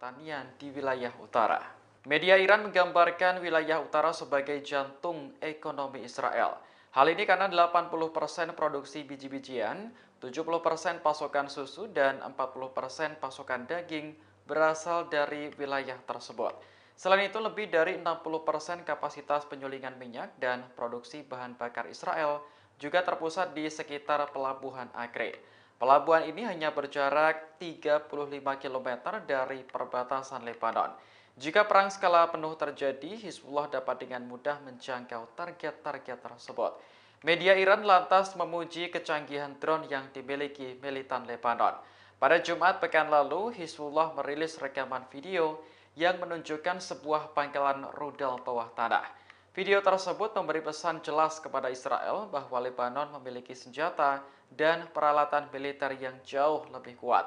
pertanian di wilayah utara. Media Iran menggambarkan wilayah utara sebagai jantung ekonomi Israel. Hal ini karena 80% produksi biji-bijian, 70% pasokan susu, dan 40% pasokan daging berasal dari wilayah tersebut. Selain itu, lebih dari 60% kapasitas penyulingan minyak dan produksi bahan bakar Israel juga terpusat di sekitar pelabuhan Acre. Pelabuhan ini hanya berjarak 35 km dari perbatasan Lebanon. Jika perang skala penuh terjadi, Hizbullah dapat dengan mudah menjangkau target-target tersebut. Media Iran lantas memuji kecanggihan drone yang dimiliki militan Lebanon. Pada Jumat pekan lalu, Hizbullah merilis rekaman video yang menunjukkan sebuah pangkalan rudal bawah tanah. Video tersebut memberi pesan jelas kepada Israel bahwa Lebanon memiliki senjata dan peralatan militer yang jauh lebih kuat.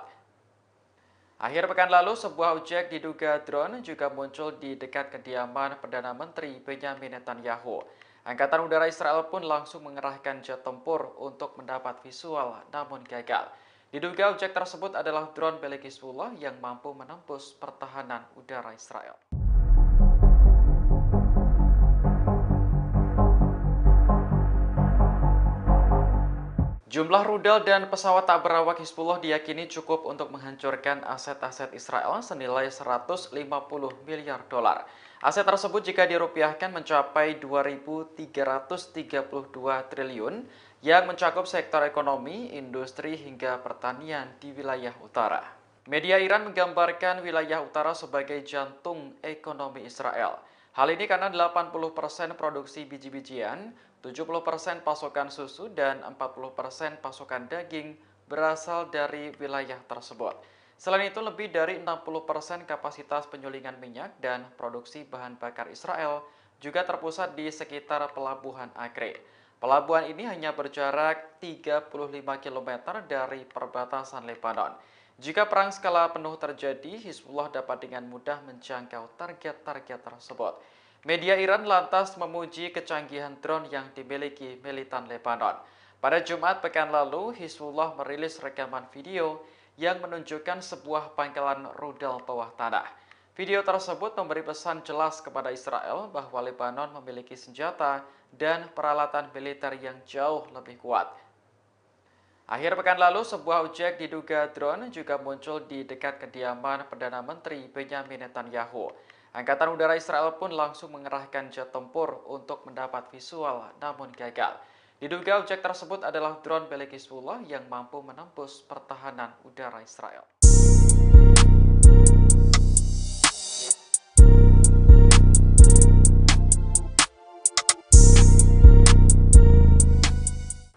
Akhir pekan lalu, sebuah objek diduga drone juga muncul di dekat kediaman Perdana Menteri Benyamin Netanyahu. Angkatan Udara Israel pun langsung mengerahkan jet tempur untuk mendapat visual, namun gagal. Diduga objek tersebut adalah drone milik Hizbullah yang mampu menembus pertahanan udara Israel. Jumlah rudal dan pesawat tak berawak Hizbullah diyakini cukup untuk menghancurkan aset-aset Israel senilai 150 miliar dolar. Aset tersebut jika dirupiahkan mencapai 2.332 triliun yang mencakup sektor ekonomi, industri, hingga pertanian di wilayah utara. Media Iran menggambarkan wilayah utara sebagai jantung ekonomi Israel. Hal ini karena 80% produksi biji-bijian, 70% pasokan susu, dan 40% pasokan daging berasal dari wilayah tersebut. Selain itu, lebih dari 60% kapasitas penyulingan minyak dan produksi bahan bakar Israel juga terpusat di sekitar pelabuhan Acre. Pelabuhan ini hanya berjarak 35 km dari perbatasan Lebanon. Jika perang skala penuh terjadi, Hizbullah dapat dengan mudah menjangkau target-target tersebut. Media Iran lantas memuji kecanggihan drone yang dimiliki militan Lebanon. Pada Jumat pekan lalu, Hizbullah merilis rekaman video yang menunjukkan sebuah pangkalan rudal bawah tanah. Video tersebut memberi pesan jelas kepada Israel bahwa Lebanon memiliki senjata dan peralatan militer yang jauh lebih kuat. Akhir pekan lalu, sebuah objek diduga drone juga muncul di dekat kediaman Perdana Menteri Benyamin Netanyahu. Angkatan Udara Israel pun langsung mengerahkan jet tempur untuk mendapat visual, namun gagal. Diduga objek tersebut adalah drone milik Hizbullah yang mampu menembus pertahanan udara Israel.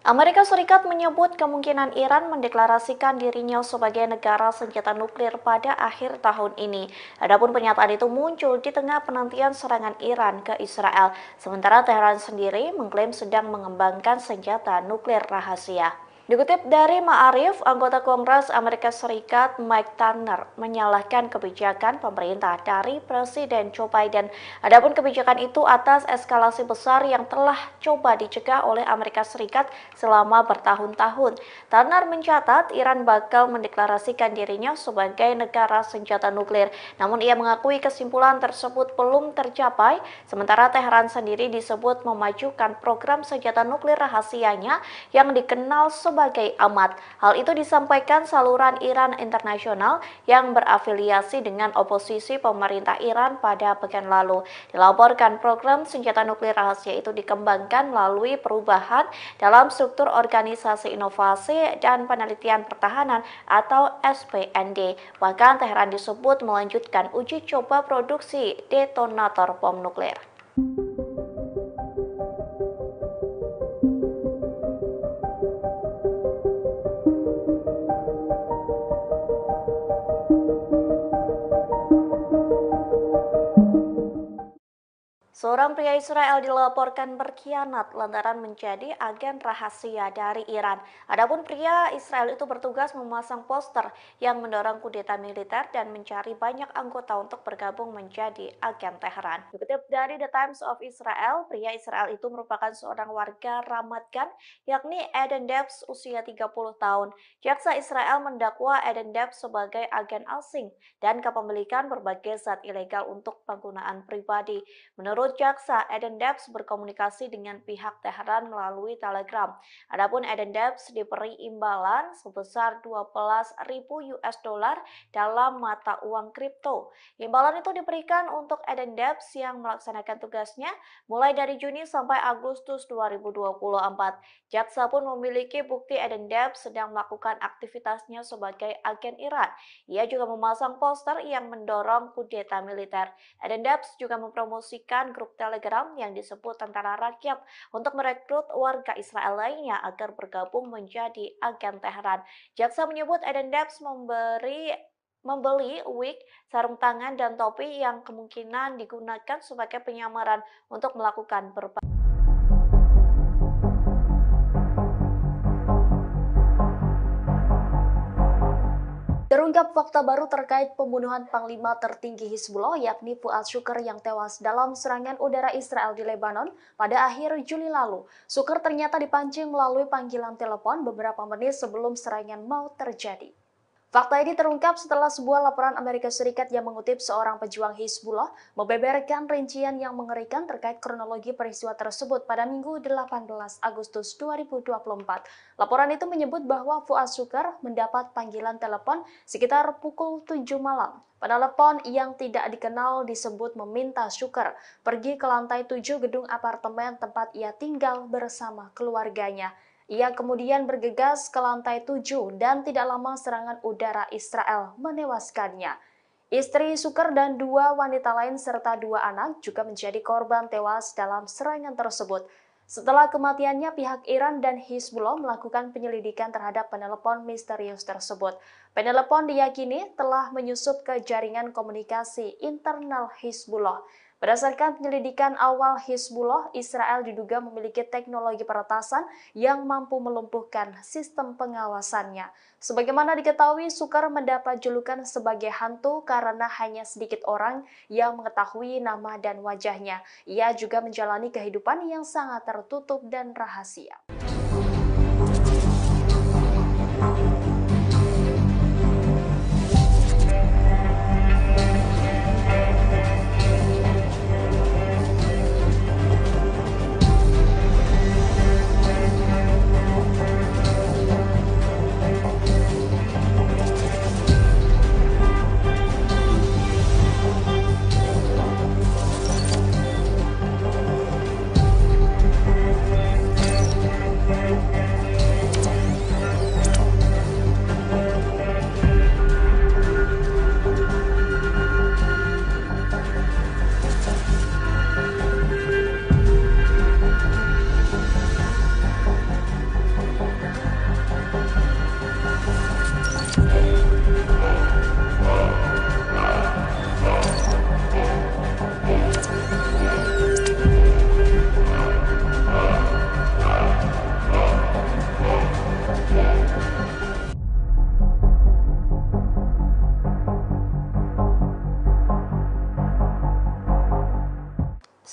Amerika Serikat menyebut kemungkinan Iran mendeklarasikan dirinya sebagai negara senjata nuklir pada akhir tahun ini. Adapun pernyataan itu muncul di tengah penantian serangan Iran ke Israel, sementara Teheran sendiri mengklaim sedang mengembangkan senjata nuklir rahasia. Dikutip dari Ma'arif, anggota Kongres Amerika Serikat Mike Turner menyalahkan kebijakan pemerintah dari Presiden Joe Biden. Adapun kebijakan itu atas eskalasi besar yang telah coba dicegah oleh Amerika Serikat selama bertahun-tahun. Turner mencatat Iran bakal mendeklarasikan dirinya sebagai negara senjata nuklir. Namun ia mengakui kesimpulan tersebut belum tercapai, sementara Teheran sendiri disebut memajukan program senjata nuklir rahasianya yang dikenal sebagai AMAT. Hal itu disampaikan saluran Iran Internasional yang berafiliasi dengan oposisi pemerintah Iran pada pekan lalu. Dilaporkan program senjata nuklir rahasia itu dikembangkan melalui perubahan dalam struktur Organisasi Inovasi dan Penelitian Pertahanan atau SPND. Bahkan Teheran disebut melanjutkan uji coba produksi detonator bom nuklir. Seorang pria Israel dilaporkan berkhianat lantaran menjadi agen rahasia dari Iran. Adapun pria Israel itu bertugas memasang poster yang mendorong kudeta militer dan mencari banyak anggota untuk bergabung menjadi agen Teheran. Dikutip dari The Times of Israel, pria Israel itu merupakan seorang warga Ramat Gan, yakni Eden Debs usia 30 tahun. Jaksa Israel mendakwa Eden Debs sebagai agen asing dan kepemilikan berbagai zat ilegal untuk penggunaan pribadi. Menurut jaksa, Eden Debs berkomunikasi dengan pihak Teheran melalui Telegram. Adapun Eden Debs diberi imbalan sebesar 12.000 US dollar dalam mata uang kripto. Imbalan itu diberikan untuk Eden Debs yang melaksanakan tugasnya mulai dari Juni sampai Agustus 2024. Jaksa pun memiliki bukti Eden Debs sedang melakukan aktivitasnya sebagai agen Iran. Ia juga memasang poster yang mendorong kudeta militer. Eden Debs juga mempromosikan grup Telegram yang disebut Tentara Rakyat untuk merekrut warga Israel lainnya agar bergabung menjadi agen Teheran. Jaksa menyebut Eden Debs membeli wig, sarung tangan, dan topi yang kemungkinan digunakan sebagai penyamaran untuk melakukan berbagai Terungkap fakta baru terkait pembunuhan Panglima tertinggi Hizbullah yakni Fuad Shukr yang tewas dalam serangan udara Israel di Lebanon pada akhir Juli lalu. Shukr ternyata dipancing melalui panggilan telepon beberapa menit sebelum serangan mau terjadi. Fakta ini terungkap setelah sebuah laporan Amerika Serikat yang mengutip seorang pejuang Hizbullah membeberkan rincian yang mengerikan terkait kronologi peristiwa tersebut pada Minggu 18 Agustus 2024. Laporan itu menyebut bahwa Fuad Shukr mendapat panggilan telepon sekitar pukul 7 malam. Penelepon yang tidak dikenal disebut meminta Shukr pergi ke lantai 7 gedung apartemen tempat ia tinggal bersama keluarganya. Ia kemudian bergegas ke lantai 7 dan tidak lama serangan udara Israel menewaskannya. Istri Shukr dan dua wanita lain serta dua anak juga menjadi korban tewas dalam serangan tersebut. Setelah kematiannya, pihak Iran dan Hizbullah melakukan penyelidikan terhadap penelepon misterius tersebut. Penelepon diyakini telah menyusup ke jaringan komunikasi internal Hizbullah. Berdasarkan penyelidikan awal Hizbullah, Israel diduga memiliki teknologi peretasan yang mampu melumpuhkan sistem pengawasannya. Sebagaimana diketahui, Shukr mendapat julukan sebagai hantu karena hanya sedikit orang yang mengetahui nama dan wajahnya. Ia juga menjalani kehidupan yang sangat tertutup dan rahasia.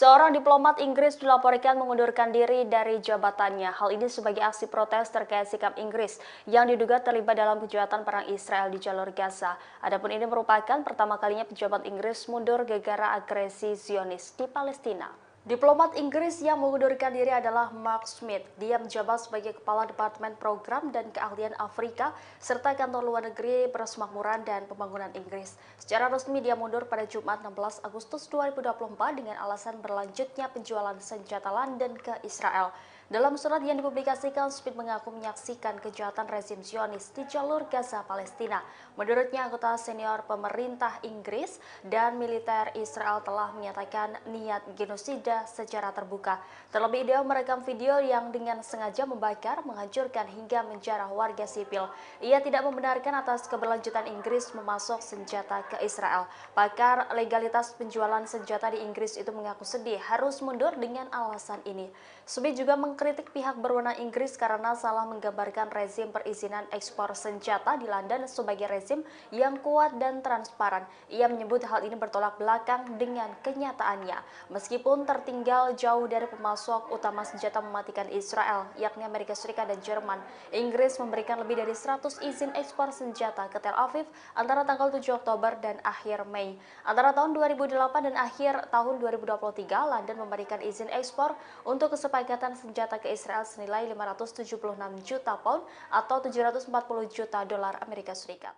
Seorang diplomat Inggris dilaporkan mengundurkan diri dari jabatannya. Hal ini sebagai aksi protes terkait sikap Inggris yang diduga terlibat dalam kejahatan perang Israel di jalur Gaza. Adapun ini merupakan pertama kalinya pejabat Inggris mundur gara-gara agresi Zionis di Palestina. Diplomat Inggris yang mengundurkan diri adalah Mark Smith. Dia menjabat sebagai Kepala Departemen Program dan Keahlian Afrika serta Kantor Luar Negeri Persemakmuran dan Pembangunan Inggris. Secara resmi dia mundur pada Jumat 16 Agustus 2024 dengan alasan berlanjutnya penjualan senjata London ke Israel. Dalam surat yang dipublikasikan, Speed mengaku menyaksikan kejahatan rezim Zionis di jalur Gaza, Palestina. Menurutnya, anggota senior pemerintah Inggris dan militer Israel telah menyatakan niat genosida secara terbuka. Terlebih, dia merekam video yang dengan sengaja membakar, menghancurkan hingga menjarah warga sipil. Ia tidak membenarkan atas keberlanjutan Inggris memasok senjata ke Israel. Pakar legalitas penjualan senjata di Inggris itu mengaku sedih harus mundur dengan alasan ini. Speed juga mengkritik pihak berwenang Inggris karena salah menggambarkan rezim perizinan ekspor senjata di London sebagai rezim yang kuat dan transparan. Ia menyebut hal ini bertolak belakang dengan kenyataannya. Meskipun tertinggal jauh dari pemasok utama senjata mematikan Israel, yakni Amerika Serikat dan Jerman, Inggris memberikan lebih dari 100 izin ekspor senjata ke Tel Aviv antara tanggal 7 Oktober dan akhir Mei. Antara tahun 2008 dan akhir tahun 2023, London memberikan izin ekspor untuk kesepakatan senjata ke Israel senilai 576 juta pound atau 740 juta dolar Amerika Serikat.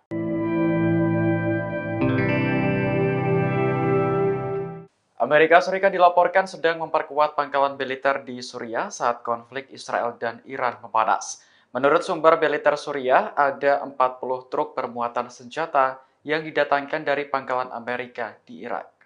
Amerika Serikat dilaporkan sedang memperkuat pangkalan militer di Suriah saat konflik Israel dan Iran memanas. Menurut sumber militer Suriah, ada 40 truk bermuatan senjata yang didatangkan dari pangkalan Amerika di Irak.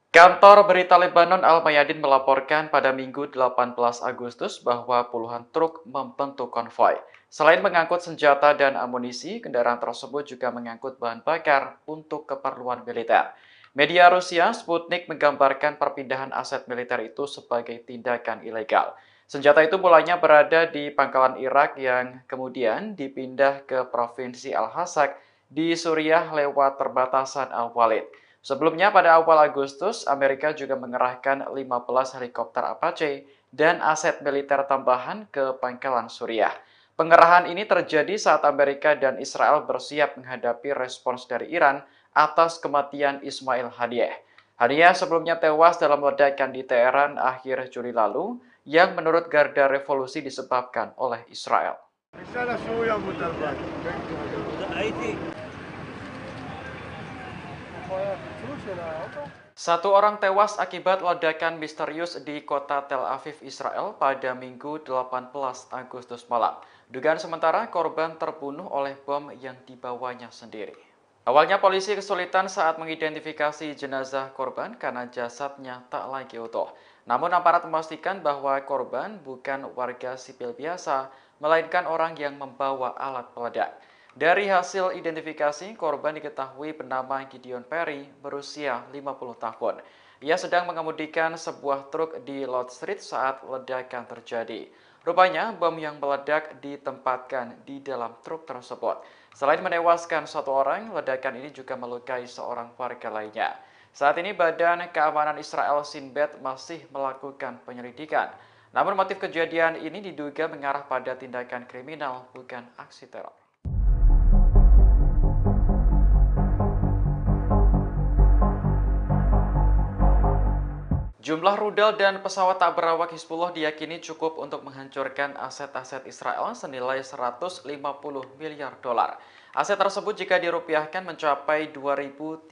Kantor berita Lebanon Al-Mayadin melaporkan pada Minggu 18 Agustus bahwa puluhan truk membentuk konvoi. Selain mengangkut senjata dan amunisi, kendaraan tersebut juga mengangkut bahan bakar untuk keperluan militer. Media Rusia Sputnik menggambarkan perpindahan aset militer itu sebagai tindakan ilegal. Senjata itu mulanya berada di pangkalan Irak yang kemudian dipindah ke Provinsi Al-Hasak di Suriah lewat perbatasan Al-Walid. Sebelumnya pada awal Agustus, Amerika juga mengerahkan 15 helikopter Apache dan aset militer tambahan ke pangkalan Suriah. Pengerahan ini terjadi saat Amerika dan Israel bersiap menghadapi respons dari Iran atas kematian Ismail Haniyeh. Haniyeh sebelumnya tewas dalam ledakan di Teheran akhir Juli lalu yang menurut Garda Revolusi disebabkan oleh Israel. Satu orang tewas akibat ledakan misterius di kota Tel Aviv, Israel pada Minggu 18 Agustus malam. Dugaan sementara korban terbunuh oleh bom yang dibawanya sendiri. Awalnya polisi kesulitan saat mengidentifikasi jenazah korban karena jasadnya tak lagi utuh. Namun aparat memastikan bahwa korban bukan warga sipil biasa, melainkan orang yang membawa alat peledak. Dari hasil identifikasi, korban diketahui bernama Gideon Perry, berusia 50 tahun. Ia sedang mengemudikan sebuah truk di Lord Street saat ledakan terjadi. Rupanya, bom yang meledak ditempatkan di dalam truk tersebut. Selain menewaskan satu orang, ledakan ini juga melukai seorang warga lainnya. Saat ini, Badan Keamanan Israel Shin Bet masih melakukan penyelidikan. Namun motif kejadian ini diduga mengarah pada tindakan kriminal, bukan aksi teror. Jumlah rudal dan pesawat tak berawak Hizbullah diyakini cukup untuk menghancurkan aset-aset Israel senilai 150 miliar dolar. Aset tersebut jika dirupiahkan mencapai 2.332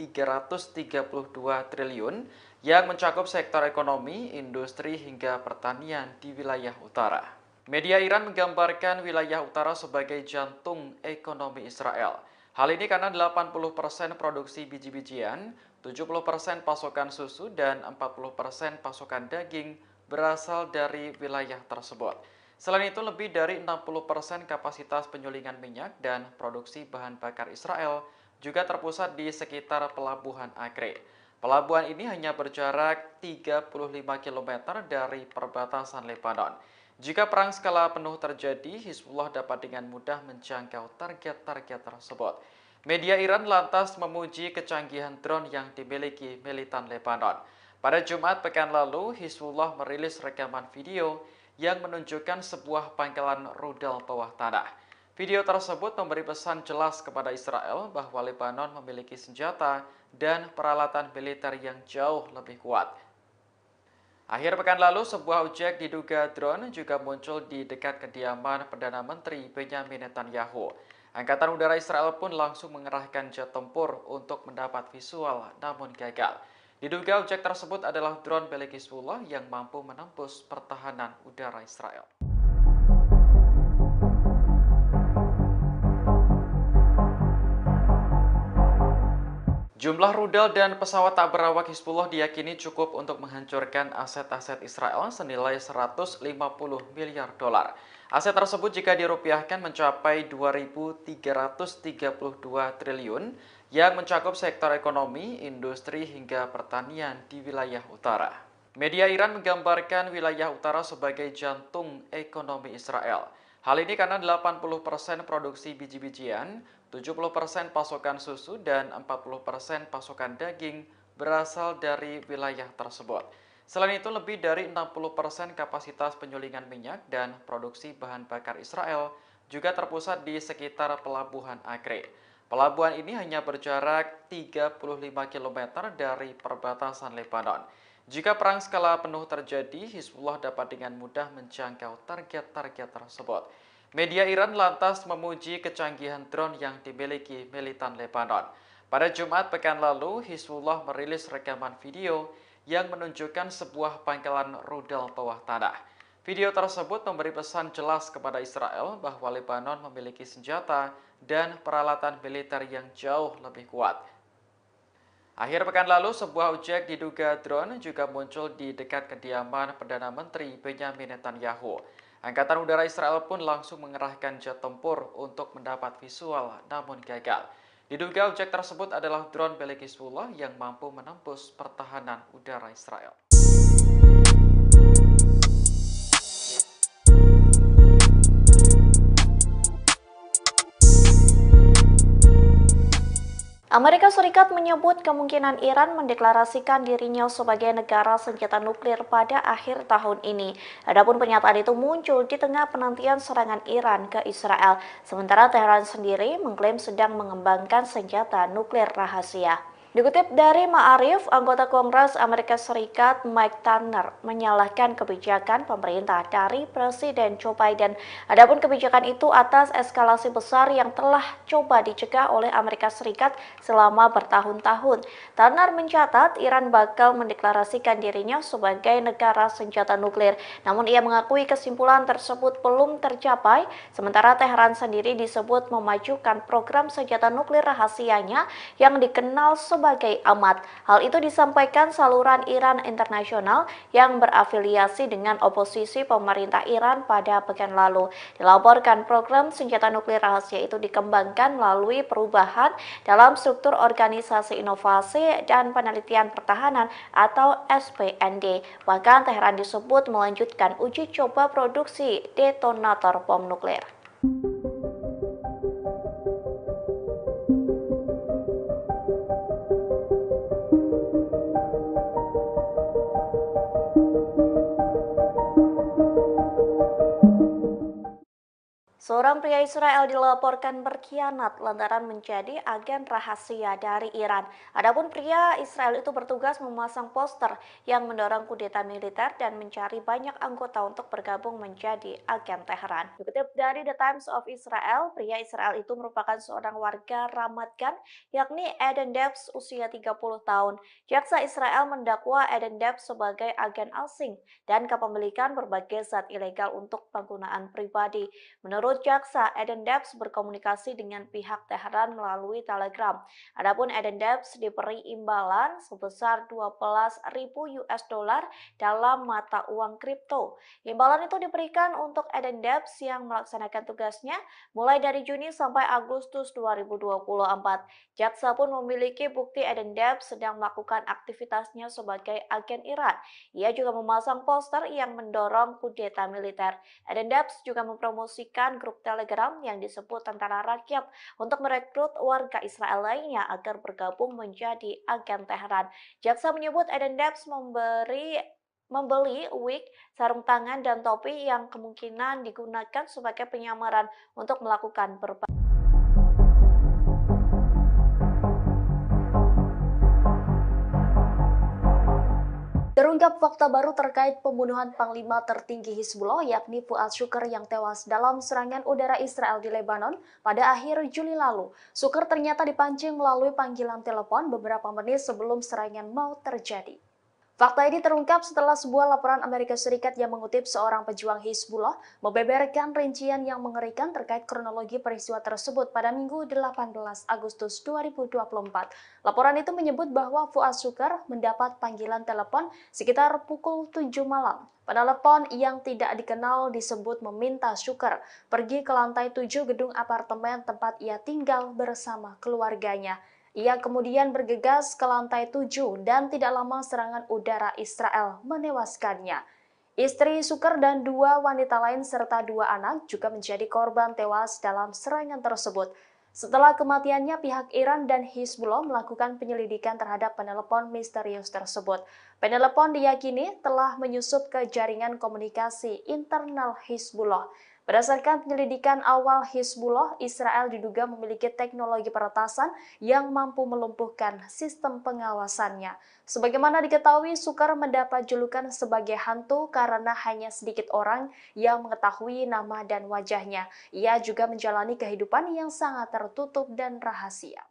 triliun yang mencakup sektor ekonomi, industri, hingga pertanian di wilayah utara. Media Iran menggambarkan wilayah utara sebagai jantung ekonomi Israel. Hal ini karena 80% produksi biji-bijian, 70% pasokan susu, dan 40% pasokan daging berasal dari wilayah tersebut. Selain itu, lebih dari 60% kapasitas penyulingan minyak dan produksi bahan bakar Israel juga terpusat di sekitar pelabuhan Acre. Pelabuhan ini hanya berjarak 35 km dari perbatasan Lebanon. Jika perang skala penuh terjadi, Hizbullah dapat dengan mudah menjangkau target-target tersebut. Media Iran lantas memuji kecanggihan drone yang dimiliki militan Lebanon. Pada Jumat pekan lalu, Hizbullah merilis rekaman video yang menunjukkan sebuah pangkalan rudal bawah tanah. Video tersebut memberi pesan jelas kepada Israel bahwa Lebanon memiliki senjata dan peralatan militer yang jauh lebih kuat. Akhir pekan lalu, sebuah objek diduga drone juga muncul di dekat kediaman Perdana Menteri Benjamin Netanyahu. Angkatan Udara Israel pun langsung mengerahkan jet tempur untuk mendapat visual, namun gagal. Diduga objek tersebut adalah drone milik Hizbullah yang mampu menembus pertahanan udara Israel. Jumlah rudal dan pesawat tak berawak Hizbullah diyakini cukup untuk menghancurkan aset-aset Israel senilai 150 miliar dolar. Aset tersebut jika dirupiahkan mencapai 2.332 triliun yang mencakup sektor ekonomi, industri hingga pertanian di wilayah utara. Media Iran menggambarkan wilayah utara sebagai jantung ekonomi Israel. Hal ini karena 80% produksi biji-bijian, 70% pasokan susu, dan 40% pasokan daging berasal dari wilayah tersebut. Selain itu, lebih dari 60% kapasitas penyulingan minyak dan produksi bahan bakar Israel juga terpusat di sekitar pelabuhan Acre. Pelabuhan ini hanya berjarak 35 km dari perbatasan Lebanon. Jika perang skala penuh terjadi, Hizbullah dapat dengan mudah menjangkau target-target tersebut. Media Iran lantas memuji kecanggihan drone yang dimiliki militan Lebanon. Pada Jumat pekan lalu, Hizbullah merilis rekaman video yang menunjukkan sebuah pangkalan rudal bawah tanah. Video tersebut memberi pesan jelas kepada Israel bahwa Lebanon memiliki senjata dan peralatan militer yang jauh lebih kuat. Akhir pekan lalu, sebuah objek diduga drone juga muncul di dekat kediaman Perdana Menteri Benyamin Netanyahu. Angkatan Udara Israel pun langsung mengerahkan jet tempur untuk mendapat visual, namun gagal. Diduga objek tersebut adalah drone milik Hizbullah yang mampu menembus pertahanan udara Israel. Amerika Serikat menyebut kemungkinan Iran mendeklarasikan dirinya sebagai negara senjata nuklir pada akhir tahun ini. Adapun pernyataan itu muncul di tengah penantian serangan Iran ke Israel, sementara Teheran sendiri mengklaim sedang mengembangkan senjata nuklir rahasia. Dikutip dari Ma'arif, anggota Kongres Amerika Serikat Mike Turner menyalahkan kebijakan pemerintah dari Presiden Joe Biden. Adapun kebijakan itu atas eskalasi besar yang telah coba dicegah oleh Amerika Serikat selama bertahun-tahun. Turner mencatat Iran bakal mendeklarasikan dirinya sebagai negara senjata nuklir. Namun ia mengakui kesimpulan tersebut belum tercapai, sementara Teheran sendiri disebut memajukan program senjata nuklir rahasianya yang dikenal sebagai amat. Hal itu disampaikan saluran Iran Internasional yang berafiliasi dengan oposisi pemerintah Iran pada pekan lalu. Dilaporkan program senjata nuklir rahasia itu dikembangkan melalui perubahan dalam struktur Organisasi Inovasi dan Penelitian Pertahanan atau SPND. Bahkan Teheran disebut melanjutkan uji coba produksi detonator bom nuklir. Seorang pria Israel dilaporkan berkhianat lantaran menjadi agen rahasia dari Iran. Adapun pria Israel itu bertugas memasang poster yang mendorong kudeta militer dan mencari banyak anggota untuk bergabung menjadi agen Teheran. Dikutip dari The Times of Israel, pria Israel itu merupakan seorang warga Ramat Gan, yakni Eden Debs usia 30 tahun. Jaksa Israel mendakwa Eden Debs sebagai agen asing dan kepemilikan berbagai zat ilegal untuk penggunaan pribadi. Menurut jaksa, Eden Debs berkomunikasi dengan pihak Teheran melalui Telegram. Adapun Eden Debs diberi imbalan sebesar 12.000 US dollar dalam mata uang kripto. Imbalan itu diberikan untuk Eden Debs yang melaksanakan tugasnya mulai dari Juni sampai Agustus 2024. Jaksa pun memiliki bukti Eden Debs sedang melakukan aktivitasnya sebagai agen Iran. Ia juga memasang poster yang mendorong kudeta militer. Eden Debs juga mempromosikan grup Telegram yang disebut Tentara Rakyat untuk merekrut warga Israel lainnya agar bergabung menjadi agen Teheran. Jaksa menyebut Eden Debs membeli wig, sarung tangan, dan topi yang kemungkinan digunakan sebagai penyamaran untuk melakukan berbagai Terungkap fakta baru terkait pembunuhan Panglima tertinggi Hizbullah yakni Fuad Shukr yang tewas dalam serangan udara Israel di Lebanon pada akhir Juli lalu. Shukr ternyata dipancing melalui panggilan telepon beberapa menit sebelum serangan mau terjadi. Fakta ini terungkap setelah sebuah laporan Amerika Serikat yang mengutip seorang pejuang Hizbullah membeberkan rincian yang mengerikan terkait kronologi peristiwa tersebut pada Minggu 18 Agustus 2024. Laporan itu menyebut bahwa Fuad Shukar mendapat panggilan telepon sekitar pukul 7 malam. Penelepon yang tidak dikenal disebut meminta Shukar pergi ke lantai 7 gedung apartemen tempat ia tinggal bersama keluarganya. Ia kemudian bergegas ke lantai 7 dan tidak lama serangan udara Israel menewaskannya. Istri Shukar dan dua wanita lain serta dua anak juga menjadi korban tewas dalam serangan tersebut. Setelah kematiannya, pihak Iran dan Hizbullah melakukan penyelidikan terhadap penelepon misterius tersebut. Penelepon diyakini telah menyusup ke jaringan komunikasi internal Hizbullah. Berdasarkan penyelidikan awal Hizbullah, Israel diduga memiliki teknologi peretasan yang mampu melumpuhkan sistem pengawasannya. Sebagaimana diketahui, Shukar mendapat julukan sebagai hantu karena hanya sedikit orang yang mengetahui nama dan wajahnya. Ia juga menjalani kehidupan yang sangat tertutup dan rahasia.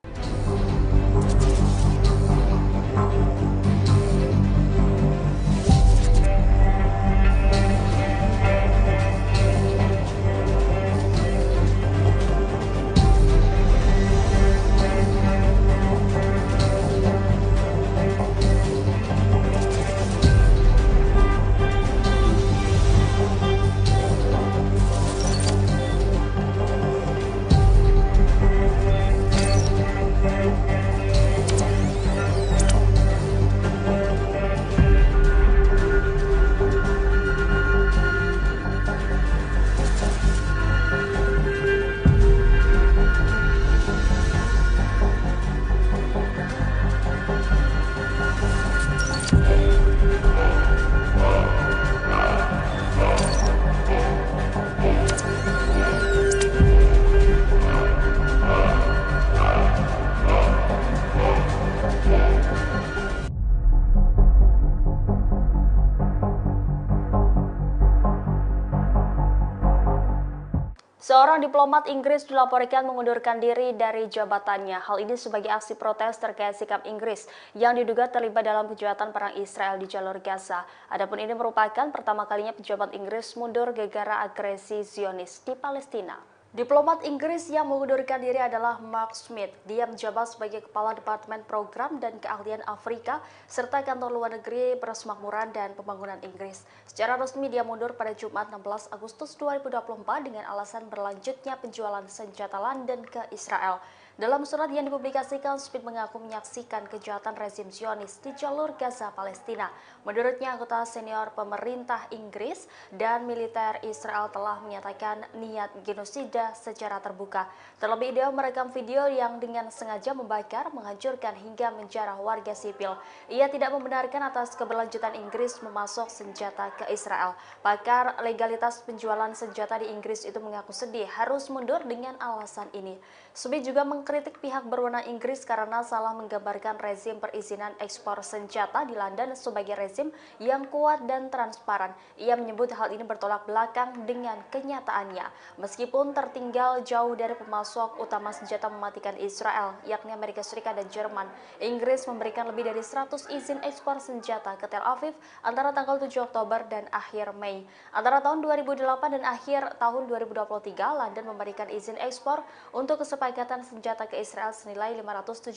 Seorang diplomat Inggris dilaporkan mengundurkan diri dari jabatannya. Hal ini sebagai aksi protes terkait sikap Inggris yang diduga terlibat dalam kejahatan perang Israel di jalur Gaza. Adapun ini merupakan pertama kalinya pejabat Inggris mundur gara-gara agresi Zionis di Palestina. Diplomat Inggris yang mengundurkan diri adalah Mark Smith. Dia menjabat sebagai Kepala Departemen Program dan Keahlian Afrika serta Kantor Luar Negeri Persemakmuran dan Pembangunan Inggris. Secara resmi dia mundur pada Jumat 16 Agustus 2024 dengan alasan berlanjutnya penjualan senjata London ke Israel. Dalam surat yang dipublikasikan, Smith mengaku menyaksikan kejahatan rezim Zionis di jalur Gaza, Palestina. Menurutnya, anggota senior pemerintah Inggris dan militer Israel telah menyatakan niat genosida secara terbuka. Terlebih, dia merekam video yang dengan sengaja membakar, menghancurkan hingga menjarah warga sipil. Ia tidak membenarkan atas keberlanjutan Inggris memasok senjata ke Israel. Pakar legalitas penjualan senjata di Inggris itu mengaku sedih harus mundur dengan alasan ini. Smith juga mengkritik pihak berwenang Inggris karena salah menggambarkan rezim perizinan ekspor senjata di London sebagai rezim yang kuat dan transparan. Ia menyebut hal ini bertolak belakang dengan kenyataannya. Meskipun tertinggal jauh dari pemasok utama senjata mematikan Israel, yakni Amerika Serikat dan Jerman, Inggris memberikan lebih dari 100 izin ekspor senjata ke Tel Aviv antara tanggal 7 Oktober dan akhir Mei. Antara tahun 2008 dan akhir tahun 2023, London memberikan izin ekspor untuk kesepakatan senjata ke Israel senilai 576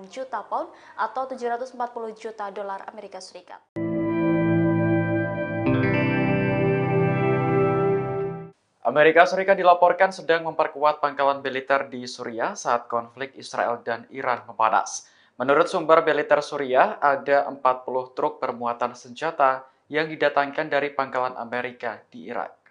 juta pound atau 740 juta dolar Amerika Serikat. Amerika Serikat dilaporkan sedang memperkuat pangkalan militer di Suriah saat konflik Israel dan Iran memanas. Menurut sumber militer Suriah, ada 40 truk bermuatan senjata yang didatangkan dari pangkalan Amerika di Irak.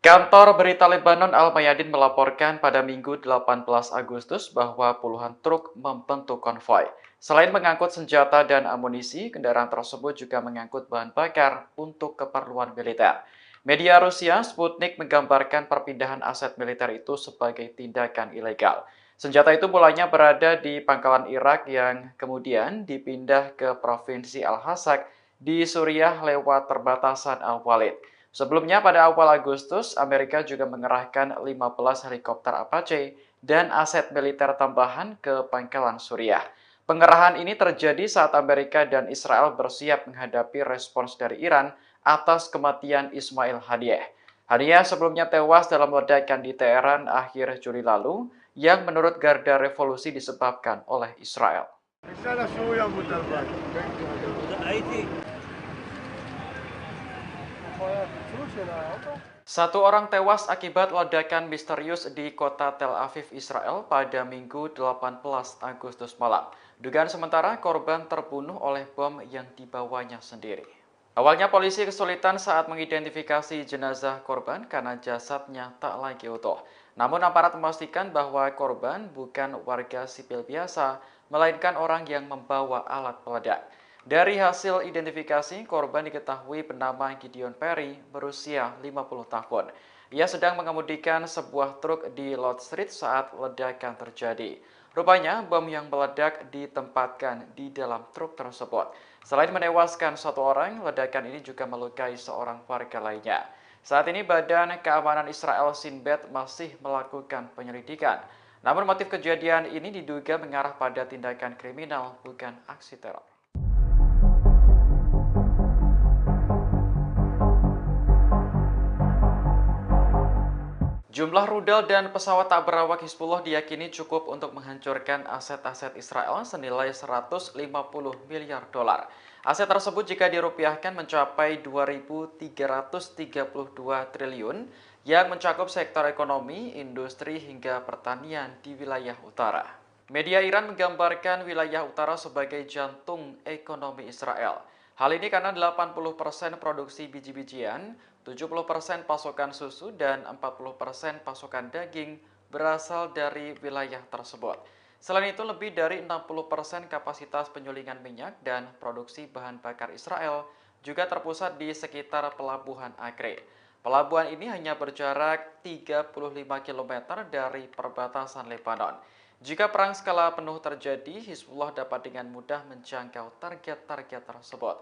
Kantor berita Lebanon Al-Mayadin melaporkan pada Minggu 18 Agustus bahwa puluhan truk membentuk konvoi. Selain mengangkut senjata dan amunisi, kendaraan tersebut juga mengangkut bahan bakar untuk keperluan militer. Media Rusia Sputnik menggambarkan perpindahan aset militer itu sebagai tindakan ilegal. Senjata itu mulanya berada di pangkalan Irak yang kemudian dipindah ke Provinsi Al-Hasak di Suriah lewat perbatasan Al-Walid. Sebelumnya pada awal Agustus, Amerika juga mengerahkan 15 helikopter Apache dan aset militer tambahan ke pangkalan Suriah. Pengerahan ini terjadi saat Amerika dan Israel bersiap menghadapi respons dari Iran atas kematian Ismail Haniyeh. Haniyeh sebelumnya tewas dalam ledakan di Teheran akhir Juli lalu yang menurut Garda Revolusi disebabkan oleh Israel. Satu orang tewas akibat ledakan misterius di kota Tel Aviv, Israel pada Minggu 18 Agustus malam. Dugaan sementara korban terbunuh oleh bom yang dibawanya sendiri. Awalnya polisi kesulitan saat mengidentifikasi jenazah korban karena jasadnya tak lagi utuh. Namun aparat memastikan bahwa korban bukan warga sipil biasa, melainkan orang yang membawa alat peledak. Dari hasil identifikasi, korban diketahui bernama Gideon Perry, berusia 50 tahun. Ia sedang mengemudikan sebuah truk di Lot Street saat ledakan terjadi. Rupanya, bom yang meledak ditempatkan di dalam truk tersebut. Selain menewaskan satu orang, ledakan ini juga melukai seorang warga lainnya. Saat ini Badan Keamanan Israel Shin Bet masih melakukan penyelidikan. Namun motif kejadian ini diduga mengarah pada tindakan kriminal, bukan aksi teror. Jumlah rudal dan pesawat tak berawak Hizbullah diyakini cukup untuk menghancurkan aset-aset Israel senilai 150 miliar dolar. Aset tersebut jika dirupiahkan mencapai 2.332 triliun yang mencakup sektor ekonomi, industri, hingga pertanian di wilayah utara. Media Iran menggambarkan wilayah utara sebagai jantung ekonomi Israel. Hal ini karena 80% produksi biji-bijian, 70% pasokan susu, dan 40% pasokan daging berasal dari wilayah tersebut. Selain itu, lebih dari 60% kapasitas penyulingan minyak dan produksi bahan bakar Israel juga terpusat di sekitar Pelabuhan Akre. Pelabuhan ini hanya berjarak 35 km dari perbatasan Lebanon. Jika perang skala penuh terjadi, Hizbullah dapat dengan mudah menjangkau target-target tersebut.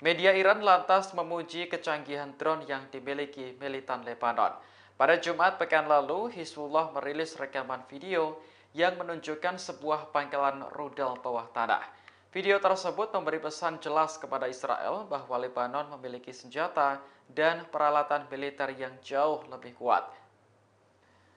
Media Iran lantas memuji kecanggihan drone yang dimiliki militan Lebanon. Pada Jumat pekan lalu, Hizbullah merilis rekaman video yang menunjukkan sebuah pangkalan rudal bawah tanah. Video tersebut memberi pesan jelas kepada Israel bahwa Lebanon memiliki senjata dan peralatan militer yang jauh lebih kuat.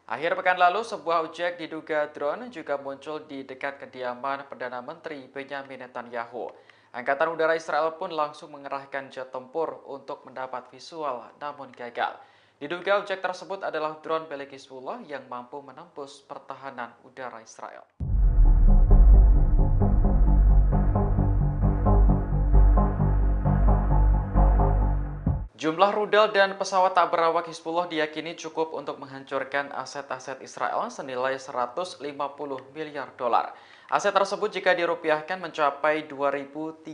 Akhir pekan lalu, sebuah objek diduga drone juga muncul di dekat kediaman Perdana Menteri Benjamin Netanyahu. Angkatan Udara Israel pun langsung mengerahkan jet tempur untuk mendapat visual, namun gagal. Diduga objek tersebut adalah drone milik Hizbullah yang mampu menembus pertahanan udara Israel. Jumlah rudal dan pesawat tak berawak Hizbullah diyakini cukup untuk menghancurkan aset-aset Israel senilai 150 miliar dolar. Aset tersebut jika dirupiahkan mencapai 2.332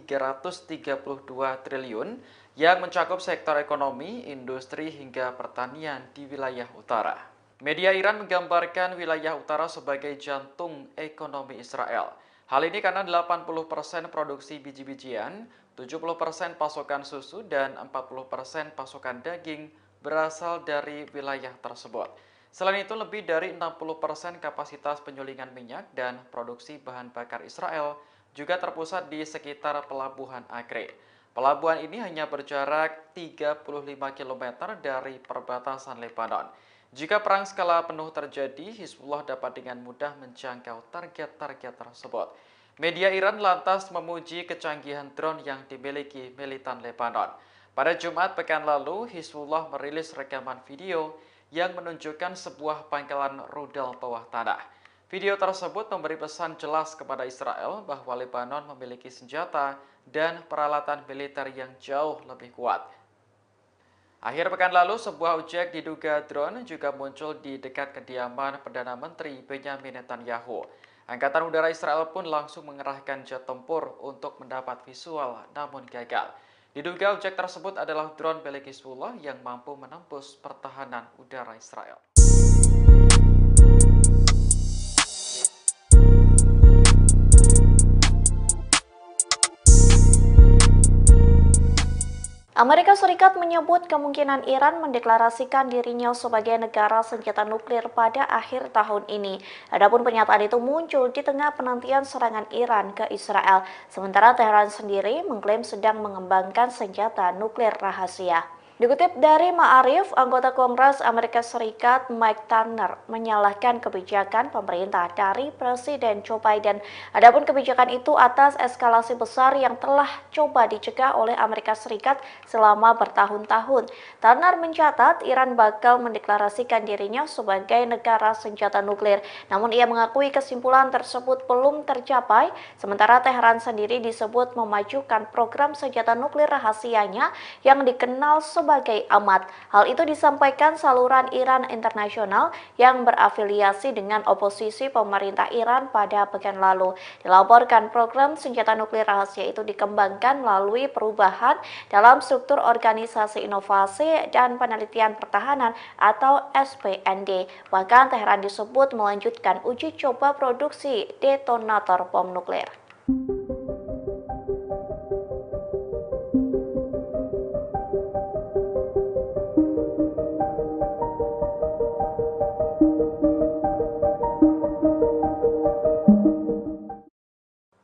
triliun yang mencakup sektor ekonomi, industri, hingga pertanian di wilayah utara. Media Iran menggambarkan wilayah utara sebagai jantung ekonomi Israel. Hal ini karena 80% produksi biji-bijian, 70% pasokan susu, dan 40% pasokan daging berasal dari wilayah tersebut. Selain itu, lebih dari 60% kapasitas penyulingan minyak dan produksi bahan bakar Israel juga terpusat di sekitar Pelabuhan Akre. Pelabuhan ini hanya berjarak 35 km dari perbatasan Lebanon. Jika perang skala penuh terjadi, Hizbullah dapat dengan mudah menjangkau target-target tersebut. Media Iran lantas memuji kecanggihan drone yang dimiliki militan Lebanon. Pada Jumat pekan lalu, Hizbullah merilis rekaman video yang menunjukkan sebuah pangkalan rudal bawah tanah. Video tersebut memberi pesan jelas kepada Israel bahwa Lebanon memiliki senjata dan peralatan militer yang jauh lebih kuat. Akhir pekan lalu, sebuah objek diduga drone juga muncul di dekat kediaman Perdana Menteri Benjamin Netanyahu. Angkatan Udara Israel pun langsung mengerahkan jet tempur untuk mendapat visual, namun gagal. Diduga objek tersebut adalah drone milik Hizbullah yang mampu menembus pertahanan udara Israel. Amerika Serikat menyebut kemungkinan Iran mendeklarasikan dirinya sebagai negara senjata nuklir pada akhir tahun ini. Adapun pernyataan itu muncul di tengah penantian serangan Iran ke Israel, sementara Teheran sendiri mengklaim sedang mengembangkan senjata nuklir rahasia. Dikutip dari Ma'arif, anggota Kongres Amerika Serikat Mike Turner menyalahkan kebijakan pemerintah dari Presiden Joe Biden. Adapun kebijakan itu atas eskalasi besar yang telah coba dicegah oleh Amerika Serikat selama bertahun-tahun. Turner mencatat Iran bakal mendeklarasikan dirinya sebagai negara senjata nuklir. Namun ia mengakui kesimpulan tersebut belum tercapai, sementara Teheran sendiri disebut memajukan program senjata nuklir rahasianya yang dikenal sebagai amat. Hal itu disampaikan saluran Iran Internasional yang berafiliasi dengan oposisi pemerintah Iran pada pekan lalu. Dilaporkan program senjata nuklir rahasia itu dikembangkan melalui perubahan dalam struktur Organisasi Inovasi dan Penelitian Pertahanan atau SPND. Bahkan Teheran disebut melanjutkan uji coba produksi detonator bom nuklir.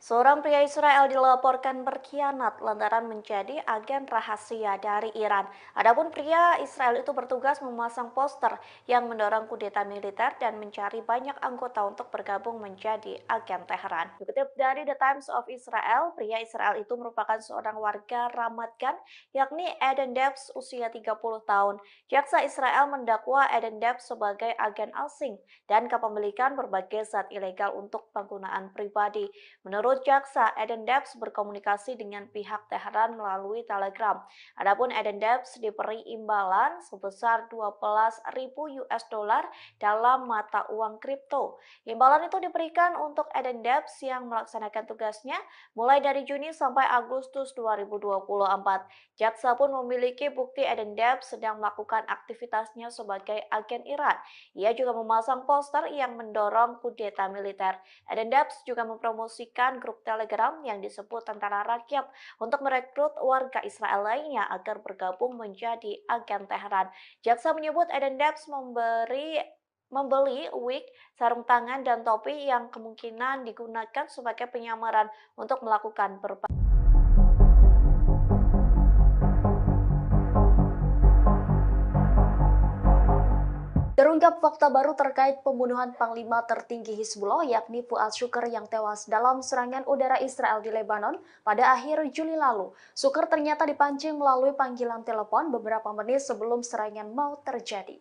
Seorang pria Israel dilaporkan berkhianat lantaran menjadi agen rahasia dari Iran. Adapun pria Israel itu bertugas memasang poster yang mendorong kudeta militer dan mencari banyak anggota untuk bergabung menjadi agen Teheran. Dikutip dari The Times of Israel, pria Israel itu merupakan seorang warga Ramat Gan, yakni Eden Debs usia 30 tahun. Jaksa Israel mendakwa Eden Debs sebagai agen asing dan kepemilikan berbagai zat ilegal untuk penggunaan pribadi. Menurut jaksa, Eden Debs berkomunikasi dengan pihak Teheran melalui Telegram. Adapun Eden Debs diberi imbalan sebesar 12.000 US dollar dalam mata uang kripto. Imbalan itu diberikan untuk Eden Debs yang melaksanakan tugasnya mulai dari Juni sampai Agustus 2024. Jaksa pun memiliki bukti Eden Debs sedang melakukan aktivitasnya sebagai agen Iran. Ia juga memasang poster yang mendorong kudeta militer. Eden Debs juga mempromosikan grup Telegram yang disebut Tentara Rakyat untuk merekrut warga Israel lainnya agar bergabung menjadi agen Teheran. Jaksa menyebut Eden Debs membeli wig, sarung tangan, dan topi yang kemungkinan digunakan sebagai penyamaran untuk melakukan berbagai Terungkap fakta baru terkait pembunuhan Panglima tertinggi Hizbullah yakni Fuad Shukr yang tewas dalam serangan udara Israel di Lebanon pada akhir Juli lalu. Shukr ternyata dipancing melalui panggilan telepon beberapa menit sebelum serangan mau terjadi.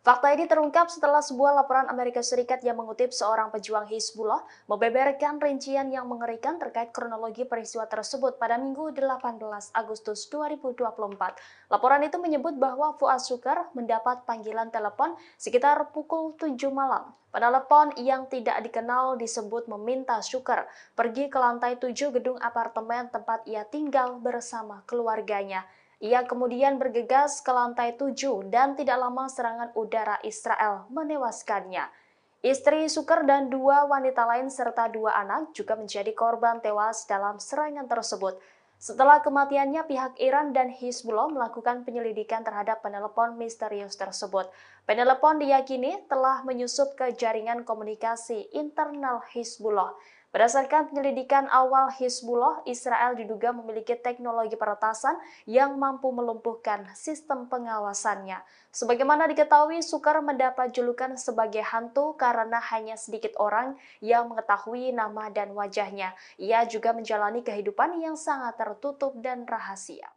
Fakta ini terungkap setelah sebuah laporan Amerika Serikat yang mengutip seorang pejuang Hizbullah membeberkan rincian yang mengerikan terkait kronologi peristiwa tersebut pada Minggu 18 Agustus 2024. Laporan itu menyebut bahwa Fuad Shukr mendapat panggilan telepon sekitar pukul 7 malam. Penelepon yang tidak dikenal disebut meminta Shukr pergi ke lantai 7 gedung apartemen tempat ia tinggal bersama keluarganya. Ia kemudian bergegas ke lantai 7 dan tidak lama serangan udara Israel menewaskannya. Istri Shukr dan 2 wanita lain serta 2 anak juga menjadi korban tewas dalam serangan tersebut. Setelah kematiannya, pihak Iran dan Hizbullah melakukan penyelidikan terhadap penelepon misterius tersebut. Penelepon diyakini telah menyusup ke jaringan komunikasi internal Hizbullah. Berdasarkan penyelidikan awal Hizbullah, Israel diduga memiliki teknologi peretasan yang mampu melumpuhkan sistem pengawasannya. Sebagaimana diketahui, Shukr mendapat julukan sebagai hantu karena hanya sedikit orang yang mengetahui nama dan wajahnya. Ia juga menjalani kehidupan yang sangat tertutup dan rahasia.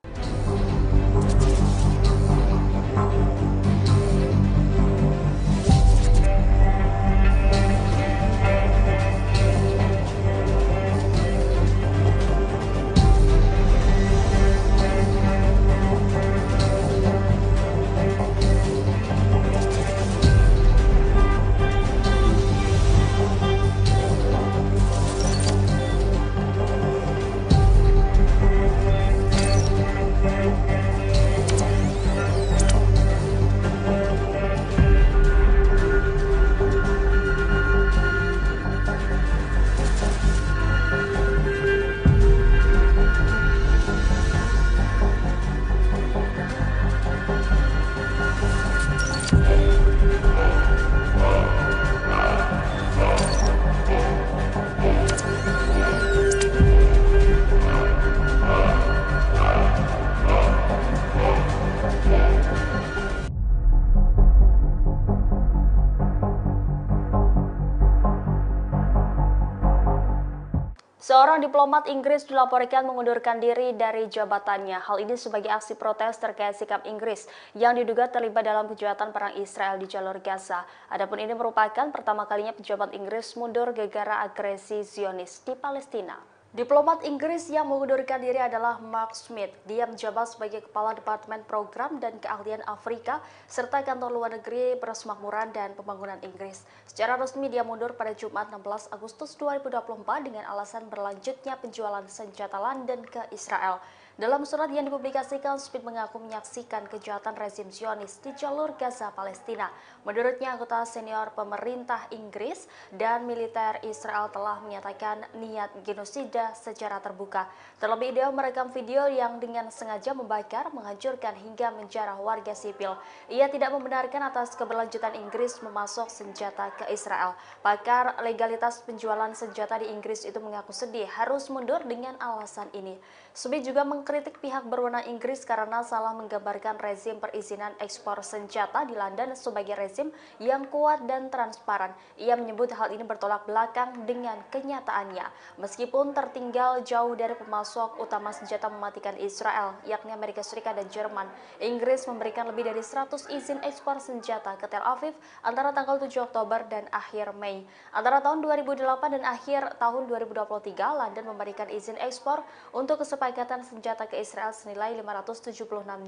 Seorang diplomat Inggris dilaporkan mengundurkan diri dari jabatannya. Hal ini sebagai aksi protes terkait sikap Inggris yang diduga terlibat dalam kejahatan perang Israel di jalur Gaza. Adapun ini merupakan pertama kalinya pejabat Inggris mundur gara-gara agresi Zionis di Palestina. Diplomat Inggris yang mengundurkan diri adalah Mark Smith. Dia menjabat sebagai Kepala Departemen Program dan Keahlian Afrika serta Kantor Luar Negeri Persemakmuran dan Pembangunan Inggris. Secara resmi dia mundur pada Jumat 16 Agustus 2024 dengan alasan berlanjutnya penjualan senjata London ke Israel. Dalam surat yang dipublikasikan, Smith mengaku menyaksikan kejahatan rezim Zionis di jalur Gaza, Palestina. Menurutnya, anggota senior pemerintah Inggris dan militer Israel telah menyatakan niat genosida secara terbuka. Terlebih dia merekam video yang dengan sengaja membakar, menghancurkan hingga menjarah warga sipil. Ia tidak membenarkan atas keberlanjutan Inggris memasok senjata ke Israel. Pakar legalitas penjualan senjata di Inggris itu mengaku sedih harus mundur dengan alasan ini. Smith juga mengkritik pihak berwenang Inggris karena salah menggambarkan rezim perizinan ekspor senjata di London sebagai rezim yang kuat dan transparan. Ia menyebut hal ini bertolak belakang dengan kenyataannya. Meskipun tertinggal jauh dari pemasok utama senjata mematikan Israel, yakni Amerika Serikat dan Jerman, Inggris memberikan lebih dari 100 izin ekspor senjata ke Tel Aviv antara tanggal 7 Oktober dan akhir Mei. Antara tahun 2008 dan akhir tahun 2023, London memberikan izin ekspor untuk kesepakatan senjata ke Israel senilai 576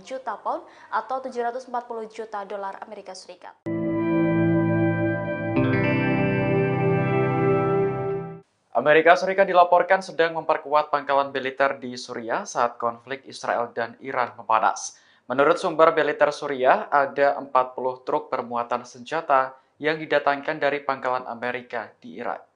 juta pound atau 740 juta dolar Amerika Serikat. Amerika Serikat dilaporkan sedang memperkuat pangkalan militer di Suriah saat konflik Israel dan Iran memanas. Menurut sumber militer Suriah, ada 40 truk bermuatan senjata yang didatangkan dari pangkalan Amerika di Irak.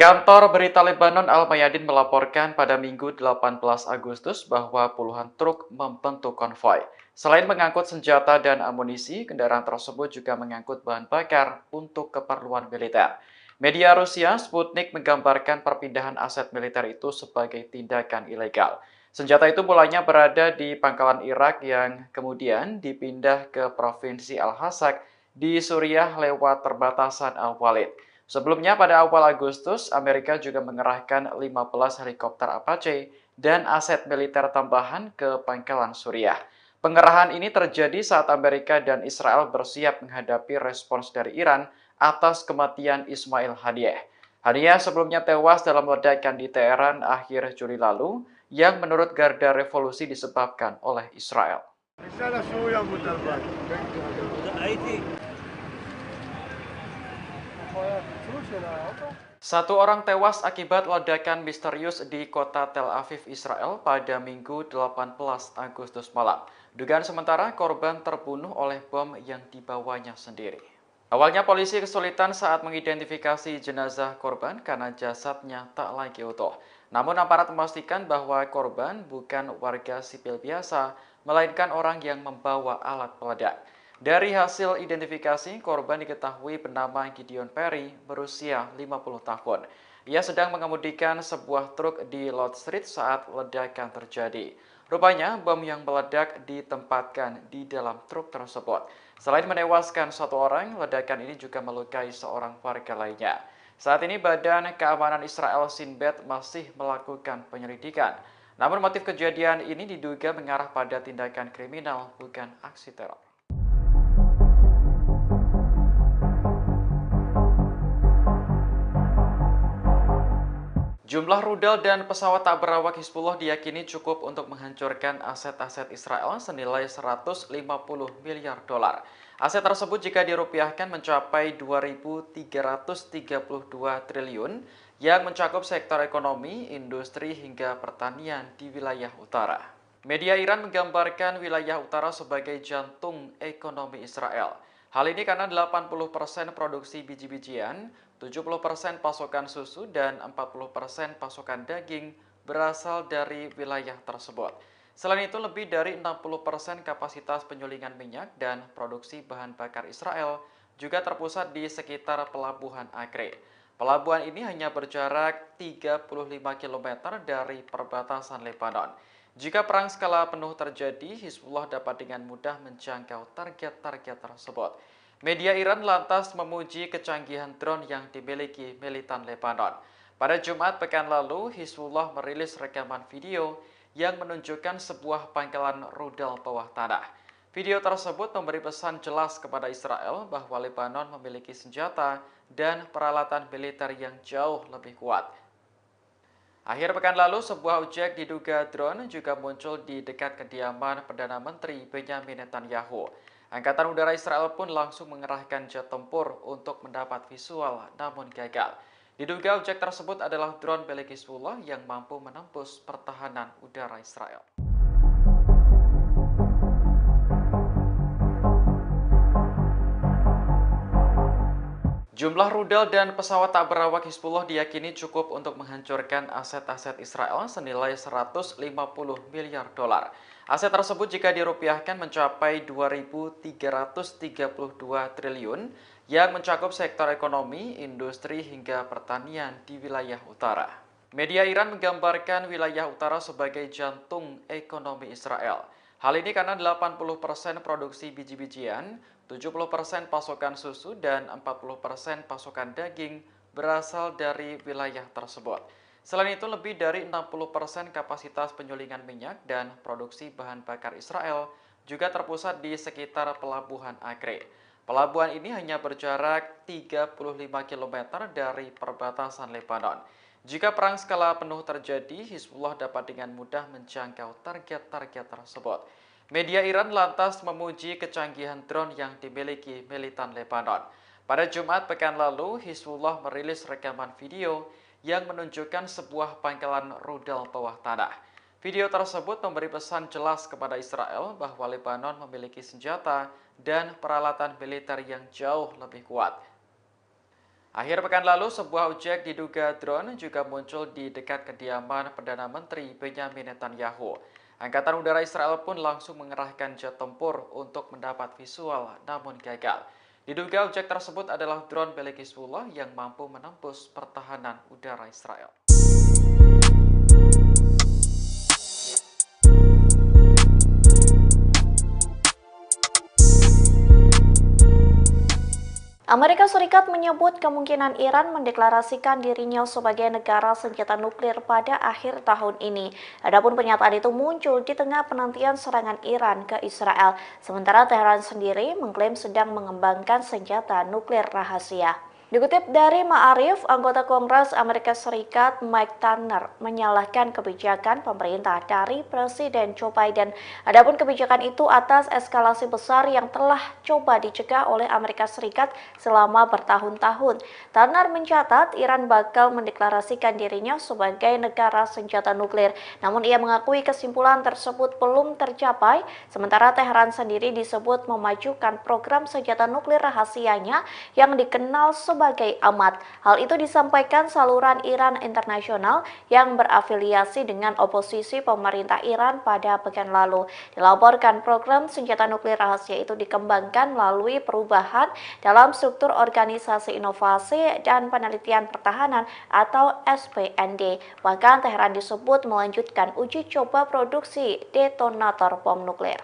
Kantor berita Lebanon Al-Mayadin melaporkan pada Minggu 18 Agustus bahwa puluhan truk membentuk konvoi. Selain mengangkut senjata dan amunisi, kendaraan tersebut juga mengangkut bahan bakar untuk keperluan militer. Media Rusia Sputnik menggambarkan perpindahan aset militer itu sebagai tindakan ilegal. Senjata itu mulanya berada di pangkalan Irak yang kemudian dipindah ke Provinsi Al-Hasak di Suriah lewat perbatasan Al-Walid. Sebelumnya pada awal Agustus, Amerika juga mengerahkan 15 helikopter Apache dan aset militer tambahan ke pangkalan Suriah. Pengerahan ini terjadi saat Amerika dan Israel bersiap menghadapi respons dari Iran atas kematian Ismail Haniyeh. Haniyeh sebelumnya tewas dalam ledakan di Teheran akhir Juli lalu yang menurut Garda Revolusi disebabkan oleh Israel. Satu orang tewas akibat ledakan misterius di kota Tel Aviv, Israel pada Minggu 18 Agustus malam. Dugaan sementara korban terbunuh oleh bom yang dibawanya sendiri. Awalnya polisi kesulitan saat mengidentifikasi jenazah korban karena jasadnya tak lagi utuh. Namun aparat memastikan bahwa korban bukan warga sipil biasa, melainkan orang yang membawa alat peledak. Dari hasil identifikasi, korban diketahui bernama Gideon Perry, berusia 50 tahun. Ia sedang mengemudikan sebuah truk di Lord Street saat ledakan terjadi. Rupanya, bom yang meledak ditempatkan di dalam truk tersebut. Selain menewaskan satu orang, ledakan ini juga melukai seorang warga lainnya. Saat ini Badan Keamanan Israel Shin Bet masih melakukan penyelidikan. Namun motif kejadian ini diduga mengarah pada tindakan kriminal, bukan aksi teror. Jumlah rudal dan pesawat tak berawak Hizbullah diyakini cukup untuk menghancurkan aset-aset Israel senilai 150 miliar dolar. Aset tersebut jika dirupiahkan mencapai 2.332 triliun yang mencakup sektor ekonomi, industri, hingga pertanian di wilayah utara. Media Iran menggambarkan wilayah utara sebagai jantung ekonomi Israel. Hal ini karena 80% produksi biji-bijian, 70% pasokan susu, dan 40% pasokan daging berasal dari wilayah tersebut. Selain itu, lebih dari 60% kapasitas penyulingan minyak dan produksi bahan bakar Israel juga terpusat di sekitar Pelabuhan Acre. Pelabuhan ini hanya berjarak 35 km dari perbatasan Lebanon. Jika perang skala penuh terjadi, Hizbullah dapat dengan mudah menjangkau target-target tersebut. Media Iran lantas memuji kecanggihan drone yang dimiliki militan Lebanon. Pada Jumat pekan lalu, Hizbullah merilis rekaman video yang menunjukkan sebuah pangkalan rudal bawah tanah. Video tersebut memberi pesan jelas kepada Israel bahwa Lebanon memiliki senjata dan peralatan militer yang jauh lebih kuat. Akhir pekan lalu, sebuah objek diduga drone juga muncul di dekat kediaman Perdana Menteri Benyamin Netanyahu. Angkatan Udara Israel pun langsung mengerahkan jet tempur untuk mendapat visual, namun gagal. Diduga objek tersebut adalah drone milik Hizbullah yang mampu menembus pertahanan udara Israel. Jumlah rudal dan pesawat tak berawak Hizbullah diyakini cukup untuk menghancurkan aset-aset Israel senilai 150 miliar dolar. Aset tersebut jika dirupiahkan mencapai 2.332 triliun yang mencakup sektor ekonomi, industri hingga pertanian di wilayah utara. Media Iran menggambarkan wilayah utara sebagai jantung ekonomi Israel. Hal ini karena 80% produksi biji-bijian, 70% pasokan susu, dan 40% pasokan daging berasal dari wilayah tersebut. Selain itu, lebih dari 60% kapasitas penyulingan minyak dan produksi bahan bakar Israel juga terpusat di sekitar Pelabuhan Acre. Pelabuhan ini hanya berjarak 35 km dari perbatasan Lebanon. Jika perang skala penuh terjadi, Hizbullah dapat dengan mudah menjangkau target-target tersebut. Media Iran lantas memuji kecanggihan drone yang dimiliki militan Lebanon. Pada Jumat pekan lalu, Hizbullah merilis rekaman video yang menunjukkan sebuah pangkalan rudal bawah tanah. Video tersebut memberi pesan jelas kepada Israel bahwa Lebanon memiliki senjata dan peralatan militer yang jauh lebih kuat. Akhir pekan lalu, sebuah objek diduga drone juga muncul di dekat kediaman Perdana Menteri Benyamin Netanyahu. Angkatan Udara Israel pun langsung mengerahkan jet tempur untuk mendapat visual, namun gagal. Diduga objek tersebut adalah drone milik Hizbullah yang mampu menembus pertahanan udara Israel. Amerika Serikat menyebut kemungkinan Iran mendeklarasikan dirinya sebagai negara senjata nuklir pada akhir tahun ini. Adapun pernyataan itu muncul di tengah penantian serangan Iran ke Israel, sementara Teheran sendiri mengklaim sedang mengembangkan senjata nuklir rahasia. Dikutip dari Ma'arif, anggota Kongres Amerika Serikat Mike Turner menyalahkan kebijakan pemerintah dari Presiden Joe Biden. Adapun kebijakan itu atas eskalasi besar yang telah coba dicegah oleh Amerika Serikat selama bertahun-tahun. Turner mencatat Iran bakal mendeklarasikan dirinya sebagai negara senjata nuklir. Namun ia mengakui kesimpulan tersebut belum tercapai, sementara Teheran sendiri disebut memajukan program senjata nuklir rahasianya yang dikenal sebagai amat. Hal itu disampaikan saluran Iran Internasional yang berafiliasi dengan oposisi pemerintah Iran pada pekan lalu. Dilaporkan program senjata nuklir rahasia itu dikembangkan melalui perubahan dalam struktur Organisasi Inovasi dan Penelitian Pertahanan atau SPND. Bahkan Teheran disebut melanjutkan uji coba produksi detonator bom nuklir.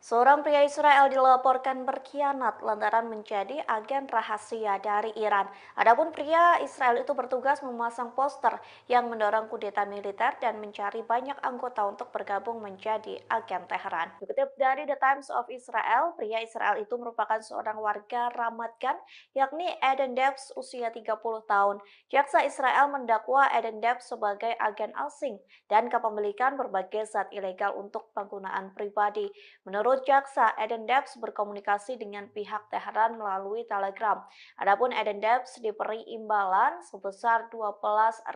Seorang pria Israel dilaporkan berkhianat lantaran menjadi agen rahasia dari Iran. Adapun pria Israel itu bertugas memasang poster yang mendorong kudeta militer dan mencari banyak anggota untuk bergabung menjadi agen Teheran. Dikutip dari The Times of Israel, pria Israel itu merupakan seorang warga Ramat Gan, yakni Eden Debs usia 30 tahun. Jaksa Israel mendakwa Eden Debs sebagai agen asing dan kepemilikan berbagai zat ilegal untuk penggunaan pribadi. Menurut jaksa, Eden Debs berkomunikasi dengan pihak Teheran melalui Telegram. Adapun Eden Debs diberi imbalan sebesar 12.000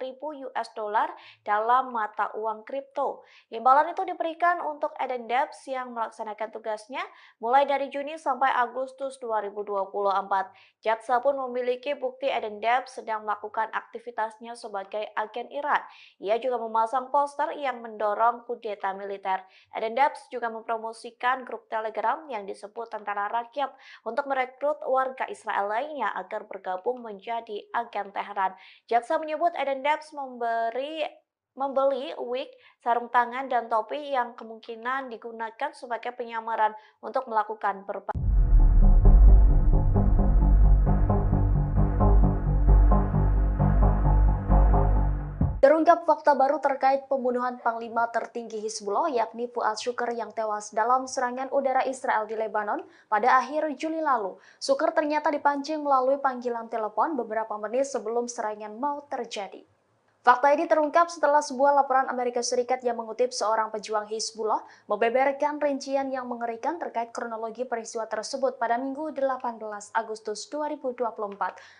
US dollar dalam mata uang kripto. Imbalan itu diberikan untuk Eden Debs yang melaksanakan tugasnya mulai dari Juni sampai Agustus 2024. Jaksa pun memiliki bukti Eden Debs sedang melakukan aktivitasnya sebagai agen Iran. Ia juga memasang poster yang mendorong kudeta militer. Eden Debs juga mempromosikan grup grup Telegram yang disebut Tentara Rakyat untuk merekrut warga Israel lainnya agar bergabung menjadi agen Teheran. Jaksa menyebut Eden Debs membeli wig, sarung tangan, dan topi yang kemungkinan digunakan sebagai penyamaran untuk melakukan berbagai Terungkap fakta baru terkait pembunuhan Panglima tertinggi Hizbullah yakni Fuad Shukr yang tewas dalam serangan udara Israel di Lebanon pada akhir Juli lalu. Shukr ternyata dipancing melalui panggilan telepon beberapa menit sebelum serangan mau terjadi. Fakta ini terungkap setelah sebuah laporan Amerika Serikat yang mengutip seorang pejuang Hizbullah membeberkan rincian yang mengerikan terkait kronologi peristiwa tersebut pada Minggu 18 Agustus 2024.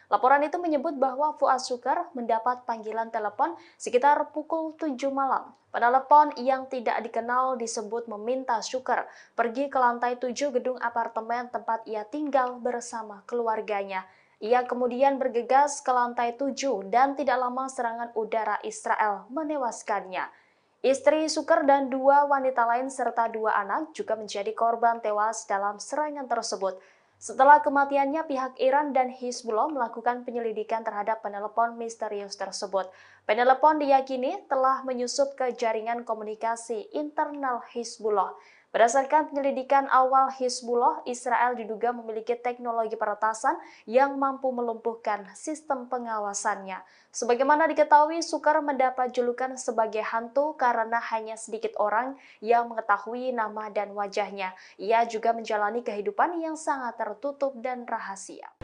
Laporan itu menyebut bahwa Fuad Shukr mendapat panggilan telepon sekitar pukul 7 malam. Penelepon yang tidak dikenal disebut meminta Shukr pergi ke lantai 7 gedung apartemen tempat ia tinggal bersama keluarganya. Ia kemudian bergegas ke lantai 7 dan tidak lama serangan udara Israel menewaskannya. Istri Shukr dan 2 wanita lain serta 2 anak juga menjadi korban tewas dalam serangan tersebut. Setelah kematiannya, pihak Iran dan Hizbullah melakukan penyelidikan terhadap penelepon misterius tersebut. Penelepon diyakini telah menyusup ke jaringan komunikasi internal Hizbullah. Berdasarkan penyelidikan awal Hizbullah, Israel diduga memiliki teknologi peretasan yang mampu melumpuhkan sistem pengawasannya. Sebagaimana diketahui, Shukr mendapat julukan sebagai hantu karena hanya sedikit orang yang mengetahui nama dan wajahnya. Ia juga menjalani kehidupan yang sangat tertutup dan rahasia.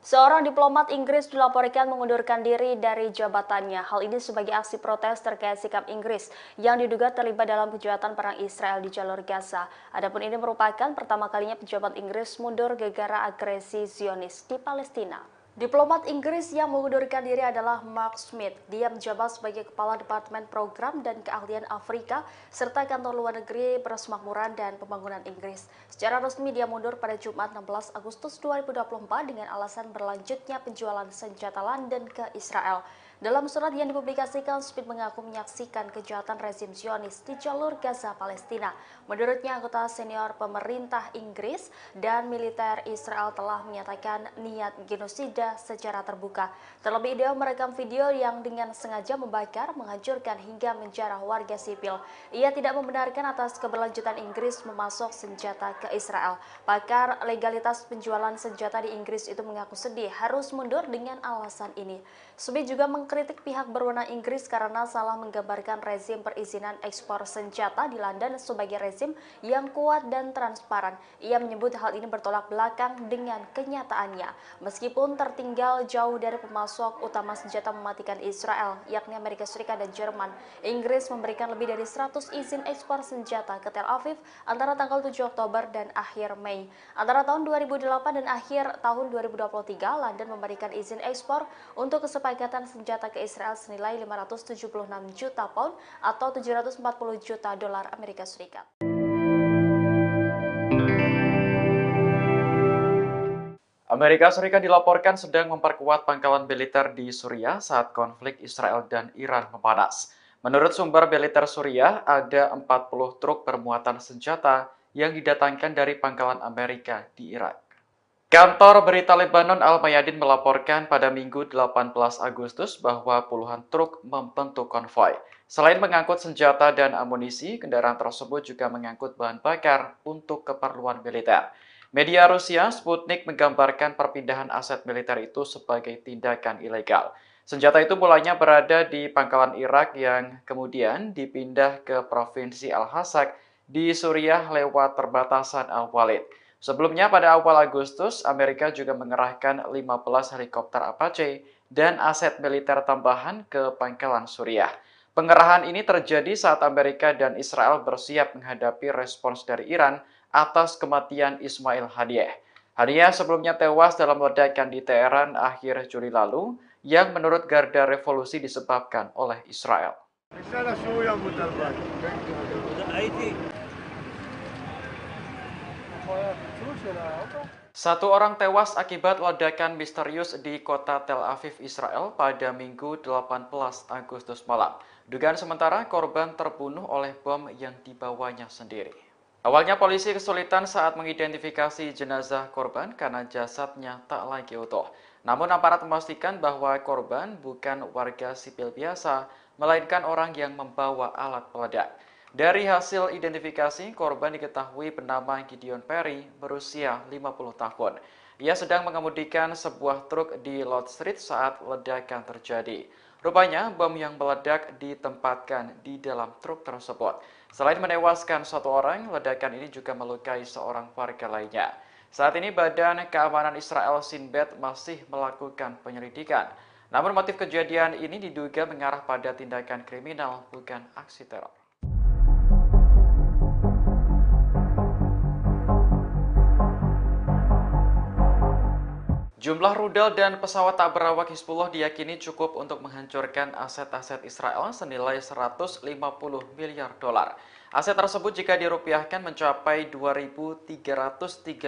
Seorang diplomat Inggris dilaporkan mengundurkan diri dari jabatannya. Hal ini sebagai aksi protes terkait sikap Inggris yang diduga terlibat dalam kejahatan perang Israel di jalur Gaza. Adapun ini merupakan pertama kalinya pejabat Inggris mundur gara-gara agresi Zionis di Palestina. Diplomat Inggris yang mengundurkan diri adalah Mark Smith. Dia menjabat sebagai Kepala Departemen Program dan Keahlian Afrika serta Kantor Luar Negeri Persemakmuran dan Pembangunan Inggris. Secara resmi dia mundur pada Jumat 16 Agustus 2024 dengan alasan berlanjutnya penjualan senjata London ke Israel. Dalam surat yang dipublikasikan, Smith mengaku menyaksikan kejahatan rezim Zionis di jalur Gaza, Palestina. Menurutnya, anggota senior pemerintah Inggris dan militer Israel telah menyatakan niat genosida secara terbuka. Terlebih, dia merekam video yang dengan sengaja membakar, menghancurkan hingga menjarah warga sipil. Ia tidak membenarkan atas keberlanjutan Inggris memasok senjata ke Israel. Pakar legalitas penjualan senjata di Inggris itu mengaku sedih harus mundur dengan alasan ini. Smith juga mengkritik pihak berwenang Inggris karena salah menggambarkan rezim perizinan ekspor senjata di London sebagai rezim yang kuat dan transparan. Ia menyebut hal ini bertolak belakang dengan kenyataannya. Meskipun tertinggal jauh dari pemasok utama senjata mematikan Israel, yakni Amerika Serikat dan Jerman, Inggris memberikan lebih dari 100 izin ekspor senjata ke Tel Aviv antara tanggal 7 Oktober dan akhir Mei. Antara tahun 2008 dan akhir tahun 2023, London memberikan izin ekspor untuk kesepakatan senjata ke Israel senilai 576 juta pound atau 740 juta dolar Amerika Serikat. Amerika Serikat dilaporkan sedang memperkuat pangkalan militer di Suriah saat konflik Israel dan Iran memanas. Menurut sumber militer Suriah, ada 40 truk bermuatan senjata yang didatangkan dari pangkalan Amerika di Irak. Kantor berita Lebanon Al-Mayadin melaporkan pada Minggu 18 Agustus bahwa puluhan truk membentuk konvoi. Selain mengangkut senjata dan amunisi, kendaraan tersebut juga mengangkut bahan bakar untuk keperluan militer. Media Rusia Sputnik menggambarkan perpindahan aset militer itu sebagai tindakan ilegal. Senjata itu mulanya berada di pangkalan Irak yang kemudian dipindah ke Provinsi Al-Hasak di Suriah lewat perbatasan Al-Walid. Sebelumnya pada awal Agustus, Amerika juga mengerahkan 15 helikopter Apache dan aset militer tambahan ke pangkalan Suriah. Pengerahan ini terjadi saat Amerika dan Israel bersiap menghadapi respons dari Iran atas kematian Ismail Haniyeh. Haniyeh sebelumnya tewas dalam ledakan di Teheran akhir Juli lalu yang menurut Garda Revolusi disebabkan oleh Israel. Satu orang tewas akibat ledakan misterius di kota Tel Aviv, Israel pada Minggu 18 Agustus malam. Dugaan sementara korban terbunuh oleh bom yang dibawanya sendiri. Awalnya polisi kesulitan saat mengidentifikasi jenazah korban karena jasadnya tak lagi utuh. Namun aparat memastikan bahwa korban bukan warga sipil biasa, melainkan orang yang membawa alat peledak. Dari hasil identifikasi, korban diketahui bernama Gideon Perry, berusia 50 tahun. Ia sedang mengemudikan sebuah truk di Lord Street saat ledakan terjadi. Rupanya, bom yang meledak ditempatkan di dalam truk tersebut. Selain menewaskan satu orang, ledakan ini juga melukai seorang warga lainnya. Saat ini, Badan Keamanan Israel Shin Bet masih melakukan penyelidikan. Namun motif kejadian ini diduga mengarah pada tindakan kriminal, bukan aksi teror. Jumlah rudal dan pesawat tak berawak Hizbullah diyakini cukup untuk menghancurkan aset-aset Israel senilai 150 miliar dolar. Aset tersebut jika dirupiahkan mencapai 2.332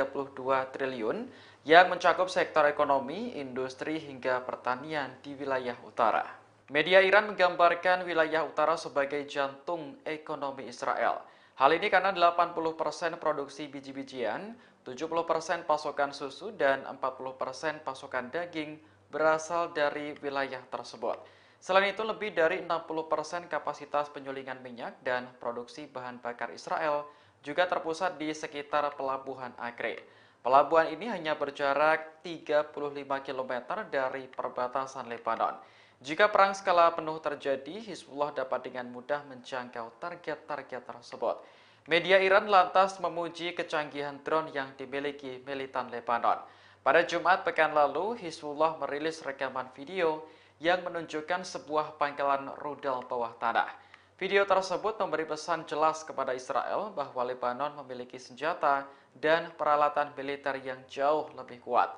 triliun yang mencakup sektor ekonomi, industri hingga pertanian di wilayah utara. Media Iran menggambarkan wilayah utara sebagai jantung ekonomi Israel. Hal ini karena 80% produksi biji-bijian, 70% pasokan susu, dan 40% pasokan daging berasal dari wilayah tersebut. Selain itu, lebih dari 60% kapasitas penyulingan minyak dan produksi bahan bakar Israel juga terpusat di sekitar Pelabuhan Acre. Pelabuhan ini hanya berjarak 35 km dari perbatasan Lebanon. Jika perang skala penuh terjadi, Hizbullah dapat dengan mudah menjangkau target-target tersebut. Media Iran lantas memuji kecanggihan drone yang dimiliki militan Lebanon. Pada Jumat pekan lalu, Hizbullah merilis rekaman video yang menunjukkan sebuah pangkalan rudal bawah tanah. Video tersebut memberi pesan jelas kepada Israel bahwa Lebanon memiliki senjata dan peralatan militer yang jauh lebih kuat.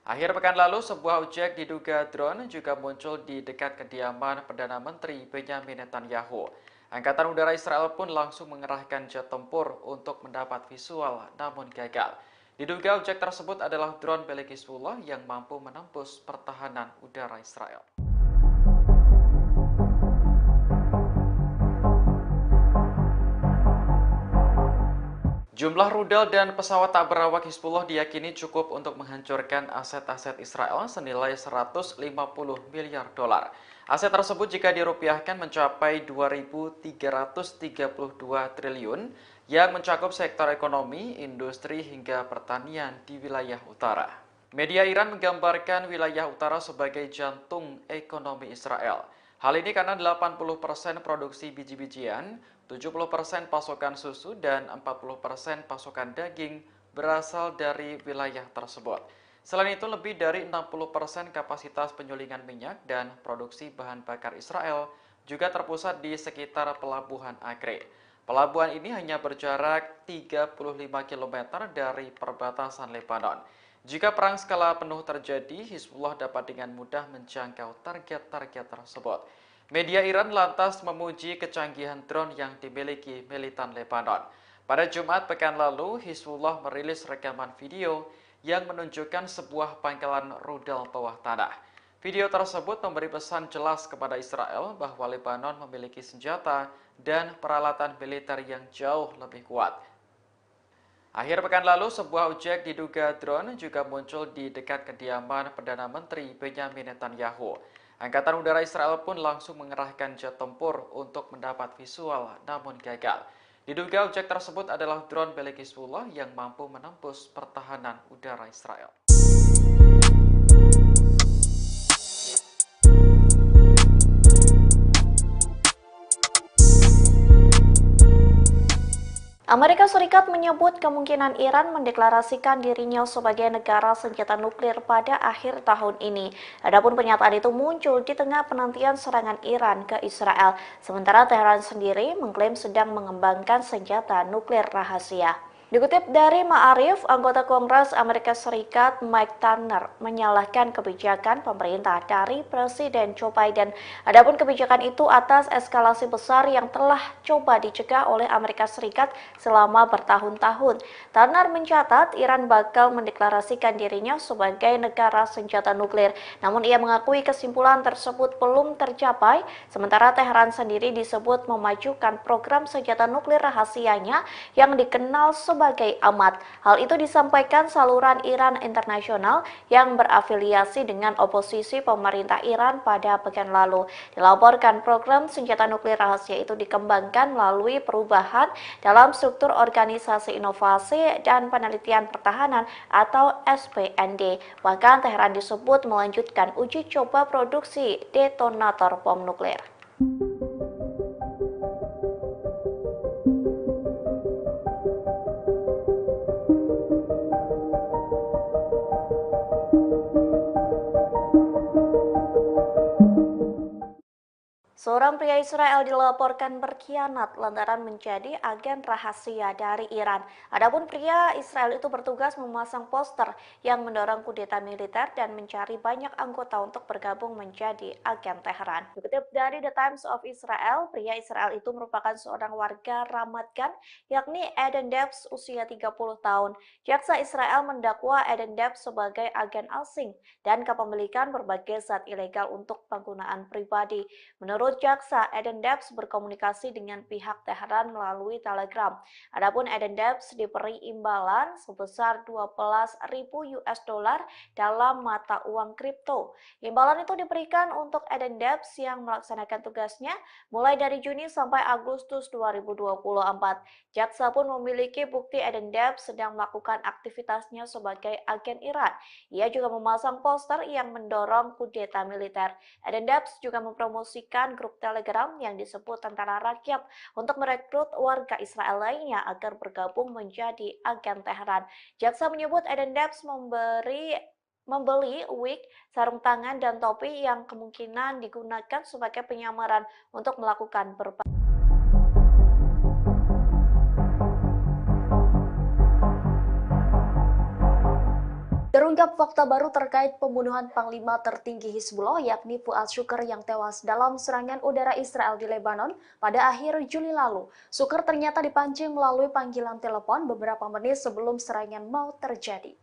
Akhir pekan lalu, sebuah objek diduga drone juga muncul di dekat kediaman Perdana Menteri Benyamin Netanyahu. Angkatan Udara Israel pun langsung mengerahkan jet tempur untuk mendapat visual, namun gagal. Diduga objek tersebut adalah drone milik Hizbullah yang mampu menembus pertahanan udara Israel. Jumlah rudal dan pesawat tak berawak Hizbullah diyakini cukup untuk menghancurkan aset-aset Israel senilai 150 miliar dolar. Aset tersebut jika dirupiahkan mencapai 2.332 triliun yang mencakup sektor ekonomi, industri hingga pertanian di wilayah utara. Media Iran menggambarkan wilayah utara sebagai jantung ekonomi Israel. Hal ini karena 80% produksi biji-bijian, 70% pasokan susu, dan 40% pasokan daging berasal dari wilayah tersebut. Selain itu, lebih dari 60% kapasitas penyulingan minyak dan produksi bahan bakar Israel juga terpusat di sekitar Pelabuhan Acre. Pelabuhan ini hanya berjarak 35 km dari perbatasan Lebanon. Jika perang skala penuh terjadi, Hizbullah dapat dengan mudah menjangkau target-target tersebut. Media Iran lantas memuji kecanggihan drone yang dimiliki militan Lebanon. Pada Jumat pekan lalu, Hizbullah merilis rekaman video yang menunjukkan sebuah pangkalan rudal bawah tanah. Video tersebut memberi pesan jelas kepada Israel bahwa Lebanon memiliki senjata dan peralatan militer yang jauh lebih kuat. Akhir pekan lalu, sebuah objek diduga drone juga muncul di dekat kediaman Perdana Menteri Benyamin Netanyahu. Angkatan Udara Israel pun langsung mengerahkan jet tempur untuk mendapat visual, namun gagal. Diduga objek tersebut adalah drone milik Hizbullah yang mampu menembus pertahanan udara Israel. Amerika Serikat menyebut kemungkinan Iran mendeklarasikan dirinya sebagai negara senjata nuklir pada akhir tahun ini. Adapun pernyataan itu muncul di tengah penantian serangan Iran ke Israel, sementara Teheran sendiri mengklaim sedang mengembangkan senjata nuklir rahasia. Dikutip dari Ma'arif, anggota Kongres Amerika Serikat Mike Turner menyalahkan kebijakan pemerintah dari Presiden Joe Biden. Adapun kebijakan itu atas eskalasi besar yang telah coba dicegah oleh Amerika Serikat selama bertahun-tahun. Turner mencatat Iran bakal mendeklarasikan dirinya sebagai negara senjata nuklir. Namun ia mengakui kesimpulan tersebut belum tercapai, sementara Teheran sendiri disebut memajukan program senjata nuklir rahasianya yang dikenal sebagai Amat. Hal itu disampaikan saluran Iran Internasional yang berafiliasi dengan oposisi pemerintah Iran pada pekan lalu. Dilaporkan program senjata nuklir rahasia itu dikembangkan melalui perubahan dalam struktur Organisasi Inovasi dan Penelitian Pertahanan atau SPND. Bahkan Teheran disebut melanjutkan uji coba produksi detonator bom nuklir. Seorang pria Israel dilaporkan berkhianat lantaran menjadi agen rahasia dari Iran. Adapun pria Israel itu bertugas memasang poster yang mendorong kudeta militer dan mencari banyak anggota untuk bergabung menjadi agen Teheran. Dikutip dari The Times of Israel, pria Israel itu merupakan seorang warga Ramat Gan, yakni Eden Debs, usia 30 tahun. Jaksa Israel mendakwa Eden Debs sebagai agen asing dan kepemilikan berbagai zat ilegal untuk penggunaan pribadi. Menurut jaksa, Eden Debs berkomunikasi dengan pihak Teheran melalui Telegram. Adapun Eden Debs diberi imbalan sebesar 12.000 US dollar dalam mata uang kripto. Imbalan itu diberikan untuk Eden Debs yang melaksanakan tugasnya mulai dari Juni sampai Agustus 2024. Jaksa pun memiliki bukti Eden Debs sedang melakukan aktivitasnya sebagai agen Iran. Ia juga memasang poster yang mendorong kudeta militer. Eden Debs juga mempromosikan grup Telegram yang disebut Tentara Rakyat untuk merekrut warga Israel lainnya agar bergabung menjadi agen Teheran. Jaksa menyebut Eden Debs membeli wig, sarung tangan, dan topi yang kemungkinan digunakan sebagai penyamaran untuk melakukan berbagai Terungkap fakta baru terkait pembunuhan Panglima tertinggi Hizbullah yakni Fuad Shukr yang tewas dalam serangan udara Israel di Lebanon pada akhir Juli lalu. Shukr ternyata dipancing melalui panggilan telepon beberapa menit sebelum serangan mau terjadi.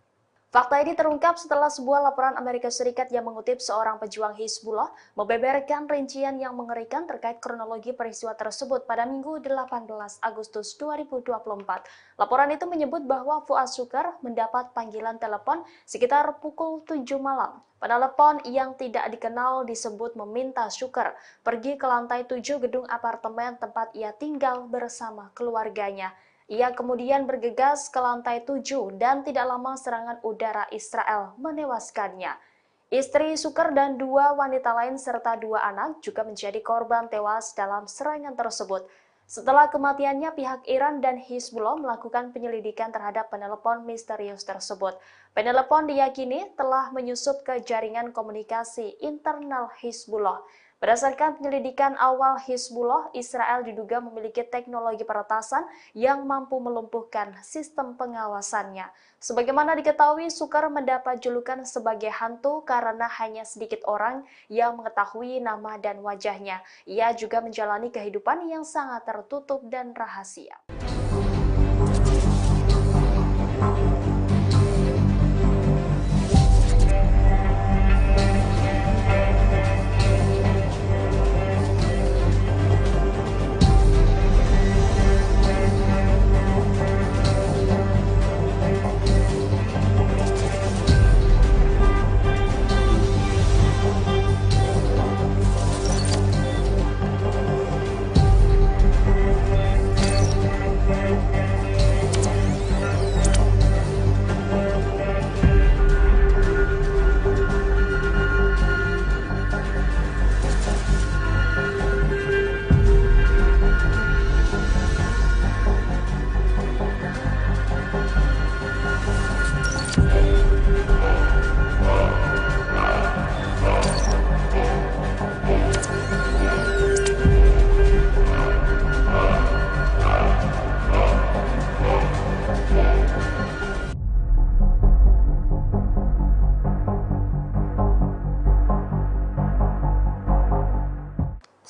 Fakta ini terungkap setelah sebuah laporan Amerika Serikat yang mengutip seorang pejuang Hizbullah membeberkan rincian yang mengerikan terkait kronologi peristiwa tersebut pada Minggu 18 Agustus 2024. Laporan itu menyebut bahwa Fuad Shukr mendapat panggilan telepon sekitar pukul 7 malam. Penelepon yang tidak dikenal disebut meminta Shukr pergi ke lantai 7 gedung apartemen tempat ia tinggal bersama keluarganya. Ia kemudian bergegas ke lantai 7 dan tidak lama serangan udara Israel menewaskannya. Istri Shukr dan 2 wanita lain serta 2 anak juga menjadi korban tewas dalam serangan tersebut. Setelah kematiannya, pihak Iran dan Hizbullah melakukan penyelidikan terhadap penelepon misterius tersebut. Penelepon diyakini telah menyusup ke jaringan komunikasi internal Hizbullah. Berdasarkan penyelidikan awal Hizbullah, Israel diduga memiliki teknologi peretasan yang mampu melumpuhkan sistem pengawasannya. Sebagaimana diketahui, Shukr mendapat julukan sebagai hantu karena hanya sedikit orang yang mengetahui nama dan wajahnya. Ia juga menjalani kehidupan yang sangat tertutup dan rahasia.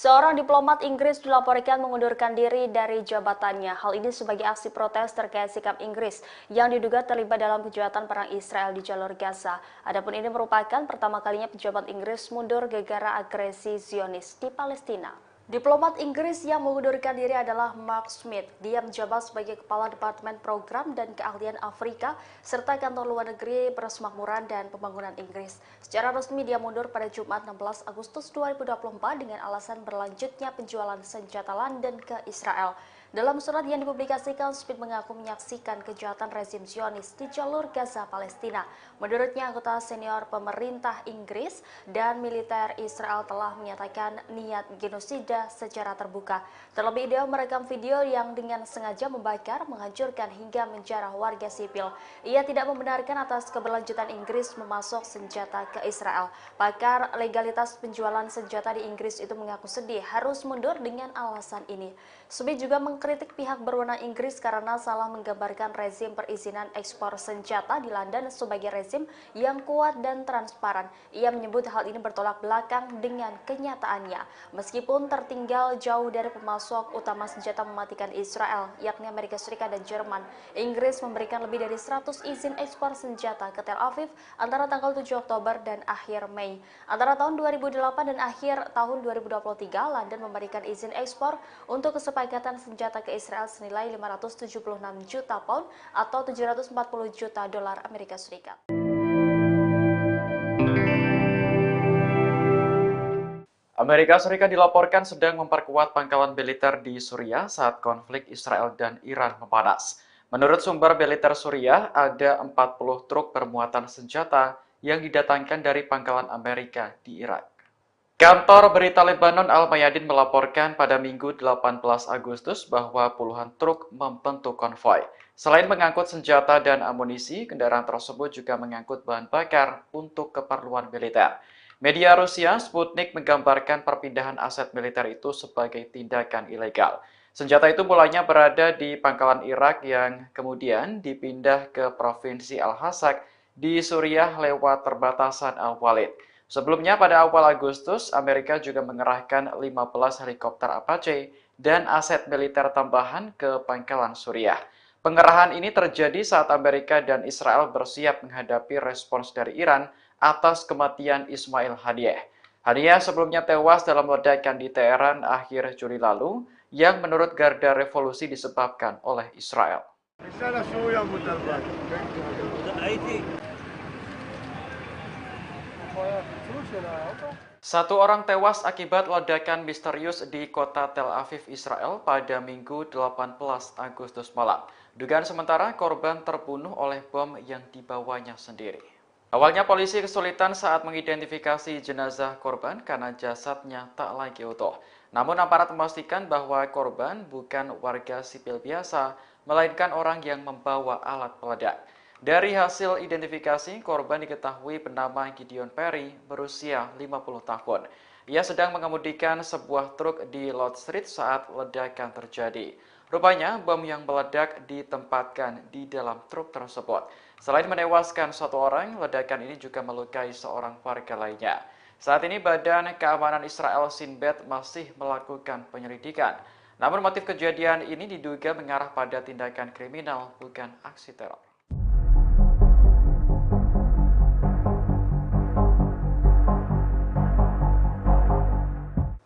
Seorang diplomat Inggris dilaporkan mengundurkan diri dari jabatannya. Hal ini sebagai aksi protes terkait sikap Inggris yang diduga terlibat dalam kejahatan perang Israel di jalur Gaza. Adapun ini merupakan pertama kalinya pejabat Inggris mundur gara-gara agresi Zionis di Palestina. Diplomat Inggris yang mengundurkan diri adalah Mark Smith. Dia menjabat sebagai Kepala Departemen Program dan Keahlian Afrika serta Kantor Luar Negeri Persemakmuran dan Pembangunan Inggris. Secara resmi dia mundur pada Jumat 16 Agustus 2024 dengan alasan berlanjutnya penjualan senjata London ke Israel. Dalam surat yang dipublikasikan, Smith mengaku menyaksikan kejahatan rezim Zionis di jalur Gaza, Palestina. Menurutnya, anggota senior pemerintah Inggris dan militer Israel telah menyatakan niat genosida secara terbuka. Terlebih, dia merekam video yang dengan sengaja membakar, menghancurkan hingga menjarah warga sipil. Ia tidak membenarkan atas keberlanjutan Inggris memasok senjata ke Israel. Pakar legalitas penjualan senjata di Inggris itu mengaku sedih harus mundur dengan alasan ini. Smith juga mengkritik pihak berwenang Inggris karena salah menggambarkan rezim perizinan ekspor senjata di London sebagai rezim yang kuat dan transparan. Ia menyebut hal ini bertolak belakang dengan kenyataannya. Meskipun tertinggal jauh dari pemasok utama senjata mematikan Israel, yakni Amerika Serikat dan Jerman, Inggris memberikan lebih dari 100 izin ekspor senjata ke Tel Aviv antara tanggal 7 Oktober dan akhir Mei. Antara tahun 2008 dan akhir tahun 2023, London memberikan izin ekspor untuk kesepakatan senjata ke Israel senilai 576 juta pound atau 740 juta dolar Amerika Serikat. Amerika Serikat dilaporkan sedang memperkuat pangkalan militer di Suriah saat konflik Israel dan Iran memanas. Menurut sumber militer Suriah, ada 40 truk bermuatan senjata yang didatangkan dari pangkalan Amerika di Irak. Kantor berita Lebanon Al-Mayadin melaporkan pada Minggu 18 Agustus bahwa puluhan truk membentuk konvoi. Selain mengangkut senjata dan amunisi, kendaraan tersebut juga mengangkut bahan bakar untuk keperluan militer. Media Rusia Sputnik menggambarkan perpindahan aset militer itu sebagai tindakan ilegal. Senjata itu mulanya berada di pangkalan Irak yang kemudian dipindah ke Provinsi Al-Hasak di Suriah lewat perbatasan Al-Walid. Sebelumnya pada awal Agustus, Amerika juga mengerahkan 15 helikopter Apache dan aset militer tambahan ke pangkalan Suriah. Pengerahan ini terjadi saat Amerika dan Israel bersiap menghadapi respons dari Iran atas kematian Ismail Haniyeh. Haniyeh sebelumnya tewas dalam ledakan di Teheran akhir Juli lalu yang menurut Garda Revolusi disebabkan oleh Israel. Satu orang tewas akibat ledakan misterius di kota Tel Aviv, Israel pada Minggu 18 Agustus malam. Dugaan sementara korban terbunuh oleh bom yang dibawanya sendiri. Awalnya polisi kesulitan saat mengidentifikasi jenazah korban karena jasadnya tak lagi utuh. Namun aparat memastikan bahwa korban bukan warga sipil biasa, melainkan orang yang membawa alat peledak. Dari hasil identifikasi, korban diketahui bernama Gideon Perry, berusia 50 tahun. Ia sedang mengemudikan sebuah truk di Lord Street saat ledakan terjadi. Rupanya, bom yang meledak ditempatkan di dalam truk tersebut. Selain menewaskan satu orang, ledakan ini juga melukai seorang warga lainnya. Saat ini Badan Keamanan Israel Shin Bet masih melakukan penyelidikan. Namun motif kejadian ini diduga mengarah pada tindakan kriminal, bukan aksi teror.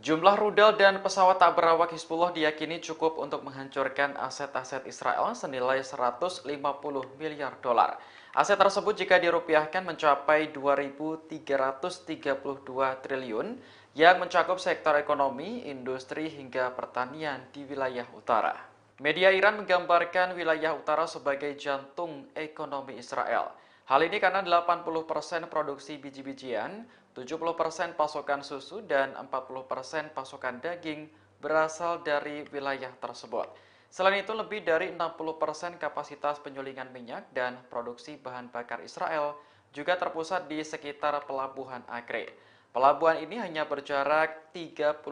Jumlah rudal dan pesawat tak berawak Hizbullah diyakini cukup untuk menghancurkan aset-aset Israel senilai 150 miliar dolar. Aset tersebut jika dirupiahkan mencapai 2.332 triliun yang mencakup sektor ekonomi, industri hingga pertanian di wilayah utara. Media Iran menggambarkan wilayah utara sebagai jantung ekonomi Israel. Hal ini karena 80% produksi biji-bijian, 70% pasokan susu, dan 40% pasokan daging berasal dari wilayah tersebut. Selain itu, lebih dari 60% kapasitas penyulingan minyak dan produksi bahan bakar Israel juga terpusat di sekitar Pelabuhan Acre. Pelabuhan ini hanya berjarak 35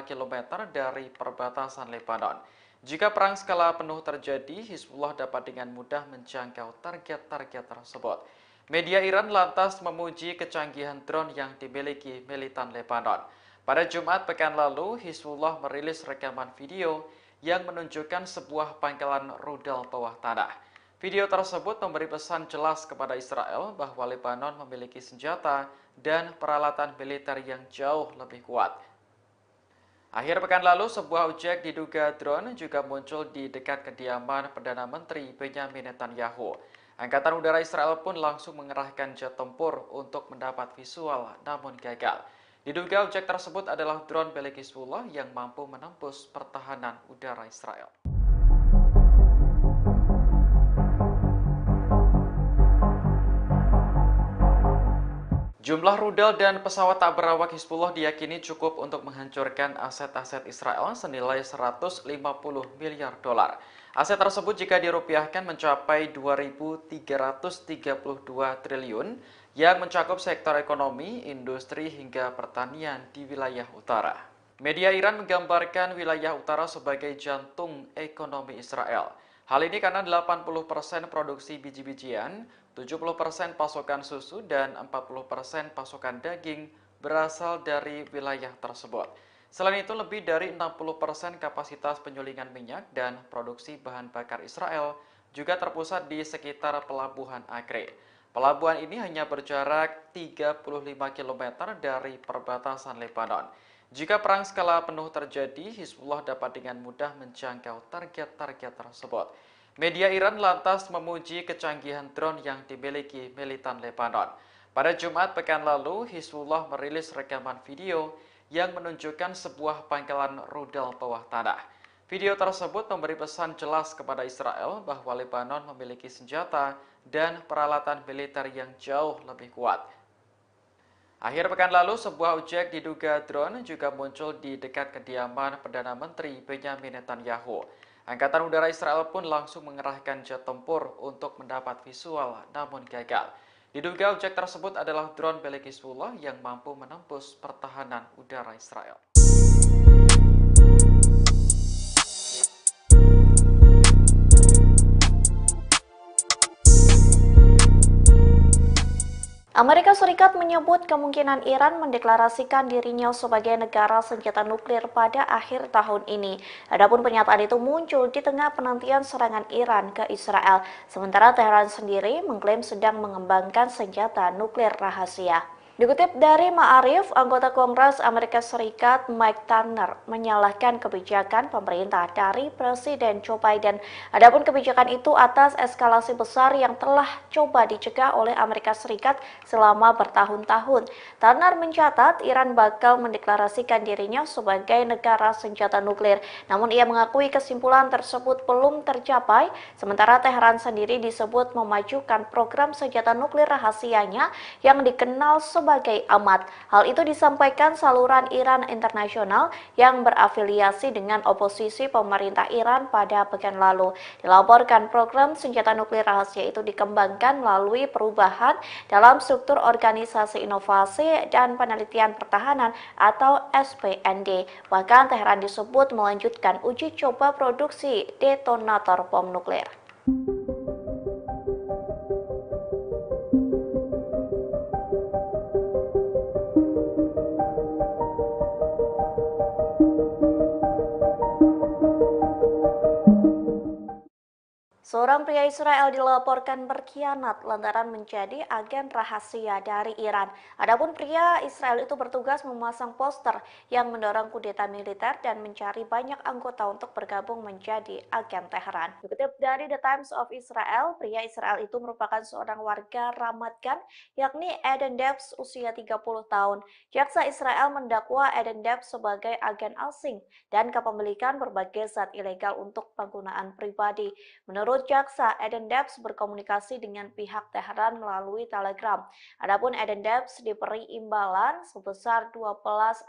km dari perbatasan Lebanon. Jika perang skala penuh terjadi, Hizbullah dapat dengan mudah menjangkau target-target tersebut. Media Iran lantas memuji kecanggihan drone yang dimiliki militan Lebanon. Pada Jumat pekan lalu, Hizbullah merilis rekaman video yang menunjukkan sebuah pangkalan rudal bawah tanah. Video tersebut memberi pesan jelas kepada Israel bahwa Lebanon memiliki senjata dan peralatan militer yang jauh lebih kuat. Akhir pekan lalu, sebuah objek diduga drone juga muncul di dekat kediaman Perdana Menteri Benyamin Netanyahu. Angkatan Udara Israel pun langsung mengerahkan jet tempur untuk mendapat visual, namun gagal. Diduga objek tersebut adalah drone milik Hizbullah yang mampu menembus pertahanan udara Israel. Jumlah rudal dan pesawat tak berawak Hizbullah diyakini cukup untuk menghancurkan aset-aset Israel senilai 150 miliar dolar. Aset tersebut jika dirupiahkan mencapai 2.332 triliun yang mencakup sektor ekonomi, industri hingga pertanian di wilayah utara. Media Iran menggambarkan wilayah utara sebagai jantung ekonomi Israel. Hal ini karena 80% produksi biji-bijian, 70% pasokan susu, dan 40% pasokan daging berasal dari wilayah tersebut. Selain itu, lebih dari 60% kapasitas penyulingan minyak dan produksi bahan bakar Israel juga terpusat di sekitar Pelabuhan Acre. Pelabuhan ini hanya berjarak 35 km dari perbatasan Lebanon. Jika perang skala penuh terjadi, Hizbullah dapat dengan mudah menjangkau target-target tersebut. Media Iran lantas memuji kecanggihan drone yang dimiliki militan Lebanon. Pada Jumat pekan lalu, Hizbullah merilis rekaman video yang menunjukkan sebuah pangkalan rudal bawah tanah. Video tersebut memberi pesan jelas kepada Israel bahwa Lebanon memiliki senjata dan peralatan militer yang jauh lebih kuat. Akhir pekan lalu, sebuah objek diduga drone juga muncul di dekat kediaman Perdana Menteri Benyamin Netanyahu. Angkatan Udara Israel pun langsung mengerahkan jet tempur untuk mendapat visual, namun gagal. Diduga objek tersebut adalah drone milik Hizbullah yang mampu menembus pertahanan udara Israel. Amerika Serikat menyebut kemungkinan Iran mendeklarasikan dirinya sebagai negara senjata nuklir pada akhir tahun ini. Adapun pernyataan itu muncul di tengah penantian serangan Iran ke Israel, sementara Teheran sendiri mengklaim sedang mengembangkan senjata nuklir rahasia. Dikutip dari Ma'arif, anggota Kongres Amerika Serikat Mike Turner menyalahkan kebijakan pemerintah dari Presiden Joe Biden. Adapun kebijakan itu atas eskalasi besar yang telah coba dicegah oleh Amerika Serikat selama bertahun-tahun. Turner mencatat Iran bakal mendeklarasikan dirinya sebagai negara senjata nuklir. Namun ia mengakui kesimpulan tersebut belum tercapai, sementara Teheran sendiri disebut memajukan program senjata nuklir rahasianya yang dikenal sebagai AMAT. Hal itu disampaikan saluran Iran Internasional yang berafiliasi dengan oposisi pemerintah Iran pada pekan lalu. Dilaporkan program senjata nuklir rahasia itu dikembangkan melalui perubahan dalam struktur Organisasi Inovasi dan Penelitian Pertahanan atau SPND. Bahkan Teheran disebut melanjutkan uji coba produksi detonator bom nuklir. Seorang pria Israel dilaporkan berkhianat lantaran menjadi agen rahasia dari Iran. Adapun pria Israel itu bertugas memasang poster yang mendorong kudeta militer dan mencari banyak anggota untuk bergabung menjadi agen Teheran. Dikutip dari The Times of Israel, pria Israel itu merupakan seorang warga Ramat Gan, yakni Eden Debs usia 30 tahun. Jaksa Israel mendakwa Eden Debs sebagai agen asing dan kepemilikan berbagai zat ilegal untuk penggunaan pribadi. Menurut jaksa, Eden Debs berkomunikasi dengan pihak Teheran melalui Telegram. Adapun Eden Debs diberi imbalan sebesar 12.000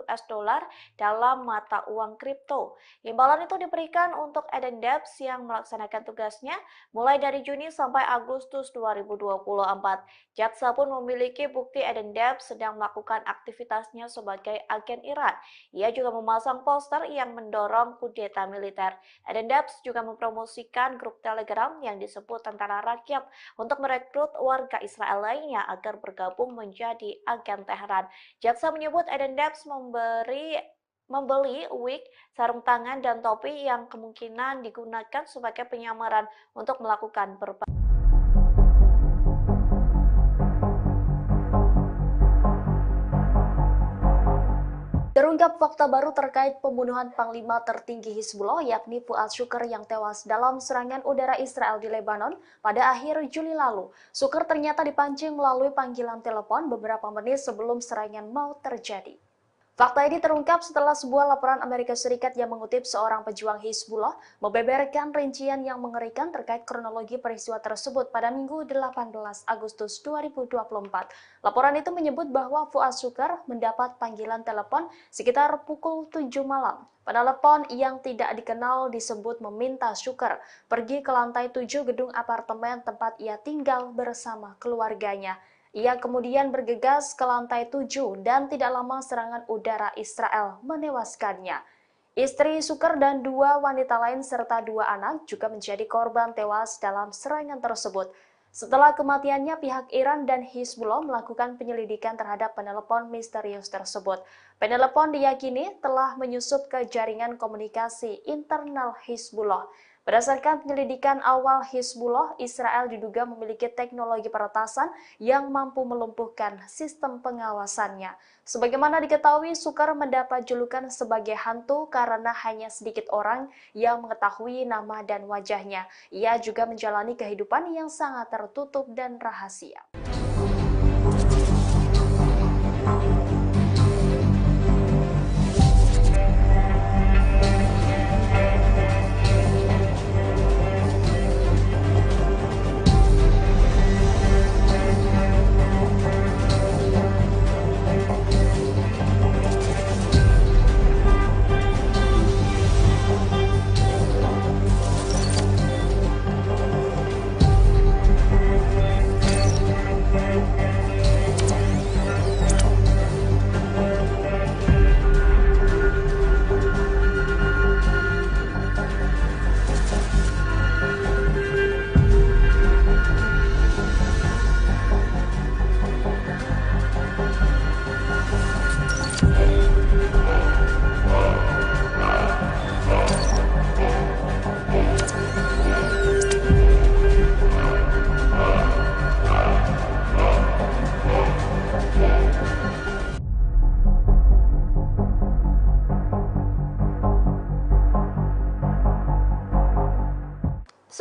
US dollar dalam mata uang kripto. Imbalan itu diberikan untuk Eden Debs yang melaksanakan tugasnya mulai dari Juni sampai Agustus 2024. Jaksa pun memiliki bukti Eden Debs sedang melakukan aktivitasnya sebagai agen Iran. Ia juga memasang poster yang mendorong kudeta militer. Eden Debs juga mempromosikan grup Telegram yang disebut Tentara Rakyat untuk merekrut warga Israel lainnya agar bergabung menjadi agen Teheran. Jaksa menyebut Eden Debs membeli wig, sarung tangan, dan topi yang kemungkinan digunakan sebagai penyamaran untuk melakukan berbagai Terungkap fakta baru terkait pembunuhan Panglima tertinggi Hizbullah yakni Fuad Shukr yang tewas dalam serangan udara Israel di Lebanon pada akhir Juli lalu. Shukr ternyata dipancing melalui panggilan telepon beberapa menit sebelum serangan mau terjadi. Fakta ini terungkap setelah sebuah laporan Amerika Serikat yang mengutip seorang pejuang Hizbullah membeberkan rincian yang mengerikan terkait kronologi peristiwa tersebut pada Minggu 18 Agustus 2024. Laporan itu menyebut bahwa Fuad Shukr mendapat panggilan telepon sekitar pukul 7 malam. Penelepon yang tidak dikenal disebut meminta Shukr pergi ke lantai 7 gedung apartemen tempat ia tinggal bersama keluarganya. Ia kemudian bergegas ke lantai 7 dan tidak lama serangan udara Israel menewaskannya. Istri Shukr dan 2 wanita lain serta 2 anak juga menjadi korban tewas dalam serangan tersebut. Setelah kematiannya, pihak Iran dan Hizbullah melakukan penyelidikan terhadap penelepon misterius tersebut. Penelepon diyakini telah menyusup ke jaringan komunikasi internal Hizbullah. Berdasarkan penyelidikan awal Hizbullah, Israel diduga memiliki teknologi peretasan yang mampu melumpuhkan sistem pengawasannya. Sebagaimana diketahui, Shukr mendapat julukan sebagai hantu karena hanya sedikit orang yang mengetahui nama dan wajahnya. Ia juga menjalani kehidupan yang sangat tertutup dan rahasia.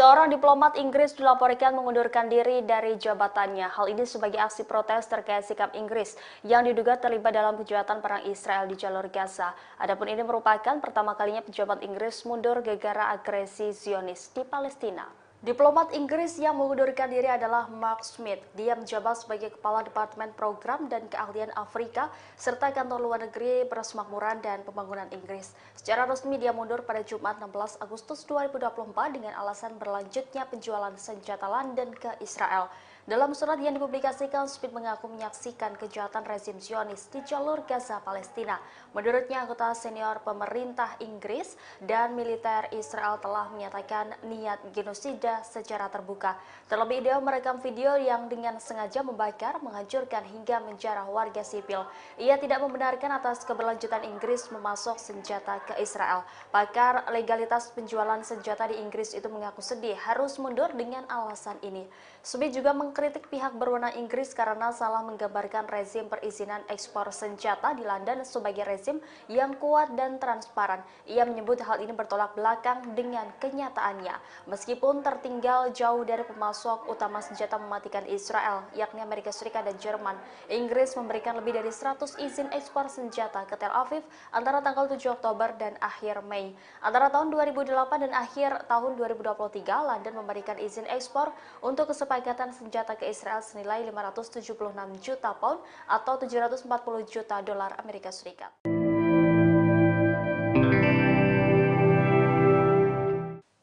Seorang diplomat Inggris dilaporkan mengundurkan diri dari jabatannya. Hal ini sebagai aksi protes terkait sikap Inggris yang diduga terlibat dalam kejahatan perang Israel di jalur Gaza. Adapun ini merupakan pertama kalinya pejabat Inggris mundur gara-gara agresi Zionis di Palestina. Diplomat Inggris yang mengundurkan diri adalah Mark Smith. Dia menjabat sebagai Kepala Departemen Program dan Keahlian Afrika serta Kantor Luar Negeri Persemakmuran dan Pembangunan Inggris. Secara resmi dia mundur pada Jumat 16 Agustus 2024 dengan alasan berlanjutnya penjualan senjata London ke Israel. Dalam surat yang dipublikasikan, Smith mengaku menyaksikan kejahatan rezim Zionis di jalur Gaza, Palestina. Menurutnya, anggota senior pemerintah Inggris dan militer Israel telah menyatakan niat genosida secara terbuka. Terlebih, dia merekam video yang dengan sengaja membakar, menghancurkan hingga menjarah warga sipil. Ia tidak membenarkan atas keberlanjutan Inggris memasok senjata ke Israel. Pakar legalitas penjualan senjata di Inggris itu mengaku sedih harus mundur dengan alasan ini. Smith juga mengkritik pihak berwenang Inggris karena salah menggambarkan rezim perizinan ekspor senjata di London sebagai rezim yang kuat dan transparan. Ia menyebut hal ini bertolak belakang dengan kenyataannya. Meskipun tertinggal jauh dari pemasok utama senjata mematikan Israel, yakni Amerika Serikat dan Jerman, Inggris memberikan lebih dari 100 izin ekspor senjata ke Tel Aviv antara tanggal 7 Oktober dan akhir Mei. Antara tahun 2008 dan akhir tahun 2023, London memberikan izin ekspor untuk kesepakatan senjata ke Israel senilai 576 juta pound atau 740 juta dolar Amerika Serikat.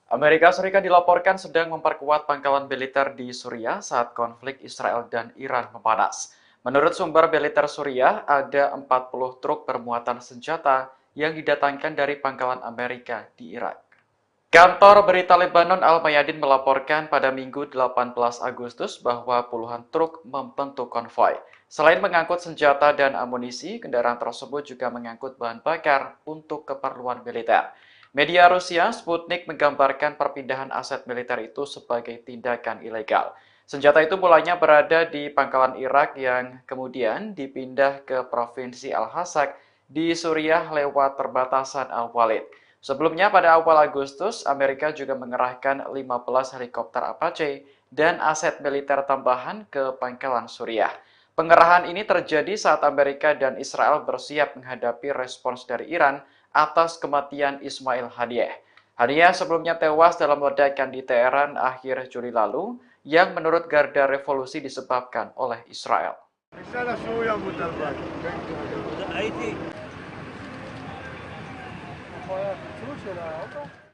Amerika Serikat dilaporkan sedang memperkuat pangkalan militer di Suriah saat konflik Israel dan Iran memanas. Menurut sumber militer Suriah, ada 40 truk bermuatan senjata yang didatangkan dari pangkalan Amerika di Irak. Kantor berita Lebanon Al-Mayadin melaporkan pada Minggu 18 Agustus bahwa puluhan truk membentuk konvoi. Selain mengangkut senjata dan amunisi, kendaraan tersebut juga mengangkut bahan bakar untuk keperluan militer. Media Rusia Sputnik menggambarkan perpindahan aset militer itu sebagai tindakan ilegal. Senjata itu mulanya berada di pangkalan Irak yang kemudian dipindah ke Provinsi Al-Hasak di Suriah lewat perbatasan Al-Walid. Sebelumnya pada awal Agustus, Amerika juga mengerahkan 15 helikopter Apache dan aset militer tambahan ke pangkalan Suriah. Pengerahan ini terjadi saat Amerika dan Israel bersiap menghadapi respons dari Iran atas kematian Ismail Haniyeh. Haniyeh sebelumnya tewas dalam ledakan di Teheran akhir Juli lalu yang menurut Garda Revolusi disebabkan oleh Israel.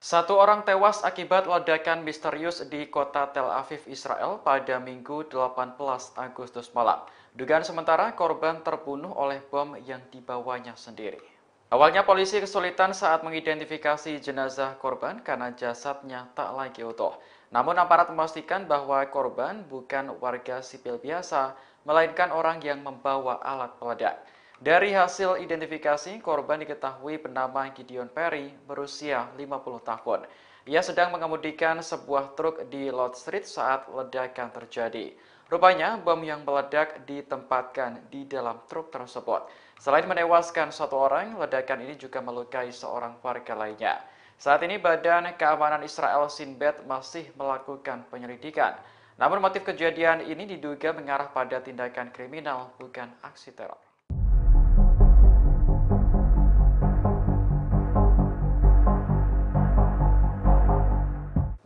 Satu orang tewas akibat ledakan misterius di kota Tel Aviv, Israel pada Minggu 18 Agustus malam. Dugaan sementara korban terbunuh oleh bom yang dibawanya sendiri. Awalnya polisi kesulitan saat mengidentifikasi jenazah korban karena jasadnya tak lagi utuh. Namun aparat memastikan bahwa korban bukan warga sipil biasa, melainkan orang yang membawa alat peledak. Dari hasil identifikasi, korban diketahui bernama Gideon Perry, berusia 50 tahun. Ia sedang mengemudikan sebuah truk di Lord Street saat ledakan terjadi. Rupanya, bom yang meledak ditempatkan di dalam truk tersebut. Selain menewaskan satu orang, ledakan ini juga melukai seorang warga lainnya. Saat ini, Badan Keamanan Israel Shin Bet masih melakukan penyelidikan. Namun motif kejadian ini diduga mengarah pada tindakan kriminal, bukan aksi teror.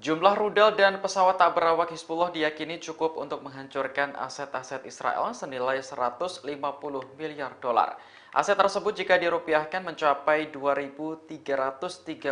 Jumlah rudal dan pesawat tak berawak Hizbullah diyakini cukup untuk menghancurkan aset-aset Israel senilai 150 miliar dolar. Aset tersebut jika dirupiahkan mencapai 2.332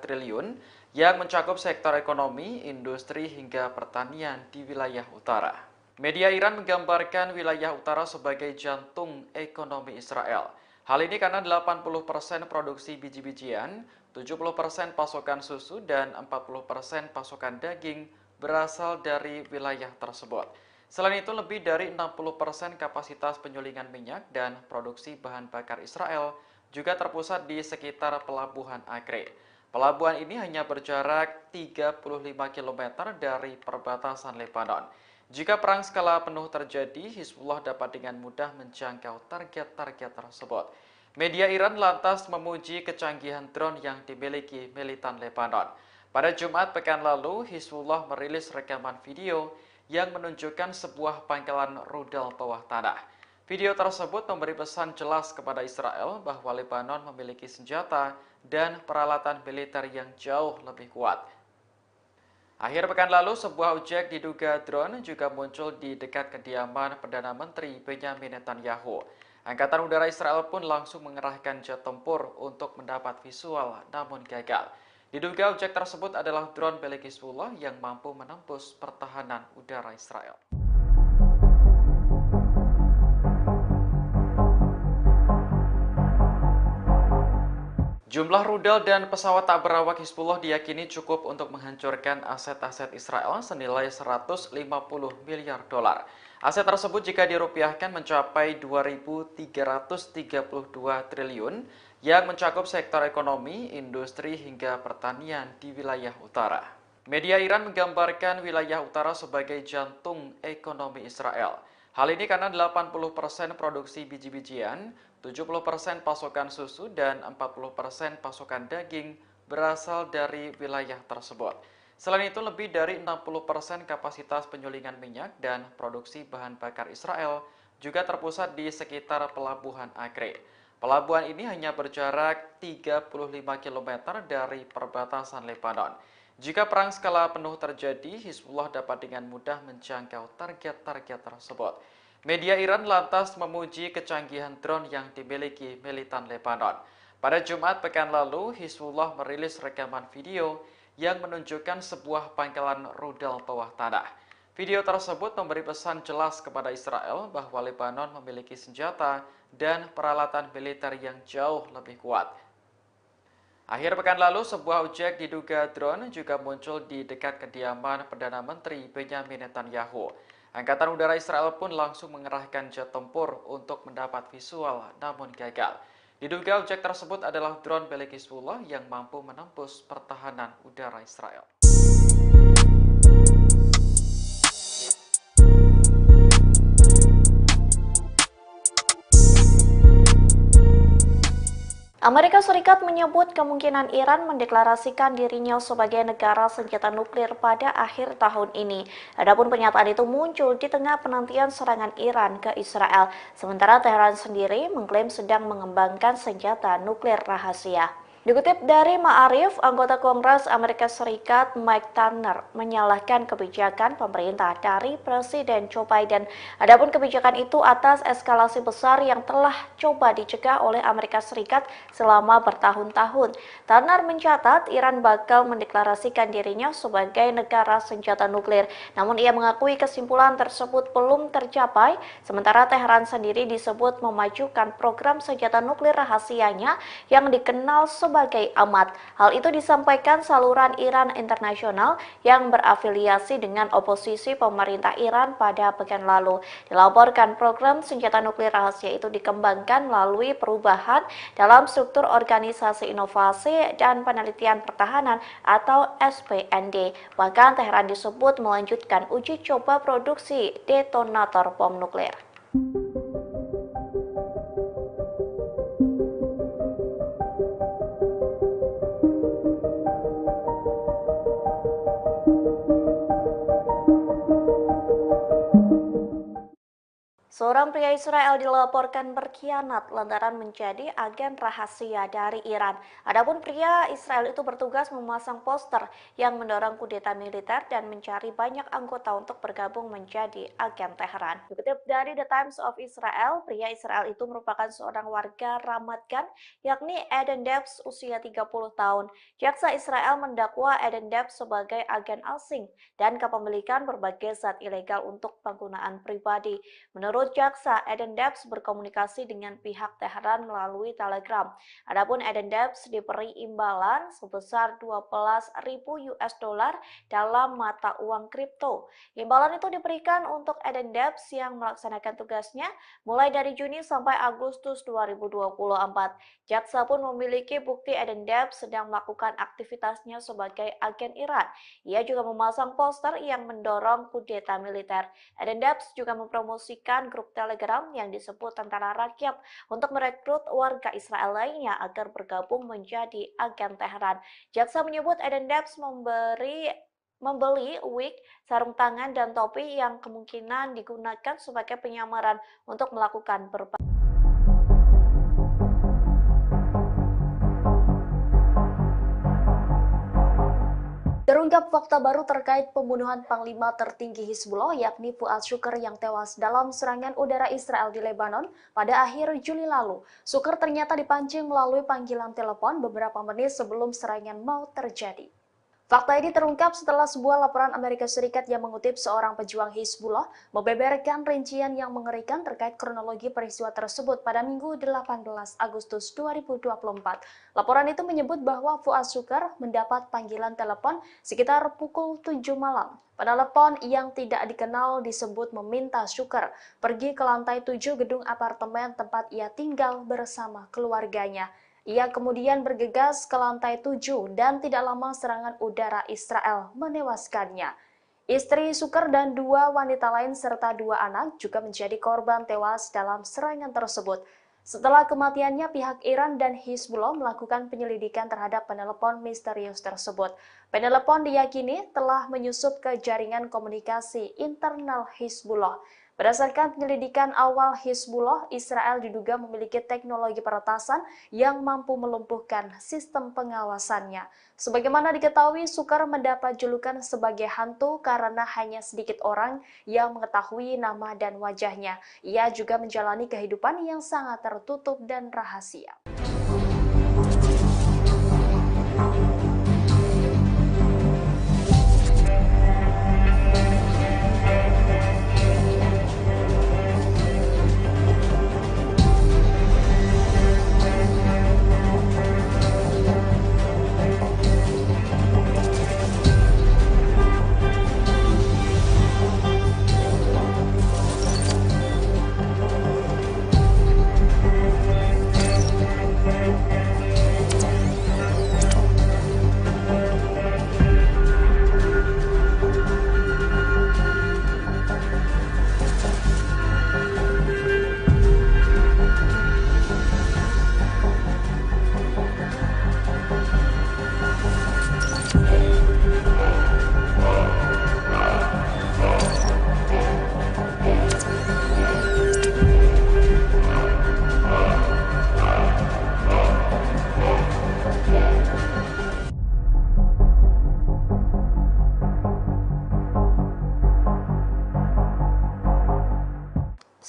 triliun yang mencakup sektor ekonomi, industri, hingga pertanian di wilayah utara. Media Iran menggambarkan wilayah utara sebagai jantung ekonomi Israel. Hal ini karena 80% produksi biji-bijian, 70% pasokan susu, dan 40% pasokan daging berasal dari wilayah tersebut. Selain itu, lebih dari 60% kapasitas penyulingan minyak dan produksi bahan bakar Israel juga terpusat di sekitar pelabuhan Acre. Pelabuhan ini hanya berjarak 35 km dari perbatasan Lebanon. Jika perang skala penuh terjadi, Hizbullah dapat dengan mudah menjangkau target-target tersebut. Media Iran lantas memuji kecanggihan drone yang dimiliki militan Lebanon. Pada Jumat pekan lalu, Hizbullah merilis rekaman video yang menunjukkan sebuah pangkalan rudal bawah tanah. Video tersebut memberi pesan jelas kepada Israel bahwa Lebanon memiliki senjata dan peralatan militer yang jauh lebih kuat. Akhir pekan lalu, sebuah objek diduga drone juga muncul di dekat kediaman Perdana Menteri Benyamin Netanyahu. Angkatan Udara Israel pun langsung mengerahkan jet tempur untuk mendapat visual, namun gagal. Diduga objek tersebut adalah drone milik Hizbullah yang mampu menembus pertahanan udara Israel. Jumlah rudal dan pesawat tak berawak Hizbullah diyakini cukup untuk menghancurkan aset-aset Israel senilai 150 miliar dolar. Aset tersebut jika dirupiahkan mencapai 2.332 triliun yang mencakup sektor ekonomi, industri, hingga pertanian di wilayah utara. Media Iran menggambarkan wilayah utara sebagai jantung ekonomi Israel. Hal ini karena 80% produksi biji-bijian, 70% pasokan susu, dan 40% pasokan daging berasal dari wilayah tersebut. Selain itu, lebih dari 60% kapasitas penyulingan minyak dan produksi bahan bakar Israel juga terpusat di sekitar pelabuhan Acre. Pelabuhan ini hanya berjarak 35 km dari perbatasan Lebanon. Jika perang skala penuh terjadi, Hizbullah dapat dengan mudah menjangkau target-target tersebut. Media Iran lantas memuji kecanggihan drone yang dimiliki militan Lebanon. Pada Jumat pekan lalu, Hizbullah merilis rekaman video yang menunjukkan sebuah pangkalan rudal bawah tanah. Video tersebut memberi pesan jelas kepada Israel bahwa Lebanon memiliki senjata dan peralatan militer yang jauh lebih kuat. Akhir pekan lalu, sebuah objek diduga drone juga muncul di dekat kediaman Perdana Menteri Benyamin Netanyahu. Angkatan Udara Israel pun langsung mengerahkan jet tempur untuk mendapat visual, namun gagal. Diduga objek tersebut adalah drone milik Hizbullah yang mampu menembus pertahanan udara Israel. Amerika Serikat menyebut kemungkinan Iran mendeklarasikan dirinya sebagai negara senjata nuklir pada akhir tahun ini. Adapun pernyataan itu muncul di tengah penantian serangan Iran ke Israel, sementara Teheran sendiri mengklaim sedang mengembangkan senjata nuklir rahasia. Dikutip dari Ma'arif, anggota Kongres Amerika Serikat Mike Turner menyalahkan kebijakan pemerintah dari Presiden Joe Biden. Adapun kebijakan itu atas eskalasi besar yang telah coba dicegah oleh Amerika Serikat selama bertahun-tahun. Turner mencatat Iran bakal mendeklarasikan dirinya sebagai negara senjata nuklir. Namun ia mengakui kesimpulan tersebut belum tercapai, sementara Teheran sendiri disebut memajukan program senjata nuklir rahasianya yang dikenal sebagai Amat. Hal itu disampaikan saluran Iran Internasional yang berafiliasi dengan oposisi pemerintah Iran pada pekan lalu. Dilaporkan program senjata nuklir rahasia itu dikembangkan melalui perubahan dalam struktur Organisasi Inovasi dan Penelitian Pertahanan atau SPND. Bahkan Teheran disebut melanjutkan uji coba produksi detonator bom nuklir. Seorang pria Israel dilaporkan berkhianat lantaran menjadi agen rahasia dari Iran. Adapun pria Israel itu bertugas memasang poster yang mendorong kudeta militer dan mencari banyak anggota untuk bergabung menjadi agen Teheran. Dikutip dari The Times of Israel, pria Israel itu merupakan seorang warga Ramat Gan, yakni Eden Debs usia 30 tahun. Jaksa Israel mendakwa Eden Debs sebagai agen asing dan kepemilikan berbagai zat ilegal untuk penggunaan pribadi. Menurut jaksa, Eden Debs berkomunikasi dengan pihak Teheran melalui Telegram. Adapun Eden Debs diberi imbalan sebesar 12.000 US dollar dalam mata uang kripto. Imbalan itu diberikan untuk Eden Debs yang melaksanakan tugasnya mulai dari Juni sampai Agustus 2024. Jaksa pun memiliki bukti Eden Debs sedang melakukan aktivitasnya sebagai agen Iran. Ia juga memasang poster yang mendorong kudeta militer. Eden Debs juga mempromosikan grup Telegram yang disebut Tentara Rakyat untuk merekrut warga Israel lainnya agar bergabung menjadi agen Teheran. Jaksa menyebut Eden Debs membeli wig, sarung tangan, dan topi yang kemungkinan digunakan sebagai penyamaran untuk melakukan berbagai Terungkap fakta baru terkait pembunuhan Panglima tertinggi Hizbullah yakni Fuad Shukr yang tewas dalam serangan udara Israel di Lebanon pada akhir Juli lalu. Shukr ternyata dipancing melalui panggilan telepon beberapa menit sebelum serangan mau terjadi. Fakta ini terungkap setelah sebuah laporan Amerika Serikat yang mengutip seorang pejuang Hizbullah membeberkan rincian yang mengerikan terkait kronologi peristiwa tersebut pada Minggu 18 Agustus 2024. Laporan itu menyebut bahwa Fuad Shukr mendapat panggilan telepon sekitar pukul 7 malam. Penelepon yang tidak dikenal disebut meminta Shukr pergi ke lantai 7 gedung apartemen tempat ia tinggal bersama keluarganya. Ia kemudian bergegas ke lantai 7 dan tidak lama serangan udara Israel menewaskannya. Istri Shukr dan 2 wanita lain serta 2 anak juga menjadi korban tewas dalam serangan tersebut. Setelah kematiannya, pihak Iran dan Hizbullah melakukan penyelidikan terhadap penelepon misterius tersebut. Penelepon diyakini telah menyusup ke jaringan komunikasi internal Hizbullah. Berdasarkan penyelidikan awal Hizbullah, Israel diduga memiliki teknologi peretasan yang mampu melumpuhkan sistem pengawasannya. Sebagaimana diketahui, Shukr mendapat julukan sebagai hantu karena hanya sedikit orang yang mengetahui nama dan wajahnya. Ia juga menjalani kehidupan yang sangat tertutup dan rahasia.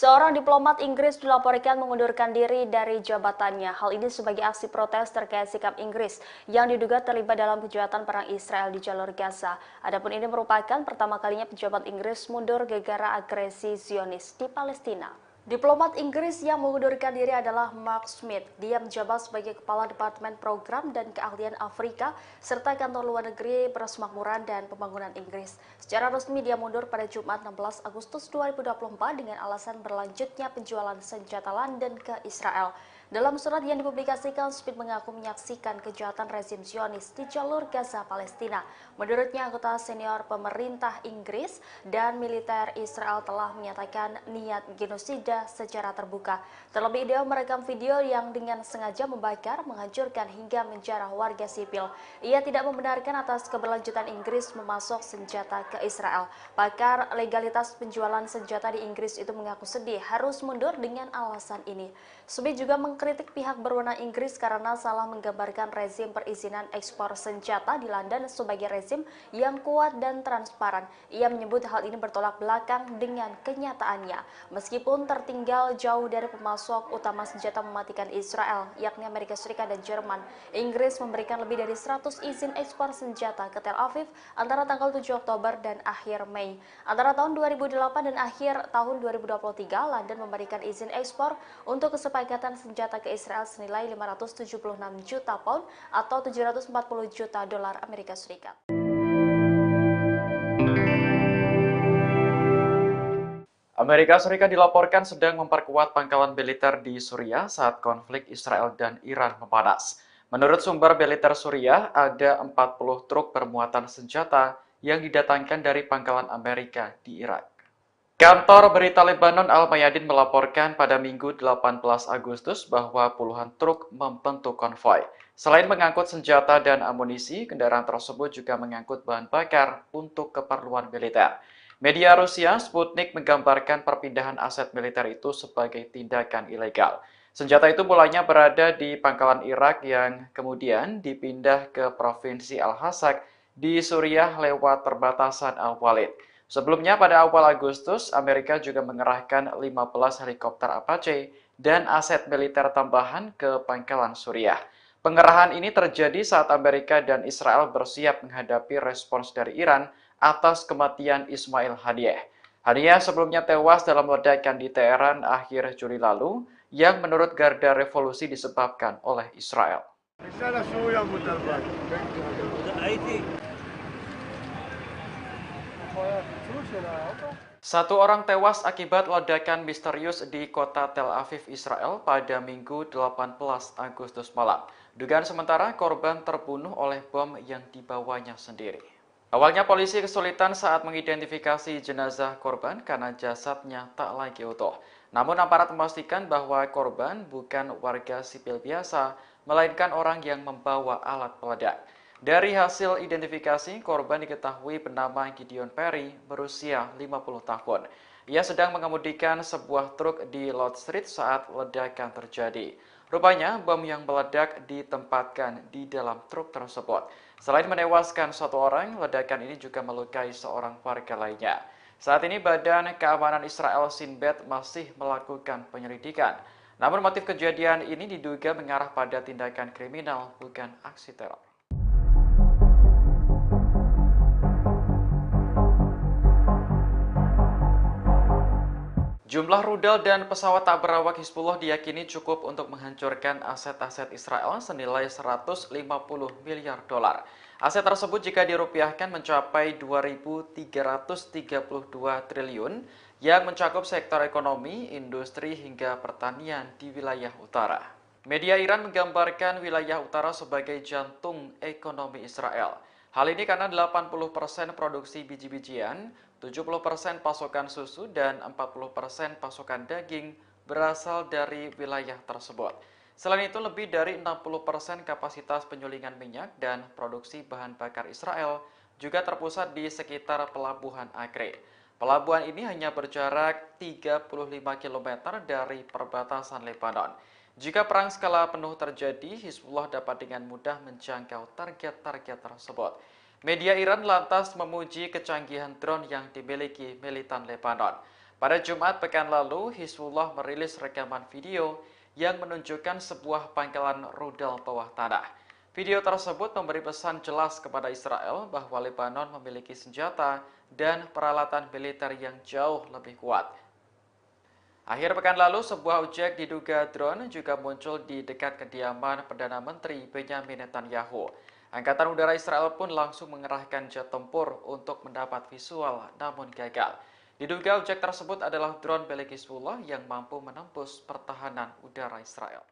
Seorang diplomat Inggris dilaporkan mengundurkan diri dari jabatannya. Hal ini sebagai aksi protes terkait sikap Inggris yang diduga terlibat dalam kejahatan perang Israel di jalur Gaza. Adapun ini merupakan pertama kalinya pejabat Inggris mundur gara-gara agresi Zionis di Palestina. Diplomat Inggris yang mengundurkan diri adalah Mark Smith. Dia menjabat sebagai Kepala Departemen Program dan Keahlian Afrika serta Kantor Luar Negeri Persemakmuran dan Pembangunan Inggris. Secara resmi dia mundur pada Jumat 16 Agustus 2024 dengan alasan berlanjutnya penjualan senjata London ke Israel. Dalam surat yang dipublikasikan, Smith mengaku menyaksikan kejahatan rezim Zionis di jalur Gaza, Palestina. Menurutnya, anggota senior pemerintah Inggris dan militer Israel telah menyatakan niat genosida secara terbuka. Terlebih, dia merekam video yang dengan sengaja membakar, menghancurkan hingga menjarah warga sipil. Ia tidak membenarkan atas keberlanjutan Inggris memasok senjata ke Israel. Pakar legalitas penjualan senjata di Inggris itu mengaku sedih harus mundur dengan alasan ini. Smith juga mengkritik pihak berwenang Inggris karena salah menggambarkan rezim perizinan ekspor senjata di London sebagai rezim yang kuat dan transparan. Ia menyebut hal ini bertolak belakang dengan kenyataannya. Meskipun tertinggal jauh dari pemasok utama senjata mematikan Israel, yakni Amerika Serikat dan Jerman, Inggris memberikan lebih dari 100 izin ekspor senjata ke Tel Aviv antara tanggal 7 Oktober dan akhir Mei. Antara tahun 2008 dan akhir tahun 2023, London memberikan izin ekspor untuk kesepakatan senjata ke Israel senilai 576 juta pound atau 740 juta dolar Amerika Serikat. Amerika Serikat dilaporkan sedang memperkuat pangkalan militer di Suriah saat konflik Israel dan Iran memanas. Menurut sumber militer Suriah, ada 40 truk bermuatan senjata yang didatangkan dari pangkalan Amerika di Irak. Kantor berita Lebanon Al-Mayadin melaporkan pada Minggu 18 Agustus bahwa puluhan truk membentuk konvoi. Selain mengangkut senjata dan amunisi, kendaraan tersebut juga mengangkut bahan bakar untuk keperluan militer. Media Rusia Sputnik menggambarkan perpindahan aset militer itu sebagai tindakan ilegal. Senjata itu mulanya berada di pangkalan Irak yang kemudian dipindah ke Provinsi Al-Hasak di Suriah lewat perbatasan Al-Walid. Sebelumnya pada awal Agustus, Amerika juga mengerahkan 15 helikopter Apache dan aset militer tambahan ke pangkalan Suriah. Pengerahan ini terjadi saat Amerika dan Israel bersiap menghadapi respons dari Iran atas kematian Ismail Haniyeh. Haniyeh sebelumnya tewas dalam ledakan di Teheran akhir Juli lalu yang menurut Garda Revolusi disebabkan oleh Israel. Satu orang tewas akibat ledakan misterius di kota Tel Aviv, Israel pada Minggu 18 Agustus malam. Dugaan sementara korban terbunuh oleh bom yang dibawanya sendiri. Awalnya polisi kesulitan saat mengidentifikasi jenazah korban karena jasadnya tak lagi utuh. Namun aparat memastikan bahwa korban bukan warga sipil biasa, melainkan orang yang membawa alat peledak. Dari hasil identifikasi, korban diketahui bernama Gideon Perry, berusia 50 tahun. Ia sedang mengemudikan sebuah truk di Lord Street saat ledakan terjadi. Rupanya, bom yang meledak ditempatkan di dalam truk tersebut. Selain menewaskan satu orang, ledakan ini juga melukai seorang warga lainnya. Saat ini Badan Keamanan Israel Shin Bet masih melakukan penyelidikan. Namun motif kejadian ini diduga mengarah pada tindakan kriminal, bukan aksi teror. Jumlah rudal dan pesawat tak berawak Hizbullah diyakini cukup untuk menghancurkan aset-aset Israel senilai 150 miliar dolar. Aset tersebut jika dirupiahkan mencapai 2.332 triliun yang mencakup sektor ekonomi, industri, hingga pertanian di wilayah utara. Media Iran menggambarkan wilayah utara sebagai jantung ekonomi Israel. Hal ini karena 80% produksi biji-bijian, 70% pasokan susu, dan 40% pasokan daging berasal dari wilayah tersebut. Selain itu, lebih dari 60% kapasitas penyulingan minyak dan produksi bahan bakar Israel juga terpusat di sekitar Pelabuhan Acre. Pelabuhan ini hanya berjarak 35 km dari perbatasan Lebanon. Jika perang skala penuh terjadi, Hizbullah dapat dengan mudah menjangkau target-target tersebut. Media Iran lantas memuji kecanggihan drone yang dimiliki militan Lebanon. Pada Jumat pekan lalu, Hizbullah merilis rekaman video yang menunjukkan sebuah pangkalan rudal bawah tanah. Video tersebut memberi pesan jelas kepada Israel bahwa Lebanon memiliki senjata dan peralatan militer yang jauh lebih kuat. Akhir pekan lalu, sebuah objek diduga drone juga muncul di dekat kediaman Perdana Menteri Benyamin Netanyahu. Angkatan Udara Israel pun langsung mengerahkan jet tempur untuk mendapat visual, namun gagal. Diduga objek tersebut adalah drone milik Hizbullah yang mampu menembus pertahanan udara Israel.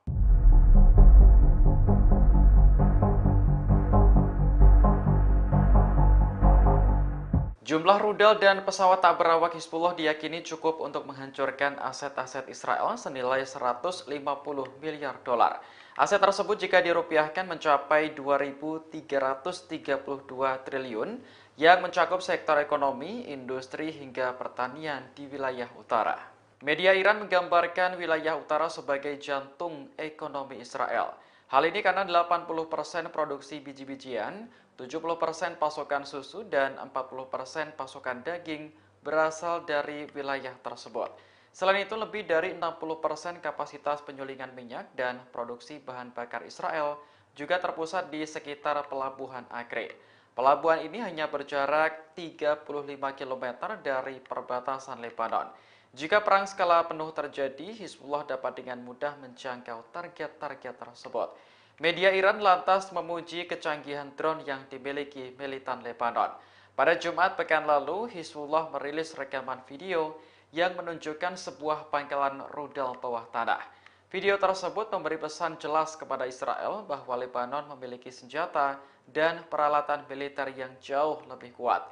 Jumlah rudal dan pesawat tak berawak Hizbullah diyakini cukup untuk menghancurkan aset-aset Israel senilai 150 miliar dolar. Aset tersebut jika dirupiahkan mencapai 2.332 triliun yang mencakup sektor ekonomi, industri hingga pertanian di wilayah utara. Media Iran menggambarkan wilayah utara sebagai jantung ekonomi Israel. Hal ini karena 80% produksi biji-bijian, 70% pasokan susu, dan 40% pasokan daging berasal dari wilayah tersebut. Selain itu, lebih dari 60% kapasitas penyulingan minyak dan produksi bahan bakar Israel juga terpusat di sekitar Pelabuhan Acre. Pelabuhan ini hanya berjarak 35 km dari perbatasan Lebanon. Jika perang skala penuh terjadi, Hizbullah dapat dengan mudah menjangkau target-target tersebut. Media Iran lantas memuji kecanggihan drone yang dimiliki militan Lebanon. Pada Jumat pekan lalu, Hizbullah merilis rekaman video yang menunjukkan sebuah pangkalan rudal bawah tanah. Video tersebut memberi pesan jelas kepada Israel bahwa Lebanon memiliki senjata dan peralatan militer yang jauh lebih kuat.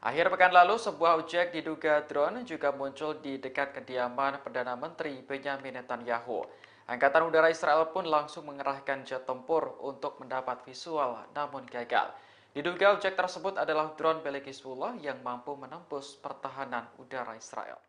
Akhir pekan lalu, sebuah objek diduga drone juga muncul di dekat kediaman Perdana Menteri Benyamin Netanyahu. Angkatan Udara Israel pun langsung mengerahkan jet tempur untuk mendapat visual, namun gagal. Diduga objek tersebut adalah drone milik Hizbullah yang mampu menembus pertahanan udara Israel.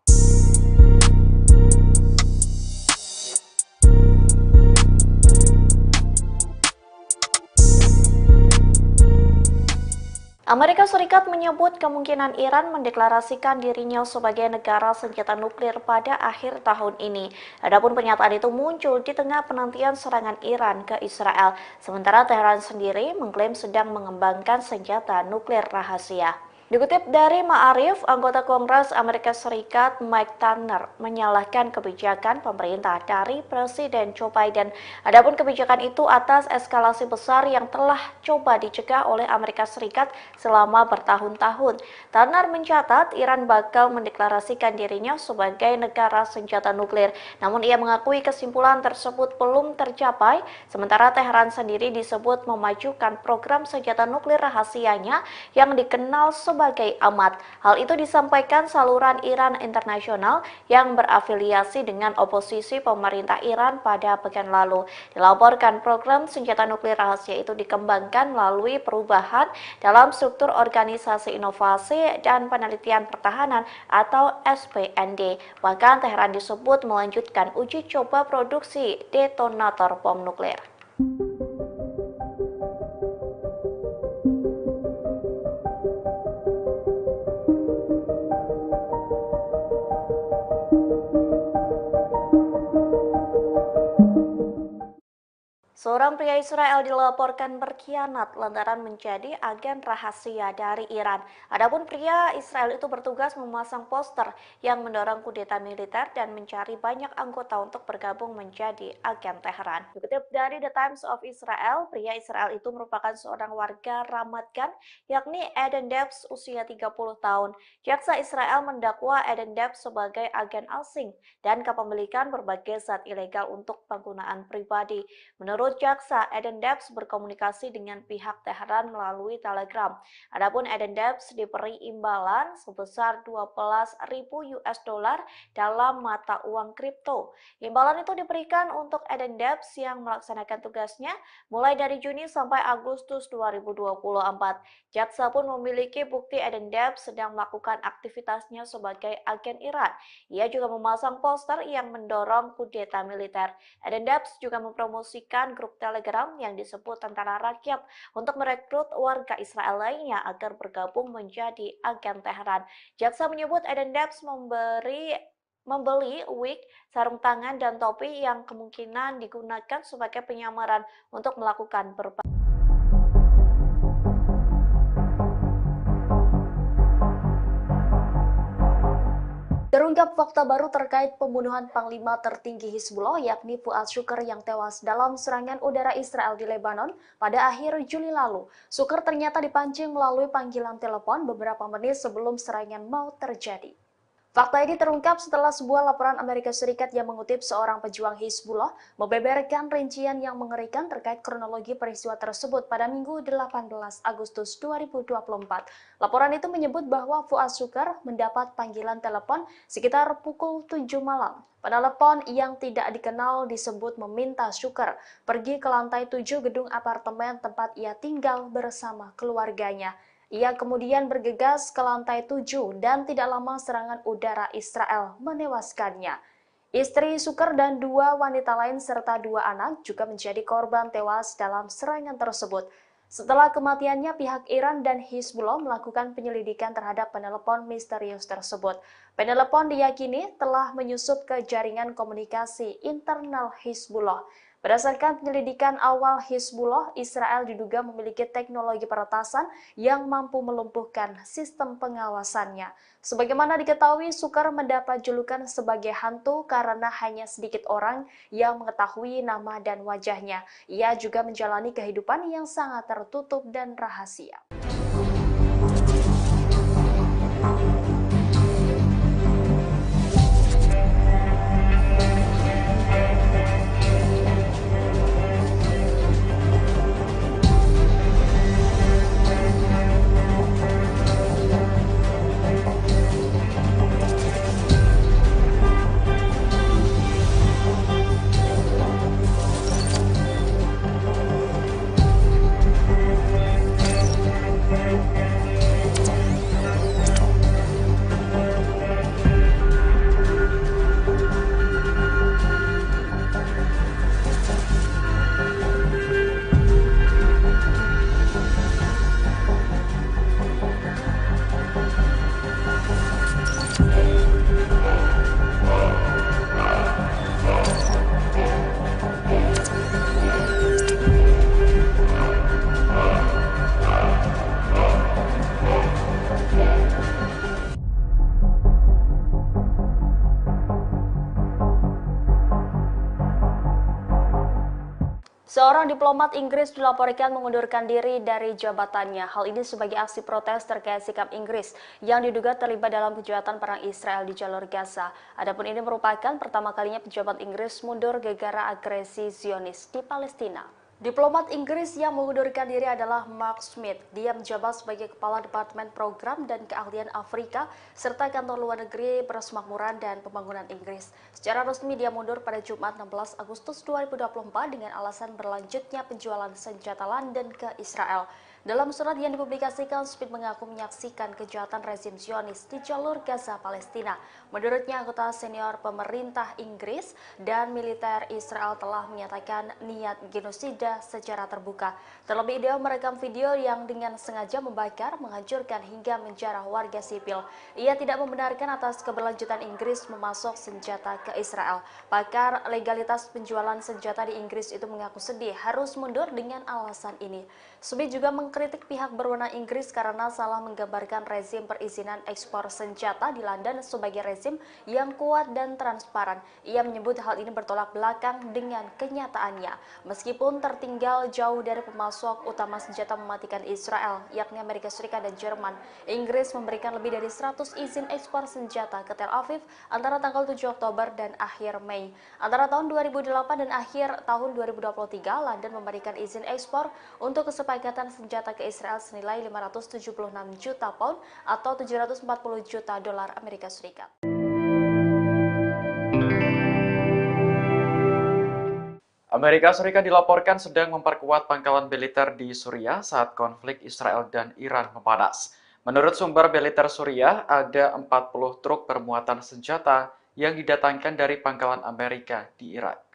Amerika Serikat menyebut kemungkinan Iran mendeklarasikan dirinya sebagai negara senjata nuklir pada akhir tahun ini. Adapun pernyataan itu muncul di tengah penantian serangan Iran ke Israel, sementara Teheran sendiri mengklaim sedang mengembangkan senjata nuklir rahasia. Dikutip dari Ma'arif, anggota Kongres Amerika Serikat Mike Turner menyalahkan kebijakan pemerintah dari Presiden Joe Biden. Adapun kebijakan itu atas eskalasi besar yang telah coba dicegah oleh Amerika Serikat selama bertahun-tahun. Turner mencatat Iran bakal mendeklarasikan dirinya sebagai negara senjata nuklir. Namun ia mengakui kesimpulan tersebut belum tercapai, sementara Teheran sendiri disebut memajukan program senjata nuklir rahasianya yang dikenal sebagai AMAT. Hal itu disampaikan saluran Iran Internasional yang berafiliasi dengan oposisi pemerintah Iran pada pekan lalu. Dilaporkan program senjata nuklir rahasia itu dikembangkan melalui perubahan dalam struktur Organisasi Inovasi dan Penelitian Pertahanan atau SPND. Bahkan Teheran disebut melanjutkan uji coba produksi detonator bom nuklir. Seorang pria Israel dilaporkan berkhianat lantaran menjadi agen rahasia dari Iran. Adapun pria Israel itu bertugas memasang poster yang mendorong kudeta militer dan mencari banyak anggota untuk bergabung menjadi agen Teheran. Dikutip dari The Times of Israel, pria Israel itu merupakan seorang warga Ramat Gan, yakni Eden Debs usia 30 tahun. Jaksa Israel mendakwa Eden Debs sebagai agen asing dan kepemilikan berbagai zat ilegal untuk penggunaan pribadi. Menurut jaksa, Eden Debs berkomunikasi dengan pihak Teheran melalui Telegram. Adapun Eden Debs diberi imbalan sebesar 12.000 US dollar dalam mata uang kripto. Imbalan itu diberikan untuk Eden Debs yang melaksanakan tugasnya mulai dari Juni sampai Agustus 2024. Jaksa pun memiliki bukti Eden Debs sedang melakukan aktivitasnya sebagai agen Iran. Ia juga memasang poster yang mendorong kudeta militer. Eden Debs juga mempromosikan grup grup Telegram yang disebut Tentara Rakyat untuk merekrut warga Israel lainnya agar bergabung menjadi agen Teheran. Jaksa menyebut Eden Debs membeli wig, sarung tangan, dan topi yang kemungkinan digunakan sebagai penyamaran untuk melakukan berbagai Terungkap fakta baru terkait pembunuhan Panglima tertinggi Hizbullah yakni Fuad Shukr yang tewas dalam serangan udara Israel di Lebanon pada akhir Juli lalu. Shukr ternyata dipancing melalui panggilan telepon beberapa menit sebelum serangan mau terjadi. Fakta ini terungkap setelah sebuah laporan Amerika Serikat yang mengutip seorang pejuang Hizbullah membeberkan rincian yang mengerikan terkait kronologi peristiwa tersebut pada Minggu 18 Agustus 2024. Laporan itu menyebut bahwa Fuad Shukr mendapat panggilan telepon sekitar pukul 7 malam. Penelepon yang tidak dikenal disebut meminta Shukr pergi ke lantai 7 gedung apartemen tempat ia tinggal bersama keluarganya. Ia kemudian bergegas ke lantai 7 dan tidak lama serangan udara Israel menewaskannya. Istri Shukr dan 2 wanita lain serta 2 anak juga menjadi korban tewas dalam serangan tersebut. Setelah kematiannya, pihak Iran dan Hizbullah melakukan penyelidikan terhadap penelepon misterius tersebut. Penelepon diyakini telah menyusup ke jaringan komunikasi internal Hizbullah. Berdasarkan penyelidikan awal Hizbullah, Israel diduga memiliki teknologi peretasan yang mampu melumpuhkan sistem pengawasannya. Sebagaimana diketahui, Shukr mendapat julukan sebagai hantu karena hanya sedikit orang yang mengetahui nama dan wajahnya. Ia juga menjalani kehidupan yang sangat tertutup dan rahasia. Seorang diplomat Inggris dilaporkan mengundurkan diri dari jabatannya. Hal ini sebagai aksi protes terkait sikap Inggris yang diduga terlibat dalam kejahatan perang Israel di jalur Gaza. Adapun ini merupakan pertama kalinya pejabat Inggris mundur gara-gara agresi Zionis di Palestina. Diplomat Inggris yang mengundurkan diri adalah Mark Smith. Dia menjabat sebagai Kepala Departemen Program dan Keahlian Afrika serta Kantor Luar Negeri Persemakmuran dan Pembangunan Inggris. Secara resmi dia mundur pada Jumat 16 Agustus 2024 dengan alasan berlanjutnya penjualan senjata London ke Israel. Dalam surat yang dipublikasikan, Smith mengaku menyaksikan kejahatan rezim Zionis di jalur Gaza, Palestina. Menurutnya, anggota senior pemerintah Inggris dan militer Israel telah menyatakan niat genosida secara terbuka. Terlebih, dia merekam video yang dengan sengaja membakar, menghancurkan hingga menjarah warga sipil. Ia tidak membenarkan atas keberlanjutan Inggris memasok senjata ke Israel. Pakar legalitas penjualan senjata di Inggris itu mengaku sedih harus mundur dengan alasan ini. Smith juga mengkritik pihak berwenang Inggris karena salah menggambarkan rezim perizinan ekspor senjata di London sebagai rezim yang kuat dan transparan. Ia menyebut hal ini bertolak belakang dengan kenyataannya. Meskipun tertinggal jauh dari pemasok utama senjata mematikan Israel, yakni Amerika Serikat dan Jerman, Inggris memberikan lebih dari 100 izin ekspor senjata ke Tel Aviv antara tanggal 7 Oktober dan akhir Mei. Antara tahun 2008 dan akhir tahun 2023, London memberikan izin ekspor untuk kesepakatan senjata ke Israel senilai 576 juta pound atau 740 juta dolar Amerika Serikat. Amerika Serikat dilaporkan sedang memperkuat pangkalan militer di Suriah saat konflik Israel dan Iran memanas. Menurut sumber militer Suriah, ada 40 truk bermuatan senjata yang didatangkan dari pangkalan Amerika di Irak.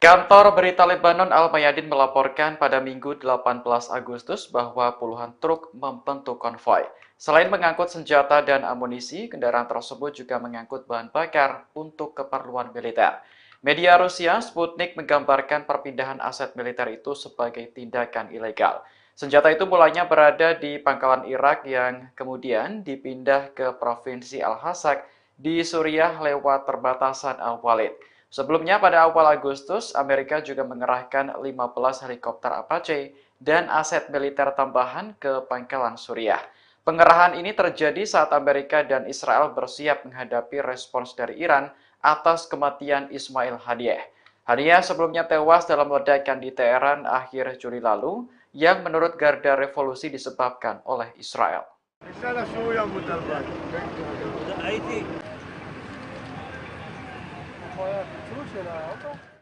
Kantor berita Lebanon Al-Mayadin melaporkan pada Minggu 18 Agustus bahwa puluhan truk membentuk konvoi. Selain mengangkut senjata dan amunisi, kendaraan tersebut juga mengangkut bahan bakar untuk keperluan militer. Media Rusia Sputnik menggambarkan perpindahan aset militer itu sebagai tindakan ilegal. Senjata itu mulanya berada di pangkalan Irak yang kemudian dipindah ke Provinsi Al-Hasak di Suriah lewat perbatasan Al-Walid. Sebelumnya pada awal Agustus, Amerika juga mengerahkan 15 helikopter Apache dan aset militer tambahan ke pangkalan Suriah. Pengerahan ini terjadi saat Amerika dan Israel bersiap menghadapi respons dari Iran atas kematian Ismail Haniyeh. Haniyeh sebelumnya tewas dalam ledakan di Teheran akhir Juli lalu yang menurut Garda Revolusi disebabkan oleh Israel.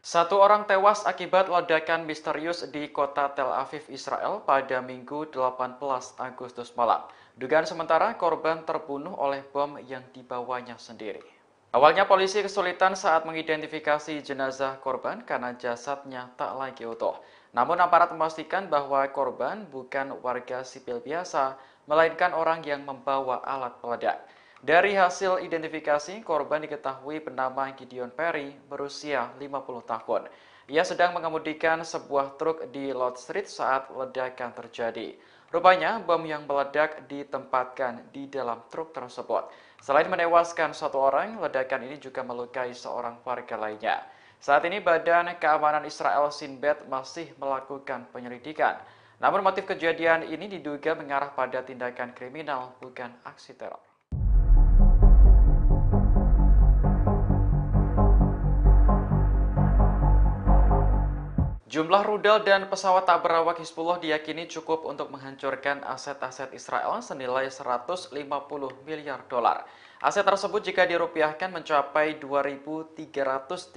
Satu orang tewas akibat ledakan misterius di kota Tel Aviv, Israel pada Minggu 18 Agustus malam. Dugaan sementara korban terbunuh oleh bom yang dibawanya sendiri. Awalnya polisi kesulitan saat mengidentifikasi jenazah korban karena jasadnya tak lagi utuh. Namun aparat memastikan bahwa korban bukan warga sipil biasa, melainkan orang yang membawa alat peledak. Dari hasil identifikasi, korban diketahui bernama Gideon Perry, berusia 50 tahun. Ia sedang mengemudikan sebuah truk di Lord Street saat ledakan terjadi. Rupanya, bom yang meledak ditempatkan di dalam truk tersebut. Selain menewaskan satu orang, ledakan ini juga melukai seorang warga lainnya. Saat ini Badan Keamanan Israel Shin Bet masih melakukan penyelidikan. Namun motif kejadian ini diduga mengarah pada tindakan kriminal, bukan aksi teror. Jumlah rudal dan pesawat tak berawak Hizbullah diyakini cukup untuk menghancurkan aset-aset Israel senilai 150 miliar dolar. Aset tersebut jika dirupiahkan mencapai 2.332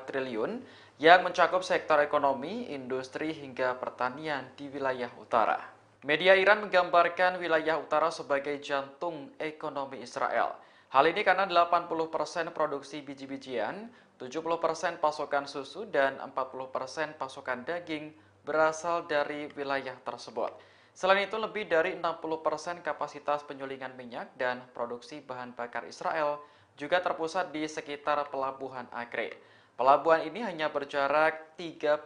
triliun yang mencakup sektor ekonomi, industri hingga pertanian di wilayah utara. Media Iran menggambarkan wilayah utara sebagai jantung ekonomi Israel. Hal ini karena 80% produksi biji-bijian, 70% pasokan susu, dan 40% pasokan daging berasal dari wilayah tersebut. Selain itu, lebih dari 60% kapasitas penyulingan minyak dan produksi bahan bakar Israel juga terpusat di sekitar Pelabuhan Acre. Pelabuhan ini hanya berjarak 35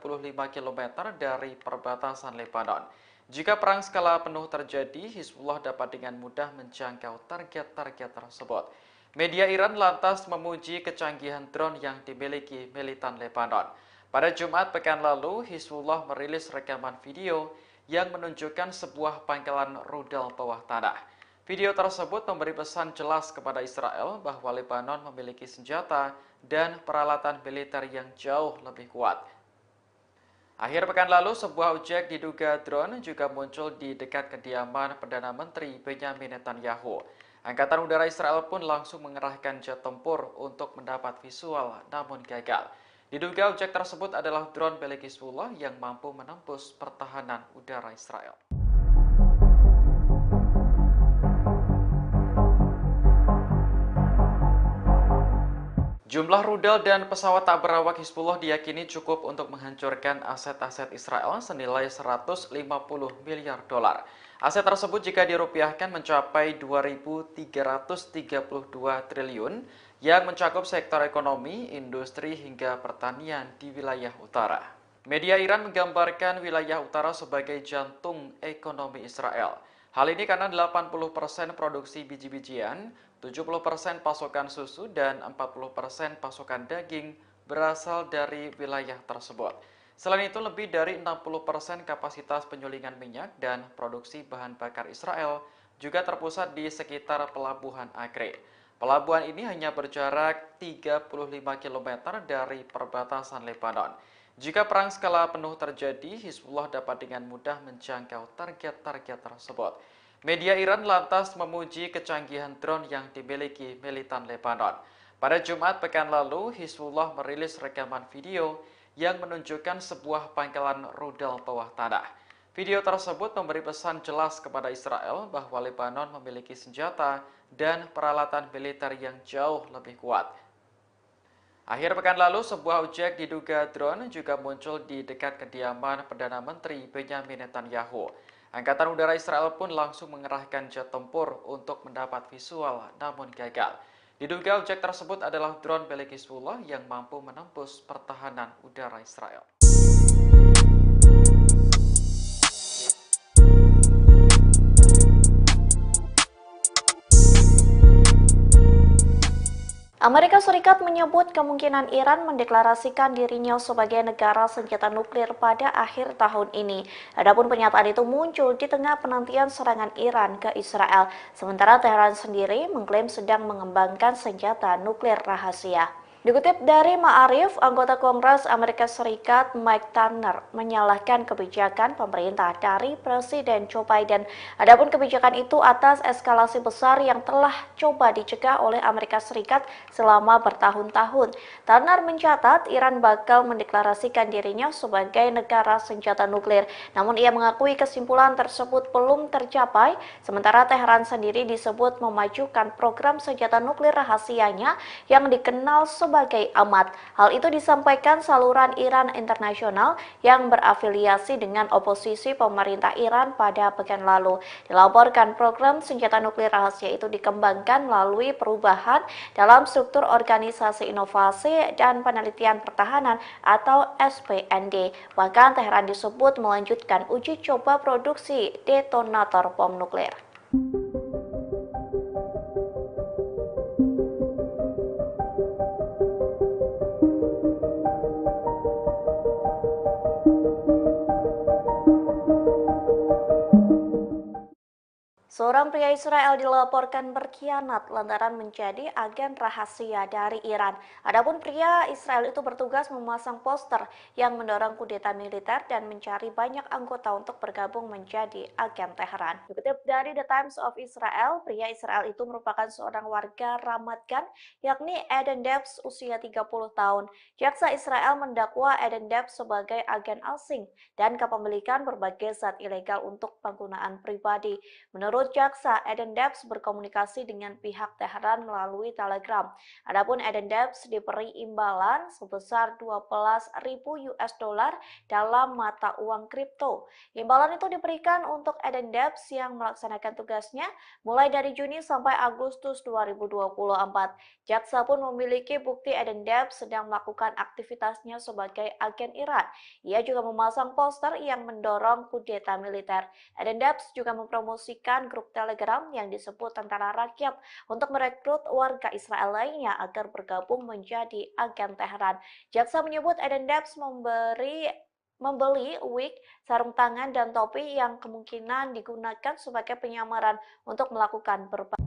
km dari perbatasan Lebanon. Jika perang skala penuh terjadi, Hizbullah dapat dengan mudah menjangkau target-target tersebut. Media Iran lantas memuji kecanggihan drone yang dimiliki militan Lebanon. Pada Jumat pekan lalu, Hizbullah merilis rekaman video yang menunjukkan sebuah pangkalan rudal bawah tanah. Video tersebut memberi pesan jelas kepada Israel bahwa Lebanon memiliki senjata dan peralatan militer yang jauh lebih kuat. Akhir pekan lalu, sebuah objek diduga drone juga muncul di dekat kediaman Perdana Menteri Benyamin Netanyahu. Angkatan Udara Israel pun langsung mengerahkan jet tempur untuk mendapat visual, namun gagal. Diduga objek tersebut adalah drone milik Hizbullah yang mampu menembus pertahanan udara Israel. Jumlah rudal dan pesawat tak berawak Hizbullah diyakini cukup untuk menghancurkan aset-aset Israel senilai 150 miliar dolar. Aset tersebut jika dirupiahkan mencapai 2.332 triliun yang mencakup sektor ekonomi, industri hingga pertanian di wilayah utara. Media Iran menggambarkan wilayah utara sebagai jantung ekonomi Israel. Hal ini karena 80% produksi biji-bijian, 70% pasokan susu, dan 40% pasokan daging berasal dari wilayah tersebut. Selain itu, lebih dari 60% kapasitas penyulingan minyak dan produksi bahan bakar Israel juga terpusat di sekitar Pelabuhan Acre. Pelabuhan ini hanya berjarak 35 km dari perbatasan Lebanon. Jika perang skala penuh terjadi, Hizbullah dapat dengan mudah menjangkau target-target tersebut. Media Iran lantas memuji kecanggihan drone yang dimiliki militan Lebanon. Pada Jumat pekan lalu, Hizbullah merilis rekaman video yang menunjukkan sebuah pangkalan rudal bawah tanah. Video tersebut memberi pesan jelas kepada Israel bahwa Lebanon memiliki senjata dan peralatan militer yang jauh lebih kuat. Akhir pekan lalu, sebuah objek diduga drone juga muncul di dekat kediaman Perdana Menteri Benyamin Netanyahu. Angkatan Udara Israel pun langsung mengerahkan jet tempur untuk mendapat visual, namun gagal. Diduga objek tersebut adalah drone milik Hizbullah yang mampu menembus pertahanan udara Israel. Amerika Serikat menyebut kemungkinan Iran mendeklarasikan dirinya sebagai negara senjata nuklir pada akhir tahun ini. Adapun pernyataan itu muncul di tengah penantian serangan Iran ke Israel, sementara Teheran sendiri mengklaim sedang mengembangkan senjata nuklir rahasia. Dikutip dari Ma'arif, anggota Kongres Amerika Serikat Mike Turner menyalahkan kebijakan pemerintah dari Presiden Joe Biden. Adapun kebijakan itu atas eskalasi besar yang telah coba dicegah oleh Amerika Serikat selama bertahun-tahun. Turner mencatat Iran bakal mendeklarasikan dirinya sebagai negara senjata nuklir. Namun ia mengakui kesimpulan tersebut belum tercapai, sementara Teheran sendiri disebut memajukan program senjata nuklir rahasianya yang dikenal sebagai amat. Hal itu disampaikan saluran Iran Internasional yang berafiliasi dengan oposisi pemerintah Iran pada pekan lalu. Dilaporkan program senjata nuklir rahasia itu dikembangkan melalui perubahan dalam struktur Organisasi Inovasi dan Penelitian Pertahanan atau SPND. Bahkan Teheran disebut melanjutkan uji coba produksi detonator bom nuklir. Seorang pria Israel dilaporkan berkhianat lantaran menjadi agen rahasia dari Iran. Adapun pria Israel itu bertugas memasang poster yang mendorong kudeta militer dan mencari banyak anggota untuk bergabung menjadi agen Teheran. Dikutip dari The Times of Israel, pria Israel itu merupakan seorang warga Ramat Gan, yakni Eden Debs, usia 30 tahun. Jaksa Israel mendakwa Eden Debs sebagai agen asing dan kepemilikan berbagai zat ilegal untuk penggunaan pribadi. Menurut jaksa, Eden Debs berkomunikasi dengan pihak Teheran melalui Telegram. Adapun Eden Debs diberi imbalan sebesar 12.000 US dollar dalam mata uang kripto. Imbalan itu diberikan untuk Eden Debs yang melaksanakan tugasnya mulai dari Juni sampai Agustus 2024. Jaksa pun memiliki bukti Eden Debs sedang melakukan aktivitasnya sebagai agen Iran. Ia juga memasang poster yang mendorong kudeta militer. Eden Debs juga mempromosikan grup Telegram yang disebut Tentara Rakyat untuk merekrut warga Israel lainnya agar bergabung menjadi agen Teheran. Jaksa menyebut Eden Debs membeli wig, sarung tangan, dan topi yang kemungkinan digunakan sebagai penyamaran untuk melakukan berbagai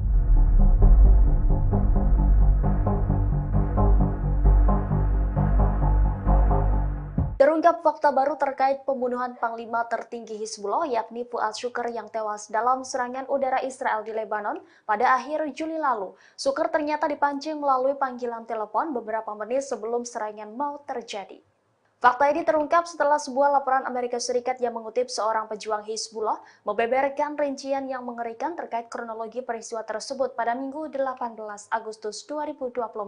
Terungkap fakta baru terkait pembunuhan Panglima tertinggi Hizbullah yakni Fuad Shukr yang tewas dalam serangan udara Israel di Lebanon pada akhir Juli lalu. Shukr ternyata dipancing melalui panggilan telepon beberapa menit sebelum serangan mau terjadi. Fakta ini terungkap setelah sebuah laporan Amerika Serikat yang mengutip seorang pejuang Hizbullah membeberkan rincian yang mengerikan terkait kronologi peristiwa tersebut pada Minggu 18 Agustus 2024.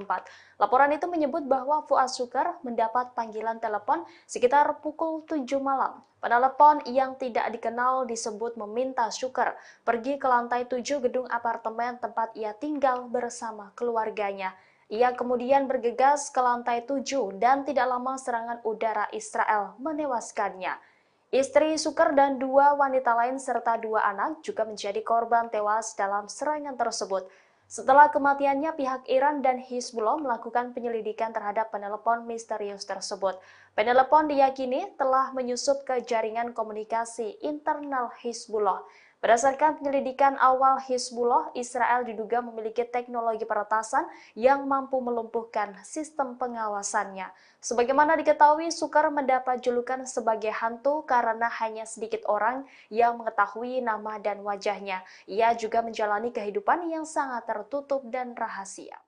Laporan itu menyebut bahwa Fuad Shukr mendapat panggilan telepon sekitar pukul 7 malam. Penelepon yang tidak dikenal disebut meminta Shukr pergi ke lantai 7 gedung apartemen tempat ia tinggal bersama keluarganya. Ia kemudian bergegas ke lantai 7 dan tidak lama serangan udara Israel menewaskannya. Istri Shukr dan 2 wanita lain serta 2 anak juga menjadi korban tewas dalam serangan tersebut. Setelah kematiannya, pihak Iran dan Hizbullah melakukan penyelidikan terhadap penelepon misterius tersebut. Penelepon diyakini telah menyusup ke jaringan komunikasi internal Hizbullah. Berdasarkan penyelidikan awal Hizbullah, Israel diduga memiliki teknologi peretasan yang mampu melumpuhkan sistem pengawasannya. Sebagaimana diketahui, Shukr mendapat julukan sebagai hantu karena hanya sedikit orang yang mengetahui nama dan wajahnya. Ia juga menjalani kehidupan yang sangat tertutup dan rahasia.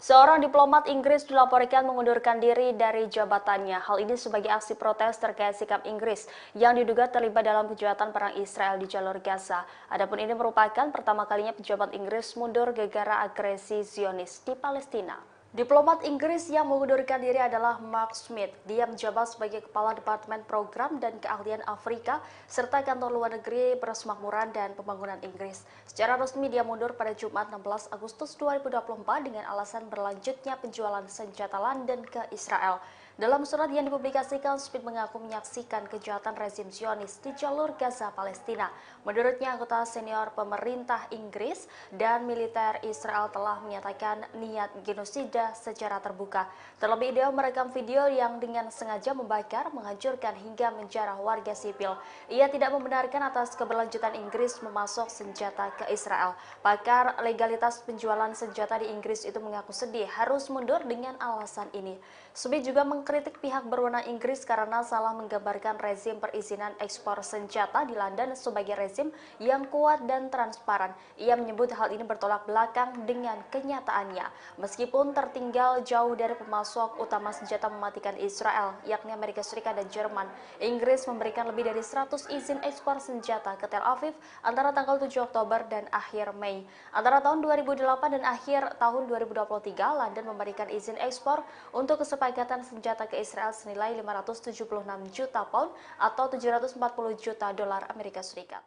Seorang diplomat Inggris dilaporkan mengundurkan diri dari jabatannya. Hal ini sebagai aksi protes terkait sikap Inggris yang diduga terlibat dalam kejahatan perang Israel di jalur Gaza. Adapun ini merupakan pertama kalinya pejabat Inggris mundur gara-gara agresi Zionis di Palestina. Diplomat Inggris yang mengundurkan diri adalah Mark Smith. Dia menjabat sebagai Kepala Departemen Program dan Keahlian Afrika serta Kantor Luar Negeri Persemakmuran dan Pembangunan Inggris. Secara resmi dia mundur pada Jumat 16 Agustus 2024 dengan alasan berlanjutnya penjualan senjata London ke Israel. Dalam surat yang dipublikasikan, Smith mengaku menyaksikan kejahatan rezim Zionis di jalur Gaza, Palestina. Menurutnya, anggota senior pemerintah Inggris dan militer Israel telah menyatakan niat genosida secara terbuka. Terlebih dia merekam video yang dengan sengaja membakar, menghancurkan hingga menjarah warga sipil. Ia tidak membenarkan atas keberlanjutan Inggris memasok senjata ke Israel. Pakar legalitas penjualan senjata di Inggris itu mengaku sedih harus mundur dengan alasan ini. Smith juga mengkritik pihak berwenang Inggris karena salah menggambarkan rezim perizinan ekspor senjata di London sebagai rezim yang kuat dan transparan. Ia menyebut hal ini bertolak belakang dengan kenyataannya. Meskipun tertinggal jauh dari pemasok utama senjata mematikan Israel, yakni Amerika Serikat dan Jerman, Inggris memberikan lebih dari 100 izin ekspor senjata ke Tel Aviv antara tanggal 7 Oktober dan akhir Mei. Antara tahun 2008 dan akhir tahun 2023, London memberikan izin ekspor untuk kesepakatan senjata ke Israel senilai 576 juta pound atau 740 juta dolar Amerika Serikat.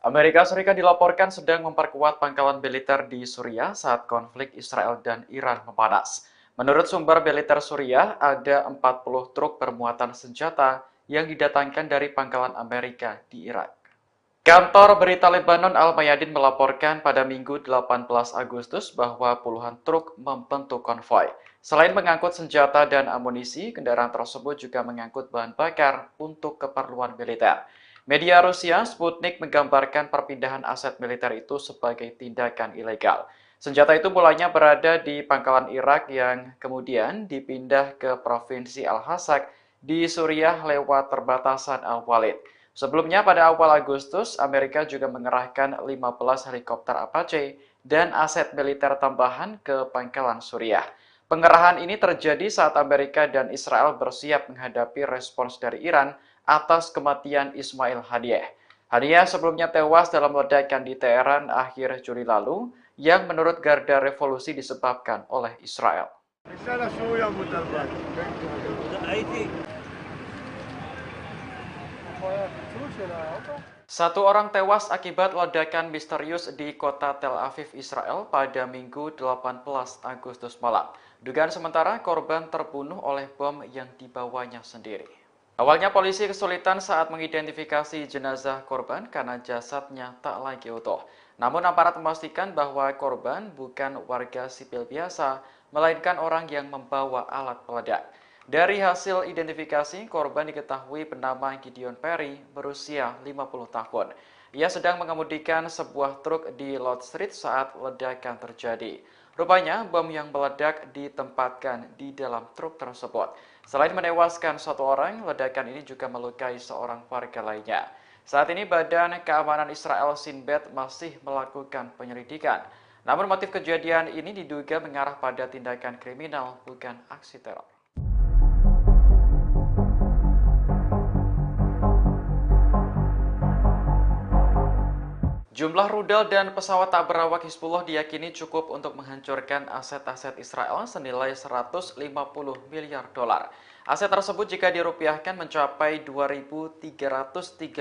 Amerika Serikat dilaporkan sedang memperkuat pangkalan militer di Suriah saat konflik Israel dan Iran memanas. Menurut sumber militer Suriah, ada 40 truk bermuatan senjata yang didatangkan dari pangkalan Amerika di Irak. Kantor berita Lebanon Al-Mayadin melaporkan pada Minggu 18 Agustus bahwa puluhan truk membentuk konvoi. Selain mengangkut senjata dan amunisi, kendaraan tersebut juga mengangkut bahan bakar untuk keperluan militer. Media Rusia Sputnik menggambarkan perpindahan aset militer itu sebagai tindakan ilegal. Senjata itu mulanya berada di pangkalan Irak yang kemudian dipindah ke Provinsi Al-Hasak di Suriah lewat perbatasan Al-Walid. Sebelumnya pada awal Agustus, Amerika juga mengerahkan 15 helikopter Apache dan aset militer tambahan ke pangkalan Suriah. Pengerahan ini terjadi saat Amerika dan Israel bersiap menghadapi respons dari Iran atas kematian Ismail Haniyeh. Haniyeh sebelumnya tewas dalam ledakan di Teheran akhir Juli lalu yang menurut Garda Revolusi disebabkan oleh Israel. Satu orang tewas akibat ledakan misterius di kota Tel Aviv, Israel pada Minggu 18 Agustus malam. Dugaan sementara korban terbunuh oleh bom yang dibawanya sendiri. Awalnya polisi kesulitan saat mengidentifikasi jenazah korban karena jasadnya tak lagi utuh. Namun aparat memastikan bahwa korban bukan warga sipil biasa, melainkan orang yang membawa alat peledak. Dari hasil identifikasi, korban diketahui bernama Gideon Perry, berusia 50 tahun. Ia sedang mengemudikan sebuah truk di Lord Street saat ledakan terjadi. Rupanya, bom yang meledak ditempatkan di dalam truk tersebut. Selain menewaskan satu orang, ledakan ini juga melukai seorang warga lainnya. Saat ini Badan Keamanan Israel Shin Bet masih melakukan penyelidikan. Namun motif kejadian ini diduga mengarah pada tindakan kriminal, bukan aksi teror. Jumlah rudal dan pesawat tak berawak Hizbullah diyakini cukup untuk menghancurkan aset-aset Israel senilai 150 miliar dolar. Aset tersebut jika dirupiahkan mencapai 2.332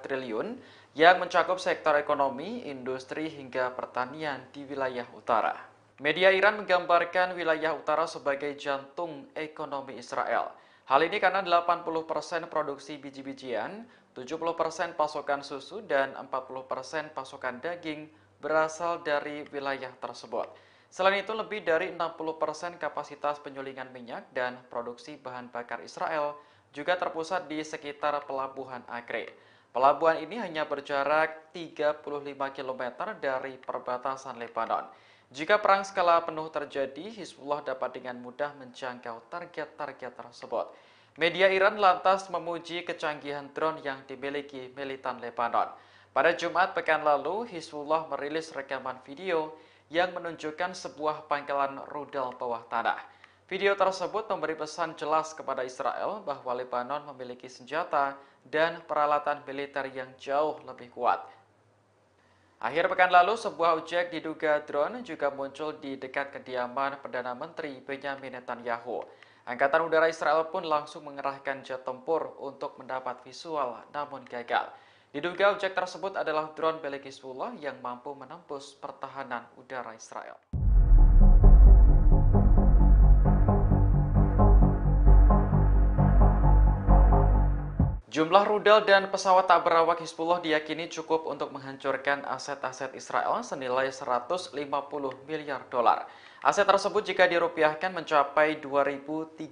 triliun yang mencakup sektor ekonomi, industri, hingga pertanian di wilayah utara. Media Iran menggambarkan wilayah utara sebagai jantung ekonomi Israel. Hal ini karena 80% produksi biji-bijian, 70% pasokan susu, dan 40% pasokan daging berasal dari wilayah tersebut. Selain itu, lebih dari 60% kapasitas penyulingan minyak dan produksi bahan bakar Israel juga terpusat di sekitar Pelabuhan Akre. Pelabuhan ini hanya berjarak 35 km dari perbatasan Lebanon. Jika perang skala penuh terjadi, Hizbullah dapat dengan mudah menjangkau target-target tersebut. Media Iran lantas memuji kecanggihan drone yang dimiliki militan Lebanon. Pada Jumat pekan lalu, Hizbullah merilis rekaman video yang menunjukkan sebuah pangkalan rudal bawah tanah. Video tersebut memberi pesan jelas kepada Israel bahwa Lebanon memiliki senjata dan peralatan militer yang jauh lebih kuat. Akhir pekan lalu, sebuah objek diduga drone juga muncul di dekat kediaman Perdana Menteri Benyamin Netanyahu. Angkatan Udara Israel pun langsung mengerahkan jet tempur untuk mendapat visual, namun gagal. Diduga objek tersebut adalah drone milik Hizbullah yang mampu menembus pertahanan udara Israel. Jumlah rudal dan pesawat tak berawak Hizbullah diyakini cukup untuk menghancurkan aset-aset Israel senilai 150 miliar dolar. Aset tersebut jika dirupiahkan mencapai 2.332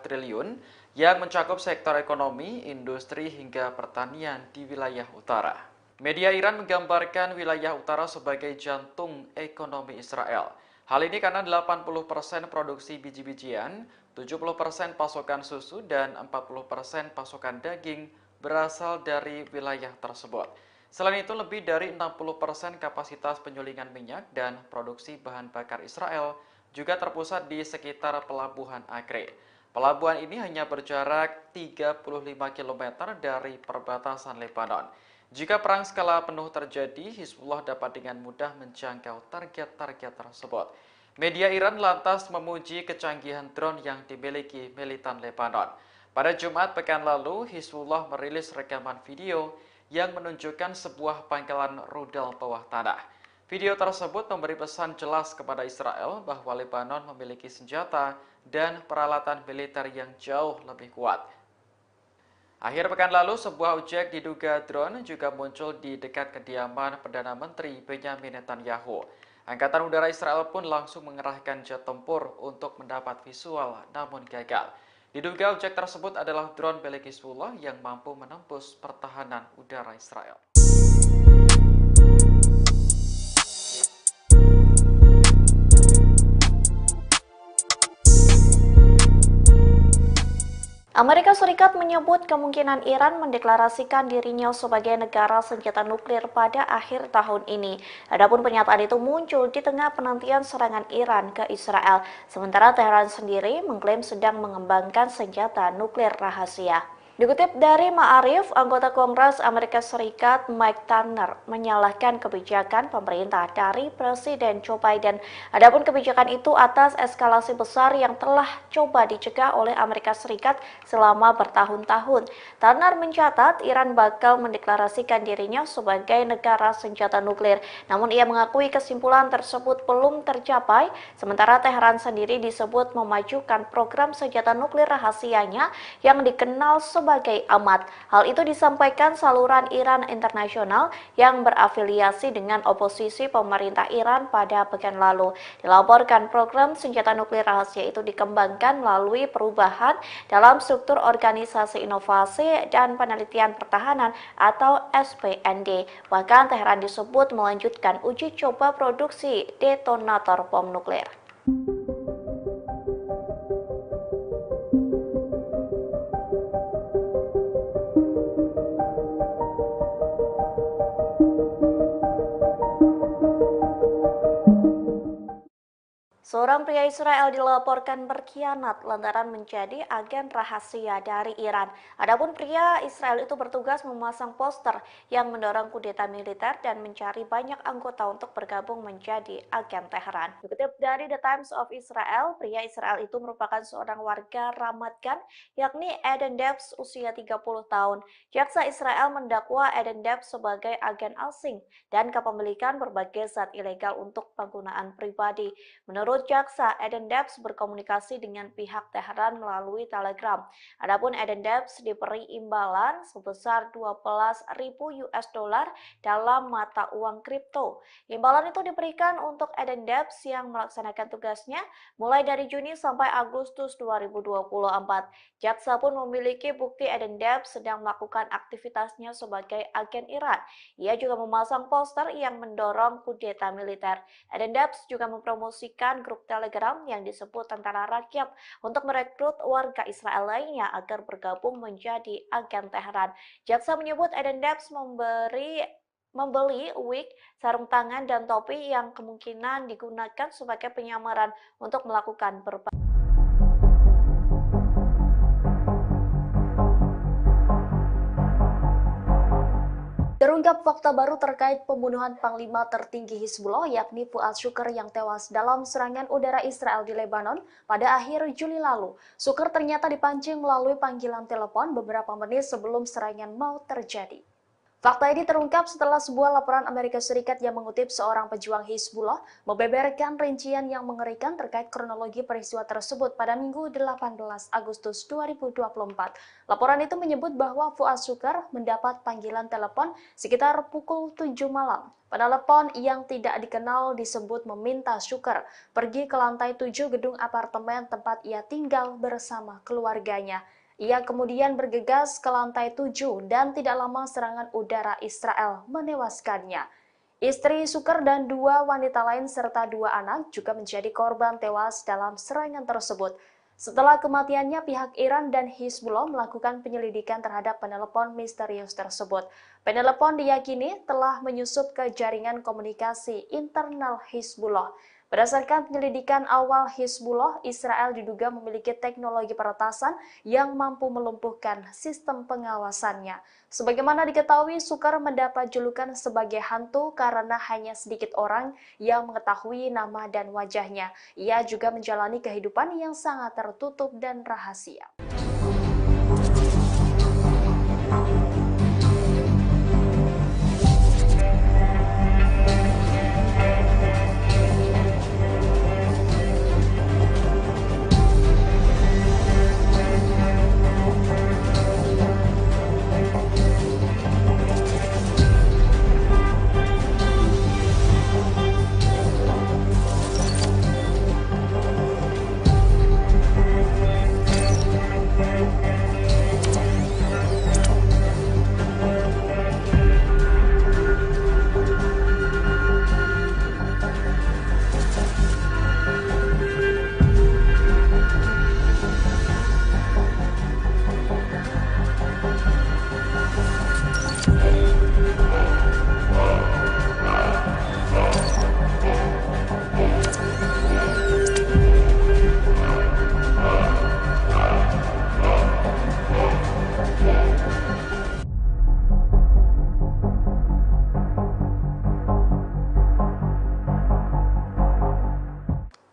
triliun yang mencakup sektor ekonomi, industri, hingga pertanian di wilayah utara. Media Iran menggambarkan wilayah utara sebagai jantung ekonomi Israel. Hal ini karena 80% produksi biji-bijian, 70% pasokan susu, dan 40% pasokan daging berasal dari wilayah tersebut. Selain itu, lebih dari 60% kapasitas penyulingan minyak dan produksi bahan bakar Israel juga terpusat di sekitar Pelabuhan Acre. Pelabuhan ini hanya berjarak 35 km dari perbatasan Lebanon. Jika perang skala penuh terjadi, Hizbullah dapat dengan mudah menjangkau target-target tersebut. Media Iran lantas memuji kecanggihan drone yang dimiliki militan Lebanon. Pada Jumat pekan lalu, Hizbullah merilis rekaman video yang menunjukkan sebuah pangkalan rudal bawah tanah. Video tersebut memberi pesan jelas kepada Israel bahwa Lebanon memiliki senjata dan peralatan militer yang jauh lebih kuat. Akhir pekan lalu, sebuah objek diduga drone juga muncul di dekat kediaman Perdana Menteri Benyamin Netanyahu. Angkatan Udara Israel pun langsung mengerahkan jet tempur untuk mendapat visual, namun gagal. Diduga objek tersebut adalah drone milik Hizbullah yang mampu menembus pertahanan udara Israel. Amerika Serikat menyebut kemungkinan Iran mendeklarasikan dirinya sebagai negara senjata nuklir pada akhir tahun ini. Adapun pernyataan itu muncul di tengah penantian serangan Iran ke Israel, sementara Teheran sendiri mengklaim sedang mengembangkan senjata nuklir rahasia. Dikutip dari Ma'arif, anggota Kongres Amerika Serikat Mike Turner menyalahkan kebijakan pemerintah dari Presiden Joe Biden. Adapun kebijakan itu atas eskalasi besar yang telah coba dicegah oleh Amerika Serikat selama bertahun-tahun. Turner mencatat Iran bakal mendeklarasikan dirinya sebagai negara senjata nuklir. Namun ia mengakui kesimpulan tersebut belum tercapai, sementara Teheran sendiri disebut memajukan program senjata nuklir rahasianya yang dikenal sebagai Amat. Hal itu disampaikan saluran Iran Internasional yang berafiliasi dengan oposisi pemerintah Iran pada pekan lalu. Dilaporkan program senjata nuklir rahasia itu dikembangkan melalui perubahan dalam struktur Organisasi Inovasi dan Penelitian Pertahanan atau SPND. Bahkan Teheran disebut melanjutkan uji coba produksi detonator bom nuklir. Seorang pria Israel dilaporkan berkhianat lantaran menjadi agen rahasia dari Iran. Adapun pria Israel itu bertugas memasang poster yang mendorong kudeta militer dan mencari banyak anggota untuk bergabung menjadi agen Teheran. Dikutip dari The Times of Israel, pria Israel itu merupakan seorang warga Ramat Gan, yakni Eden Debs usia 30 tahun. Jaksa Israel mendakwa Eden Debs sebagai agen asing dan kepemilikan berbagai zat ilegal untuk penggunaan pribadi. Menurut jaksa, Eden Debs berkomunikasi dengan pihak Teheran melalui Telegram. Adapun Eden Debs diberi imbalan sebesar 12.000 US dollar dalam mata uang kripto. Imbalan itu diberikan untuk Eden Debs yang melaksanakan tugasnya mulai dari Juni sampai Agustus 2024. Jaksa pun memiliki bukti Eden Debs sedang melakukan aktivitasnya sebagai agen Iran. Ia juga memasang poster yang mendorong kudeta militer. Eden Debs juga mempromosikan grup Telegram yang disebut Tentara Rakyat untuk merekrut warga Israel lainnya agar bergabung menjadi agen Teheran. Jaksa menyebut Eden Debs membeli wig, sarung tangan, dan topi yang kemungkinan digunakan sebagai penyamaran untuk melakukan berbagai Terungkap fakta baru terkait pembunuhan Panglima tertinggi Hizbullah yakni Fuad Shukr yang tewas dalam serangan udara Israel di Lebanon pada akhir Juli lalu. Shukr ternyata dipancing melalui panggilan telepon beberapa menit sebelum serangan mau terjadi. Fakta ini terungkap setelah sebuah laporan Amerika Serikat yang mengutip seorang pejuang Hizbullah membeberkan rincian yang mengerikan terkait kronologi peristiwa tersebut pada Minggu 18 Agustus 2024. Laporan itu menyebut bahwa Fuad Shukr mendapat panggilan telepon sekitar pukul 7 malam. Penelepon yang tidak dikenal disebut meminta Shukr pergi ke lantai 7 gedung apartemen tempat ia tinggal bersama keluarganya. Ia kemudian bergegas ke lantai 7 dan tidak lama serangan udara Israel menewaskannya. Istri Shukr dan 2 wanita lain serta 2 anak juga menjadi korban tewas dalam serangan tersebut. Setelah kematiannya, pihak Iran dan Hizbullah melakukan penyelidikan terhadap penelepon misterius tersebut. Penelepon diyakini telah menyusup ke jaringan komunikasi internal Hizbullah. Berdasarkan penyelidikan awal Hizbullah, Israel diduga memiliki teknologi peretasan yang mampu melumpuhkan sistem pengawasannya. Sebagaimana diketahui, Shukr mendapat julukan sebagai hantu karena hanya sedikit orang yang mengetahui nama dan wajahnya. Ia juga menjalani kehidupan yang sangat tertutup dan rahasia.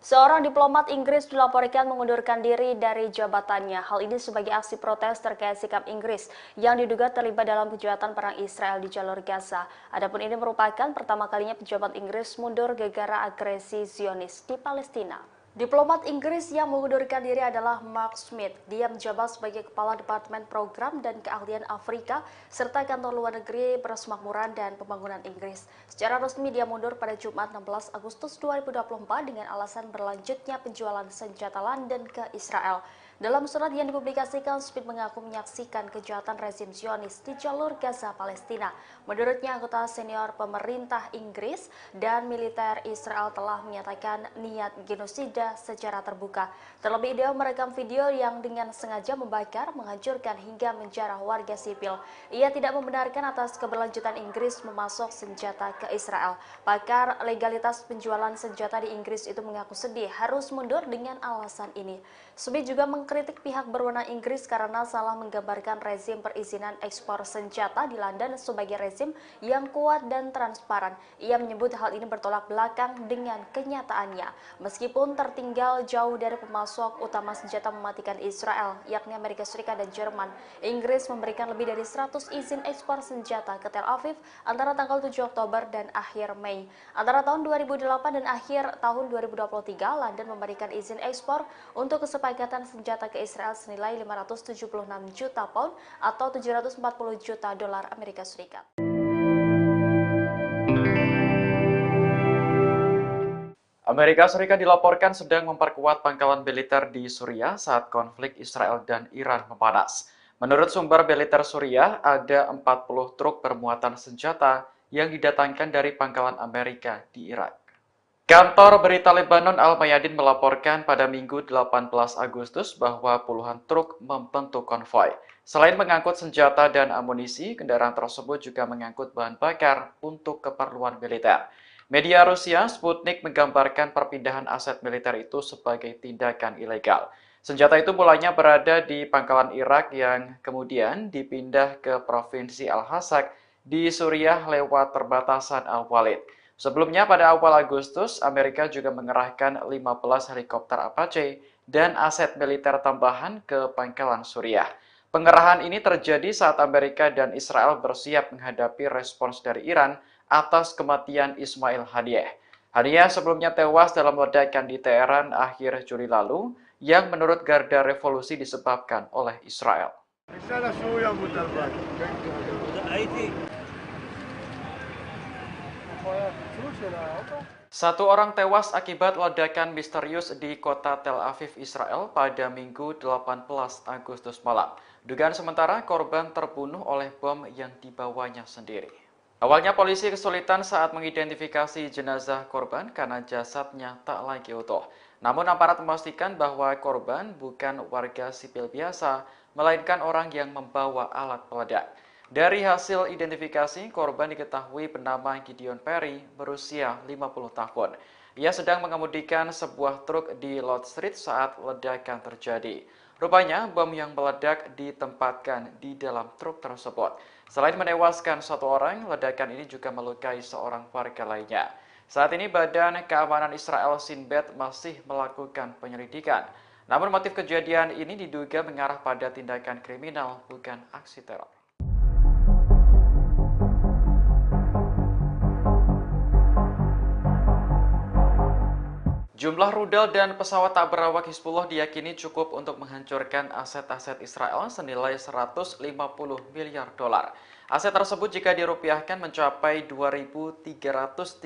Seorang diplomat Inggris dilaporkan mengundurkan diri dari jabatannya. Hal ini sebagai aksi protes terkait sikap Inggris yang diduga terlibat dalam kejahatan perang Israel di jalur Gaza. Adapun ini merupakan pertama kalinya pejabat Inggris mundur gara-gara agresi Zionis di Palestina. Diplomat Inggris yang mengundurkan diri adalah Mark Smith. Dia menjabat sebagai Kepala Departemen Program dan Keahlian Afrika serta Kantor Luar Negeri Persemakmuran dan Pembangunan Inggris. Secara resmi dia mundur pada Jumat 16 Agustus 2024 dengan alasan berlanjutnya penjualan senjata London ke Israel. Dalam surat yang dipublikasikan, Smith mengaku menyaksikan kejahatan rezim Zionis di jalur Gaza, Palestina. Menurutnya, anggota senior pemerintah Inggris dan militer Israel telah menyatakan niat genosida secara terbuka. Terlebih dia merekam video yang dengan sengaja membakar, menghancurkan hingga menjarah warga sipil. Ia tidak membenarkan atas keberlanjutan Inggris memasok senjata ke Israel. Pakar legalitas penjualan senjata di Inggris itu mengaku sedih harus mundur dengan alasan ini. Smith juga mengkritik pihak berwenang Inggris karena salah menggambarkan rezim perizinan ekspor senjata di London sebagai rezim yang kuat dan transparan. Ia menyebut hal ini bertolak belakang dengan kenyataannya. Meskipun tertinggal jauh dari pemasok utama senjata mematikan Israel, yakni Amerika Serikat dan Jerman, Inggris memberikan lebih dari 100 izin ekspor senjata ke Tel Aviv antara tanggal 7 Oktober dan akhir Mei. Antara tahun 2008 dan akhir tahun 2023, London memberikan izin ekspor untuk kesepakatan senjata ke Israel senilai 576 juta pound atau 740 juta dolar Amerika Serikat. Amerika Serikat dilaporkan sedang memperkuat pangkalan militer di Suriah saat konflik Israel dan Iran memanas. Menurut sumber militer Suriah, ada 40 truk bermuatan senjata yang didatangkan dari pangkalan Amerika di Irak. Kantor berita Lebanon Al-Mayadin melaporkan pada Minggu 18 Agustus bahwa puluhan truk membentuk konvoi. Selain mengangkut senjata dan amunisi, kendaraan tersebut juga mengangkut bahan bakar untuk keperluan militer. Media Rusia Sputnik menggambarkan perpindahan aset militer itu sebagai tindakan ilegal. Senjata itu mulanya berada di pangkalan Irak yang kemudian dipindah ke Provinsi Al-Hasak di Suriah lewat perbatasan Al-Walid. Sebelumnya pada awal Agustus, Amerika juga mengerahkan 15 helikopter Apache dan aset militer tambahan ke pangkalan Suriah. Pengerahan ini terjadi saat Amerika dan Israel bersiap menghadapi respons dari Iran atas kematian Ismail Haniyeh. Haniyeh sebelumnya tewas dalam ledakan di Teheran akhir Juli lalu yang menurut Garda Revolusi disebabkan oleh Israel. Satu orang tewas akibat ledakan misterius di kota Tel Aviv, Israel pada Minggu 18 Agustus malam. Dugaan sementara korban terbunuh oleh bom yang dibawanya sendiri. Awalnya polisi kesulitan saat mengidentifikasi jenazah korban karena jasadnya tak lagi utuh. Namun aparat memastikan bahwa korban bukan warga sipil biasa, melainkan orang yang membawa alat peledak. Dari hasil identifikasi, korban diketahui bernama Gideon Perry, berusia 50 tahun. Ia sedang mengemudikan sebuah truk di Lord Street saat ledakan terjadi. Rupanya, bom yang meledak ditempatkan di dalam truk tersebut. Selain menewaskan satu orang, ledakan ini juga melukai seorang warga lainnya. Saat ini Badan Keamanan Israel Shin Bet masih melakukan penyelidikan. Namun motif kejadian ini diduga mengarah pada tindakan kriminal, bukan aksi teror. Jumlah rudal dan pesawat tak berawak Hizbullah diyakini cukup untuk menghancurkan aset-aset Israel senilai 150 miliar dolar. Aset tersebut jika dirupiahkan mencapai 2.332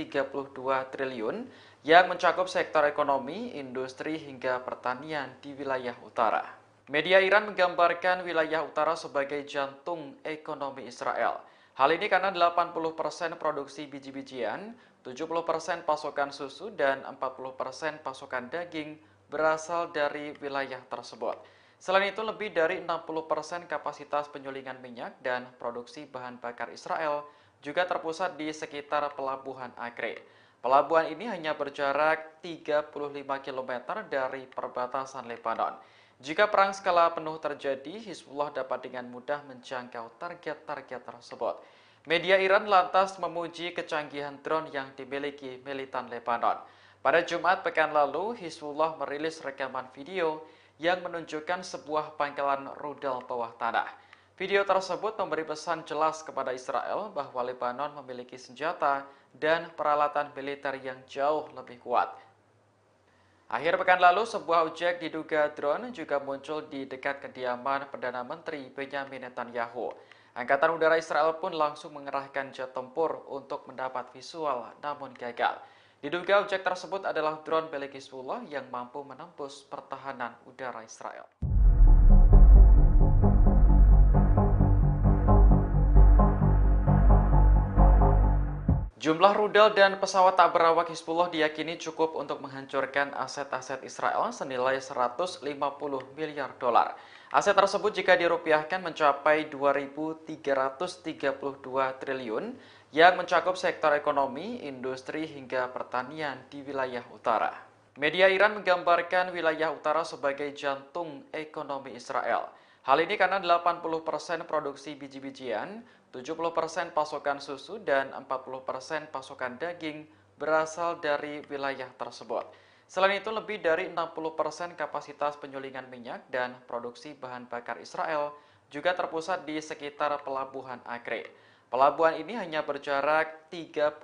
triliun yang mencakup sektor ekonomi, industri hingga pertanian di wilayah utara. Media Iran menggambarkan wilayah utara sebagai jantung ekonomi Israel. Hal ini karena 80% produksi biji-bijian, 70% pasokan susu, dan 40% pasokan daging berasal dari wilayah tersebut. Selain itu, lebih dari 60% kapasitas penyulingan minyak dan produksi bahan bakar Israel juga terpusat di sekitar Pelabuhan Acre. Pelabuhan ini hanya berjarak 35 km dari perbatasan Lebanon. Jika perang skala penuh terjadi, Hizbullah dapat dengan mudah menjangkau target-target tersebut. Media Iran lantas memuji kecanggihan drone yang dimiliki militan Lebanon. Pada Jumat pekan lalu, Hizbullah merilis rekaman video yang menunjukkan sebuah pangkalan rudal bawah tanah. Video tersebut memberi pesan jelas kepada Israel bahwa Lebanon memiliki senjata dan peralatan militer yang jauh lebih kuat. Akhir pekan lalu, sebuah objek diduga drone juga muncul di dekat kediaman Perdana Menteri Benyamin Netanyahu. Angkatan Udara Israel pun langsung mengerahkan jet tempur untuk mendapat visual, namun gagal. Diduga objek tersebut adalah drone milik Hizbullah yang mampu menembus pertahanan udara Israel. Jumlah rudal dan pesawat tak berawak Hizbullah diyakini cukup untuk menghancurkan aset-aset Israel senilai 150 miliar dolar. Aset tersebut jika dirupiahkan mencapai 2.332 triliun yang mencakup sektor ekonomi, industri hingga pertanian di wilayah utara. Media Iran menggambarkan wilayah utara sebagai jantung ekonomi Israel. Hal ini karena 80% produksi biji-bijian, 70% pasokan susu, dan 40% pasokan daging berasal dari wilayah tersebut. Selain itu, lebih dari 60% kapasitas penyulingan minyak dan produksi bahan bakar Israel juga terpusat di sekitar Pelabuhan Acre. Pelabuhan ini hanya berjarak 35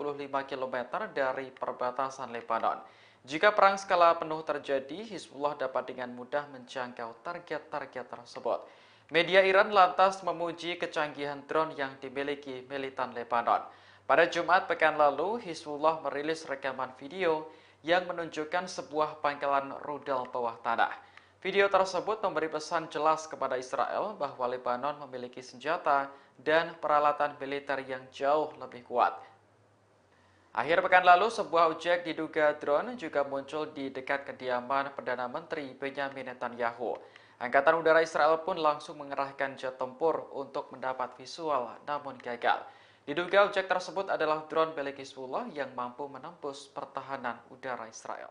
km dari perbatasan Lebanon. Jika perang skala penuh terjadi, Hizbullah dapat dengan mudah menjangkau target-target tersebut. Media Iran lantas memuji kecanggihan drone yang dimiliki militan Lebanon. Pada Jumat pekan lalu, Hizbullah merilis rekaman video yang menunjukkan sebuah pangkalan rudal bawah tanah. Video tersebut memberi pesan jelas kepada Israel bahwa Lebanon memiliki senjata dan peralatan militer yang jauh lebih kuat. Akhir pekan lalu, sebuah objek diduga drone juga muncul di dekat kediaman Perdana Menteri Benyamin Netanyahu. Angkatan Udara Israel pun langsung mengerahkan jet tempur untuk mendapat visual, namun gagal. Diduga objek tersebut adalah drone milik Hizbullah yang mampu menembus pertahanan udara Israel.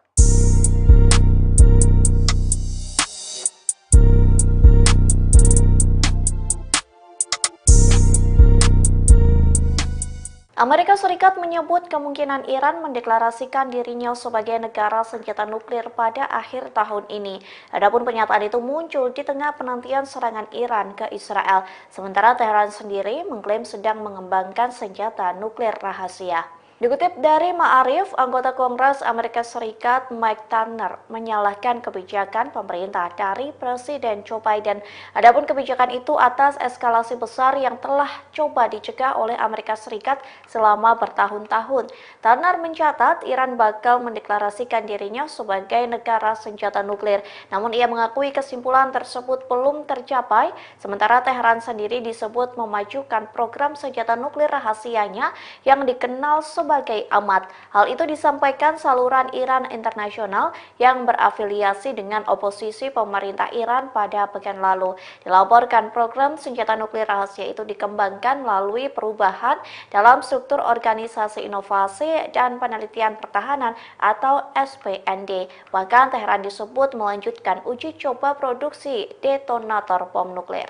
Amerika Serikat menyebut kemungkinan Iran mendeklarasikan dirinya sebagai negara senjata nuklir pada akhir tahun ini. Adapun pernyataan itu muncul di tengah penantian serangan Iran ke Israel, sementara Teheran sendiri mengklaim sedang mengembangkan senjata nuklir rahasia. Dikutip dari Ma'arif, anggota Kongres Amerika Serikat Mike Turner menyalahkan kebijakan pemerintah dari Presiden Joe Biden. Adapun kebijakan itu atas eskalasi besar yang telah coba dicegah oleh Amerika Serikat selama bertahun-tahun. Turner mencatat Iran bakal mendeklarasikan dirinya sebagai negara senjata nuklir. Namun ia mengakui kesimpulan tersebut belum tercapai, sementara Teheran sendiri disebut memajukan program senjata nuklir rahasianya yang dikenal sebagai AMAT. Hal itu disampaikan saluran Iran Internasional yang berafiliasi dengan oposisi pemerintah Iran pada pekan lalu. Dilaporkan program senjata nuklir rahasia itu dikembangkan melalui perubahan dalam struktur Organisasi Inovasi dan Penelitian Pertahanan atau SPND. Bahkan Teheran disebut melanjutkan uji coba produksi detonator bom nuklir.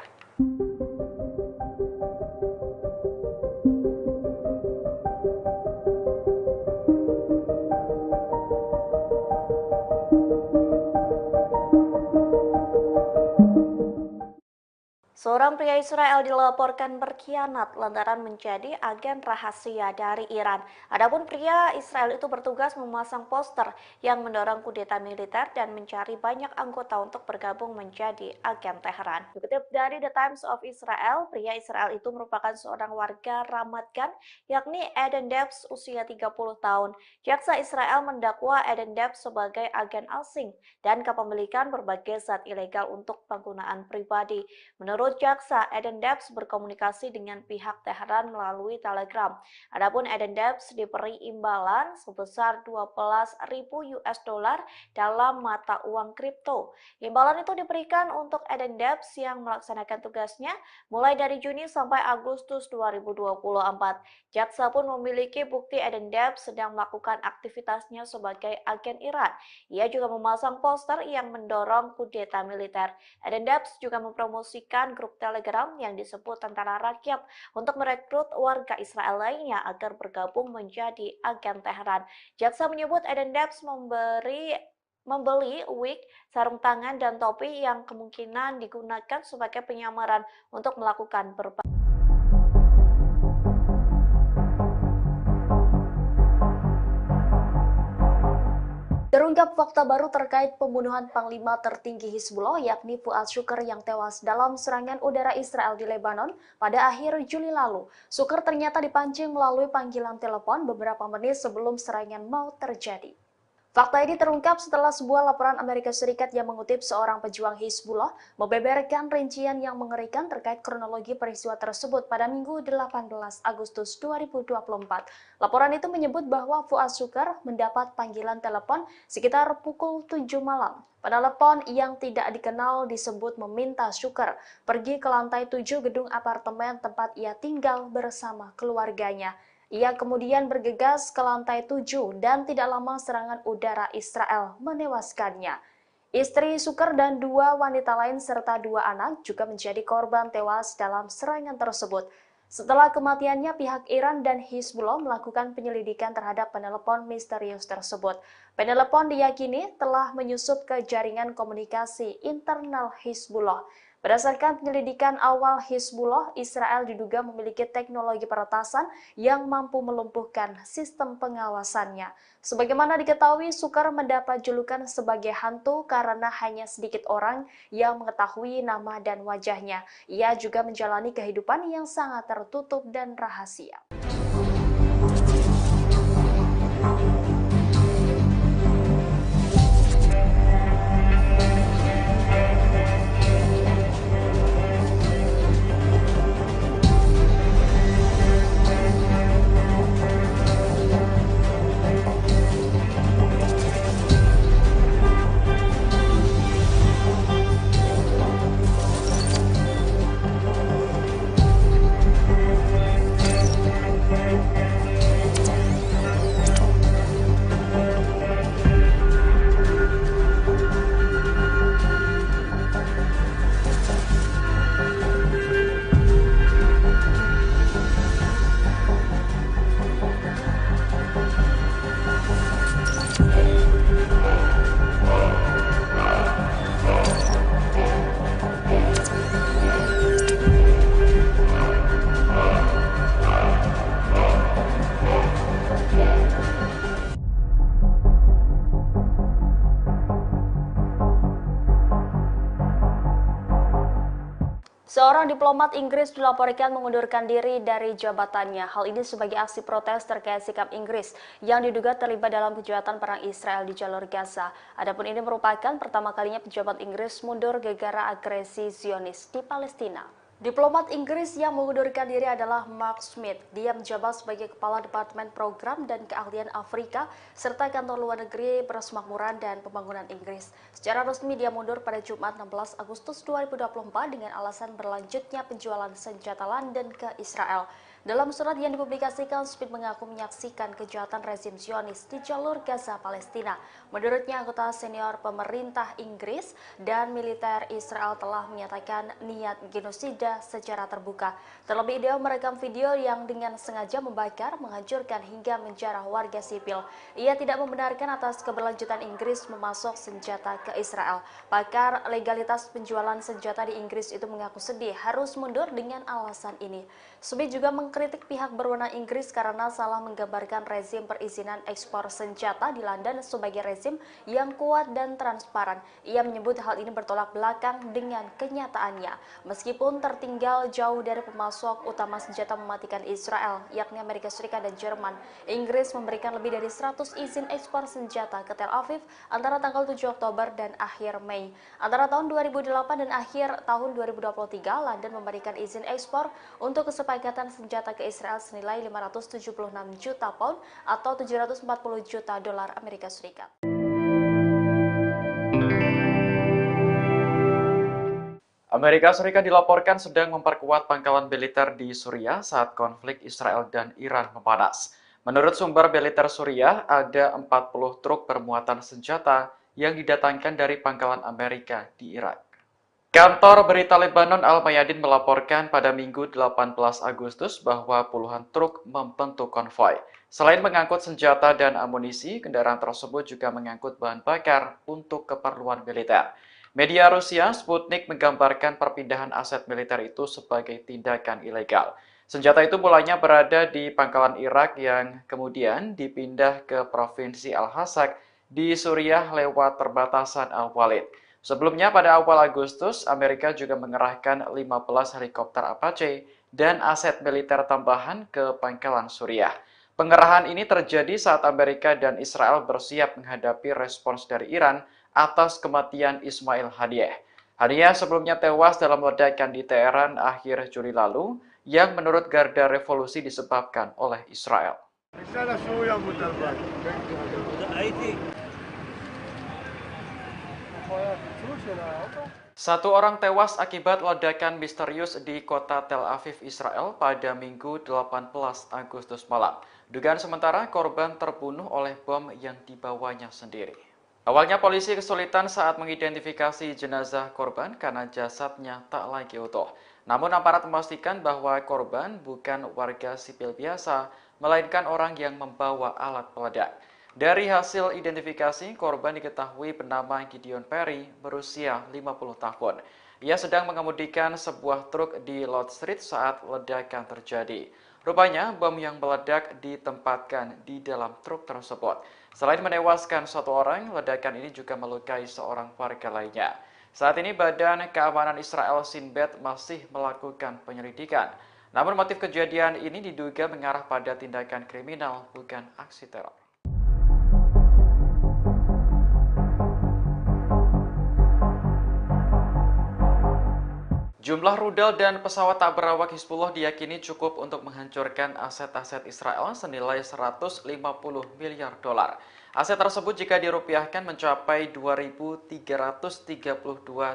Seorang pria Israel dilaporkan berkhianat lantaran menjadi agen rahasia dari Iran. Adapun pria Israel itu bertugas memasang poster yang mendorong kudeta militer dan mencari banyak anggota untuk bergabung menjadi agen Teheran. Dikutip dari The Times of Israel, pria Israel itu merupakan seorang warga Ramat Gan, yakni Eden Debs usia 30 tahun. Jaksa Israel mendakwa Eden Debs sebagai agen asing dan kepemilikan berbagai zat ilegal untuk penggunaan pribadi. Menurut jaksa, Eden Debs berkomunikasi dengan pihak Teheran melalui Telegram. Adapun Eden Debs diberi imbalan sebesar 12.000 US dollar dalam mata uang kripto. Imbalan itu diberikan untuk Eden Debs yang melaksanakan tugasnya mulai dari Juni sampai Agustus 2024. Jaksa pun memiliki bukti Eden Debs sedang melakukan aktivitasnya sebagai agen Iran. Ia juga memasang poster yang mendorong kudeta militer. Eden Debs juga mempromosikan grup Telegram yang disebut Tentara Rakyat untuk merekrut warga Israel lainnya agar bergabung menjadi agen Teheran. Jaksa menyebut Eden Debs membeli wig, sarung tangan, dan topi yang kemungkinan digunakan sebagai penyamaran untuk melakukan berbagai Terungkap fakta baru terkait pembunuhan Panglima tertinggi Hizbullah yakni Fuad Shukr yang tewas dalam serangan udara Israel di Lebanon pada akhir Juli lalu. Shukr ternyata dipancing melalui panggilan telepon beberapa menit sebelum serangan mau terjadi. Fakta ini terungkap setelah sebuah laporan Amerika Serikat yang mengutip seorang pejuang Hizbullah membeberkan rincian yang mengerikan terkait kronologi peristiwa tersebut pada Minggu 18 Agustus 2024. Laporan itu menyebut bahwa Fuad Shukr mendapat panggilan telepon sekitar pukul 7 malam. Penelepon yang tidak dikenal disebut meminta Shukr pergi ke lantai 7 gedung apartemen tempat ia tinggal bersama keluarganya. Ia kemudian bergegas ke lantai 7 dan tidak lama serangan udara Israel menewaskannya. Istri Shukr dan 2 wanita lain serta 2 anak juga menjadi korban tewas dalam serangan tersebut. Setelah kematiannya, pihak Iran dan Hizbullah melakukan penyelidikan terhadap penelepon misterius tersebut. Penelepon diyakini telah menyusup ke jaringan komunikasi internal Hizbullah. Berdasarkan penyelidikan awal Hizbullah, Israel diduga memiliki teknologi peretasan yang mampu melumpuhkan sistem pengawasannya. Sebagaimana diketahui, Shukr mendapat julukan sebagai hantu karena hanya sedikit orang yang mengetahui nama dan wajahnya. Ia juga menjalani kehidupan yang sangat tertutup dan rahasia. Seorang diplomat Inggris dilaporkan mengundurkan diri dari jabatannya. Hal ini sebagai aksi protes terkait sikap Inggris yang diduga terlibat dalam kejahatan perang Israel di jalur Gaza. Adapun ini merupakan pertama kalinya pejabat Inggris mundur gara-gara agresi Zionis di Palestina. Diplomat Inggris yang mengundurkan diri adalah Mark Smith. Dia menjabat sebagai Kepala Departemen Program dan Keahlian Afrika serta Kantor Luar Negeri Persemakmuran dan Pembangunan Inggris. Secara resmi dia mundur pada Jumat 16 Agustus 2024 dengan alasan berlanjutnya penjualan senjata London ke Israel. Dalam surat yang dipublikasikan, Smith mengaku menyaksikan kejahatan rezim Zionis di jalur Gaza, Palestina. Menurutnya, anggota senior pemerintah Inggris dan militer Israel telah menyatakan niat genosida secara terbuka. Terlebih, dia merekam video yang dengan sengaja membakar, menghancurkan hingga menjarah warga sipil. Ia tidak membenarkan atas keberlanjutan Inggris memasok senjata ke Israel. Pakar legalitas penjualan senjata di Inggris itu mengaku sedih harus mundur dengan alasan ini. Smith juga mengkritik pihak berwenang Inggris karena salah menggambarkan rezim perizinan ekspor senjata di London sebagai rezim yang kuat dan transparan. Ia menyebut hal ini bertolak belakang dengan kenyataannya. Meskipun tertinggal jauh dari pemasok utama senjata mematikan Israel, yakni Amerika Serikat dan Jerman, Inggris memberikan lebih dari 100 izin ekspor senjata ke Tel Aviv antara tanggal 7 Oktober dan akhir Mei. Antara tahun 2008 dan akhir tahun 2023, London memberikan izin ekspor untuk kesepakatan senjata ke Israel senilai 576 juta pound atau 740 juta dolar Amerika Serikat. Amerika Serikat dilaporkan sedang memperkuat pangkalan militer di Suriah saat konflik Israel dan Iran memanas. Menurut sumber militer Suriah, ada 40 truk bermuatan senjata yang didatangkan dari pangkalan Amerika di Irak. Kantor berita Lebanon Al-Mayadin melaporkan pada Minggu 18 Agustus bahwa puluhan truk membentuk konvoi. Selain mengangkut senjata dan amunisi, kendaraan tersebut juga mengangkut bahan bakar untuk keperluan militer. Media Rusia Sputnik menggambarkan perpindahan aset militer itu sebagai tindakan ilegal. Senjata itu mulanya berada di pangkalan Irak yang kemudian dipindah ke Provinsi Al-Hasak di Suriah lewat perbatasan Al-Walid. Sebelumnya pada awal Agustus, Amerika juga mengerahkan 15 helikopter Apache dan aset militer tambahan ke pangkalan Suriah. Pengerahan ini terjadi saat Amerika dan Israel bersiap menghadapi respons dari Iran atas kematian Ismail Haniyeh. Haniyeh sebelumnya tewas dalam ledakan di Teheran akhir Juli lalu yang menurut Garda Revolusi disebabkan oleh Israel. Satu orang tewas akibat ledakan misterius di kota Tel Aviv, Israel pada Minggu 18 Agustus malam. Dugaan sementara korban terbunuh oleh bom yang dibawanya sendiri. Awalnya polisi kesulitan saat mengidentifikasi jenazah korban karena jasadnya tak lagi utuh. Namun aparat memastikan bahwa korban bukan warga sipil biasa, melainkan orang yang membawa alat peledak. Dari hasil identifikasi, korban diketahui bernama Gideon Perry, berusia 50 tahun. Ia sedang mengemudikan sebuah truk di Lord Street saat ledakan terjadi. Rupanya, bom yang meledak ditempatkan di dalam truk tersebut. Selain menewaskan satu orang, ledakan ini juga melukai seorang warga lainnya. Saat ini, Badan Keamanan Israel Shin Bet masih melakukan penyelidikan. Namun motif kejadian ini diduga mengarah pada tindakan kriminal, bukan aksi teror. Jumlah rudal dan pesawat tak berawak Hizbullah diyakini cukup untuk menghancurkan aset-aset Israel senilai 150 miliar dolar. Aset tersebut jika dirupiahkan mencapai 2.332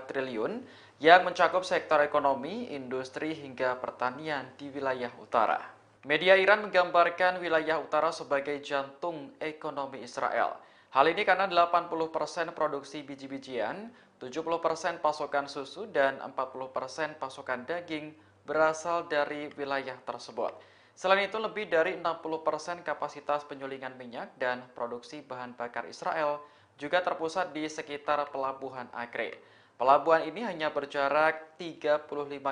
triliun yang mencakup sektor ekonomi, industri, hingga pertanian di wilayah utara. Media Iran menggambarkan wilayah utara sebagai jantung ekonomi Israel. Hal ini karena 80% produksi biji-bijian, 70% pasokan susu, dan 40% pasokan daging berasal dari wilayah tersebut. Selain itu, lebih dari 60% kapasitas penyulingan minyak dan produksi bahan bakar Israel juga terpusat di sekitar Pelabuhan Acre. Pelabuhan ini hanya berjarak 35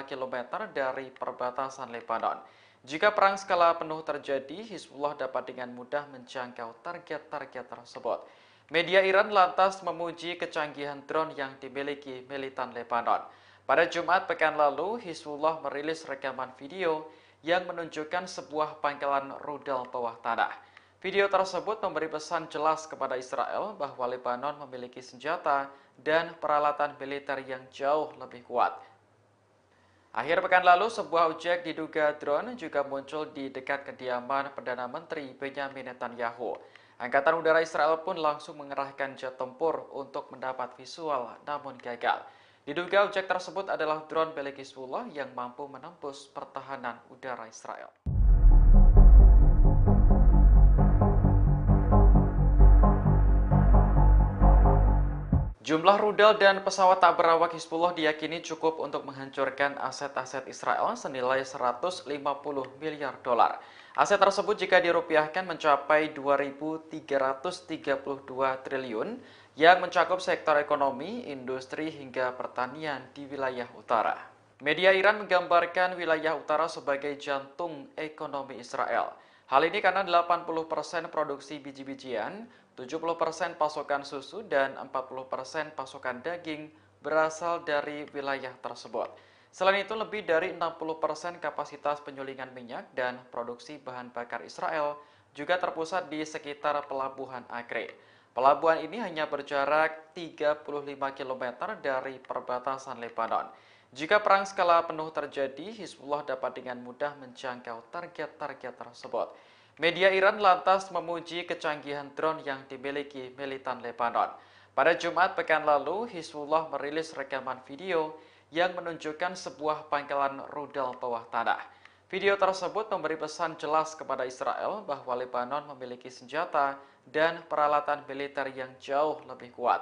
km dari perbatasan Lebanon. Jika perang skala penuh terjadi, Hizbullah dapat dengan mudah menjangkau target-target tersebut. Media Iran lantas memuji kecanggihan drone yang dimiliki militan Lebanon. Pada Jumat pekan lalu, Hizbullah merilis rekaman video yang menunjukkan sebuah pangkalan rudal bawah tanah. Video tersebut memberi pesan jelas kepada Israel bahwa Lebanon memiliki senjata dan peralatan militer yang jauh lebih kuat. Akhir pekan lalu, sebuah objek diduga drone juga muncul di dekat kediaman Perdana Menteri Benyamin Netanyahu. Angkatan Udara Israel pun langsung mengerahkan jet tempur untuk mendapat visual, namun gagal. Diduga objek tersebut adalah drone milik Hizbullah yang mampu menembus pertahanan udara Israel. Jumlah rudal dan pesawat tak berawak Hizbullah diyakini cukup untuk menghancurkan aset-aset Israel senilai 150 miliar dolar. Aset tersebut jika dirupiahkan mencapai 2.332 triliun yang mencakup sektor ekonomi, industri hingga pertanian di wilayah utara. Media Iran menggambarkan wilayah utara sebagai jantung ekonomi Israel. Hal ini karena 80% produksi biji-bijian, 70% pasokan susu, dan 40% pasokan daging berasal dari wilayah tersebut. Selain itu, lebih dari 60% kapasitas penyulingan minyak dan produksi bahan bakar Israel juga terpusat di sekitar Pelabuhan Acre. Pelabuhan ini hanya berjarak 35 km dari perbatasan Lebanon. Jika perang skala penuh terjadi, Hizbullah dapat dengan mudah menjangkau target-target tersebut. Media Iran lantas memuji kecanggihan drone yang dimiliki militan Lebanon. Pada Jumat pekan lalu, Hizbullah merilis rekaman video yang menunjukkan sebuah pangkalan rudal bawah tanah. Video tersebut memberi pesan jelas kepada Israel bahwa Lebanon memiliki senjata dan peralatan militer yang jauh lebih kuat.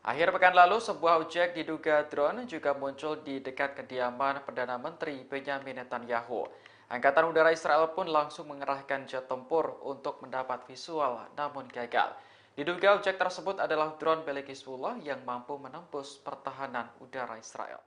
Akhir pekan lalu, sebuah objek diduga drone juga muncul di dekat kediaman Perdana Menteri Benyamin Netanyahu. Angkatan Udara Israel pun langsung mengerahkan jet tempur untuk mendapat visual, namun gagal. Diduga objek tersebut adalah drone milik Hizbullah yang mampu menembus pertahanan udara Israel.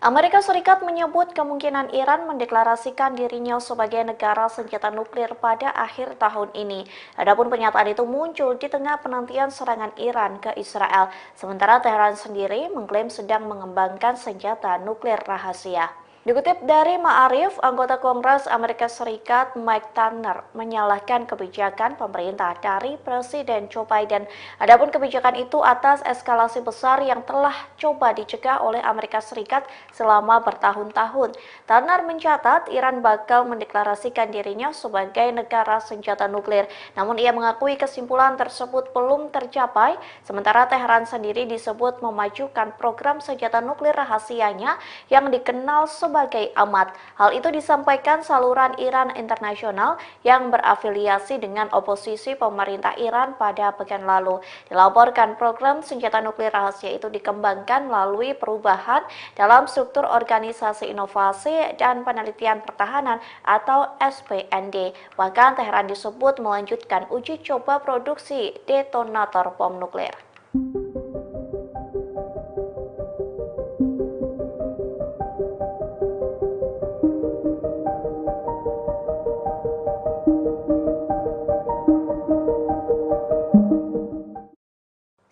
Amerika Serikat menyebut kemungkinan Iran mendeklarasikan dirinya sebagai negara senjata nuklir pada akhir tahun ini. Adapun pernyataan itu muncul di tengah penantian serangan Iran ke Israel, sementara Teheran sendiri mengklaim sedang mengembangkan senjata nuklir rahasia. Dikutip dari Ma'arif, anggota Kongres Amerika Serikat Mike Turner menyalahkan kebijakan pemerintah dari Presiden Joe Biden. Adapun kebijakan itu atas eskalasi besar yang telah coba dicegah oleh Amerika Serikat selama bertahun-tahun. Turner mencatat Iran bakal mendeklarasikan dirinya sebagai negara senjata nuklir. Namun ia mengakui kesimpulan tersebut belum tercapai, sementara Teheran sendiri disebut memajukan program senjata nuklir rahasianya yang dikenal sebagai amat. Hal itu disampaikan saluran Iran Internasional yang berafiliasi dengan oposisi pemerintah Iran pada pekan lalu. Dilaporkan program senjata nuklir rahasia itu dikembangkan melalui perubahan dalam struktur Organisasi Inovasi dan Penelitian Pertahanan atau SPND. Bahkan Teheran disebut melanjutkan uji coba produksi detonator bom nuklir.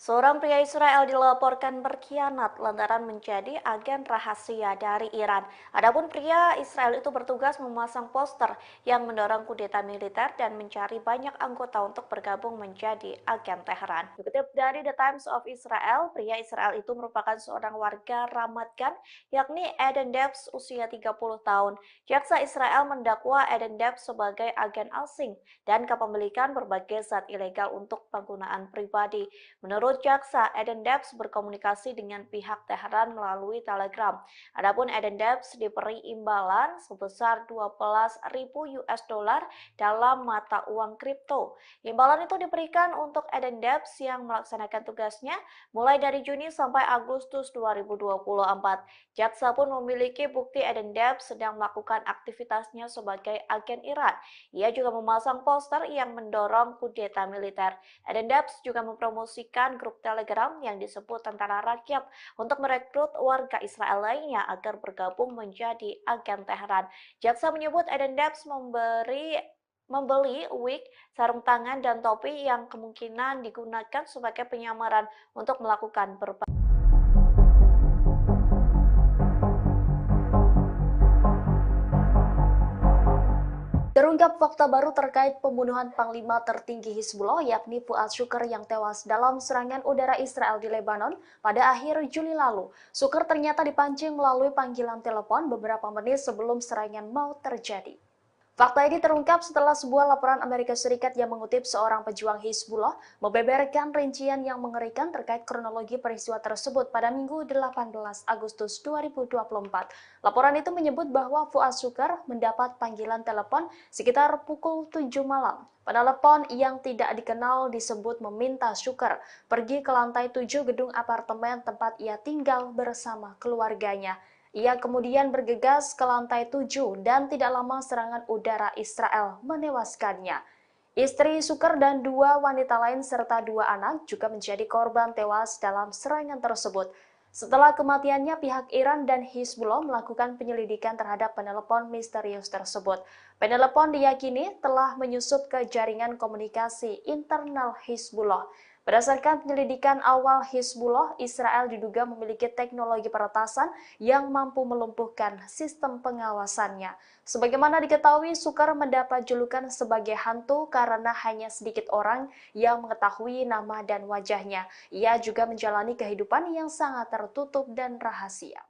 Seorang pria Israel dilaporkan berkhianat lantaran menjadi agen rahasia dari Iran. Adapun pria Israel itu bertugas memasang poster yang mendorong kudeta militer dan mencari banyak anggota untuk bergabung menjadi agen Teheran. Dikutip dari The Times of Israel, pria Israel itu merupakan seorang warga Ramat Gan, yakni Eden Debs usia 30 tahun. Jaksa Israel mendakwa Eden Debs sebagai agen asing dan kepemilikan berbagai zat ilegal untuk penggunaan pribadi. Menurut jaksa, Eden Debs berkomunikasi dengan pihak Teheran melalui Telegram. Adapun Eden Debs diberi imbalan sebesar 12.000 US dollar dalam mata uang kripto. Imbalan itu diberikan untuk Eden Debs yang melaksanakan tugasnya mulai dari Juni sampai Agustus 2024. Jaksa pun memiliki bukti Eden Debs sedang melakukan aktivitasnya sebagai agen Iran. Ia juga memasang poster yang mendorong kudeta militer. Eden Debs juga mempromosikan menyebarkan grup Telegram yang disebut Tentara Rakyat untuk merekrut warga Israel lainnya agar bergabung menjadi agen Teheran. Jaksa menyebut Eden Debs membeli wig, sarung tangan, dan topi yang kemungkinan digunakan sebagai penyamaran untuk melakukan berbagai Terungkap fakta baru terkait pembunuhan Panglima tertinggi Hizbullah yakni Fuad Shukr yang tewas dalam serangan udara Israel di Lebanon pada akhir Juli lalu. Shukr ternyata dipancing melalui panggilan telepon beberapa menit sebelum serangan mau terjadi. Fakta ini terungkap setelah sebuah laporan Amerika Serikat yang mengutip seorang pejuang Hizbullah membeberkan rincian yang mengerikan terkait kronologi peristiwa tersebut pada Minggu 18 Agustus 2024. Laporan itu menyebut bahwa Fuad Shukr mendapat panggilan telepon sekitar pukul 7 malam. Penelepon yang tidak dikenal disebut meminta Shukr pergi ke lantai 7 gedung apartemen tempat ia tinggal bersama keluarganya. Ia kemudian bergegas ke lantai 7 dan tidak lama serangan udara Israel menewaskannya. Istri Shukr dan 2 wanita lain serta 2 anak juga menjadi korban tewas dalam serangan tersebut. Setelah kematiannya, pihak Iran dan Hizbullah melakukan penyelidikan terhadap penelepon misterius tersebut. Penelepon diyakini telah menyusup ke jaringan komunikasi internal Hizbullah. Berdasarkan penyelidikan awal Hizbullah, Israel diduga memiliki teknologi peretasan yang mampu melumpuhkan sistem pengawasannya. Sebagaimana diketahui, Shukr mendapat julukan sebagai hantu karena hanya sedikit orang yang mengetahui nama dan wajahnya. Ia juga menjalani kehidupan yang sangat tertutup dan rahasia.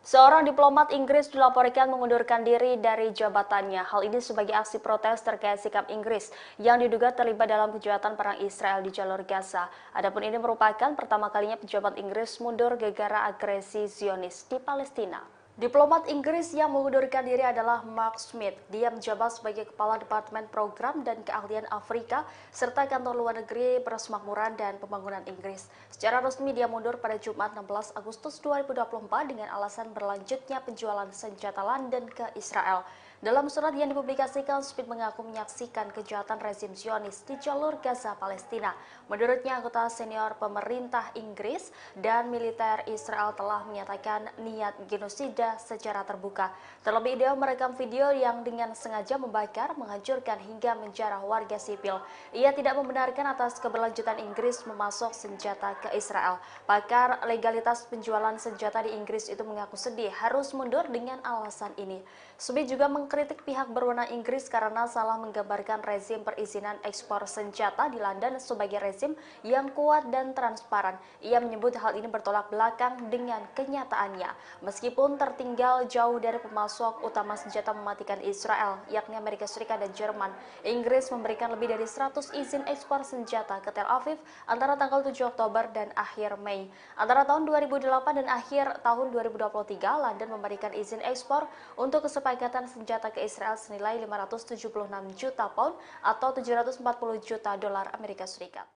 Seorang diplomat Inggris dilaporkan mengundurkan diri dari jabatannya. Hal ini sebagai aksi protes terkait sikap Inggris yang diduga terlibat dalam kejahatan perang Israel di jalur Gaza. Adapun ini merupakan pertama kalinya pejabat Inggris mundur gara-gara agresi Zionis di Palestina. Diplomat Inggris yang mengundurkan diri adalah Mark Smith. Dia menjabat sebagai Kepala Departemen Program dan Keahlian Afrika serta Kantor Luar Negeri Persemakmuran dan Pembangunan Inggris. Secara resmi dia mundur pada Jumat 16 Agustus 2024 dengan alasan berlanjutnya penjualan senjata London ke Israel. Dalam surat yang dipublikasikan, Smith mengaku menyaksikan kejahatan rezim Zionis di jalur Gaza, Palestina. Menurutnya, anggota senior pemerintah Inggris dan militer Israel telah menyatakan niat genosida secara terbuka. Terlebih, dia merekam video yang dengan sengaja membakar, menghancurkan hingga menjarah warga sipil. Ia tidak membenarkan atas keberlanjutan Inggris memasok senjata ke Israel. Pakar legalitas penjualan senjata di Inggris itu mengaku sedih harus mundur dengan alasan ini. Smith juga mengkritik pihak berwenang Inggris karena salah menggambarkan rezim perizinan ekspor senjata di London sebagai rezim yang kuat dan transparan. Ia menyebut hal ini bertolak belakang dengan kenyataannya. Meskipun tertinggal jauh dari pemasok utama senjata mematikan Israel, yakni Amerika Serikat dan Jerman, Inggris memberikan lebih dari 100 izin ekspor senjata ke Tel Aviv antara tanggal 7 Oktober dan akhir Mei. Antara tahun 2008 dan akhir tahun 2023, London memberikan izin ekspor untuk kesepakatan senjata ke Israel senilai 576 juta pound atau 740 juta dolar Amerika Serikat.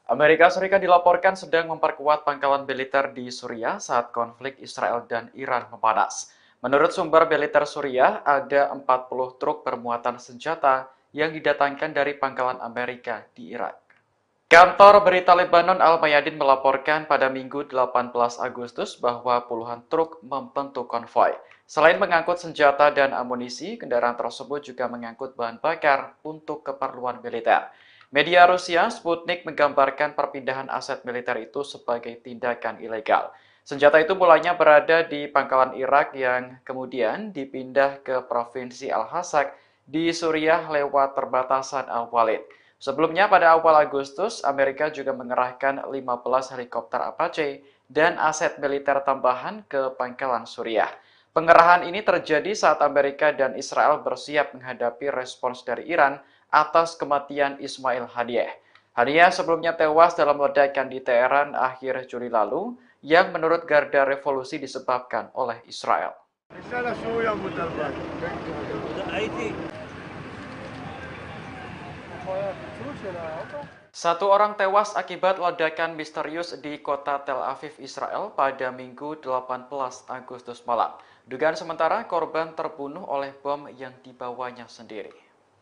Amerika Serikat dilaporkan sedang memperkuat pangkalan militer di Suriah saat konflik Israel dan Iran memanas. Menurut sumber militer Suriah, ada 40 truk bermuatan senjata yang didatangkan dari pangkalan Amerika di Irak. Kantor berita Lebanon Al-Mayadin melaporkan pada Minggu 18 Agustus bahwa puluhan truk membentuk konvoi. Selain mengangkut senjata dan amunisi, kendaraan tersebut juga mengangkut bahan bakar untuk keperluan militer. Media Rusia Sputnik menggambarkan perpindahan aset militer itu sebagai tindakan ilegal. Senjata itu mulanya berada di pangkalan Irak yang kemudian dipindah ke Provinsi Al-Hasak di Suriah lewat perbatasan Al-Walid. Sebelumnya pada awal Agustus, Amerika juga mengerahkan 15 helikopter Apache dan aset militer tambahan ke pangkalan Suriah. Pengerahan ini terjadi saat Amerika dan Israel bersiap menghadapi respons dari Iran atas kematian Ismail Haniyeh. Haniyeh sebelumnya tewas dalam ledakan di Teheran akhir Juli lalu yang menurut Garda Revolusi disebabkan oleh Israel. Satu orang tewas akibat ledakan misterius di kota Tel Aviv, Israel pada Minggu 18 Agustus malam. Dugaan sementara korban terbunuh oleh bom yang dibawanya sendiri.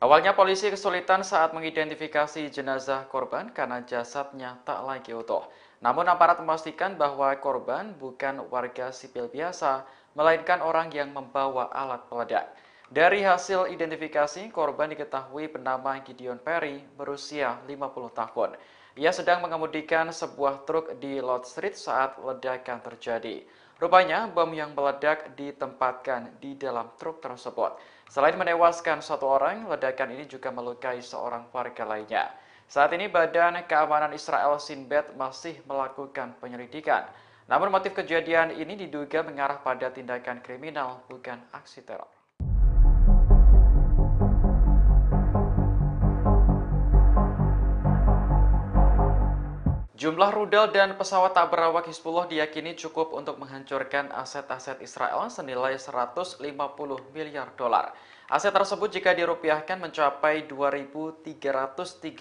Awalnya polisi kesulitan saat mengidentifikasi jenazah korban karena jasadnya tak lagi utuh. Namun aparat memastikan bahwa korban bukan warga sipil biasa, melainkan orang yang membawa alat peledak. Dari hasil identifikasi, korban diketahui bernama Gideon Perry, berusia 50 tahun. Ia sedang mengemudikan sebuah truk di Lord Street saat ledakan terjadi. Rupanya, bom yang meledak ditempatkan di dalam truk tersebut. Selain menewaskan satu orang, ledakan ini juga melukai seorang warga lainnya. Saat ini Badan Keamanan Israel Shin Bet masih melakukan penyelidikan. Namun motif kejadian ini diduga mengarah pada tindakan kriminal, bukan aksi teror. Jumlah rudal dan pesawat tak berawak Hizbullah diyakini cukup untuk menghancurkan aset-aset Israel senilai 150 miliar dolar. Aset tersebut jika dirupiahkan mencapai 2.332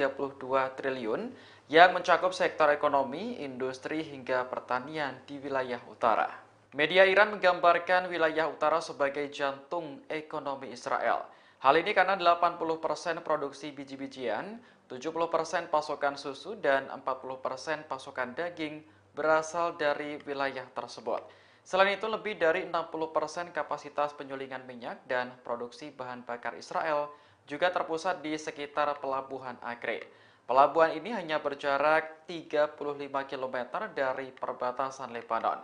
triliun yang mencakup sektor ekonomi, industri, hingga pertanian di wilayah utara. Media Iran menggambarkan wilayah utara sebagai jantung ekonomi Israel. Hal ini karena 80% produksi biji-bijian, 70% pasokan susu, dan 40% pasokan daging berasal dari wilayah tersebut. Selain itu, lebih dari 60% kapasitas penyulingan minyak dan produksi bahan bakar Israel juga terpusat di sekitar Pelabuhan Akre. Pelabuhan ini hanya berjarak 35 km dari perbatasan Lebanon.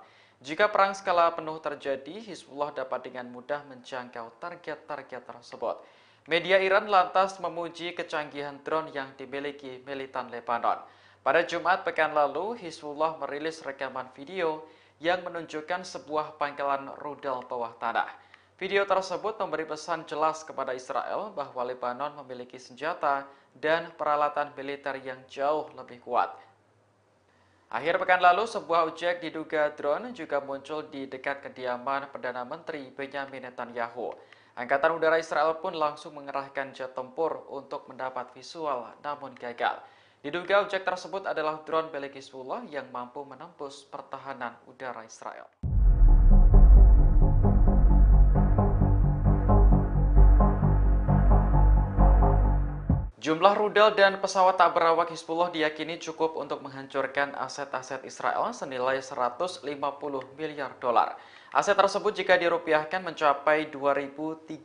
Jika perang skala penuh terjadi, Hizbullah dapat dengan mudah menjangkau target-target tersebut. Media Iran lantas memuji kecanggihan drone yang dimiliki militan Lebanon. Pada Jumat pekan lalu, Hizbullah merilis rekaman video yang menunjukkan sebuah pangkalan rudal bawah tanah. Video tersebut memberi pesan jelas kepada Israel bahwa Lebanon memiliki senjata dan peralatan militer yang jauh lebih kuat. Akhir pekan lalu, sebuah objek diduga drone juga muncul di dekat kediaman Perdana Menteri Benyamin Netanyahu. Angkatan Udara Israel pun langsung mengerahkan jet tempur untuk mendapat visual, namun gagal. Diduga objek tersebut adalah drone milik Hizbullah yang mampu menembus pertahanan udara Israel. Jumlah rudal dan pesawat tak berawak Hizbullah diyakini cukup untuk menghancurkan aset-aset Israel senilai 150 miliar dolar. Aset tersebut jika dirupiahkan mencapai 2.332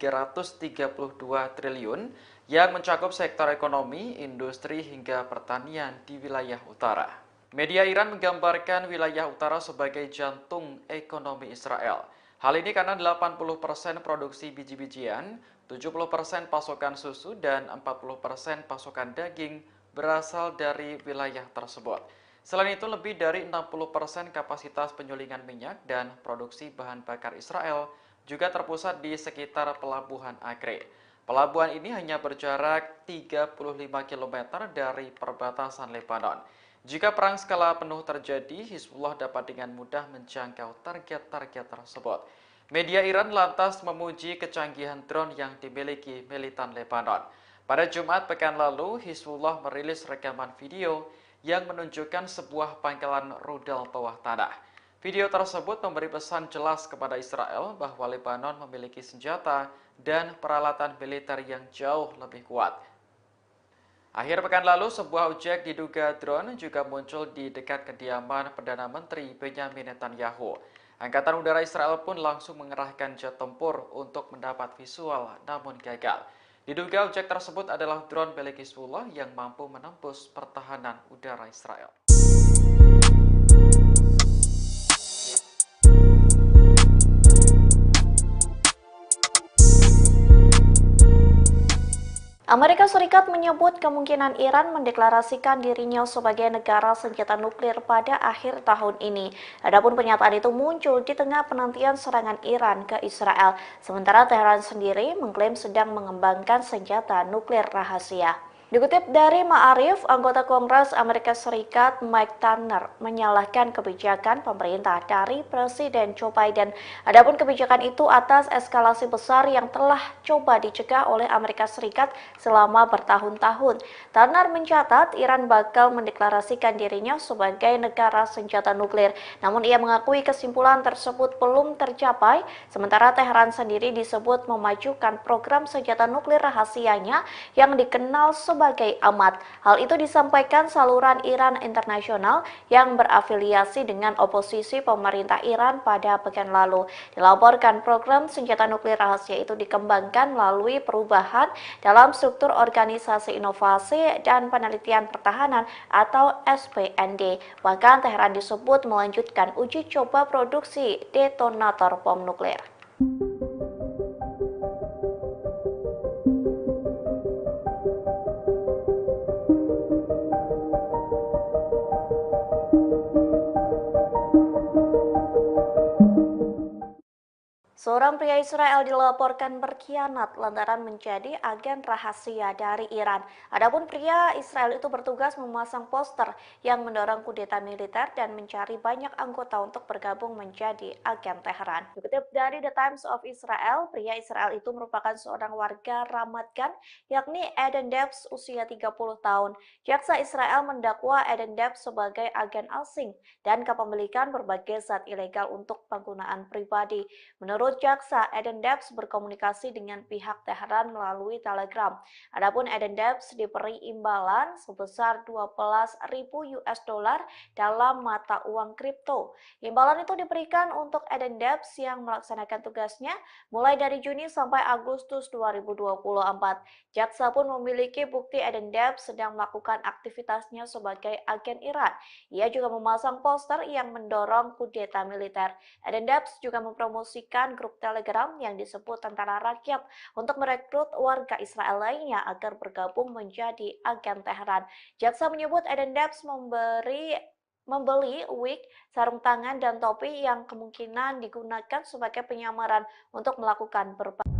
triliun yang mencakup sektor ekonomi, industri, hingga pertanian di wilayah utara. Media Iran menggambarkan wilayah utara sebagai jantung ekonomi Israel. Hal ini karena 80% produksi biji-bijian, 70% pasokan susu, dan 40% pasokan daging berasal dari wilayah tersebut. Selain itu, lebih dari 60% kapasitas penyulingan minyak dan produksi bahan bakar Israel juga terpusat di sekitar Pelabuhan Akre. Pelabuhan ini hanya berjarak 35 km dari perbatasan Lebanon. Jika perang skala penuh terjadi, Hizbullah dapat dengan mudah menjangkau target-target tersebut. Media Iran lantas memuji kecanggihan drone yang dimiliki militan Lebanon. Pada Jumat pekan lalu, Hizbullah merilis rekaman video yang menunjukkan sebuah pangkalan rudal bawah tanah. Video tersebut memberi pesan jelas kepada Israel bahwa Lebanon memiliki senjata dan peralatan militer yang jauh lebih kuat. Akhir pekan lalu, sebuah objek diduga drone juga muncul di dekat kediaman Perdana Menteri Benyamin Netanyahu. Angkatan Udara Israel pun langsung mengerahkan jet tempur untuk mendapat visual, namun gagal. Diduga objek tersebut adalah drone milik Hizbullah yang mampu menembus pertahanan udara Israel. Amerika Serikat menyebut kemungkinan Iran mendeklarasikan dirinya sebagai negara senjata nuklir pada akhir tahun ini. Adapun pernyataan itu muncul di tengah penantian serangan Iran ke Israel, sementara Teheran sendiri mengklaim sedang mengembangkan senjata nuklir rahasia. Dikutip dari Ma'arif, anggota Kongres Amerika Serikat Mike Turner menyalahkan kebijakan pemerintah dari Presiden Joe Biden. Adapun kebijakan itu atas eskalasi besar yang telah coba dicegah oleh Amerika Serikat selama bertahun-tahun. Turner mencatat Iran bakal mendeklarasikan dirinya sebagai negara senjata nuklir. Namun ia mengakui kesimpulan tersebut belum tercapai, sementara Teheran sendiri disebut memajukan program senjata nuklir rahasianya yang dikenal sebagai Ahmad. Hal itu disampaikan saluran Iran Internasional yang berafiliasi dengan oposisi pemerintah Iran pada pekan lalu. Dilaporkan program senjata nuklir rahasia itu dikembangkan melalui perubahan dalam struktur Organisasi Inovasi dan Penelitian Pertahanan atau SPND. Bahkan Teheran disebut melanjutkan uji coba produksi detonator bom nuklir. Seorang pria Israel dilaporkan berkhianat lantaran menjadi agen rahasia dari Iran. Adapun pria Israel itu bertugas memasang poster yang mendorong kudeta militer dan mencari banyak anggota untuk bergabung menjadi agen Teheran. Dikutip dari The Times of Israel, pria Israel itu merupakan seorang warga Ramat Gan, yakni Eden Debs usia 30 tahun. Jaksa Israel mendakwa Eden Debs sebagai agen asing dan kepemilikan berbagai zat ilegal untuk penggunaan pribadi. Menurut jaksa, Eden Debs berkomunikasi dengan pihak Teheran melalui Telegram. Adapun Eden Debs diberi imbalan sebesar 12.000 US dollar dalam mata uang kripto. Imbalan itu diberikan untuk Eden Debs yang melaksanakan tugasnya mulai dari Juni sampai Agustus 2024. Jaksa pun memiliki bukti Eden Debs sedang melakukan aktivitasnya sebagai agen Iran. Ia juga memasang poster yang mendorong kudeta militer. Eden Debs juga mempromosikan grup Telegram yang disebut Tentara Rakyat untuk merekrut warga Israel lainnya agar bergabung menjadi agen Teheran. Jaksa menyebut Eden Debs membeli wig, sarung tangan, dan topi yang kemungkinan digunakan sebagai penyamaran untuk melakukan berbagai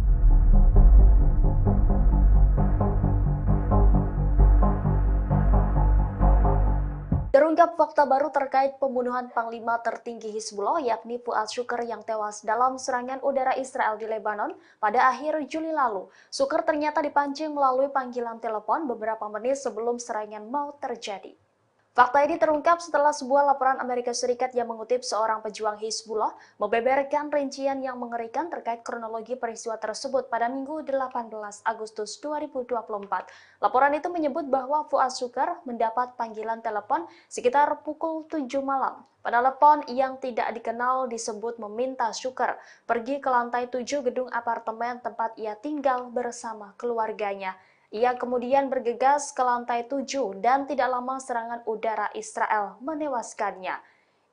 Terungkap fakta baru terkait pembunuhan Panglima tertinggi Hizbullah yakni Fuad Shukr yang tewas dalam serangan udara Israel di Lebanon pada akhir Juli lalu. Shukr ternyata dipancing melalui panggilan telepon beberapa menit sebelum serangan mau terjadi. Fakta ini terungkap setelah sebuah laporan Amerika Serikat yang mengutip seorang pejuang Hizbullah membeberkan rincian yang mengerikan terkait kronologi peristiwa tersebut pada Minggu 18 Agustus 2024. Laporan itu menyebut bahwa Fuad Shukr mendapat panggilan telepon sekitar pukul 7 malam. Penelepon yang tidak dikenal disebut meminta Shukr pergi ke lantai 7 gedung apartemen tempat ia tinggal bersama keluarganya. Ia kemudian bergegas ke lantai 7 dan tidak lama serangan udara Israel menewaskannya.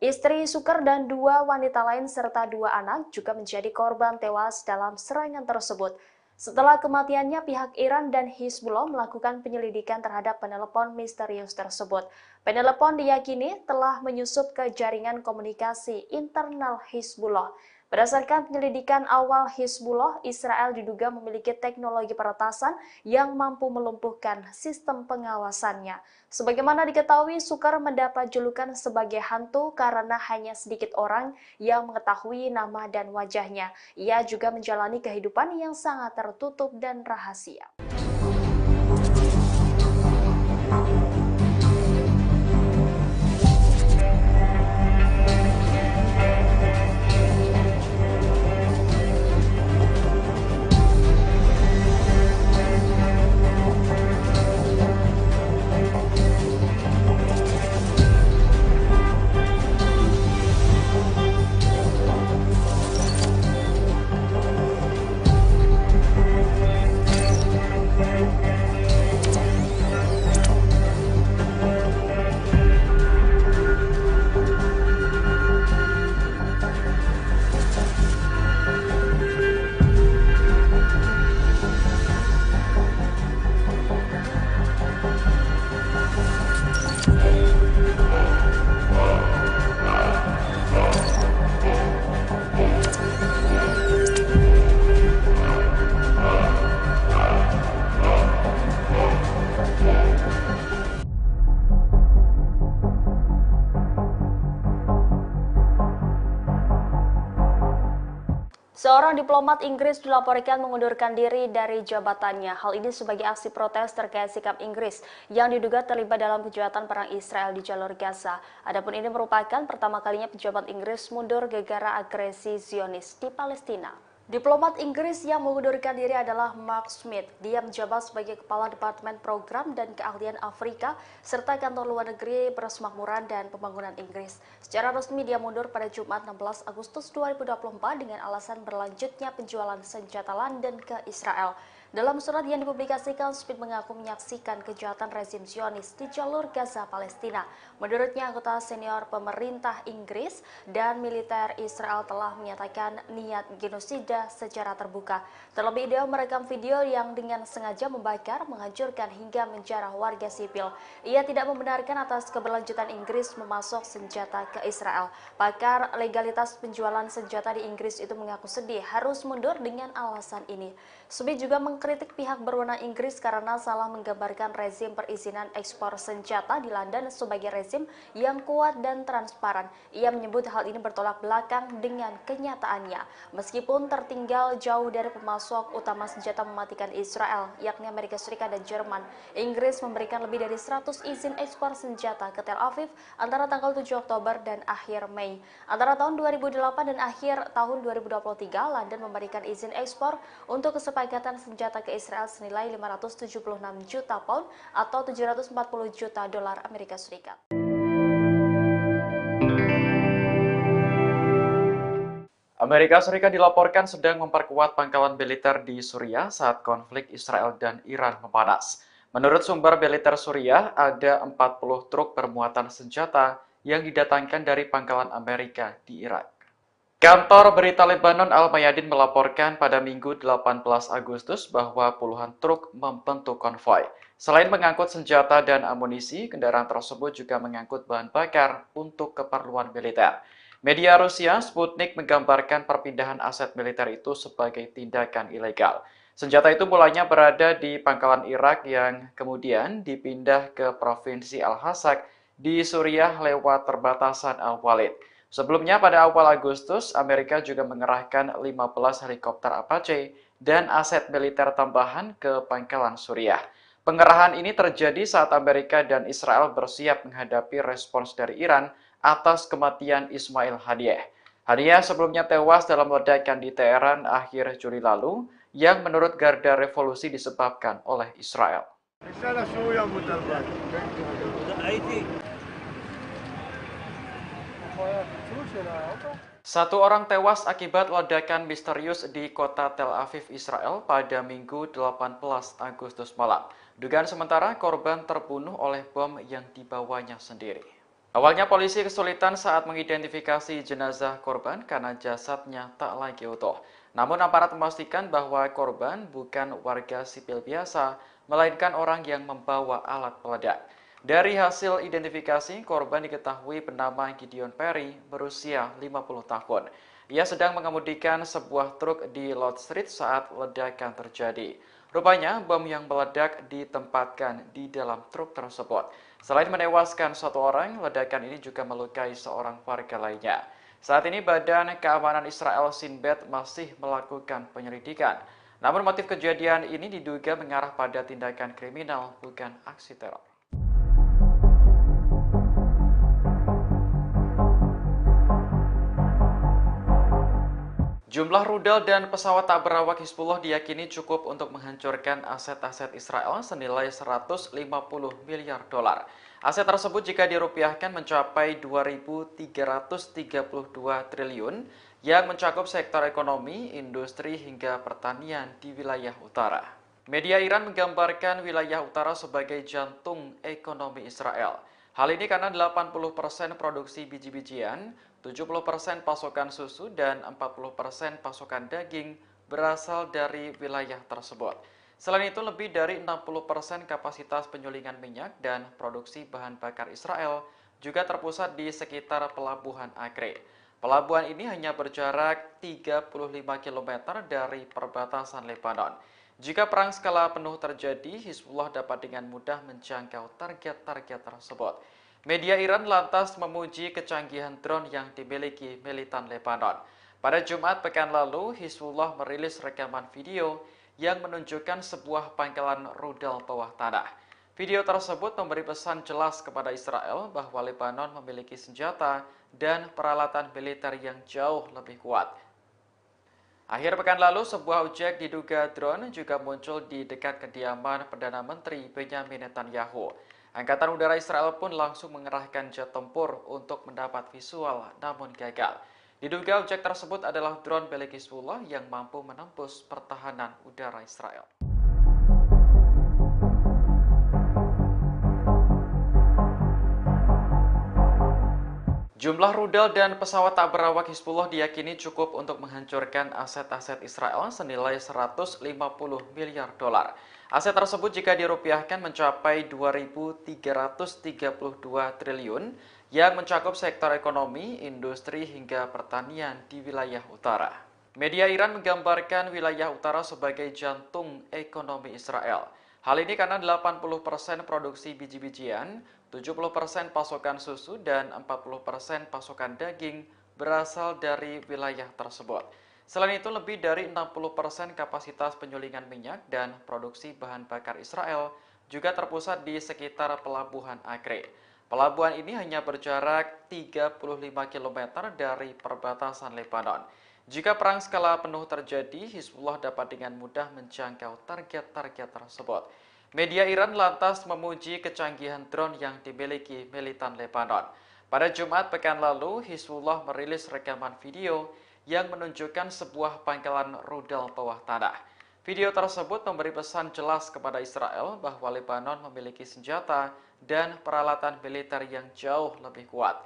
Istri Shukr dan 2 wanita lain serta 2 anak juga menjadi korban tewas dalam serangan tersebut. Setelah kematiannya, pihak Iran dan Hizbullah melakukan penyelidikan terhadap penelepon misterius tersebut. Penelepon diyakini telah menyusup ke jaringan komunikasi internal Hizbullah. Berdasarkan penyelidikan awal Hizbullah, Israel diduga memiliki teknologi peretasan yang mampu melumpuhkan sistem pengawasannya. Sebagaimana diketahui, Shukr mendapat julukan sebagai hantu karena hanya sedikit orang yang mengetahui nama dan wajahnya. Ia juga menjalani kehidupan yang sangat tertutup dan rahasia. Seorang diplomat Inggris dilaporkan mengundurkan diri dari jabatannya. Hal ini sebagai aksi protes terkait sikap Inggris yang diduga terlibat dalam kejahatan perang Israel di jalur Gaza. Adapun ini merupakan pertama kalinya pejabat Inggris mundur gara-gara agresi Zionis di Palestina. Diplomat Inggris yang mengundurkan diri adalah Mark Smith. Dia menjabat sebagai Kepala Departemen Program dan Keahlian Afrika serta Kantor Luar Negeri Persemakmuran dan Pembangunan Inggris. Secara resmi dia mundur pada Jumat 16 Agustus 2024 dengan alasan berlanjutnya penjualan senjata London ke Israel. Dalam surat yang dipublikasikan, Smith mengaku menyaksikan kejahatan rezim Zionis di jalur Gaza, Palestina. Menurutnya, anggota senior pemerintah Inggris dan militer Israel telah menyatakan niat genosida secara terbuka. Terlebih, dia merekam video yang dengan sengaja membakar, menghancurkan hingga menjarah warga sipil. Ia tidak membenarkan atas keberlanjutan Inggris memasok senjata ke Israel. Pakar legalitas penjualan senjata di Inggris itu mengaku sedih harus mundur dengan alasan ini. Smith juga mengkritik pihak berwenang Inggris karena salah menggambarkan rezim perizinan ekspor senjata di London sebagai rezim yang kuat dan transparan. Ia menyebut hal ini bertolak belakang dengan kenyataannya. Meskipun tertinggal jauh dari pemasok utama senjata mematikan Israel, yakni Amerika Serikat dan Jerman, Inggris memberikan lebih dari 100 izin ekspor senjata ke Tel Aviv antara tanggal 7 Oktober dan akhir Mei. Antara tahun 2008 dan akhir tahun 2023, London memberikan izin ekspor untuk kesepakatan senjata ke Israel senilai 576 juta pound atau 740 juta dolar Amerika Serikat. Amerika Serikat dilaporkan sedang memperkuat pangkalan militer di Suriah saat konflik Israel dan Iran memanas. Menurut sumber militer Suriah, ada 40 truk bermuatan senjata yang didatangkan dari pangkalan Amerika di Irak. Kantor berita Lebanon Al-Mayadin melaporkan pada Minggu 18 Agustus bahwa puluhan truk membentuk konvoi. Selain mengangkut senjata dan amunisi, kendaraan tersebut juga mengangkut bahan bakar untuk keperluan militer. Media Rusia Sputnik menggambarkan perpindahan aset militer itu sebagai tindakan ilegal. Senjata itu mulanya berada di pangkalan Irak yang kemudian dipindah ke Provinsi Al-Hasak di Suriah lewat perbatasan Al-Walid. Sebelumnya pada awal Agustus, Amerika juga mengerahkan 15 helikopter Apache dan aset militer tambahan ke pangkalan Suriah. Pengerahan ini terjadi saat Amerika dan Israel bersiap menghadapi respons dari Iran atas kematian Ismail Haniyeh. Haniyeh sebelumnya tewas dalam ledakan di Teheran akhir Juli lalu yang menurut Garda Revolusi disebabkan oleh Israel. Satu orang tewas akibat ledakan misterius di kota Tel Aviv, Israel pada Minggu 18 Agustus malam. Dugaan sementara korban terbunuh oleh bom yang dibawanya sendiri. Awalnya polisi kesulitan saat mengidentifikasi jenazah korban karena jasadnya tak lagi utuh. Namun aparat memastikan bahwa korban bukan warga sipil biasa, melainkan orang yang membawa alat peledak. Dari hasil identifikasi, korban diketahui bernama Gideon Perry, berusia 50 tahun. Ia sedang mengemudikan sebuah truk di Lord Street saat ledakan terjadi. Rupanya, bom yang meledak ditempatkan di dalam truk tersebut. Selain menewaskan satu orang, ledakan ini juga melukai seorang warga lainnya. Saat ini Badan Keamanan Israel Shin Bet masih melakukan penyelidikan. Namun motif kejadian ini diduga mengarah pada tindakan kriminal, bukan aksi teror. Jumlah rudal dan pesawat tak berawak Hizbullah diyakini cukup untuk menghancurkan aset-aset Israel senilai 150 miliar dolar. Aset tersebut jika dirupiahkan mencapai 2.332 triliun yang mencakup sektor ekonomi, industri, hingga pertanian di wilayah utara. Media Iran menggambarkan wilayah utara sebagai jantung ekonomi Israel. Hal ini karena 80% produksi biji-bijian, 70% pasokan susu, dan 40% pasokan daging berasal dari wilayah tersebut. Selain itu, lebih dari 60% kapasitas penyulingan minyak dan produksi bahan bakar Israel juga terpusat di sekitar Pelabuhan Acre. Pelabuhan ini hanya berjarak 35 km dari perbatasan Lebanon. Jika perang skala penuh terjadi, Hizbullah dapat dengan mudah menjangkau target-target tersebut. Media Iran lantas memuji kecanggihan drone yang dimiliki militan Lebanon. Pada Jumat pekan lalu, Hizbullah merilis rekaman video yang menunjukkan sebuah pangkalan rudal bawah tanah. Video tersebut memberi pesan jelas kepada Israel bahwa Lebanon memiliki senjata dan peralatan militer yang jauh lebih kuat. Akhir pekan lalu, sebuah objek diduga drone juga muncul di dekat kediaman Perdana Menteri Benyamin Netanyahu. Angkatan Udara Israel pun langsung mengerahkan jet tempur untuk mendapat visual, namun gagal. Diduga objek tersebut adalah drone milik Hizbullah yang mampu menembus pertahanan udara Israel. Jumlah rudal dan pesawat tak berawak Hizbullah diyakini cukup untuk menghancurkan aset-aset Israel senilai 150 miliar dolar. Aset tersebut jika dirupiahkan mencapai 2.332 triliun yang mencakup sektor ekonomi, industri hingga pertanian di wilayah utara. Media Iran menggambarkan wilayah utara sebagai jantung ekonomi Israel. Hal ini karena 80% produksi biji-bijian, 70% pasokan susu, dan 40% pasokan daging berasal dari wilayah tersebut. Selain itu, lebih dari 60% kapasitas penyulingan minyak dan produksi bahan bakar Israel juga terpusat di sekitar pelabuhan Acre. Pelabuhan ini hanya berjarak 35 km dari perbatasan Lebanon. Jika perang skala penuh terjadi, Hizbullah dapat dengan mudah menjangkau target-target tersebut. Media Iran lantas memuji kecanggihan drone yang dimiliki militan Lebanon. Pada Jumat pekan lalu, Hizbullah merilis rekaman video yang menunjukkan sebuah pangkalan rudal bawah tanah. Video tersebut memberi pesan jelas kepada Israel bahwa Lebanon memiliki senjata dan peralatan militer yang jauh lebih kuat.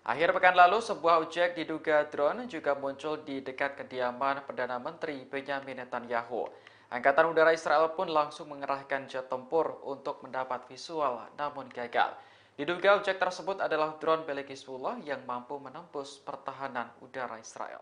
Akhir pekan lalu, sebuah objek diduga drone juga muncul di dekat kediaman Perdana Menteri Benyamin Netanyahu. Angkatan Udara Israel pun langsung mengerahkan jet tempur untuk mendapat visual, namun gagal. Diduga objek tersebut adalah drone milik Hizbullah yang mampu menembus pertahanan udara Israel.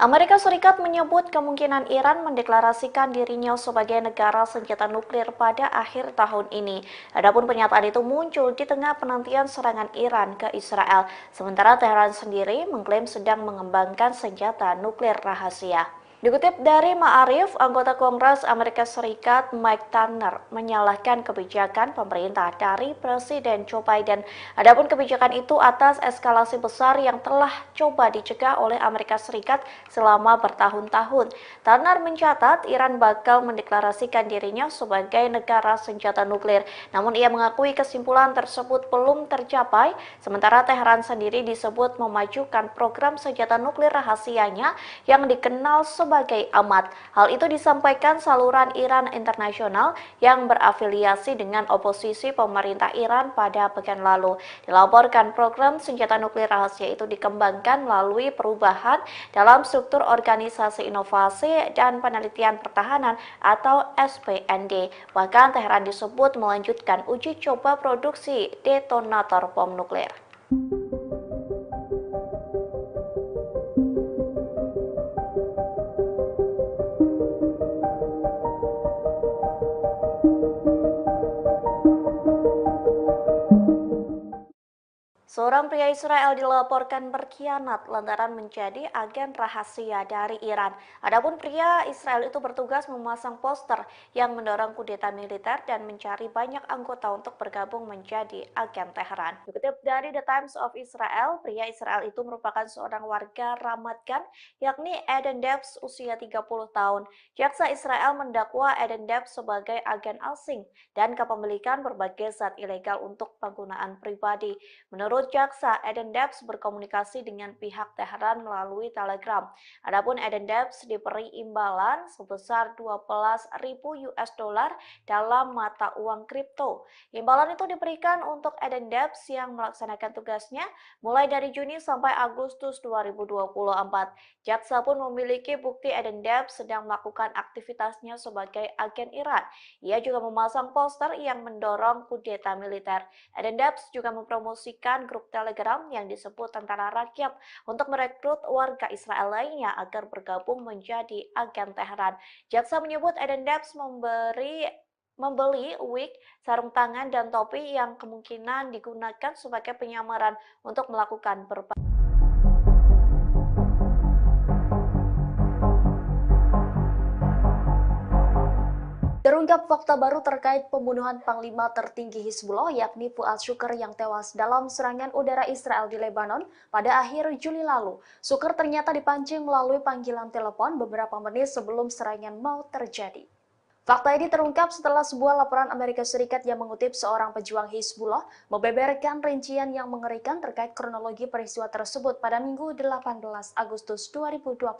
Amerika Serikat menyebut kemungkinan Iran mendeklarasikan dirinya sebagai negara senjata nuklir pada akhir tahun ini. Adapun pernyataan itu muncul di tengah penantian serangan Iran ke Israel, sementara Teheran sendiri mengklaim sedang mengembangkan senjata nuklir rahasia. Dikutip dari Ma'arif, anggota Kongres Amerika Serikat Mike Turner menyalahkan kebijakan pemerintah dari Presiden Joe Biden. Adapun kebijakan itu atas eskalasi besar yang telah coba dicegah oleh Amerika Serikat selama bertahun-tahun. Turner mencatat Iran bakal mendeklarasikan dirinya sebagai negara senjata nuklir. Namun ia mengakui kesimpulan tersebut belum tercapai, sementara Teheran sendiri disebut memajukan program senjata nuklir rahasianya yang dikenal sebagai amat. Hal itu disampaikan saluran Iran Internasional yang berafiliasi dengan oposisi pemerintah Iran pada pekan lalu. Dilaporkan program senjata nuklir rahasia itu dikembangkan melalui perubahan dalam struktur Organisasi Inovasi dan Penelitian Pertahanan atau SPND. Bahkan Teheran disebut melanjutkan uji coba produksi detonator bom nuklir. Seorang pria Israel dilaporkan berkhianat lantaran menjadi agen rahasia dari Iran. Adapun pria Israel itu bertugas memasang poster yang mendorong kudeta militer dan mencari banyak anggota untuk bergabung menjadi agen Teheran. Dikutip dari The Times of Israel, pria Israel itu merupakan seorang warga Ramat Gan, yakni Eden Debs usia 30 tahun. Jaksa Israel mendakwa Eden Debs sebagai agen asing dan kepemilikan berbagai zat ilegal untuk penggunaan pribadi. Menurut jaksa, Eden Debs berkomunikasi dengan pihak Teheran melalui Telegram. Adapun Eden Debs diberi imbalan sebesar 12.000 US dollar dalam mata uang kripto. Imbalan itu diberikan untuk Eden Debs yang melaksanakan tugasnya mulai dari Juni sampai Agustus 2024. Jaksa pun memiliki bukti Eden Debs sedang melakukan aktivitasnya sebagai agen Iran. Ia juga memasang poster yang mendorong kudeta militer. Eden Debs juga mempromosikan grup grup Telegram yang disebut Tentara Rakyat untuk merekrut warga Israel lainnya agar bergabung menjadi agen Teheran. Jaksa menyebut Eden Debs membeli wig, sarung tangan, dan topi yang kemungkinan digunakan sebagai penyamaran untuk melakukan berbagai Terungkap fakta baru terkait pembunuhan Panglima tertinggi Hizbullah yakni Fuad Shukr yang tewas dalam serangan udara Israel di Lebanon pada akhir Juli lalu. Shukr ternyata dipancing melalui panggilan telepon beberapa menit sebelum serangan mau terjadi. Fakta ini terungkap setelah sebuah laporan Amerika Serikat yang mengutip seorang pejuang Hizbullah membeberkan rincian yang mengerikan terkait kronologi peristiwa tersebut pada Minggu 18 Agustus 2024.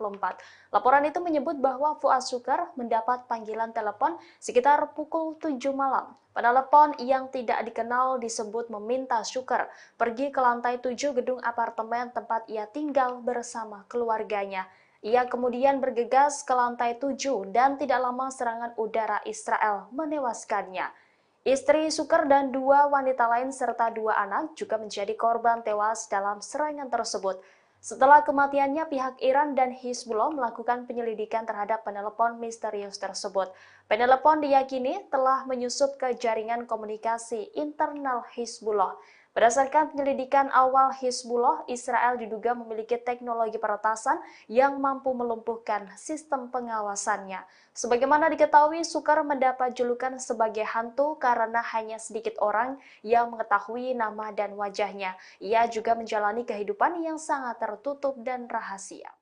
Laporan itu menyebut bahwa Fuad Shukr mendapat panggilan telepon sekitar pukul 7 malam. Penelepon yang tidak dikenal disebut meminta Shukr pergi ke lantai 7 gedung apartemen tempat ia tinggal bersama keluarganya. Ia kemudian bergegas ke lantai 7 dan tidak lama serangan udara Israel menewaskannya. Istri Shukr dan 2 wanita lain serta 2 anak juga menjadi korban tewas dalam serangan tersebut. Setelah kematiannya, pihak Iran dan Hizbullah melakukan penyelidikan terhadap penelepon misterius tersebut. Penelepon diyakini telah menyusup ke jaringan komunikasi internal Hizbullah. Berdasarkan penyelidikan awal Hizbullah, Israel diduga memiliki teknologi peretasan yang mampu melumpuhkan sistem pengawasannya. Sebagaimana diketahui, Shukr mendapat julukan sebagai hantu karena hanya sedikit orang yang mengetahui nama dan wajahnya. Ia juga menjalani kehidupan yang sangat tertutup dan rahasia.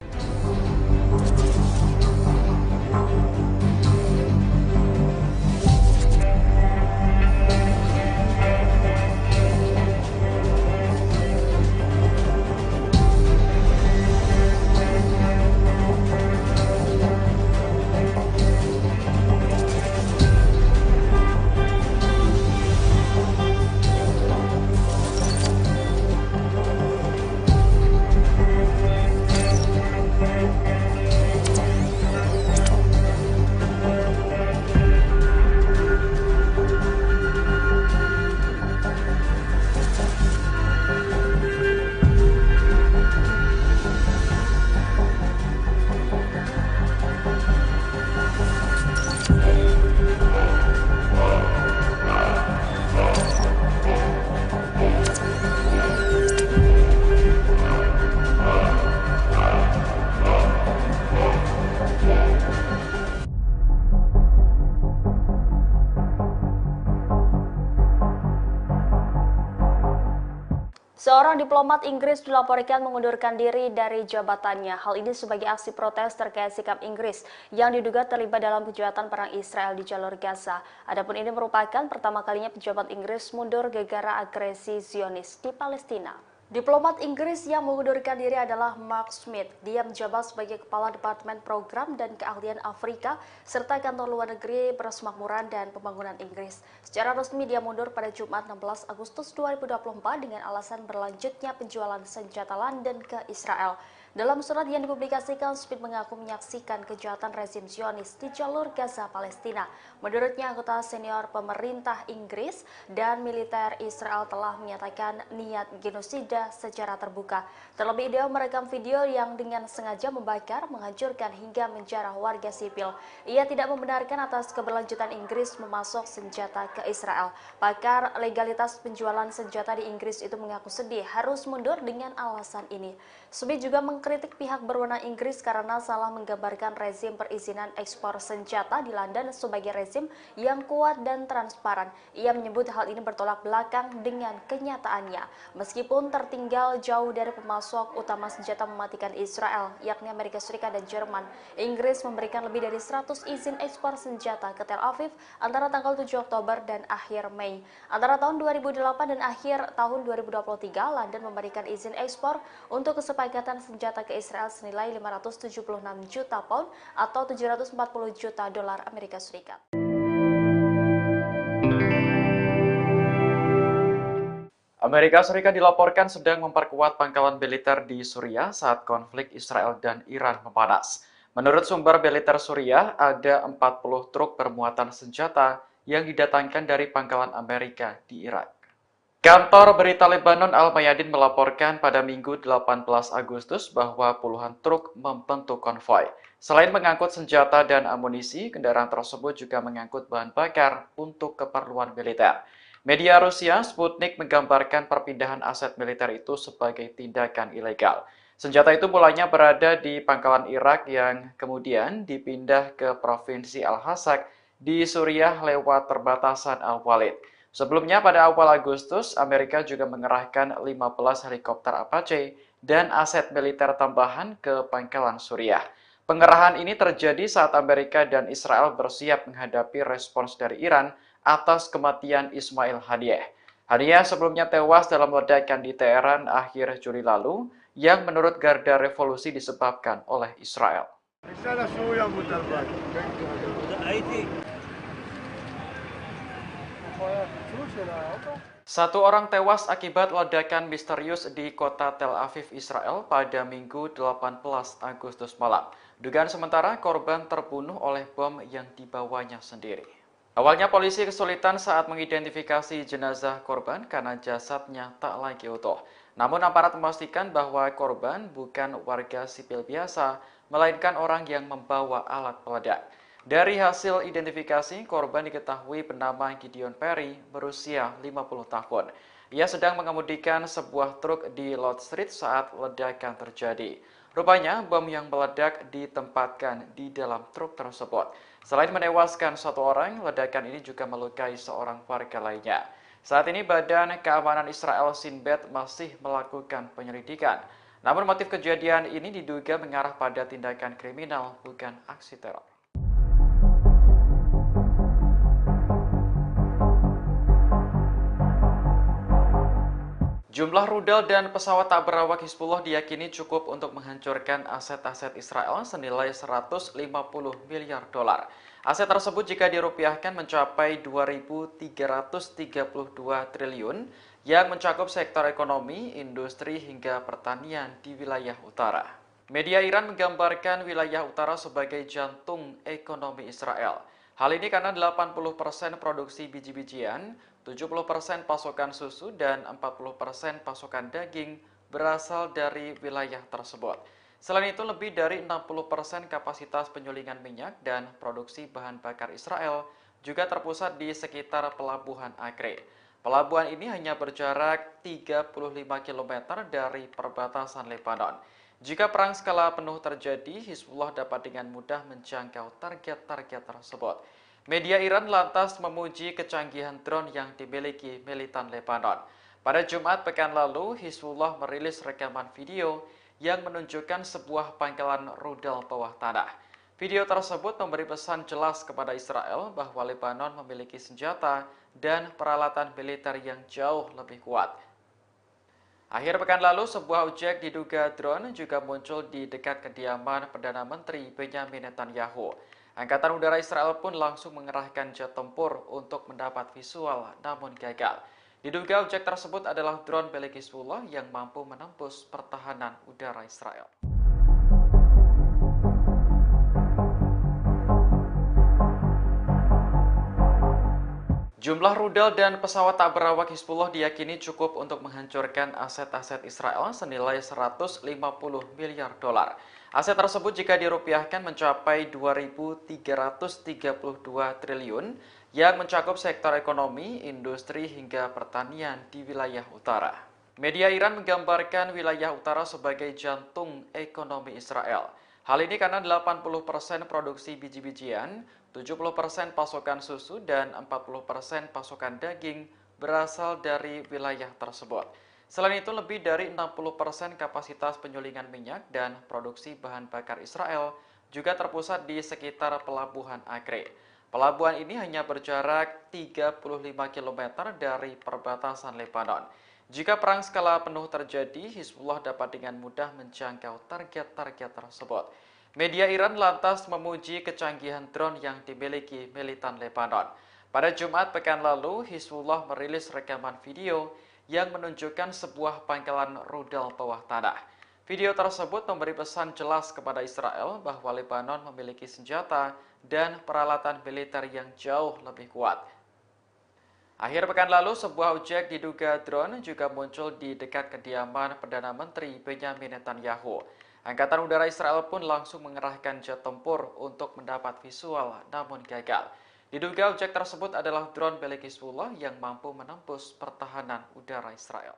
Seorang diplomat Inggris dilaporkan mengundurkan diri dari jabatannya. Hal ini sebagai aksi protes terkait sikap Inggris yang diduga terlibat dalam kejahatan perang Israel di jalur Gaza. Adapun ini merupakan pertama kalinya pejabat Inggris mundur gara-gara agresi Zionis di Palestina. Diplomat Inggris yang mengundurkan diri adalah Mark Smith. Dia menjabat sebagai Kepala Departemen Program dan Keahlian Afrika serta Kantor Luar Negeri Persemakmuran dan Pembangunan Inggris. Secara resmi dia mundur pada Jumat 16 Agustus 2024 dengan alasan berlanjutnya penjualan senjata London ke Israel. Dalam surat yang dipublikasikan, Smith mengaku menyaksikan kejahatan rezim Zionis di jalur Gaza, Palestina. Menurutnya, anggota senior pemerintah Inggris dan militer Israel telah menyatakan niat genosida secara terbuka. Terlebih, dia merekam video yang dengan sengaja membakar, menghancurkan hingga menjarah warga sipil. Ia tidak membenarkan atas keberlanjutan Inggris memasok senjata ke Israel. Pakar legalitas penjualan senjata di Inggris itu mengaku sedih harus mundur dengan alasan ini. Smith juga mengkritik pihak berwenang Inggris karena salah menggambarkan rezim perizinan ekspor senjata di London sebagai rezim yang kuat dan transparan. Ia menyebut hal ini bertolak belakang dengan kenyataannya. Meskipun tertinggal jauh dari pemasok utama senjata mematikan Israel, yakni Amerika Serikat dan Jerman, Inggris memberikan lebih dari 100 izin ekspor senjata ke Tel Aviv antara tanggal 7 Oktober dan akhir Mei. Antara tahun 2008 dan akhir tahun 2023, London memberikan izin ekspor untuk kesepakatan senjata ke Israel senilai 576 juta pound atau 740 juta dolar Amerika Serikat. Amerika Serikat dilaporkan sedang memperkuat pangkalan militer di Suriah saat konflik Israel dan Iran memanas. Menurut sumber militer Suriah, ada 40 truk bermuatan senjata yang didatangkan dari pangkalan Amerika di Irak. Kantor berita Lebanon Al-Mayadin melaporkan pada Minggu 18 Agustus bahwa puluhan truk membentuk konvoi. Selain mengangkut senjata dan amunisi, kendaraan tersebut juga mengangkut bahan bakar untuk keperluan militer. Media Rusia Sputnik menggambarkan perpindahan aset militer itu sebagai tindakan ilegal. Senjata itu mulanya berada di pangkalan Irak yang kemudian dipindah ke Provinsi Al-Hasak di Suriah lewat perbatasan Al-Walid. Sebelumnya pada awal Agustus, Amerika juga mengerahkan 15 helikopter Apache dan aset militer tambahan ke pangkalan Suriah. Pengerahan ini terjadi saat Amerika dan Israel bersiap menghadapi respons dari Iran atas kematian Ismail Haniyeh. Haniyeh sebelumnya tewas dalam ledakan di Teheran akhir Juli lalu yang menurut Garda Revolusi disebabkan oleh Israel. Satu orang tewas akibat ledakan misterius di kota Tel Aviv, Israel pada Minggu 18 Agustus malam. Dugaan sementara korban terbunuh oleh bom yang dibawanya sendiri. Awalnya polisi kesulitan saat mengidentifikasi jenazah korban karena jasadnya tak lagi utuh. Namun aparat memastikan bahwa korban bukan warga sipil biasa, melainkan orang yang membawa alat peledak. Dari hasil identifikasi, korban diketahui bernama Gideon Perry, berusia 50 tahun. Ia sedang mengemudikan sebuah truk di Lord Street saat ledakan terjadi. Rupanya, bom yang meledak ditempatkan di dalam truk tersebut. Selain menewaskan satu orang, ledakan ini juga melukai seorang warga lainnya. Saat ini Badan Keamanan Israel Shin Bet masih melakukan penyelidikan. Namun motif kejadian ini diduga mengarah pada tindakan kriminal, bukan aksi teror. Jumlah rudal dan pesawat tak berawak Hizbullah diyakini cukup untuk menghancurkan aset-aset Israel senilai 150 miliar dolar. Aset tersebut jika dirupiahkan mencapai 2.332 triliun yang mencakup sektor ekonomi, industri hingga pertanian di wilayah utara. Media Iran menggambarkan wilayah utara sebagai jantung ekonomi Israel. Hal ini karena 80% produksi biji-bijian, 70% pasokan susu, dan 40% pasokan daging berasal dari wilayah tersebut. Selain itu, lebih dari 60% kapasitas penyulingan minyak dan produksi bahan bakar Israel juga terpusat di sekitar Pelabuhan Acre. Pelabuhan ini hanya berjarak 35 km dari perbatasan Lebanon. Jika perang skala penuh terjadi, Hizbullah dapat dengan mudah menjangkau target-target tersebut. Media Iran lantas memuji kecanggihan drone yang dimiliki militan Lebanon. Pada Jumat pekan lalu, Hizbullah merilis rekaman video yang menunjukkan sebuah pangkalan rudal bawah tanah. Video tersebut memberi pesan jelas kepada Israel bahwa Lebanon memiliki senjata dan peralatan militer yang jauh lebih kuat. Akhir pekan lalu, sebuah objek diduga drone juga muncul di dekat kediaman Perdana Menteri Benjamin Netanyahu. Angkatan Udara Israel pun langsung mengerahkan jet tempur untuk mendapat visual, namun gagal. Diduga objek tersebut adalah drone milik Hizbullah yang mampu menembus pertahanan udara Israel. Jumlah rudal dan pesawat tak berawak Hizbullah diyakini cukup untuk menghancurkan aset-aset Israel senilai 150 miliar dolar. Aset tersebut jika dirupiahkan mencapai 2.332 triliun yang mencakup sektor ekonomi, industri hingga pertanian di wilayah utara. Media Iran menggambarkan wilayah utara sebagai jantung ekonomi Israel. Hal ini karena 80% produksi biji-bijian, 70% pasokan susu, dan 40% pasokan daging berasal dari wilayah tersebut. Selain itu, lebih dari 60% kapasitas penyulingan minyak dan produksi bahan bakar Israel juga terpusat di sekitar Pelabuhan Acre. Pelabuhan ini hanya berjarak 35 km dari perbatasan Lebanon. Jika perang skala penuh terjadi, Hizbullah dapat dengan mudah menjangkau target-target tersebut. Media Iran lantas memuji kecanggihan drone yang dimiliki militan Lebanon. Pada Jumat pekan lalu, Hizbullah merilis rekaman video yang menunjukkan sebuah pangkalan rudal bawah tanah. Video tersebut memberi pesan jelas kepada Israel bahwa Lebanon memiliki senjata dan peralatan militer yang jauh lebih kuat. Akhir pekan lalu, sebuah objek diduga drone juga muncul di dekat kediaman Perdana Menteri Benyamin Netanyahu. Angkatan Udara Israel pun langsung mengerahkan jet tempur untuk mendapat visual, namun gagal. Diduga objek tersebut adalah drone milik Hizbullah yang mampu menembus pertahanan udara Israel.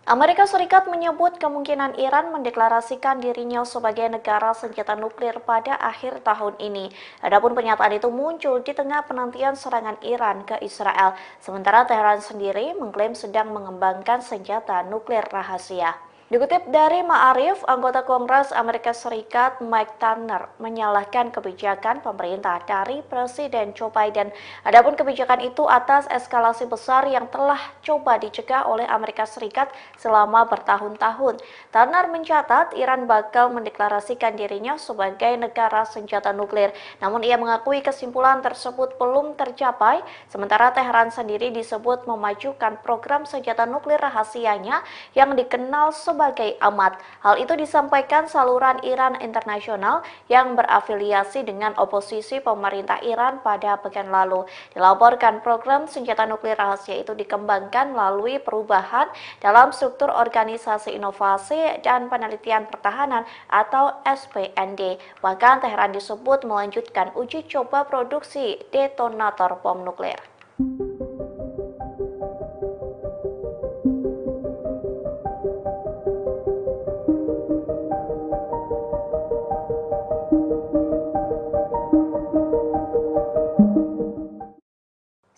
Amerika Serikat menyebut kemungkinan Iran mendeklarasikan dirinya sebagai negara senjata nuklir pada akhir tahun ini. Adapun pernyataan itu muncul di tengah penantian serangan Iran ke Israel, sementara Teheran sendiri mengklaim sedang mengembangkan senjata nuklir rahasia. Dikutip dari Ma'arif, anggota Kongres Amerika Serikat Mike Turner menyalahkan kebijakan pemerintah dari Presiden Joe Biden. Adapun kebijakan itu atas eskalasi besar yang telah coba dicegah oleh Amerika Serikat selama bertahun-tahun. Turner mencatat Iran bakal mendeklarasikan dirinya sebagai negara senjata nuklir. Namun ia mengakui kesimpulan tersebut belum tercapai, sementara Teheran sendiri disebut memajukan program senjata nuklir rahasianya yang dikenal sebagai amat. Hal itu disampaikan saluran Iran Internasional yang berafiliasi dengan oposisi pemerintah Iran pada pekan lalu. Dilaporkan program senjata nuklir rahasia itu dikembangkan melalui perubahan dalam struktur Organisasi Inovasi dan Penelitian Pertahanan atau SPND. Bahkan Teheran disebut melanjutkan uji coba produksi detonator bom nuklir.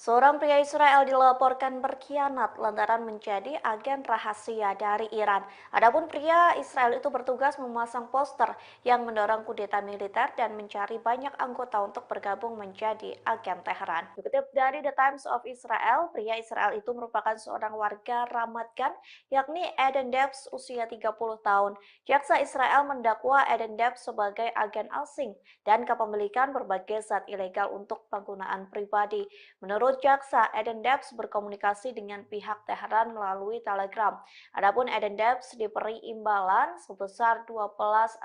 Seorang pria Israel dilaporkan berkhianat lantaran menjadi agen rahasia dari Iran. Adapun pria Israel itu bertugas memasang poster yang mendorong kudeta militer dan mencari banyak anggota untuk bergabung menjadi agen Teheran. Dikutip dari The Times of Israel, pria Israel itu merupakan seorang warga Ramat Gan, yakni Eden Debs usia 30 tahun. Jaksa Israel mendakwa Eden Debs sebagai agen asing dan kepemilikan berbagai zat ilegal untuk penggunaan pribadi. Menurut jaksa, Eden Debs berkomunikasi dengan pihak Teheran melalui Telegram. Adapun Eden Debs diberi imbalan sebesar 12.000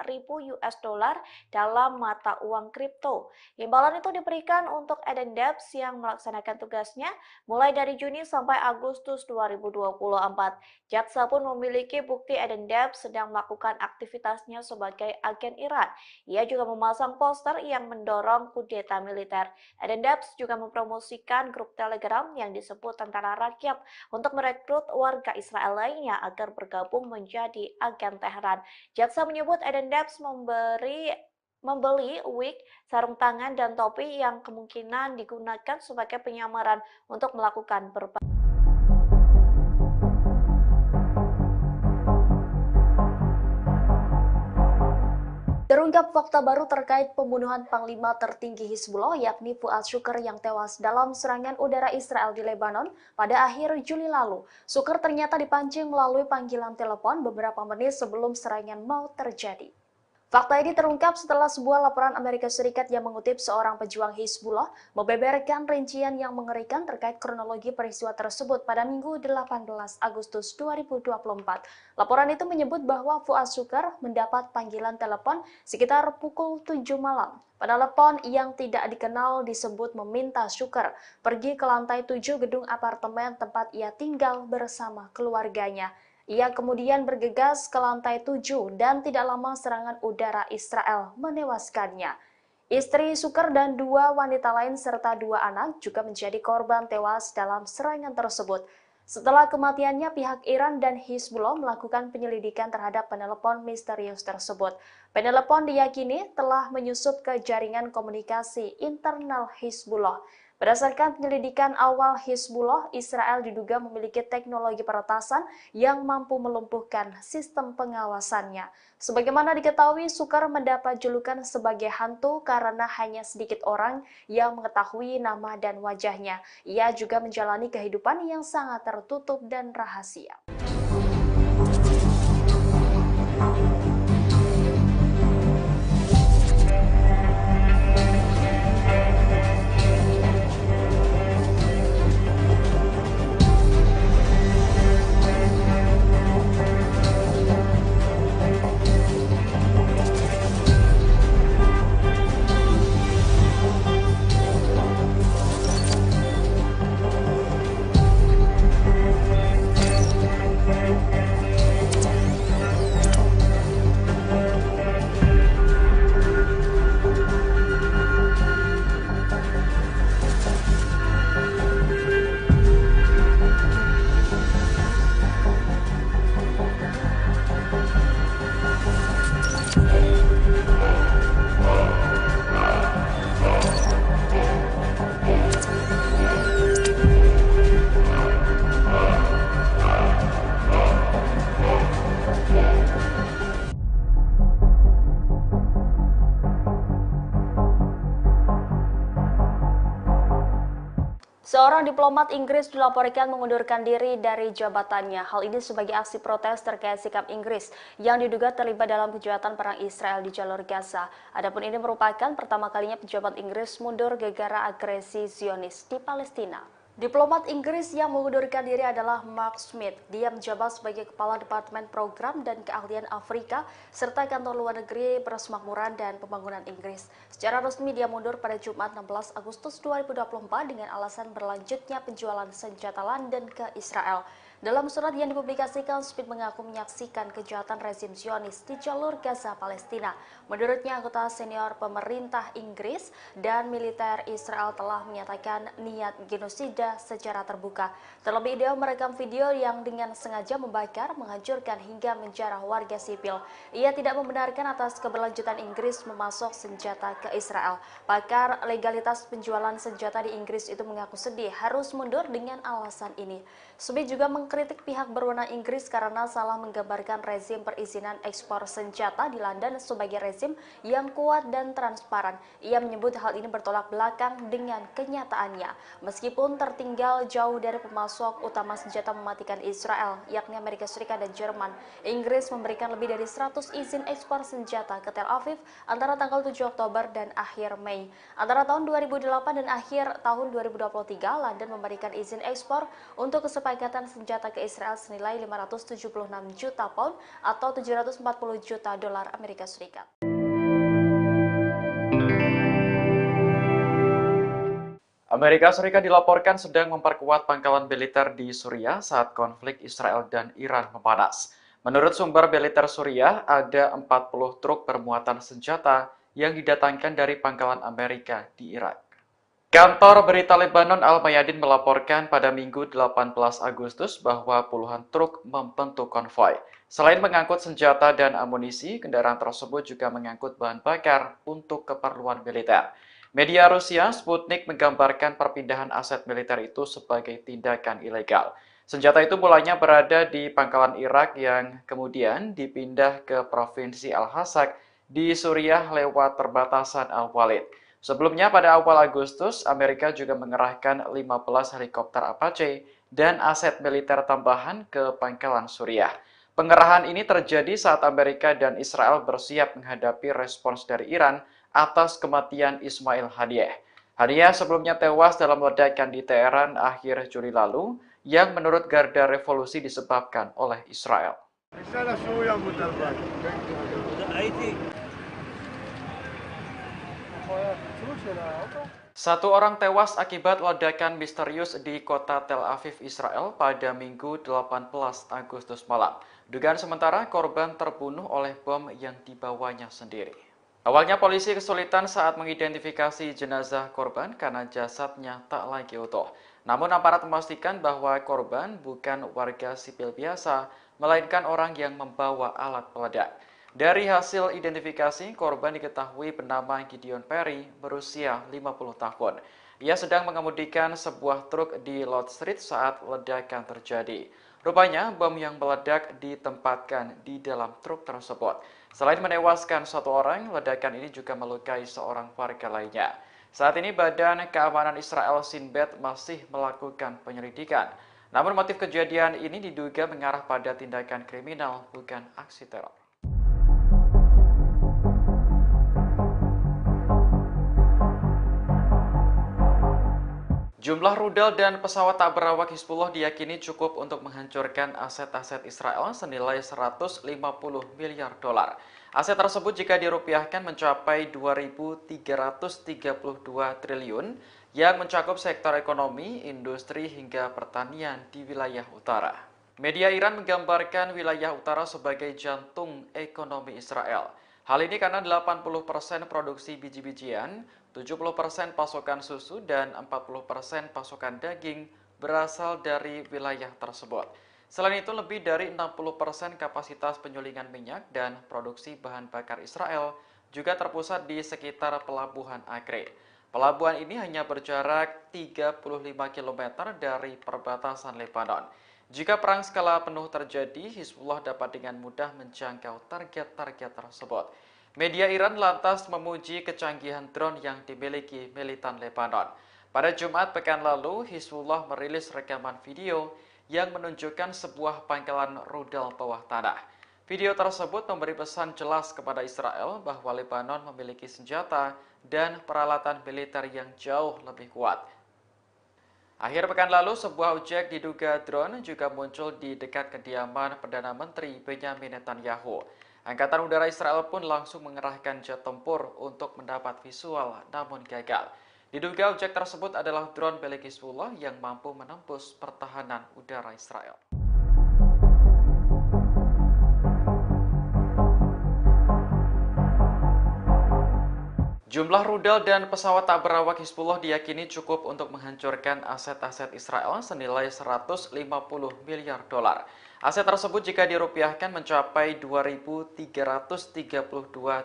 US dollar dalam mata uang kripto. Imbalan itu diberikan untuk Eden Debs yang melaksanakan tugasnya mulai dari Juni sampai Agustus 2024. Jaksa pun memiliki bukti Eden Debs sedang melakukan aktivitasnya sebagai agen Iran. Ia juga memasang poster yang mendorong kudeta militer. Eden Debs juga mempromosikan grup Telegram yang disebut Tentara Rakyat untuk merekrut warga Israel lainnya agar bergabung menjadi agen Teheran. Jaksa menyebut Eden Debs membeli wig, sarung tangan, dan topi yang kemungkinan digunakan sebagai penyamaran untuk melakukan berbagai Terungkap fakta baru terkait pembunuhan Panglima tertinggi Hizbullah yakni Fuad Shukr yang tewas dalam serangan udara Israel di Lebanon pada akhir Juli lalu. Shukr ternyata dipancing melalui panggilan telepon beberapa menit sebelum serangan mau terjadi. Fakta ini terungkap setelah sebuah laporan Amerika Serikat yang mengutip seorang pejuang Hizbullah membeberkan rincian yang mengerikan terkait kronologi peristiwa tersebut pada Minggu 18 Agustus 2024. Laporan itu menyebut bahwa Fuad Shukr mendapat panggilan telepon sekitar pukul 7 malam. Penelepon yang tidak dikenal disebut meminta Shukr pergi ke lantai 7 gedung apartemen tempat ia tinggal bersama keluarganya. Ia kemudian bergegas ke lantai 7 dan tidak lama serangan udara Israel menewaskannya. Istri Shukr dan 2 wanita lain serta 2 anak juga menjadi korban tewas dalam serangan tersebut. Setelah kematiannya, pihak Iran dan Hizbullah melakukan penyelidikan terhadap penelepon misterius tersebut. Penelepon diyakini telah menyusup ke jaringan komunikasi internal Hizbullah. Berdasarkan penyelidikan awal Hizbullah, Israel diduga memiliki teknologi peretasan yang mampu melumpuhkan sistem pengawasannya. Sebagaimana diketahui, Shukr mendapat julukan sebagai hantu karena hanya sedikit orang yang mengetahui nama dan wajahnya. Ia juga menjalani kehidupan yang sangat tertutup dan rahasia. Seorang diplomat Inggris dilaporkan mengundurkan diri dari jabatannya. Hal ini sebagai aksi protes terkait sikap Inggris yang diduga terlibat dalam kejahatan perang Israel di jalur Gaza. Adapun ini merupakan pertama kalinya pejabat Inggris mundur gara-gara agresi Zionis di Palestina. Diplomat Inggris yang mengundurkan diri adalah Mark Smith. Dia menjabat sebagai Kepala Departemen Program dan Keahlian Afrika serta Kantor Luar Negeri Persemakmuran dan Pembangunan Inggris. Secara resmi dia mundur pada Jumat 16 Agustus 2024 dengan alasan berlanjutnya penjualan senjata London ke Israel. Dalam surat yang dipublikasikan, Smith mengaku menyaksikan kejahatan rezim Zionis di jalur Gaza, Palestina. Menurutnya, anggota senior pemerintah Inggris dan militer Israel telah menyatakan niat genosida secara terbuka. Terlebih dia merekam video yang dengan sengaja membakar, menghancurkan hingga menjarah warga sipil. Ia tidak membenarkan atas keberlanjutan Inggris memasok senjata ke Israel. Pakar legalitas penjualan senjata di Inggris itu mengaku sedih harus mundur dengan alasan ini. Smith juga mengkritik pihak berwenang Inggris karena salah menggambarkan rezim perizinan ekspor senjata di London sebagai rezim yang kuat dan transparan. Ia menyebut hal ini bertolak belakang dengan kenyataannya. Meskipun tertinggal jauh dari pemasok utama senjata mematikan Israel, yakni Amerika Serikat dan Jerman, Inggris memberikan lebih dari 100 izin ekspor senjata ke Tel Aviv antara tanggal 7 Oktober dan akhir Mei. Antara tahun 2008 dan akhir tahun 2023, London memberikan izin ekspor untuk kesepakatan senjata ke Israel senilai 576 juta pound atau 740 juta dolar Amerika Serikat. Amerika Serikat dilaporkan sedang memperkuat pangkalan militer di Suriah saat konflik Israel dan Iran memanas. Menurut sumber militer Suriah, ada 40 truk bermuatan senjata yang didatangkan dari pangkalan Amerika di Irak. Kantor berita Lebanon Al-Mayadin melaporkan pada Minggu 18 Agustus bahwa puluhan truk membentuk konvoi. Selain mengangkut senjata dan amunisi, kendaraan tersebut juga mengangkut bahan bakar untuk keperluan militer. Media Rusia Sputnik menggambarkan perpindahan aset militer itu sebagai tindakan ilegal. Senjata itu mulanya berada di pangkalan Irak yang kemudian dipindah ke Provinsi Al-Hasak di Suriah lewat perbatasan Al-Walid. Sebelumnya pada awal Agustus, Amerika juga mengerahkan 15 helikopter Apache dan aset militer tambahan ke pangkalan Suriah. Pengerahan ini terjadi saat Amerika dan Israel bersiap menghadapi respons dari Iran atas kematian Ismail Haniyeh. Haniyeh sebelumnya tewas dalam ledakan di Teheran akhir Juli lalu yang menurut Garda Revolusi disebabkan oleh Israel. Satu orang tewas akibat ledakan misterius di kota Tel Aviv, Israel pada Minggu 18 Agustus malam. Dugaan sementara korban terbunuh oleh bom yang dibawanya sendiri. Awalnya polisi kesulitan saat mengidentifikasi jenazah korban karena jasadnya tak lagi utuh. Namun aparat memastikan bahwa korban bukan warga sipil biasa, melainkan orang yang membawa alat peledak. Dari hasil identifikasi, korban diketahui bernama Gideon Perry, berusia 50 tahun. Ia sedang mengemudikan sebuah truk di Lord Street saat ledakan terjadi. Rupanya, bom yang meledak ditempatkan di dalam truk tersebut. Selain menewaskan satu orang, ledakan ini juga melukai seorang warga lainnya. Saat ini Badan Keamanan Israel Shin Bet masih melakukan penyelidikan. Namun motif kejadian ini diduga mengarah pada tindakan kriminal, bukan aksi teror. Jumlah rudal dan pesawat tak berawak Hizbullah diyakini cukup untuk menghancurkan aset-aset Israel senilai 150 miliar dolar. Aset tersebut jika dirupiahkan mencapai 2.332 triliun yang mencakup sektor ekonomi, industri, hingga pertanian di wilayah utara. Media Iran menggambarkan wilayah utara sebagai jantung ekonomi Israel. Hal ini karena 80% produksi biji-bijian, 70% pasokan susu, dan 40% pasokan daging berasal dari wilayah tersebut. Selain itu, lebih dari 60% kapasitas penyulingan minyak dan produksi bahan bakar Israel juga terpusat di sekitar Pelabuhan Akre. Pelabuhan ini hanya berjarak 35 km dari perbatasan Lebanon. Jika perang skala penuh terjadi, Hizbullah dapat dengan mudah menjangkau target-target tersebut. Media Iran lantas memuji kecanggihan drone yang dimiliki militan Lebanon. Pada Jumat pekan lalu, Hizbullah merilis rekaman video yang menunjukkan sebuah pangkalan rudal bawah tanah. Video tersebut memberi pesan jelas kepada Israel bahwa Lebanon memiliki senjata dan peralatan militer yang jauh lebih kuat. Akhir pekan lalu, sebuah objek diduga drone juga muncul di dekat kediaman Perdana Menteri Benyamin Netanyahu. Angkatan Udara Israel pun langsung mengerahkan jet tempur untuk mendapat visual, namun gagal. Diduga objek tersebut adalah drone milik Hizbullah yang mampu menembus pertahanan udara Israel. Jumlah rudal dan pesawat tak berawak Hizbullah diyakini cukup untuk menghancurkan aset-aset Israel senilai 150 miliar dolar. Aset tersebut jika dirupiahkan mencapai 2.332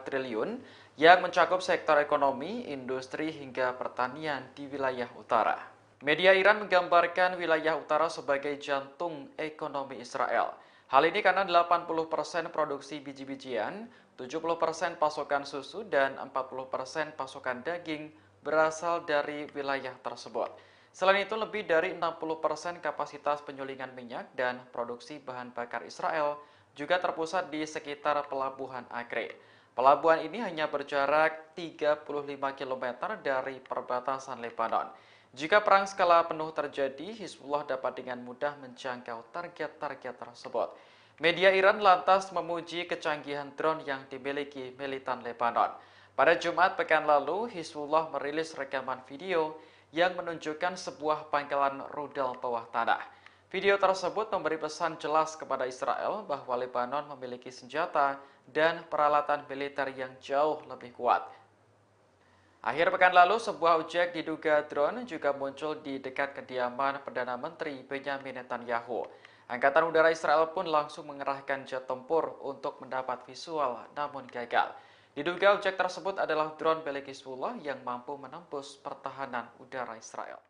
triliun yang mencakup sektor ekonomi, industri hingga pertanian di wilayah utara. Media Iran menggambarkan wilayah utara sebagai jantung ekonomi Israel. Hal ini karena 80% produksi biji-bijian, 70% pasokan susu, dan 40% pasokan daging berasal dari wilayah tersebut. Selain itu, lebih dari 60% kapasitas penyulingan minyak dan produksi bahan bakar Israel juga terpusat di sekitar Pelabuhan Acre. Pelabuhan ini hanya berjarak 35 km dari perbatasan Lebanon. Jika perang skala penuh terjadi, Hizbullah dapat dengan mudah menjangkau target-target tersebut. Media Iran lantas memuji kecanggihan drone yang dimiliki militan Lebanon. Pada Jumat pekan lalu, Hizbullah merilis rekaman video yang menunjukkan sebuah pangkalan rudal bawah tanah. Video tersebut memberi pesan jelas kepada Israel bahwa Lebanon memiliki senjata dan peralatan militer yang jauh lebih kuat. Akhir pekan lalu, sebuah objek diduga drone juga muncul di dekat kediaman Perdana Menteri Benyamin Netanyahu. Angkatan Udara Israel pun langsung mengerahkan jet tempur untuk mendapat visual, namun gagal. Diduga objek tersebut adalah drone milik Hizbullah yang mampu menembus pertahanan udara Israel.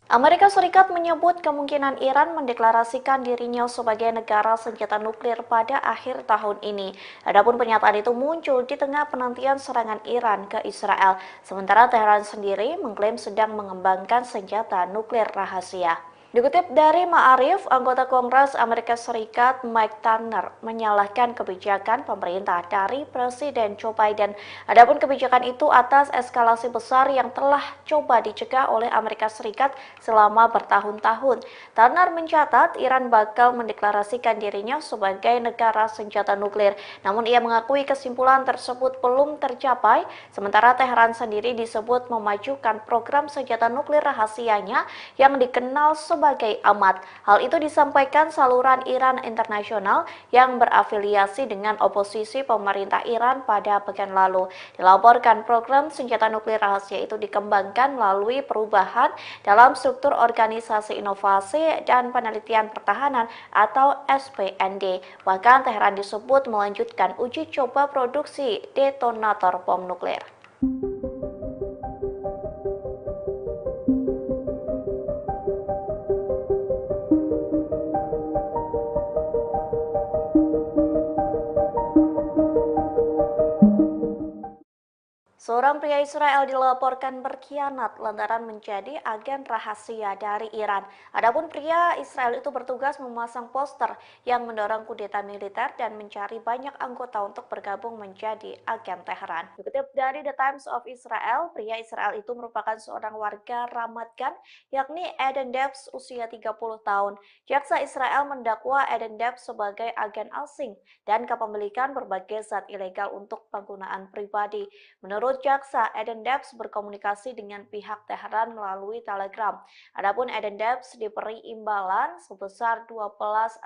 Amerika Serikat menyebut kemungkinan Iran mendeklarasikan dirinya sebagai negara senjata nuklir pada akhir tahun ini. Adapun pernyataan itu muncul di tengah penantian serangan Iran ke Israel, sementara Teheran sendiri mengklaim sedang mengembangkan senjata nuklir rahasia. Dikutip dari Ma'arif, anggota Kongres Amerika Serikat Mike Turner menyalahkan kebijakan pemerintah dari Presiden Joe Biden. Adapun kebijakan itu atas eskalasi besar yang telah coba dicegah oleh Amerika Serikat selama bertahun-tahun. Turner mencatat Iran bakal mendeklarasikan dirinya sebagai negara senjata nuklir. Namun ia mengakui kesimpulan tersebut belum tercapai, sementara Teheran sendiri disebut memajukan program senjata nuklir rahasianya yang dikenal sebagai Amat. Hal itu disampaikan saluran Iran Internasional yang berafiliasi dengan oposisi pemerintah Iran pada pekan lalu. Dilaporkan program senjata nuklir rahasia itu dikembangkan melalui perubahan dalam struktur Organisasi Inovasi dan Penelitian Pertahanan atau SPND. Bahkan Teheran disebut melanjutkan uji coba produksi detonator bom nuklir. Seorang pria Israel dilaporkan berkhianat lantaran menjadi agen rahasia dari Iran. Adapun pria Israel itu bertugas memasang poster yang mendorong kudeta militer dan mencari banyak anggota untuk bergabung menjadi agen Teheran. Dikutip dari The Times of Israel, pria Israel itu merupakan seorang warga Ramat Gan, yakni Eden Debs usia 30 tahun. Jaksa Israel mendakwa Eden Debs sebagai agen asing dan kepemilikan berbagai zat ilegal untuk penggunaan pribadi. Menurut jaksa, Eden Debs berkomunikasi dengan pihak Teheran melalui Telegram. Adapun Eden Debs diberi imbalan sebesar 12.000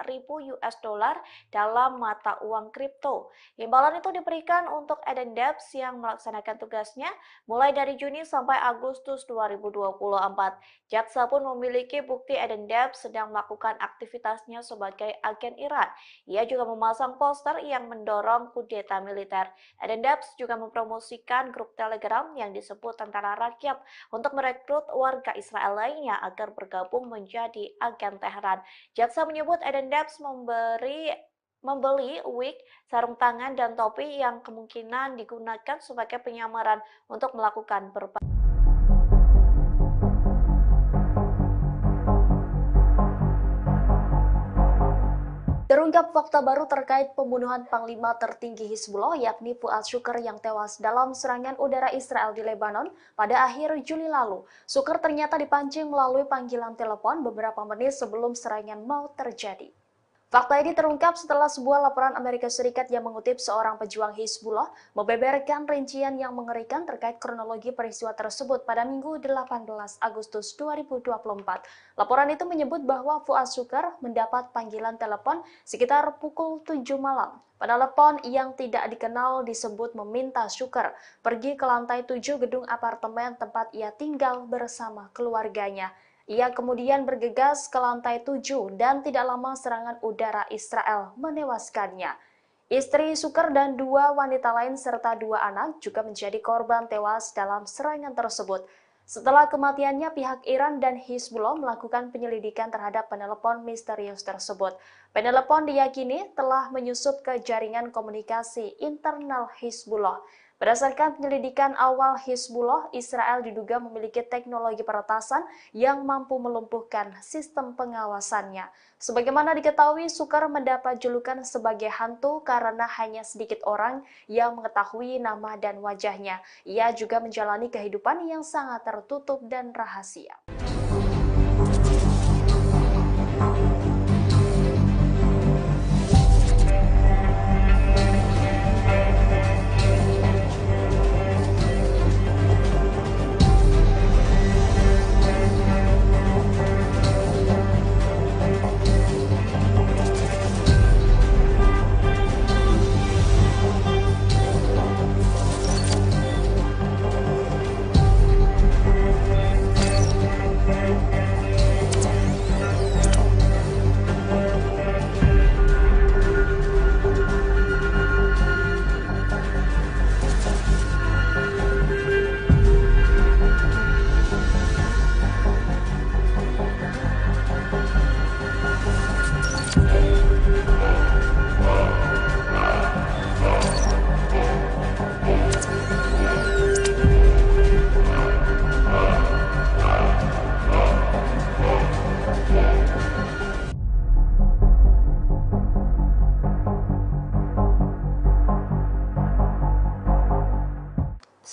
US dollar dalam mata uang kripto. Imbalan itu diberikan untuk Eden Debs yang melaksanakan tugasnya mulai dari Juni sampai Agustus 2024. Jaksa pun memiliki bukti Eden Debs sedang melakukan aktivitasnya sebagai agen Iran. Ia juga memasang poster yang mendorong kudeta militer. Eden Debs juga mempromosikan grup grup Telegram yang disebut Tentara Rakyat untuk merekrut warga Israel lainnya agar bergabung menjadi agen Teheran. Jaksa menyebut Eden Debs membeli wig, sarung tangan, dan topi yang kemungkinan digunakan sebagai penyamaran untuk melakukan berbagai Terungkap fakta baru terkait pembunuhan Panglima tertinggi Hizbullah yakni Fuad Shukr yang tewas dalam serangan udara Israel di Lebanon pada akhir Juli lalu. Shukr ternyata dipancing melalui panggilan telepon beberapa menit sebelum serangan mau terjadi. Fakta ini terungkap setelah sebuah laporan Amerika Serikat yang mengutip seorang pejuang Hizbullah membeberkan rincian yang mengerikan terkait kronologi peristiwa tersebut pada Minggu 18 Agustus 2024. Laporan itu menyebut bahwa Fuad Shukr mendapat panggilan telepon sekitar pukul 7 malam. Penelepon yang tidak dikenal disebut meminta Shukr pergi ke lantai 7 gedung apartemen tempat ia tinggal bersama keluarganya. Ia kemudian bergegas ke lantai 7 dan tidak lama serangan udara Israel menewaskannya. Istri Shukr dan 2 wanita lain serta 2 anak juga menjadi korban tewas dalam serangan tersebut. Setelah kematiannya, pihak Iran dan Hizbullah melakukan penyelidikan terhadap penelepon misterius tersebut. Penelepon diyakini telah menyusup ke jaringan komunikasi internal Hizbullah. Berdasarkan penyelidikan awal Hizbullah, Israel diduga memiliki teknologi peretasan yang mampu melumpuhkan sistem pengawasannya. Sebagaimana diketahui, Shukr mendapat julukan sebagai hantu karena hanya sedikit orang yang mengetahui nama dan wajahnya. Ia juga menjalani kehidupan yang sangat tertutup dan rahasia.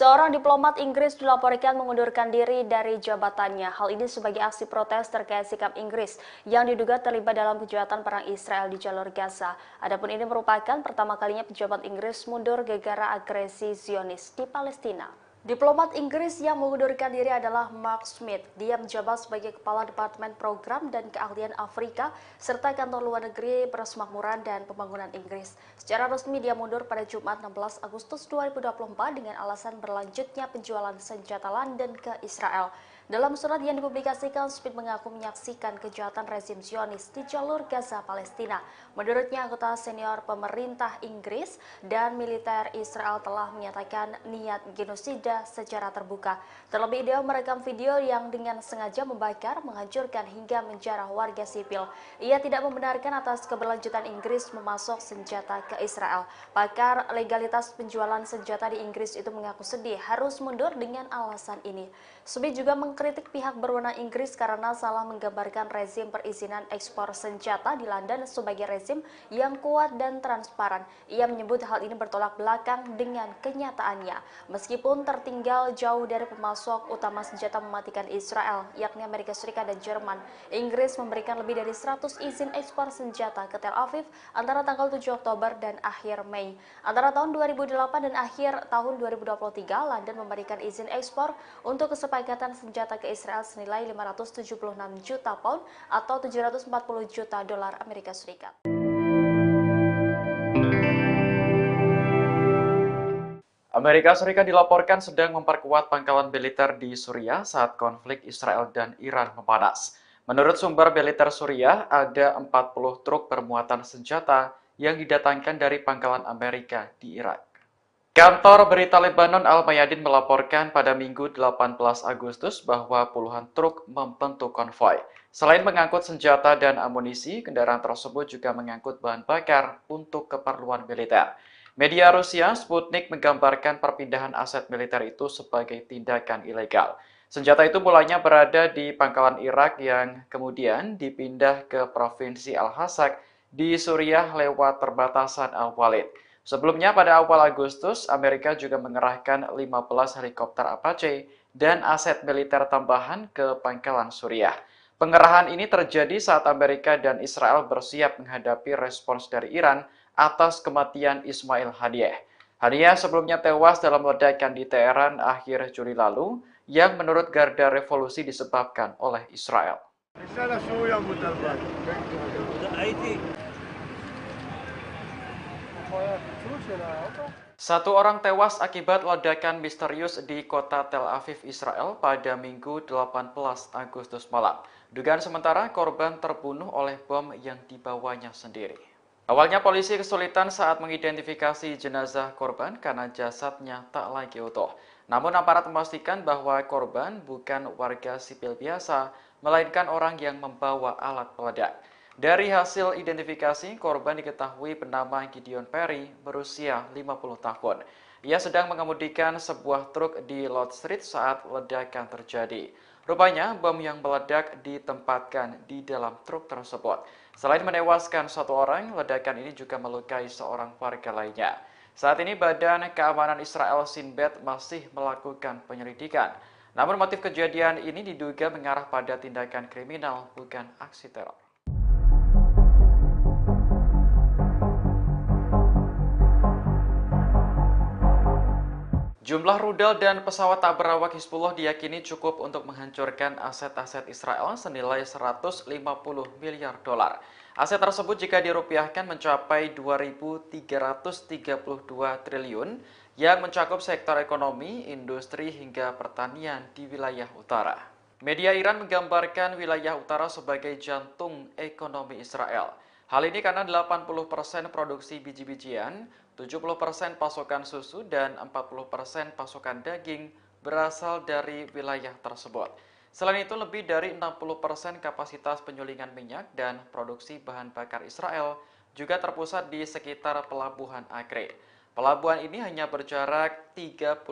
Seorang diplomat Inggris dilaporkan mengundurkan diri dari jabatannya. Hal ini sebagai aksi protes terkait sikap Inggris yang diduga terlibat dalam kejahatan perang Israel di jalur Gaza. Adapun ini merupakan pertama kalinya pejabat Inggris mundur gara-gara agresi Zionis di Palestina. Diplomat Inggris yang mengundurkan diri adalah Mark Smith. Dia menjabat sebagai Kepala Departemen Program dan Keahlian Afrika serta Kantor Luar Negeri Persemakmuran dan Pembangunan Inggris. Secara resmi dia mundur pada Jumat 16 Agustus 2024 dengan alasan berlanjutnya penjualan senjata London ke Israel. Dalam surat yang dipublikasikan, Smith mengaku menyaksikan kejahatan rezim Zionis di jalur Gaza, Palestina. Menurutnya, anggota senior pemerintah Inggris dan militer Israel telah menyatakan niat genosida secara terbuka. Terlebih, dia merekam video yang dengan sengaja membakar, menghancurkan hingga menjarah warga sipil. Ia tidak membenarkan atas keberlanjutan Inggris memasok senjata ke Israel. Pakar legalitas penjualan senjata di Inggris itu mengaku sedih harus mundur dengan alasan ini. Smith juga mengkritik pihak berwenang Inggris karena salah menggambarkan rezim perizinan ekspor senjata di London sebagai rezim yang kuat dan transparan. Ia menyebut hal ini bertolak belakang dengan kenyataannya. Meskipun tertinggal jauh dari pemasok utama senjata mematikan Israel, yakni Amerika Serikat dan Jerman, Inggris memberikan lebih dari 100 izin ekspor senjata ke Tel Aviv antara tanggal 7 Oktober dan akhir Mei. Antara tahun 2008 dan akhir tahun 2023, London memberikan izin ekspor untuk kesepakatan senjata ke Israel senilai 576 juta pound atau 740 juta dolar Amerika Serikat. Amerika Serikat dilaporkan sedang memperkuat pangkalan militer di Suriah saat konflik Israel dan Iran memanas. Menurut sumber militer Suriah, ada 40 truk bermuatan senjata yang didatangkan dari pangkalan Amerika di Irak. Kantor berita Lebanon Al-Mayadin melaporkan pada Minggu 18 Agustus bahwa puluhan truk membentuk konvoi. Selain mengangkut senjata dan amunisi, kendaraan tersebut juga mengangkut bahan bakar untuk keperluan militer. Media Rusia Sputnik menggambarkan perpindahan aset militer itu sebagai tindakan ilegal. Senjata itu mulanya berada di pangkalan Irak yang kemudian dipindah ke Provinsi Al-Hasak di Suriah lewat perbatasan Al-Walid. Sebelumnya pada awal Agustus, Amerika juga mengerahkan 15 helikopter Apache dan aset militer tambahan ke pangkalan Suriah. Pengerahan ini terjadi saat Amerika dan Israel bersiap menghadapi respons dari Iran atas kematian Ismail Haniyeh. Haniyeh sebelumnya tewas dalam ledakan di Teheran akhir Juli lalu yang menurut Garda Revolusi disebabkan oleh Israel. Satu orang tewas akibat ledakan misterius di kota Tel Aviv, Israel pada Minggu 18 Agustus malam. Dugaan sementara korban terbunuh oleh bom yang dibawanya sendiri. Awalnya polisi kesulitan saat mengidentifikasi jenazah korban karena jasadnya tak lagi utuh. Namun aparat memastikan bahwa korban bukan warga sipil biasa, melainkan orang yang membawa alat peledak. Dari hasil identifikasi, korban diketahui bernama Gideon Perry, berusia 50 tahun. Ia sedang mengemudikan sebuah truk di Lord Street saat ledakan terjadi. Rupanya, bom yang meledak ditempatkan di dalam truk tersebut. Selain menewaskan satu orang, ledakan ini juga melukai seorang warga lainnya. Saat ini, Badan Keamanan Israel Shin Bet masih melakukan penyelidikan. Namun motif kejadian ini diduga mengarah pada tindakan kriminal, bukan aksi teror. Jumlah rudal dan pesawat tak berawak Hizbullah diyakini cukup untuk menghancurkan aset-aset Israel senilai 150 miliar dolar. Aset tersebut jika dirupiahkan mencapai 2.332 triliun yang mencakup sektor ekonomi, industri hingga pertanian di wilayah utara. Media Iran menggambarkan wilayah utara sebagai jantung ekonomi Israel. Hal ini karena 80% produksi biji-bijian, 70% pasokan susu, dan 40% pasokan daging berasal dari wilayah tersebut. Selain itu, lebih dari 60% kapasitas penyulingan minyak dan produksi bahan bakar Israel juga terpusat di sekitar Pelabuhan Acre. Pelabuhan ini hanya berjarak 35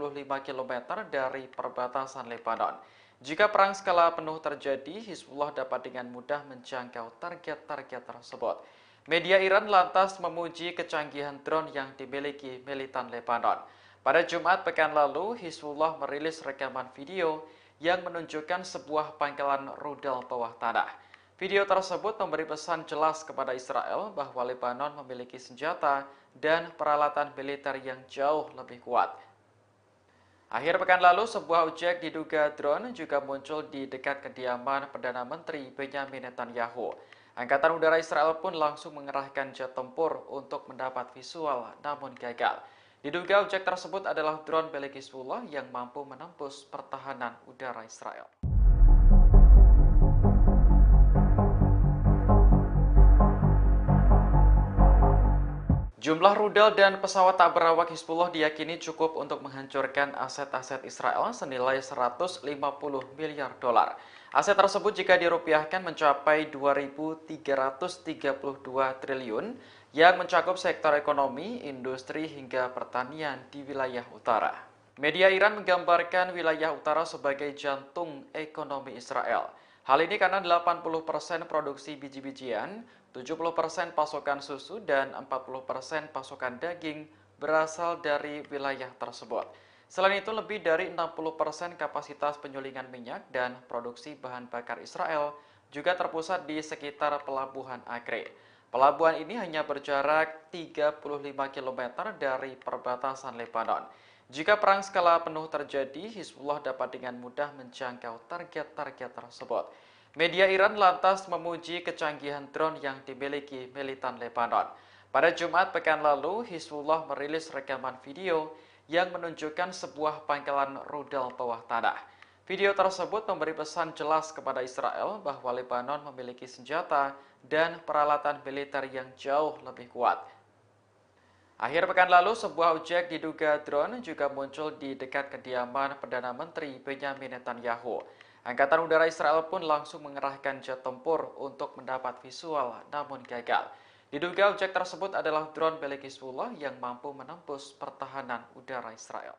km dari perbatasan Lebanon. Jika perang skala penuh terjadi, Hizbullah dapat dengan mudah menjangkau target-target tersebut. Media Iran lantas memuji kecanggihan drone yang dimiliki militan Lebanon. Pada Jumat pekan lalu, Hizbullah merilis rekaman video yang menunjukkan sebuah pangkalan rudal bawah tanah. Video tersebut memberi pesan jelas kepada Israel bahwa Lebanon memiliki senjata dan peralatan militer yang jauh lebih kuat. Akhir pekan lalu, sebuah objek diduga drone juga muncul di dekat kediaman Perdana Menteri Benyamin Netanyahu. Angkatan Udara Israel pun langsung mengerahkan jet tempur untuk mendapat visual, namun gagal. Diduga objek tersebut adalah drone milik Hizbullah yang mampu menembus pertahanan udara Israel. Jumlah rudal dan pesawat tak berawak Hizbullah diyakini cukup untuk menghancurkan aset-aset Israel senilai 150 miliar dolar. Aset tersebut jika dirupiahkan mencapai 2.332 triliun yang mencakup sektor ekonomi, industri hingga pertanian di wilayah utara. Media Iran menggambarkan wilayah utara sebagai jantung ekonomi Israel. Hal ini karena 80% produksi biji-bijian, 70% pasokan susu, dan 40% pasokan daging berasal dari wilayah tersebut. Selain itu, lebih dari 60% kapasitas penyulingan minyak dan produksi bahan bakar Israel juga terpusat di sekitar Pelabuhan Acre. Pelabuhan ini hanya berjarak 35 km dari perbatasan Lebanon. Jika perang skala penuh terjadi, Hizbullah dapat dengan mudah menjangkau target-target tersebut. Media Iran lantas memuji kecanggihan drone yang dimiliki militan Lebanon. Pada Jumat pekan lalu, Hizbullah merilis rekaman video yang menunjukkan sebuah pangkalan rudal bawah tanah. Video tersebut memberi pesan jelas kepada Israel bahwa Lebanon memiliki senjata dan peralatan militer yang jauh lebih kuat. Akhir pekan lalu, sebuah objek diduga drone juga muncul di dekat kediaman Perdana Menteri Benyamin Netanyahu. Angkatan Udara Israel pun langsung mengerahkan jet tempur untuk mendapat visual, namun gagal. Diduga objek tersebut adalah drone milik Hizbullah yang mampu menembus pertahanan udara Israel.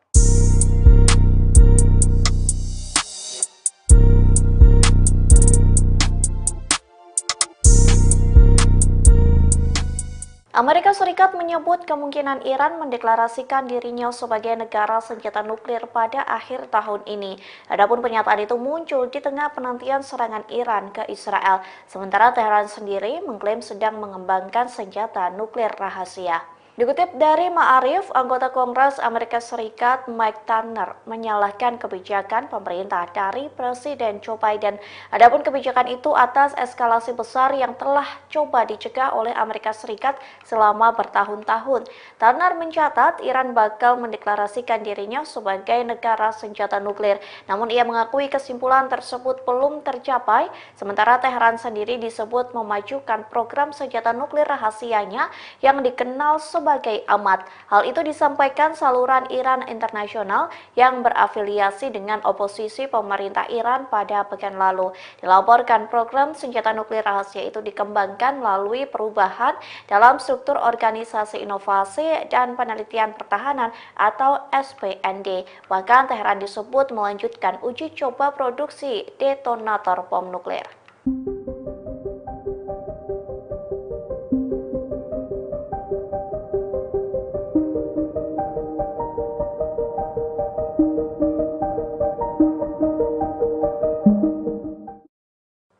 Amerika Serikat menyebut kemungkinan Iran mendeklarasikan dirinya sebagai negara senjata nuklir pada akhir tahun ini. Adapun pernyataan itu muncul di tengah penantian serangan Iran ke Israel, sementara Teheran sendiri mengklaim sedang mengembangkan senjata nuklir rahasia. Dikutip dari Ma'arif, anggota Kongres Amerika Serikat Mike Turner menyalahkan kebijakan pemerintah dari Presiden Joe Biden. Adapun kebijakan itu atas eskalasi besar yang telah coba dicegah oleh Amerika Serikat selama bertahun-tahun. Turner mencatat Iran bakal mendeklarasikan dirinya sebagai negara senjata nuklir. Namun ia mengakui kesimpulan tersebut belum tercapai, sementara Teheran sendiri disebut memajukan program senjata nuklir rahasianya yang dikenal sebagai amat. Hal itu disampaikan saluran Iran Internasional yang berafiliasi dengan oposisi pemerintah Iran pada pekan lalu. Dilaporkan program senjata nuklir rahasia itu dikembangkan melalui perubahan dalam struktur Organisasi Inovasi dan Penelitian Pertahanan atau SPND. Bahkan Teheran disebut melanjutkan uji coba produksi detonator bom nuklir.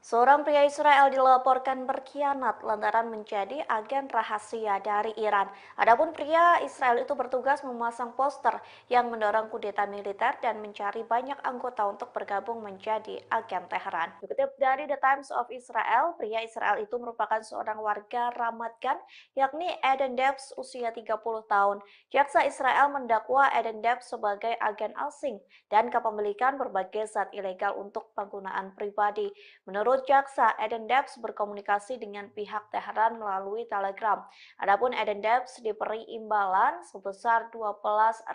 Seorang pria Israel dilaporkan berkhianat lantaran menjadi agen rahasia dari Iran. Adapun pria Israel itu bertugas memasang poster yang mendorong kudeta militer dan mencari banyak anggota untuk bergabung menjadi agen Teheran. Dikutip dari The Times of Israel, pria Israel itu merupakan seorang warga Ramat Gan, yakni Eden Debs, usia 30 tahun. Jaksa Israel mendakwa Eden Debs sebagai agen asing dan kepemilikan berbagai zat ilegal untuk penggunaan pribadi. Menurut jaksa, Eden Debs berkomunikasi dengan pihak Teheran melalui Telegram. Adapun Eden Debs diberi imbalan sebesar 12.000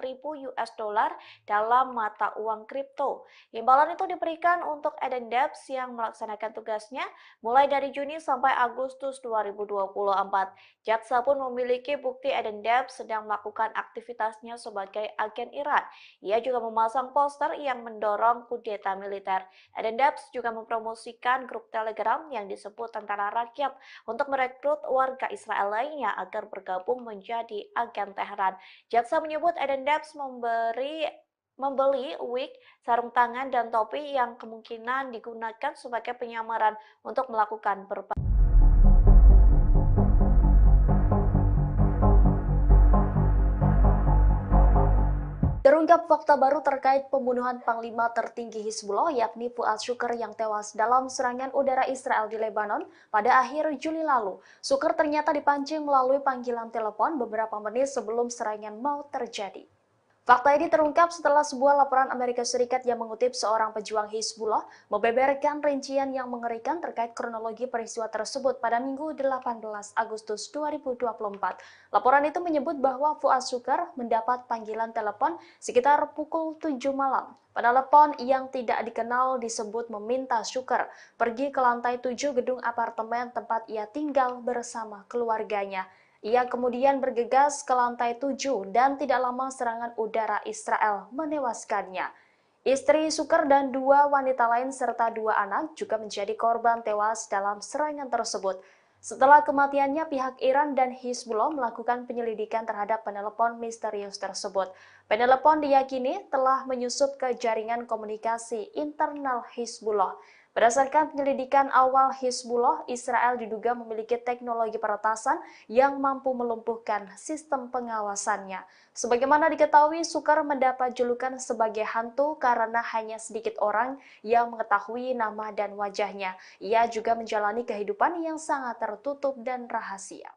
US dollar dalam mata uang kripto. Imbalan itu diberikan untuk Eden Debs yang melaksanakan tugasnya mulai dari Juni sampai Agustus 2024. Jaksa pun memiliki bukti Eden Debs sedang melakukan aktivitasnya sebagai agen Iran. Ia juga memasang poster yang mendorong kudeta militer. Eden Debs juga mempromosikan grup Telegram yang disebut Tentara Rakyat untuk merekrut warga Israel lainnya agar bergabung menjadi agen Teheran. Jaksa menyebut Eden Debs membeli wig, sarung tangan, dan topi yang kemungkinan digunakan sebagai penyamaran untuk melakukan berbagai Terungkap fakta baru terkait pembunuhan Panglima tertinggi Hizbullah yakni Fuad Shukr yang tewas dalam serangan udara Israel di Lebanon pada akhir Juli lalu. Shukr ternyata dipancing melalui panggilan telepon beberapa menit sebelum serangan mau terjadi. Fakta ini terungkap setelah sebuah laporan Amerika Serikat yang mengutip seorang pejuang Hizbullah membeberkan rincian yang mengerikan terkait kronologi peristiwa tersebut pada Minggu 18 Agustus 2024. Laporan itu menyebut bahwa Fuad Shukr mendapat panggilan telepon sekitar pukul 7 malam. Penelepon yang tidak dikenal disebut meminta Shukr pergi ke lantai 7 gedung apartemen tempat ia tinggal bersama keluarganya. Ia kemudian bergegas ke lantai 7 dan tidak lama serangan udara Israel menewaskannya. Istri Shukr dan 2 wanita lain serta 2 anak juga menjadi korban tewas dalam serangan tersebut. Setelah kematiannya, pihak Iran dan Hizbullah melakukan penyelidikan terhadap penelepon misterius tersebut. Penelepon diyakini telah menyusup ke jaringan komunikasi internal Hizbullah. Berdasarkan penyelidikan awal Hizbullah, Israel diduga memiliki teknologi peretasan yang mampu melumpuhkan sistem pengawasannya. Sebagaimana diketahui, Shukr mendapat julukan sebagai hantu karena hanya sedikit orang yang mengetahui nama dan wajahnya. Ia juga menjalani kehidupan yang sangat tertutup dan rahasia.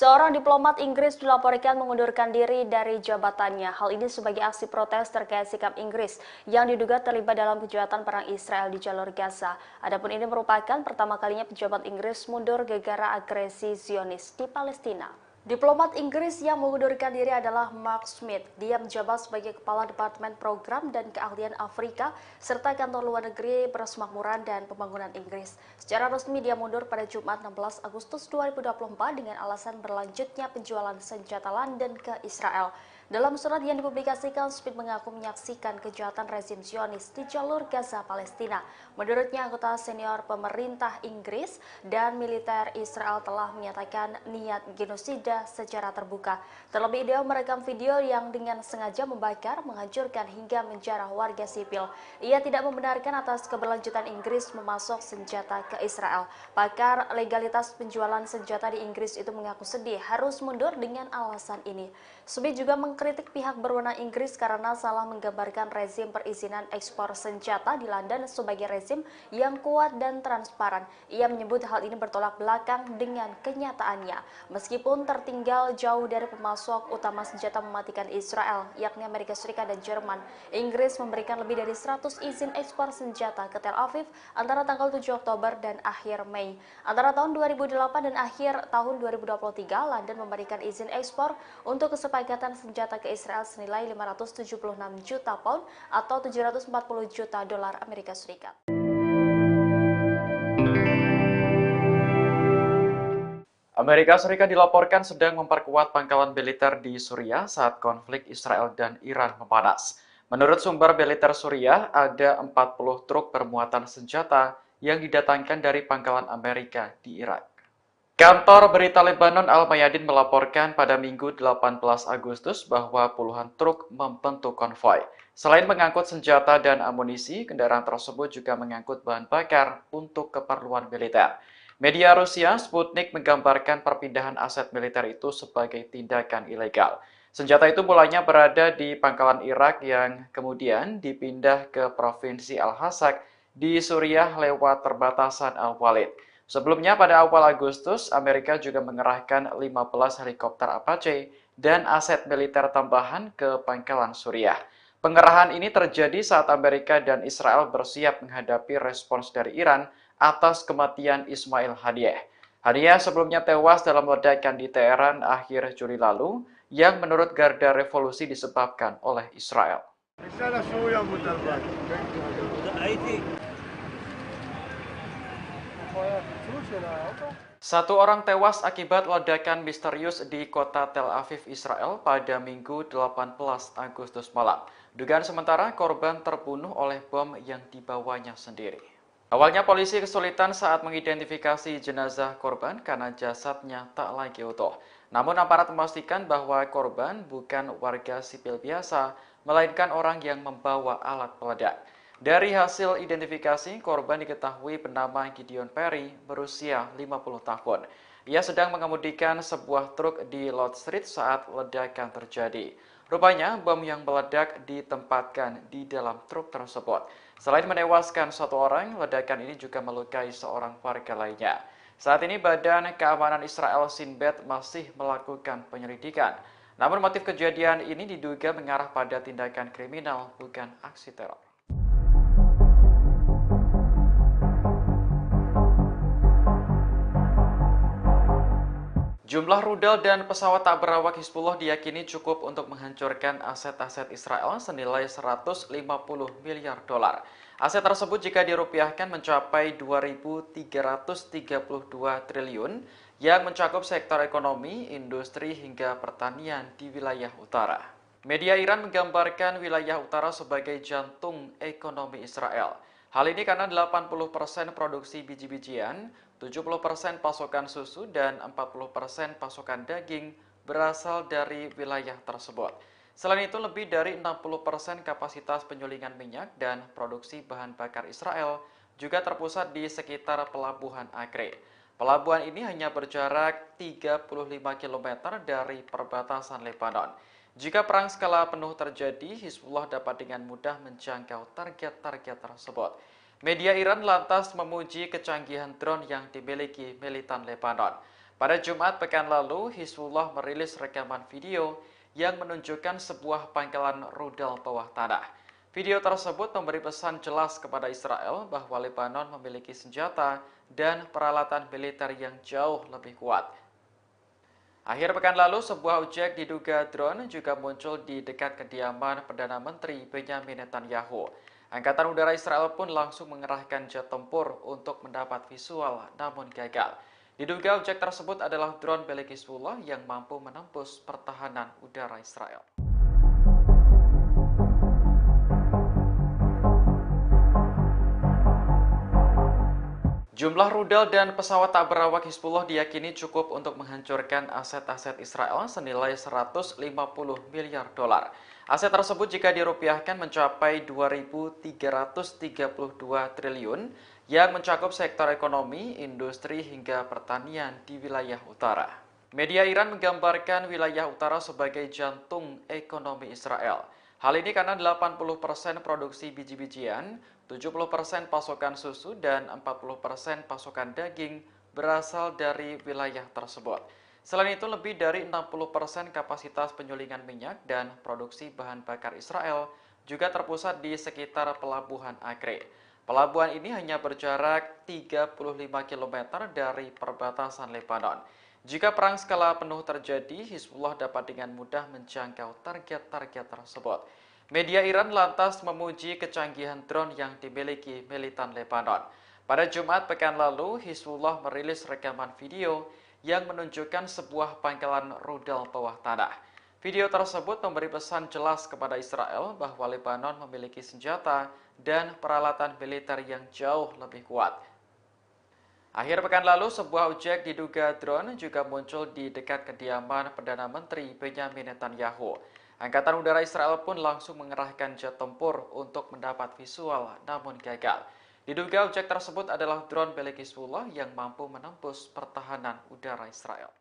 Seorang diplomat Inggris dilaporkan mengundurkan diri dari jabatannya. Hal ini sebagai aksi protes terkait sikap Inggris yang diduga terlibat dalam kejahatan perang Israel di jalur Gaza. Adapun ini merupakan pertama kalinya pejabat Inggris mundur gara-gara agresi Zionis di Palestina. Diplomat Inggris yang mengundurkan diri adalah Mark Smith. Dia menjabat sebagai Kepala Departemen Program dan Keahlian Afrika serta Kantor Luar Negeri Persemakmuran dan Pembangunan Inggris. Secara resmi dia mundur pada Jumat 16 Agustus 2024 dengan alasan berlanjutnya penjualan senjata London ke Israel. Dalam surat yang dipublikasikan, Smith mengaku menyaksikan kejahatan rezim Zionis di jalur Gaza, Palestina. Menurutnya, anggota senior pemerintah Inggris dan militer Israel telah menyatakan niat genosida secara terbuka. Terlebih, dia merekam video yang dengan sengaja membakar, menghancurkan hingga menjarah warga sipil. Ia tidak membenarkan atas keberlanjutan Inggris memasok senjata ke Israel. Pakar legalitas penjualan senjata di Inggris itu mengaku sedih harus mundur dengan alasan ini. Smith juga mengkritik pihak berwenang Inggris karena salah menggambarkan rezim perizinan ekspor senjata di London sebagai rezim yang kuat dan transparan. Ia menyebut hal ini bertolak belakang dengan kenyataannya. Meskipun tertinggal jauh dari pemasok utama senjata mematikan Israel, yakni Amerika Serikat dan Jerman, Inggris memberikan lebih dari 100 izin ekspor senjata ke Tel Aviv antara tanggal 7 Oktober dan akhir Mei. Antara tahun 2008 dan akhir tahun 2023, London memberikan izin ekspor untuk kesepakatan senjata ke Israel senilai 576 juta pound atau 740 juta dolar Amerika Serikat. Amerika Serikat dilaporkan sedang memperkuat pangkalan militer di Suriah saat konflik Israel dan Iran memanas. Menurut sumber militer Suriah, ada 40 truk bermuatan senjata yang didatangkan dari pangkalan Amerika di Irak. Kantor berita Lebanon Al-Mayadin melaporkan pada Minggu 18 Agustus bahwa puluhan truk membentuk konvoi. Selain mengangkut senjata dan amunisi, kendaraan tersebut juga mengangkut bahan bakar untuk keperluan militer. Media Rusia Sputnik menggambarkan perpindahan aset militer itu sebagai tindakan ilegal. Senjata itu mulanya berada di pangkalan Irak yang kemudian dipindah ke Provinsi Al-Hasak di Suriah lewat perbatasan Al-Walid. Sebelumnya pada awal Agustus, Amerika juga mengerahkan 15 helikopter Apache dan aset militer tambahan ke pangkalan Suriah. Pengerahan ini terjadi saat Amerika dan Israel bersiap menghadapi respons dari Iran atas kematian Ismail Haniyeh. Haniyeh sebelumnya tewas dalam ledakan di Teheran akhir Juli lalu yang menurut Garda Revolusi disebabkan oleh Israel. Satu orang tewas akibat ledakan misterius di kota Tel Aviv, Israel pada Minggu 18 Agustus malam. Dugaan sementara korban terbunuh oleh bom yang dibawanya sendiri. Awalnya polisi kesulitan saat mengidentifikasi jenazah korban karena jasadnya tak lagi utuh. Namun aparat memastikan bahwa korban bukan warga sipil biasa, melainkan orang yang membawa alat peledak. Dari hasil identifikasi, korban diketahui bernama Gideon Perry, berusia 50 tahun. Ia sedang mengemudikan sebuah truk di Lord Street saat ledakan terjadi. Rupanya, bom yang meledak ditempatkan di dalam truk tersebut. Selain menewaskan satu orang, ledakan ini juga melukai seorang warga lainnya. Saat ini Badan Keamanan Israel Shin Bet masih melakukan penyelidikan. Namun motif kejadian ini diduga mengarah pada tindakan kriminal, bukan aksi teror. Jumlah rudal dan pesawat tak berawak Hizbullah diyakini cukup untuk menghancurkan aset-aset Israel senilai 150 miliar dolar. Aset tersebut jika dirupiahkan mencapai 2.332 triliun yang mencakup sektor ekonomi, industri, hingga pertanian di wilayah utara. Media Iran menggambarkan wilayah utara sebagai jantung ekonomi Israel. Hal ini karena 80% produksi biji-bijian, 70% pasokan susu, dan 40% pasokan daging berasal dari wilayah tersebut. Selain itu, lebih dari 60% kapasitas penyulingan minyak dan produksi bahan bakar Israel juga terpusat di sekitar Pelabuhan Acre. Pelabuhan ini hanya berjarak 35 km dari perbatasan Lebanon. Jika perang skala penuh terjadi, Hizbullah dapat dengan mudah menjangkau target-target tersebut. Media Iran lantas memuji kecanggihan drone yang dimiliki militan Lebanon. Pada Jumat pekan lalu, Hizbullah merilis rekaman video yang menunjukkan sebuah pangkalan rudal bawah tanah. Video tersebut memberi pesan jelas kepada Israel bahwa Lebanon memiliki senjata dan peralatan militer yang jauh lebih kuat. Akhir pekan lalu, sebuah objek diduga drone juga muncul di dekat kediaman Perdana Menteri Benyamin Netanyahu. Angkatan Udara Israel pun langsung mengerahkan jet tempur untuk mendapat visual, namun gagal. Diduga objek tersebut adalah drone milik Hizbullah yang mampu menembus pertahanan udara Israel. Jumlah rudal dan pesawat tak berawak Hizbullah diyakini cukup untuk menghancurkan aset-aset Israel senilai 150 miliar dolar. Aset tersebut jika dirupiahkan mencapai 2.332 triliun yang mencakup sektor ekonomi, industri hingga pertanian di wilayah utara. Media Iran menggambarkan wilayah utara sebagai jantung ekonomi Israel. Hal ini karena 80% produksi biji-bijian, 70% pasokan susu, dan 40% pasokan daging berasal dari wilayah tersebut. Selain itu, lebih dari 60% kapasitas penyulingan minyak dan produksi bahan bakar Israel juga terpusat di sekitar Pelabuhan Acre. Pelabuhan ini hanya berjarak 35 km dari perbatasan Lebanon. Jika perang skala penuh terjadi, Hizbullah dapat dengan mudah menjangkau target-target tersebut. Media Iran lantas memuji kecanggihan drone yang dimiliki militan Lebanon. Pada Jumat pekan lalu, Hizbullah merilis rekaman video yang menunjukkan sebuah pangkalan rudal bawah tanah. Video tersebut memberi pesan jelas kepada Israel bahwa Lebanon memiliki senjata dan peralatan militer yang jauh lebih kuat. Akhir pekan lalu, sebuah objek diduga drone juga muncul di dekat kediaman Perdana Menteri Benyamin Netanyahu. Angkatan Udara Israel pun langsung mengerahkan jet tempur untuk mendapat visual, namun gagal. Diduga objek tersebut adalah drone milik Hizbullah yang mampu menembus pertahanan udara Israel.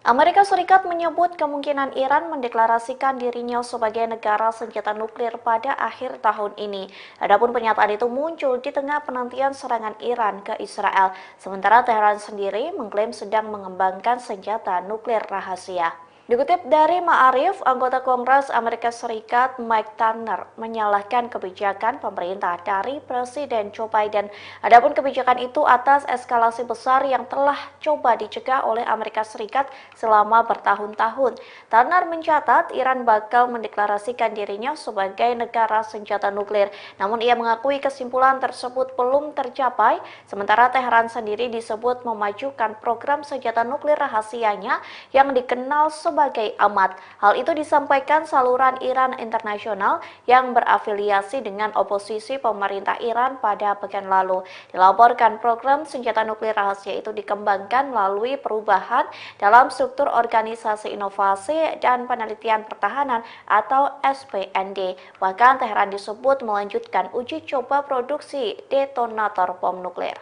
Amerika Serikat menyebut kemungkinan Iran mendeklarasikan dirinya sebagai negara senjata nuklir pada akhir tahun ini. Adapun pernyataan itu muncul di tengah penantian serangan Iran ke Israel, sementara Teheran sendiri mengklaim sedang mengembangkan senjata nuklir rahasia. Dikutip dari Ma'arif, anggota Kongres Amerika Serikat Mike Turner menyalahkan kebijakan pemerintah dari Presiden Joe Biden. Adapun kebijakan itu atas eskalasi besar yang telah coba dicegah oleh Amerika Serikat selama bertahun-tahun. Turner mencatat Iran bakal mendeklarasikan dirinya sebagai negara senjata nuklir. Namun ia mengakui kesimpulan tersebut belum tercapai, sementara Teheran sendiri disebut memajukan program senjata nuklir rahasianya yang dikenal sebagai Amat. Hal itu disampaikan saluran Iran Internasional yang berafiliasi dengan oposisi pemerintah Iran pada pekan lalu. Dilaporkan program senjata nuklir rahasia itu dikembangkan melalui perubahan dalam struktur Organisasi Inovasi dan Penelitian Pertahanan atau SPND. Bahkan Teheran disebut melanjutkan uji coba produksi detonator bom nuklir.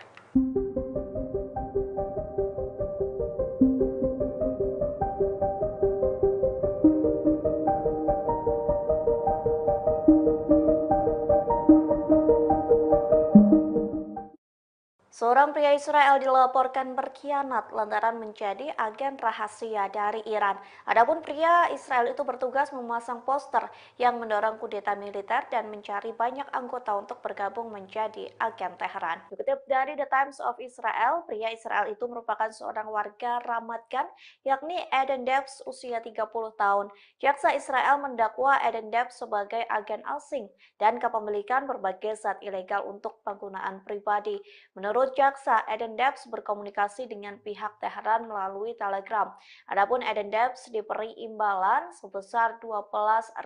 Seorang pria Israel dilaporkan berkhianat lantaran menjadi agen rahasia dari Iran. Adapun pria Israel itu bertugas memasang poster yang mendorong kudeta militer dan mencari banyak anggota untuk bergabung menjadi agen Teheran. Dikutip dari The Times of Israel, pria Israel itu merupakan seorang warga Ramat Gan, yakni Eden Debs usia 30 tahun. Jaksa Israel mendakwa Eden Debs sebagai agen asing dan kepemilikan berbagai zat ilegal untuk penggunaan pribadi. Menurut jaksa, Eden Debs berkomunikasi dengan pihak Teheran melalui Telegram. Adapun Eden Debs diberi imbalan sebesar 12.000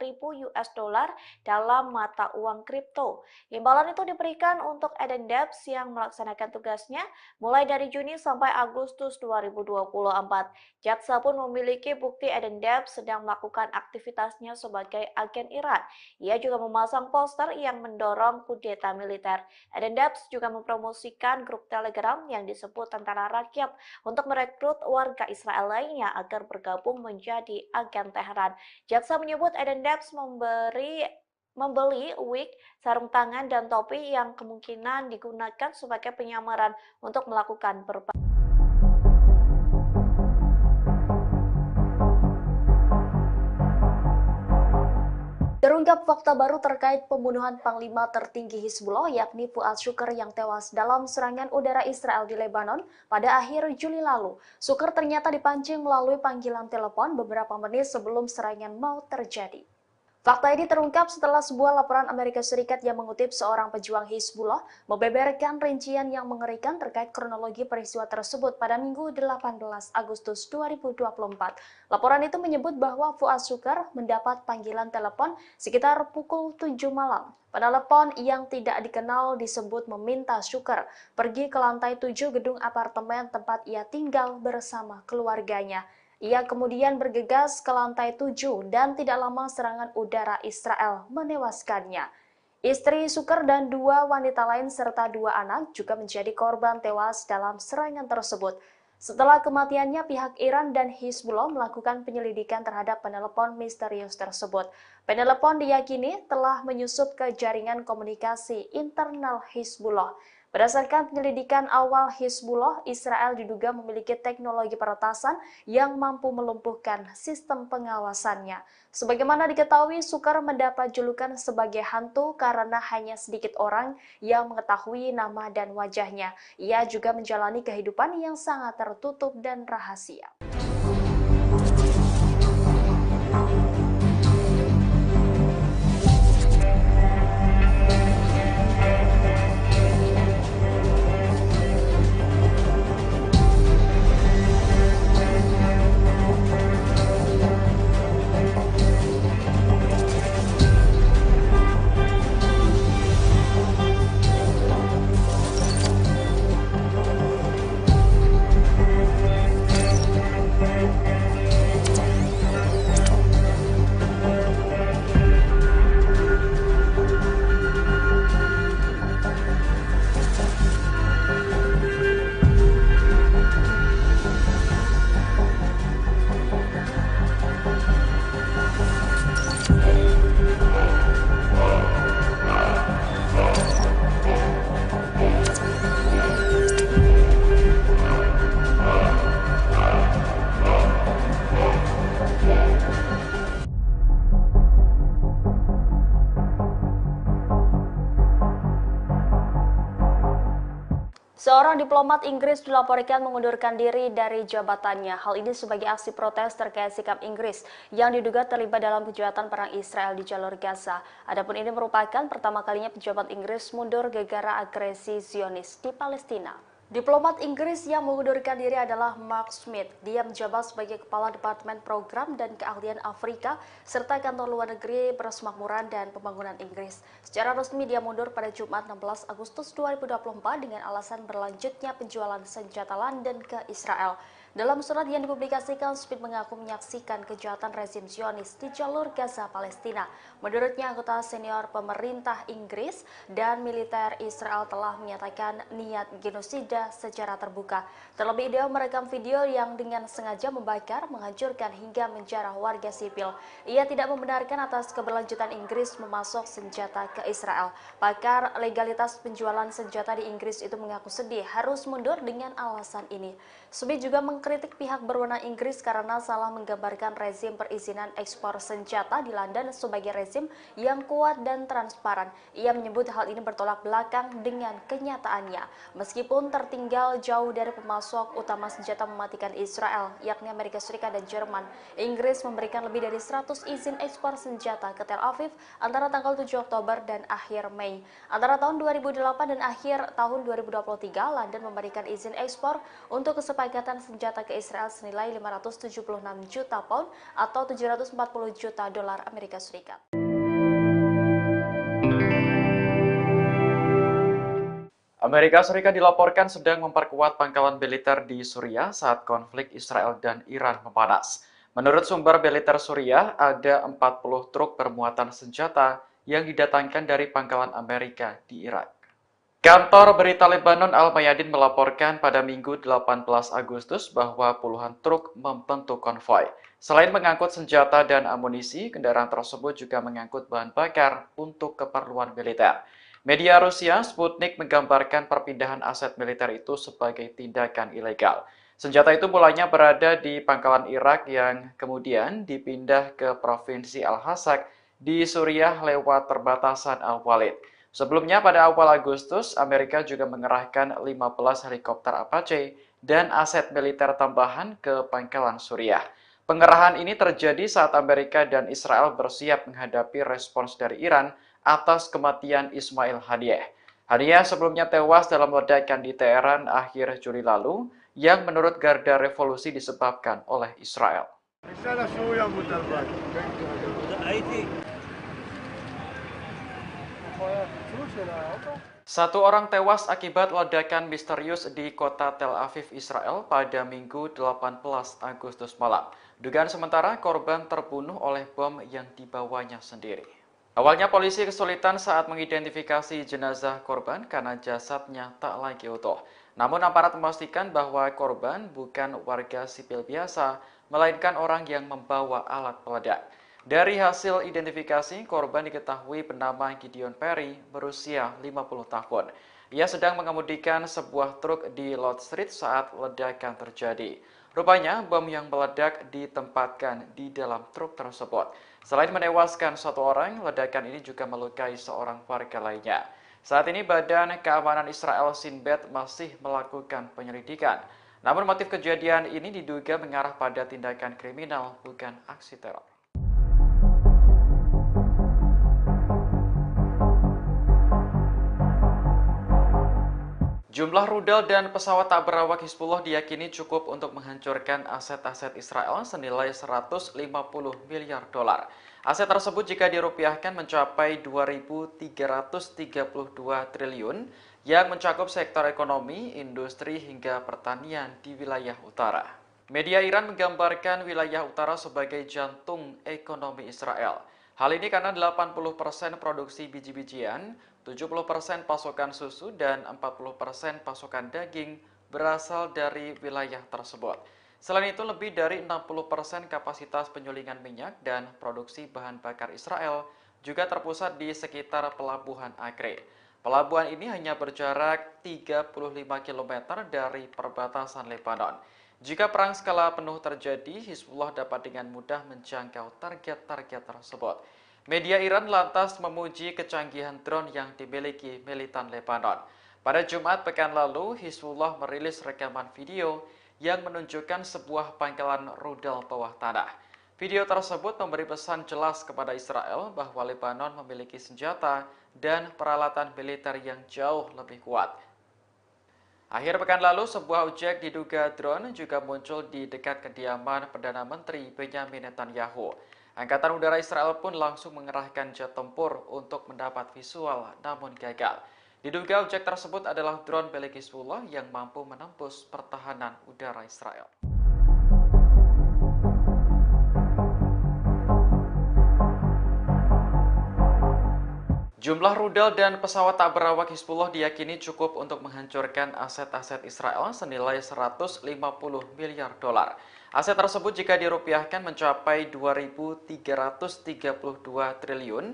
US dollar dalam mata uang kripto. Imbalan itu diberikan untuk Eden Debs yang melaksanakan tugasnya mulai dari Juni sampai Agustus 2024. Jaksa pun memiliki bukti Eden Debs sedang melakukan aktivitasnya sebagai agen Iran. Ia juga memasang poster yang mendorong kudeta militer. Eden Debs juga mempromosikan grup grup Telegram yang disebut Tentara Rakyat untuk merekrut warga Israel lainnya agar bergabung menjadi agen Teheran. Jaksa menyebut Eden Debs membeli wig, sarung tangan, dan topi yang kemungkinan digunakan sebagai penyamaran untuk melakukan berbagai Terungkap fakta baru terkait pembunuhan Panglima tertinggi Hizbullah yakni Fuad Shukr yang tewas dalam serangan udara Israel di Lebanon pada akhir Juli lalu. Shukr ternyata dipancing melalui panggilan telepon beberapa menit sebelum serangan mau terjadi. Fakta ini terungkap setelah sebuah laporan Amerika Serikat yang mengutip seorang pejuang Hizbullah membeberkan rincian yang mengerikan terkait kronologi peristiwa tersebut pada Minggu 18 Agustus 2024. Laporan itu menyebut bahwa Fuad Shukr mendapat panggilan telepon sekitar pukul 7 malam. Penelepon yang tidak dikenal disebut meminta Shukr pergi ke lantai 7 gedung apartemen tempat ia tinggal bersama keluarganya. Ia kemudian bergegas ke lantai 7 dan tidak lama serangan udara Israel menewaskannya. Istri Shukr dan 2 wanita lain serta 2 anak juga menjadi korban tewas dalam serangan tersebut. Setelah kematiannya, pihak Iran dan Hizbullah melakukan penyelidikan terhadap penelepon misterius tersebut. Penelepon diyakini telah menyusup ke jaringan komunikasi internal Hizbullah. Berdasarkan penyelidikan awal Hizbullah, Israel diduga memiliki teknologi peretasan yang mampu melumpuhkan sistem pengawasannya. Sebagaimana diketahui, Shukr mendapat julukan sebagai hantu karena hanya sedikit orang yang mengetahui nama dan wajahnya. Ia juga menjalani kehidupan yang sangat tertutup dan rahasia. Seorang diplomat Inggris dilaporkan mengundurkan diri dari jabatannya. Hal ini sebagai aksi protes terkait sikap Inggris yang diduga terlibat dalam kejahatan perang Israel di jalur Gaza. Adapun ini merupakan pertama kalinya pejabat Inggris mundur gara-gara agresi Zionis di Palestina. Diplomat Inggris yang mengundurkan diri adalah Mark Smith. Dia menjabat sebagai Kepala Departemen Program dan Keahlian Afrika serta Kantor Luar Negeri Persemakmuran dan Pembangunan Inggris. Secara resmi dia mundur pada Jumat 16 Agustus 2024 dengan alasan berlanjutnya penjualan senjata London ke Israel. Dalam surat yang dipublikasikan, Smith mengaku menyaksikan kejahatan rezim Zionis di jalur Gaza, Palestina. Menurutnya, anggota senior pemerintah Inggris dan militer Israel telah menyatakan niat genosida secara terbuka. Terlebih, dia merekam video yang dengan sengaja membakar, menghancurkan hingga menjarah warga sipil. Ia tidak membenarkan atas keberlanjutan Inggris memasok senjata ke Israel. Pakar legalitas penjualan senjata di Inggris itu mengaku sedih harus mundur dengan alasan ini. Smith juga mengkritik pihak berwenang Inggris karena salah menggambarkan rezim perizinan ekspor senjata di London sebagai rezim yang kuat dan transparan. Ia menyebut hal ini bertolak belakang dengan kenyataannya. Meskipun tertinggal jauh dari pemasok utama senjata mematikan Israel, yakni Amerika Serikat dan Jerman, Inggris memberikan lebih dari 100 izin ekspor senjata ke Tel Aviv antara tanggal 7 Oktober dan akhir Mei. Antara tahun 2008 dan akhir tahun 2023, London memberikan izin ekspor untuk kesepakatan senjata ke Israel senilai 576 juta pound atau 740 juta dolar Amerika Serikat. Amerika Serikat dilaporkan sedang memperkuat pangkalan militer di Suriah saat konflik Israel dan Iran memanas. Menurut sumber militer Suriah, ada 40 truk bermuatan senjata yang didatangkan dari pangkalan Amerika di Irak. Kantor berita Lebanon Al-Mayadin melaporkan pada Minggu 18 Agustus bahwa puluhan truk membentuk konvoi. Selain mengangkut senjata dan amunisi, kendaraan tersebut juga mengangkut bahan bakar untuk keperluan militer. Media Rusia Sputnik menggambarkan perpindahan aset militer itu sebagai tindakan ilegal. Senjata itu mulanya berada di pangkalan Irak yang kemudian dipindah ke Provinsi Al-Hasak di Suriah lewat perbatasan Al-Walid. Sebelumnya pada awal Agustus, Amerika juga mengerahkan 15 helikopter Apache dan aset militer tambahan ke pangkalan Suriah. Pengerahan ini terjadi saat Amerika dan Israel bersiap menghadapi respons dari Iran atas kematian Ismail Haniyeh. Haniyeh sebelumnya tewas dalam ledakan di Teheran akhir Juli lalu yang menurut Garda Revolusi disebabkan oleh Israel. Satu orang tewas akibat ledakan misterius di kota Tel Aviv, Israel pada Minggu 18 Agustus malam. Dugaan sementara korban terbunuh oleh bom yang dibawanya sendiri. Awalnya polisi kesulitan saat mengidentifikasi jenazah korban karena jasadnya tak lagi utuh. Namun aparat memastikan bahwa korban bukan warga sipil biasa, melainkan orang yang membawa alat peledak. Dari hasil identifikasi, korban diketahui bernama Gideon Perry, berusia 50 tahun. Ia sedang mengemudikan sebuah truk di Lord Street saat ledakan terjadi. Rupanya, bom yang meledak ditempatkan di dalam truk tersebut. Selain menewaskan satu orang, ledakan ini juga melukai seorang warga lainnya. Saat ini Badan Keamanan Israel Shin Bet masih melakukan penyelidikan. Namun motif kejadian ini diduga mengarah pada tindakan kriminal, bukan aksi teror. Jumlah rudal dan pesawat tak berawak Hizbullah diyakini cukup untuk menghancurkan aset-aset Israel senilai 150 miliar dolar. Aset tersebut jika dirupiahkan mencapai 2.332 triliun yang mencakup sektor ekonomi, industri hingga pertanian di wilayah utara. Media Iran menggambarkan wilayah utara sebagai jantung ekonomi Israel. Hal ini karena 80% produksi biji-bijian, 70% pasokan susu, dan 40% pasokan daging berasal dari wilayah tersebut. Selain itu, lebih dari 60% kapasitas penyulingan minyak dan produksi bahan bakar Israel juga terpusat di sekitar Pelabuhan Acre. Pelabuhan ini hanya berjarak 35 km dari perbatasan Lebanon. Jika perang skala penuh terjadi, Hizbullah dapat dengan mudah menjangkau target-target tersebut. Media Iran lantas memuji kecanggihan drone yang dimiliki militan Lebanon. Pada Jumat pekan lalu, Hizbullah merilis rekaman video yang menunjukkan sebuah pangkalan rudal bawah tanah. Video tersebut memberi pesan jelas kepada Israel bahwa Lebanon memiliki senjata dan peralatan militer yang jauh lebih kuat. Akhir pekan lalu, sebuah objek diduga drone juga muncul di dekat kediaman Perdana Menteri Benyamin Netanyahu. Angkatan Udara Israel pun langsung mengerahkan jet tempur untuk mendapat visual, namun gagal. Diduga objek tersebut adalah drone milik Hizbullah yang mampu menembus pertahanan udara Israel. Jumlah rudal dan pesawat tak berawak Hizbullah diyakini cukup untuk menghancurkan aset-aset Israel senilai 150 miliar dolar. Aset tersebut jika dirupiahkan mencapai 2.332 triliun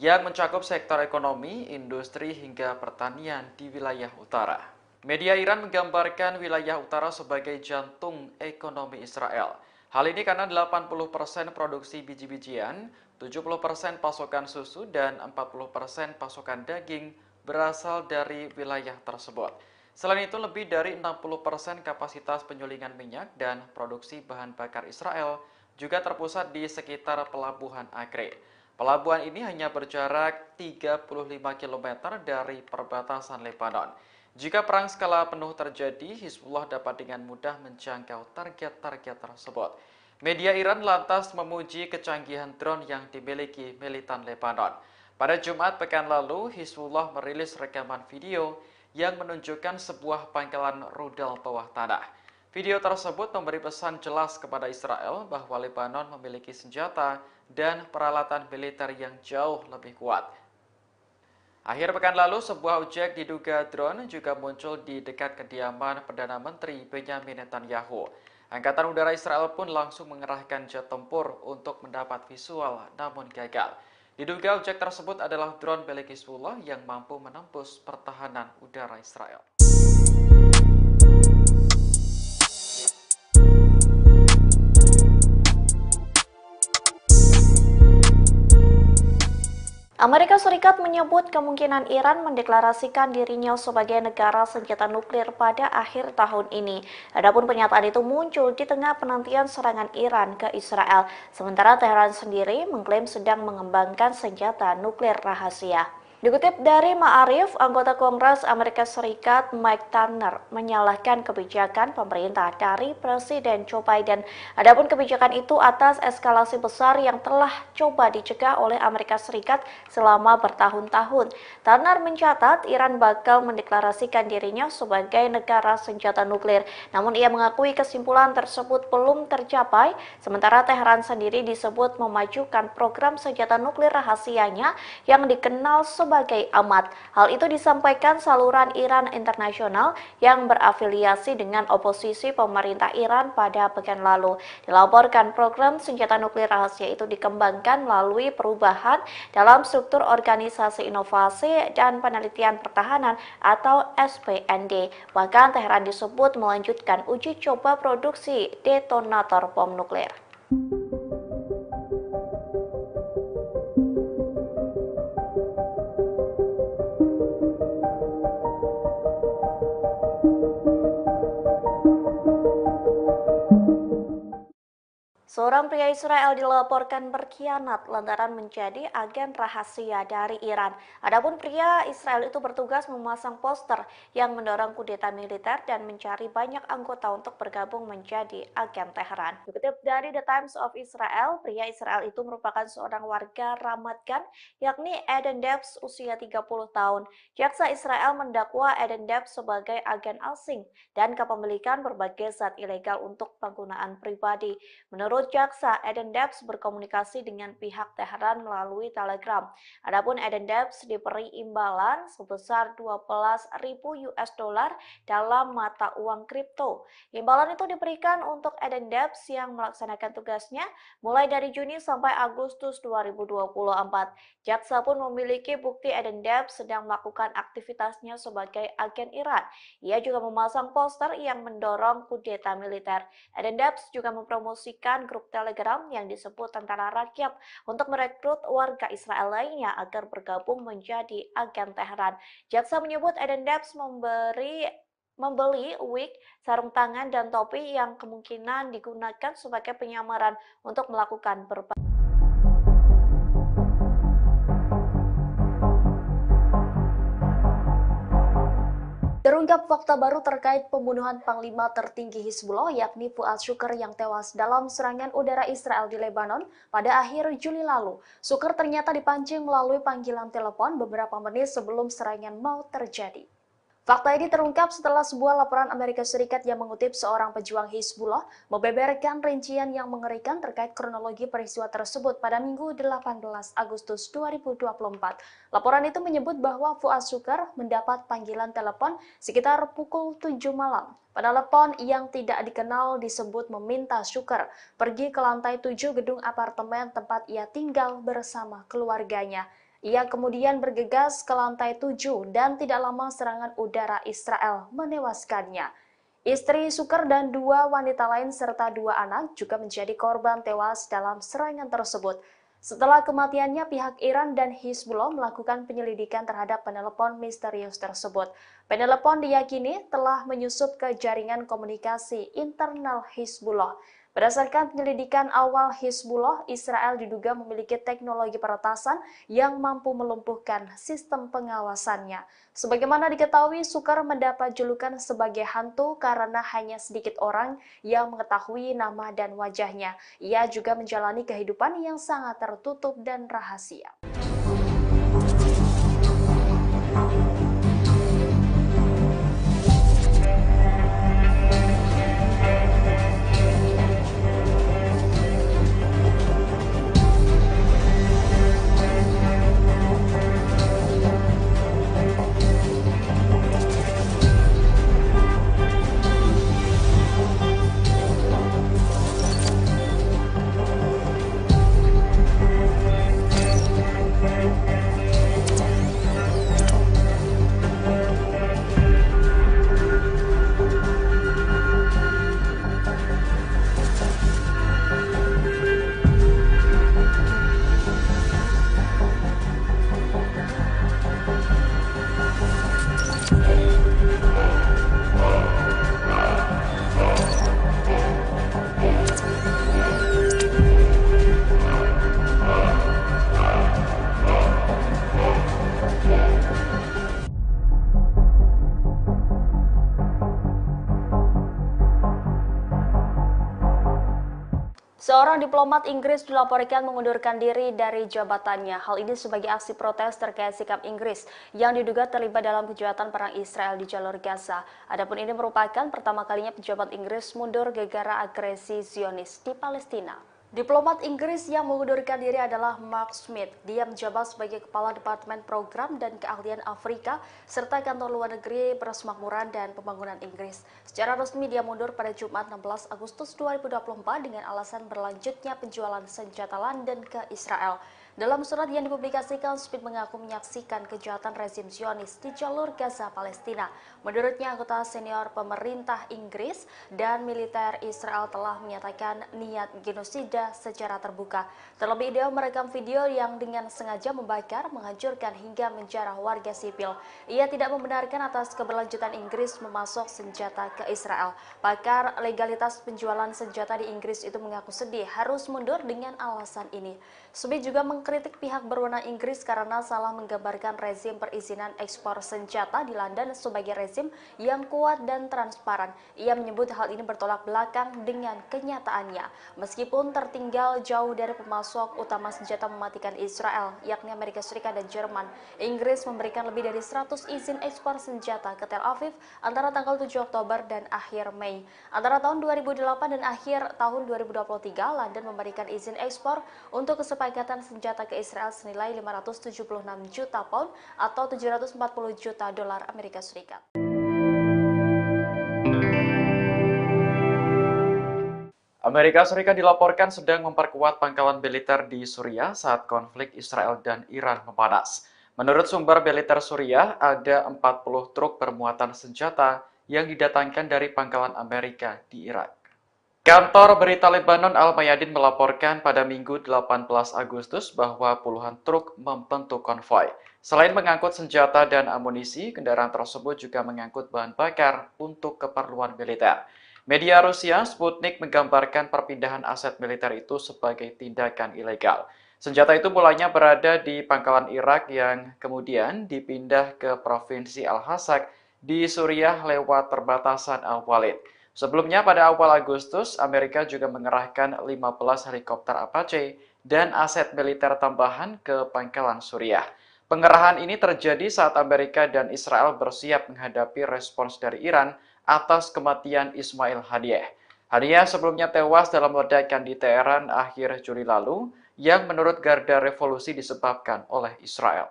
yang mencakup sektor ekonomi, industri hingga pertanian di wilayah utara. Media Iran menggambarkan wilayah utara sebagai jantung ekonomi Israel. Hal ini karena 80% produksi biji-bijian, 70% pasokan susu, dan 40% pasokan daging berasal dari wilayah tersebut. Selain itu, lebih dari 60% kapasitas penyulingan minyak dan produksi bahan bakar Israel juga terpusat di sekitar Pelabuhan Acre. Pelabuhan ini hanya berjarak 35 km dari perbatasan Lebanon. Jika perang skala penuh terjadi, Hizbullah dapat dengan mudah menjangkau target-target tersebut. Media Iran lantas memuji kecanggihan drone yang dimiliki militan Lebanon. Pada Jumat pekan lalu, Hizbullah merilis rekaman video yang menunjukkan sebuah pangkalan rudal bawah tanah. Video tersebut memberi pesan jelas kepada Israel bahwa Lebanon memiliki senjata dan peralatan militer yang jauh lebih kuat. Akhir pekan lalu, sebuah objek diduga drone juga muncul di dekat kediaman Perdana Menteri Benjamin Netanyahu. Angkatan Udara Israel pun langsung mengerahkan jet tempur untuk mendapat visual, namun gagal. Diduga objek tersebut adalah drone milik Hizbullah yang mampu menembus pertahanan udara Israel. Amerika Serikat menyebut kemungkinan Iran mendeklarasikan dirinya sebagai negara senjata nuklir pada akhir tahun ini. Adapun pernyataan itu muncul di tengah penantian serangan Iran ke Israel, sementara Teheran sendiri mengklaim sedang mengembangkan senjata nuklir rahasia. Dikutip dari Ma'arif, anggota Kongres Amerika Serikat Mike Turner menyalahkan kebijakan pemerintah dari Presiden Joe Biden. Adapun kebijakan itu atas eskalasi besar yang telah coba dicegah oleh Amerika Serikat selama bertahun-tahun. Turner mencatat Iran bakal mendeklarasikan dirinya sebagai negara senjata nuklir. Namun ia mengakui kesimpulan tersebut belum tercapai, sementara Teheran sendiri disebut memajukan program senjata nuklir rahasianya yang dikenal sebagai amat. Hal itu disampaikan saluran Iran Internasional yang berafiliasi dengan oposisi pemerintah Iran pada pekan lalu. Dilaporkan program senjata nuklir rahasia itu dikembangkan melalui perubahan dalam struktur Organisasi Inovasi dan Penelitian Pertahanan atau SPND. Bahkan Teheran disebut melanjutkan uji coba produksi detonator bom nuklir. Seorang pria Israel dilaporkan berkhianat lantaran menjadi agen rahasia dari Iran. Adapun pria Israel itu bertugas memasang poster yang mendorong kudeta militer dan mencari banyak anggota untuk bergabung menjadi agen Teheran. Dikutip dari The Times of Israel, pria Israel itu merupakan seorang warga Ramat Gan, yakni Eden Debs, usia 30 tahun. Jaksa Israel mendakwa Eden Debs sebagai agen asing dan kepemilikan berbagai zat ilegal untuk penggunaan pribadi. Menurut jaksa, Eden Debs berkomunikasi dengan pihak Teheran melalui Telegram. Adapun Eden Debs diberi imbalan sebesar 12.000 US dollar dalam mata uang kripto. Imbalan itu diberikan untuk Eden Debs yang melaksanakan tugasnya mulai dari Juni sampai Agustus 2024. Jaksa pun memiliki bukti Eden Debs sedang melakukan aktivitasnya sebagai agen Iran. Ia juga memasang poster yang mendorong kudeta militer. Eden Debs juga mempromosikan grup Telegram yang disebut Tentara Rakyat untuk merekrut warga Israel lainnya agar bergabung menjadi agen Teheran. Jaksa menyebut Eden Debs membeli wig, sarung tangan, dan topi yang kemungkinan digunakan sebagai penyamaran untuk melakukan berbagai Terungkap fakta baru terkait pembunuhan Panglima tertinggi Hizbullah yakni Fuad Shukr yang tewas dalam serangan udara Israel di Lebanon pada akhir Juli lalu. Shukr ternyata dipancing melalui panggilan telepon beberapa menit sebelum serangan mau terjadi. Fakta ini terungkap setelah sebuah laporan Amerika Serikat yang mengutip seorang pejuang Hizbullah membeberkan rincian yang mengerikan terkait kronologi peristiwa tersebut pada Minggu 18 Agustus 2024. Laporan itu menyebut bahwa Fuad Shukr mendapat panggilan telepon sekitar pukul 7 malam. Penelepon yang tidak dikenal disebut meminta Shukr pergi ke lantai 7 gedung apartemen tempat ia tinggal bersama keluarganya. Ia kemudian bergegas ke lantai 7 dan tidak lama serangan udara Israel menewaskannya. Istri Shukr dan 2 wanita lain serta 2 anak juga menjadi korban tewas dalam serangan tersebut. Setelah kematiannya, pihak Iran dan Hizbullah melakukan penyelidikan terhadap penelepon misterius tersebut. Penelepon diyakini telah menyusup ke jaringan komunikasi internal Hizbullah. Berdasarkan penyelidikan awal Hizbullah, Israel diduga memiliki teknologi peretasan yang mampu melumpuhkan sistem pengawasannya. Sebagaimana diketahui, Shukr mendapat julukan sebagai hantu karena hanya sedikit orang yang mengetahui nama dan wajahnya. Ia juga menjalani kehidupan yang sangat tertutup dan rahasia. Seorang diplomat Inggris dilaporkan mengundurkan diri dari jabatannya. Hal ini sebagai aksi protes terkait sikap Inggris yang diduga terlibat dalam kejahatan perang Israel di jalur Gaza. Adapun ini merupakan pertama kalinya pejabat Inggris mundur gara-gara agresi Zionis di Palestina. Diplomat Inggris yang mengundurkan diri adalah Mark Smith. Dia menjabat sebagai Kepala Departemen Program dan Keahlian Afrika serta Kantor Luar Negeri Persemakmuran dan Pembangunan Inggris. Secara resmi dia mundur pada Jumat 16 Agustus 2024 dengan alasan berlanjutnya penjualan senjata London ke Israel. Dalam surat yang dipublikasikan, Smith mengaku menyaksikan kejahatan rezim Zionis di jalur Gaza, Palestina. Menurutnya, anggota senior pemerintah Inggris dan militer Israel telah menyatakan niat genosida secara terbuka. Terlebih, dia merekam video yang dengan sengaja membakar, menghancurkan hingga menjarah warga sipil. Ia tidak membenarkan atas keberlanjutan Inggris memasok senjata ke Israel. Pakar legalitas penjualan senjata di Inggris itu mengaku sedih harus mundur dengan alasan ini. Smith juga mengkritik pihak berwenang Inggris karena salah menggambarkan rezim perizinan ekspor senjata di London sebagai rezim yang kuat dan transparan. Ia menyebut hal ini bertolak belakang dengan kenyataannya. Meskipun tertinggal jauh dari pemasok utama senjata mematikan Israel, yakni Amerika Serikat dan Jerman, Inggris memberikan lebih dari 100 izin ekspor senjata ke Tel Aviv antara tanggal 7 Oktober dan akhir Mei. Antara tahun 2008 dan akhir tahun 2023, London memberikan izin ekspor untuk kesepakatan senjata ke Israel senilai 576 juta pound atau 740 juta dolar Amerika Serikat. Amerika Serikat dilaporkan sedang memperkuat pangkalan militer di Suriah saat konflik Israel dan Iran memanas. Menurut sumber militer Suriah, ada 40 truk bermuatan senjata yang didatangkan dari pangkalan Amerika di Irak. Kantor berita Lebanon Al-Mayadin melaporkan pada Minggu 18 Agustus bahwa puluhan truk membentuk konvoi. Selain mengangkut senjata dan amunisi, kendaraan tersebut juga mengangkut bahan bakar untuk keperluan militer. Media Rusia Sputnik menggambarkan perpindahan aset militer itu sebagai tindakan ilegal. Senjata itu mulanya berada di pangkalan Irak yang kemudian dipindah ke Provinsi Al-Hasak di Suriah lewat perbatasan Al-Walid. Sebelumnya pada awal Agustus, Amerika juga mengerahkan 15 helikopter Apache dan aset militer tambahan ke pangkalan Suriah. Pengerahan ini terjadi saat Amerika dan Israel bersiap menghadapi respons dari Iran atas kematian Ismail Haniyeh. Haniyeh sebelumnya tewas dalam ledakan di Teheran akhir Juli lalu yang menurut Garda Revolusi disebabkan oleh Israel.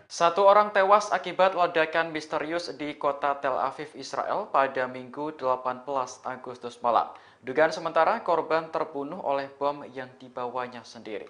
Satu orang tewas akibat ledakan misterius di kota Tel Aviv, Israel pada Minggu 18 Agustus malam. Dugaan sementara korban terbunuh oleh bom yang dibawanya sendiri.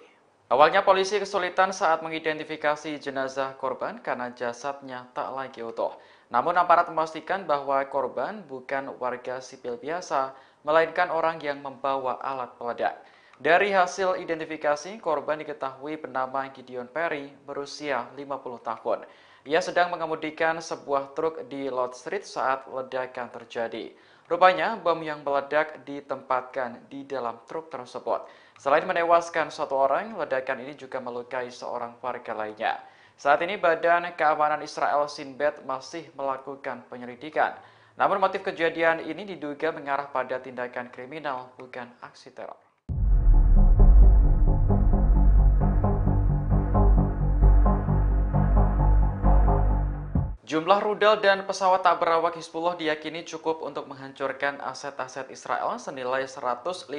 Awalnya polisi kesulitan saat mengidentifikasi jenazah korban karena jasadnya tak lagi utuh. Namun aparat memastikan bahwa korban bukan warga sipil biasa, melainkan orang yang membawa alat peledak. Dari hasil identifikasi, korban diketahui bernama Gideon Perry, berusia 50 tahun. Ia sedang mengemudikan sebuah truk di Lord Street saat ledakan terjadi. Rupanya, bom yang meledak ditempatkan di dalam truk tersebut. Selain menewaskan satu orang, ledakan ini juga melukai seorang warga lainnya. Saat ini Badan Keamanan Israel Shin Bet masih melakukan penyelidikan. Namun motif kejadian ini diduga mengarah pada tindakan kriminal, bukan aksi teror. Jumlah rudal dan pesawat tak berawak Hizbullah diyakini cukup untuk menghancurkan aset-aset Israel senilai 150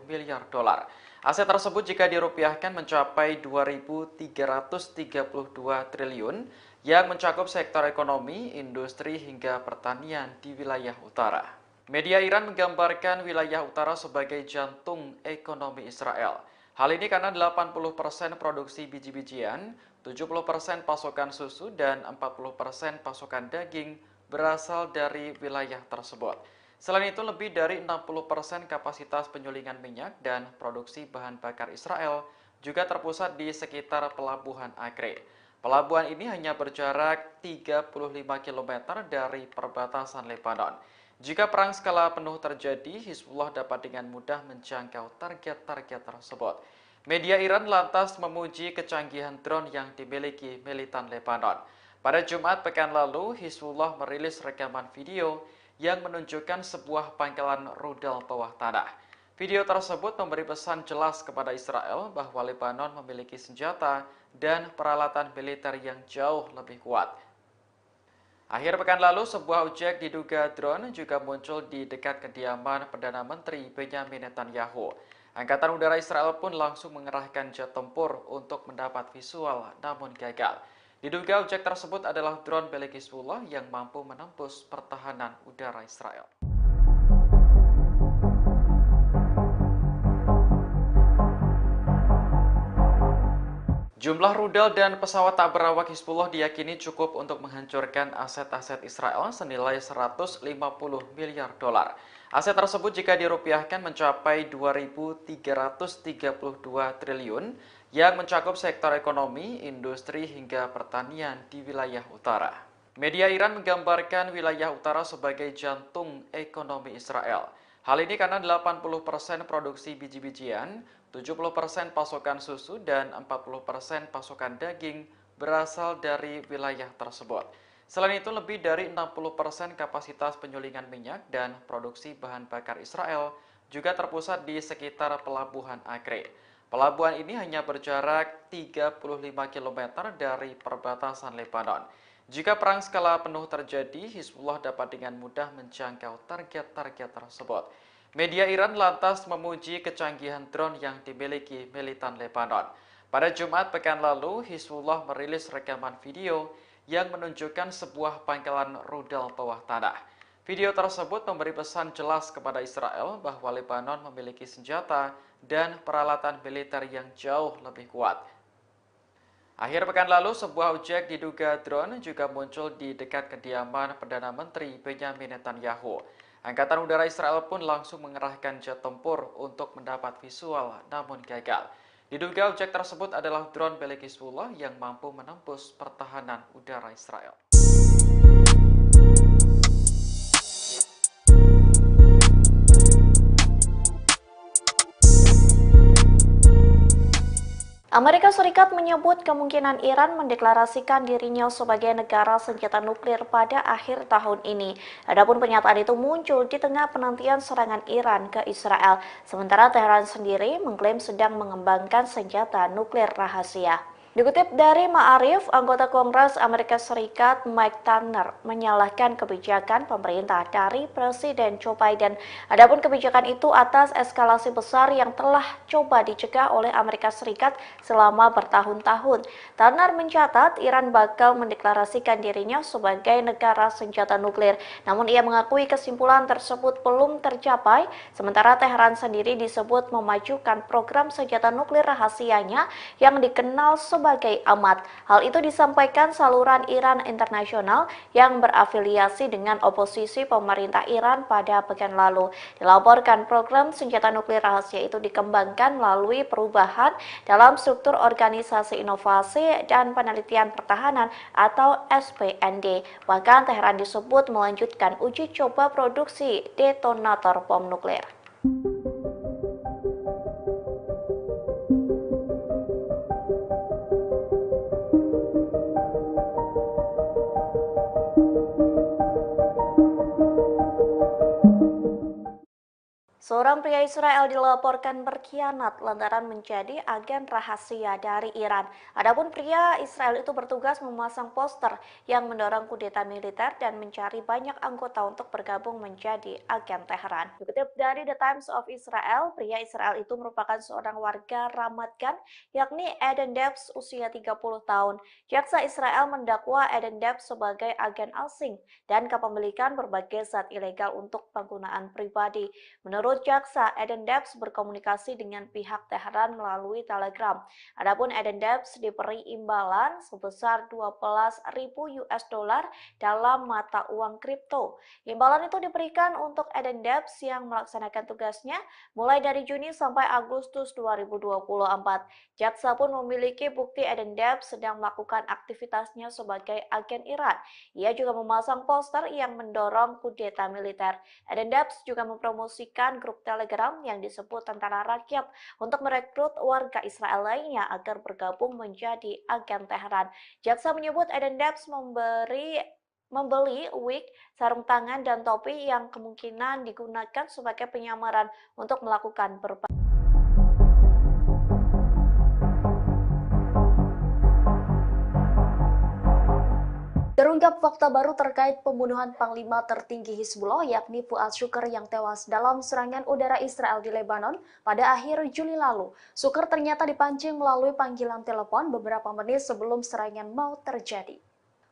miliar dolar. Aset tersebut jika dirupiahkan mencapai 2.332 triliun yang mencakup sektor ekonomi, industri, hingga pertanian di wilayah utara. Media Iran menggambarkan wilayah utara sebagai jantung ekonomi Israel. Hal ini karena 80% produksi biji-bijian, 70% pasokan susu, dan 40% pasokan daging berasal dari wilayah tersebut. Selain itu, lebih dari 60% kapasitas penyulingan minyak dan produksi bahan bakar Israel juga terpusat di sekitar Pelabuhan Akre. Pelabuhan ini hanya berjarak 35 km dari perbatasan Lebanon. Jika perang skala penuh terjadi, Hizbullah dapat dengan mudah menjangkau target-target tersebut. Media Iran lantas memuji kecanggihan drone yang dimiliki militan Lebanon. Pada Jumat pekan lalu, Hizbullah merilis rekaman video yang menunjukkan sebuah pangkalan rudal bawah tanah. Video tersebut memberi pesan jelas kepada Israel bahwa Lebanon memiliki senjata dan peralatan militer yang jauh lebih kuat. Akhir pekan lalu, sebuah objek diduga drone juga muncul di dekat kediaman Perdana Menteri Benyamin Netanyahu. Angkatan Udara Israel pun langsung mengerahkan jet tempur untuk mendapat visual, namun gagal. Diduga objek tersebut adalah drone milik Hizbullah yang mampu menembus pertahanan udara Israel. Jumlah rudal dan pesawat tak berawak Hizbullah diyakini cukup untuk menghancurkan aset-aset Israel senilai 150 miliar dolar. Aset tersebut jika dirupiahkan mencapai 2.332 triliun yang mencakup sektor ekonomi, industri, hingga pertanian di wilayah utara. Media Iran menggambarkan wilayah utara sebagai jantung ekonomi Israel. Hal ini karena 80% produksi biji-bijian, 70% pasokan susu, dan 40% pasokan daging berasal dari wilayah tersebut. Selain itu, lebih dari 60% kapasitas penyulingan minyak dan produksi bahan bakar Israel juga terpusat di sekitar pelabuhan Acre. Pelabuhan ini hanya berjarak 35 km dari perbatasan Lebanon. Jika perang skala penuh terjadi, Hizbullah dapat dengan mudah menjangkau target-target tersebut. Media Iran lantas memuji kecanggihan drone yang dimiliki militan Lebanon. Pada Jumat pekan lalu, Hizbullah merilis rekaman video yang menunjukkan sebuah pangkalan rudal bawah tanah. Video tersebut memberi pesan jelas kepada Israel bahwa Lebanon memiliki senjata dan peralatan militer yang jauh lebih kuat. Akhir pekan lalu, sebuah objek diduga drone juga muncul di dekat kediaman Perdana Menteri Benyamin Netanyahu. Angkatan Udara Israel pun langsung mengerahkan jet tempur untuk mendapat visual, namun gagal. Diduga objek tersebut adalah drone milik Hizbullah yang mampu menembus pertahanan udara Israel. Amerika Serikat menyebut kemungkinan Iran mendeklarasikan dirinya sebagai negara senjata nuklir pada akhir tahun ini. Adapun pernyataan itu muncul di tengah penantian serangan Iran ke Israel, sementara Teheran sendiri mengklaim sedang mengembangkan senjata nuklir rahasia. Dikutip dari Ma'arif, anggota Kongres Amerika Serikat Mike Turner menyalahkan kebijakan pemerintah dari Presiden Joe Biden. Adapun kebijakan itu atas eskalasi besar yang telah coba dicegah oleh Amerika Serikat selama bertahun-tahun. Turner mencatat Iran bakal mendeklarasikan dirinya sebagai negara senjata nuklir. Namun ia mengakui kesimpulan tersebut belum tercapai, sementara Teheran sendiri disebut memajukan program senjata nuklir rahasianya yang dikenal sebagai Amat. Hal itu disampaikan saluran Iran Internasional yang berafiliasi dengan oposisi pemerintah Iran pada pekan lalu. Dilaporkan program senjata nuklir rahasia itu dikembangkan melalui perubahan dalam struktur Organisasi Inovasi dan Penelitian Pertahanan atau SPND. Bahkan Teheran disebut melanjutkan uji coba produksi detonator bom nuklir. Seorang pria Israel dilaporkan berkhianat lantaran menjadi agen rahasia dari Iran. Adapun pria Israel itu bertugas memasang poster yang mendorong kudeta militer dan mencari banyak anggota untuk bergabung menjadi agen Teheran. Dikutip dari The Times of Israel, pria Israel itu merupakan seorang warga Ramat Gan, yakni Eden Debs, usia 30 tahun. Jaksa Israel mendakwa Eden Debs sebagai agen asing dan kepemilikan berbagai zat ilegal untuk penggunaan pribadi. Menurut jaksa, Eden Debs berkomunikasi dengan pihak Teheran melalui Telegram. Adapun Eden Debs diberi imbalan sebesar 12.000 US dollar dalam mata uang kripto. Imbalan itu diberikan untuk Eden Debs yang melaksanakan tugasnya mulai dari Juni sampai Agustus 2024. Jaksa pun memiliki bukti Eden Debs sedang melakukan aktivitasnya sebagai agen Iran. Ia juga memasang poster yang mendorong kudeta militer. Eden Debs juga mempromosikan grup Telegram yang disebut Tentara Rakyat untuk merekrut warga Israel lainnya agar bergabung menjadi agen Teheran. Jaksa menyebut Eden Debs membeli wig, sarung tangan, dan topi yang kemungkinan digunakan sebagai penyamaran untuk melakukan berbagai Terungkap fakta baru terkait pembunuhan Panglima tertinggi Hizbullah yakni Fuad Shukr yang tewas dalam serangan udara Israel di Lebanon pada akhir Juli lalu. Shukr ternyata dipancing melalui panggilan telepon beberapa menit sebelum serangan mau terjadi.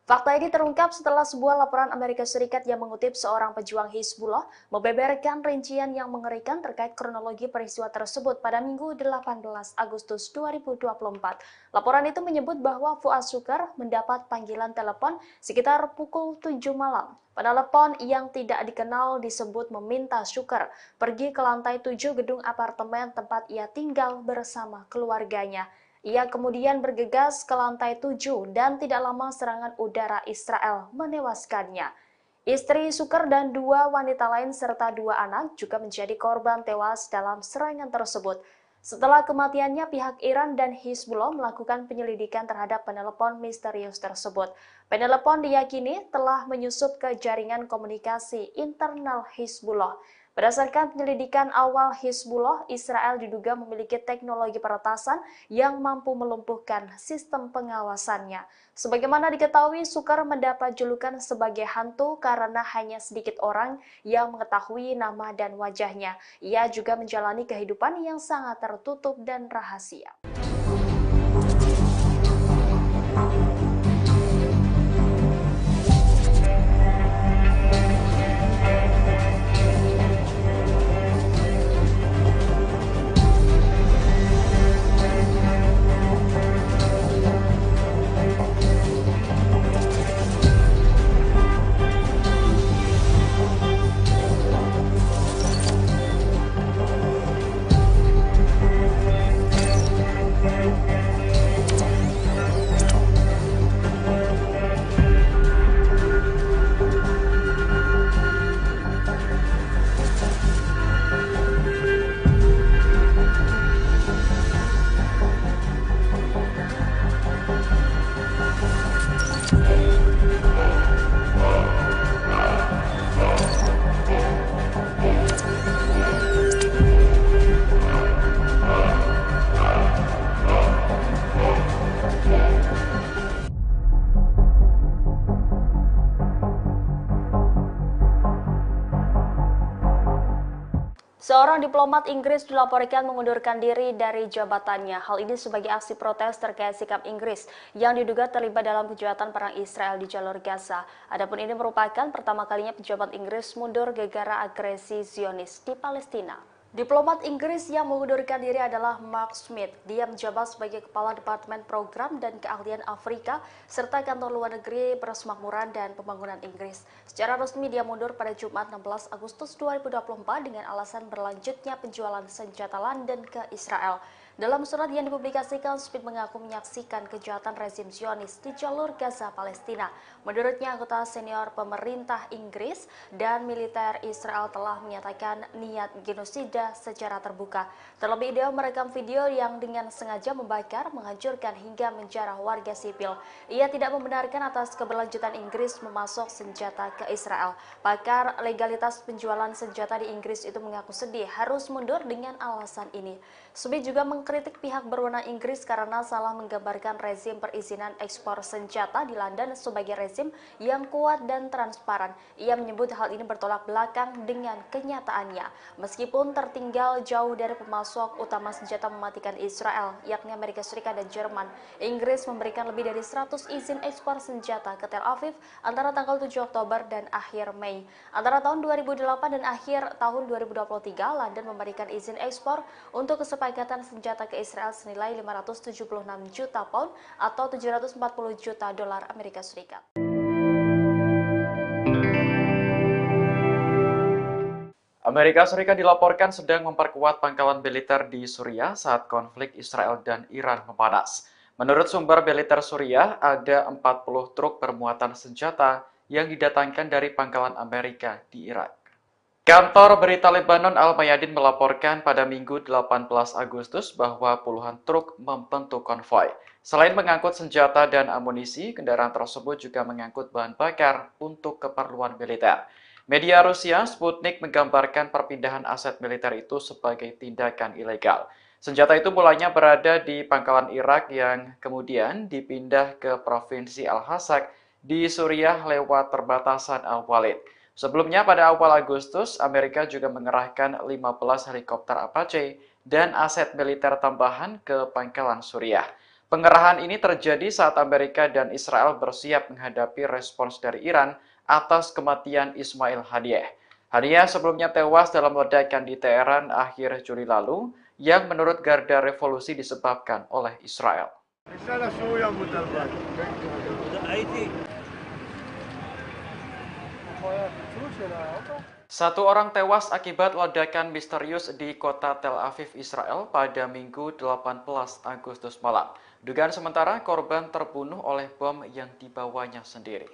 Fakta ini terungkap setelah sebuah laporan Amerika Serikat yang mengutip seorang pejuang Hizbullah membeberkan rincian yang mengerikan terkait kronologi peristiwa tersebut pada Minggu 18 Agustus 2024. Laporan itu menyebut bahwa Fuad Shukr mendapat panggilan telepon sekitar pukul 7 malam. Penelepon yang tidak dikenal disebut meminta Shukr pergi ke lantai 7 gedung apartemen tempat ia tinggal bersama keluarganya. Ia kemudian bergegas ke lantai 7 dan tidak lama serangan udara Israel menewaskannya. Istri Shukr dan 2 wanita lain serta 2 anak juga menjadi korban tewas dalam serangan tersebut. Setelah kematiannya, pihak Iran dan Hizbullah melakukan penyelidikan terhadap penelepon misterius tersebut. Penelepon diyakini telah menyusup ke jaringan komunikasi internal Hizbullah. Berdasarkan penyelidikan awal Hizbullah, Israel diduga memiliki teknologi peretasan yang mampu melumpuhkan sistem pengawasannya. Sebagaimana diketahui, Shukr mendapat julukan sebagai hantu karena hanya sedikit orang yang mengetahui nama dan wajahnya. Ia juga menjalani kehidupan yang sangat tertutup dan rahasia. Seorang diplomat Inggris dilaporkan mengundurkan diri dari jabatannya. Hal ini sebagai aksi protes terkait sikap Inggris yang diduga terlibat dalam kejahatan perang Israel di jalur Gaza. Adapun ini merupakan pertama kalinya pejabat Inggris mundur gara-gara agresi Zionis di Palestina. Diplomat Inggris yang mengundurkan diri adalah Mark Smith. Dia menjabat sebagai Kepala Departemen Program dan Keahlian Afrika serta Kantor Luar Negeri Persemakmuran dan Pembangunan Inggris. Secara resmi dia mundur pada Jumat 16 Agustus 2024 dengan alasan berlanjutnya penjualan senjata London ke Israel. Dalam surat yang dipublikasikan, Smith mengaku menyaksikan kejahatan rezim Zionis di jalur Gaza, Palestina. Menurutnya, anggota senior pemerintah Inggris dan militer Israel telah menyatakan niat genosida secara terbuka. Terlebih dia merekam video yang dengan sengaja membakar, menghancurkan hingga menjarah warga sipil. Ia tidak membenarkan atas keberlanjutan Inggris memasok senjata ke Israel. Pakar legalitas penjualan senjata di Inggris itu mengaku sedih harus mundur dengan alasan ini. Smith juga mengkritik pihak berwenang Inggris karena salah menggambarkan rezim perizinan ekspor senjata di London sebagai rezim yang kuat dan transparan. Ia menyebut hal ini bertolak belakang dengan kenyataannya. Meskipun tertinggal jauh dari pemasok utama senjata mematikan Israel, yakni Amerika Serikat dan Jerman, Inggris memberikan lebih dari 100 izin ekspor senjata ke Tel Aviv antara tanggal 7 Oktober dan akhir Mei. Antara tahun 2008 dan akhir tahun 2023, London memberikan izin ekspor untuk kesepakatan senjata ke Israel senilai 576 juta pound atau 740 juta dolar Amerika Serikat. Amerika Serikat dilaporkan sedang memperkuat pangkalan militer di Suriah saat konflik Israel dan Iran memanas. Menurut sumber militer Suriah, ada 40 truk bermuatan senjata yang didatangkan dari pangkalan Amerika di Irak. Kantor berita Lebanon Al-Mayadin melaporkan pada Minggu 18 Agustus bahwa puluhan truk membentuk konvoi. Selain mengangkut senjata dan amunisi, kendaraan tersebut juga mengangkut bahan bakar untuk keperluan militer. Media Rusia Sputnik menggambarkan perpindahan aset militer itu sebagai tindakan ilegal. Senjata itu mulanya berada di pangkalan Irak yang kemudian dipindah ke Provinsi Al-Hasak di Suriah lewat perbatasan Al-Walid. Sebelumnya pada awal Agustus, Amerika juga mengerahkan 15 helikopter Apache dan aset militer tambahan ke pangkalan Suriah. Pengerahan ini terjadi saat Amerika dan Israel bersiap menghadapi respons dari Iran atas kematian Ismail Haniyeh. Haniyeh sebelumnya tewas dalam ledakan di Teheran akhir Juli lalu yang menurut Garda Revolusi disebabkan oleh Israel. Satu orang tewas akibat ledakan misterius di kota Tel Aviv, Israel pada Minggu 18 Agustus malam. Dugaan sementara korban terbunuh oleh bom yang dibawanya sendiri.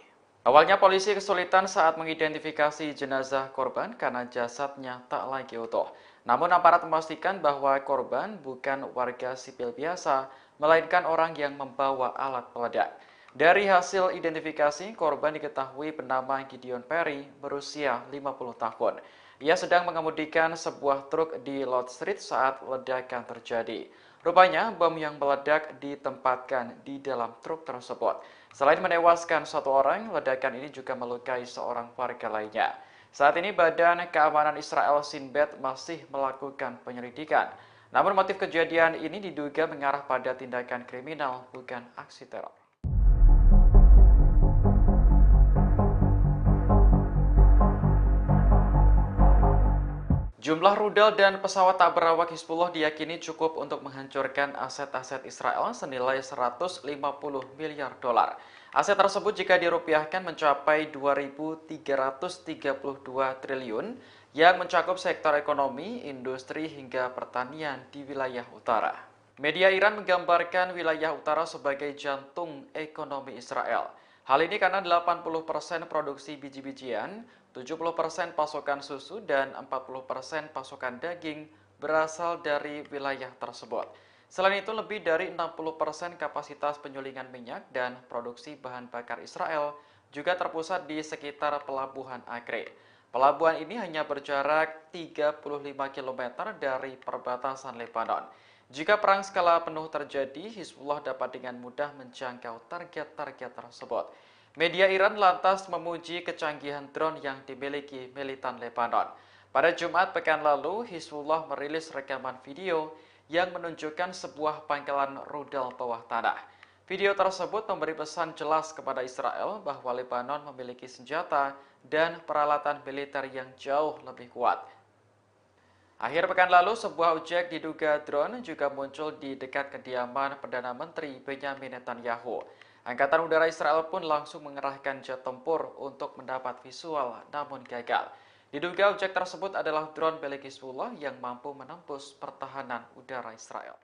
Awalnya polisi kesulitan saat mengidentifikasi jenazah korban karena jasadnya tak lagi utuh. Namun aparat memastikan bahwa korban bukan warga sipil biasa, melainkan orang yang membawa alat peledak. Dari hasil identifikasi, korban diketahui bernama Gideon Perry, berusia 50 tahun. Ia sedang mengemudikan sebuah truk di Lord Street saat ledakan terjadi. Rupanya, bom yang meledak ditempatkan di dalam truk tersebut. Selain menewaskan satu orang, ledakan ini juga melukai seorang warga lainnya. Saat ini Badan Keamanan Israel Shin Bet masih melakukan penyelidikan. Namun motif kejadian ini diduga mengarah pada tindakan kriminal, bukan aksi teror. Jumlah rudal dan pesawat tak berawak Hizbullah diyakini cukup untuk menghancurkan aset-aset Israel senilai 150 miliar dolar. Aset tersebut jika dirupiahkan mencapai 2.332 triliun yang mencakup sektor ekonomi, industri hingga pertanian di wilayah utara. Media Iran menggambarkan wilayah utara sebagai jantung ekonomi Israel. Hal ini karena 80% produksi biji-bijian, 70% pasokan susu, dan 40% pasokan daging berasal dari wilayah tersebut. Selain itu, lebih dari 60% kapasitas penyulingan minyak dan produksi bahan bakar Israel juga terpusat di sekitar Pelabuhan Acre. Pelabuhan ini hanya berjarak 35 km dari perbatasan Lebanon. Jika perang skala penuh terjadi, Hizbullah dapat dengan mudah menjangkau target-target tersebut. Media Iran lantas memuji kecanggihan drone yang dimiliki militan Lebanon. Pada Jumat pekan lalu, Hizbullah merilis rekaman video yang menunjukkan sebuah pangkalan rudal bawah tanah. Video tersebut memberi pesan jelas kepada Israel bahwa Lebanon memiliki senjata dan peralatan militer yang jauh lebih kuat. Akhir pekan lalu, sebuah objek diduga drone juga muncul di dekat kediaman Perdana Menteri Benyamin Netanyahu. Angkatan Udara Israel pun langsung mengerahkan jet tempur untuk mendapat visual, namun gagal. Diduga objek tersebut adalah drone milik Hizbullah yang mampu menembus pertahanan udara Israel.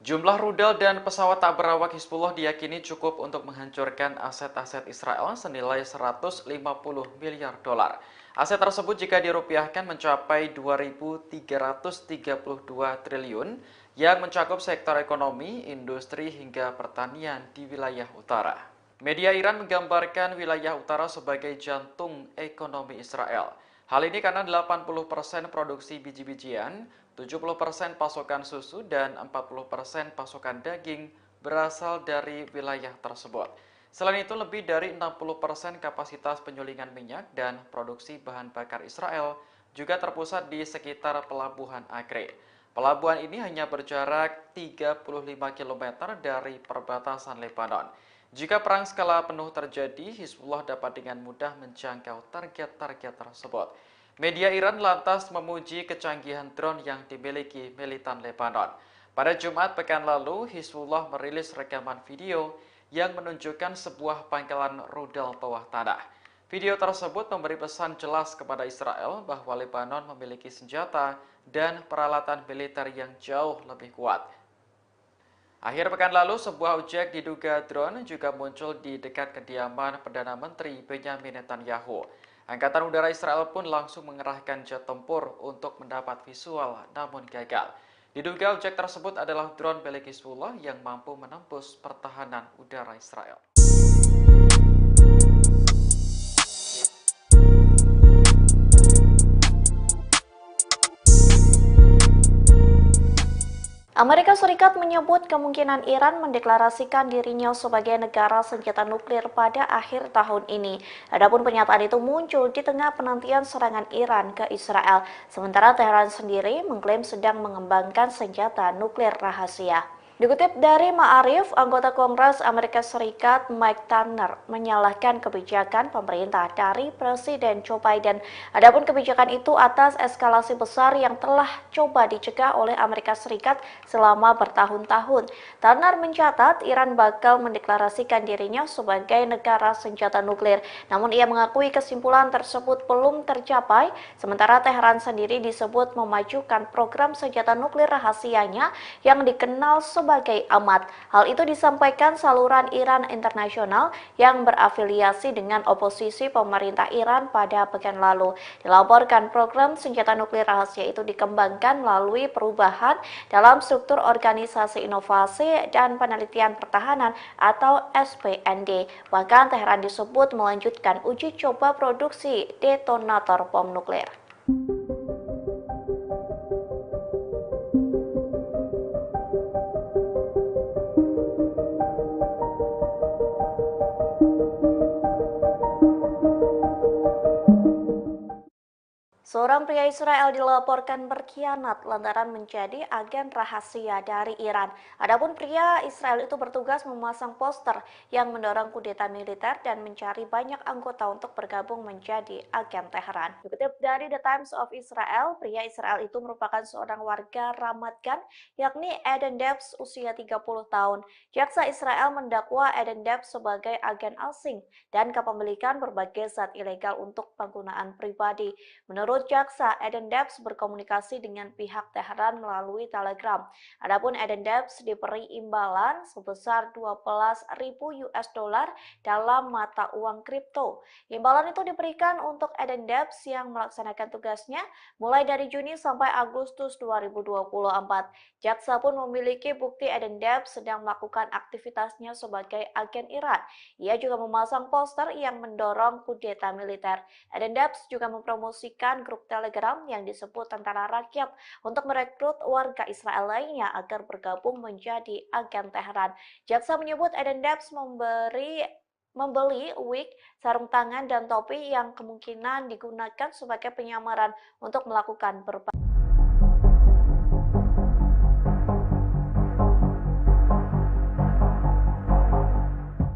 Jumlah rudal dan pesawat tak berawak Hizbullah diyakini cukup untuk menghancurkan aset-aset Israel senilai 150 miliar dolar. Aset tersebut jika dirupiahkan mencapai 2.332 triliun yang mencakup sektor ekonomi, industri hingga pertanian di wilayah utara. Media Iran menggambarkan wilayah utara sebagai jantung ekonomi Israel. Hal ini karena 80% produksi biji-bijian, 70% pasokan susu, dan 40% pasokan daging berasal dari wilayah tersebut. Selain itu, lebih dari 60% kapasitas penyulingan minyak dan produksi bahan bakar Israel juga terpusat di sekitar Pelabuhan Acre. Pelabuhan ini hanya berjarak 35 km dari perbatasan Lebanon. Jika perang skala penuh terjadi, Hizbullah dapat dengan mudah menjangkau target-target tersebut. Media Iran lantas memuji kecanggihan drone yang dimiliki militan Lebanon. Pada Jumat pekan lalu, Hizbullah merilis rekaman video yang menunjukkan sebuah pangkalan rudal bawah tanah. Video tersebut memberi pesan jelas kepada Israel bahwa Lebanon memiliki senjata dan peralatan militer yang jauh lebih kuat. Akhir pekan lalu, sebuah objek diduga drone juga muncul di dekat kediaman Perdana Menteri Benyamin Netanyahu. Angkatan Udara Israel pun langsung mengerahkan jet tempur untuk mendapat visual, namun gagal. Diduga objek tersebut adalah drone milik Hizbullah yang mampu menembus pertahanan udara Israel. Amerika Serikat menyebut kemungkinan Iran mendeklarasikan dirinya sebagai negara senjata nuklir pada akhir tahun ini. Adapun pernyataan itu muncul di tengah penantian serangan Iran ke Israel, sementara Teheran sendiri mengklaim sedang mengembangkan senjata nuklir rahasia. Dikutip dari Ma'arif, anggota Kongres Amerika Serikat Mike Turner menyalahkan kebijakan pemerintah dari Presiden Joe Biden. Adapun kebijakan itu atas eskalasi besar yang telah coba dicegah oleh Amerika Serikat selama bertahun-tahun. Turner mencatat Iran bakal mendeklarasikan dirinya sebagai negara senjata nuklir. Namun ia mengakui kesimpulan tersebut belum tercapai, sementara Teheran sendiri disebut memajukan program senjata nuklir rahasianya yang dikenal sebagai AMAT. Hal itu disampaikan saluran Iran Internasional yang berafiliasi dengan oposisi pemerintah Iran pada pekan lalu. Dilaporkan program senjata nuklir rahasia itu dikembangkan melalui perubahan dalam struktur Organisasi Inovasi dan Penelitian Pertahanan atau SPND. Bahkan Teheran disebut melanjutkan uji coba produksi detonator bom nuklir. Seorang pria Israel dilaporkan berkhianat lantaran menjadi agen rahasia dari Iran. Adapun pria Israel itu bertugas memasang poster yang mendorong kudeta militer dan mencari banyak anggota untuk bergabung menjadi agen Teheran. Dikutip dari The Times of Israel, pria Israel itu merupakan seorang warga Ramat Gan, yakni Eden Debs usia 30 tahun. Jaksa Israel mendakwa Eden Debs sebagai agen asing dan kepemilikan berbagai zat ilegal untuk penggunaan pribadi. Menurut jaksa, Eden Debs berkomunikasi dengan pihak Teheran melalui Telegram. Adapun Eden Debs diberi imbalan sebesar 12.000 US dollar dalam mata uang kripto. Imbalan itu diberikan untuk Eden Debs yang melaksanakan tugasnya mulai dari Juni sampai Agustus 2024. Jaksa pun memiliki bukti Eden Debs sedang melakukan aktivitasnya sebagai agen Iran. Ia juga memasang poster yang mendorong kudeta militer. Eden Debs juga mempromosikan grup Telegram yang disebut Tentara Rakyat untuk merekrut warga Israel lainnya agar bergabung menjadi agen Teheran. Jaksa menyebut Eden Debs membeli wig, sarung tangan, dan topi yang kemungkinan digunakan sebagai penyamaran untuk melakukan berbagai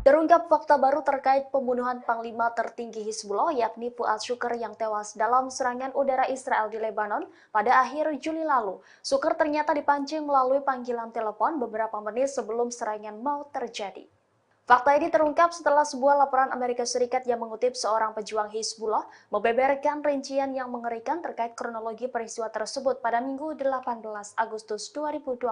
Terungkap fakta baru terkait pembunuhan Panglima tertinggi Hizbullah yakni Fuad Shukr yang tewas dalam serangan udara Israel di Lebanon pada akhir Juli lalu. Shukr ternyata dipancing melalui panggilan telepon beberapa menit sebelum serangan mau terjadi. Fakta ini terungkap setelah sebuah laporan Amerika Serikat yang mengutip seorang pejuang Hizbullah membeberkan rincian yang mengerikan terkait kronologi peristiwa tersebut pada Minggu 18 Agustus 2024.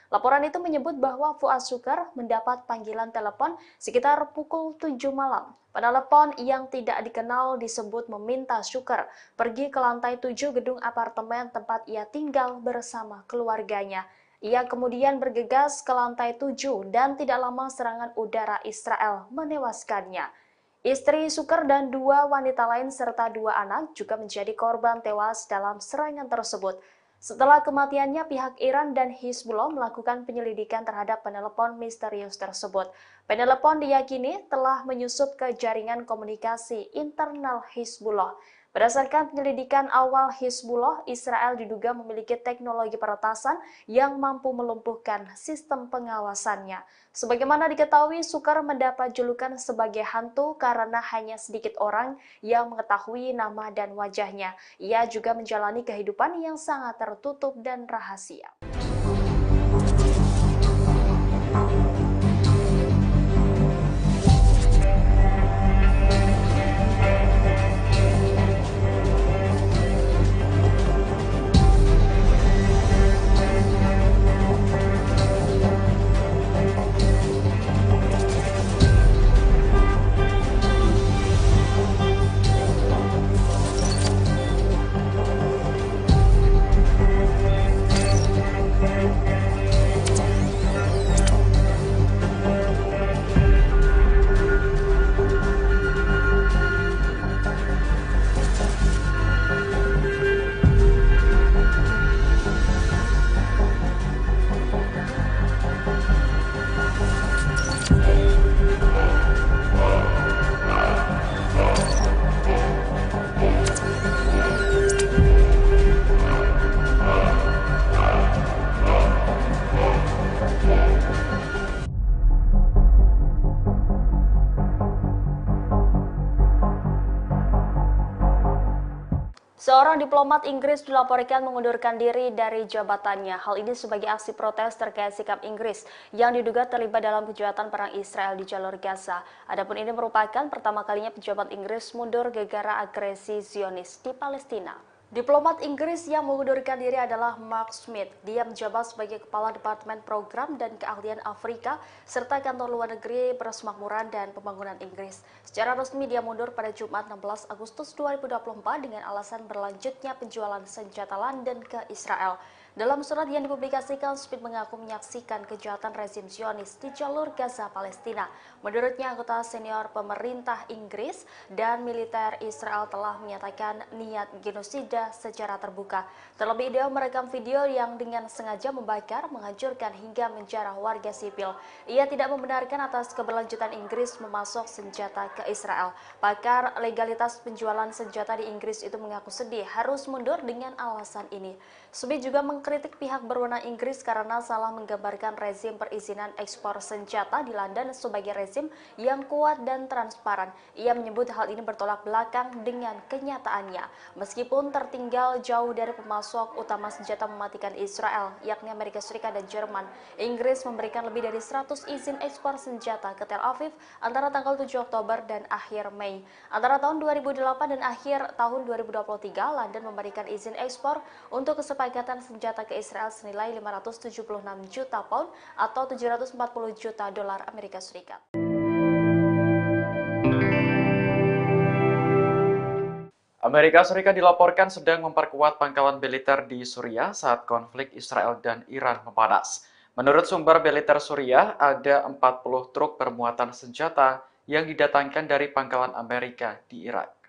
Laporan itu menyebut bahwa Fuad Shukr mendapat panggilan telepon sekitar pukul 7 malam. Penelepon yang tidak dikenal disebut meminta Shukr pergi ke lantai 7 gedung apartemen tempat ia tinggal bersama keluarganya. Ia kemudian bergegas ke lantai 7 dan tidak lama serangan udara Israel menewaskannya. Istri Shukr dan 2 wanita lain serta 2 anak juga menjadi korban tewas dalam serangan tersebut. Setelah kematiannya, pihak Iran dan Hizbullah melakukan penyelidikan terhadap penelepon misterius tersebut. Penelepon diyakini telah menyusup ke jaringan komunikasi internal Hizbullah. Berdasarkan penyelidikan awal Hizbullah, Israel diduga memiliki teknologi peretasan yang mampu melumpuhkan sistem pengawasannya. Sebagaimana diketahui, Shukr mendapat julukan sebagai hantu karena hanya sedikit orang yang mengetahui nama dan wajahnya. Ia juga menjalani kehidupan yang sangat tertutup dan rahasia. Seorang diplomat Inggris dilaporkan mengundurkan diri dari jabatannya. Hal ini sebagai aksi protes terkait sikap Inggris yang diduga terlibat dalam kejahatan perang Israel di jalur Gaza. Adapun ini merupakan pertama kalinya pejabat Inggris mundur gara-gara agresi Zionis di Palestina. Diplomat Inggris yang mengundurkan diri adalah Mark Smith. Dia menjabat sebagai Kepala Departemen Program dan Keahlian Afrika serta Kantor Luar Negeri Persemakmuran dan Pembangunan Inggris. Secara resmi dia mundur pada Jumat 16 Agustus 2024 dengan alasan berlanjutnya penjualan senjata London ke Israel. Dalam surat yang dipublikasikan, Smith mengaku menyaksikan kejahatan rezim Zionis di jalur Gaza, Palestina. Menurutnya, anggota senior pemerintah Inggris dan militer Israel telah menyatakan niat genosida secara terbuka. Terlebih, dia merekam video yang dengan sengaja membakar, menghancurkan hingga menjarah warga sipil. Ia tidak membenarkan atas keberlanjutan Inggris memasok senjata ke Israel. Pakar legalitas penjualan senjata di Inggris itu mengaku sedih harus mundur dengan alasan ini. Smith juga mengkritik pihak berwenang Inggris karena salah menggambarkan rezim perizinan ekspor senjata di London sebagai rezim yang kuat dan transparan. Ia menyebut hal ini bertolak belakang dengan kenyataannya. Meskipun tertinggal jauh dari pemasok utama senjata mematikan Israel, yakni Amerika Serikat dan Jerman, Inggris memberikan lebih dari 100 izin ekspor senjata ke Tel Aviv antara tanggal 7 Oktober dan akhir Mei. Antara tahun 2008 dan akhir tahun 2023, London memberikan izin ekspor untuk kesepakatan senjata ke Israel senilai 576 juta pound atau 740 juta dolar Amerika Serikat. Amerika Serikat dilaporkan sedang memperkuat pangkalan militer di Suriah saat konflik Israel dan Iran memanas. Menurut sumber militer Suriah, ada 40 truk bermuatan senjata yang didatangkan dari pangkalan Amerika di Irak.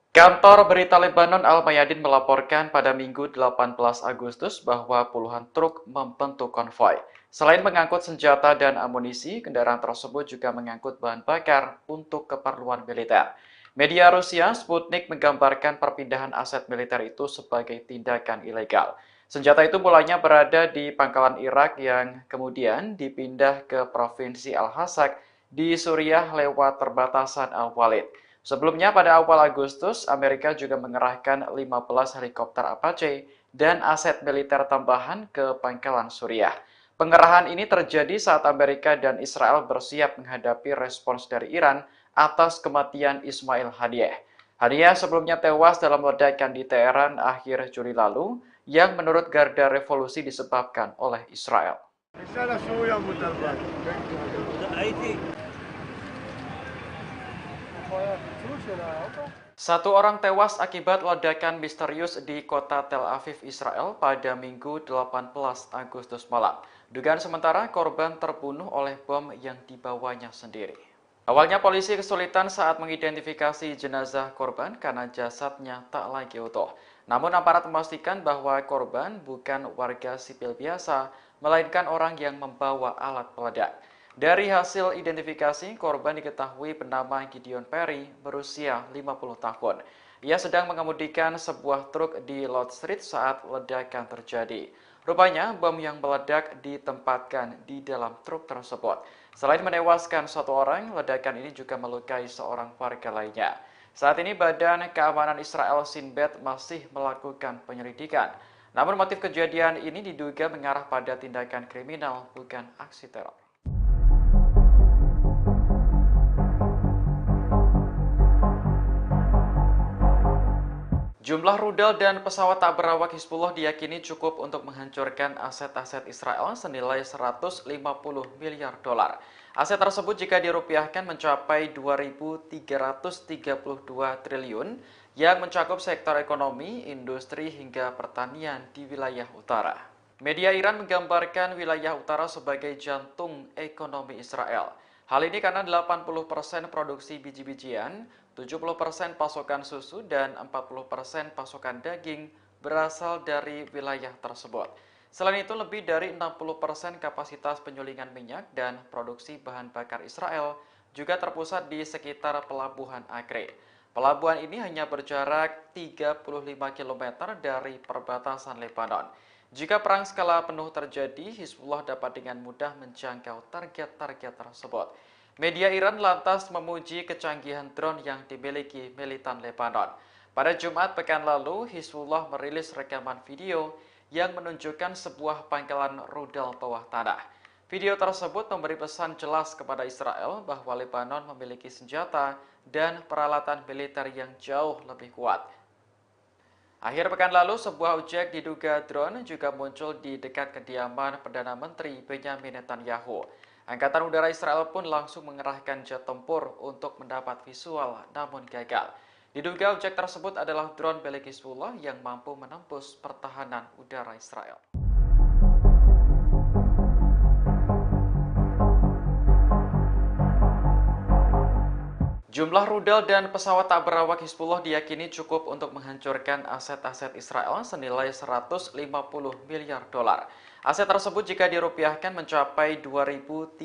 Kantor berita Lebanon Al-Mayadin melaporkan pada Minggu 18 Agustus bahwa puluhan truk membentuk konvoi. Selain mengangkut senjata dan amunisi, kendaraan tersebut juga mengangkut bahan bakar untuk keperluan militer. Media Rusia Sputnik menggambarkan perpindahan aset militer itu sebagai tindakan ilegal. Senjata itu mulanya berada di pangkalan Irak yang kemudian dipindah ke Provinsi Al-Hasak di Suriah lewat perbatasan Al-Walid. Sebelumnya pada awal Agustus, Amerika juga mengerahkan 15 helikopter Apache dan aset militer tambahan ke pangkalan Suriah. Pengerahan ini terjadi saat Amerika dan Israel bersiap menghadapi respons dari Iran atas kematian Ismail Haniyeh. Haniyeh sebelumnya tewas dalam ledakan di Teheran akhir Juli lalu yang menurut Garda Revolusi disebabkan oleh Israel. Satu orang tewas akibat ledakan misterius di kota Tel Aviv, Israel pada Minggu 18 Agustus malam. Dugaan sementara korban terbunuh oleh bom yang dibawanya sendiri. Awalnya polisi kesulitan saat mengidentifikasi jenazah korban karena jasadnya tak lagi utuh. Namun aparat memastikan bahwa korban bukan warga sipil biasa, melainkan orang yang membawa alat peledak. Dari hasil identifikasi, korban diketahui bernama Gideon Perry, berusia 50 tahun. Ia sedang mengemudikan sebuah truk di Lord Street saat ledakan terjadi. Rupanya, bom yang meledak ditempatkan di dalam truk tersebut. Selain menewaskan satu orang, ledakan ini juga melukai seorang warga lainnya. Saat ini, Badan Keamanan Israel Shin Bet masih melakukan penyelidikan. Namun motif kejadian ini diduga mengarah pada tindakan kriminal, bukan aksi teror. Jumlah rudal dan pesawat tak berawak Hizbullah diyakini cukup untuk menghancurkan aset-aset Israel senilai 150 miliar dolar. Aset tersebut jika dirupiahkan mencapai 2.332 triliun yang mencakup sektor ekonomi, industri, hingga pertanian di wilayah utara. Media Iran menggambarkan wilayah utara sebagai jantung ekonomi Israel. Hal ini karena 80% produksi biji-bijian, 70% pasokan susu, dan 40% pasokan daging berasal dari wilayah tersebut. Selain itu, lebih dari 60% kapasitas penyulingan minyak dan produksi bahan bakar Israel juga terpusat di sekitar Pelabuhan Acre. Pelabuhan ini hanya berjarak 35 km dari perbatasan Lebanon. Jika perang skala penuh terjadi, Hizbullah dapat dengan mudah menjangkau target-target tersebut. Media Iran lantas memuji kecanggihan drone yang dimiliki militan Lebanon. Pada Jumat pekan lalu, Hizbullah merilis rekaman video yang menunjukkan sebuah pangkalan rudal bawah tanah. Video tersebut memberi pesan jelas kepada Israel bahwa Lebanon memiliki senjata dan peralatan militer yang jauh lebih kuat. Akhir pekan lalu, sebuah objek diduga drone juga muncul di dekat kediaman Perdana Menteri Benyamin Netanyahu. Angkatan Udara Israel pun langsung mengerahkan jet tempur untuk mendapat visual, namun gagal. Diduga objek tersebut adalah drone milik Hizbullah yang mampu menembus pertahanan udara Israel. Jumlah rudal dan pesawat tak berawak Hizbullah diyakini cukup untuk menghancurkan aset-aset Israel senilai 150 miliar dolar. Aset tersebut jika dirupiahkan mencapai 2.332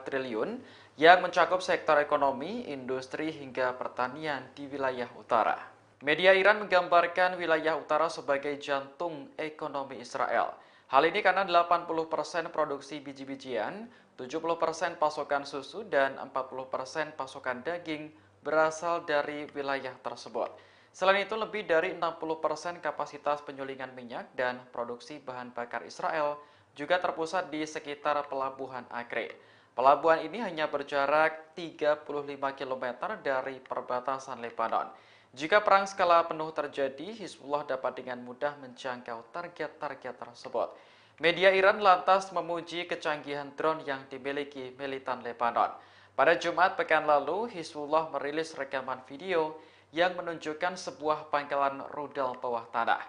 triliun yang mencakup sektor ekonomi, industri hingga pertanian di wilayah utara. Media Iran menggambarkan wilayah utara sebagai jantung ekonomi Israel. Hal ini karena 80% produksi biji-bijian, 70% pasokan susu, dan 40% pasokan daging berasal dari wilayah tersebut. Selain itu, lebih dari 60% kapasitas penyulingan minyak dan produksi bahan bakar Israel juga terpusat di sekitar pelabuhan Acre. Pelabuhan ini hanya berjarak 35 km dari perbatasan Lebanon. Jika perang skala penuh terjadi, Hizbullah dapat dengan mudah menjangkau target-target tersebut. Media Iran lantas memuji kecanggihan drone yang dimiliki militan Lebanon. Pada Jumat pekan lalu, Hizbullah merilis rekaman video yang menunjukkan sebuah pangkalan rudal bawah tanah.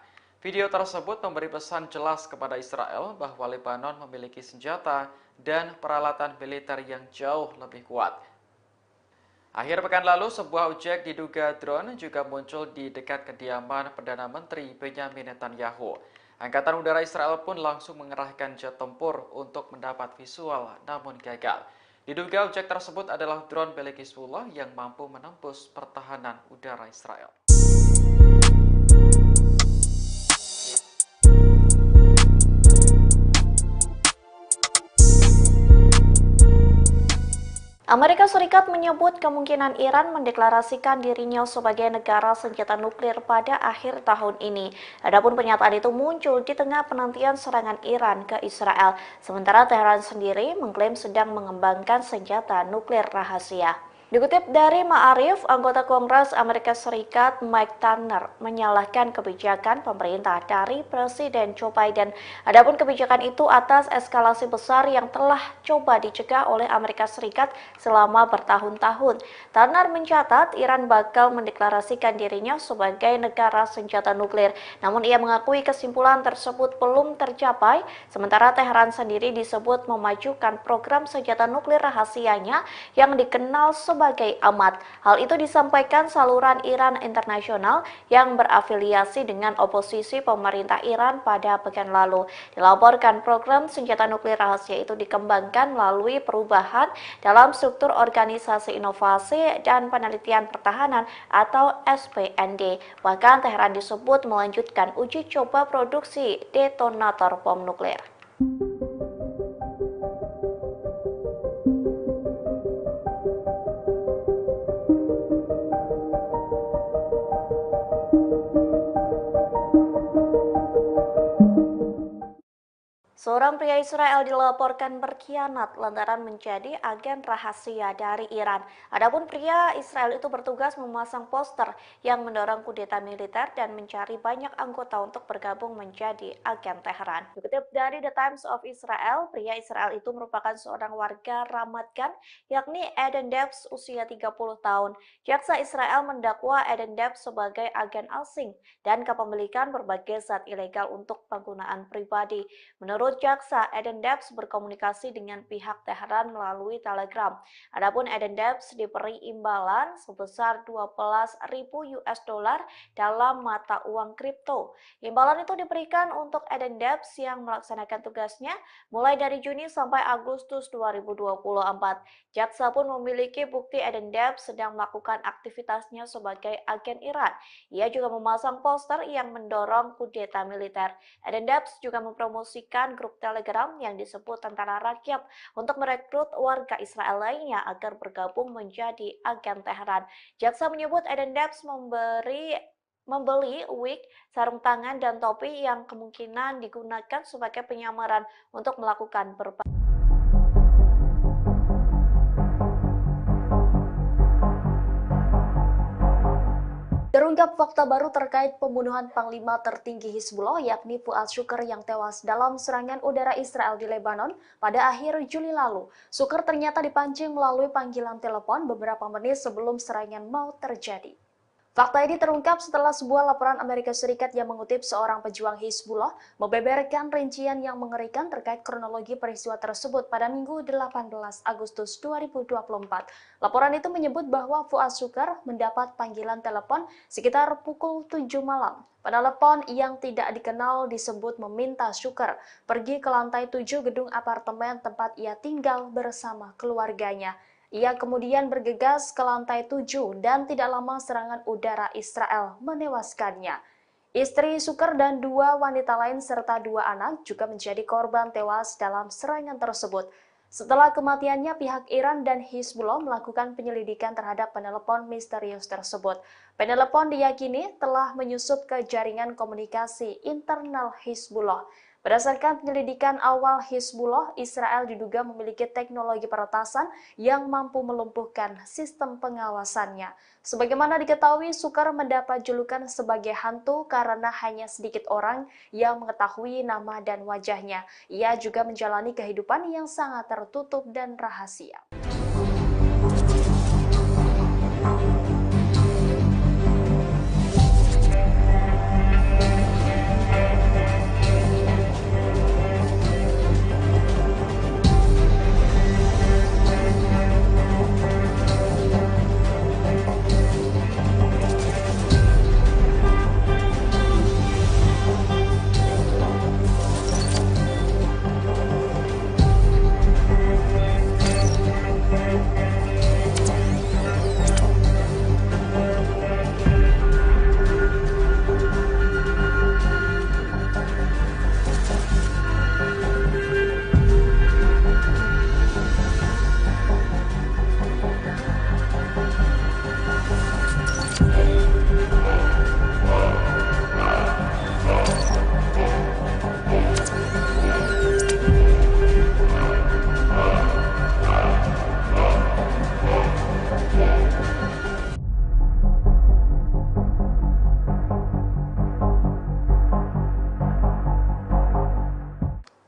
Video tersebut memberi pesan jelas kepada Israel bahwa Lebanon memiliki senjata dan peralatan militer yang jauh lebih kuat. Akhir pekan lalu, sebuah objek diduga drone juga muncul di dekat kediaman Perdana Menteri Benyamin Netanyahu. Angkatan Udara Israel pun langsung mengerahkan jet tempur untuk mendapat visual, namun gagal. Diduga objek tersebut adalah drone milik Hizbullah yang mampu menembus pertahanan udara Israel. Amerika Serikat menyebut kemungkinan Iran mendeklarasikan dirinya sebagai negara senjata nuklir pada akhir tahun ini. Adapun pernyataan itu muncul di tengah penantian serangan Iran ke Israel, sementara Teheran sendiri mengklaim sedang mengembangkan senjata nuklir rahasia. Dikutip dari Ma'arif, anggota Kongres Amerika Serikat Mike Turner menyalahkan kebijakan pemerintah dari Presiden Joe Biden. Adapun kebijakan itu atas eskalasi besar yang telah coba dicegah oleh Amerika Serikat selama bertahun-tahun. Turner mencatat Iran bakal mendeklarasikan dirinya sebagai negara senjata nuklir. Namun ia mengakui kesimpulan tersebut belum tercapai, sementara Teheran sendiri disebut memajukan program senjata nuklir rahasianya yang dikenal sebagai amat. Hal itu disampaikan saluran Iran Internasional yang berafiliasi dengan oposisi pemerintah Iran pada pekan lalu. Dilaporkan program senjata nuklir rahasia itu dikembangkan melalui perubahan dalam struktur Organisasi Inovasi dan Penelitian Pertahanan atau SPND. Bahkan Teheran disebut melanjutkan uji coba produksi detonator bom nuklir. Seorang pria Israel dilaporkan berkhianat lantaran menjadi agen rahasia dari Iran. Adapun pria Israel itu bertugas memasang poster yang mendorong kudeta militer dan mencari banyak anggota untuk bergabung menjadi agen Teheran. Dikutip dari The Times of Israel, pria Israel itu merupakan seorang warga Ramat Gan, yakni Eden Debs usia 30 tahun. Jaksa Israel mendakwa Eden Debs sebagai agen asing dan kepemilikan berbagai zat ilegal untuk penggunaan pribadi. Menurut jaksa, Eden Debs berkomunikasi dengan pihak Teheran melalui Telegram. Adapun Eden Debs diberi imbalan sebesar 12.000 US dollar dalam mata uang kripto. Imbalan itu diberikan untuk Eden Debs yang melaksanakan tugasnya mulai dari Juni sampai Agustus 2024. Jaksa pun memiliki bukti Eden Debs sedang melakukan aktivitasnya sebagai agen Iran. Ia juga memasang poster yang mendorong kudeta militer. Eden Debs juga mempromosikan grup grup Telegram yang disebut Tentara Rakyat untuk merekrut warga Israel lainnya agar bergabung menjadi agen Teheran. Jaksa menyebut Eden Debs membeli wig, sarung tangan, dan topi yang kemungkinan digunakan sebagai penyamaran untuk melakukan berbagai Terungkap fakta baru terkait pembunuhan Panglima tertinggi Hizbullah yakni Fuad Shukr yang tewas dalam serangan udara Israel di Lebanon pada akhir Juli lalu. Shukr ternyata dipancing melalui panggilan telepon beberapa menit sebelum serangan mau terjadi. Fakta ini terungkap setelah sebuah laporan Amerika Serikat yang mengutip seorang pejuang Hizbullah membeberkan rincian yang mengerikan terkait kronologi peristiwa tersebut pada Minggu 18 Agustus 2024. Laporan itu menyebut bahwa Fuad Shukr mendapat panggilan telepon sekitar pukul 7 malam. Penelepon yang tidak dikenal disebut meminta Shukr pergi ke lantai 7 gedung apartemen tempat ia tinggal bersama keluarganya. Ia kemudian bergegas ke lantai 7 dan tidak lama serangan udara Israel menewaskannya. Istri Shukr dan 2 wanita lain serta 2 anak juga menjadi korban tewas dalam serangan tersebut. Setelah kematiannya, pihak Iran dan Hizbullah melakukan penyelidikan terhadap penelepon misterius tersebut. Penelepon diyakini telah menyusup ke jaringan komunikasi internal Hizbullah. Berdasarkan penyelidikan awal Hizbullah, Israel diduga memiliki teknologi peretasan yang mampu melumpuhkan sistem pengawasannya. Sebagaimana diketahui, Shukr mendapat julukan sebagai hantu karena hanya sedikit orang yang mengetahui nama dan wajahnya. Ia juga menjalani kehidupan yang sangat tertutup dan rahasia.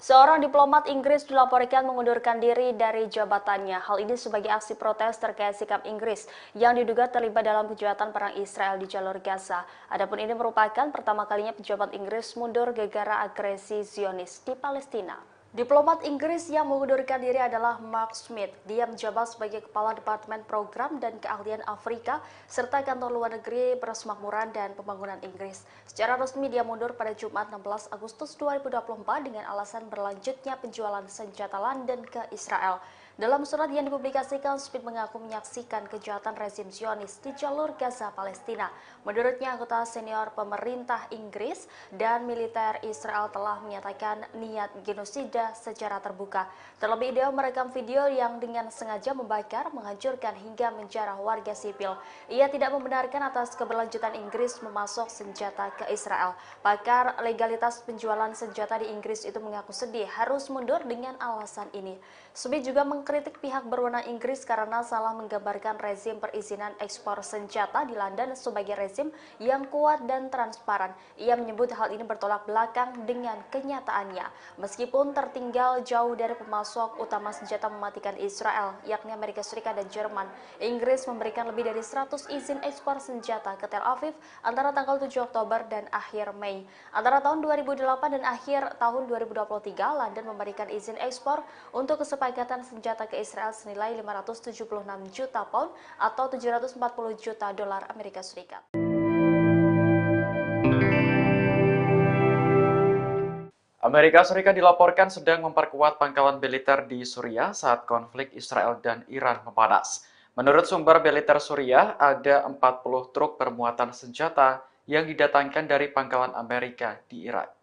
Seorang diplomat Inggris dilaporkan mengundurkan diri dari jabatannya. Hal ini sebagai aksi protes terkait sikap Inggris yang diduga terlibat dalam kejahatan perang Israel di jalur Gaza. Adapun ini merupakan pertama kalinya pejabat Inggris mundur gara-gara agresi Zionis di Palestina. Diplomat Inggris yang mengundurkan diri adalah Mark Smith. Dia menjabat sebagai Kepala Departemen Program dan Keahlian Afrika serta Kantor Luar Negeri Persemakmuran dan Pembangunan Inggris. Secara resmi dia mundur pada Jumat 16 Agustus 2024 dengan alasan berlanjutnya penjualan senjata London ke Israel. Dalam surat yang dipublikasikan, Smith mengaku menyaksikan kejahatan rezim Zionis di jalur Gaza, Palestina. Menurutnya, anggota senior pemerintah Inggris dan militer Israel telah menyatakan niat genosida secara terbuka. Terlebih, dia merekam video yang dengan sengaja membakar, menghancurkan hingga menjarah warga sipil. Ia tidak membenarkan atas keberlanjutan Inggris memasok senjata ke Israel. Pakar legalitas penjualan senjata di Inggris itu mengaku sedih harus mundur dengan alasan ini. Smith juga mengkritik pihak berwenang Inggris karena salah menggambarkan rezim perizinan ekspor senjata di London sebagai rezim yang kuat dan transparan. Ia menyebut hal ini bertolak belakang dengan kenyataannya. Meskipun tertinggal jauh dari pemasok utama senjata mematikan Israel, yakni Amerika Serikat dan Jerman, Inggris memberikan lebih dari 100 izin ekspor senjata ke Tel Aviv antara tanggal 7 Oktober dan akhir Mei. Antara tahun 2008 dan akhir tahun 2023, London memberikan izin ekspor untuk kesepakatan senjata ke Israel senilai 576 juta pound atau 740 juta dolar Amerika Serikat. Amerika Serikat dilaporkan sedang memperkuat pangkalan militer di Suriah saat konflik Israel dan Iran memanas. Menurut sumber militer Suriah, ada 40 truk bermuatan senjata yang didatangkan dari pangkalan Amerika di Irak.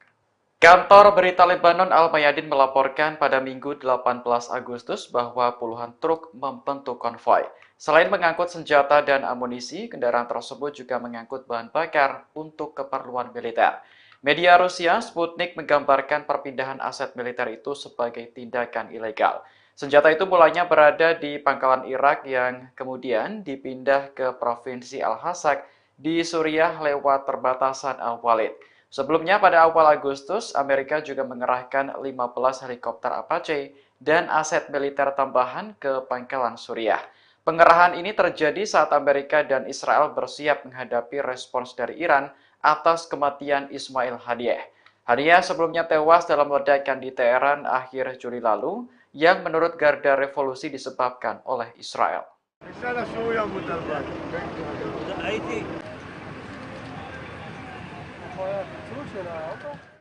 Kantor berita Lebanon Al-Mayadin melaporkan pada Minggu 18 Agustus bahwa puluhan truk membentuk konvoi. Selain mengangkut senjata dan amunisi, kendaraan tersebut juga mengangkut bahan bakar untuk keperluan militer. Media Rusia Sputnik menggambarkan perpindahan aset militer itu sebagai tindakan ilegal. Senjata itu mulanya berada di pangkalan Irak yang kemudian dipindah ke Provinsi Al-Hasak di Suriah lewat perbatasan Al-Walid. Sebelumnya pada awal Agustus, Amerika juga mengerahkan 15 helikopter Apache dan aset militer tambahan ke pangkalan Suriah. Pengerahan ini terjadi saat Amerika dan Israel bersiap menghadapi respons dari Iran atas kematian Ismail Haniyeh. Haniyeh sebelumnya tewas dalam ledakan di Teheran akhir Juli lalu yang menurut Garda Revolusi disebabkan oleh Israel.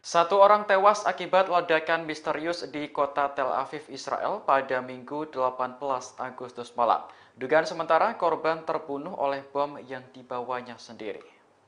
Satu orang tewas akibat ledakan misterius di kota Tel Aviv, Israel pada Minggu 18 Agustus malam. Dugaan sementara korban terbunuh oleh bom yang dibawanya sendiri.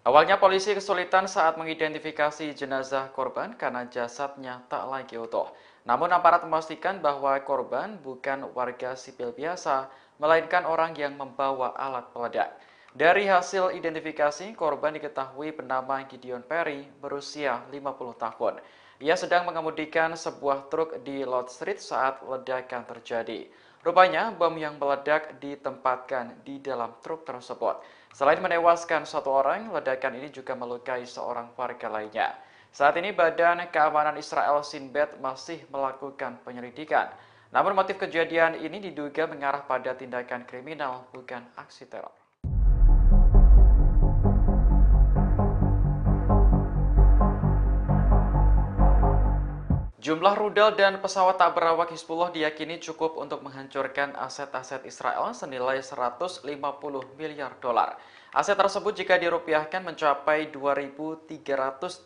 Awalnya polisi kesulitan saat mengidentifikasi jenazah korban karena jasadnya tak lagi utuh. Namun aparat memastikan bahwa korban bukan warga sipil biasa, melainkan orang yang membawa alat peledak. Dari hasil identifikasi, korban diketahui bernama Gideon Perry, berusia 50 tahun. Ia sedang mengemudikan sebuah truk di Lord Street saat ledakan terjadi. Rupanya, bom yang meledak ditempatkan di dalam truk tersebut. Selain menewaskan satu orang, ledakan ini juga melukai seorang warga lainnya. Saat ini Badan Keamanan Israel Shin Bet masih melakukan penyelidikan. Namun motif kejadian ini diduga mengarah pada tindakan kriminal, bukan aksi teror. Jumlah rudal dan pesawat tak berawak Hizbullah diyakini cukup untuk menghancurkan aset-aset Israel senilai 150 miliar dolar. Aset tersebut jika dirupiahkan mencapai 2.332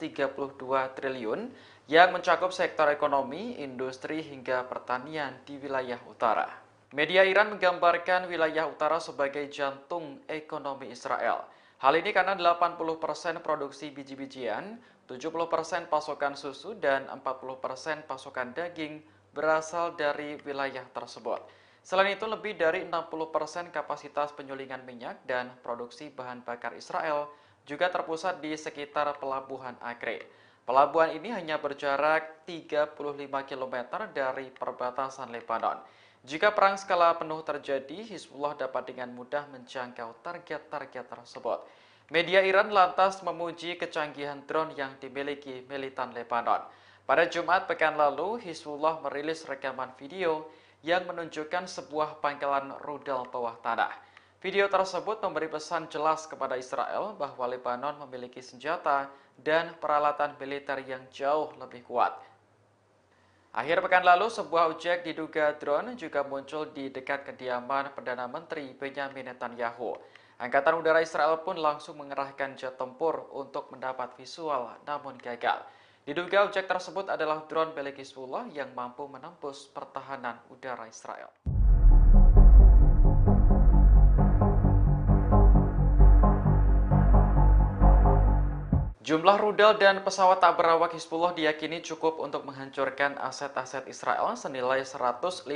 triliun yang mencakup sektor ekonomi, industri hingga pertanian di wilayah utara. Media Iran menggambarkan wilayah utara sebagai jantung ekonomi Israel. Hal ini karena 80% produksi biji-bijian, 70% pasokan susu, dan 40% pasokan daging berasal dari wilayah tersebut. Selain itu, lebih dari 60% kapasitas penyulingan minyak dan produksi bahan bakar Israel juga terpusat di sekitar Pelabuhan Acre. Pelabuhan ini hanya berjarak 35 km dari perbatasan Lebanon. Jika perang skala penuh terjadi, Hizbullah dapat dengan mudah menjangkau target-target tersebut. Media Iran lantas memuji kecanggihan drone yang dimiliki militan Lebanon. Pada Jumat pekan lalu, Hizbullah merilis rekaman video yang menunjukkan sebuah pangkalan rudal bawah tanah. Video tersebut memberi pesan jelas kepada Israel bahwa Lebanon memiliki senjata dan peralatan militer yang jauh lebih kuat. Akhir pekan lalu, sebuah objek diduga drone juga muncul di dekat kediaman Perdana Menteri Benyamin Netanyahu. Angkatan Udara Israel pun langsung mengerahkan jet tempur untuk mendapat visual, namun gagal. Diduga objek tersebut adalah drone milik Hizbullah yang mampu menembus pertahanan udara Israel. Jumlah rudal dan pesawat tak berawak Hizbullah diyakini cukup untuk menghancurkan aset-aset Israel senilai 150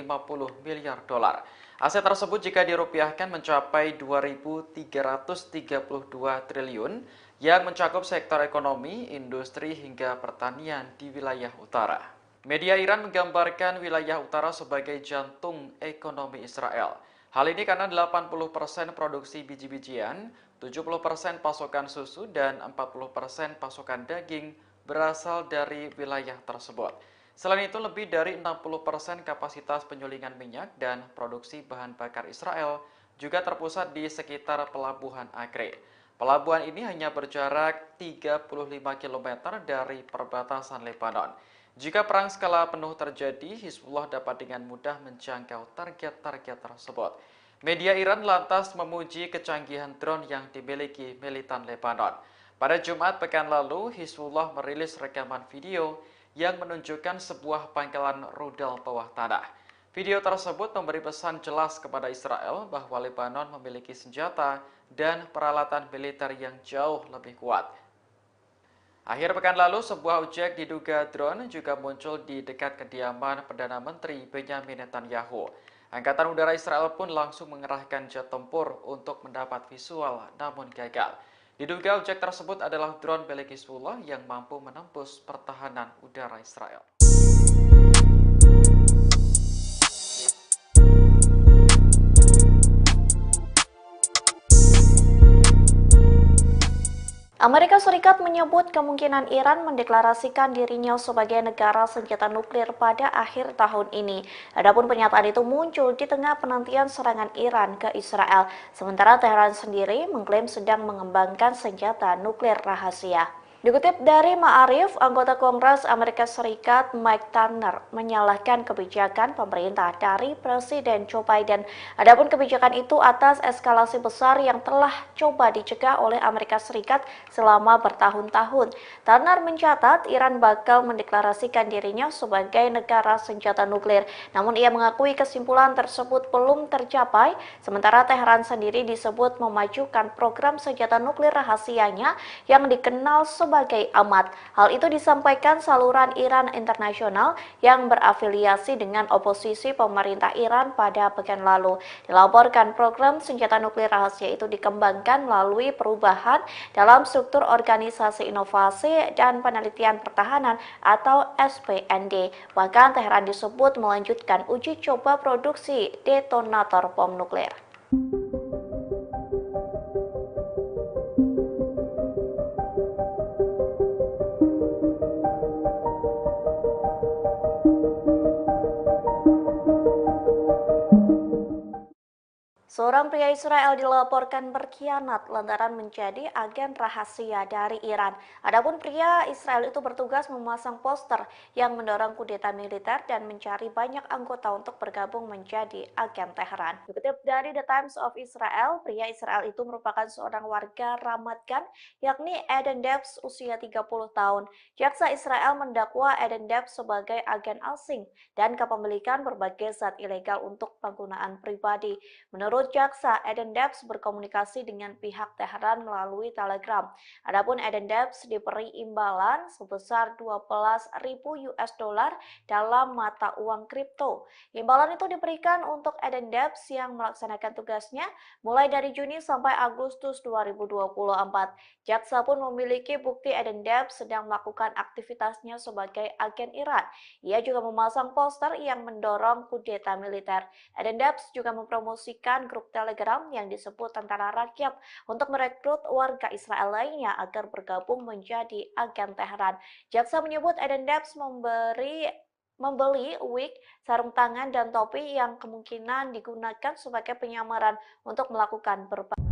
miliar dolar. Aset tersebut jika dirupiahkan mencapai 2.332 triliun yang mencakup sektor ekonomi, industri hingga pertanian di wilayah utara. Media Iran menggambarkan wilayah utara sebagai jantung ekonomi Israel. Hal ini karena 80% produksi biji-bijian, 70% pasokan susu, dan 40% pasokan daging berasal dari wilayah tersebut. Selain itu, lebih dari 60% kapasitas penyulingan minyak dan produksi bahan bakar Israel juga terpusat di sekitar Pelabuhan Acre. Pelabuhan ini hanya berjarak 35 km dari perbatasan Lebanon. Jika perang skala penuh terjadi, Hizbullah dapat dengan mudah menjangkau target-target tersebut. Media Iran lantas memuji kecanggihan drone yang dimiliki militan Lebanon. Pada Jumat pekan lalu, Hizbullah merilis rekaman video yang menunjukkan sebuah pangkalan rudal bawah tanah. Video tersebut memberi pesan jelas kepada Israel bahwa Lebanon memiliki senjata dan peralatan militer yang jauh lebih kuat. Akhir pekan lalu, sebuah objek diduga drone juga muncul di dekat kediaman Perdana Menteri Benyamin Netanyahu. Angkatan Udara Israel pun langsung mengerahkan jet tempur untuk mendapat visual, namun gagal. Diduga objek tersebut adalah drone milik Hizbullah yang mampu menembus pertahanan udara Israel. Amerika Serikat menyebut kemungkinan Iran mendeklarasikan dirinya sebagai negara senjata nuklir pada akhir tahun ini. Adapun pernyataan itu muncul di tengah penantian serangan Iran ke Israel, sementara Teheran sendiri mengklaim sedang mengembangkan senjata nuklir rahasia. Dikutip dari Ma'arif, anggota Kongres Amerika Serikat Mike Turner menyalahkan kebijakan pemerintah dari Presiden Joe Biden. Adapun kebijakan itu atas eskalasi besar yang telah coba dicegah oleh Amerika Serikat selama bertahun-tahun. Turner mencatat Iran bakal mendeklarasikan dirinya sebagai negara senjata nuklir. Namun ia mengakui kesimpulan tersebut belum tercapai, sementara Teheran sendiri disebut memajukan program senjata nuklir rahasianya yang dikenal sebagai AMAT. Hal itu disampaikan saluran Iran Internasional yang berafiliasi dengan oposisi pemerintah Iran pada pekan lalu. Dilaporkan program senjata nuklir rahasia itu dikembangkan melalui perubahan dalam struktur Organisasi Inovasi dan Penelitian Pertahanan atau SPND. Bahkan Teheran disebut melanjutkan uji coba produksi detonator bom nuklir. Seorang pria Israel dilaporkan berkhianat lantaran menjadi agen rahasia dari Iran. Adapun pria Israel itu bertugas memasang poster yang mendorong kudeta militer dan mencari banyak anggota untuk bergabung menjadi agen Teheran. Dikutip dari The Times of Israel, pria Israel itu merupakan seorang warga Ramat Gan, yakni Eden Debs usia 30 tahun. Jaksa Israel mendakwa Eden Debs sebagai agen asing dan kepemilikan berbagai zat ilegal untuk penggunaan pribadi. Menurut jaksa, Eden Debs berkomunikasi dengan pihak Teheran melalui Telegram. Adapun Eden Debs diberi imbalan sebesar 12.000 US dollar dalam mata uang kripto. Imbalan itu diberikan untuk Eden Debs yang melaksanakan tugasnya mulai dari Juni sampai Agustus 2024. Jaksa pun memiliki bukti Eden Debs sedang melakukan aktivitasnya sebagai agen Iran. Ia juga memasang poster yang mendorong kudeta militer. Eden Debs juga mempromosikan grup Telegram yang disebut Tentara Rakyat untuk merekrut warga Israel lainnya agar bergabung menjadi agen Teheran. Jaksa menyebut Eden Debs membeli wig, sarung tangan, dan topi yang kemungkinan digunakan sebagai penyamaran untuk melakukan berbagai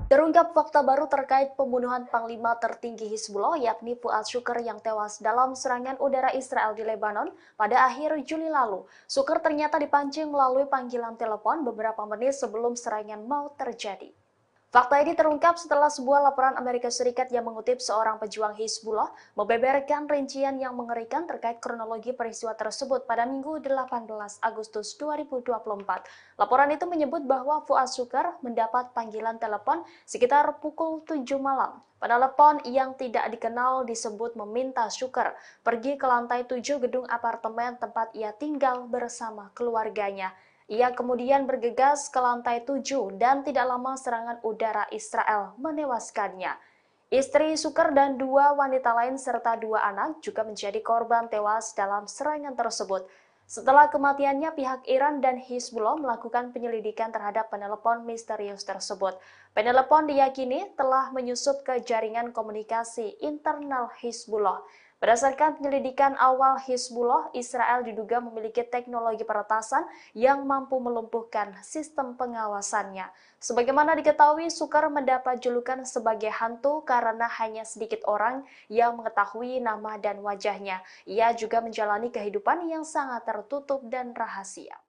Terungkap fakta baru terkait pembunuhan Panglima tertinggi Hizbullah yakni Fuad Shukr yang tewas dalam serangan udara Israel di Lebanon pada akhir Juli lalu. Shukr ternyata dipancing melalui panggilan telepon beberapa menit sebelum serangan mau terjadi. Fakta ini terungkap setelah sebuah laporan Amerika Serikat yang mengutip seorang pejuang Hizbullah membeberkan rincian yang mengerikan terkait kronologi peristiwa tersebut pada Minggu 18 Agustus 2024. Laporan itu menyebut bahwa Fuad Shukr mendapat panggilan telepon sekitar pukul 7 malam. Penelepon yang tidak dikenal disebut meminta Shukr pergi ke lantai 7 gedung apartemen tempat ia tinggal bersama keluarganya. Ia kemudian bergegas ke lantai 7 dan tidak lama serangan udara Israel menewaskannya. Istri Shukr dan 2 wanita lain serta 2 anak juga menjadi korban tewas dalam serangan tersebut. Setelah kematiannya, pihak Iran dan Hizbullah melakukan penyelidikan terhadap penelepon misterius tersebut. Penelepon diyakini telah menyusup ke jaringan komunikasi internal Hizbullah. Berdasarkan penyelidikan awal Hizbullah, Israel diduga memiliki teknologi peretasan yang mampu melumpuhkan sistem pengawasannya. Sebagaimana diketahui, Shukr mendapat julukan sebagai hantu karena hanya sedikit orang yang mengetahui nama dan wajahnya. Ia juga menjalani kehidupan yang sangat tertutup dan rahasia.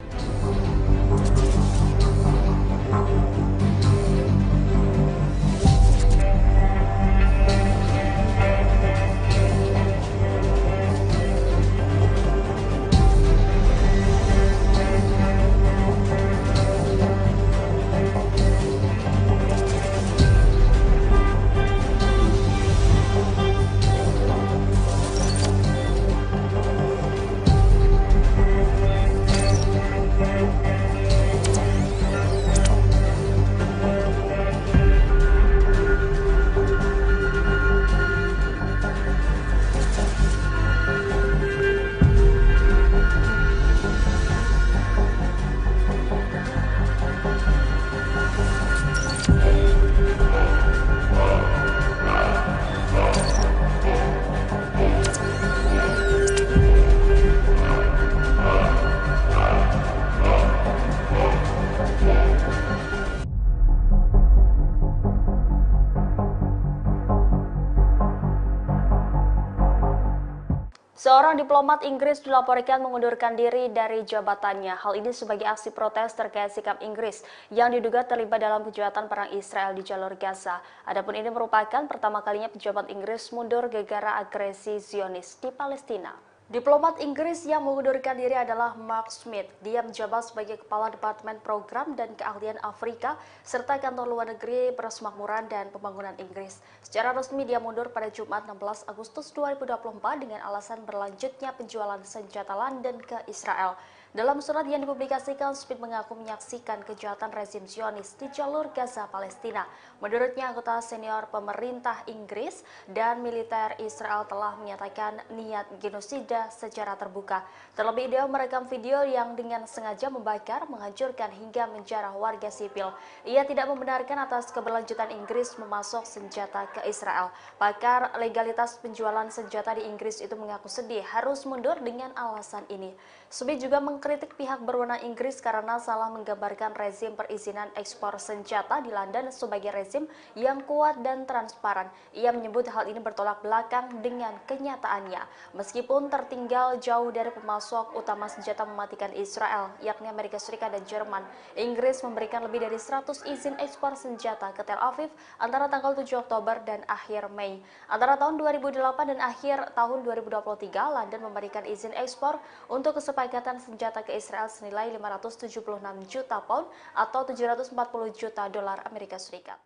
Seorang diplomat Inggris dilaporkan mengundurkan diri dari jabatannya. Hal ini sebagai aksi protes terkait sikap Inggris yang diduga terlibat dalam kejahatan perang Israel di jalur Gaza. Adapun ini merupakan pertama kalinya pejabat Inggris mundur gara-gara agresi Zionis di Palestina. Diplomat Inggris yang mengundurkan diri adalah Mark Smith. Dia menjabat sebagai Kepala Departemen Program dan Keahlian Afrika serta Kantor Luar Negeri Persemakmuran dan Pembangunan Inggris. Secara resmi dia mundur pada Jumat 16 Agustus 2024 dengan alasan berlanjutnya penjualan senjata London ke Israel. Dalam surat yang dipublikasikan, Smith mengaku menyaksikan kejahatan rezim Zionis di jalur Gaza, Palestina. Menurutnya, anggota senior pemerintah Inggris dan militer Israel telah menyatakan niat genosida secara terbuka. Terlebih, dia merekam video yang dengan sengaja membakar, menghancurkan hingga menjarah warga sipil. Ia tidak membenarkan atas keberlanjutan Inggris memasok senjata ke Israel. Pakar legalitas penjualan senjata di Inggris itu mengaku sedih harus mundur dengan alasan ini. Smith juga mengkritik pihak berwenang Inggris karena salah menggambarkan rezim perizinan ekspor senjata di London sebagai rezim yang kuat dan transparan. Ia menyebut hal ini bertolak belakang dengan kenyataannya. Meskipun tertinggal jauh dari pemasok utama senjata mematikan Israel, yakni Amerika Serikat dan Jerman, Inggris memberikan lebih dari 100 izin ekspor senjata ke Tel Aviv antara tanggal 7 Oktober dan akhir Mei. Antara tahun 2008 dan akhir tahun 2023, London memberikan izin ekspor untuk kesepakatan senjata ke Israel senilai 576 juta pound atau 740 juta dolar Amerika Serikat.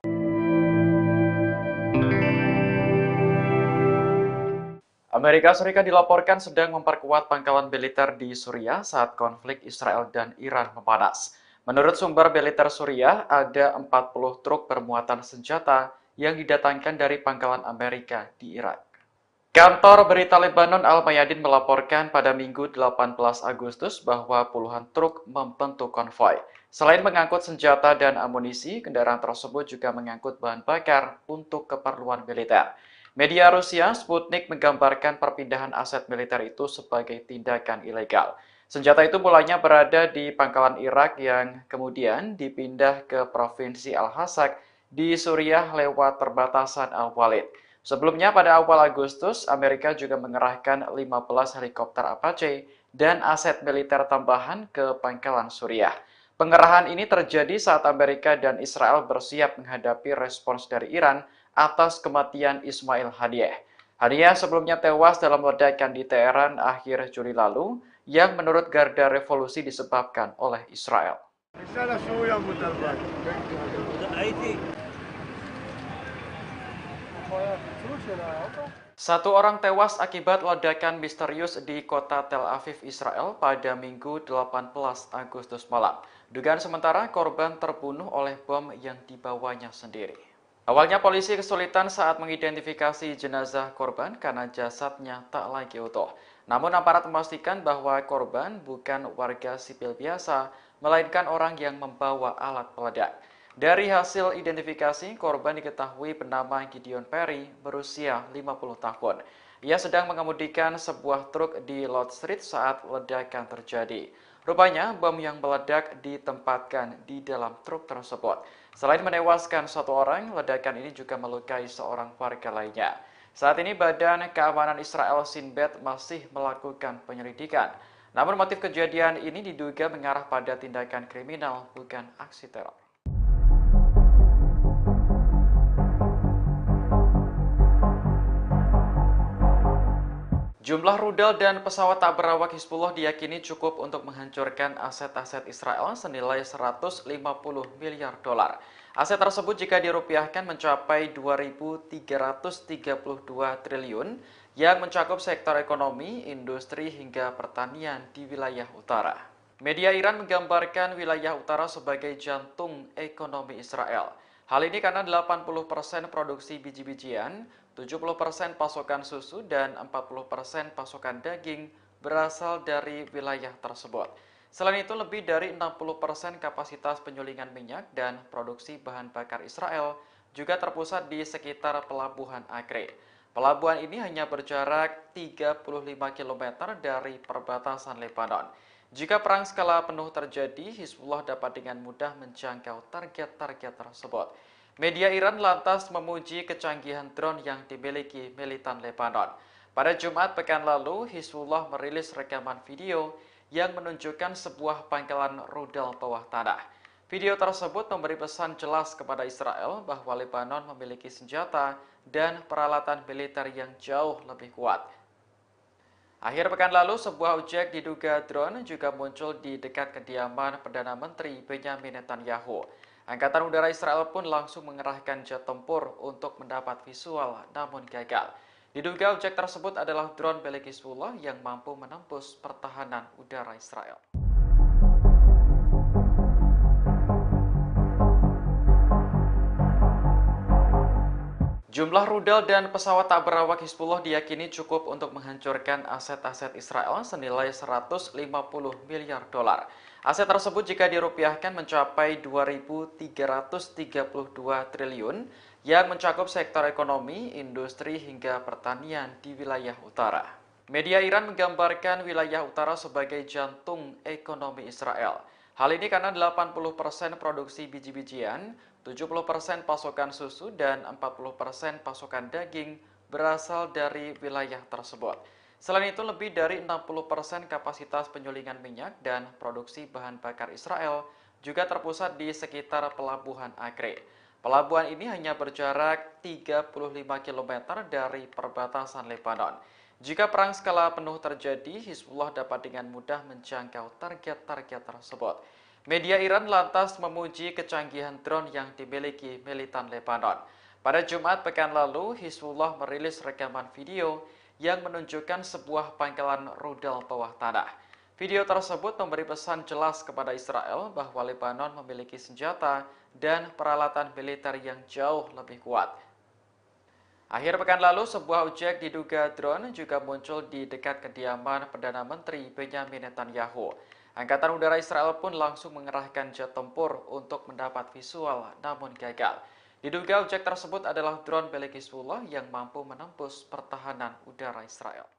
Amerika Serikat dilaporkan sedang memperkuat pangkalan militer di Suriah saat konflik Israel dan Iran memanas. Menurut sumber militer Suriah, ada 40 truk bermuatan senjata yang didatangkan dari pangkalan Amerika di Irak. Kantor berita Lebanon Al-Mayadin melaporkan pada Minggu 18 Agustus bahwa puluhan truk membentuk konvoi. Selain mengangkut senjata dan amunisi, kendaraan tersebut juga mengangkut bahan bakar untuk keperluan militer. Media Rusia Sputnik menggambarkan perpindahan aset militer itu sebagai tindakan ilegal. Senjata itu mulanya berada di pangkalan Irak yang kemudian dipindah ke Provinsi Al-Hasak di Suriah lewat perbatasan Al-Walid. Sebelumnya pada awal Agustus, Amerika juga mengerahkan 15 helikopter Apache dan aset militer tambahan ke pangkalan Suriah. Pengerahan ini terjadi saat Amerika dan Israel bersiap menghadapi respons dari Iran atas kematian Ismail Haniyeh. Haniyeh sebelumnya tewas dalam ledakan di Teheran akhir Juli lalu yang menurut Garda Revolusi disebabkan oleh Israel. Satu orang tewas akibat ledakan misterius di kota Tel Aviv, Israel pada Minggu 18 Agustus malam. Dugaan sementara korban terbunuh oleh bom yang dibawanya sendiri. Awalnya polisi kesulitan saat mengidentifikasi jenazah korban karena jasadnya tak lagi utuh. Namun aparat memastikan bahwa korban bukan warga sipil biasa, melainkan orang yang membawa alat peledak. Dari hasil identifikasi, korban diketahui bernama Gideon Perry, berusia 50 tahun. Ia sedang mengemudikan sebuah truk di Lord Street saat ledakan terjadi. Rupanya, bom yang meledak ditempatkan di dalam truk tersebut. Selain menewaskan satu orang, ledakan ini juga melukai seorang warga lainnya. Saat ini Badan Keamanan Israel Shin Bet masih melakukan penyelidikan. Namun motif kejadian ini diduga mengarah pada tindakan kriminal, bukan aksi teror. Jumlah rudal dan pesawat tak berawak Hizbullah diyakini cukup untuk menghancurkan aset-aset Israel senilai 150 miliar dolar. Aset tersebut jika dirupiahkan mencapai 2.332 triliun yang mencakup sektor ekonomi, industri, hingga pertanian di wilayah utara. Media Iran menggambarkan wilayah utara sebagai jantung ekonomi Israel. Hal ini karena 80% produksi biji-bijian, 70% pasokan susu, dan 40% pasokan daging berasal dari wilayah tersebut. Selain itu, lebih dari 60% kapasitas penyulingan minyak dan produksi bahan bakar Israel juga terpusat di sekitar Pelabuhan Acre. Pelabuhan ini hanya berjarak 35 km dari perbatasan Lebanon. Jika perang skala penuh terjadi, Hizbullah dapat dengan mudah menjangkau target-target tersebut. Media Iran lantas memuji kecanggihan drone yang dimiliki militan Lebanon. Pada Jumat pekan lalu, Hizbullah merilis rekaman video yang menunjukkan sebuah pangkalan rudal bawah tanah. Video tersebut memberi pesan jelas kepada Israel bahwa Lebanon memiliki senjata dan peralatan militer yang jauh lebih kuat. Akhir pekan lalu, sebuah objek diduga drone juga muncul di dekat kediaman Perdana Menteri Benyamin Netanyahu. Angkatan Udara Israel pun langsung mengerahkan jet tempur untuk mendapat visual, namun gagal. Diduga objek tersebut adalah drone milik Hizbullah yang mampu menembus pertahanan udara Israel. Jumlah rudal dan pesawat tak berawak Hizbullah diyakini cukup untuk menghancurkan aset-aset Israel senilai 150 miliar dolar. Aset tersebut jika dirupiahkan mencapai 2.332 triliun yang mencakup sektor ekonomi, industri hingga pertanian di wilayah utara. Media Iran menggambarkan wilayah utara sebagai jantung ekonomi Israel. Hal ini karena 80% produksi biji-bijian, 70% pasokan susu, dan 40% pasokan daging berasal dari wilayah tersebut. Selain itu, lebih dari 60% kapasitas penyulingan minyak dan produksi bahan bakar Israel juga terpusat di sekitar Pelabuhan Acre. Pelabuhan ini hanya berjarak 35 km dari perbatasan Lebanon. Jika perang skala penuh terjadi, Hizbullah dapat dengan mudah menjangkau target-target tersebut. Media Iran lantas memuji kecanggihan drone yang dimiliki militan Lebanon. Pada Jumat pekan lalu, Hizbullah merilis rekaman video yang menunjukkan sebuah pangkalan rudal bawah tanah. Video tersebut memberi pesan jelas kepada Israel bahwa Lebanon memiliki senjata dan peralatan militer yang jauh lebih kuat. Akhir pekan lalu, sebuah objek diduga drone juga muncul di dekat kediaman Perdana Menteri Benyamin Netanyahu. Angkatan Udara Israel pun langsung mengerahkan jet tempur untuk mendapat visual, namun gagal. Diduga objek tersebut adalah drone milik Hizbullah yang mampu menembus pertahanan udara Israel.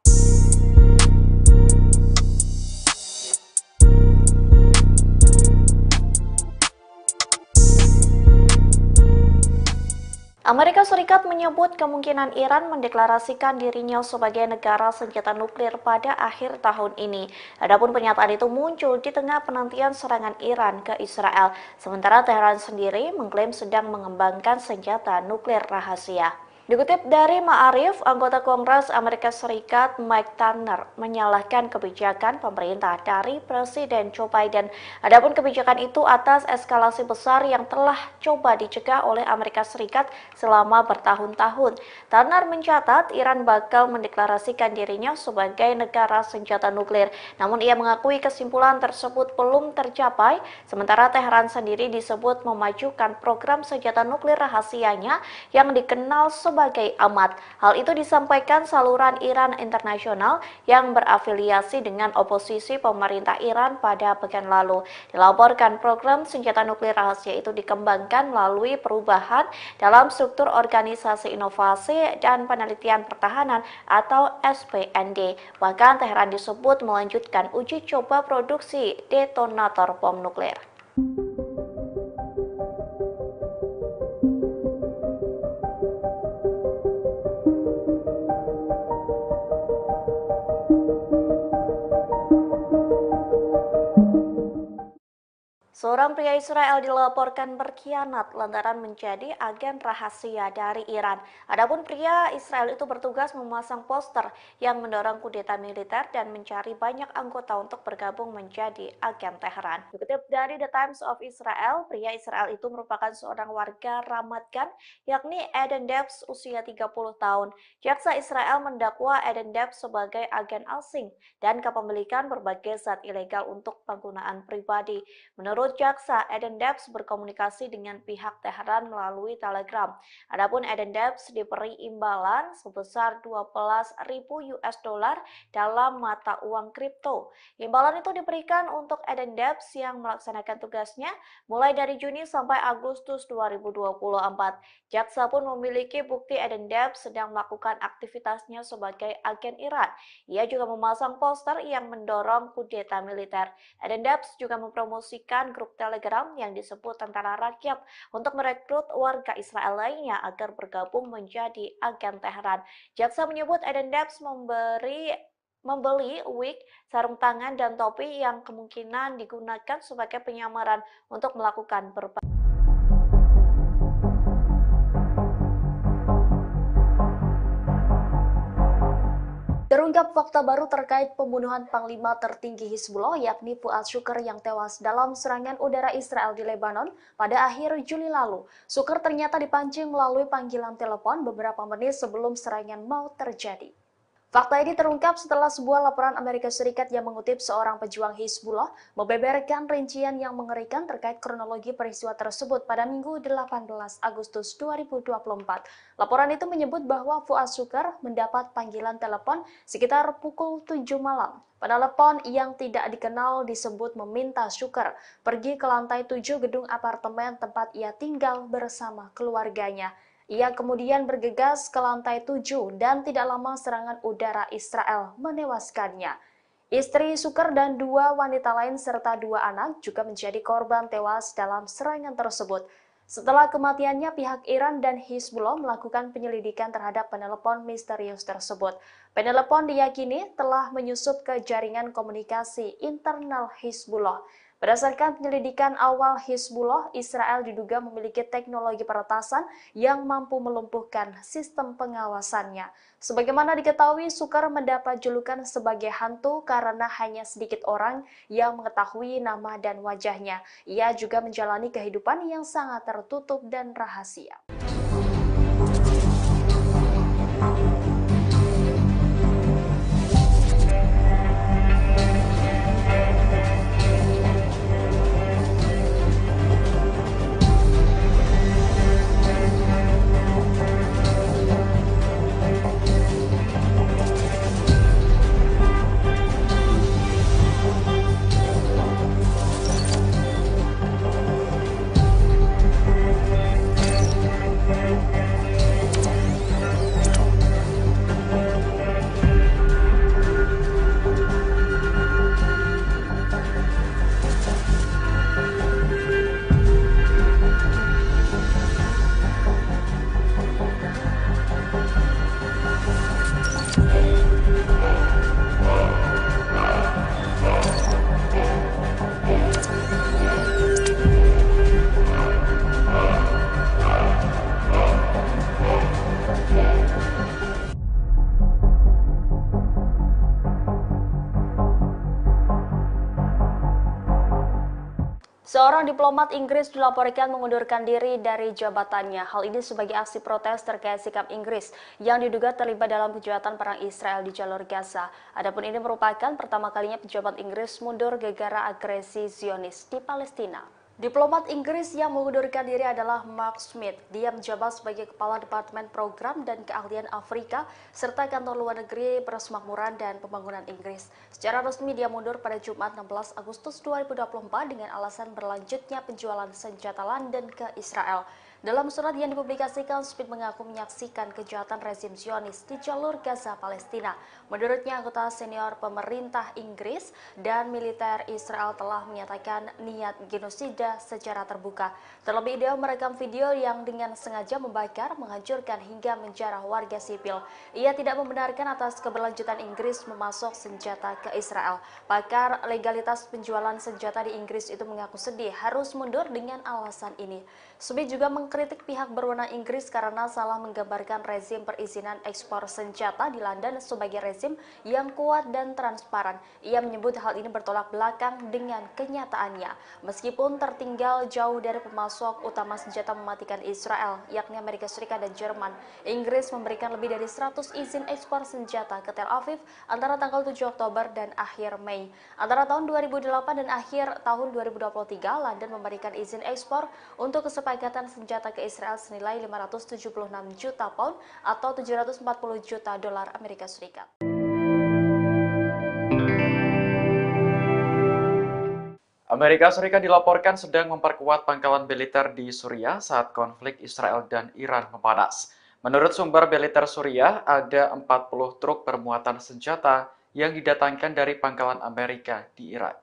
Amerika Serikat menyebut kemungkinan Iran mendeklarasikan dirinya sebagai negara senjata nuklir pada akhir tahun ini. Adapun pernyataan itu muncul di tengah penantian serangan Iran ke Israel, sementara Teheran sendiri mengklaim sedang mengembangkan senjata nuklir rahasia. Dikutip dari Ma'arif, anggota Kongres Amerika Serikat Mike Turner menyalahkan kebijakan pemerintah dari Presiden Joe Biden. Adapun kebijakan itu atas eskalasi besar yang telah coba dicegah oleh Amerika Serikat selama bertahun-tahun. Turner mencatat Iran bakal mendeklarasikan dirinya sebagai negara senjata nuklir. Namun ia mengakui kesimpulan tersebut belum tercapai, sementara Teheran sendiri disebut memajukan program senjata nuklir rahasianya yang dikenal sebagai AMAT. Hal itu disampaikan saluran Iran Internasional yang berafiliasi dengan oposisi pemerintah Iran pada pekan lalu. Dilaporkan program senjata nuklir rahasia itu dikembangkan melalui perubahan dalam struktur Organisasi Inovasi dan Penelitian Pertahanan atau SPND. Bahkan Teheran disebut melanjutkan uji coba produksi detonator bom nuklir. Seorang pria Israel dilaporkan berkhianat lantaran menjadi agen rahasia dari Iran. Adapun pria Israel itu bertugas memasang poster yang mendorong kudeta militer dan mencari banyak anggota untuk bergabung menjadi agen Teheran. Dikutip dari The Times of Israel, pria Israel itu merupakan seorang warga Ramat Gan, yakni Eden Debs usia 30 tahun. Jaksa Israel mendakwa Eden Debs sebagai agen asing dan kepemilikan berbagai zat ilegal untuk penggunaan pribadi. Menurut jaksa, Eden Debs berkomunikasi dengan pihak Teheran melalui Telegram. Adapun Eden Debs diberi imbalan sebesar 12.000 US dollar dalam mata uang kripto. Imbalan itu diberikan untuk Eden Debs yang melaksanakan tugasnya mulai dari Juni sampai Agustus 2024. Jaksa pun memiliki bukti Eden Debs sedang melakukan aktivitasnya sebagai agen Iran. Ia juga memasang poster yang mendorong kudeta militer. Eden Debs juga mempromosikan grup Telegram yang disebut Tentara Rakyat untuk merekrut warga Israel lainnya agar bergabung menjadi agen Teheran. Jaksa menyebut Eden Debs membeli wig, sarung tangan, dan topi yang kemungkinan digunakan sebagai penyamaran untuk melakukan berbagai Terungkap fakta baru terkait pembunuhan Panglima tertinggi Hizbullah yakni Fuad Shukr yang tewas dalam serangan udara Israel di Lebanon pada akhir Juli lalu. Shukr ternyata dipancing melalui panggilan telepon beberapa menit sebelum serangan mau terjadi. Fakta ini terungkap setelah sebuah laporan Amerika Serikat yang mengutip seorang pejuang Hizbullah membeberkan rincian yang mengerikan terkait kronologi peristiwa tersebut pada Minggu 18 Agustus 2024. Laporan itu menyebut bahwa Fuad Shukr mendapat panggilan telepon sekitar pukul 7 malam. Penelepon yang tidak dikenal disebut meminta Shukr pergi ke lantai 7 gedung apartemen tempat ia tinggal bersama keluarganya. Ia kemudian bergegas ke lantai 7 dan tidak lama serangan udara Israel menewaskannya. Istri Shukr dan 2 wanita lain serta 2 anak juga menjadi korban tewas dalam serangan tersebut. Setelah kematiannya, pihak Iran dan Hizbullah melakukan penyelidikan terhadap penelepon misterius tersebut. Penelepon diyakini telah menyusup ke jaringan komunikasi internal Hizbullah. Berdasarkan penyelidikan awal Hizbullah, Israel diduga memiliki teknologi peretasan yang mampu melumpuhkan sistem pengawasannya. Sebagaimana diketahui, Shukr mendapat julukan sebagai hantu karena hanya sedikit orang yang mengetahui nama dan wajahnya. Ia juga menjalani kehidupan yang sangat tertutup dan rahasia. Seorang diplomat Inggris dilaporkan mengundurkan diri dari jabatannya. Hal ini sebagai aksi protes terkait sikap Inggris yang diduga terlibat dalam kejahatan perang Israel di jalur Gaza. Adapun ini merupakan pertama kalinya pejabat Inggris mundur gara-gara agresi Zionis di Palestina. Diplomat Inggris yang mengundurkan diri adalah Mark Smith. Dia menjabat sebagai Kepala Departemen Program dan Keahlian Afrika serta Kantor Luar Negeri Persemakmuran dan Pembangunan Inggris. Secara resmi dia mundur pada Jumat 16 Agustus 2024 dengan alasan berlanjutnya penjualan senjata London ke Israel. Dalam surat yang dipublikasikan, Smith mengaku menyaksikan kejahatan rezim Zionis di jalur Gaza, Palestina. Menurutnya, anggota senior pemerintah Inggris dan militer Israel telah menyatakan niat genosida secara terbuka. Terlebih dia merekam video yang dengan sengaja membakar, menghancurkan hingga menjarah warga sipil. Ia tidak membenarkan atas keberlanjutan Inggris memasok senjata ke Israel. Pakar legalitas penjualan senjata di Inggris itu mengaku sedih harus mundur dengan alasan ini. Smith juga mengkritik pihak berwenang Inggris karena salah menggambarkan rezim perizinan ekspor senjata di London sebagai rezim yang kuat dan transparan. Ia menyebut hal ini bertolak belakang dengan kenyataannya. Meskipun tertinggal jauh dari pemasok utama senjata mematikan Israel, yakni Amerika Serikat dan Jerman, Inggris memberikan lebih dari 100 izin ekspor senjata ke Tel Aviv antara tanggal 7 Oktober dan akhir Mei. Antara tahun 2008 dan akhir tahun 2023, London memberikan izin ekspor untuk kesepakatan senjata ke Israel senilai 576 juta pound atau 740 juta dolar Amerika Serikat. Amerika Serikat dilaporkan sedang memperkuat pangkalan militer di Suriah saat konflik Israel dan Iran memanas. Menurut sumber militer Suriah, ada 40 truk bermuatan senjata yang didatangkan dari pangkalan Amerika di Irak.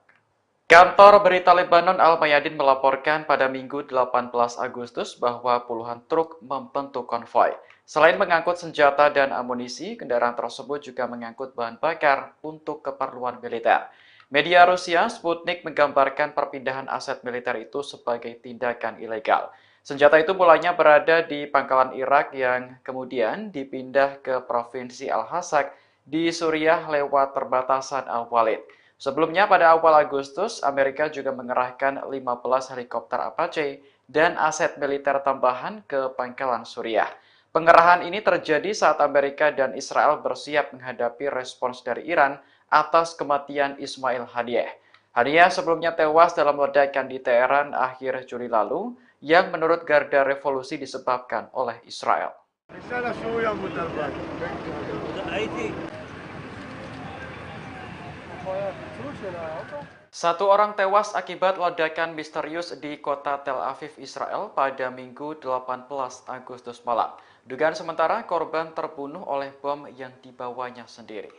Kantor berita Lebanon Al-Mayadin melaporkan pada Minggu 18 Agustus bahwa puluhan truk membentuk konvoi. Selain mengangkut senjata dan amunisi, kendaraan tersebut juga mengangkut bahan bakar untuk keperluan militer. Media Rusia Sputnik menggambarkan perpindahan aset militer itu sebagai tindakan ilegal. Senjata itu mulanya berada di pangkalan Irak yang kemudian dipindah ke Provinsi Al-Hasak di Suriah lewat perbatasan Al-Walid. Sebelumnya pada awal Agustus, Amerika juga mengerahkan 15 helikopter Apache dan aset militer tambahan ke pangkalan Suriah. Pengerahan ini terjadi saat Amerika dan Israel bersiap menghadapi respons dari Iran atas kematian Ismail Haniyeh. Haniyeh sebelumnya tewas dalam ledakan di Teheran akhir Juli lalu yang menurut Garda Revolusi disebabkan oleh Israel. Satu orang tewas akibat ledakan misterius di kota Tel Aviv, Israel pada Minggu 18 Agustus malam. Dugaan sementara korban terbunuh oleh bom yang dibawanya sendiri.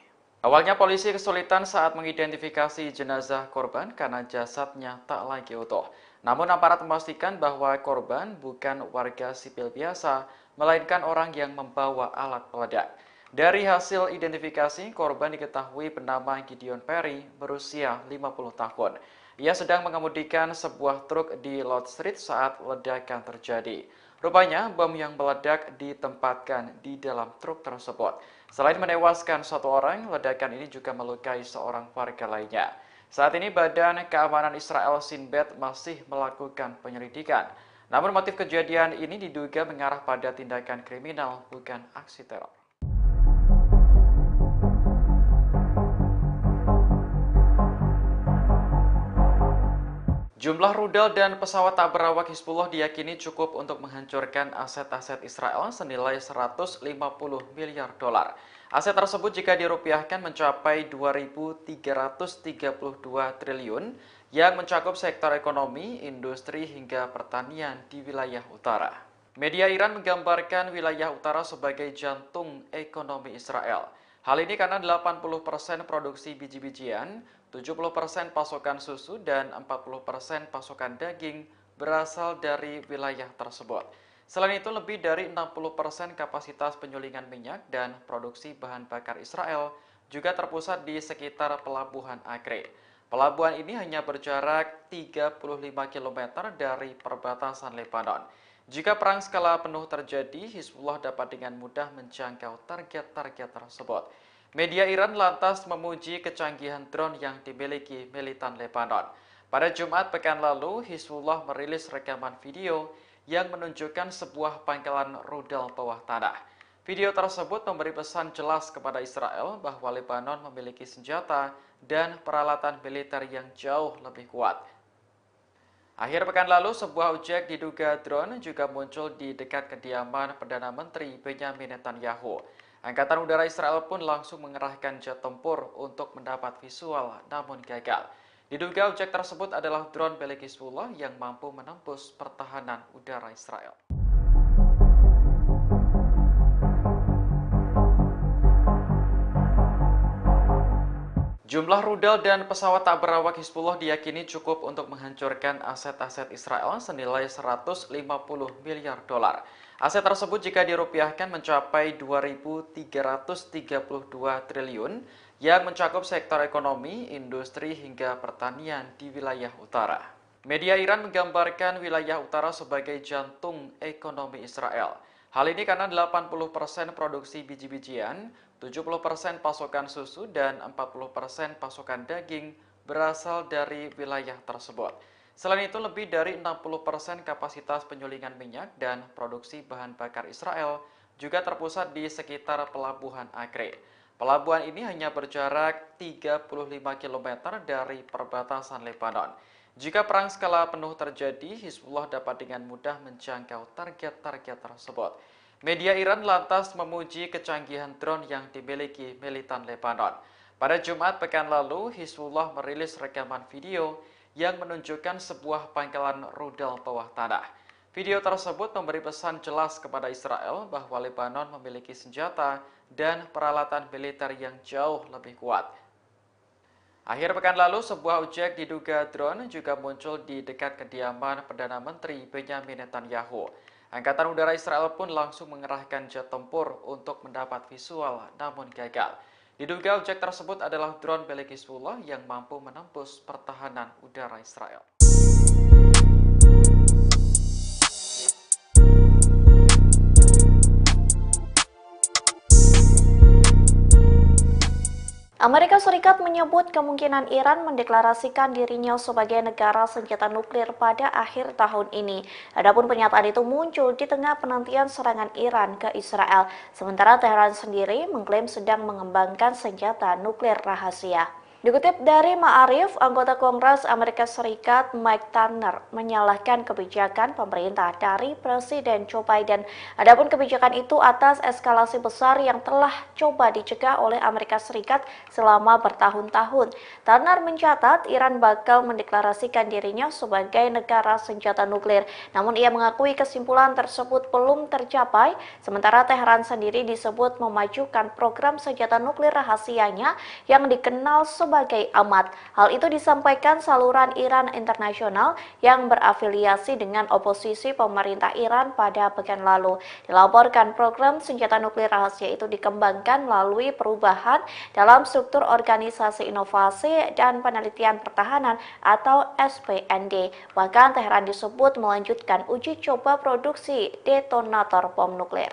Awalnya polisi kesulitan saat mengidentifikasi jenazah korban karena jasadnya tak lagi utuh. Namun aparat memastikan bahwa korban bukan warga sipil biasa, melainkan orang yang membawa alat peledak. Dari hasil identifikasi, korban diketahui bernama Gideon Perry, berusia 50 tahun. Ia sedang mengemudikan sebuah truk di Lord Street saat ledakan terjadi. Rupanya, bom yang meledak ditempatkan di dalam truk tersebut. Selain menewaskan satu orang, ledakan ini juga melukai seorang warga lainnya. Saat ini Badan Keamanan Israel Shin Bet masih melakukan penyelidikan. Namun motif kejadian ini diduga mengarah pada tindakan kriminal, bukan aksi teror. Jumlah rudal dan pesawat tak berawak Hizbullah diyakini cukup untuk menghancurkan aset-aset Israel senilai 150 miliar dolar. Aset tersebut jika dirupiahkan mencapai 2.332 triliun yang mencakup sektor ekonomi, industri hingga pertanian di wilayah utara. Media Iran menggambarkan wilayah utara sebagai jantung ekonomi Israel. Hal ini karena 80% produksi biji-bijian, 70% pasokan susu, dan 40% pasokan daging berasal dari wilayah tersebut. Selain itu, lebih dari 60% kapasitas penyulingan minyak dan produksi bahan bakar Israel juga terpusat di sekitar Pelabuhan Acre. Pelabuhan ini hanya berjarak 35 km dari perbatasan Lebanon. Jika perang skala penuh terjadi, Hizbullah dapat dengan mudah menjangkau target-target tersebut. Media Iran lantas memuji kecanggihan drone yang dimiliki militan Lebanon. Pada Jumat pekan lalu, Hizbullah merilis rekaman video yang menunjukkan sebuah pangkalan rudal bawah tanah. Video tersebut memberi pesan jelas kepada Israel bahwa Lebanon memiliki senjata dan peralatan militer yang jauh lebih kuat. Akhir pekan lalu, sebuah objek diduga drone juga muncul di dekat kediaman Perdana Menteri Benyamin Netanyahu. Angkatan Udara Israel pun langsung mengerahkan jet tempur untuk mendapat visual, namun gagal. Diduga objek tersebut adalah drone milik Hizbullah yang mampu menembus pertahanan udara Israel. Jumlah rudal dan pesawat tak berawak Hizbullah diyakini cukup untuk menghancurkan aset-aset Israel senilai 150 miliar dolar. Aset tersebut jika dirupiahkan mencapai 2.332 triliun yang mencakup sektor ekonomi, industri hingga pertanian di wilayah utara. Media Iran menggambarkan wilayah utara sebagai jantung ekonomi Israel. Hal ini karena 80% produksi biji-bijian, 70% pasokan susu, dan 40% pasokan daging berasal dari wilayah tersebut. Selain itu, lebih dari 60% kapasitas penyulingan minyak dan produksi bahan bakar Israel juga terpusat di sekitar Pelabuhan Acre. Pelabuhan ini hanya berjarak 35 km dari perbatasan Lebanon. Jika perang skala penuh terjadi, Hizbullah dapat dengan mudah menjangkau target-target tersebut. Media Iran lantas memuji kecanggihan drone yang dimiliki militan Lebanon. Pada Jumat pekan lalu, Hizbullah merilis rekaman video yang menunjukkan sebuah pangkalan rudal bawah tanah. Video tersebut memberi pesan jelas kepada Israel bahwa Lebanon memiliki senjata dan peralatan militer yang jauh lebih kuat. Akhir pekan lalu, sebuah objek diduga drone juga muncul di dekat kediaman Perdana Menteri Benyamin Netanyahu. Angkatan Udara Israel pun langsung mengerahkan jet tempur untuk mendapat visual, namun gagal. Diduga objek tersebut adalah drone milik Hizbullah yang mampu menembus pertahanan udara Israel. Amerika Serikat menyebut kemungkinan Iran mendeklarasikan dirinya sebagai negara senjata nuklir pada akhir tahun ini. Adapun pernyataan itu muncul di tengah penantian serangan Iran ke Israel, sementara Teheran sendiri mengklaim sedang mengembangkan senjata nuklir rahasia. Dikutip dari Ma'arif, anggota Kongres Amerika Serikat Mike Turner menyalahkan kebijakan pemerintah dari Presiden Joe Biden. Adapun kebijakan itu atas eskalasi besar yang telah coba dicegah oleh Amerika Serikat selama bertahun-tahun. Turner mencatat Iran bakal mendeklarasikan dirinya sebagai negara senjata nuklir. Namun ia mengakui kesimpulan tersebut belum tercapai, sementara Teheran sendiri disebut memajukan program senjata nuklir rahasianya yang dikenal sebagai amat. Hal itu disampaikan saluran Iran Internasional yang berafiliasi dengan oposisi pemerintah Iran pada pekan lalu. Dilaporkan program senjata nuklir rahasia itu dikembangkan melalui perubahan dalam struktur Organisasi Inovasi dan Penelitian Pertahanan atau SPND. Bahkan Teheran disebut melanjutkan uji coba produksi detonator bom nuklir.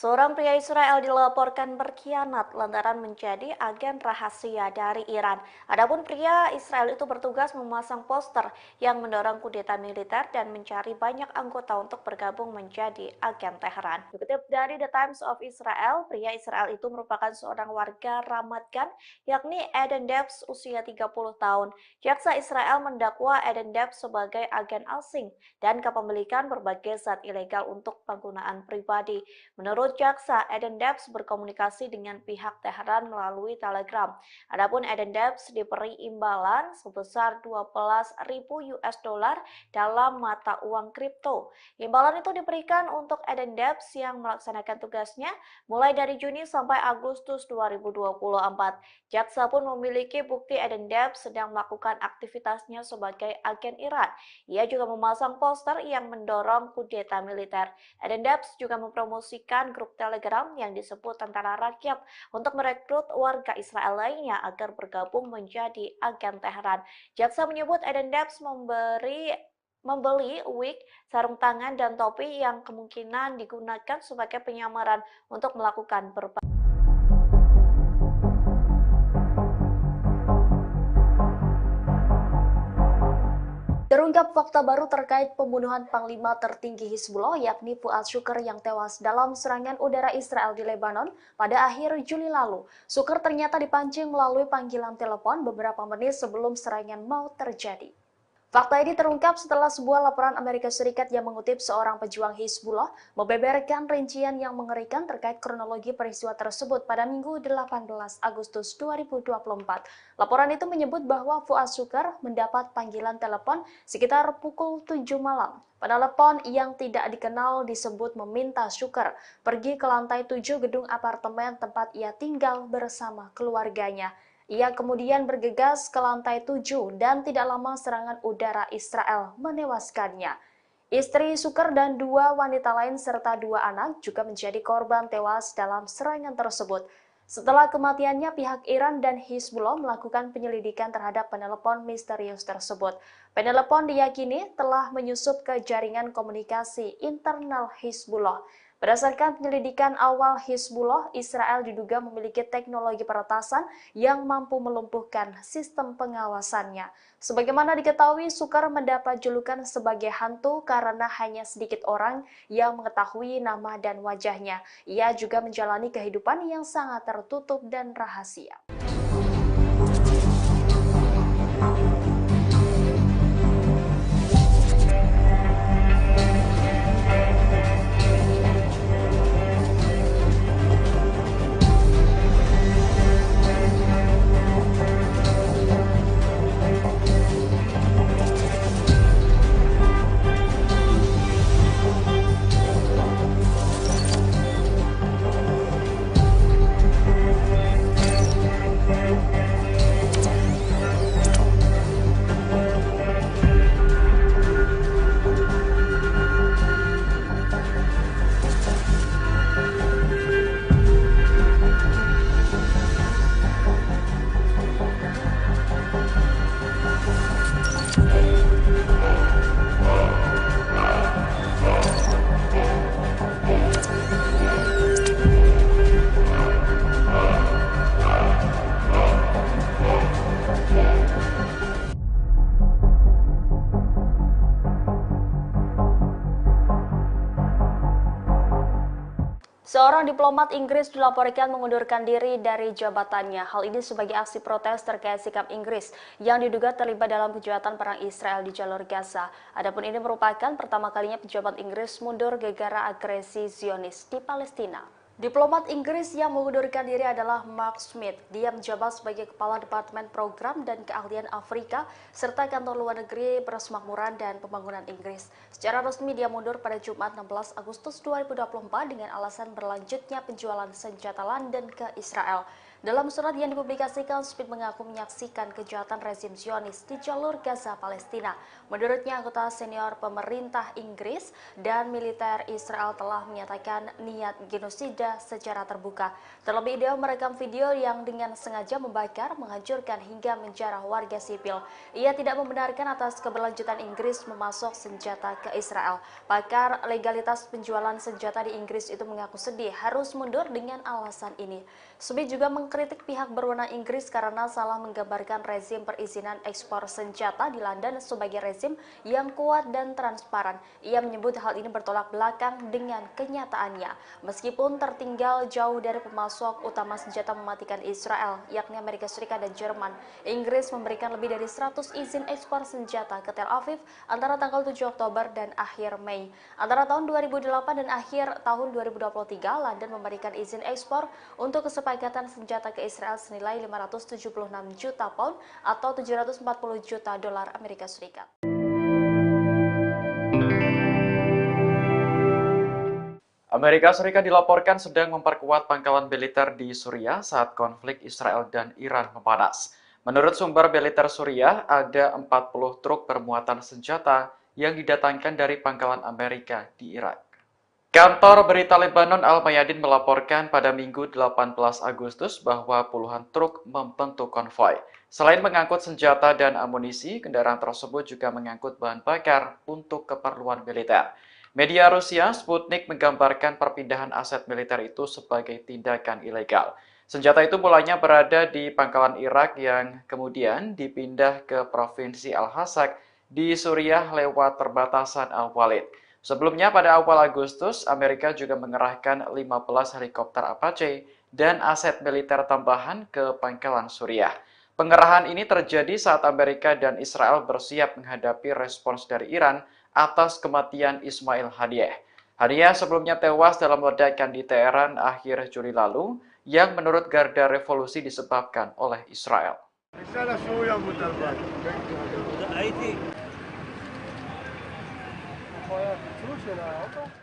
Seorang pria Israel dilaporkan berkhianat lantaran menjadi agen rahasia dari Iran. Adapun pria Israel itu bertugas memasang poster yang mendorong kudeta militer dan mencari banyak anggota untuk bergabung menjadi agen Teheran. Dikutip dari The Times of Israel, pria Israel itu merupakan seorang warga Ramat Gan, yakni Eden Debs usia 30 tahun. Jaksa Israel mendakwa Eden Debs sebagai agen asing dan kepemilikan berbagai zat ilegal untuk penggunaan pribadi. Menurut jaksa, Eden Debs berkomunikasi dengan pihak Teheran melalui Telegram. Adapun Eden Debs diberi imbalan sebesar 12.000 US dollar dalam mata uang kripto. Imbalan itu diberikan untuk Eden Debs yang melaksanakan tugasnya mulai dari Juni sampai Agustus 2024. Jaksa pun memiliki bukti Eden Debs sedang melakukan aktivitasnya sebagai agen Iran. Ia juga memasang poster yang mendorong kudeta militer. Eden Debs juga mempromosikan grup Telegram yang disebut Tentara Rakyat untuk merekrut warga Israel lainnya agar bergabung menjadi agen Teheran. Jaksa menyebut Eden Debs membeli wig, sarung tangan, dan topi yang kemungkinan digunakan sebagai penyamaran untuk melakukan berbagai Terungkap fakta baru terkait pembunuhan Panglima tertinggi Hizbullah yakni Fuad Shukr yang tewas dalam serangan udara Israel di Lebanon pada akhir Juli lalu. Shukr ternyata dipancing melalui panggilan telepon beberapa menit sebelum serangan mau terjadi. Fakta ini terungkap setelah sebuah laporan Amerika Serikat yang mengutip seorang pejuang Hizbullah membeberkan rincian yang mengerikan terkait kronologi peristiwa tersebut pada Minggu 18 Agustus 2024. Laporan itu menyebut bahwa Fuad Shukr mendapat panggilan telepon sekitar pukul 7 malam. Penelepon yang tidak dikenal disebut meminta Shukr pergi ke lantai 7 gedung apartemen tempat ia tinggal bersama keluarganya. Ia kemudian bergegas ke lantai 7 dan tidak lama serangan udara Israel menewaskannya. Istri Shukr dan 2 wanita lain serta 2 anak juga menjadi korban tewas dalam serangan tersebut. Setelah kematiannya, pihak Iran dan Hizbullah melakukan penyelidikan terhadap penelepon misterius tersebut. Penelepon diyakini telah menyusup ke jaringan komunikasi internal Hizbullah. Berdasarkan penyelidikan awal Hizbullah, Israel diduga memiliki teknologi peretasan yang mampu melumpuhkan sistem pengawasannya. Sebagaimana diketahui, Shukr mendapat julukan sebagai hantu karena hanya sedikit orang yang mengetahui nama dan wajahnya. Ia juga menjalani kehidupan yang sangat tertutup dan rahasia. Seorang diplomat Inggris dilaporkan mengundurkan diri dari jabatannya. Hal ini sebagai aksi protes terkait sikap Inggris yang diduga terlibat dalam kejahatan perang Israel di jalur Gaza. Adapun ini merupakan pertama kalinya pejabat Inggris mundur gara-gara agresi Zionis di Palestina. Diplomat Inggris yang mengundurkan diri adalah Mark Smith. Dia menjabat sebagai Kepala Departemen Program dan Keahlian Afrika serta Kantor Luar Negeri Persemakmuran dan Pembangunan Inggris. Secara resmi dia mundur pada Jumat 16 Agustus 2024 dengan alasan berlanjutnya penjualan senjata London ke Israel. Dalam surat yang dipublikasikan, Smith mengaku menyaksikan kejahatan rezim Zionis di jalur Gaza, Palestina. Menurutnya, anggota senior pemerintah Inggris dan militer Israel telah menyatakan niat genosida secara terbuka. Terlebih dia merekam video yang dengan sengaja membakar, menghancurkan hingga menjarah warga sipil. Ia tidak membenarkan atas keberlanjutan Inggris memasok senjata ke Israel. Pakar legalitas penjualan senjata di Inggris itu mengaku sedih harus mundur dengan alasan ini. Smith juga mengkritik pihak berwenang Inggris karena salah menggambarkan rezim perizinan ekspor senjata di London sebagai rezim yang kuat dan transparan. Ia menyebut hal ini bertolak belakang dengan kenyataannya. Meskipun tertinggal jauh dari pemasok utama senjata mematikan Israel, yakni Amerika Serikat dan Jerman, Inggris memberikan lebih dari 100 izin ekspor senjata ke Tel Aviv antara tanggal 7 Oktober dan akhir Mei. Antara tahun 2008 dan akhir tahun 2023, London memberikan izin ekspor untuk kesepakatan senjata ke Israel senilai 576 juta pound atau 740 juta dolar Amerika Serikat. Amerika Serikat dilaporkan sedang memperkuat pangkalan militer di Suriah saat konflik Israel dan Iran memanas. Menurut sumber militer Suriah, ada 40 truk bermuatan senjata yang didatangkan dari pangkalan Amerika di Irak. Kantor berita Lebanon Al-Mayadin melaporkan pada Minggu 18 Agustus bahwa puluhan truk membentuk konvoi. Selain mengangkut senjata dan amunisi, kendaraan tersebut juga mengangkut bahan bakar untuk keperluan militer. Media Rusia Sputnik menggambarkan perpindahan aset militer itu sebagai tindakan ilegal. Senjata itu mulanya berada di pangkalan Irak yang kemudian dipindah ke Provinsi Al-Hasak di Suriah lewat perbatasan Al-Walid. Sebelumnya pada awal Agustus, Amerika juga mengerahkan 15 helikopter Apache dan aset militer tambahan ke pangkalan Suriah. Pengerahan ini terjadi saat Amerika dan Israel bersiap menghadapi respons dari Iran atas kematian Ismail Haniyeh. Haniyeh sebelumnya tewas dalam ledakan di Teheran akhir Juli lalu yang menurut Garda Revolusi disebabkan oleh Israel.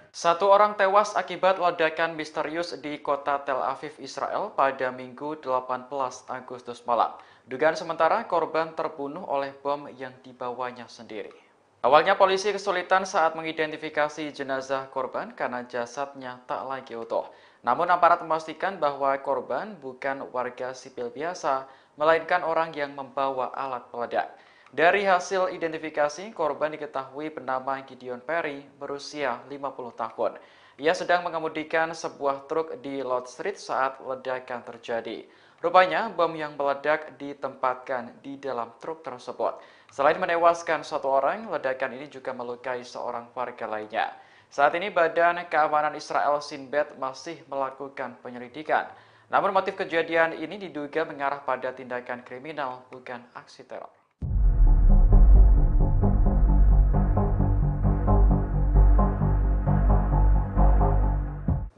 Satu orang tewas akibat ledakan misterius di kota Tel Aviv, Israel pada Minggu 18 Agustus malam. Dugaan sementara korban terbunuh oleh bom yang dibawanya sendiri. Awalnya polisi kesulitan saat mengidentifikasi jenazah korban karena jasadnya tak lagi utuh. Namun aparat memastikan bahwa korban bukan warga sipil biasa, melainkan orang yang membawa alat peledak. Dari hasil identifikasi, korban diketahui bernama Gideon Perry, berusia 50 tahun. Ia sedang mengemudikan sebuah truk di Lord Street saat ledakan terjadi. Rupanya, bom yang meledak ditempatkan di dalam truk tersebut. Selain menewaskan satu orang, ledakan ini juga melukai seorang warga lainnya. Saat ini Badan Keamanan Israel Shin Bet masih melakukan penyelidikan. Namun motif kejadian ini diduga mengarah pada tindakan kriminal, bukan aksi teror.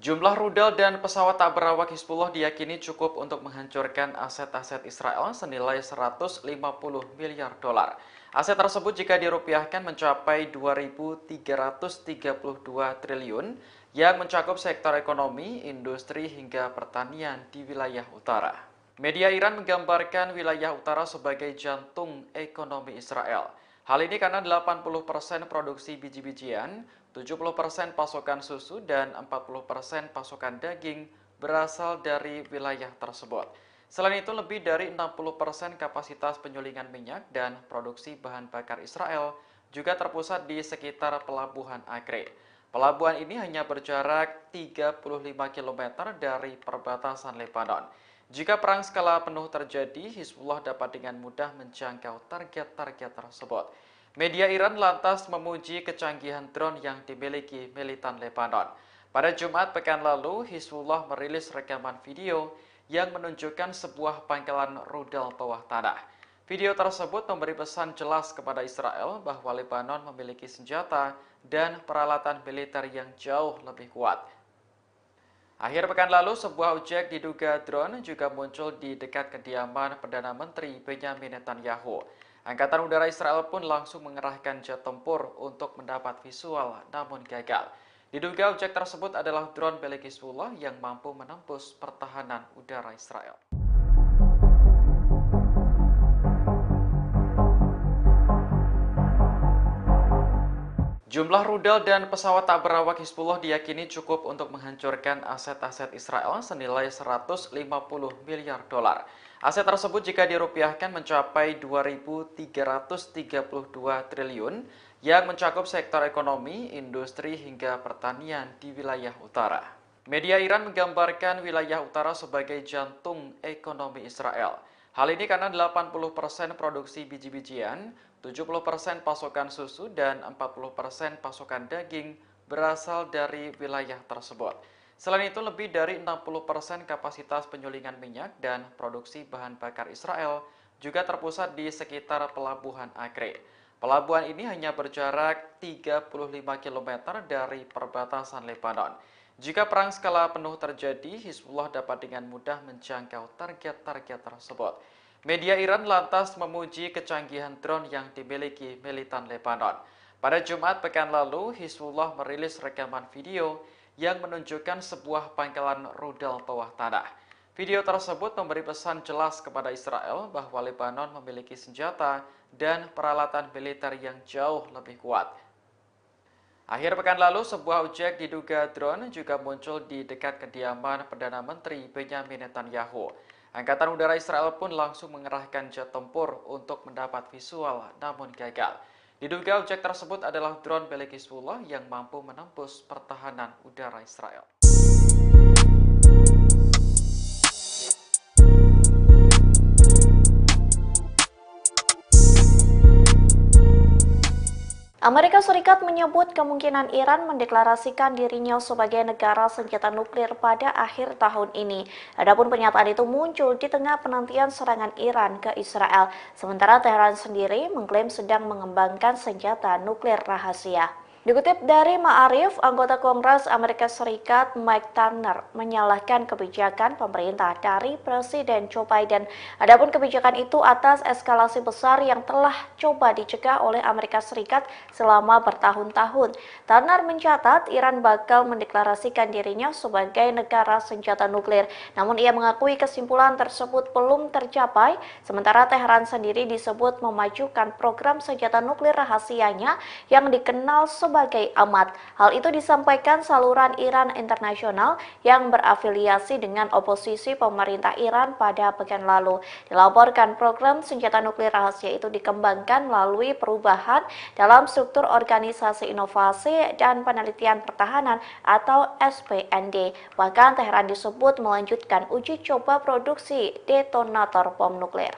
Jumlah rudal dan pesawat tak berawak Hizbullah diyakini cukup untuk menghancurkan aset-aset Israel senilai 150 miliar dolar. Aset tersebut jika dirupiahkan mencapai 2.332 triliun yang mencakup sektor ekonomi, industri, hingga pertanian di wilayah utara. Media Iran menggambarkan wilayah utara sebagai jantung ekonomi Israel. Hal ini karena 80% produksi biji-bijian, 70% pasokan susu, dan 40% pasokan daging berasal dari wilayah tersebut. Selain itu, lebih dari 60% kapasitas penyulingan minyak dan produksi bahan bakar Israel juga terpusat di sekitar Pelabuhan Acre. Pelabuhan ini hanya berjarak 35 km dari perbatasan Lebanon. Jika perang skala penuh terjadi, Hizbullah dapat dengan mudah menjangkau target-target tersebut. Media Iran lantas memuji kecanggihan drone yang dimiliki militan Lebanon. Pada Jumat pekan lalu, Hizbullah merilis rekaman video yang menunjukkan sebuah pangkalan rudal bawah tanah. Video tersebut memberi pesan jelas kepada Israel bahwa Lebanon memiliki senjata dan peralatan militer yang jauh lebih kuat. Akhir pekan lalu, sebuah objek diduga drone juga muncul di dekat kediaman Perdana Menteri Benyamin Netanyahu. Angkatan Udara Israel pun langsung mengerahkan jet tempur untuk mendapat visual, namun gagal. Diduga objek tersebut adalah drone milik Hizbullah yang mampu menembus pertahanan udara Israel. Jumlah rudal dan pesawat tak berawak Hizbullah diyakini cukup untuk menghancurkan aset-aset Israel senilai 150 miliar dolar. Aset tersebut jika dirupiahkan mencapai 2.332 triliun yang mencakup sektor ekonomi, industri hingga pertanian di wilayah utara. Media Iran menggambarkan wilayah utara sebagai jantung ekonomi Israel. Hal ini karena 80% produksi biji-bijian, 70% pasokan susu, dan 40% pasokan daging berasal dari wilayah tersebut. Selain itu, lebih dari 60% kapasitas penyulingan minyak dan produksi bahan bakar Israel juga terpusat di sekitar Pelabuhan Acre. Pelabuhan ini hanya berjarak 35 km dari perbatasan Lebanon. Jika perang skala penuh terjadi, Hizbullah dapat dengan mudah menjangkau target-target tersebut. Media Iran lantas memuji kecanggihan drone yang dimiliki militan Lebanon. Pada Jumat pekan lalu, Hizbullah merilis rekaman video yang menunjukkan sebuah pangkalan rudal bawah tanah. Video tersebut memberi pesan jelas kepada Israel bahwa Lebanon memiliki senjata dan peralatan militer yang jauh lebih kuat. Akhir pekan lalu, sebuah objek diduga drone juga muncul di dekat kediaman Perdana Menteri Benyamin Netanyahu. Angkatan Udara Israel pun langsung mengerahkan jet tempur untuk mendapat visual, namun gagal. Diduga objek tersebut adalah drone milik Hizbullah yang mampu menembus pertahanan udara Israel. Amerika Serikat menyebut kemungkinan Iran mendeklarasikan dirinya sebagai negara senjata nuklir pada akhir tahun ini. Adapun pernyataan itu muncul di tengah penantian serangan Iran ke Israel, sementara Teheran sendiri mengklaim sedang mengembangkan senjata nuklir rahasia. Dikutip dari Ma'arif, anggota Kongres Amerika Serikat Mike Turner menyalahkan kebijakan pemerintah dari Presiden Joe Biden. Adapun kebijakan itu atas eskalasi besar yang telah coba dicegah oleh Amerika Serikat selama bertahun-tahun. Turner mencatat Iran bakal mendeklarasikan dirinya sebagai negara senjata nuklir. Namun ia mengakui kesimpulan tersebut belum tercapai, sementara Teheran sendiri disebut memajukan program senjata nuklir rahasianya yang dikenal sebagai amat. Hal itu disampaikan saluran Iran Internasional yang berafiliasi dengan oposisi pemerintah Iran pada pekan lalu. Dilaporkan program senjata nuklir rahasia itu dikembangkan melalui perubahan dalam struktur Organisasi Inovasi dan Penelitian Pertahanan atau SPND. Bahkan Teheran disebut melanjutkan uji coba produksi detonator bom nuklir.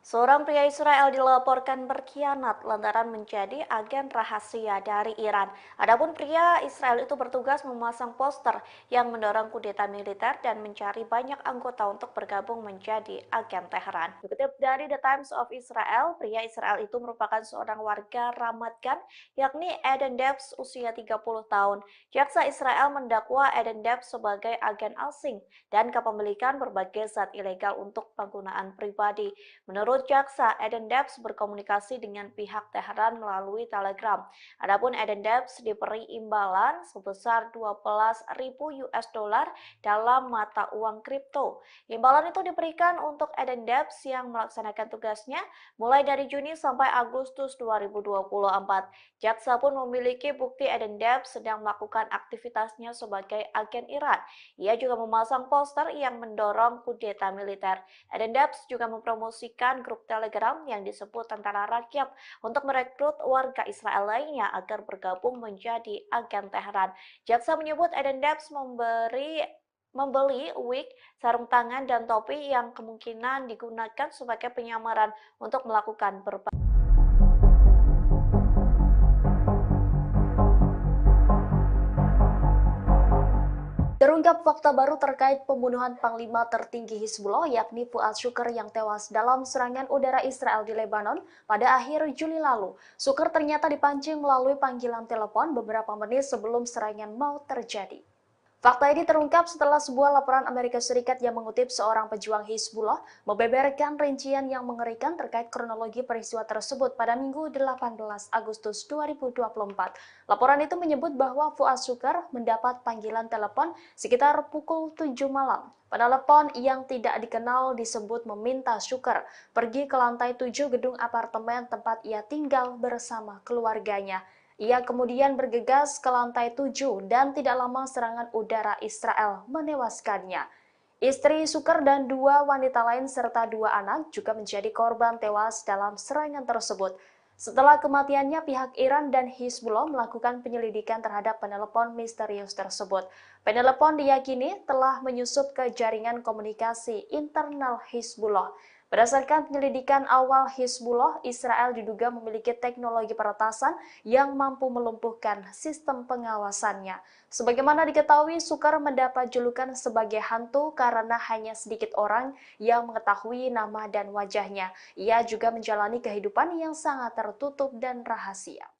Seorang pria Israel dilaporkan berkhianat lantaran menjadi agen rahasia dari Iran. Adapun pria Israel itu bertugas memasang poster yang mendorong kudeta militer dan mencari banyak anggota untuk bergabung menjadi agen Teheran. Dikutip dari The Times of Israel, pria Israel itu merupakan seorang warga Ramat Gan, yakni Eden Debs usia 30 tahun. Jaksa Israel mendakwa Eden Debs sebagai agen asing dan kepemilikan berbagai zat ilegal untuk penggunaan pribadi. Menurut jaksa, Eden Debs berkomunikasi dengan pihak Teheran melalui Telegram. Adapun Eden Debs diberi imbalan sebesar 12.000 US dollar dalam mata uang kripto. Imbalan itu diberikan untuk Eden Debs yang melaksanakan tugasnya mulai dari Juni sampai Agustus 2024. Jaksa pun memiliki bukti Eden Debs sedang melakukan aktivitasnya sebagai agen Iran. Ia juga memasang poster yang mendorong kudeta militer. Eden Debs juga mempromosikan grup Telegram yang disebut Tentara Rakyat untuk merekrut warga Israel lainnya agar bergabung menjadi agen Teheran. Jaksa menyebut Eden Debs membeli wig, sarung tangan, dan topi yang kemungkinan digunakan sebagai penyamaran untuk melakukan berbagai Terungkap fakta baru terkait pembunuhan Panglima tertinggi Hizbullah yakni Fuad Shukr yang tewas dalam serangan udara Israel di Lebanon pada akhir Juli lalu. Shukr ternyata dipancing melalui panggilan telepon beberapa menit sebelum serangan mau terjadi. Fakta ini terungkap setelah sebuah laporan Amerika Serikat yang mengutip seorang pejuang Hizbullah membeberkan rincian yang mengerikan terkait kronologi peristiwa tersebut pada Minggu 18 Agustus 2024. Laporan itu menyebut bahwa Fuad Shukr mendapat panggilan telepon sekitar pukul 7 malam. Penelepon yang tidak dikenal disebut meminta Shukr pergi ke lantai 7 gedung apartemen tempat ia tinggal bersama keluarganya. Ia kemudian bergegas ke lantai 7 dan tidak lama serangan udara Israel menewaskannya. Istri Shukr dan 2 wanita lain serta 2 anak juga menjadi korban tewas dalam serangan tersebut. Setelah kematiannya, pihak Iran dan Hizbullah melakukan penyelidikan terhadap penelepon misterius tersebut. Penelepon diyakini telah menyusup ke jaringan komunikasi internal Hizbullah. Berdasarkan penyelidikan awal Hizbullah, Israel diduga memiliki teknologi peretasan yang mampu melumpuhkan sistem pengawasannya. Sebagaimana diketahui, Shukr mendapat julukan sebagai hantu karena hanya sedikit orang yang mengetahui nama dan wajahnya. Ia juga menjalani kehidupan yang sangat tertutup dan rahasia.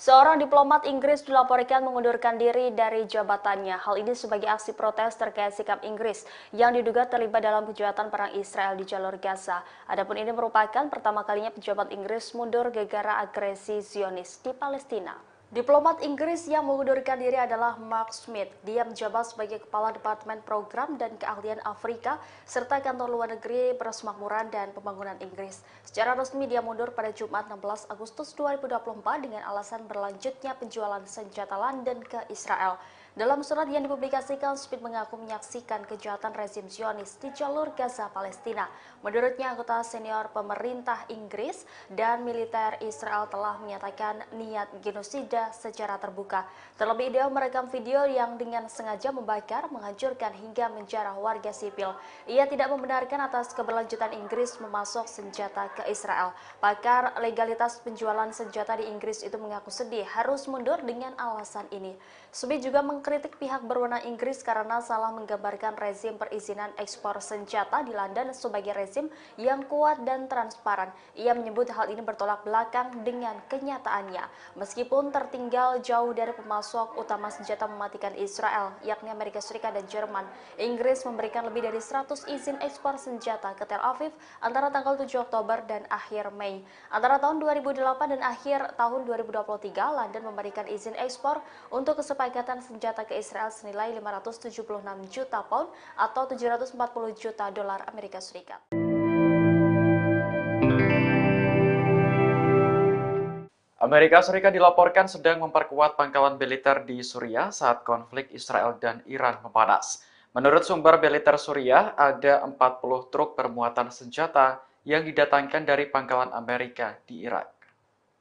Seorang diplomat Inggris dilaporkan mengundurkan diri dari jabatannya. Hal ini sebagai aksi protes terkait sikap Inggris yang diduga terlibat dalam kejahatan perang Israel di jalur Gaza. Adapun ini merupakan pertama kalinya pejabat Inggris mundur gara-gara agresi Zionis di Palestina. Diplomat Inggris yang mengundurkan diri adalah Mark Smith. Dia menjabat sebagai Kepala Departemen Program dan Keahlian Afrika serta Kantor Luar Negeri Persemakmuran dan Pembangunan Inggris. Secara resmi dia mundur pada Jumat 16 Agustus 2024 dengan alasan berlanjutnya penjualan senjata London ke Israel. Dalam surat yang dipublikasikan, Smith mengaku menyaksikan kejahatan rezim Zionis di jalur Gaza, Palestina. Menurutnya, anggota senior pemerintah Inggris dan militer Israel telah menyatakan niat genosida secara terbuka. Terlebih dia merekam video yang dengan sengaja membakar, menghancurkan hingga menjarah warga sipil. Ia tidak membenarkan atas keberlanjutan Inggris memasok senjata ke Israel. Pakar legalitas penjualan senjata di Inggris itu mengaku sedih harus mundur dengan alasan ini. Smith juga mengkritik pihak berwenang Inggris karena salah menggambarkan rezim perizinan ekspor senjata di London sebagai rezim yang kuat dan transparan. Ia menyebut hal ini bertolak belakang dengan kenyataannya. Meskipun tertinggal jauh dari pemasok utama senjata mematikan Israel, yakni Amerika Serikat dan Jerman, Inggris memberikan lebih dari 100 izin ekspor senjata ke Tel Aviv antara tanggal 7 Oktober dan akhir Mei. Antara tahun 2008 dan akhir tahun 2023, London memberikan izin ekspor untuk kesepakatan senjata ke Israel senilai 576 juta pound atau 740 juta dolar Amerika Serikat. Amerika Serikat dilaporkan sedang memperkuat pangkalan militer di Suriah saat konflik Israel dan Iran memanas. Menurut sumber militer Suriah, ada 40 truk bermuatan senjata yang didatangkan dari pangkalan Amerika di Irak.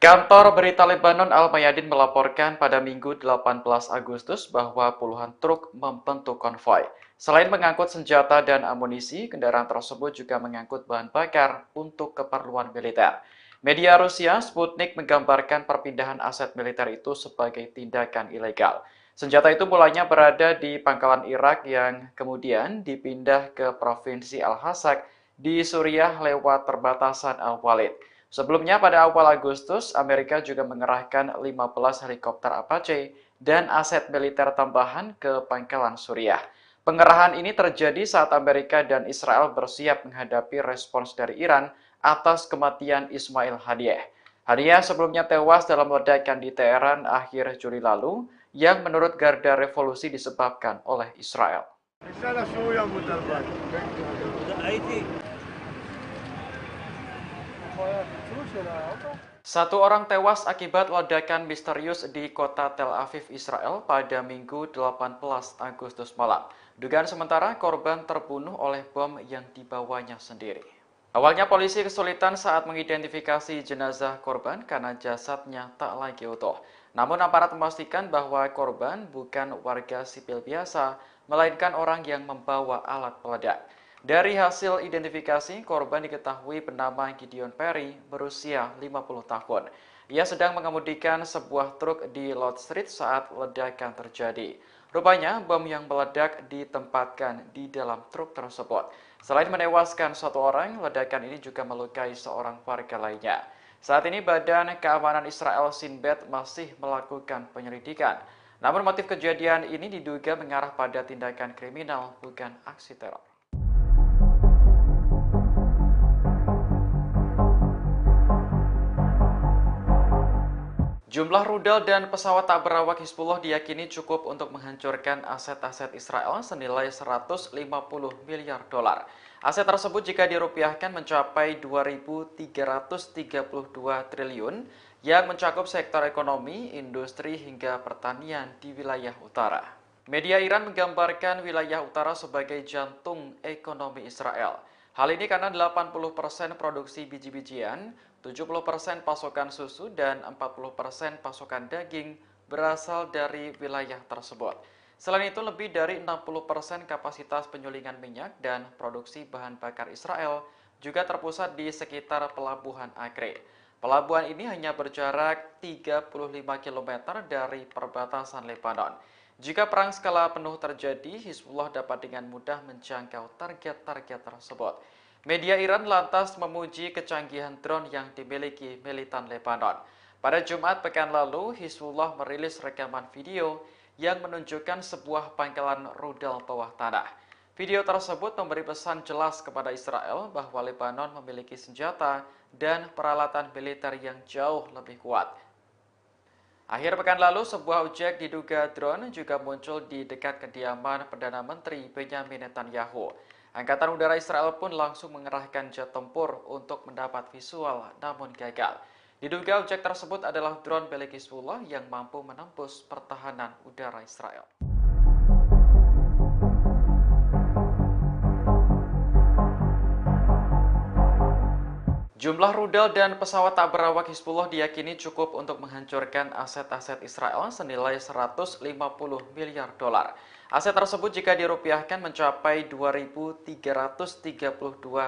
Kantor berita Lebanon Al-Mayadin melaporkan pada Minggu 18 Agustus bahwa puluhan truk membentuk konvoi. Selain mengangkut senjata dan amunisi, kendaraan tersebut juga mengangkut bahan bakar untuk keperluan militer. Media Rusia Sputnik menggambarkan perpindahan aset militer itu sebagai tindakan ilegal. Senjata itu mulanya berada di pangkalan Irak yang kemudian dipindah ke Provinsi Al-Hasak di Suriah lewat perbatasan Al-Walid. Sebelumnya pada awal Agustus, Amerika juga mengerahkan 15 helikopter Apache dan aset militer tambahan ke pangkalan Suriah. Pengerahan ini terjadi saat Amerika dan Israel bersiap menghadapi respons dari Iran atas kematian Ismail Haniyeh. Haniyeh sebelumnya tewas dalam ledakan di Teheran akhir Juli lalu yang menurut Garda Revolusi disebabkan oleh Israel. Satu orang tewas akibat ledakan misterius di kota Tel Aviv, Israel pada Minggu 18 Agustus malam. Dugaan sementara korban terbunuh oleh bom yang dibawanya sendiri. Awalnya polisi kesulitan saat mengidentifikasi jenazah korban karena jasadnya tak lagi utuh. Namun aparat memastikan bahwa korban bukan warga sipil biasa, melainkan orang yang membawa alat peledak. Dari hasil identifikasi, korban diketahui bernama Gideon Perry, berusia 50 tahun. Ia sedang mengemudikan sebuah truk di Lord Street saat ledakan terjadi. Rupanya, bom yang meledak ditempatkan di dalam truk tersebut. Selain menewaskan satu orang, ledakan ini juga melukai seorang warga lainnya. Saat ini Badan Keamanan Israel Shin Bet masih melakukan penyelidikan. Namun motif kejadian ini diduga mengarah pada tindakan kriminal, bukan aksi teror. Jumlah rudal dan pesawat tak berawak Hizbullah diyakini cukup untuk menghancurkan aset-aset Israel senilai 150 miliar dolar. Aset tersebut jika dirupiahkan mencapai 2.332 triliun yang mencakup sektor ekonomi, industri, hingga pertanian di wilayah utara. Media Iran menggambarkan wilayah utara sebagai jantung ekonomi Israel. Hal ini karena 80% produksi biji-bijian, 70% pasokan susu, dan 40% pasokan daging berasal dari wilayah tersebut. Selain itu, lebih dari 60% kapasitas penyulingan minyak dan produksi bahan bakar Israel juga terpusat di sekitar Pelabuhan Acre. Pelabuhan ini hanya berjarak 35 km dari perbatasan Lebanon. Jika perang skala penuh terjadi, Hizbullah dapat dengan mudah menjangkau target-target tersebut. Media Iran lantas memuji kecanggihan drone yang dimiliki militan Lebanon. Pada Jumat pekan lalu, Hizbullah merilis rekaman video yang menunjukkan sebuah pangkalan rudal bawah tanah. Video tersebut memberi pesan jelas kepada Israel bahwa Lebanon memiliki senjata dan peralatan militer yang jauh lebih kuat. Akhir pekan lalu, sebuah objek diduga drone juga muncul di dekat kediaman Perdana Menteri Benyamin Netanyahu. Angkatan Udara Israel pun langsung mengerahkan jet tempur untuk mendapat visual, namun gagal. Diduga objek tersebut adalah drone milik Hizbullah yang mampu menembus pertahanan udara Israel. Jumlah rudal dan pesawat tak berawak Hizbullah diyakini cukup untuk menghancurkan aset-aset Israel senilai 150 miliar dolar. Aset tersebut jika dirupiahkan mencapai 2.332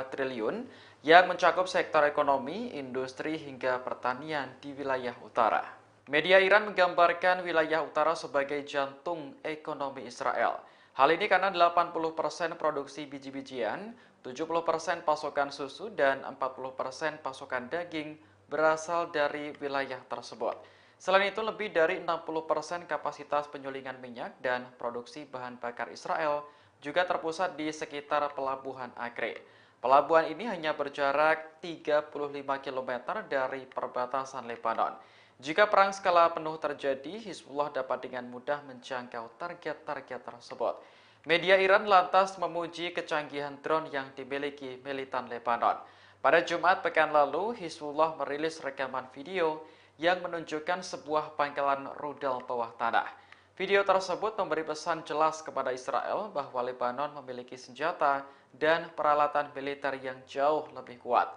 triliun yang mencakup sektor ekonomi, industri, hingga pertanian di wilayah utara. Media Iran menggambarkan wilayah utara sebagai jantung ekonomi Israel. Hal ini karena 80% produksi biji-bijian, 70% pasokan susu, dan 40% pasokan daging berasal dari wilayah tersebut. Selain itu, lebih dari 60% kapasitas penyulingan minyak dan produksi bahan bakar Israel juga terpusat di sekitar Pelabuhan Acre. Pelabuhan ini hanya berjarak 35 km dari perbatasan Lebanon. Jika perang skala penuh terjadi, Hizbullah dapat dengan mudah menjangkau target-target tersebut. Media Iran lantas memuji kecanggihan drone yang dimiliki militan Lebanon. Pada Jumat pekan lalu, Hizbullah merilis rekaman video yang menunjukkan sebuah pangkalan rudal bawah tanah. Video tersebut memberi pesan jelas kepada Israel bahwa Lebanon memiliki senjata dan peralatan militer yang jauh lebih kuat.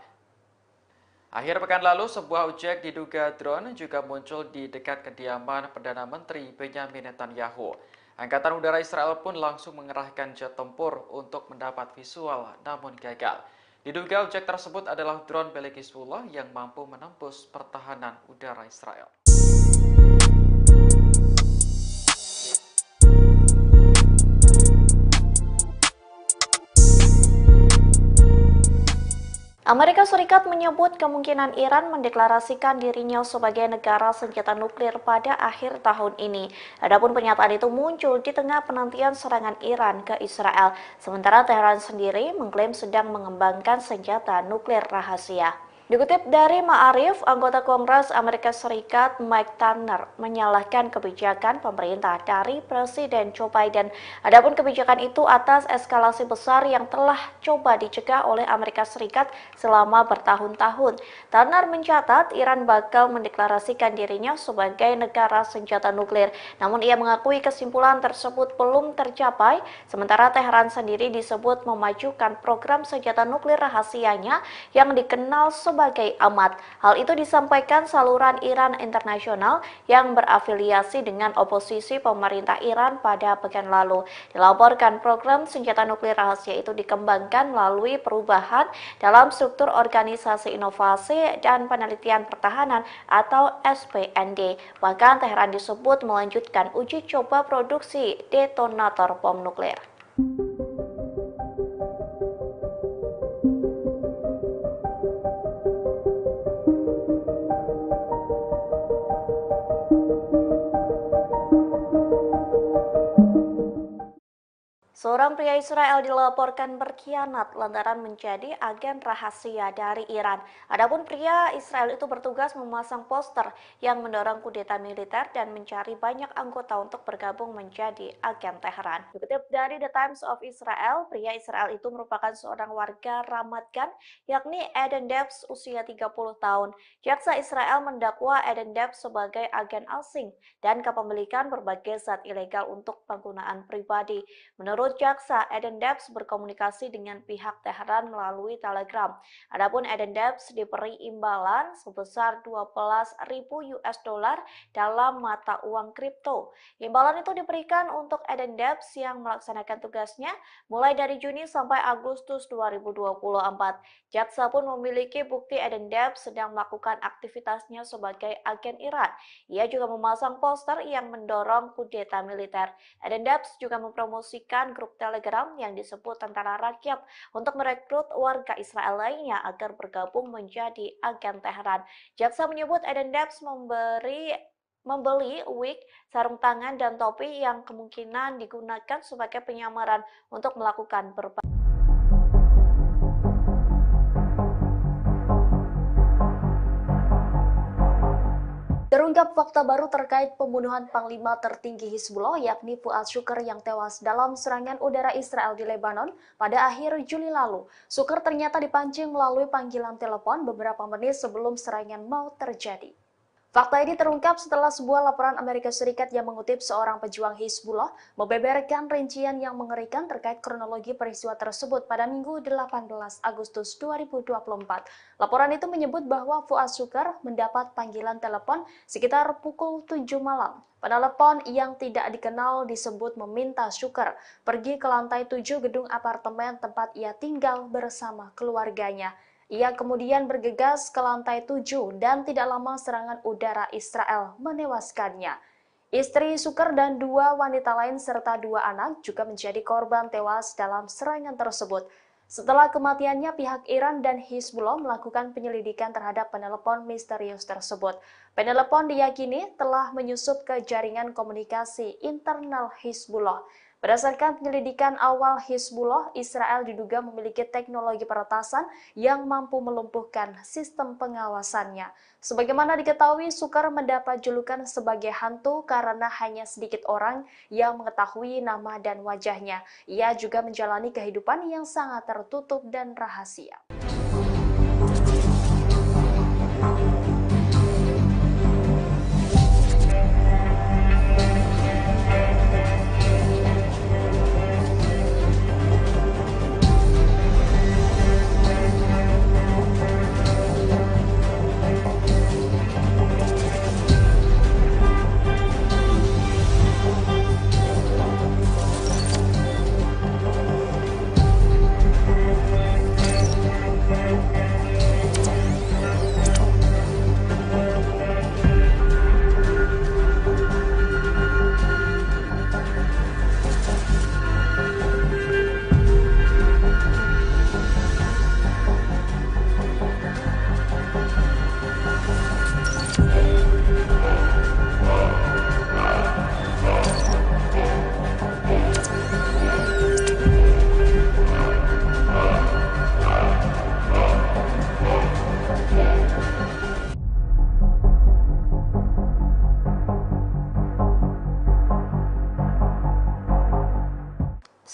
Akhir pekan lalu, sebuah objek diduga drone juga muncul di dekat kediaman Perdana Menteri Benyamin Netanyahu. Angkatan Udara Israel pun langsung mengerahkan jet tempur untuk mendapat visual, namun gagal. Diduga objek tersebut adalah drone milik Hizbullah yang mampu menembus pertahanan udara Israel. Amerika Serikat menyebut kemungkinan Iran mendeklarasikan dirinya sebagai negara senjata nuklir pada akhir tahun ini. Adapun pernyataan itu muncul di tengah penantian serangan Iran ke Israel, sementara Teheran sendiri mengklaim sedang mengembangkan senjata nuklir rahasia. Dikutip dari Ma'arif, anggota Kongres Amerika Serikat Mike Turner menyalahkan kebijakan pemerintah dari Presiden Joe Biden. Adapun kebijakan itu atas eskalasi besar yang telah coba dicegah oleh Amerika Serikat selama bertahun-tahun. Turner mencatat Iran bakal mendeklarasikan dirinya sebagai negara senjata nuklir. Namun ia mengakui kesimpulan tersebut belum tercapai, sementara Teheran sendiri disebut memajukan program senjata nuklir rahasianya yang dikenal sebagai Amat. Hal itu disampaikan saluran Iran Internasional yang berafiliasi dengan oposisi pemerintah Iran pada pekan lalu. Dilaporkan program senjata nuklir rahasia itu dikembangkan melalui perubahan dalam struktur Organisasi Inovasi dan Penelitian Pertahanan atau SPND. Bahkan Teheran disebut melanjutkan uji coba produksi detonator bom nuklir. Seorang pria Israel dilaporkan berkhianat lantaran menjadi agen rahasia dari Iran. Adapun pria Israel itu bertugas memasang poster yang mendorong kudeta militer dan mencari banyak anggota untuk bergabung menjadi agen Teheran. Dikutip dari The Times of Israel, pria Israel itu merupakan seorang warga Ramat Gan, yakni Eden Debs usia 30 tahun. Jaksa Israel mendakwa Eden Debs sebagai agen asing dan kepemilikan berbagai zat ilegal untuk penggunaan pribadi. Menurut jaksa, Eden Debs berkomunikasi dengan pihak Teheran melalui Telegram. Adapun Eden Debs diberi imbalan sebesar 12.000 US dollar dalam mata uang kripto. Imbalan itu diberikan untuk Eden Debs yang melaksanakan tugasnya mulai dari Juni sampai Agustus 2024. Jaksa pun memiliki bukti Eden Debs sedang melakukan aktivitasnya sebagai agen Iran. Ia juga memasang poster yang mendorong kudeta militer. Eden Debs juga mempromosikan grup Telegram yang disebut Tentara Rakyat untuk merekrut warga Israel lainnya agar bergabung menjadi agen Teheran. Jaksa menyebut Eden Debs membeli wig, sarung tangan, dan topi yang kemungkinan digunakan sebagai penyamaran untuk melakukan berbagai Terungkap fakta baru terkait pembunuhan Panglima tertinggi Hizbullah yakni Fuad Shukr yang tewas dalam serangan udara Israel di Lebanon pada akhir Juli lalu. Shukr ternyata dipancing melalui panggilan telepon beberapa menit sebelum serangan mau terjadi. Fakta ini terungkap setelah sebuah laporan Amerika Serikat yang mengutip seorang pejuang Hizbullah membeberkan rincian yang mengerikan terkait kronologi peristiwa tersebut pada Minggu 18 Agustus 2024. Laporan itu menyebut bahwa Fuad Shukr mendapat panggilan telepon sekitar pukul 7 malam. Penelepon yang tidak dikenal disebut meminta Shukr pergi ke lantai 7 gedung apartemen tempat ia tinggal bersama keluarganya. Ia kemudian bergegas ke lantai 7 dan tidak lama serangan udara Israel menewaskannya. Istri Shukr dan 2 wanita lain serta 2 anak juga menjadi korban tewas dalam serangan tersebut. Setelah kematiannya, pihak Iran dan Hizbullah melakukan penyelidikan terhadap penelepon misterius tersebut. Penelepon diyakini telah menyusup ke jaringan komunikasi internal Hizbullah. Berdasarkan penyelidikan awal Hizbullah, Israel diduga memiliki teknologi peretasan yang mampu melumpuhkan sistem pengawasannya. Sebagaimana diketahui, Shukr mendapat julukan sebagai hantu karena hanya sedikit orang yang mengetahui nama dan wajahnya. Ia juga menjalani kehidupan yang sangat tertutup dan rahasia.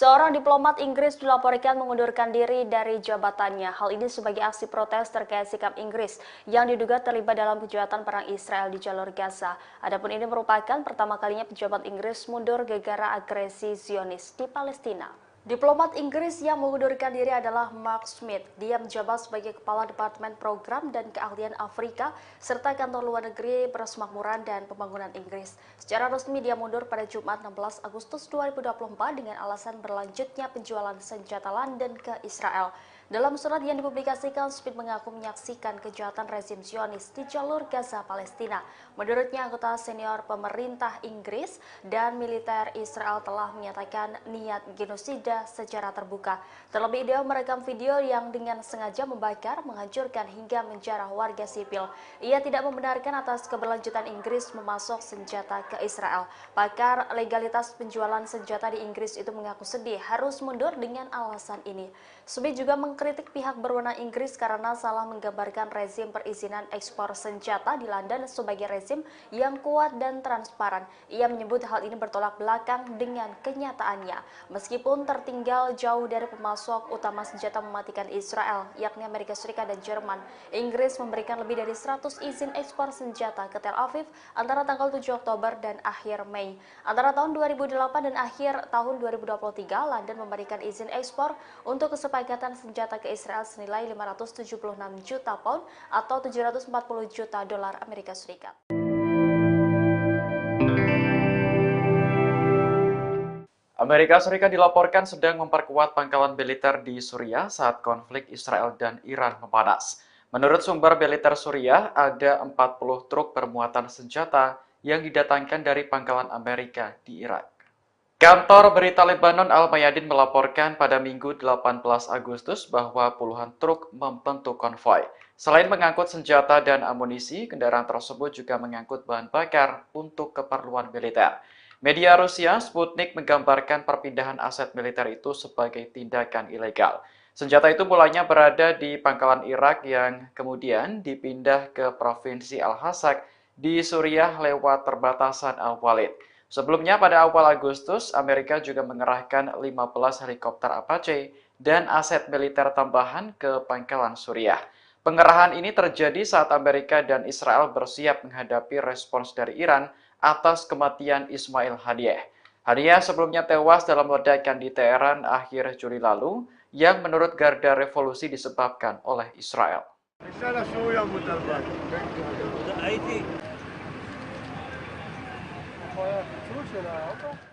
Seorang diplomat Inggris dilaporkan mengundurkan diri dari jabatannya. Hal ini sebagai aksi protes terkait sikap Inggris yang diduga terlibat dalam kejahatan perang Israel di jalur Gaza. Adapun ini merupakan pertama kalinya pejabat Inggris mundur gara-gara agresi Zionis di Palestina. Diplomat Inggris yang mengundurkan diri adalah Mark Smith. Dia menjabat sebagai Kepala Departemen Program dan Keahlian Afrika serta Kantor Luar Negeri Persemakmuran dan Pembangunan Inggris. Secara resmi dia mundur pada Jumat 16 Agustus 2024 dengan alasan berlanjutnya penjualan senjata London ke Israel. Dalam surat yang dipublikasikan, Smith mengaku menyaksikan kejahatan rezim Zionis di jalur Gaza, Palestina. Menurutnya, anggota senior pemerintah Inggris dan militer Israel telah menyatakan niat genosida secara terbuka. Terlebih, dia merekam video yang dengan sengaja membakar, menghancurkan hingga menjarah warga sipil. Ia tidak membenarkan atas keberlanjutan Inggris memasok senjata ke Israel. Pakar legalitas penjualan senjata di Inggris itu mengaku sedih harus mundur dengan alasan ini. Smith juga mengkritik pihak berwenang Inggris karena salah menggambarkan rezim perizinan ekspor senjata di London sebagai rezim yang kuat dan transparan. Ia menyebut hal ini bertolak belakang dengan kenyataannya. Meskipun tertinggal jauh dari pemasok utama senjata mematikan Israel, yakni Amerika Serikat dan Jerman, Inggris memberikan lebih dari 100 izin ekspor senjata ke Tel Aviv antara tanggal 7 Oktober dan akhir Mei. Antara tahun 2008 dan akhir tahun 2023, London memberikan izin ekspor untuk kesepakatan senjata ke Israel senilai 576 juta pound atau 740 juta dolar Amerika Serikat. Amerika Serikat dilaporkan sedang memperkuat pangkalan militer di Suriah saat konflik Israel dan Iran memanas. Menurut sumber militer Suriah, ada 40 truk bermuatan senjata yang didatangkan dari pangkalan Amerika di Irak. Kantor berita Lebanon Al-Mayadin melaporkan pada Minggu 18 Agustus bahwa puluhan truk membentuk konvoi. Selain mengangkut senjata dan amunisi, kendaraan tersebut juga mengangkut bahan bakar untuk keperluan militer. Media Rusia Sputnik menggambarkan perpindahan aset militer itu sebagai tindakan ilegal. Senjata itu mulanya berada di pangkalan Irak yang kemudian dipindah ke Provinsi Al-Hasak di Suriah lewat perbatasan Al-Walid. Sebelumnya pada awal Agustus, Amerika juga mengerahkan 15 helikopter Apache dan aset militer tambahan ke pangkalan Suriah. Pengerahan ini terjadi saat Amerika dan Israel bersiap menghadapi respons dari Iran atas kematian Ismail Haniyeh. Haniyeh sebelumnya tewas dalam ledakan di Teheran akhir Juli lalu yang menurut Garda Revolusi disebabkan oleh Israel.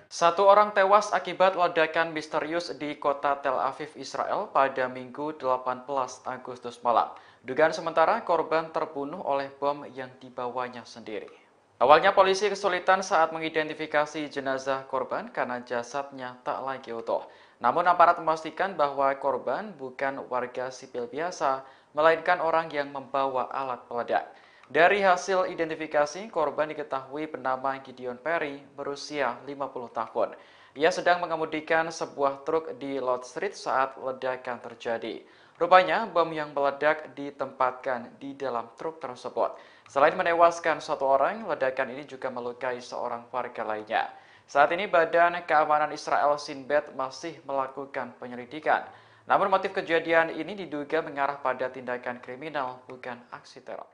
Satu orang tewas akibat ledakan misterius di kota Tel Aviv, Israel pada Minggu 18 Agustus malam. Dugaan sementara korban terbunuh oleh bom yang dibawanya sendiri. Awalnya polisi kesulitan saat mengidentifikasi jenazah korban karena jasadnya tak lagi utuh. Namun aparat memastikan bahwa korban bukan warga sipil biasa, melainkan orang yang membawa alat peledak. Dari hasil identifikasi, korban diketahui bernama Gideon Perry, berusia 50 tahun. Ia sedang mengemudikan sebuah truk di Lord Street saat ledakan terjadi. Rupanya, bom yang meledak ditempatkan di dalam truk tersebut. Selain menewaskan satu orang, ledakan ini juga melukai seorang warga lainnya. Saat ini Badan Keamanan Israel Shin Bet masih melakukan penyelidikan. Namun motif kejadian ini diduga mengarah pada tindakan kriminal, bukan aksi teror.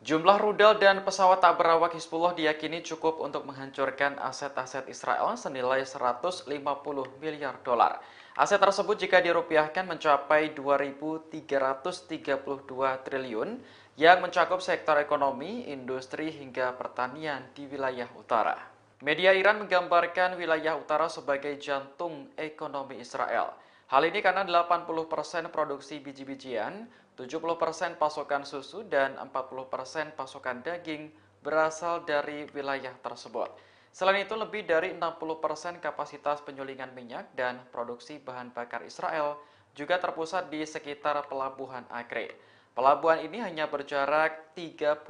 Jumlah rudal dan pesawat tak berawak Hizbullah diyakini cukup untuk menghancurkan aset-aset Israel senilai 150 miliar dolar. Aset tersebut jika dirupiahkan mencapai 2.332 triliun yang mencakup sektor ekonomi, industri hingga pertanian di wilayah utara. Media Iran menggambarkan wilayah utara sebagai jantung ekonomi Israel. Hal ini karena 80% produksi biji-bijian, 70% pasokan susu, dan 40% pasokan daging berasal dari wilayah tersebut. Selain itu, lebih dari 60% kapasitas penyulingan minyak dan produksi bahan bakar Israel juga terpusat di sekitar Pelabuhan Acre. Pelabuhan ini hanya berjarak 35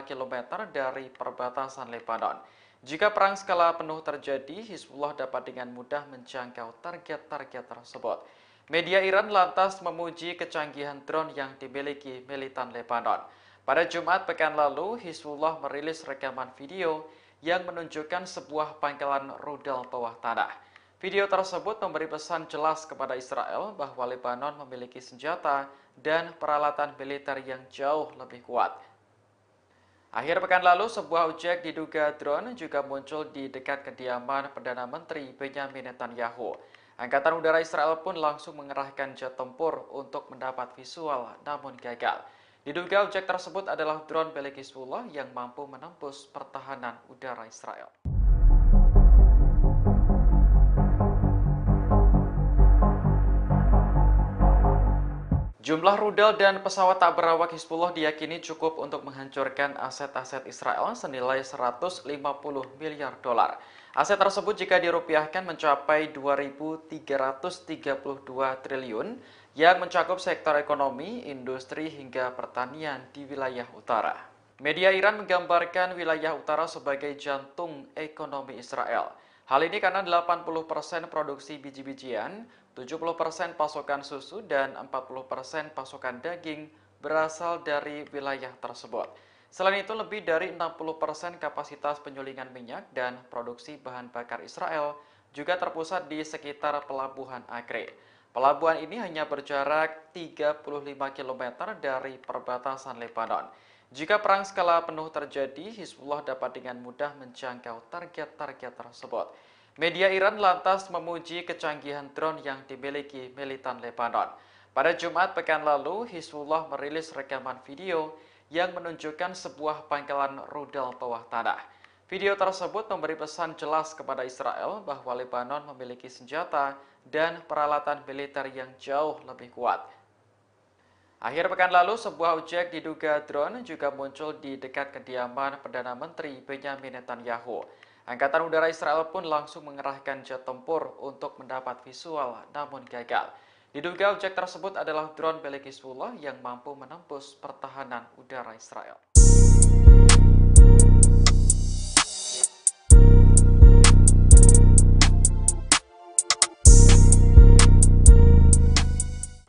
km dari perbatasan Lebanon. Jika perang skala penuh terjadi, Hizbullah dapat dengan mudah menjangkau target-target tersebut. Media Iran lantas memuji kecanggihan drone yang dimiliki militan Lebanon. Pada Jumat pekan lalu, Hizbullah merilis rekaman video yang menunjukkan sebuah pangkalan rudal bawah tanah. Video tersebut memberi pesan jelas kepada Israel bahwa Lebanon memiliki senjata dan peralatan militer yang jauh lebih kuat. Akhir pekan lalu, sebuah objek diduga drone juga muncul di dekat kediaman Perdana Menteri Benyamin Netanyahu. Angkatan Udara Israel pun langsung mengerahkan jet tempur untuk mendapat visual, namun gagal. Diduga objek tersebut adalah drone milik Hizbullah yang mampu menembus pertahanan udara Israel. Jumlah rudal dan pesawat tak berawak Hizbullah diyakini cukup untuk menghancurkan aset-aset Israel senilai 150 miliar dolar. Aset tersebut jika dirupiahkan mencapai 2.332 triliun yang mencakup sektor ekonomi, industri hingga pertanian di wilayah utara. Media Iran menggambarkan wilayah utara sebagai jantung ekonomi Israel. Hal ini karena 80% produksi biji-bijian, 70% pasokan susu, dan 40% pasokan daging berasal dari wilayah tersebut. Selain itu, lebih dari 60% kapasitas penyulingan minyak dan produksi bahan bakar Israel juga terpusat di sekitar Pelabuhan Acre. Pelabuhan ini hanya berjarak 35 km dari perbatasan Lebanon. Jika perang skala penuh terjadi, Hizbullah dapat dengan mudah menjangkau target-target tersebut. Media Iran lantas memuji kecanggihan drone yang dimiliki militan Lebanon. Pada Jumat pekan lalu, Hizbullah merilis rekaman video yang menunjukkan sebuah pangkalan rudal bawah tanah. Video tersebut memberi pesan jelas kepada Israel bahwa Lebanon memiliki senjata dan peralatan militer yang jauh lebih kuat. Akhir pekan lalu, sebuah objek diduga drone juga muncul di dekat kediaman Perdana Menteri Benyamin Netanyahu. Angkatan Udara Israel pun langsung mengerahkan jet tempur untuk mendapat visual, namun gagal. Diduga objek tersebut adalah drone milik Hizbullah yang mampu menembus pertahanan udara Israel.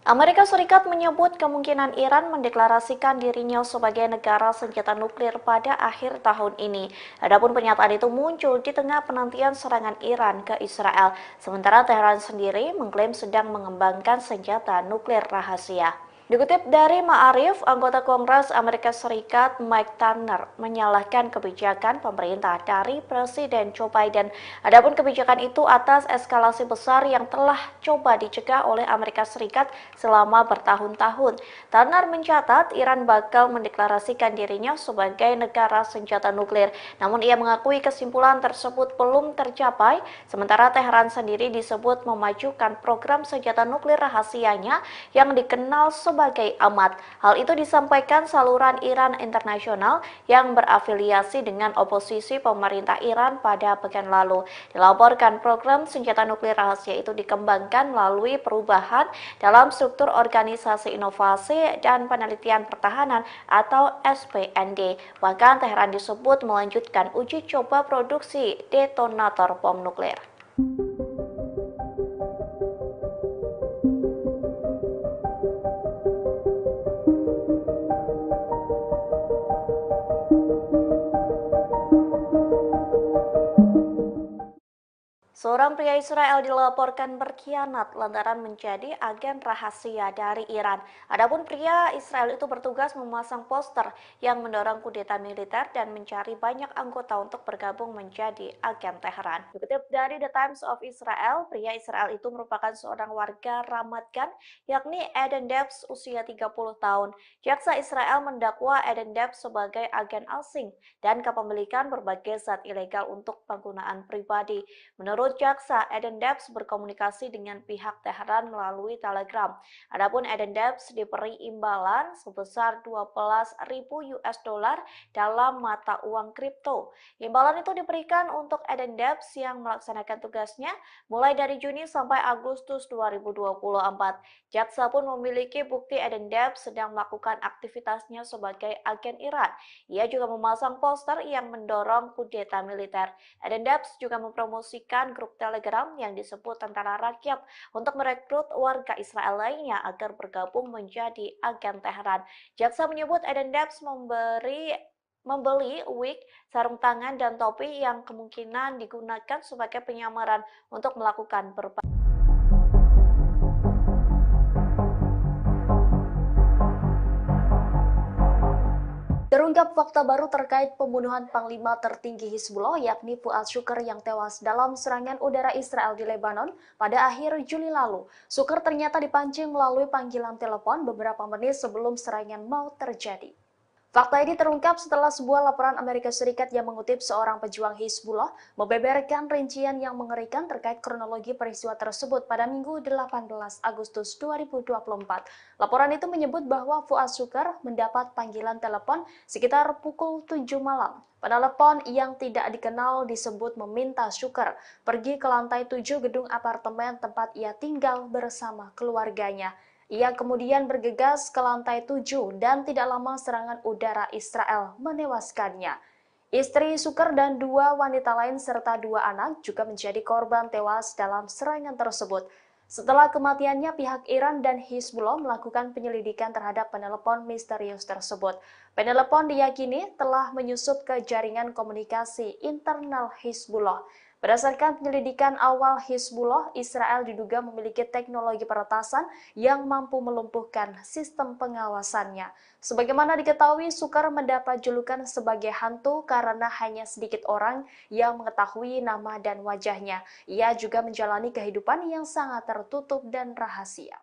Amerika Serikat menyebut kemungkinan Iran mendeklarasikan dirinya sebagai negara senjata nuklir pada akhir tahun ini. Adapun pernyataan itu muncul di tengah penantian serangan Iran ke Israel, sementara Teheran sendiri mengklaim sedang mengembangkan senjata nuklir rahasia. Dikutip dari Ma'arif, anggota Kongres Amerika Serikat Mike Turner menyalahkan kebijakan pemerintah dari Presiden Joe Biden. Adapun kebijakan itu atas eskalasi besar yang telah coba dicegah oleh Amerika Serikat selama bertahun-tahun. Turner mencatat Iran bakal mendeklarasikan dirinya sebagai negara senjata nuklir. Namun ia mengakui kesimpulan tersebut belum tercapai, sementara Teheran sendiri disebut memajukan program senjata nuklir rahasianya yang dikenal sebagai AMAT. Hal itu disampaikan saluran Iran Internasional yang berafiliasi dengan oposisi pemerintah Iran pada pekan lalu. Dilaporkan program senjata nuklir rahasia itu dikembangkan melalui perubahan dalam struktur Organisasi Inovasi dan Penelitian Pertahanan atau SPND. Bahkan Teheran disebut melanjutkan uji coba produksi detonator bom nuklir. Seorang pria Israel dilaporkan berkhianat lantaran menjadi agen rahasia dari Iran. Adapun pria Israel itu bertugas memasang poster yang mendorong kudeta militer dan mencari banyak anggota untuk bergabung menjadi agen Teheran. Dikutip dari The Times of Israel, pria Israel itu merupakan seorang warga Ramat Gan, yakni Eden Debs usia 30 tahun. Jaksa Israel mendakwa Eden Debs sebagai agen asing dan kepemilikan berbagai zat ilegal untuk penggunaan pribadi. Menurut jaksa, Eden Debs berkomunikasi dengan pihak Teheran melalui Telegram. Adapun Eden Debs diberi imbalan sebesar 12.000 US dollar dalam mata uang kripto. Imbalan itu diberikan untuk Eden Debs yang melaksanakan tugasnya mulai dari Juni sampai Agustus 2024. Jaksa pun memiliki bukti Eden Debs sedang melakukan aktivitasnya sebagai agen Iran. Ia juga memasang poster yang mendorong kudeta militer. Eden Debs juga mempromosikan grup grup Telegram yang disebut Tentara Rakyat untuk merekrut warga Israel lainnya agar bergabung menjadi agen Teheran. Jaksa menyebut Eden Debs membeli wig, sarung tangan, dan topi yang kemungkinan digunakan sebagai penyamaran untuk melakukan berbagai Terungkap fakta baru terkait pembunuhan Panglima tertinggi Hizbullah yakni Fuad Shukr yang tewas dalam serangan udara Israel di Lebanon pada akhir Juli lalu. Shukr ternyata dipancing melalui panggilan telepon beberapa menit sebelum serangan mau terjadi. Fakta ini terungkap setelah sebuah laporan Amerika Serikat yang mengutip seorang pejuang Hizbullah membeberkan rincian yang mengerikan terkait kronologi peristiwa tersebut pada Minggu 18 Agustus 2024. Laporan itu menyebut bahwa Fuad Shukr mendapat panggilan telepon sekitar pukul 7 malam. Penelepon yang tidak dikenal disebut meminta Shukr pergi ke lantai 7 gedung apartemen tempat ia tinggal bersama keluarganya. Ia kemudian bergegas ke lantai 7 dan tidak lama serangan udara Israel menewaskannya. Istri Shukr dan 2 wanita lain serta 2 anak juga menjadi korban tewas dalam serangan tersebut. Setelah kematiannya, pihak Iran dan Hizbullah melakukan penyelidikan terhadap penelepon misterius tersebut. Penelepon diyakini telah menyusup ke jaringan komunikasi internal Hizbullah. Berdasarkan penyelidikan awal Hizbullah, Israel diduga memiliki teknologi peretasan yang mampu melumpuhkan sistem pengawasannya. Sebagaimana diketahui, Shukr mendapat julukan sebagai hantu karena hanya sedikit orang yang mengetahui nama dan wajahnya. Ia juga menjalani kehidupan yang sangat tertutup dan rahasia.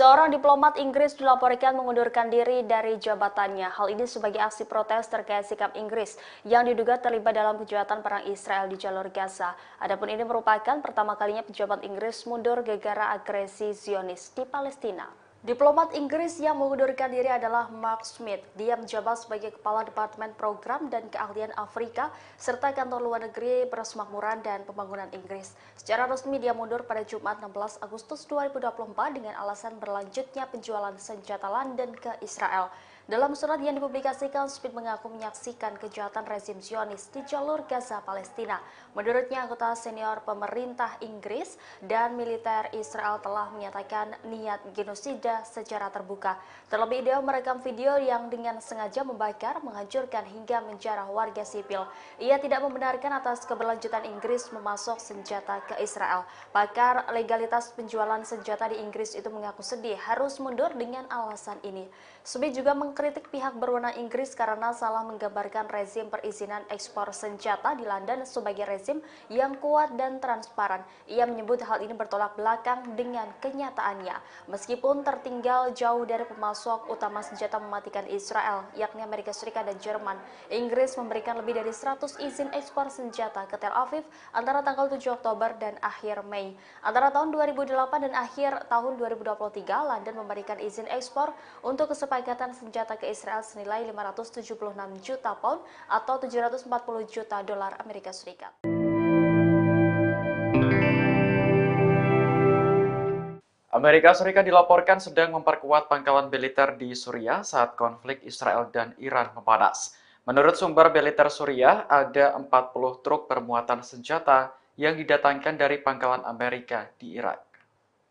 Seorang diplomat Inggris dilaporkan mengundurkan diri dari jabatannya. Hal ini sebagai aksi protes terkait sikap Inggris yang diduga terlibat dalam kejahatan perang Israel di jalur Gaza. Adapun ini merupakan pertama kalinya pejabat Inggris mundur gara-gara agresi Zionis di Palestina. Diplomat Inggris yang mengundurkan diri adalah Mark Smith. Dia menjabat sebagai Kepala Departemen Program dan Keahlian Afrika serta Kantor Luar Negeri Persemakmuran dan Pembangunan Inggris. Secara resmi dia mundur pada Jumat 16 Agustus 2024 dengan alasan berlanjutnya penjualan senjata London ke Israel. Dalam surat yang dipublikasikan, Smith mengaku menyaksikan kejahatan rezim Zionis di jalur Gaza, Palestina. Menurutnya, anggota senior pemerintah Inggris dan militer Israel telah menyatakan niat genosida secara terbuka. Terlebih, dia merekam video yang dengan sengaja membakar, menghancurkan hingga menjarah warga sipil. Ia tidak membenarkan atas keberlanjutan Inggris memasok senjata ke Israel. Pakar legalitas penjualan senjata di Inggris itu mengaku sedih harus mundur dengan alasan ini. Smith juga mengkritik pihak berwenang Inggris karena salah menggambarkan rezim perizinan ekspor senjata di London sebagai rezim yang kuat dan transparan. Ia menyebut hal ini bertolak belakang dengan kenyataannya. Meskipun tertinggal jauh dari pemasok utama senjata mematikan Israel, yakni Amerika Serikat dan Jerman, Inggris memberikan lebih dari 100 izin ekspor senjata ke Tel Aviv antara tanggal 7 Oktober dan akhir Mei. Antara tahun 2008 dan akhir tahun 2023, London memberikan izin ekspor untuk kesepakatan senjata ke Israel senilai 576 juta pound atau 740 juta dolar Amerika Serikat. Amerika Serikat dilaporkan sedang memperkuat pangkalan militer di Suriah saat konflik Israel dan Iran memanas. Menurut sumber militer Suriah, ada 40 truk bermuatan senjata yang didatangkan dari pangkalan Amerika di Irak.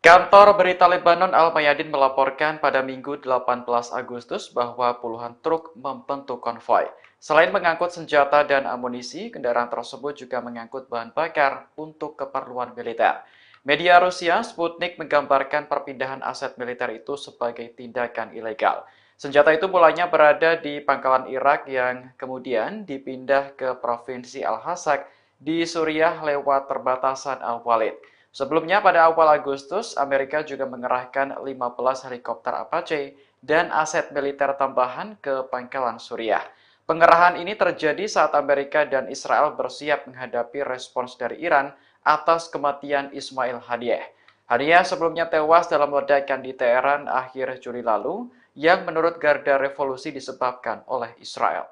Kantor berita Lebanon Al-Mayadin melaporkan pada Minggu 18 Agustus bahwa puluhan truk membentuk konvoi. Selain mengangkut senjata dan amunisi, kendaraan tersebut juga mengangkut bahan bakar untuk keperluan militer. Media Rusia Sputnik menggambarkan perpindahan aset militer itu sebagai tindakan ilegal. Senjata itu mulanya berada di pangkalan Irak yang kemudian dipindah ke Provinsi Al-Hasak di Suriah lewat perbatasan Al-Walid. Sebelumnya pada awal Agustus, Amerika juga mengerahkan 15 helikopter Apache dan aset militer tambahan ke pangkalan Suriah. Pengerahan ini terjadi saat Amerika dan Israel bersiap menghadapi respons dari Iran atas kematian Ismail Haniyeh. Haniyeh sebelumnya tewas dalam ledakan di Teheran akhir Juli lalu yang menurut Garda Revolusi disebabkan oleh Israel.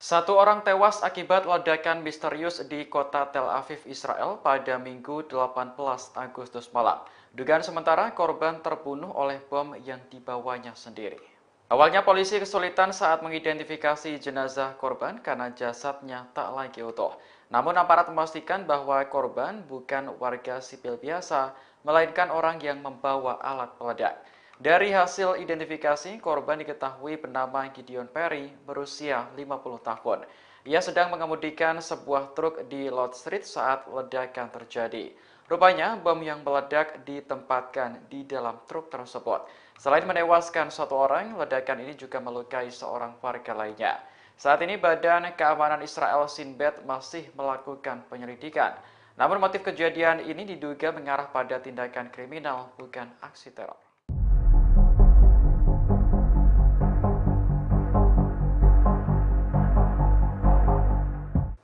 Satu orang tewas akibat ledakan misterius di kota Tel Aviv, Israel pada Minggu 18 Agustus malam. Dugaan sementara korban terbunuh oleh bom yang dibawanya sendiri. Awalnya polisi kesulitan saat mengidentifikasi jenazah korban karena jasadnya tak lagi utuh. Namun aparat memastikan bahwa korban bukan warga sipil biasa, melainkan orang yang membawa alat peledak. Dari hasil identifikasi, korban diketahui bernama Gideon Perry, berusia 50 tahun. Ia sedang mengemudikan sebuah truk di Lord Street saat ledakan terjadi. Rupanya, bom yang meledak ditempatkan di dalam truk tersebut. Selain menewaskan satu orang, ledakan ini juga melukai seorang warga lainnya. Saat ini Badan Keamanan Israel Shin Bet masih melakukan penyelidikan. Namun motif kejadian ini diduga mengarah pada tindakan kriminal, bukan aksi teror.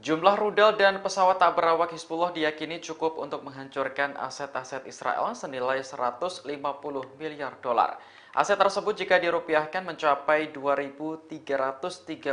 Jumlah rudal dan pesawat tak berawak Hizbullah diyakini cukup untuk menghancurkan aset-aset Israel senilai 150 miliar dolar. Aset tersebut jika dirupiahkan mencapai 2.332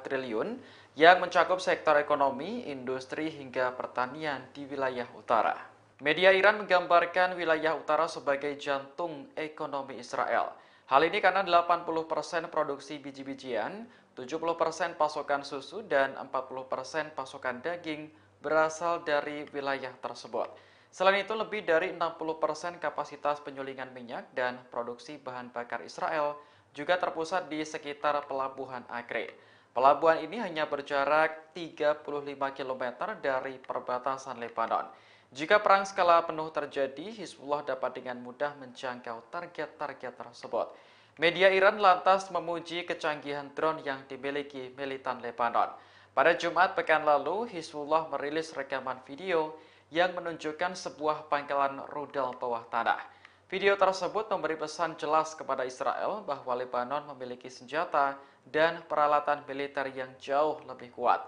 triliun yang mencakup sektor ekonomi, industri hingga pertanian di wilayah utara. Media Iran menggambarkan wilayah utara sebagai jantung ekonomi Israel. Hal ini karena 80% produksi biji-bijian, 70% pasokan susu, dan 40% pasokan daging berasal dari wilayah tersebut. Selain itu, lebih dari 60% kapasitas penyulingan minyak dan produksi bahan bakar Israel juga terpusat di sekitar Pelabuhan Akre. Pelabuhan ini hanya berjarak 35 km dari perbatasan Lebanon. Jika perang skala penuh terjadi, Hizbullah dapat dengan mudah menjangkau target-target tersebut. Media Iran lantas memuji kecanggihan drone yang dimiliki militan Lebanon. Pada Jumat pekan lalu, Hizbullah merilis rekaman video yang menunjukkan sebuah pangkalan rudal bawah tanah. Video tersebut memberi pesan jelas kepada Israel bahwa Lebanon memiliki senjata dan peralatan militer yang jauh lebih kuat.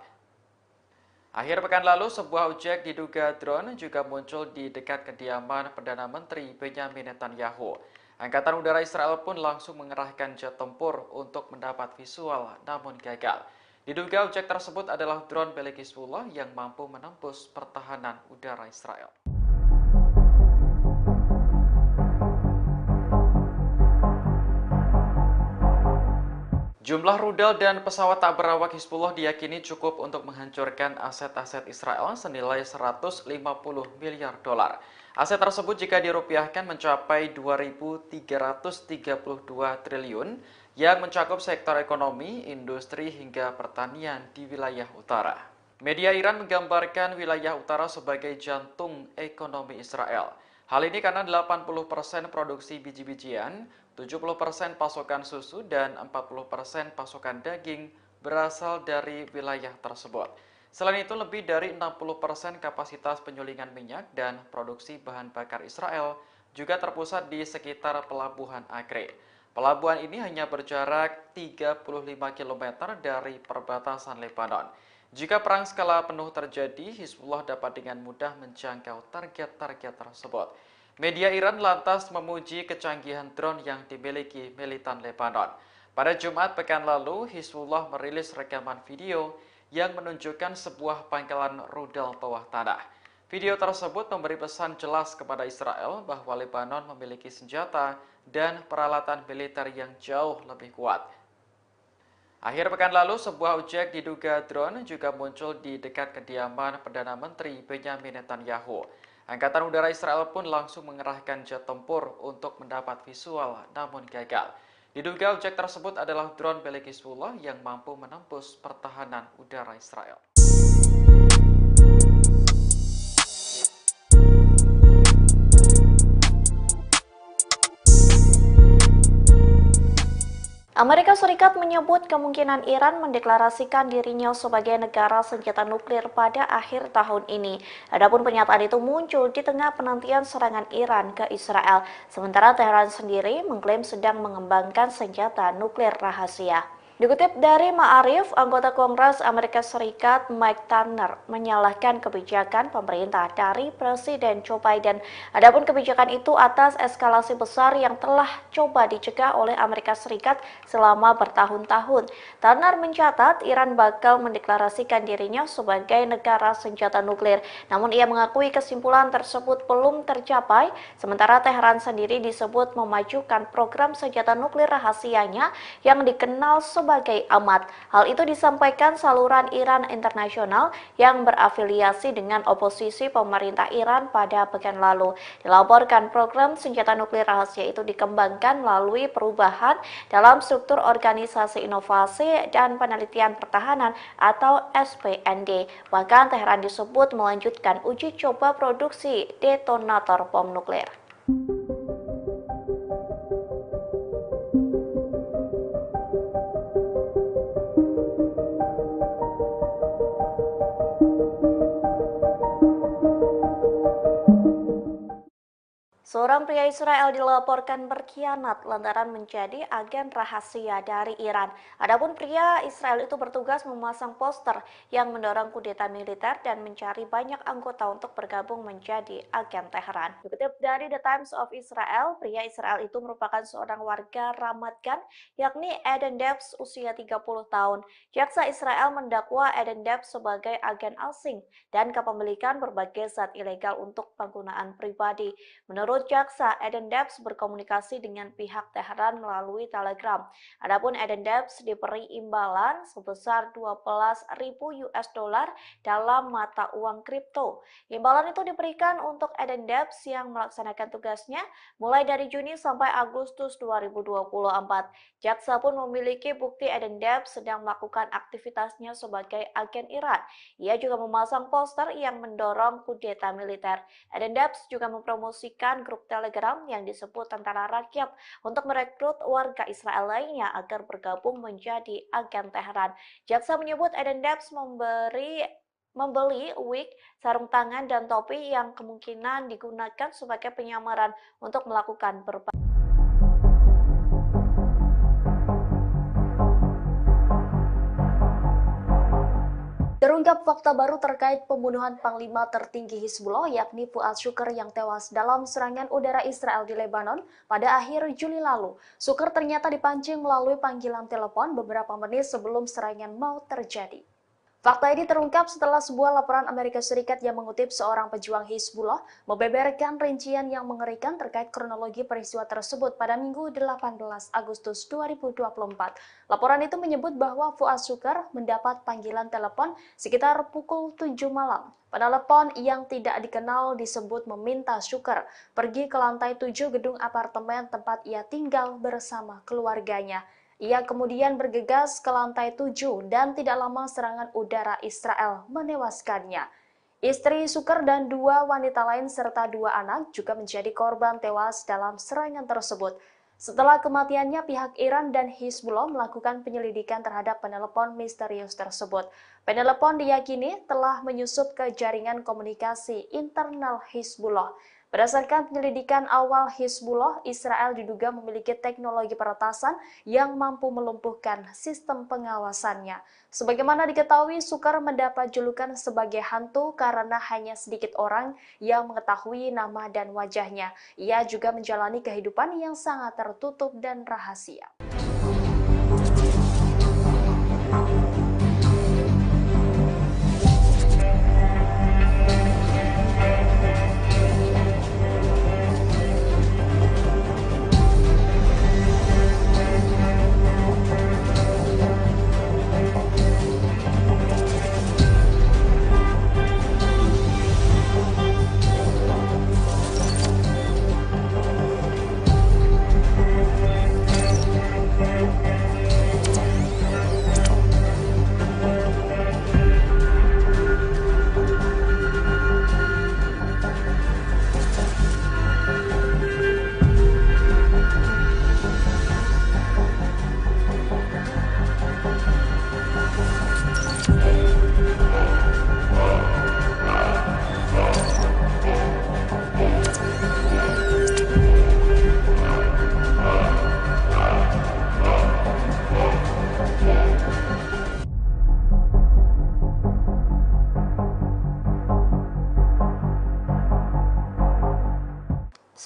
Akhir pekan lalu, sebuah objek diduga drone juga muncul di dekat kediaman Perdana Menteri Benjamin Netanyahu. Angkatan Udara Israel pun langsung mengerahkan jet tempur untuk mendapat visual, namun gagal. Diduga objek tersebut adalah drone milik Hizbullah yang mampu menembus pertahanan udara Israel. Jumlah rudal dan pesawat tak berawak Hizbullah diyakini cukup untuk menghancurkan aset-aset Israel senilai 150 miliar dolar. Aset tersebut jika dirupiahkan mencapai 2.332 triliun yang mencakup sektor ekonomi, industri hingga pertanian di wilayah utara. Media Iran menggambarkan wilayah utara sebagai jantung ekonomi Israel. Hal ini karena 80% produksi biji-bijian, 70% pasokan susu, dan 40% pasokan daging berasal dari wilayah tersebut. Selain itu, lebih dari 60% kapasitas penyulingan minyak dan produksi bahan bakar Israel juga terpusat di sekitar Pelabuhan Akre. Pelabuhan ini hanya berjarak 35 km dari perbatasan Lebanon. Jika perang skala penuh terjadi, Hizbullah dapat dengan mudah menjangkau target-target tersebut. Media Iran lantas memuji kecanggihan drone yang dimiliki militan Lebanon. Pada Jumat pekan lalu, Hizbullah merilis rekaman video yang menunjukkan sebuah pangkalan rudal bawah tanah. Video tersebut memberi pesan jelas kepada Israel bahwa Lebanon memiliki senjata dan peralatan militer yang jauh lebih kuat. Akhir pekan lalu, sebuah objek diduga drone juga muncul di dekat kediaman Perdana Menteri Benyamin Netanyahu. Angkatan Udara Israel pun langsung mengerahkan jet tempur untuk mendapat visual, namun gagal. Diduga objek tersebut adalah drone milik Hizbullah yang mampu menembus pertahanan udara Israel. Amerika Serikat menyebut kemungkinan Iran mendeklarasikan dirinya sebagai negara senjata nuklir pada akhir tahun ini. Adapun pernyataan itu muncul di tengah penantian serangan Iran ke Israel, sementara Teheran sendiri mengklaim sedang mengembangkan senjata nuklir rahasia. Dikutip dari Ma'arif, anggota Kongres Amerika Serikat Mike Turner menyalahkan kebijakan pemerintah dari Presiden Joe Biden. Adapun kebijakan itu atas eskalasi besar yang telah coba dicegah oleh Amerika Serikat selama bertahun-tahun. Turner mencatat Iran bakal mendeklarasikan dirinya sebagai negara senjata nuklir. Namun ia mengakui kesimpulan tersebut belum tercapai, sementara Teheran sendiri disebut memajukan program senjata nuklir rahasianya yang dikenal sebagai amat. Hal itu disampaikan saluran Iran Internasional yang berafiliasi dengan oposisi pemerintah Iran pada pekan lalu. Dilaporkan program senjata nuklir rahasia itu dikembangkan melalui perubahan dalam struktur Organisasi Inovasi dan Penelitian Pertahanan atau SPND. Bahkan Teheran disebut melanjutkan uji coba produksi detonator bom nuklir. Seorang pria Israel dilaporkan berkhianat lantaran menjadi agen rahasia dari Iran. Adapun pria Israel itu bertugas memasang poster yang mendorong kudeta militer dan mencari banyak anggota untuk bergabung menjadi agen Teheran. Dikutip dari The Times of Israel, pria Israel itu merupakan seorang warga Ramat Gan, yakni Eden Debs usia 30 tahun. Jaksa Israel mendakwa Eden Debs sebagai agen asing dan kepemilikan berbagai zat ilegal untuk penggunaan pribadi. Menurut jaksa, Eden Debs berkomunikasi dengan pihak Teheran melalui Telegram. Adapun Eden Debs diberi imbalan sebesar 12.000 US dollar dalam mata uang kripto. Imbalan itu diberikan untuk Eden Debs yang melaksanakan tugasnya mulai dari Juni sampai Agustus 2024. Jaksa pun memiliki bukti Eden Debs sedang melakukan aktivitasnya sebagai agen Iran. Ia juga memasang poster yang mendorong kudeta militer. Eden Debs juga mempromosikan grup Telegram yang disebut Tentara Rakyat untuk merekrut warga Israel lainnya agar bergabung menjadi agen Teheran. Jaksa menyebut Eden Debs membeli wig, sarung tangan, dan topi yang kemungkinan digunakan sebagai penyamaran untuk melakukan berbagai Terungkap fakta baru terkait pembunuhan Panglima tertinggi Hizbullah yakni Fuad Shukr yang tewas dalam serangan udara Israel di Lebanon pada akhir Juli lalu. Shukr ternyata dipancing melalui panggilan telepon beberapa menit sebelum serangan mau terjadi. Fakta ini terungkap setelah sebuah laporan Amerika Serikat yang mengutip seorang pejuang Hizbullah membeberkan rincian yang mengerikan terkait kronologi peristiwa tersebut pada Minggu 18 Agustus 2024. Laporan itu menyebut bahwa Fuad Shukr mendapat panggilan telepon sekitar pukul 7 malam. Penelepon yang tidak dikenal disebut meminta Shukr pergi ke lantai 7 gedung apartemen tempat ia tinggal bersama keluarganya. Ia kemudian bergegas ke lantai 7 dan tidak lama serangan udara Israel menewaskannya. Istri Shukr dan 2 wanita lain serta 2 anak juga menjadi korban tewas dalam serangan tersebut. Setelah kematiannya, pihak Iran dan Hizbullah melakukan penyelidikan terhadap penelepon misterius tersebut. Penelepon diyakini telah menyusup ke jaringan komunikasi internal Hizbullah. Berdasarkan penyelidikan awal Hizbullah, Israel diduga memiliki teknologi peretasan yang mampu melumpuhkan sistem pengawasannya. Sebagaimana diketahui, Shukr mendapat julukan sebagai hantu karena hanya sedikit orang yang mengetahui nama dan wajahnya. Ia juga menjalani kehidupan yang sangat tertutup dan rahasia.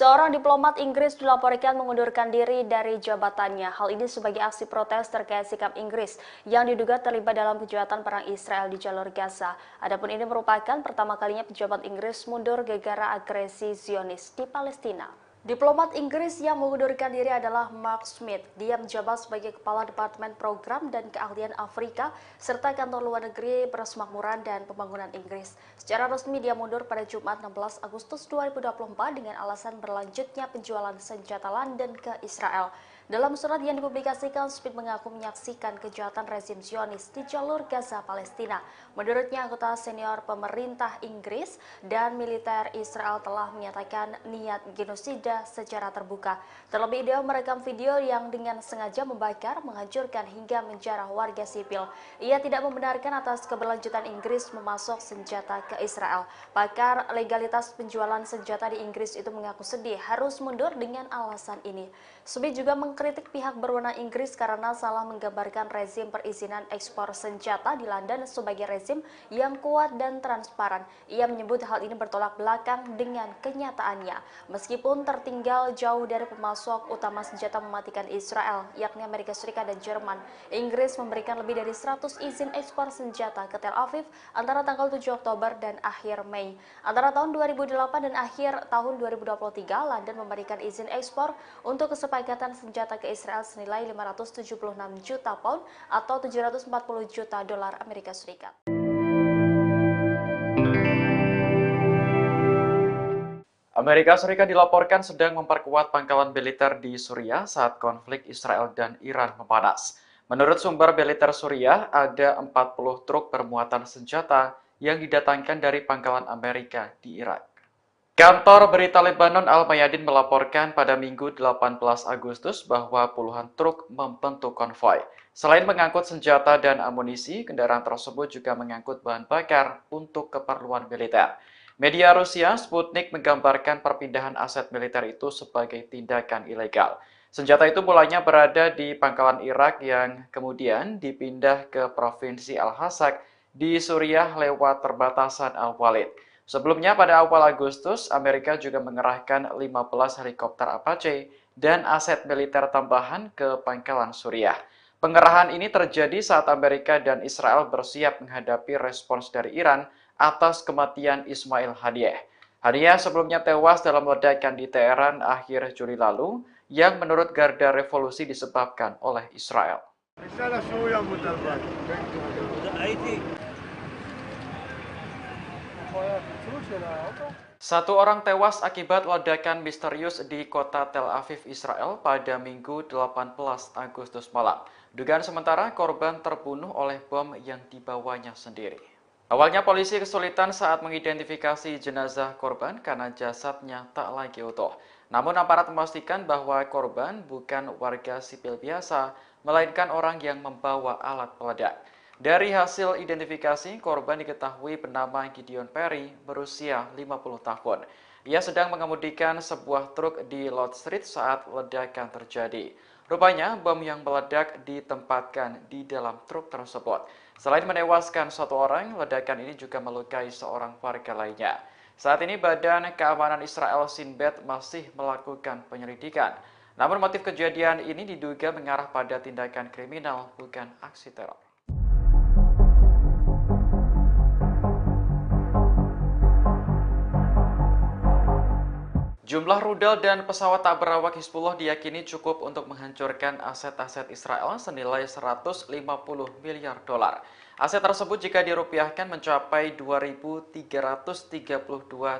Seorang diplomat Inggris dilaporkan mengundurkan diri dari jabatannya. Hal ini sebagai aksi protes terkait sikap Inggris yang diduga terlibat dalam kejahatan perang Israel di jalur Gaza. Adapun ini merupakan pertama kalinya pejabat Inggris mundur gara-gara agresi Zionis di Palestina. Diplomat Inggris yang mengundurkan diri adalah Mark Smith. Dia menjabat sebagai Kepala Departemen Program dan Keahlian Afrika serta Kantor Luar Negeri Persemakmuran dan Pembangunan Inggris. Secara resmi dia mundur pada Jumat 16 Agustus 2024 dengan alasan berlanjutnya penjualan senjata London ke Israel. Dalam surat yang dipublikasikan, Smith mengaku menyaksikan kejahatan rezim Zionis di jalur Gaza, Palestina. Menurutnya, anggota senior pemerintah Inggris dan militer Israel telah menyatakan niat genosida secara terbuka. Terlebih, dia merekam video yang dengan sengaja membakar, menghancurkan hingga menjarah warga sipil. Ia tidak membenarkan atas keberlanjutan Inggris memasok senjata ke Israel. Pakar legalitas penjualan senjata di Inggris itu mengaku sedih harus mundur dengan alasan ini. Smith juga mengkritik pihak berwenang Inggris karena salah menggambarkan rezim perizinan ekspor senjata di London sebagai rezim yang kuat dan transparan. Ia menyebut hal ini bertolak belakang dengan kenyataannya. Meskipun tertinggal jauh dari pemasok utama senjata mematikan Israel, yakni Amerika Serikat dan Jerman, Inggris memberikan lebih dari 100 izin ekspor senjata ke Tel Aviv antara tanggal 7 Oktober dan akhir Mei. Antara tahun 2008 dan akhir tahun 2023, London memberikan izin ekspor untuk kesepakatan senjata ke Israel senilai 576 juta pound atau 740 juta dolar Amerika Serikat. Amerika Serikat dilaporkan sedang memperkuat pangkalan militer di Suriah saat konflik Israel dan Iran memanas. Menurut sumber militer Suriah, ada 40 truk bermuatan senjata yang didatangkan dari pangkalan Amerika di Irak. Kantor berita Lebanon Al-Mayadin melaporkan pada Minggu 18 Agustus bahwa puluhan truk membentuk konvoi. Selain mengangkut senjata dan amunisi, kendaraan tersebut juga mengangkut bahan bakar untuk keperluan militer. Media Rusia Sputnik menggambarkan perpindahan aset militer itu sebagai tindakan ilegal. Senjata itu mulanya berada di pangkalan Irak yang kemudian dipindah ke Provinsi Al-Hasak di Suriah lewat perbatasan Al-Walid. Sebelumnya pada awal Agustus, Amerika juga mengerahkan 15 helikopter Apache dan aset militer tambahan ke pangkalan Suriah. Pengerahan ini terjadi saat Amerika dan Israel bersiap menghadapi respons dari Iran atas kematian Ismail Haniyeh. Haniyeh sebelumnya tewas dalam ledakan di Teheran akhir Juli lalu yang menurut Garda Revolusi disebabkan oleh Israel. Satu orang tewas akibat ledakan misterius di kota Tel Aviv, Israel pada Minggu 18 Agustus malam. Dugaan sementara korban terbunuh oleh bom yang dibawanya sendiri. Awalnya polisi kesulitan saat mengidentifikasi jenazah korban karena jasadnya tak lagi utuh. Namun aparat memastikan bahwa korban bukan warga sipil biasa, melainkan orang yang membawa alat peledak. Dari hasil identifikasi, korban diketahui bernama Gideon Perry, berusia 50 tahun. Ia sedang mengemudikan sebuah truk di Lord Street saat ledakan terjadi. Rupanya, bom yang meledak ditempatkan di dalam truk tersebut. Selain menewaskan satu orang, ledakan ini juga melukai seorang warga lainnya. Saat ini Badan Keamanan Israel Shin Bet masih melakukan penyelidikan. Namun motif kejadian ini diduga mengarah pada tindakan kriminal, bukan aksi teror. Jumlah rudal dan pesawat tak berawak Hizbullah diyakini cukup untuk menghancurkan aset-aset Israel senilai 150 miliar dolar. Aset tersebut jika dirupiahkan mencapai 2.332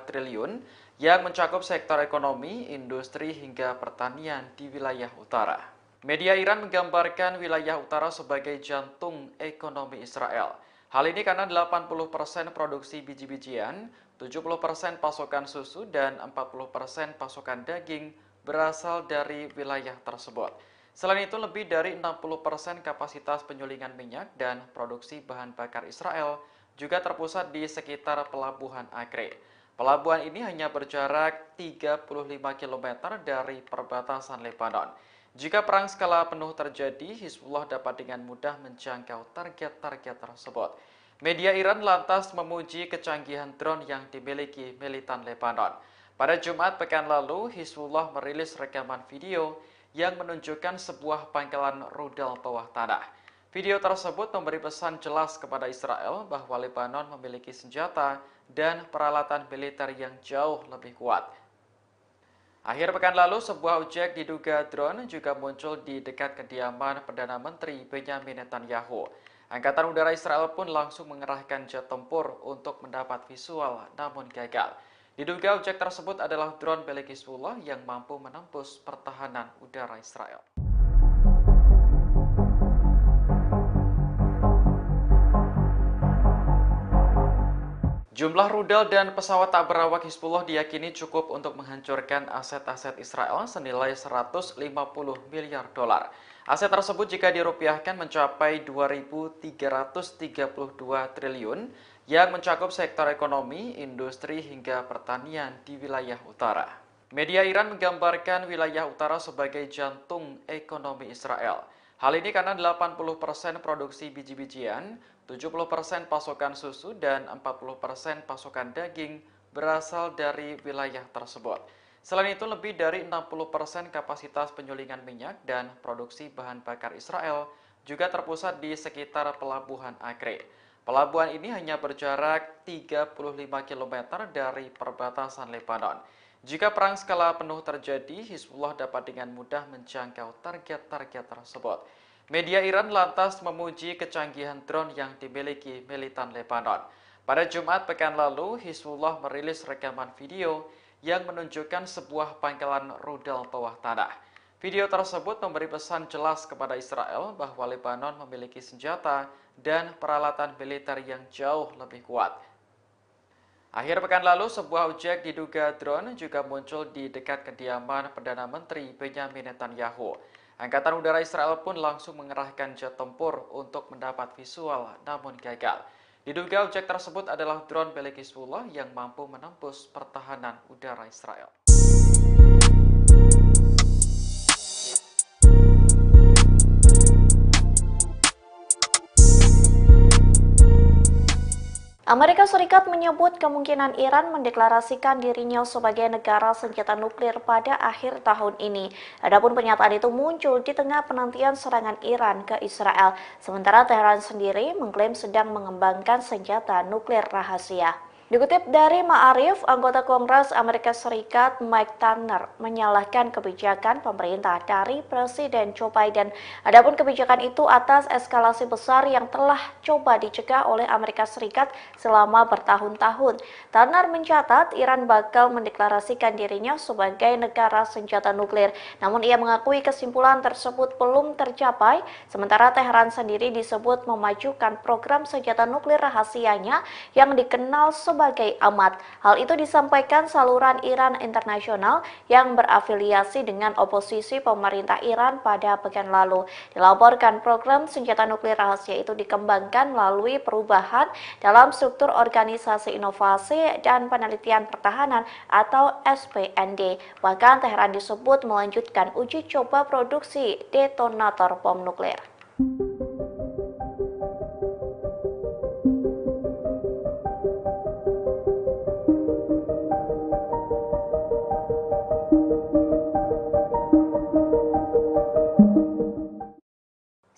triliun yang mencakup sektor ekonomi, industri hingga pertanian di wilayah utara. Media Iran menggambarkan wilayah utara sebagai jantung ekonomi Israel. Hal ini karena 80% produksi biji-bijian, 70% pasokan susu, dan 40% pasokan daging berasal dari wilayah tersebut. Selain itu, lebih dari 60% kapasitas penyulingan minyak dan produksi bahan bakar Israel juga terpusat di sekitar Pelabuhan Acre. Pelabuhan ini hanya berjarak 35 km dari perbatasan Lebanon. Jika perang skala penuh terjadi, Hizbullah dapat dengan mudah menjangkau target-target tersebut. Media Iran lantas memuji kecanggihan drone yang dimiliki militan Lebanon. Pada Jumat pekan lalu, Hizbullah merilis rekaman video yang menunjukkan sebuah pangkalan rudal bawah tanah. Video tersebut memberi pesan jelas kepada Israel bahwa Lebanon memiliki senjata dan peralatan militer yang jauh lebih kuat. Akhir pekan lalu, sebuah objek diduga drone juga muncul di dekat kediaman Perdana Menteri Benyamin Netanyahu. Angkatan Udara Israel pun langsung mengerahkan jet tempur untuk mendapat visual, namun gagal. Diduga objek tersebut adalah drone milik Hizbullah yang mampu menembus pertahanan udara Israel. Jumlah rudal dan pesawat tak berawak Hizbullah diyakini cukup untuk menghancurkan aset-aset Israel senilai 150 miliar dolar. Aset tersebut jika dirupiahkan mencapai 2.332 triliun yang mencakup sektor ekonomi, industri hingga pertanian di wilayah utara. Media Iran menggambarkan wilayah utara sebagai jantung ekonomi Israel. Hal ini karena 80% produksi biji-bijian, 70% pasokan susu, dan 40% pasokan daging berasal dari wilayah tersebut. Selain itu, lebih dari 60% kapasitas penyulingan minyak dan produksi bahan bakar Israel juga terpusat di sekitar Pelabuhan Acre. Pelabuhan ini hanya berjarak 35 km dari perbatasan Lebanon. Jika perang skala penuh terjadi, Hizbullah dapat dengan mudah menjangkau target-target tersebut. Media Iran lantas memuji kecanggihan drone yang dimiliki militan Lebanon. Pada Jumat pekan lalu, Hizbullah merilis rekaman video yang menunjukkan sebuah pangkalan rudal bawah tanah. Video tersebut memberi pesan jelas kepada Israel bahwa Lebanon memiliki senjata dan peralatan militer yang jauh lebih kuat. Akhir pekan lalu, sebuah objek diduga drone juga muncul di dekat kediaman Perdana Menteri Benyamin Netanyahu. Angkatan Udara Israel pun langsung mengerahkan jet tempur untuk mendapat visual, namun gagal. Diduga objek tersebut adalah drone milik Hizbullah yang mampu menembus pertahanan udara Israel. Amerika Serikat menyebut kemungkinan Iran mendeklarasikan dirinya sebagai negara senjata nuklir pada akhir tahun ini. Adapun pernyataan itu muncul di tengah penantian serangan Iran ke Israel, sementara Teheran sendiri mengklaim sedang mengembangkan senjata nuklir rahasia. Dikutip dari Ma'arif, anggota Kongres Amerika Serikat Mike Turner menyalahkan kebijakan pemerintah dari Presiden Joe Biden. Adapun kebijakan itu atas eskalasi besar yang telah coba dicegah oleh Amerika Serikat selama bertahun-tahun. Turner mencatat Iran bakal mendeklarasikan dirinya sebagai negara senjata nuklir. Namun ia mengakui kesimpulan tersebut belum tercapai, sementara Teheran sendiri disebut memajukan program senjata nuklir rahasianya yang dikenal sebagai AMAT. Hal itu disampaikan saluran Iran Internasional yang berafiliasi dengan oposisi pemerintah Iran pada pekan lalu. Dilaporkan program senjata nuklir rahasia itu dikembangkan melalui perubahan dalam struktur Organisasi Inovasi dan Penelitian Pertahanan atau SPND. Bahkan Teheran disebut melanjutkan uji coba produksi detonator bom nuklir.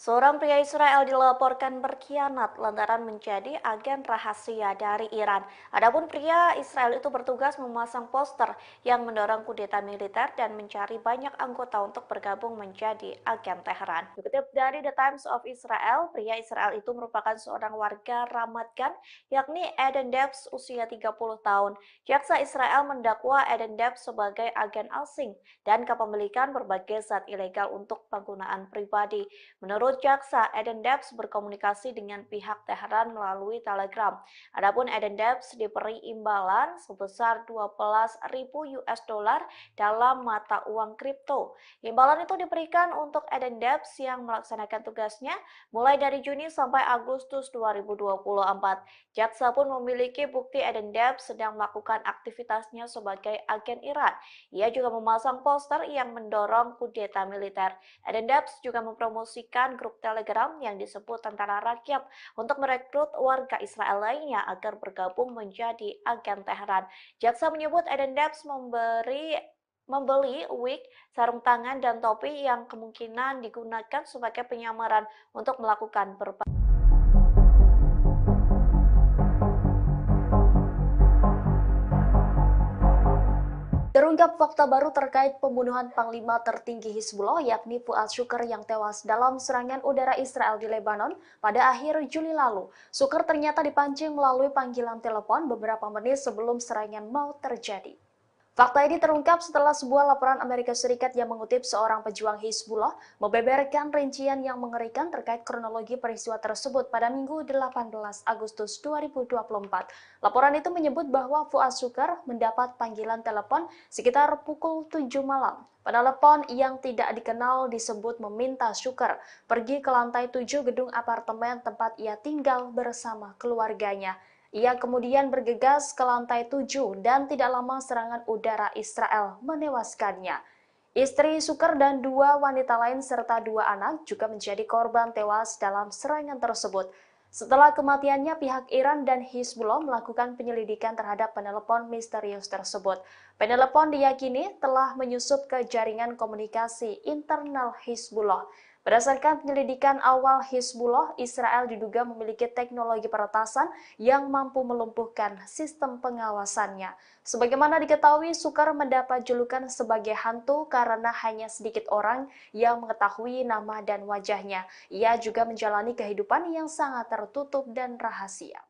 Seorang pria Israel dilaporkan berkhianat lantaran menjadi agen rahasia dari Iran. Adapun pria Israel itu bertugas memasang poster yang mendorong kudeta militer dan mencari banyak anggota untuk bergabung menjadi agen Teheran. Dikutip dari The Times of Israel, pria Israel itu merupakan seorang warga Ramat Gan, yakni Eden Debs usia 30 tahun. Jaksa Israel mendakwa Eden Debs sebagai agen asing dan kepemilikan berbagai zat ilegal untuk penggunaan pribadi. Menurut jaksa, Eden Debs berkomunikasi dengan pihak Teheran melalui Telegram. Adapun Eden Debs diberi imbalan sebesar 12.000 US dollar dalam mata uang kripto. Imbalan itu diberikan untuk Eden Debs yang melaksanakan tugasnya mulai dari Juni sampai Agustus 2024. Jaksa pun memiliki bukti Eden Debs sedang melakukan aktivitasnya sebagai agen Iran. Ia juga memasang poster yang mendorong kudeta militer. Eden Debs juga mempromosikan grup Telegram yang disebut Tentara Rakyat untuk merekrut warga Israel lainnya agar bergabung menjadi agen Teheran. Jaksa menyebut Eden Debs membeli wig, sarung tangan, dan topi yang kemungkinan digunakan sebagai penyamaran untuk melakukan berbagai Terungkap fakta baru terkait pembunuhan Panglima tertinggi Hizbullah yakni Fuad Shukr yang tewas dalam serangan udara Israel di Lebanon pada akhir Juli lalu. Shukr ternyata dipancing melalui panggilan telepon beberapa menit sebelum serangan mau terjadi. Fakta ini terungkap setelah sebuah laporan Amerika Serikat yang mengutip seorang pejuang Hizbullah membeberkan rincian yang mengerikan terkait kronologi peristiwa tersebut pada Minggu 18 Agustus 2024. Laporan itu menyebut bahwa Fuad Shukr mendapat panggilan telepon sekitar pukul 7 malam. Penelepon yang tidak dikenal disebut meminta Shukr pergi ke lantai 7 gedung apartemen tempat ia tinggal bersama keluarganya. Ia kemudian bergegas ke lantai 7 dan tidak lama serangan udara Israel menewaskannya. Istri Shukr dan 2 wanita lain serta 2 anak juga menjadi korban tewas dalam serangan tersebut. Setelah kematiannya, pihak Iran dan Hizbullah melakukan penyelidikan terhadap penelepon misterius tersebut. Penelepon diyakini telah menyusup ke jaringan komunikasi internal Hizbullah. Berdasarkan penyelidikan awal Hizbullah, Israel diduga memiliki teknologi peretasan yang mampu melumpuhkan sistem pengawasannya. Sebagaimana diketahui, Shukr mendapat julukan sebagai hantu karena hanya sedikit orang yang mengetahui nama dan wajahnya. Ia juga menjalani kehidupan yang sangat tertutup dan rahasia.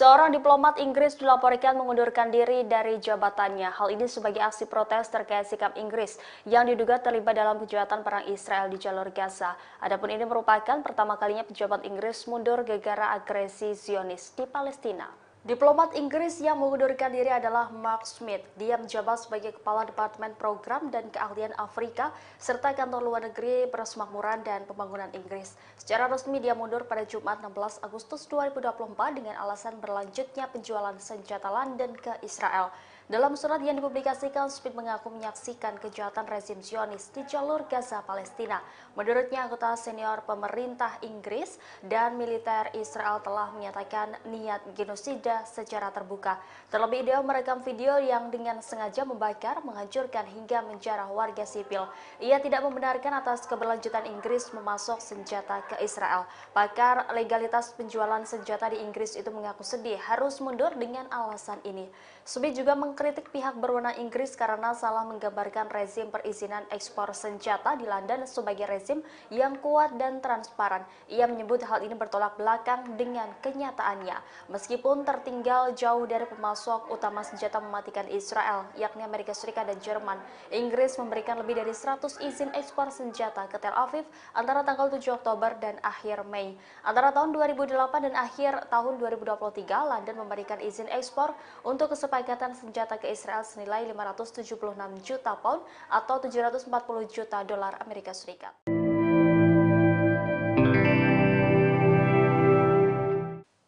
Seorang diplomat Inggris dilaporkan mengundurkan diri dari jabatannya. Hal ini sebagai aksi protes terkait sikap Inggris yang diduga terlibat dalam kejahatan perang Israel di jalur Gaza. Adapun ini merupakan pertama kalinya pejabat Inggris mundur gara-gara agresi Zionis di Palestina. Diplomat Inggris yang mengundurkan diri adalah Mark Smith. Dia menjabat sebagai Kepala Departemen Program dan Keahlian Afrika serta Kantor Luar Negeri Persemakmuran dan Pembangunan Inggris. Secara resmi dia mundur pada Jumat 16 Agustus 2024 dengan alasan berlanjutnya penjualan senjata London ke Israel. Dalam surat yang dipublikasikan, Smith mengaku menyaksikan kejahatan rezim Zionis di jalur Gaza, Palestina. Menurutnya, anggota senior pemerintah Inggris dan militer Israel telah menyatakan niat genosida secara terbuka. Terlebih, dia merekam video yang dengan sengaja membakar, menghancurkan hingga menjarah warga sipil. Ia tidak membenarkan atas keberlanjutan Inggris memasok senjata ke Israel. Pakar legalitas penjualan senjata di Inggris itu mengaku sedih harus mundur dengan alasan ini. Smith juga mengkritik pihak berwenang Inggris karena salah menggambarkan rezim perizinan ekspor senjata di London sebagai rezim yang kuat dan transparan. Ia menyebut hal ini bertolak belakang dengan kenyataannya. Meskipun tertinggal jauh dari pemasok utama senjata mematikan Israel, yakni Amerika Serikat dan Jerman, Inggris memberikan lebih dari 100 izin ekspor senjata ke Tel Aviv antara tanggal 7 Oktober dan akhir Mei. Antara tahun 2008 dan akhir tahun 2023, London memberikan izin ekspor untuk kesepakatan senjata ke Israel senilai 576 juta pound atau 740 juta dolar Amerika Serikat.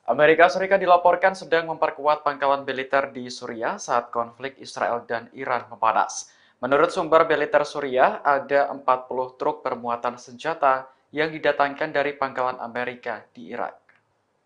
Amerika Serikat dilaporkan sedang memperkuat pangkalan militer di Suriah saat konflik Israel dan Iran memanas. Menurut sumber militer Suriah, ada 40 truk bermuatan senjata yang didatangkan dari pangkalan Amerika di Irak.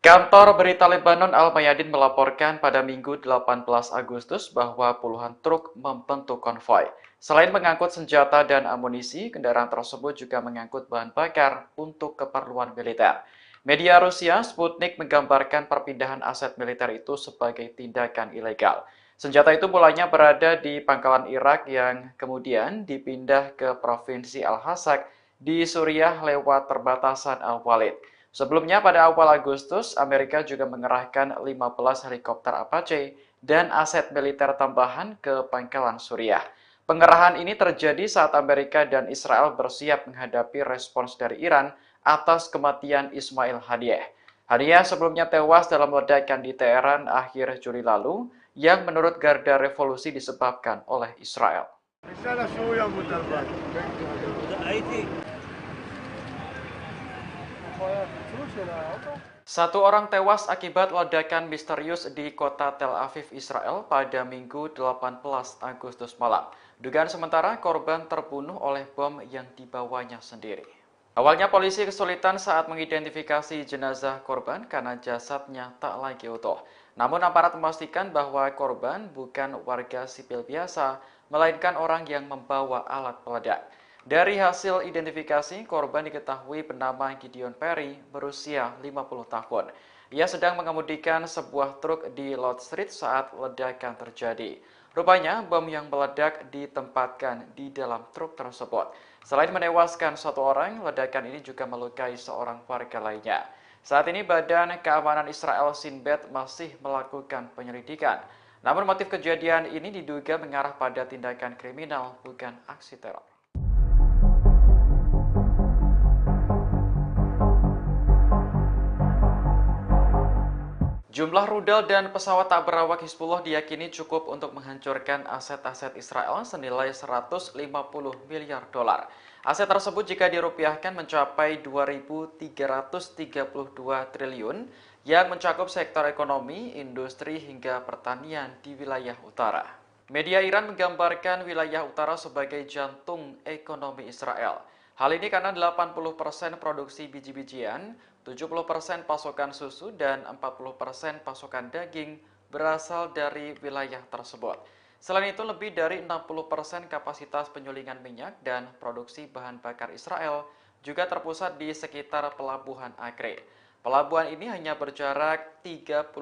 Kantor berita Lebanon Al-Mayadin melaporkan pada Minggu 18 Agustus bahwa puluhan truk membentuk konvoi. Selain mengangkut senjata dan amunisi, kendaraan tersebut juga mengangkut bahan bakar untuk keperluan militer. Media Rusia Sputnik menggambarkan perpindahan aset militer itu sebagai tindakan ilegal. Senjata itu mulanya berada di pangkalan Irak yang kemudian dipindah ke Provinsi Al-Hasak di Suriah lewat perbatasan Al-Walid. Sebelumnya pada awal Agustus, Amerika juga mengerahkan 15 helikopter Apache dan aset militer tambahan ke pangkalan Suriah. Pengerahan ini terjadi saat Amerika dan Israel bersiap menghadapi respons dari Iran atas kematian Ismail Haniyeh. Haniyeh sebelumnya tewas dalam ledakan di Teheran akhir Juli lalu yang menurut Garda Revolusi disebabkan oleh Israel. Satu orang tewas akibat ledakan misterius di kota Tel Aviv, Israel pada Minggu 18 Agustus malam. Dugaan sementara korban terbunuh oleh bom yang dibawanya sendiri. Awalnya polisi kesulitan saat mengidentifikasi jenazah korban karena jasadnya tak lagi utuh. Namun aparat memastikan bahwa korban bukan warga sipil biasa, melainkan orang yang membawa alat peledak. Dari hasil identifikasi, korban diketahui bernama Gideon Perry, berusia 50 tahun. Ia sedang mengemudikan sebuah truk di Lord Street saat ledakan terjadi. Rupanya, bom yang meledak ditempatkan di dalam truk tersebut. Selain menewaskan satu orang, ledakan ini juga melukai seorang warga lainnya. Saat ini, Badan Keamanan Israel Shin Bet masih melakukan penyelidikan. Namun motif kejadian ini diduga mengarah pada tindakan kriminal, bukan aksi teror. Jumlah rudal dan pesawat tak berawak Hizbullah diyakini cukup untuk menghancurkan aset-aset Israel senilai 150 miliar dolar. Aset tersebut jika dirupiahkan mencapai 2.332 triliun yang mencakup sektor ekonomi, industri, hingga pertanian di wilayah utara. Media Iran menggambarkan wilayah utara sebagai jantung ekonomi Israel. Hal ini karena 80% produksi biji-bijian, 70% pasokan susu, dan 40% pasokan daging berasal dari wilayah tersebut. Selain itu, lebih dari 60% kapasitas penyulingan minyak dan produksi bahan bakar Israel juga terpusat di sekitar Pelabuhan Acre. Pelabuhan ini hanya berjarak 35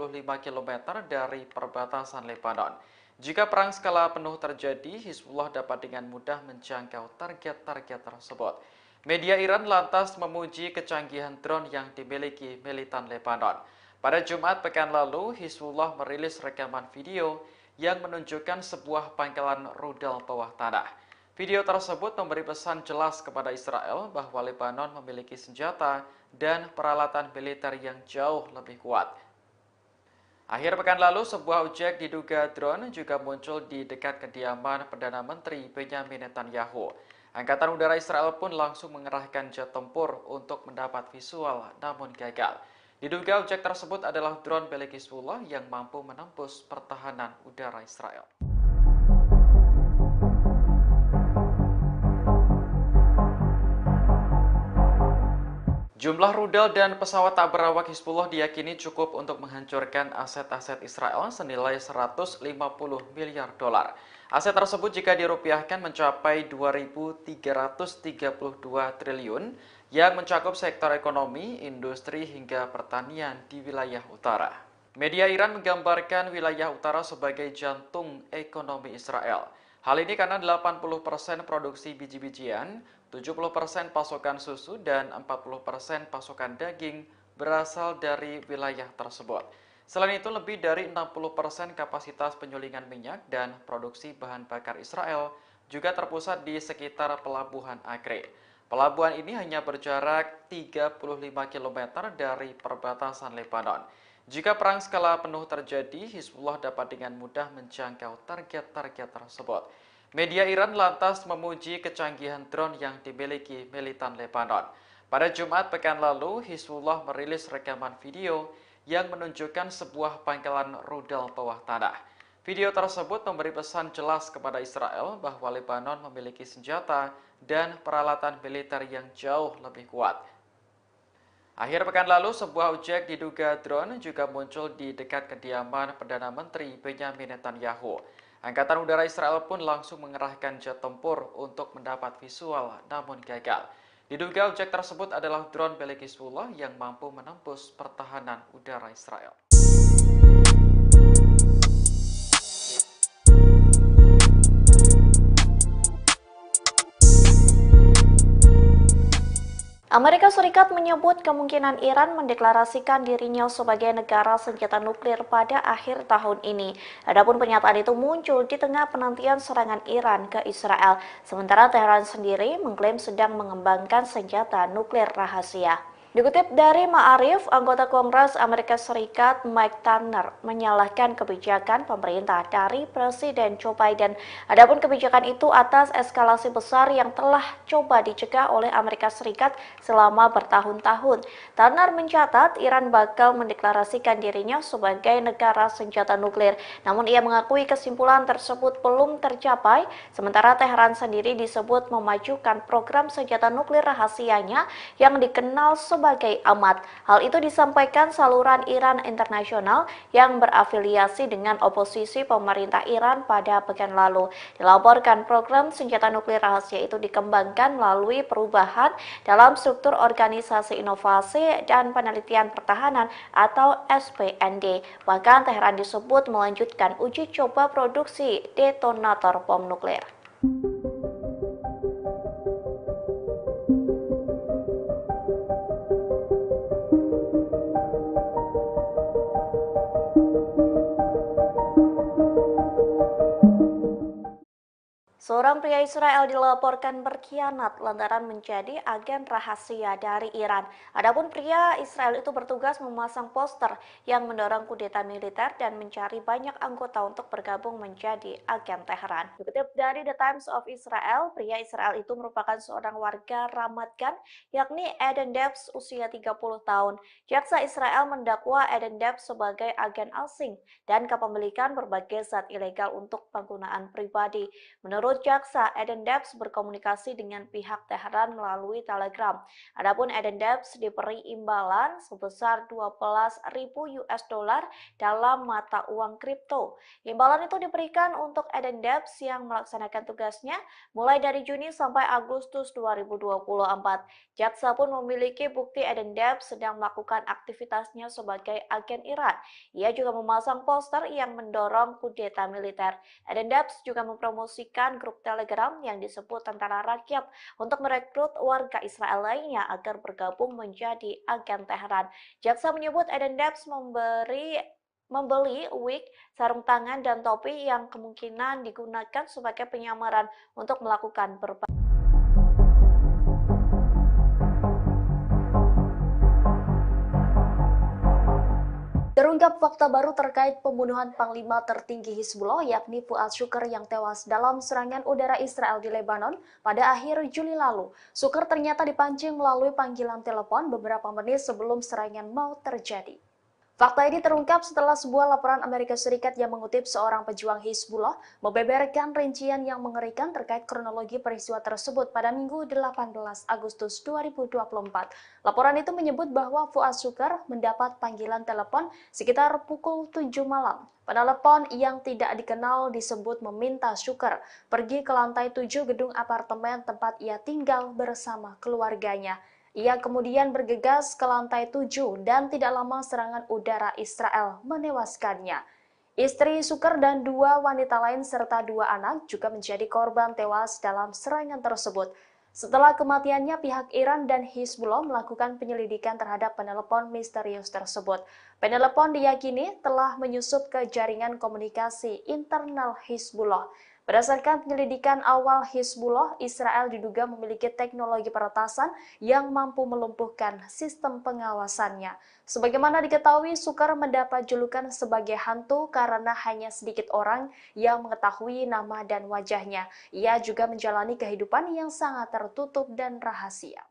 km dari perbatasan Lebanon. Jika perang skala penuh terjadi, Hizbullah dapat dengan mudah menjangkau target-target tersebut. Media Iran lantas memuji kecanggihan drone yang dimiliki militan Lebanon. Pada Jumat pekan lalu, Hizbullah merilis rekaman video yang menunjukkan sebuah pangkalan rudal bawah tanah. Video tersebut memberi pesan jelas kepada Israel bahwa Lebanon memiliki senjata dan peralatan militer yang jauh lebih kuat. Akhir pekan lalu, sebuah objek diduga drone juga muncul di dekat kediaman Perdana Menteri Benyamin Netanyahu. Angkatan Udara Israel pun langsung mengerahkan jet tempur untuk mendapat visual, namun gagal. Diduga objek tersebut adalah drone milik Hizbullah yang mampu menembus pertahanan udara Israel. Jumlah rudal dan pesawat tak berawak Hizbullah diyakini cukup untuk menghancurkan aset-aset Israel senilai 150 miliar dolar. Aset tersebut jika dirupiahkan mencapai 2.332 triliun yang mencakup sektor ekonomi, industri, hingga pertanian di wilayah utara. Media Iran menggambarkan wilayah utara sebagai jantung ekonomi Israel. Hal ini karena 80% produksi biji-bijian, 70% pasokan susu, dan 40% pasokan daging berasal dari wilayah tersebut. Selain itu, lebih dari 60% kapasitas penyulingan minyak dan produksi bahan bakar Israel juga terpusat di sekitar Pelabuhan Acre. Pelabuhan ini hanya berjarak 35 km dari perbatasan Lebanon. Jika perang skala penuh terjadi, Hizbullah dapat dengan mudah menjangkau target-target tersebut. Media Iran lantas memuji kecanggihan drone yang dimiliki militan Lebanon. Pada Jumat pekan lalu, Hizbullah merilis rekaman video yang menunjukkan sebuah pangkalan rudal bawah tanah. Video tersebut memberi pesan jelas kepada Israel bahwa Lebanon memiliki senjata dan peralatan militer yang jauh lebih kuat. Akhir pekan lalu, sebuah objek diduga drone juga muncul di dekat kediaman Perdana Menteri Benyamin Netanyahu. Angkatan Udara Israel pun langsung mengerahkan jet tempur untuk mendapat visual, namun gagal. Diduga objek tersebut adalah drone milik Hizbullah yang mampu menembus pertahanan udara Israel. Amerika Serikat menyebut kemungkinan Iran mendeklarasikan dirinya sebagai negara senjata nuklir pada akhir tahun ini. Adapun pernyataan itu muncul di tengah penantian serangan Iran ke Israel, sementara Teheran sendiri mengklaim sedang mengembangkan senjata nuklir rahasia. Dikutip dari Ma'arif, anggota Kongres Amerika Serikat Mike Turner menyalahkan kebijakan pemerintah dari Presiden Joe Biden. Adapun kebijakan itu atas eskalasi besar yang telah coba dicegah oleh Amerika Serikat selama bertahun-tahun. Turner mencatat Iran bakal mendeklarasikan dirinya sebagai negara senjata nuklir. Namun ia mengakui kesimpulan tersebut belum tercapai, sementara Teheran sendiri disebut memajukan program senjata nuklir rahasianya yang dikenal sebagai amat. Hal itu disampaikan saluran Iran Internasional yang berafiliasi dengan oposisi pemerintah Iran pada pekan lalu. Dilaporkan program senjata nuklir rahasia itu dikembangkan melalui perubahan dalam struktur Organisasi Inovasi dan Penelitian Pertahanan atau SPND. Bahkan Teheran disebut melanjutkan uji coba produksi detonator bom nuklir. Seorang pria Israel dilaporkan berkhianat lantaran menjadi agen rahasia dari Iran. Adapun pria Israel itu bertugas memasang poster yang mendorong kudeta militer dan mencari banyak anggota untuk bergabung menjadi agen Teheran. Dikutip dari The Times of Israel, pria Israel itu merupakan seorang warga Ramat Gan, yakni Eden Debs, usia 30 tahun. Jaksa Israel mendakwa Eden Debs sebagai agen asing dan kepemilikan berbagai zat ilegal untuk penggunaan pribadi. Menurut jaksa, Eden Debs berkomunikasi dengan pihak Teheran melalui Telegram. Adapun Eden Debs diberi imbalan sebesar 12.000 US dollar dalam mata uang kripto. Imbalan itu diberikan untuk Eden Debs yang melaksanakan tugasnya mulai dari Juni sampai Agustus 2024. Jaksa pun memiliki bukti Eden Debs sedang melakukan aktivitasnya sebagai agen Iran. Ia juga memasang poster yang mendorong kudeta militer. Eden Debs juga mempromosikan grup Telegram yang disebut Tentara Rakyat untuk merekrut warga Israel lainnya agar bergabung menjadi agen Teheran. Jaksa menyebut Eden Debs membeli wig, sarung tangan, dan topi yang kemungkinan digunakan sebagai penyamaran untuk melakukan berbagai Terungkap fakta baru terkait pembunuhan Panglima tertinggi Hizbullah yakni Fuad Shukr yang tewas dalam serangan udara Israel di Lebanon pada akhir Juli lalu. Shukr ternyata dipancing melalui panggilan telepon beberapa menit sebelum serangan mau terjadi. Fakta ini terungkap setelah sebuah laporan Amerika Serikat yang mengutip seorang pejuang Hizbullah membeberkan rincian yang mengerikan terkait kronologi peristiwa tersebut pada Minggu 18 Agustus 2024. Laporan itu menyebut bahwa Fuad Shukr mendapat panggilan telepon sekitar pukul 7 malam. Penelepon yang tidak dikenal disebut meminta Shukr pergi ke lantai 7 gedung apartemen tempat ia tinggal bersama keluarganya. Ia kemudian bergegas ke lantai 7 dan tidak lama serangan udara Israel menewaskannya. Istri Shukr dan 2 wanita lain serta 2 anak juga menjadi korban tewas dalam serangan tersebut. Setelah kematiannya, pihak Iran dan Hizbullah melakukan penyelidikan terhadap penelepon misterius tersebut. Penelepon diyakini telah menyusup ke jaringan komunikasi internal Hizbullah. Berdasarkan penyelidikan awal Hizbullah, Israel diduga memiliki teknologi peretasan yang mampu melumpuhkan sistem pengawasannya. Sebagaimana diketahui, Shukr mendapat julukan sebagai hantu karena hanya sedikit orang yang mengetahui nama dan wajahnya. Ia juga menjalani kehidupan yang sangat tertutup dan rahasia.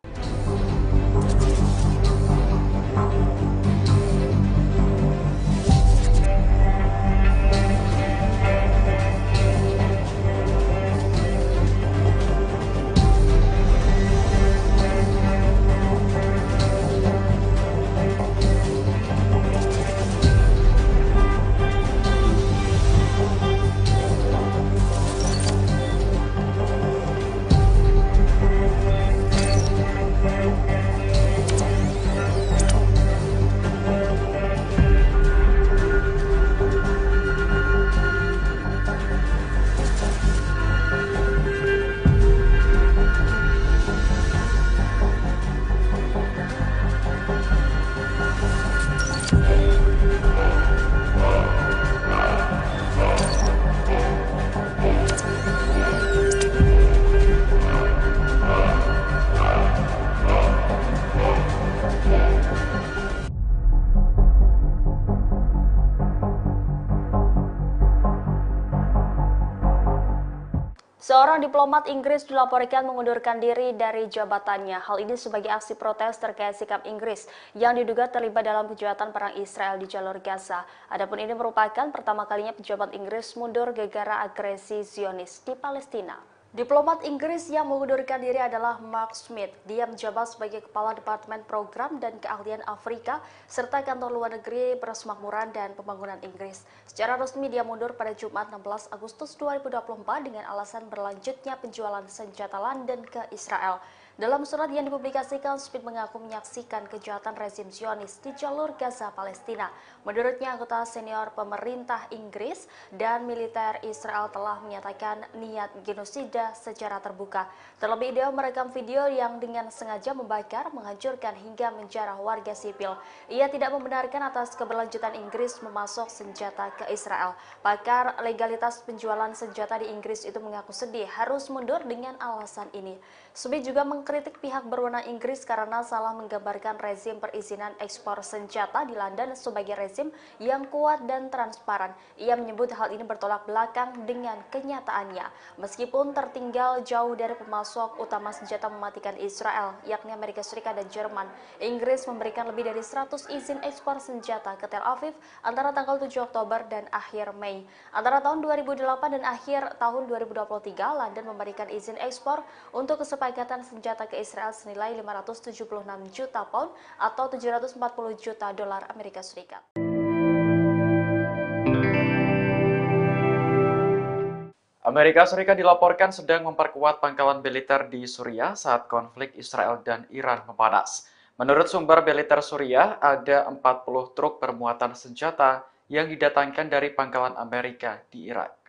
Seorang diplomat Inggris dilaporkan mengundurkan diri dari jabatannya. Hal ini sebagai aksi protes terkait sikap Inggris yang diduga terlibat dalam kejahatan perang Israel di jalur Gaza. Adapun ini merupakan pertama kalinya pejabat Inggris mundur gara-gara agresi Zionis di Palestina. Diplomat Inggris yang mengundurkan diri adalah Mark Smith. Dia menjabat sebagai Kepala Departemen Program dan Keahlian Afrika serta Kantor Luar Negeri Persemakmuran dan Pembangunan Inggris. Secara resmi dia mundur pada Jumat 16 Agustus 2024 dengan alasan berlanjutnya penjualan senjata London ke Israel. Dalam surat yang dipublikasikan, Smith mengaku menyaksikan kejahatan rezim Zionis di jalur Gaza, Palestina. Menurutnya, anggota senior pemerintah Inggris dan militer Israel telah menyatakan niat genosida secara terbuka. Terlebih, dia merekam video yang dengan sengaja membakar, menghancurkan hingga menjarah warga sipil. Ia tidak membenarkan atas keberlanjutan Inggris memasok senjata ke Israel. Pakar legalitas penjualan senjata di Inggris itu mengaku sedih harus mundur dengan alasan ini. Smith juga mengkritik pihak berwenang Inggris karena salah menggambarkan rezim perizinan ekspor senjata di London sebagai rezim yang kuat dan transparan. Ia menyebut hal ini bertolak belakang dengan kenyataannya. Meskipun tertinggal jauh dari pemasok utama senjata mematikan Israel, yakni Amerika Serikat dan Jerman, Inggris memberikan lebih dari 100 izin ekspor senjata ke Tel Aviv antara tanggal 7 Oktober dan akhir Mei. Antara tahun 2008 dan akhir tahun 2023, London memberikan izin ekspor untuk kesepakatan senjata ke Israel senilai 576 juta pound atau 740 juta dolar Amerika Serikat. Amerika Serikat dilaporkan sedang memperkuat pangkalan militer di Suriah saat konflik Israel dan Iran memanas. Menurut sumber militer Suriah, ada 40 truk bermuatan senjata yang didatangkan dari pangkalan Amerika di Irak.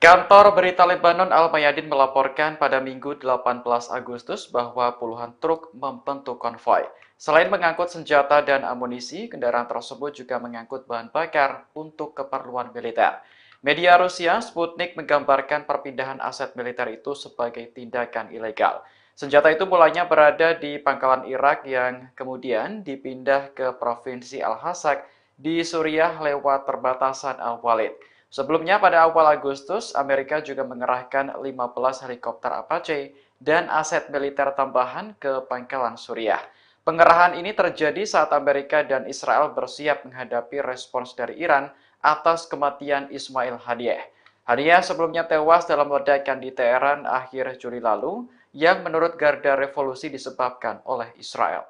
Kantor berita Lebanon Al-Mayadin melaporkan pada Minggu 18 Agustus bahwa puluhan truk membentuk konvoi. Selain mengangkut senjata dan amunisi, kendaraan tersebut juga mengangkut bahan bakar untuk keperluan militer. Media Rusia Sputnik menggambarkan perpindahan aset militer itu sebagai tindakan ilegal. Senjata itu mulanya berada di pangkalan Irak yang kemudian dipindah ke Provinsi Al-Hasak di Suriah lewat perbatasan Al-Walid. Sebelumnya pada awal Agustus, Amerika juga mengerahkan 15 helikopter Apache dan aset militer tambahan ke pangkalan Suriah. Pengerahan ini terjadi saat Amerika dan Israel bersiap menghadapi respons dari Iran atas kematian Ismail Haniyeh. Haniyeh sebelumnya tewas dalam ledakan di Teheran akhir Juli lalu yang menurut Garda Revolusi disebabkan oleh Israel.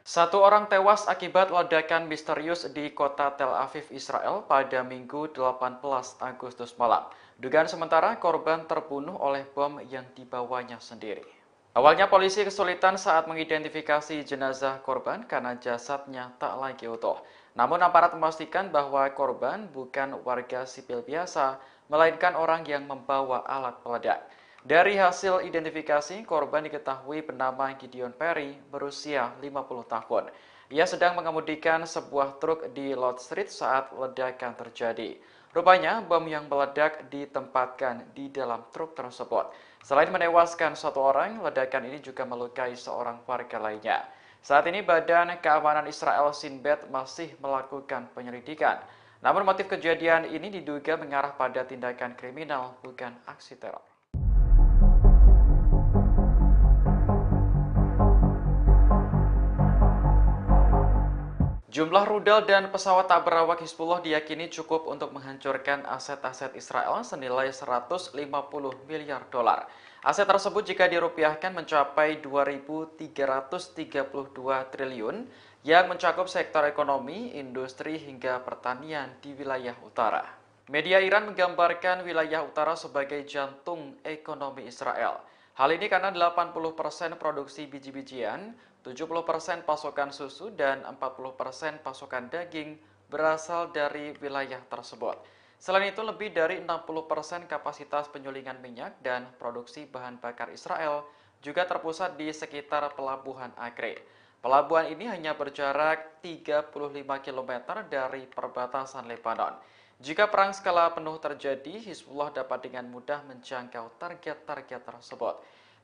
Satu orang tewas akibat ledakan misterius di kota Tel Aviv, Israel pada Minggu 18 Agustus malam. Dugaan sementara korban terbunuh oleh bom yang dibawanya sendiri. Awalnya polisi kesulitan saat mengidentifikasi jenazah korban karena jasadnya tak lagi utuh. Namun aparat memastikan bahwa korban bukan warga sipil biasa, melainkan orang yang membawa alat peledak. Dari hasil identifikasi, korban diketahui bernama Gideon Perry, berusia 50 tahun. Ia sedang mengemudikan sebuah truk di Lord Street saat ledakan terjadi. Rupanya, bom yang meledak ditempatkan di dalam truk tersebut. Selain menewaskan satu orang, ledakan ini juga melukai seorang warga lainnya. Saat ini Badan Keamanan Israel Shin Bet masih melakukan penyelidikan. Namun motif kejadian ini diduga mengarah pada tindakan kriminal, bukan aksi teror. Jumlah rudal dan pesawat tak berawak Hizbullah diyakini cukup untuk menghancurkan aset-aset Israel senilai 150 miliar dolar. Aset tersebut jika dirupiahkan mencapai 2.332 triliun yang mencakup sektor ekonomi, industri, hingga pertanian di wilayah utara. Media Iran menggambarkan wilayah utara sebagai jantung ekonomi Israel. Hal ini karena 80% produksi biji-bijian, 70% pasokan susu, dan 40% pasokan daging berasal dari wilayah tersebut. Selain itu, lebih dari 60% kapasitas penyulingan minyak dan produksi bahan bakar Israel juga terpusat di sekitar Pelabuhan Acre. Pelabuhan ini hanya berjarak 35 km dari perbatasan Lebanon. Jika perang skala penuh terjadi, Hizbullah dapat dengan mudah menjangkau target-target tersebut.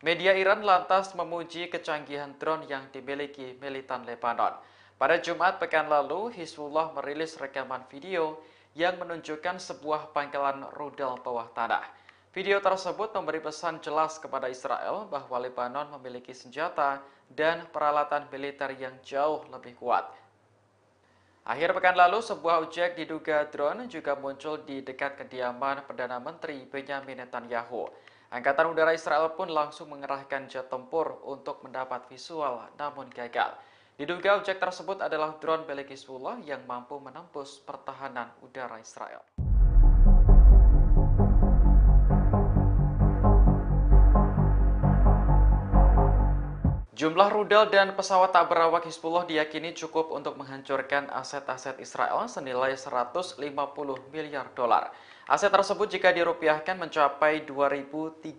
Media Iran lantas memuji kecanggihan drone yang dimiliki militan Lebanon. Pada Jumat pekan lalu, Hizbullah merilis rekaman video yang menunjukkan sebuah pangkalan rudal bawah tanah. Video tersebut memberi pesan jelas kepada Israel bahwa Lebanon memiliki senjata dan peralatan militer yang jauh lebih kuat. Akhir pekan lalu, sebuah objek diduga drone juga muncul di dekat kediaman Perdana Menteri Benyamin Netanyahu. Angkatan Udara Israel pun langsung mengerahkan jet tempur untuk mendapat visual, namun gagal. Diduga objek tersebut adalah drone milik Hizbullah yang mampu menembus pertahanan udara Israel. Jumlah rudal dan pesawat tak berawak Hizbullah diyakini cukup untuk menghancurkan aset-aset Israel senilai 150 miliar dolar. Aset tersebut jika dirupiahkan mencapai 2.332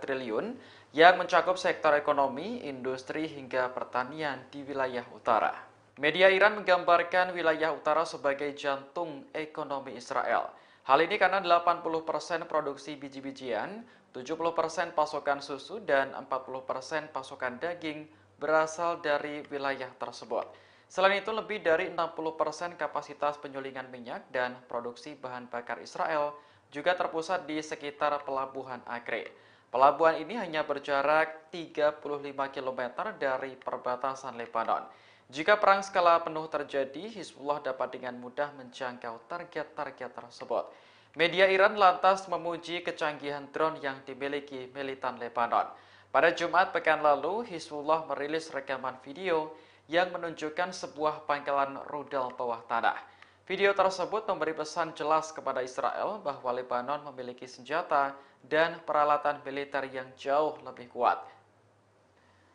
triliun yang mencakup sektor ekonomi, industri hingga pertanian di wilayah utara. Media Iran menggambarkan wilayah utara sebagai jantung ekonomi Israel. Hal ini karena 80% produksi biji-bijian, 70% pasokan susu, dan 40% pasokan daging berasal dari wilayah tersebut. Selain itu, lebih dari 60% kapasitas penyulingan minyak dan produksi bahan bakar Israel juga terpusat di sekitar Pelabuhan Acre. Pelabuhan ini hanya berjarak 35 km dari perbatasan Lebanon. Jika perang skala penuh terjadi, Hizbullah dapat dengan mudah menjangkau target-target tersebut. Media Iran lantas memuji kecanggihan drone yang dimiliki militan Lebanon. Pada Jumat pekan lalu, Hizbullah merilis rekaman video yang menunjukkan sebuah pangkalan rudal bawah tanah. Video tersebut memberi pesan jelas kepada Israel bahwa Lebanon memiliki senjata dan peralatan militer yang jauh lebih kuat.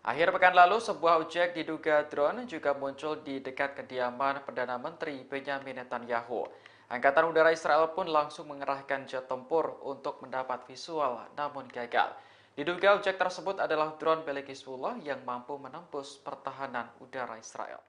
Akhir pekan lalu, sebuah objek diduga drone juga muncul di dekat kediaman Perdana Menteri Benyamin Netanyahu. Angkatan Udara Israel pun langsung mengerahkan jet tempur untuk mendapat visual, namun gagal. Diduga objek tersebut adalah drone milik Hizbullah yang mampu menembus pertahanan udara Israel.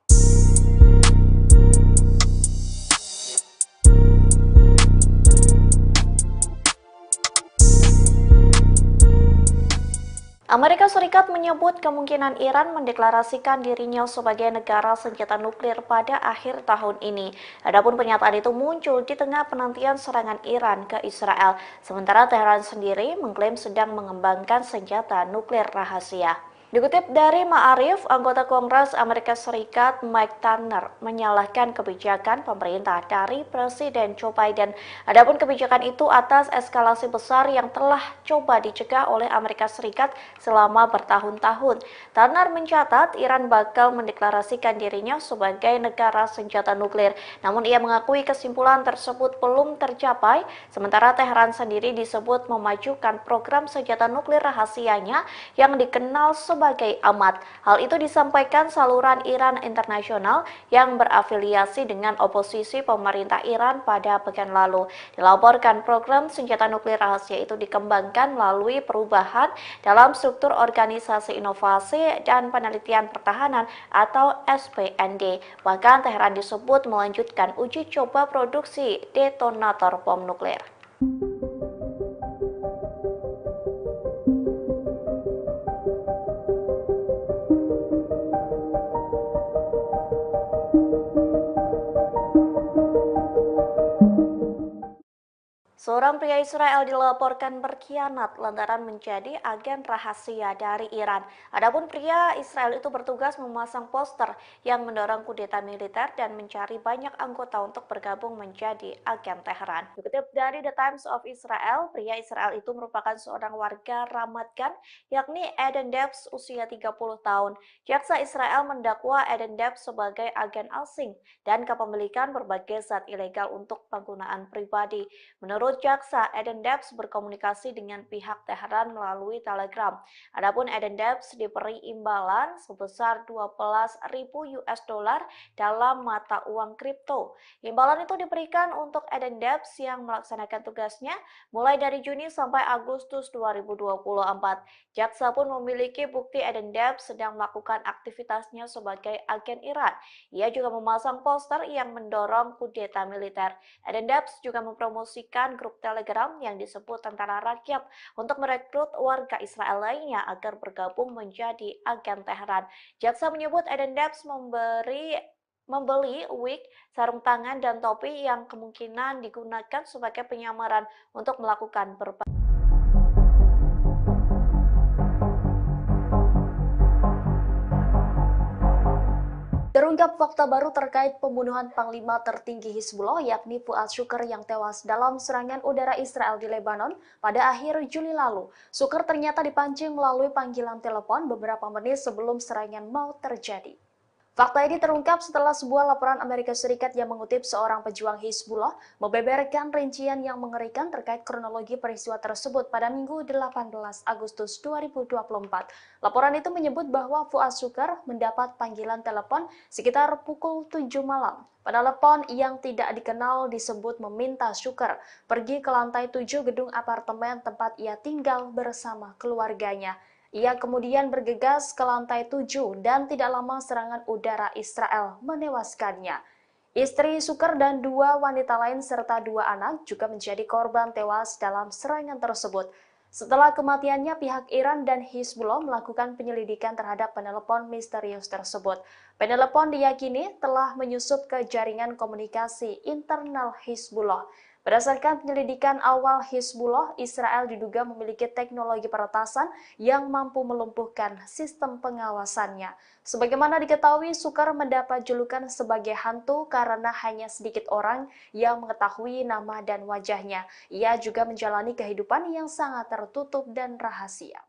Amerika Serikat menyebut kemungkinan Iran mendeklarasikan dirinya sebagai negara senjata nuklir pada akhir tahun ini. Adapun pernyataan itu muncul di tengah penantian serangan Iran ke Israel, sementara Teheran sendiri mengklaim sedang mengembangkan senjata nuklir rahasia. Dikutip dari Ma'arif, anggota Kongres Amerika Serikat Mike Turner menyalahkan kebijakan pemerintah dari Presiden Joe Biden. Adapun kebijakan itu atas eskalasi besar yang telah coba dicegah oleh Amerika Serikat selama bertahun-tahun. Turner mencatat Iran bakal mendeklarasikan dirinya sebagai negara senjata nuklir. Namun ia mengakui kesimpulan tersebut belum tercapai, sementara Teheran sendiri disebut memajukan program senjata nuklir rahasianya yang dikenal sebagai AMAT. Hal itu disampaikan saluran Iran Internasional yang berafiliasi dengan oposisi pemerintah Iran pada pekan lalu. Dilaporkan program senjata nuklir rahasia itu dikembangkan melalui perubahan dalam struktur Organisasi Inovasi dan Penelitian Pertahanan atau SPND. Bahkan Teheran disebut melanjutkan uji coba produksi detonator bom nuklir. Seorang pria Israel dilaporkan berkhianat lantaran menjadi agen rahasia dari Iran. Adapun pria Israel itu bertugas memasang poster yang mendorong kudeta militer dan mencari banyak anggota untuk bergabung menjadi agen Teheran. Dikutip dari The Times of Israel, pria Israel itu merupakan seorang warga Ramat Gan, yakni Eden Debs usia 30 tahun. Jaksa Israel mendakwa Eden Debs sebagai agen asing dan kepemilikan berbagai zat ilegal untuk penggunaan pribadi. Menurut jaksa, Eden Debs berkomunikasi dengan pihak Teheran melalui Telegram. Adapun Eden Debs diberi imbalan sebesar 12.000 US dollar dalam mata uang kripto. Imbalan itu diberikan untuk Eden Debs yang melaksanakan tugasnya mulai dari Juni sampai Agustus 2024. Jaksa pun memiliki bukti Eden Debs sedang melakukan aktivitasnya sebagai agen Iran. Ia juga memasang poster yang mendorong kudeta militer. Eden Debs juga mempromosikan grup grup Telegram yang disebut Tentara Rakyat untuk merekrut warga Israel lainnya agar bergabung menjadi agen Teheran. Jaksa menyebut Eden Debs membeli wig, sarung tangan, dan topi yang kemungkinan digunakan sebagai penyamaran untuk melakukan berbagai Terungkap fakta baru terkait pembunuhan Panglima tertinggi Hizbullah yakni Fuad Shukr yang tewas dalam serangan udara Israel di Lebanon pada akhir Juli lalu. Shukr ternyata dipancing melalui panggilan telepon beberapa menit sebelum serangan mau terjadi. Fakta ini terungkap setelah sebuah laporan Amerika Serikat yang mengutip seorang pejuang Hizbullah membeberkan rincian yang mengerikan terkait kronologi peristiwa tersebut pada Minggu 18 Agustus 2024. Laporan itu menyebut bahwa Fuad Shukr mendapat panggilan telepon sekitar pukul 7 malam. Penelepon yang tidak dikenal disebut meminta Shukr pergi ke lantai 7 gedung apartemen tempat ia tinggal bersama keluarganya. Ia kemudian bergegas ke lantai 7 dan tidak lama serangan udara Israel menewaskannya. Istri Shukr dan 2 wanita lain serta 2 anak juga menjadi korban tewas dalam serangan tersebut. Setelah kematiannya, pihak Iran dan Hizbullah melakukan penyelidikan terhadap penelepon misterius tersebut. Penelepon diyakini telah menyusup ke jaringan komunikasi internal Hizbullah. Berdasarkan penyelidikan awal Hizbullah, Israel diduga memiliki teknologi peretasan yang mampu melumpuhkan sistem pengawasannya. Sebagaimana diketahui, Shukr mendapat julukan sebagai hantu karena hanya sedikit orang yang mengetahui nama dan wajahnya. Ia juga menjalani kehidupan yang sangat tertutup dan rahasia.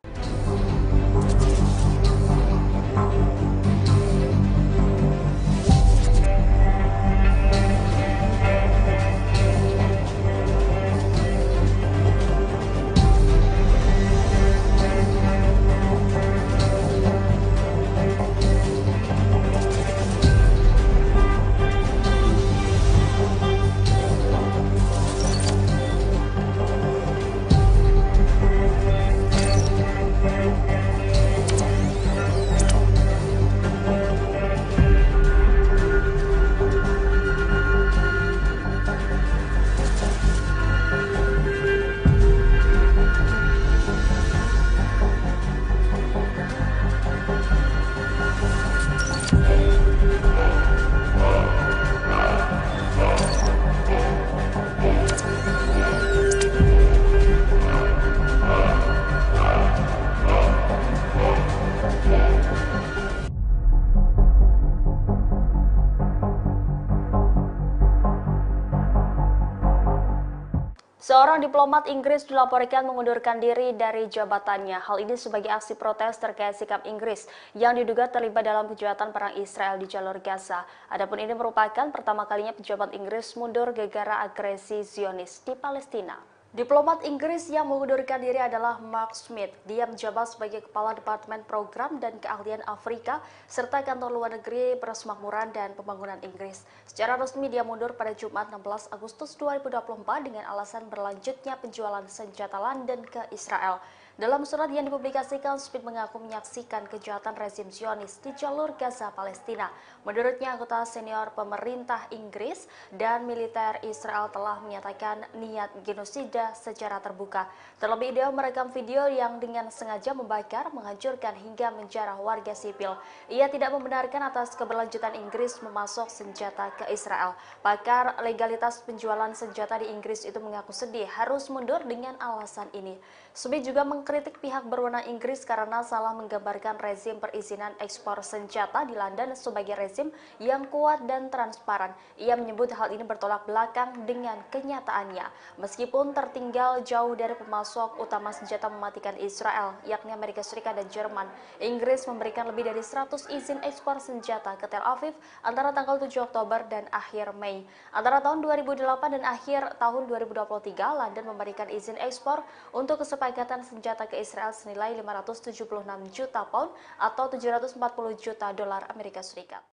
Seorang diplomat Inggris dilaporkan mengundurkan diri dari jabatannya. Hal ini sebagai aksi protes terkait sikap Inggris yang diduga terlibat dalam kejahatan perang Israel di jalur Gaza. Adapun ini merupakan pertama kalinya pejabat Inggris mundur gara-gara agresi Zionis di Palestina. Diplomat Inggris yang mengundurkan diri adalah Mark Smith. Dia menjabat sebagai Kepala Departemen Program dan Keahlian Afrika serta Kantor Luar Negeri Persemakmuran dan Pembangunan Inggris. Secara resmi dia mundur pada Jumat 16 Agustus 2024 dengan alasan berlanjutnya penjualan senjata London ke Israel. Dalam surat yang dipublikasikan, Smith mengaku menyaksikan kejahatan rezim Zionis di jalur Gaza, Palestina. Menurutnya, anggota senior pemerintah Inggris dan militer Israel telah menyatakan niat genosida secara terbuka. Terlebih, dia merekam video yang dengan sengaja membakar, menghancurkan hingga menjarah warga sipil. Ia tidak membenarkan atas keberlanjutan Inggris memasok senjata ke Israel. Pakar legalitas penjualan senjata di Inggris itu mengaku sedih harus mundur dengan alasan ini. Smith juga mengkritik pihak berwenang Inggris karena salah menggambarkan rezim perizinan ekspor senjata di London sebagai rezim yang kuat dan transparan. Ia menyebut hal ini bertolak belakang dengan kenyataannya. Meskipun tertinggal jauh dari pemasok utama senjata mematikan Israel, yakni Amerika Serikat dan Jerman, Inggris memberikan lebih dari 100 izin ekspor senjata ke Tel Aviv antara tanggal 7 Oktober dan akhir Mei. Antara tahun 2008 dan akhir tahun 2023, London memberikan izin ekspor untuk kesepakatan senjata ke Israel senilai 576 juta pound atau 740 juta dolar Amerika Serikat.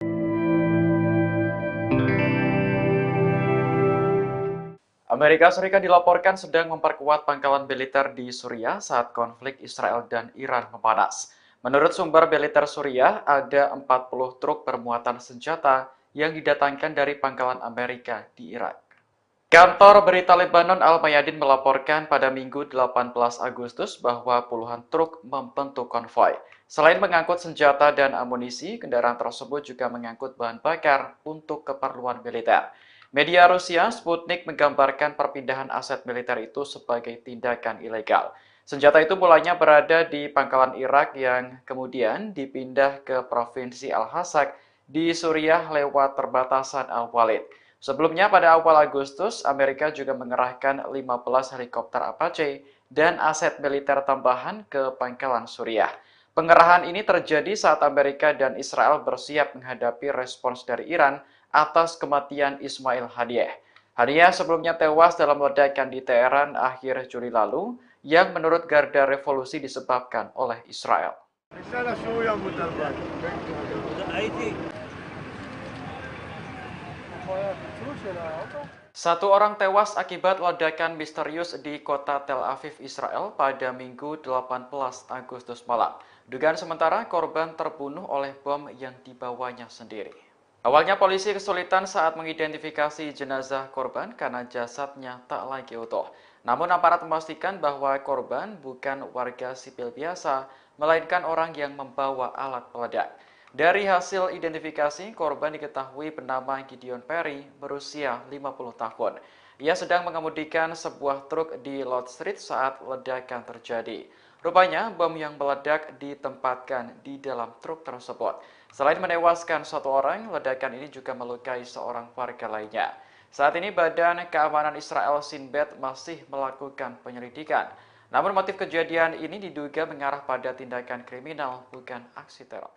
Amerika Serikat dilaporkan sedang memperkuat pangkalan militer di Suriah saat konflik Israel dan Iran memanas. Menurut sumber militer Suriah, ada 40 truk bermuatan senjata yang didatangkan dari pangkalan Amerika di Irak. Kantor berita Lebanon Al-Mayadin melaporkan pada Minggu 18 Agustus bahwa puluhan truk membentuk konvoi. Selain mengangkut senjata dan amunisi, kendaraan tersebut juga mengangkut bahan bakar untuk keperluan militer. Media Rusia Sputnik menggambarkan perpindahan aset militer itu sebagai tindakan ilegal. Senjata itu mulanya berada di pangkalan Irak yang kemudian dipindah ke Provinsi Al-Hasak di Suriah lewat perbatasan Al-Walid. Sebelumnya pada awal Agustus, Amerika juga mengerahkan 15 helikopter Apache dan aset militer tambahan ke pangkalan Suriah. Pengerahan ini terjadi saat Amerika dan Israel bersiap menghadapi respons dari Iran atas kematian Ismail Haniyeh. Haniyeh sebelumnya tewas dalam ledakan di Teheran akhir Juli lalu yang menurut Garda Revolusi disebabkan oleh Israel. Satu orang tewas akibat ledakan misterius di kota Tel Aviv, Israel pada Minggu 18 Agustus malam. Dugaan sementara korban terbunuh oleh bom yang dibawanya sendiri. Awalnya polisi kesulitan saat mengidentifikasi jenazah korban karena jasadnya tak lagi utuh. Namun aparat memastikan bahwa korban bukan warga sipil biasa, melainkan orang yang membawa alat peledak. Dari hasil identifikasi, korban diketahui bernama Gideon Perry, berusia 50 tahun. Ia sedang mengemudikan sebuah truk di Lord Street saat ledakan terjadi. Rupanya, bom yang meledak ditempatkan di dalam truk tersebut. Selain menewaskan satu orang, ledakan ini juga melukai seorang warga lainnya. Saat ini Badan Keamanan Israel Shin Bet masih melakukan penyelidikan. Namun motif kejadian ini diduga mengarah pada tindakan kriminal, bukan aksi teror.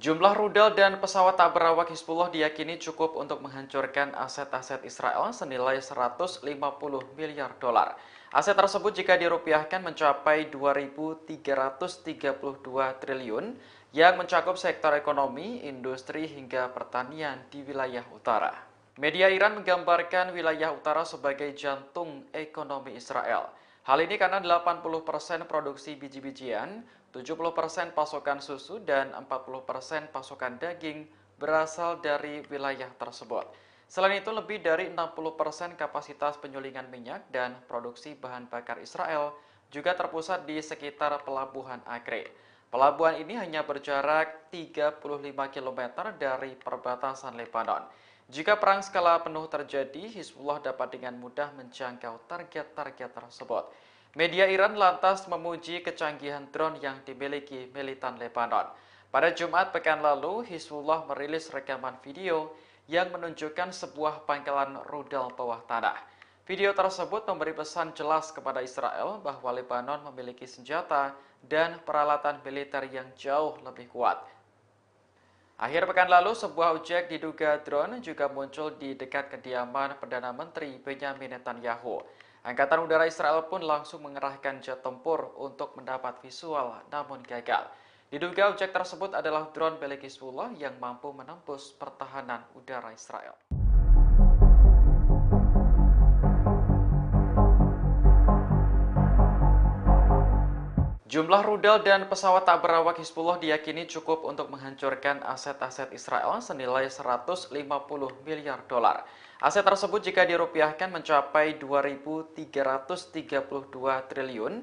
Jumlah rudal dan pesawat tak berawak Hizbullah diyakini cukup untuk menghancurkan aset-aset Israel senilai 150 miliar dolar. Aset tersebut jika dirupiahkan mencapai 2.332 triliun yang mencakup sektor ekonomi, industri hingga pertanian di wilayah utara. Media Iran menggambarkan wilayah utara sebagai jantung ekonomi Israel. Hal ini karena 80% produksi biji-bijian, 70% pasokan susu, dan 40% pasokan daging berasal dari wilayah tersebut. Selain itu, lebih dari 60% kapasitas penyulingan minyak dan produksi bahan bakar Israel juga terpusat di sekitar Pelabuhan Acre. Pelabuhan ini hanya berjarak 35 km dari perbatasan Lebanon. Jika perang skala penuh terjadi, Hizbullah dapat dengan mudah menjangkau target-target tersebut. Media Iran lantas memuji kecanggihan drone yang dimiliki militan Lebanon. Pada Jumat pekan lalu, Hizbullah merilis rekaman video yang menunjukkan sebuah pangkalan rudal bawah tanah. Video tersebut memberi pesan jelas kepada Israel bahwa Lebanon memiliki senjata dan peralatan militer yang jauh lebih kuat. Akhir pekan lalu, sebuah objek diduga drone juga muncul di dekat kediaman Perdana Menteri Benyamin Netanyahu. Angkatan Udara Israel pun langsung mengerahkan jet tempur untuk mendapat visual, namun gagal. Diduga objek tersebut adalah drone milik Hizbullah yang mampu menembus pertahanan udara Israel. Jumlah rudal dan pesawat tak berawak Hizbullah diyakini cukup untuk menghancurkan aset-aset Israel senilai 150 miliar dolar. Aset tersebut jika dirupiahkan mencapai 2.332 triliun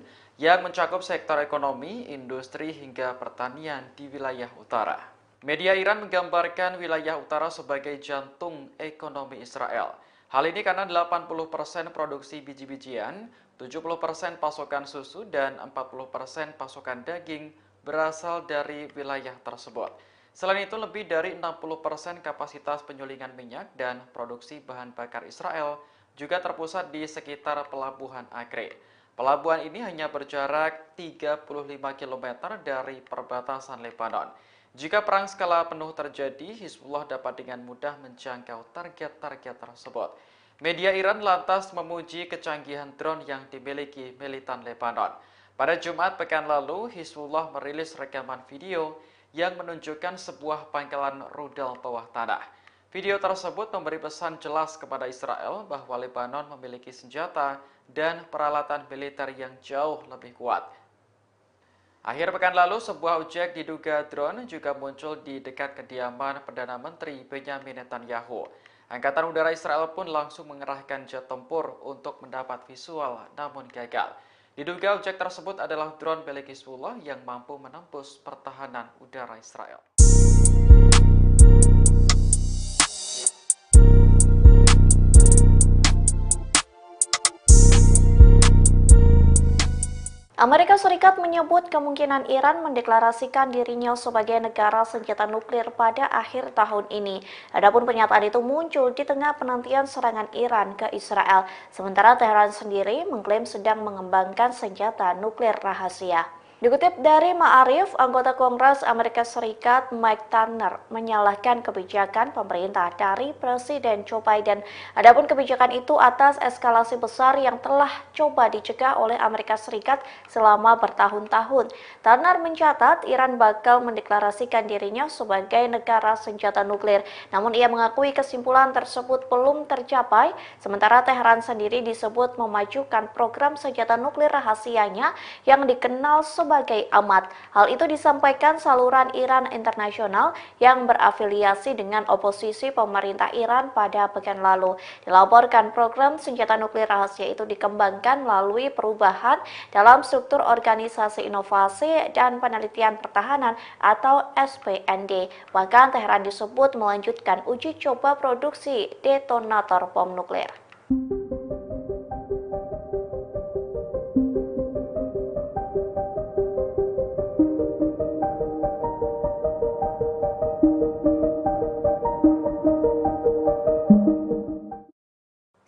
yang mencakup sektor ekonomi, industri hingga pertanian di wilayah utara. Media Iran menggambarkan wilayah utara sebagai jantung ekonomi Israel. Hal ini karena 80% produksi biji-bijian, 70% pasokan susu, dan 40% pasokan daging berasal dari wilayah tersebut. Selain itu, lebih dari 60% kapasitas penyulingan minyak dan produksi bahan bakar Israel juga terpusat di sekitar Pelabuhan Acre. Pelabuhan ini hanya berjarak 35 km dari perbatasan Lebanon. Jika perang skala penuh terjadi, Hizbullah dapat dengan mudah menjangkau target-target tersebut. Media Iran lantas memuji kecanggihan drone yang dimiliki militan Lebanon. Pada Jumat pekan lalu, Hizbullah merilis rekaman video yang menunjukkan sebuah pangkalan rudal bawah tanah. Video tersebut memberi pesan jelas kepada Israel bahwa Lebanon memiliki senjata dan peralatan militer yang jauh lebih kuat. Akhir pekan lalu, sebuah objek diduga drone juga muncul di dekat kediaman Perdana Menteri Benyamin Netanyahu. Angkatan Udara Israel pun langsung mengerahkan jet tempur untuk mendapat visual, namun gagal. Diduga objek tersebut adalah drone milik Hizbullah yang mampu menembus pertahanan udara Israel. Amerika Serikat menyebut kemungkinan Iran mendeklarasikan dirinya sebagai negara senjata nuklir pada akhir tahun ini. Adapun pernyataan itu muncul di tengah penantian serangan Iran ke Israel, sementara Teheran sendiri mengklaim sedang mengembangkan senjata nuklir rahasia. Dikutip dari Ma'arif, anggota Kongres Amerika Serikat Mike Turner menyalahkan kebijakan pemerintah dari Presiden Joe Biden. Adapun kebijakan itu atas eskalasi besar yang telah coba dicegah oleh Amerika Serikat selama bertahun-tahun. Turner mencatat Iran bakal mendeklarasikan dirinya sebagai negara senjata nuklir. Namun ia mengakui kesimpulan tersebut belum tercapai, sementara Teheran sendiri disebut memajukan program senjata nuklir rahasianya yang dikenal sebagai amat. Hal itu disampaikan saluran Iran Internasional yang berafiliasi dengan oposisi pemerintah Iran pada pekan lalu. Dilaporkan program senjata nuklir rahasia itu dikembangkan melalui perubahan dalam struktur Organisasi Inovasi dan Penelitian Pertahanan atau SPND. Bahkan Teheran disebut melanjutkan uji coba produksi detonator bom nuklir.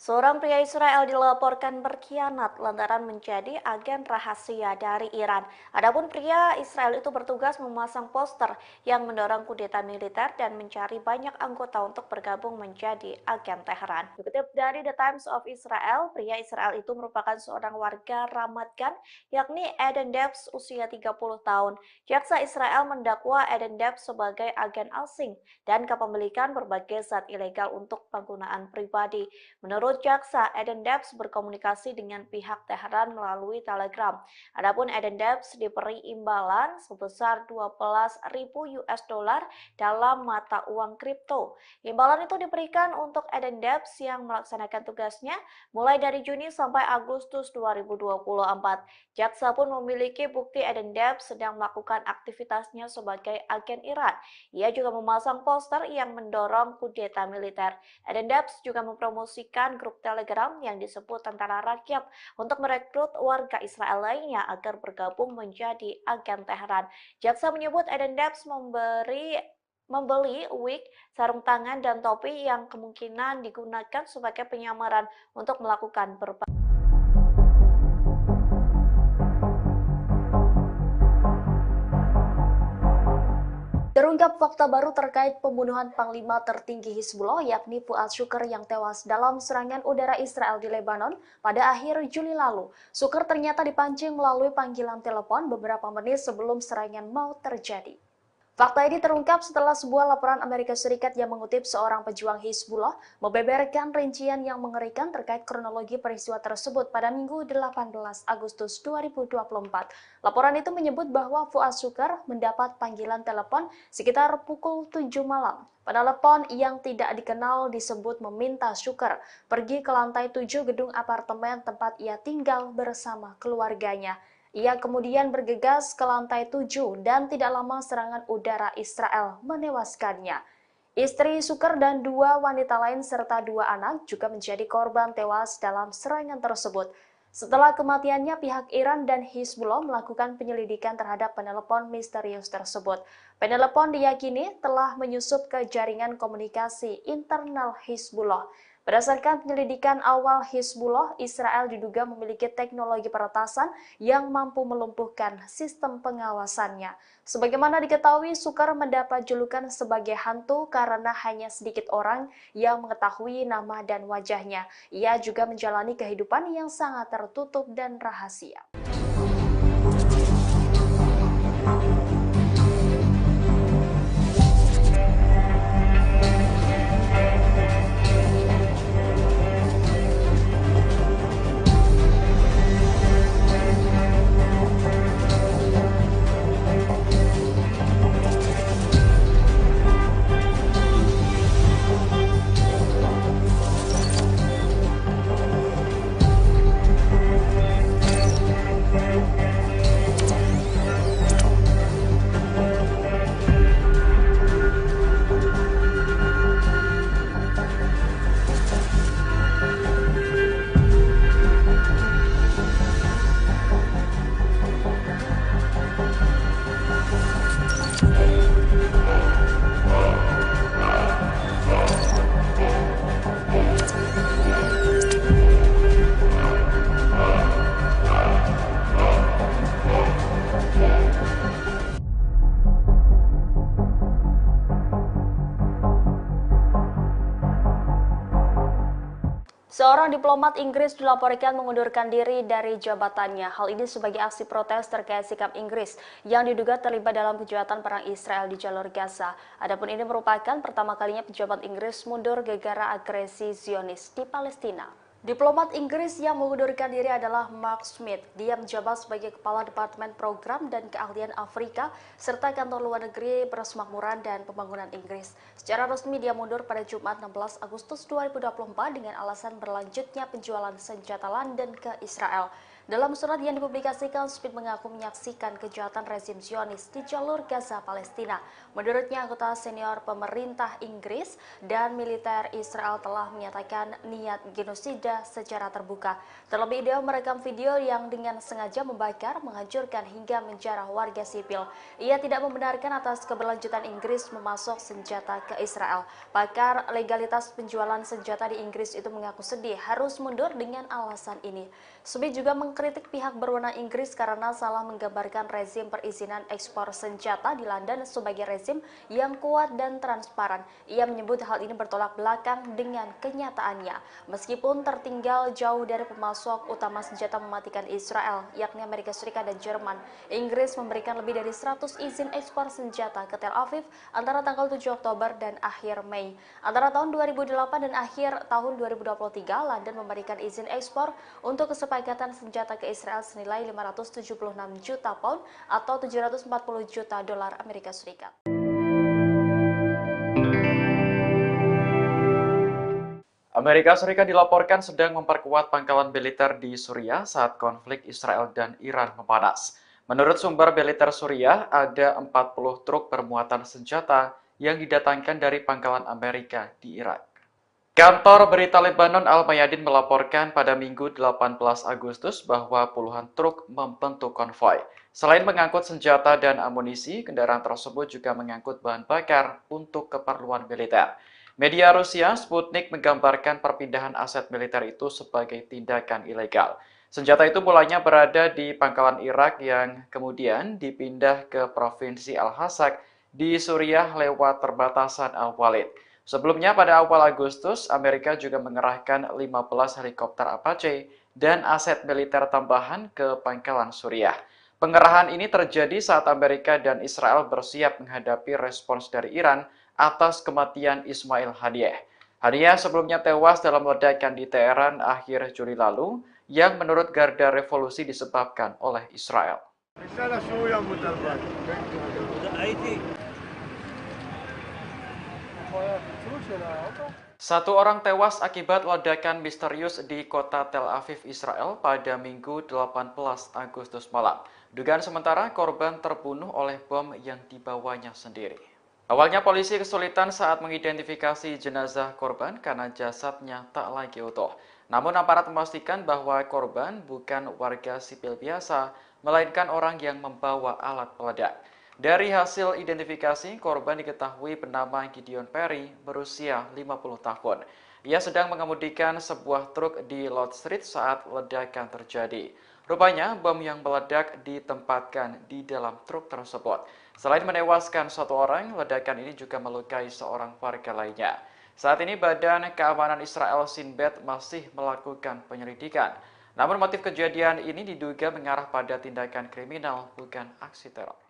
Seorang pria Israel dilaporkan berkhianat lantaran menjadi agen rahasia dari Iran. Adapun pria Israel itu bertugas memasang poster yang mendorong kudeta militer dan mencari banyak anggota untuk bergabung menjadi agen Teheran. Dikutip dari The Times of Israel, pria Israel itu merupakan seorang warga Ramat Gan, yakni Eden Debs usia 30 tahun. Jaksa Israel mendakwa Eden Debs sebagai agen asing dan kepemilikan berbagai zat ilegal untuk penggunaan pribadi. Menurut jaksa, Eden Debs berkomunikasi dengan pihak Teheran melalui Telegram. Adapun Eden Debs diberi imbalan sebesar 12.000 US dollar dalam mata uang kripto. Imbalan itu diberikan untuk Eden Debs yang melaksanakan tugasnya mulai dari Juni sampai Agustus 2024. Jaksa pun memiliki bukti Eden Debs sedang melakukan aktivitasnya sebagai agen Iran. Ia juga memasang poster yang mendorong kudeta militer. Eden Debs juga mempromosikan grup Telegram yang disebut Tentara Rakyat untuk merekrut warga Israel lainnya agar bergabung menjadi agen Teheran. Jaksa menyebut Eden Debs membeli wig, sarung tangan, dan topi yang kemungkinan digunakan sebagai penyamaran untuk melakukan berbagai Terungkap fakta baru terkait pembunuhan Panglima tertinggi Hizbullah yakni Fuad Shukr yang tewas dalam serangan udara Israel di Lebanon pada akhir Juli lalu. Shukr ternyata dipancing melalui panggilan telepon beberapa menit sebelum serangan mau terjadi. Fakta ini terungkap setelah sebuah laporan Amerika Serikat yang mengutip seorang pejuang Hizbullah membeberkan rincian yang mengerikan terkait kronologi peristiwa tersebut pada Minggu 18 Agustus 2024. Laporan itu menyebut bahwa Fuad Shukr mendapat panggilan telepon sekitar pukul 7 malam. Penelepon yang tidak dikenal disebut meminta Shukr pergi ke lantai 7 gedung apartemen tempat ia tinggal bersama keluarganya. Ia kemudian bergegas ke lantai 7 dan tidak lama serangan udara Israel menewaskannya. Istri Shukr dan 2 wanita lain serta 2 anak juga menjadi korban tewas dalam serangan tersebut. Setelah kematiannya, pihak Iran dan Hizbullah melakukan penyelidikan terhadap penelepon misterius tersebut. Penelepon diyakini telah menyusup ke jaringan komunikasi internal Hizbullah. Berdasarkan penyelidikan awal Hizbullah, Israel diduga memiliki teknologi peretasan yang mampu melumpuhkan sistem pengawasannya. Sebagaimana diketahui, Shukr mendapat julukan sebagai hantu karena hanya sedikit orang yang mengetahui nama dan wajahnya. Ia juga menjalani kehidupan yang sangat tertutup dan rahasia. Seorang diplomat Inggris dilaporkan mengundurkan diri dari jabatannya. Hal ini sebagai aksi protes terkait sikap Inggris yang diduga terlibat dalam kejahatan perang Israel di jalur Gaza. Adapun ini merupakan pertama kalinya pejabat Inggris mundur gara-gara agresi Zionis di Palestina. Diplomat Inggris yang mengundurkan diri adalah Mark Smith. Dia menjabat sebagai Kepala Departemen Program dan Keahlian Afrika serta Kantor Luar Negeri Persemakmuran dan Pembangunan Inggris. Secara resmi dia mundur pada Jumat 16 Agustus 2024 dengan alasan berlanjutnya penjualan senjata London ke Israel. Dalam surat yang dipublikasikan, Smith mengaku menyaksikan kejahatan rezim Zionis di jalur Gaza, Palestina. Menurutnya, anggota senior pemerintah Inggris dan militer Israel telah menyatakan niat genosida secara terbuka. Terlebih, dia merekam video yang dengan sengaja membakar, menghancurkan hingga menjarah warga sipil. Ia tidak membenarkan atas keberlanjutan Inggris memasok senjata ke Israel. Pakar legalitas penjualan senjata di Inggris itu mengaku sedih harus mundur dengan alasan ini. Smith juga mengkritik pihak berwenang Inggris karena salah menggambarkan rezim perizinan ekspor senjata di London sebagai rezim yang kuat dan transparan. Ia menyebut hal ini bertolak belakang dengan kenyataannya. Meskipun tertinggal jauh dari pemasok utama senjata mematikan Israel, yakni Amerika Serikat dan Jerman, Inggris memberikan lebih dari 100 izin ekspor senjata ke Tel Aviv antara tanggal 7 Oktober dan akhir Mei. Antara tahun 2008 dan akhir tahun 2023, London memberikan izin ekspor untuk kesepakatan senjata ke Israel senilai 576 juta pound atau 740 juta dolar Amerika Serikat. Amerika Serikat dilaporkan sedang memperkuat pangkalan militer di Suriah saat konflik Israel dan Iran memanas. Menurut sumber militer Suriah, ada 40 truk bermuatan senjata yang didatangkan dari pangkalan Amerika di Irak. Kantor berita Lebanon Al-Mayadin melaporkan pada Minggu 18 Agustus bahwa puluhan truk membentuk konvoi. Selain mengangkut senjata dan amunisi, kendaraan tersebut juga mengangkut bahan bakar untuk keperluan militer. Media Rusia Sputnik menggambarkan perpindahan aset militer itu sebagai tindakan ilegal. Senjata itu mulanya berada di pangkalan Irak yang kemudian dipindah ke Provinsi Al-Hasak di Suriah lewat perbatasan Al-Walid. Sebelumnya pada awal Agustus, Amerika juga mengerahkan 15 helikopter Apache dan aset militer tambahan ke pangkalan Suriah. Pengerahan ini terjadi saat Amerika dan Israel bersiap menghadapi respons dari Iran atas kematian Ismail Haniyeh. Haniyeh sebelumnya tewas dalam ledakan di Teheran akhir Juli lalu yang menurut Garda Revolusi disebabkan oleh Israel. Satu orang tewas akibat ledakan misterius di kota Tel Aviv, Israel pada Minggu 18 Agustus malam. Dugaan sementara korban terbunuh oleh bom yang dibawanya sendiri. Awalnya polisi kesulitan saat mengidentifikasi jenazah korban karena jasadnya tak lagi utuh. Namun aparat memastikan bahwa korban bukan warga sipil biasa, melainkan orang yang membawa alat peledak. Dari hasil identifikasi, korban diketahui bernama Gideon Perry, berusia 50 tahun. Ia sedang mengemudikan sebuah truk di Lord Street saat ledakan terjadi. Rupanya, bom yang meledak ditempatkan di dalam truk tersebut. Selain menewaskan satu orang, ledakan ini juga melukai seorang warga lainnya. Saat ini Badan Keamanan Israel Shin Bet masih melakukan penyelidikan. Namun motif kejadian ini diduga mengarah pada tindakan kriminal, bukan aksi teror.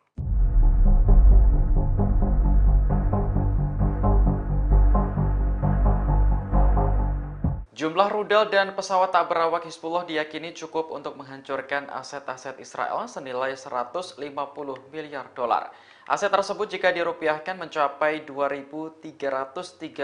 Jumlah rudal dan pesawat tak berawak Hizbullah diyakini cukup untuk menghancurkan aset-aset Israel senilai 150 miliar dolar. Aset tersebut jika dirupiahkan mencapai 2.332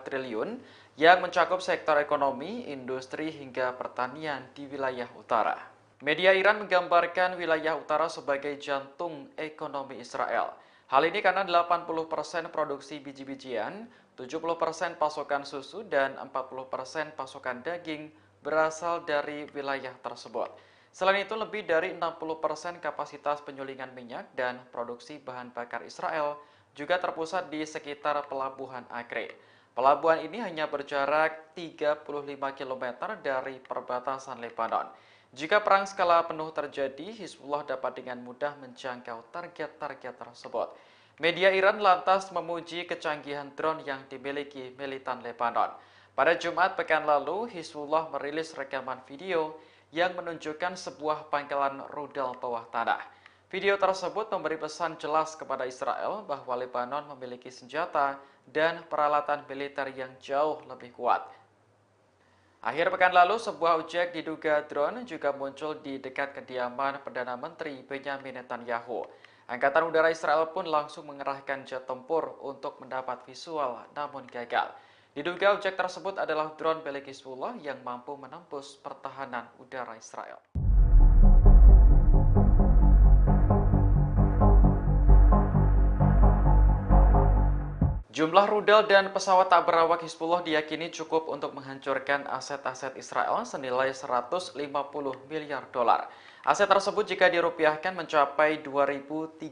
triliun yang mencakup sektor ekonomi, industri, hingga pertanian di wilayah utara. Media Iran menggambarkan wilayah utara sebagai jantung ekonomi Israel. Hal ini karena 80% produksi biji-bijian, 70% pasokan susu, dan 40% pasokan daging berasal dari wilayah tersebut. Selain itu, lebih dari 60% kapasitas penyulingan minyak dan produksi bahan bakar Israel juga terpusat di sekitar Pelabuhan Acre. Pelabuhan ini hanya berjarak 35 km dari perbatasan Lebanon. Jika perang skala penuh terjadi, Hizbullah dapat dengan mudah menjangkau target-target tersebut. Media Iran lantas memuji kecanggihan drone yang dimiliki militan Lebanon. Pada Jumat pekan lalu, Hizbullah merilis rekaman video yang menunjukkan sebuah pangkalan rudal bawah tanah. Video tersebut memberi pesan jelas kepada Israel bahwa Lebanon memiliki senjata dan peralatan militer yang jauh lebih kuat. Akhir pekan lalu, sebuah objek diduga drone juga muncul di dekat kediaman Perdana Menteri Benyamin Netanyahu. Angkatan Udara Israel pun langsung mengerahkan jet tempur untuk mendapat visual, namun gagal. Diduga objek tersebut adalah drone milik Hizbullah yang mampu menembus pertahanan udara Israel. Jumlah rudal dan pesawat tak berawak Hizbullah diyakini cukup untuk menghancurkan aset-aset Israel senilai 150 miliar dolar. Aset tersebut jika dirupiahkan mencapai 2.332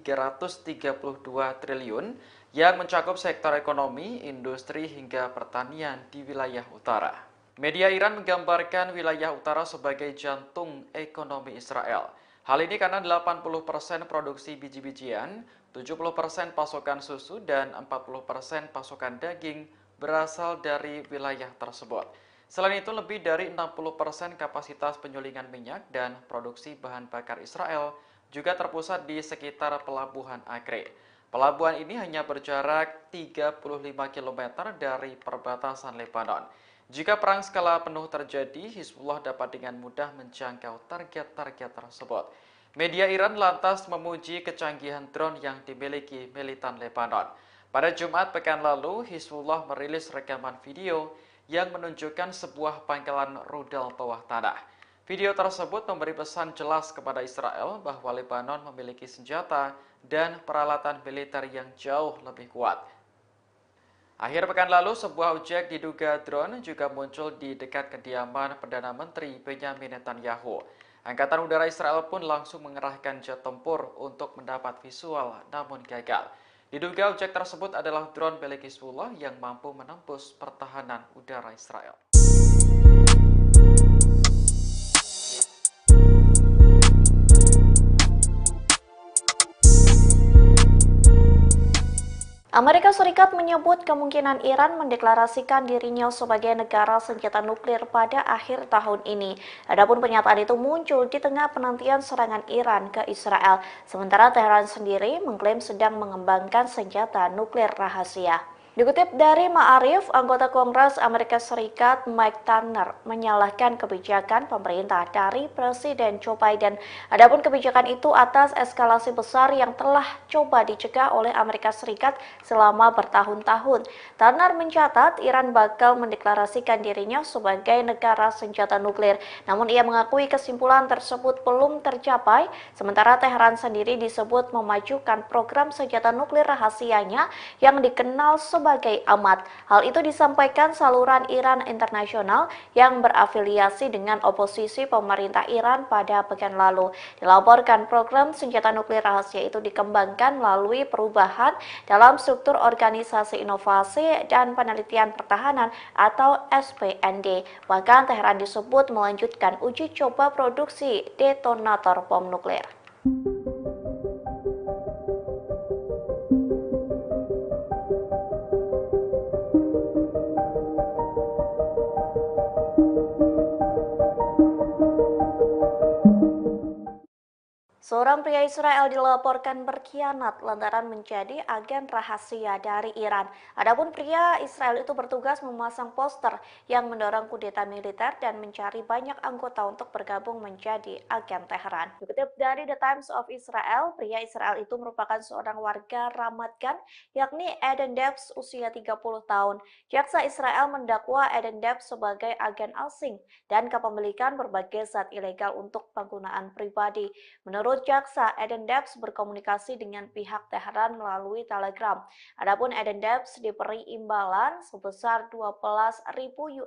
triliun yang mencakup sektor ekonomi, industri hingga pertanian di wilayah utara. Media Iran menggambarkan wilayah utara sebagai jantung ekonomi Israel. Hal ini karena 80% produksi biji-bijian, 70% pasokan susu, dan 40% pasokan daging berasal dari wilayah tersebut. Selain itu, lebih dari 60% kapasitas penyulingan minyak dan produksi bahan bakar Israel juga terpusat di sekitar Pelabuhan Akre. Pelabuhan ini hanya berjarak 35 km dari perbatasan Lebanon. Jika perang skala penuh terjadi, Hizbullah dapat dengan mudah menjangkau target-target tersebut. Media Iran lantas memuji kecanggihan drone yang dimiliki militan Lebanon. Pada Jumat pekan lalu, Hizbullah merilis rekaman video yang menunjukkan sebuah pangkalan rudal bawah tanah. Video tersebut memberi pesan jelas kepada Israel bahwa Lebanon memiliki senjata dan peralatan militer yang jauh lebih kuat. Akhir pekan lalu, sebuah objek diduga drone juga muncul di dekat kediaman Perdana Menteri Benyamin Netanyahu. Angkatan Udara Israel pun langsung mengerahkan jet tempur untuk mendapat visual, namun gagal. Diduga objek tersebut adalah drone milik Hizbullah yang mampu menembus pertahanan udara Israel. Amerika Serikat menyebut kemungkinan Iran mendeklarasikan dirinya sebagai negara senjata nuklir pada akhir tahun ini. Adapun pernyataan itu muncul di tengah penantian serangan Iran ke Israel, sementara Teheran sendiri mengklaim sedang mengembangkan senjata nuklir rahasia. Dikutip dari Ma'arif, anggota Kongres Amerika Serikat Mike Turner menyalahkan kebijakan pemerintah dari Presiden Joe Biden. Adapun kebijakan itu atas eskalasi besar yang telah coba dicegah oleh Amerika Serikat selama bertahun-tahun. Turner mencatat Iran bakal mendeklarasikan dirinya sebagai negara senjata nuklir. Namun ia mengakui kesimpulan tersebut belum tercapai, sementara Teheran sendiri disebut memajukan program senjata nuklir rahasianya yang dikenal sebagai AMAT. Hal itu disampaikan saluran Iran Internasional yang berafiliasi dengan oposisi pemerintah Iran pada pekan lalu. Dilaporkan program senjata nuklir rahasia itu dikembangkan melalui perubahan dalam struktur Organisasi Inovasi dan Penelitian Pertahanan atau SPND. Bahkan Teheran disebut melanjutkan uji coba produksi detonator bom nuklir. Seorang pria Israel dilaporkan berkhianat lantaran menjadi agen rahasia dari Iran. Adapun pria Israel itu bertugas memasang poster yang mendorong kudeta militer dan mencari banyak anggota untuk bergabung menjadi agen Teheran. Dikutip dari The Times of Israel, pria Israel itu merupakan seorang warga Ramat Gan, yakni Eden Debs usia 30 tahun. Jaksa Israel mendakwa Eden Debs sebagai agen asing dan kepemilikan berbagai zat ilegal untuk penggunaan pribadi. Menurut jaksa, Eden Debs berkomunikasi dengan pihak Teheran melalui Telegram. Adapun Eden Debs diberi imbalan sebesar 12.000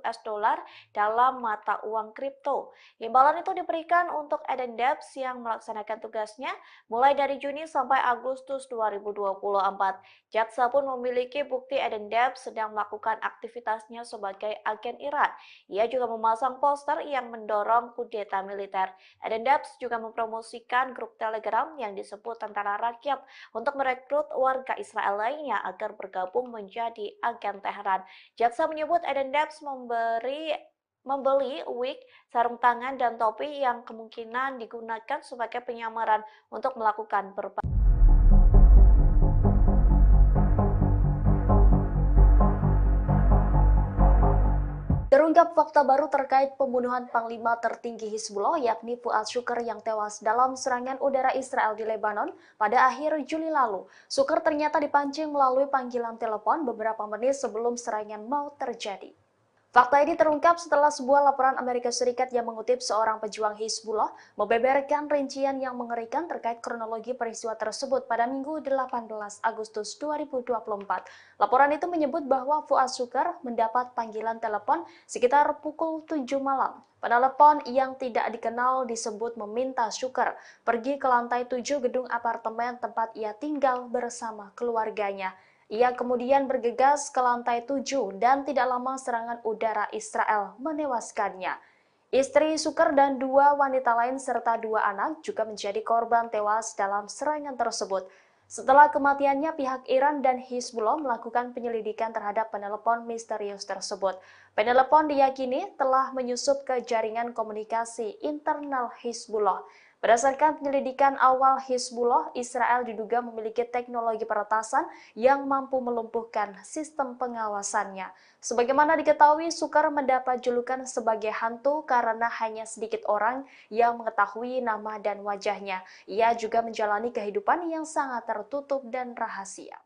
US dollar dalam mata uang kripto. Imbalan itu diberikan untuk Eden Debs yang melaksanakan tugasnya mulai dari Juni sampai Agustus 2024. Jaksa pun memiliki bukti Eden Debs sedang melakukan aktivitasnya sebagai agen Iran. Ia juga memasang poster yang mendorong kudeta militer. Eden Debs juga mempromosikan grup Telegram yang disebut Tentara Rakyat untuk merekrut warga Israel lainnya agar bergabung menjadi agen Teheran. Jaksa menyebut Eden Debs membeli wig, sarung tangan, dan topi yang kemungkinan digunakan sebagai penyamaran untuk melakukan berbagai Terungkap fakta baru terkait pembunuhan Panglima tertinggi Hizbullah yakni Fuad Shukr yang tewas dalam serangan udara Israel di Lebanon pada akhir Juli lalu. Shukr ternyata dipancing melalui panggilan telepon beberapa menit sebelum serangan mau terjadi. Fakta ini terungkap setelah sebuah laporan Amerika Serikat yang mengutip seorang pejuang Hizbullah membeberkan rincian yang mengerikan terkait kronologi peristiwa tersebut pada Minggu 18 Agustus 2024. Laporan itu menyebut bahwa Fuad Shukr mendapat panggilan telepon sekitar pukul 7 malam. Penelepon yang tidak dikenal disebut meminta Shukr pergi ke lantai 7 gedung apartemen tempat ia tinggal bersama keluarganya. Ia kemudian bergegas ke lantai 7 dan tidak lama serangan udara Israel menewaskannya. Istri Shukr dan 2 wanita lain serta 2 anak juga menjadi korban tewas dalam serangan tersebut. Setelah kematiannya, pihak Iran dan Hizbullah melakukan penyelidikan terhadap penelepon misterius tersebut. Penelepon diyakini telah menyusup ke jaringan komunikasi internal Hizbullah. Berdasarkan penyelidikan awal Hizbullah, Israel diduga memiliki teknologi peretasan yang mampu melumpuhkan sistem pengawasannya. Sebagaimana diketahui, Shukr mendapat julukan sebagai hantu karena hanya sedikit orang yang mengetahui nama dan wajahnya. Ia juga menjalani kehidupan yang sangat tertutup dan rahasia.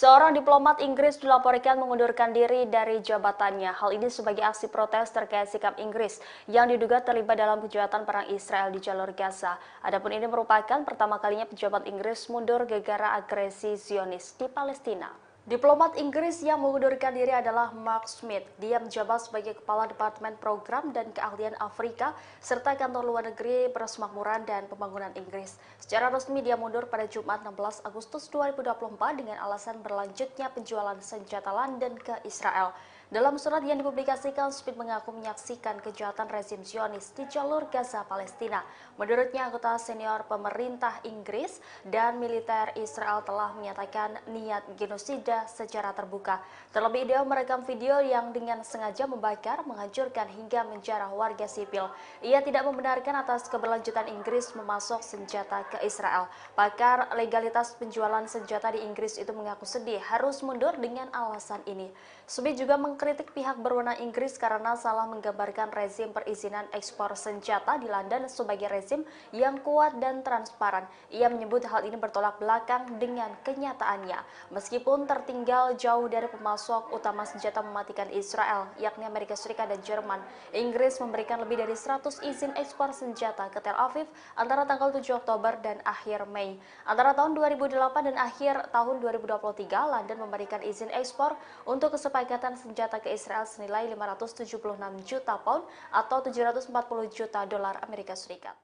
Seorang diplomat Inggris dilaporkan mengundurkan diri dari jabatannya. Hal ini sebagai aksi protes terkait sikap Inggris yang diduga terlibat dalam kejahatan perang Israel di jalur Gaza. Adapun ini merupakan pertama kalinya pejabat Inggris mundur gara-gara agresi Zionis di Palestina. Diplomat Inggris yang mengundurkan diri adalah Mark Smith. Dia menjabat sebagai Kepala Departemen Program dan Keahlian Afrika serta Kantor Luar Negeri Persemakmuran dan Pembangunan Inggris. Secara resmi dia mundur pada Jumat 16 Agustus 2024 dengan alasan berlanjutnya penjualan senjata London ke Israel. Dalam surat yang dipublikasikan, Smith mengaku menyaksikan kejahatan rezim Zionis di jalur Gaza, Palestina. Menurutnya, anggota senior pemerintah Inggris dan militer Israel telah menyatakan niat genosida secara terbuka. Terlebih dia merekam video yang dengan sengaja membakar, menghancurkan hingga menjarah warga sipil. Ia tidak membenarkan atas keberlanjutan Inggris memasok senjata ke Israel. Pakar legalitas penjualan senjata di Inggris itu mengaku sedih harus mundur dengan alasan ini. Smith juga mengkritik pihak berwenang Inggris karena salah menggambarkan rezim perizinan ekspor senjata di London sebagai rezim yang kuat dan transparan. Ia menyebut hal ini bertolak belakang dengan kenyataannya. Meskipun tertinggal jauh dari pemasok utama senjata mematikan Israel, yakni Amerika Serikat dan Jerman, Inggris memberikan lebih dari 100 izin ekspor senjata ke Tel Aviv antara tanggal 7 Oktober dan akhir Mei. Antara tahun 2008 dan akhir tahun 2023, London memberikan izin ekspor untuk kesepakatan senjata ke Israel senilai 576 juta pound atau 740 juta dolar Amerika Serikat.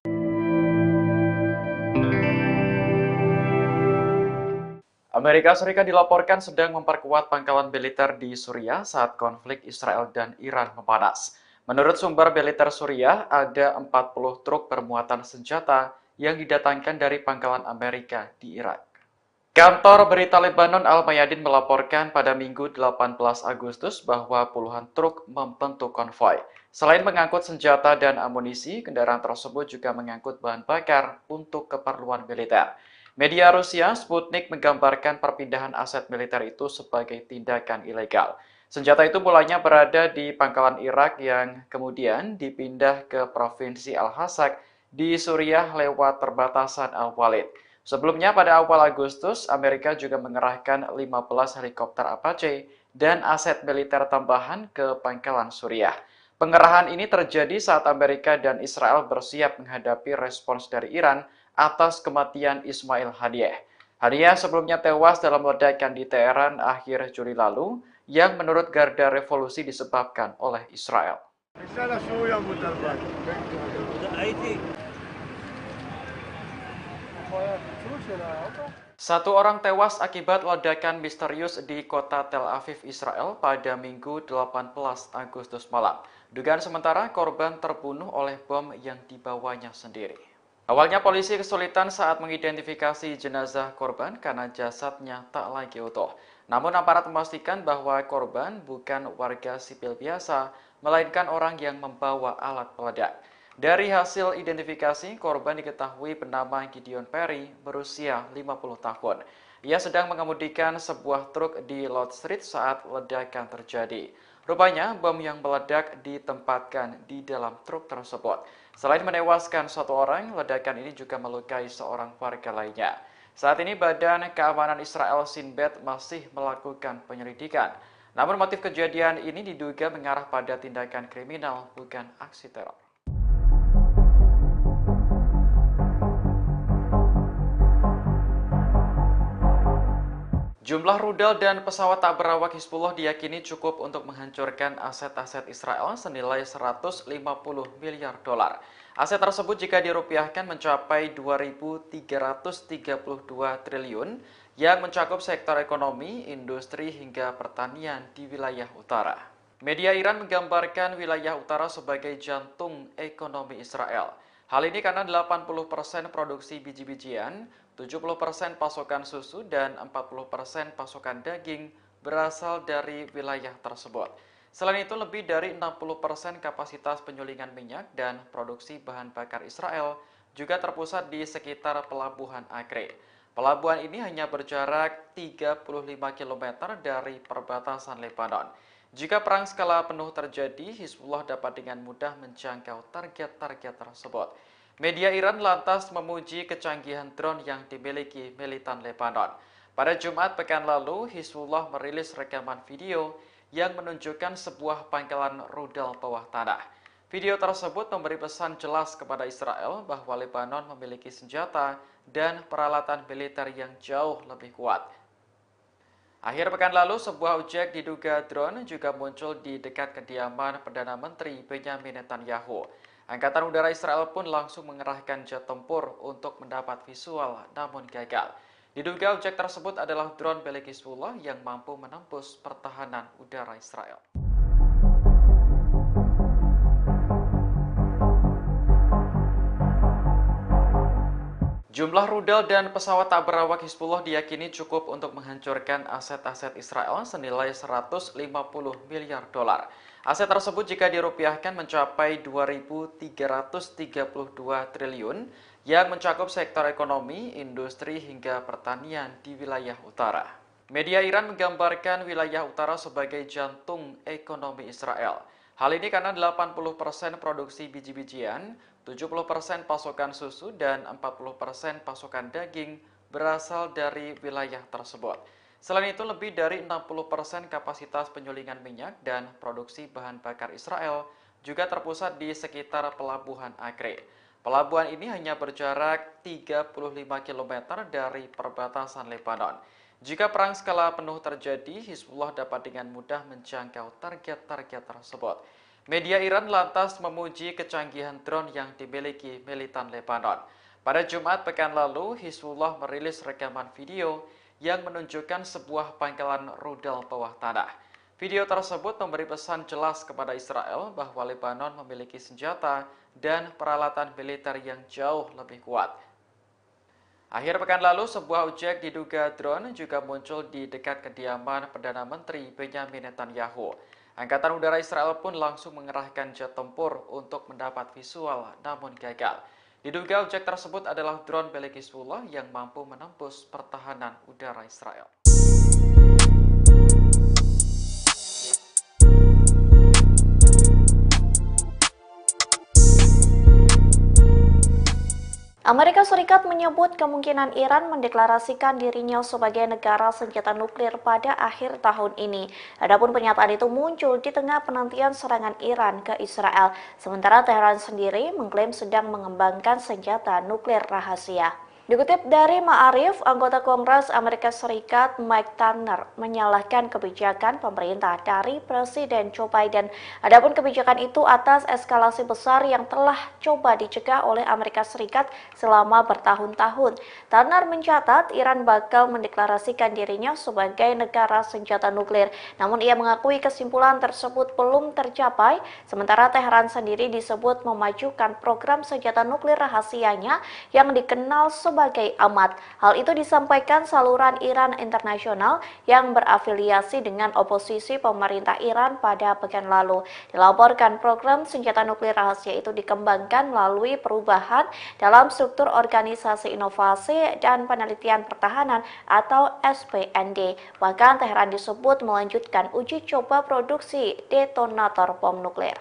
Amerika Serikat dilaporkan sedang memperkuat pangkalan militer di Suriah saat konflik Israel dan Iran memanas. Menurut sumber militer Suriah, ada 40 truk bermuatan senjata yang didatangkan dari pangkalan Amerika di Irak. Kantor berita Lebanon Al-Mayadin melaporkan pada Minggu 18 Agustus bahwa puluhan truk membentuk konvoi. Selain mengangkut senjata dan amunisi, kendaraan tersebut juga mengangkut bahan bakar untuk keperluan militer. Media Rusia Sputnik menggambarkan perpindahan aset militer itu sebagai tindakan ilegal. Senjata itu mulanya berada di pangkalan Irak yang kemudian dipindah ke Provinsi Al-Hasak di Suriah lewat perbatasan Al-Walid. Sebelumnya pada awal Agustus, Amerika juga mengerahkan 15 helikopter Apache dan aset militer tambahan ke pangkalan Suriah. Pengerahan ini terjadi saat Amerika dan Israel bersiap menghadapi respons dari Iran atas kematian Ismail Haniyeh. Haniyeh sebelumnya tewas dalam ledakan di Teheran akhir Juli lalu yang menurut Garda Revolusi disebabkan oleh Israel. Satu orang tewas akibat ledakan misterius di kota Tel Aviv, Israel pada Minggu 18 Agustus malam. Dugaan sementara korban terbunuh oleh bom yang dibawanya sendiri. Awalnya polisi kesulitan saat mengidentifikasi jenazah korban karena jasadnya tak lagi utuh. Namun aparat memastikan bahwa korban bukan warga sipil biasa, melainkan orang yang membawa alat peledak. Dari hasil identifikasi, korban diketahui bernama Gideon Perry, berusia 50 tahun. Ia sedang mengemudikan sebuah truk di Lord Street saat ledakan terjadi. Rupanya, bom yang meledak ditempatkan di dalam truk tersebut. Selain menewaskan satu orang, ledakan ini juga melukai seorang warga lainnya. Saat ini Badan Keamanan Israel Shin Bet masih melakukan penyelidikan. Namun motif kejadian ini diduga mengarah pada tindakan kriminal, bukan aksi teror. Jumlah rudal dan pesawat tak berawak Hizbullah diyakini cukup untuk menghancurkan aset-aset Israel senilai 150 miliar dolar. Aset tersebut jika dirupiahkan mencapai 2.332 triliun yang mencakup sektor ekonomi, industri hingga pertanian di wilayah utara. Media Iran menggambarkan wilayah utara sebagai jantung ekonomi Israel. Hal ini karena 80% produksi biji-bijian, 70% pasokan susu, dan 40% pasokan daging berasal dari wilayah tersebut. Selain itu, lebih dari 60% kapasitas penyulingan minyak dan produksi bahan bakar Israel juga terpusat di sekitar Pelabuhan Acre. Pelabuhan ini hanya berjarak 35 km dari perbatasan Lebanon. Jika perang skala penuh terjadi, Hizbullah dapat dengan mudah menjangkau target-target tersebut. Media Iran lantas memuji kecanggihan drone yang dimiliki militan Lebanon. Pada Jumat pekan lalu, Hizbullah merilis rekaman video yang menunjukkan sebuah pangkalan rudal bawah tanah. Video tersebut memberi pesan jelas kepada Israel bahwa Lebanon memiliki senjata dan peralatan militer yang jauh lebih kuat. Akhir pekan lalu, sebuah objek diduga drone juga muncul di dekat kediaman Perdana Menteri Benyamin Netanyahu. Angkatan Udara Israel pun langsung mengerahkan jet tempur untuk mendapat visual, namun gagal. Diduga objek tersebut adalah drone milik Hizbullah yang mampu menembus pertahanan udara Israel. Jumlah rudal dan pesawat tak berawak Hizbullah diyakini cukup untuk menghancurkan aset-aset Israel senilai 150 miliar dolar. Aset tersebut jika dirupiahkan mencapai 2.332 triliun yang mencakup sektor ekonomi, industri hingga pertanian di wilayah utara. Media Iran menggambarkan wilayah utara sebagai jantung ekonomi Israel. Hal ini karena 80% produksi biji-bijian, 70% pasokan susu, dan 40% pasokan daging berasal dari wilayah tersebut. Selain itu, lebih dari 60% kapasitas penyulingan minyak dan produksi bahan bakar Israel juga terpusat di sekitar Pelabuhan Acre. Pelabuhan ini hanya berjarak 35 km dari perbatasan Lebanon. Jika perang skala penuh terjadi, Hizbullah dapat dengan mudah menjangkau target-target tersebut. Media Iran lantas memuji kecanggihan drone yang dimiliki militan Lebanon. Pada Jumat pekan lalu, Hizbullah merilis rekaman video yang menunjukkan sebuah pangkalan rudal bawah tanah. Video tersebut memberi pesan jelas kepada Israel bahwa Lebanon memiliki senjata dan peralatan militer yang jauh lebih kuat. Akhir pekan lalu, sebuah objek diduga drone juga muncul di dekat kediaman Perdana Menteri Benyamin Netanyahu. Angkatan Udara Israel pun langsung mengerahkan jet tempur untuk mendapat visual, namun gagal. Diduga objek tersebut adalah drone milik Hizbullah yang mampu menembus pertahanan udara Israel. Amerika Serikat menyebut kemungkinan Iran mendeklarasikan dirinya sebagai negara senjata nuklir pada akhir tahun ini. Adapun pernyataan itu muncul di tengah penantian serangan Iran ke Israel, sementara Teheran sendiri mengklaim sedang mengembangkan senjata nuklir rahasia. Dikutip dari Ma'arif, anggota Kongres Amerika Serikat Mike Turner menyalahkan kebijakan pemerintah dari Presiden Joe Biden. Adapun kebijakan itu atas eskalasi besar yang telah coba dicegah oleh Amerika Serikat selama bertahun-tahun. Turner mencatat Iran bakal mendeklarasikan dirinya sebagai negara senjata nuklir. Namun ia mengakui kesimpulan tersebut belum tercapai, sementara Teheran sendiri disebut memajukan program senjata nuklir rahasianya yang dikenal sebagai Amat. Hal itu disampaikan saluran Iran Internasional yang berafiliasi dengan oposisi pemerintah Iran pada pekan lalu. Dilaporkan program senjata nuklir rahasia itu dikembangkan melalui perubahan dalam struktur Organisasi Inovasi dan Penelitian Pertahanan atau SPND. Bahkan Teheran disebut melanjutkan uji coba produksi detonator bom nuklir.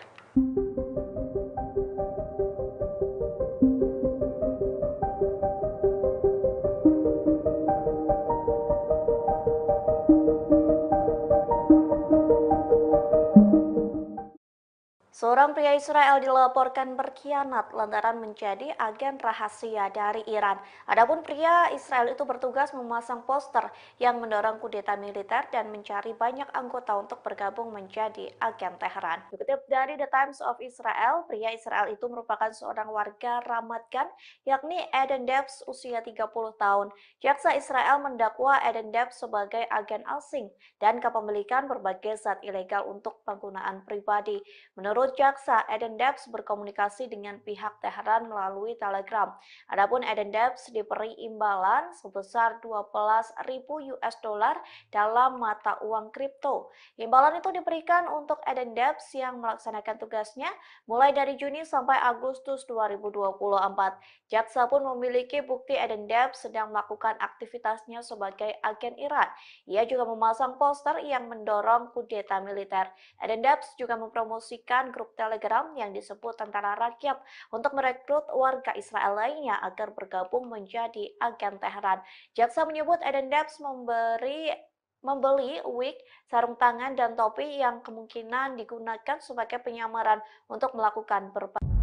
Seorang pria Israel dilaporkan berkhianat lantaran menjadi agen rahasia dari Iran. Adapun pria Israel itu bertugas memasang poster yang mendorong kudeta militer dan mencari banyak anggota untuk bergabung menjadi agen Teheran. Dikutip dari The Times of Israel, pria Israel itu merupakan seorang warga Ramat Gan, yakni Eden Debs usia 30 tahun. Jaksa Israel mendakwa Eden Debs sebagai agen asing dan kepemilikan berbagai zat ilegal untuk penggunaan pribadi. Menurut jaksa, Eden Debs berkomunikasi dengan pihak Teheran melalui Telegram. Adapun Eden Debs diberi imbalan sebesar 12.000 US dollar dalam mata uang kripto. Imbalan itu diberikan untuk Eden Debs yang melaksanakan tugasnya mulai dari Juni sampai Agustus 2024. Jaksa pun memiliki bukti Eden Debs sedang melakukan aktivitasnya sebagai agen Iran. Ia juga memasang poster yang mendorong kudeta militer. Eden Debs juga mempromosikan grup Telegram yang disebut Tentara Rakyat untuk merekrut warga Israel lainnya agar bergabung menjadi agen Teheran. Jaksa menyebut Eden Debs membeli wig, sarung tangan, dan topi yang kemungkinan digunakan sebagai penyamaran untuk melakukan berbagai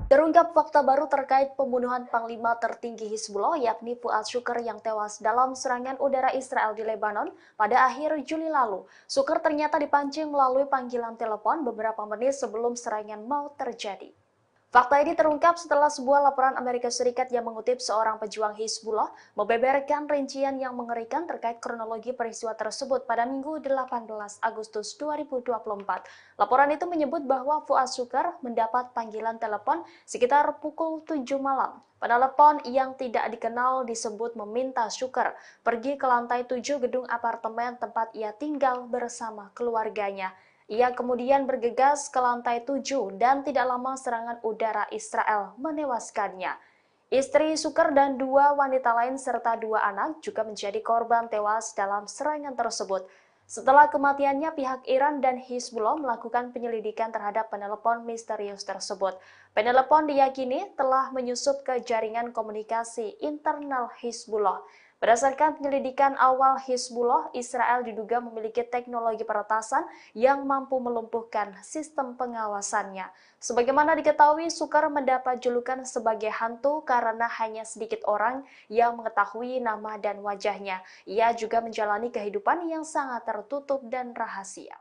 Terungkap fakta baru terkait pembunuhan Panglima tertinggi Hizbullah yakni Fuad Shukr yang tewas dalam serangan udara Israel di Lebanon pada akhir Juli lalu. Shukr ternyata dipancing melalui panggilan telepon beberapa menit sebelum serangan mau terjadi. Fakta ini terungkap setelah sebuah laporan Amerika Serikat yang mengutip seorang pejuang Hizbullah membeberkan rincian yang mengerikan terkait kronologi peristiwa tersebut pada Minggu 18 Agustus 2024. Laporan itu menyebut bahwa Fuad Shukr mendapat panggilan telepon sekitar pukul 7 malam. Penelepon yang tidak dikenal disebut meminta Shukr pergi ke lantai 7 gedung apartemen tempat ia tinggal bersama keluarganya. Ia kemudian bergegas ke lantai 7 dan tidak lama serangan udara Israel menewaskannya. Istri Shukr dan 2 wanita lain serta 2 anak juga menjadi korban tewas dalam serangan tersebut. Setelah kematiannya, pihak Iran dan Hizbullah melakukan penyelidikan terhadap penelepon misterius tersebut. Penelepon diyakini telah menyusup ke jaringan komunikasi internal Hizbullah. Berdasarkan penyelidikan awal Hizbullah, Israel diduga memiliki teknologi peretasan yang mampu melumpuhkan sistem pengawasannya. Sebagaimana diketahui, Shukr mendapat julukan sebagai hantu karena hanya sedikit orang yang mengetahui nama dan wajahnya. Ia juga menjalani kehidupan yang sangat tertutup dan rahasia.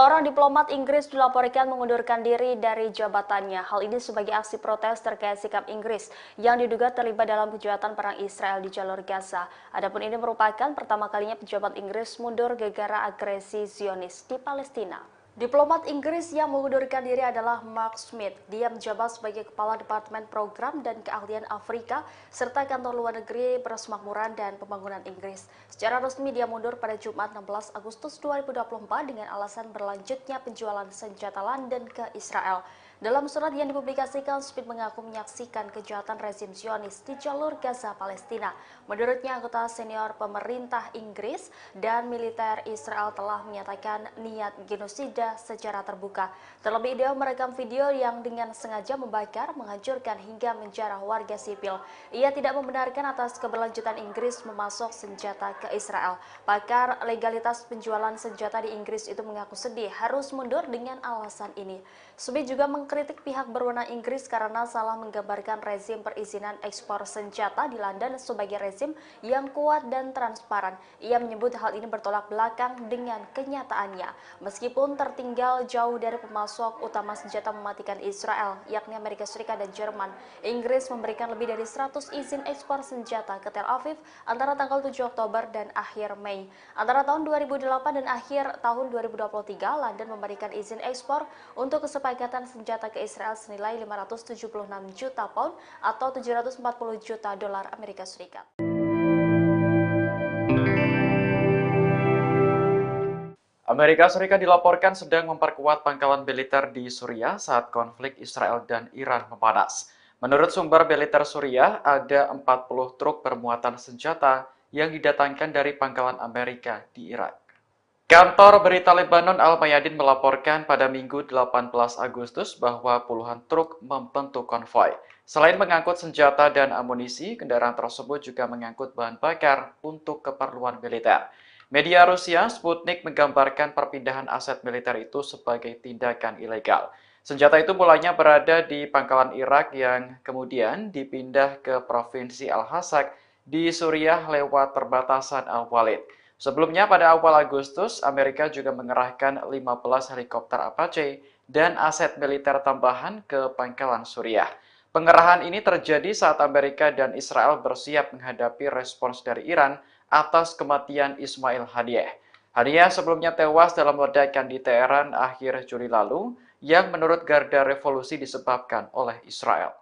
Seorang diplomat Inggris dilaporkan mengundurkan diri dari jabatannya. Hal ini sebagai aksi protes terkait sikap Inggris yang diduga terlibat dalam kejahatan perang Israel di jalur Gaza. Adapun ini merupakan pertama kalinya pejabat Inggris mundur gara-gara agresi Zionis di Palestina. Diplomat Inggris yang mengundurkan diri adalah Mark Smith. Dia menjabat sebagai Kepala Departemen Program dan Keahlian Afrika serta Kantor Luar Negeri Persemakmuran dan Pembangunan Inggris. Secara resmi dia mundur pada Jumat 16 Agustus 2024 dengan alasan berlanjutnya penjualan senjata London ke Israel. Dalam surat yang dipublikasikan, Smith mengaku menyaksikan kejahatan rezim Zionis di jalur Gaza, Palestina. Menurutnya, anggota senior pemerintah Inggris dan militer Israel telah menyatakan niat genosida secara terbuka. Terlebih dia merekam video yang dengan sengaja membakar, menghancurkan hingga menjarah warga sipil. Ia tidak membenarkan atas keberlanjutan Inggris memasok senjata ke Israel. Pakar legalitas penjualan senjata di Inggris itu mengaku sedih harus mundur dengan alasan ini. Smith juga mengkritik pihak berwenang Inggris karena salah menggambarkan rezim perizinan ekspor senjata di London sebagai rezim yang kuat dan transparan. Ia menyebut hal ini bertolak belakang dengan kenyataannya. Meskipun tertinggal jauh dari pemasok utama senjata mematikan Israel, yakni Amerika Serikat dan Jerman, Inggris memberikan lebih dari 100 izin ekspor senjata ke Tel Aviv antara tanggal 7 Oktober dan akhir Mei. Antara tahun 2008 dan akhir tahun 2023, London memberikan izin ekspor untuk kesepakatan senjata ke Israel senilai 576 juta pound atau 740 juta dolar Amerika Serikat. Amerika Serikat dilaporkan sedang memperkuat pangkalan militer di Suriah saat konflik Israel dan Iran memanas. Menurut sumber militer Suriah, ada 40 truk bermuatan senjata yang didatangkan dari pangkalan Amerika di Irak. Kantor berita Lebanon Al-Mayadin melaporkan pada Minggu 18 Agustus bahwa puluhan truk membentuk konvoi. Selain mengangkut senjata dan amunisi, kendaraan tersebut juga mengangkut bahan bakar untuk keperluan militer. Media Rusia Sputnik menggambarkan perpindahan aset militer itu sebagai tindakan ilegal. Senjata itu mulanya berada di pangkalan Irak yang kemudian dipindah ke Provinsi Al-Hasak di Suriah lewat perbatasan Al-Walid. Sebelumnya pada awal Agustus, Amerika juga mengerahkan 15 helikopter Apache dan aset militer tambahan ke pangkalan Suriah. Pengerahan ini terjadi saat Amerika dan Israel bersiap menghadapi respons dari Iran atas kematian Ismail Haniyeh. Haniyeh sebelumnya tewas dalam ledakan di Teheran akhir Juli lalu yang menurut Garda Revolusi disebabkan oleh Israel.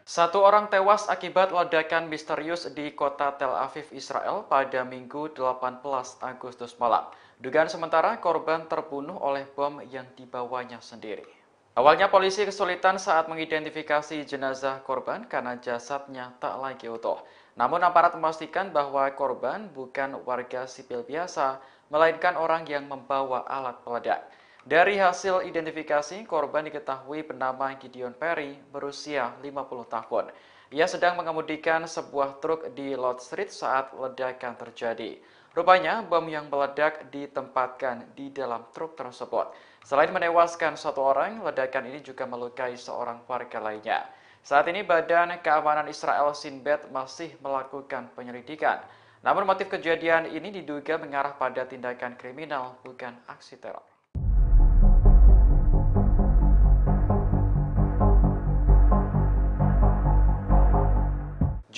Satu orang tewas akibat ledakan misterius di kota Tel Aviv, Israel pada Minggu 18 Agustus malam. Dugaan sementara korban terbunuh oleh bom yang dibawanya sendiri. Awalnya polisi kesulitan saat mengidentifikasi jenazah korban karena jasadnya tak lagi utuh. Namun aparat memastikan bahwa korban bukan warga sipil biasa, melainkan orang yang membawa alat peledak. Dari hasil identifikasi, korban diketahui bernama Gideon Perry, berusia 50 tahun. Ia sedang mengemudikan sebuah truk di Lord Street saat ledakan terjadi. Rupanya, bom yang meledak ditempatkan di dalam truk tersebut. Selain menewaskan satu orang, ledakan ini juga melukai seorang warga lainnya. Saat ini, Badan Keamanan Israel Shin Bet masih melakukan penyelidikan. Namun motif kejadian ini diduga mengarah pada tindakan kriminal, bukan aksi teror.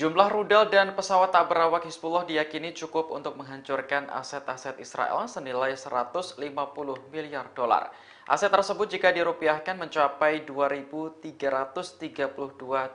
Jumlah rudal dan pesawat tak berawak Hizbullah diyakini cukup untuk menghancurkan aset-aset Israel senilai 150 miliar dolar. Aset tersebut jika dirupiahkan mencapai 2.332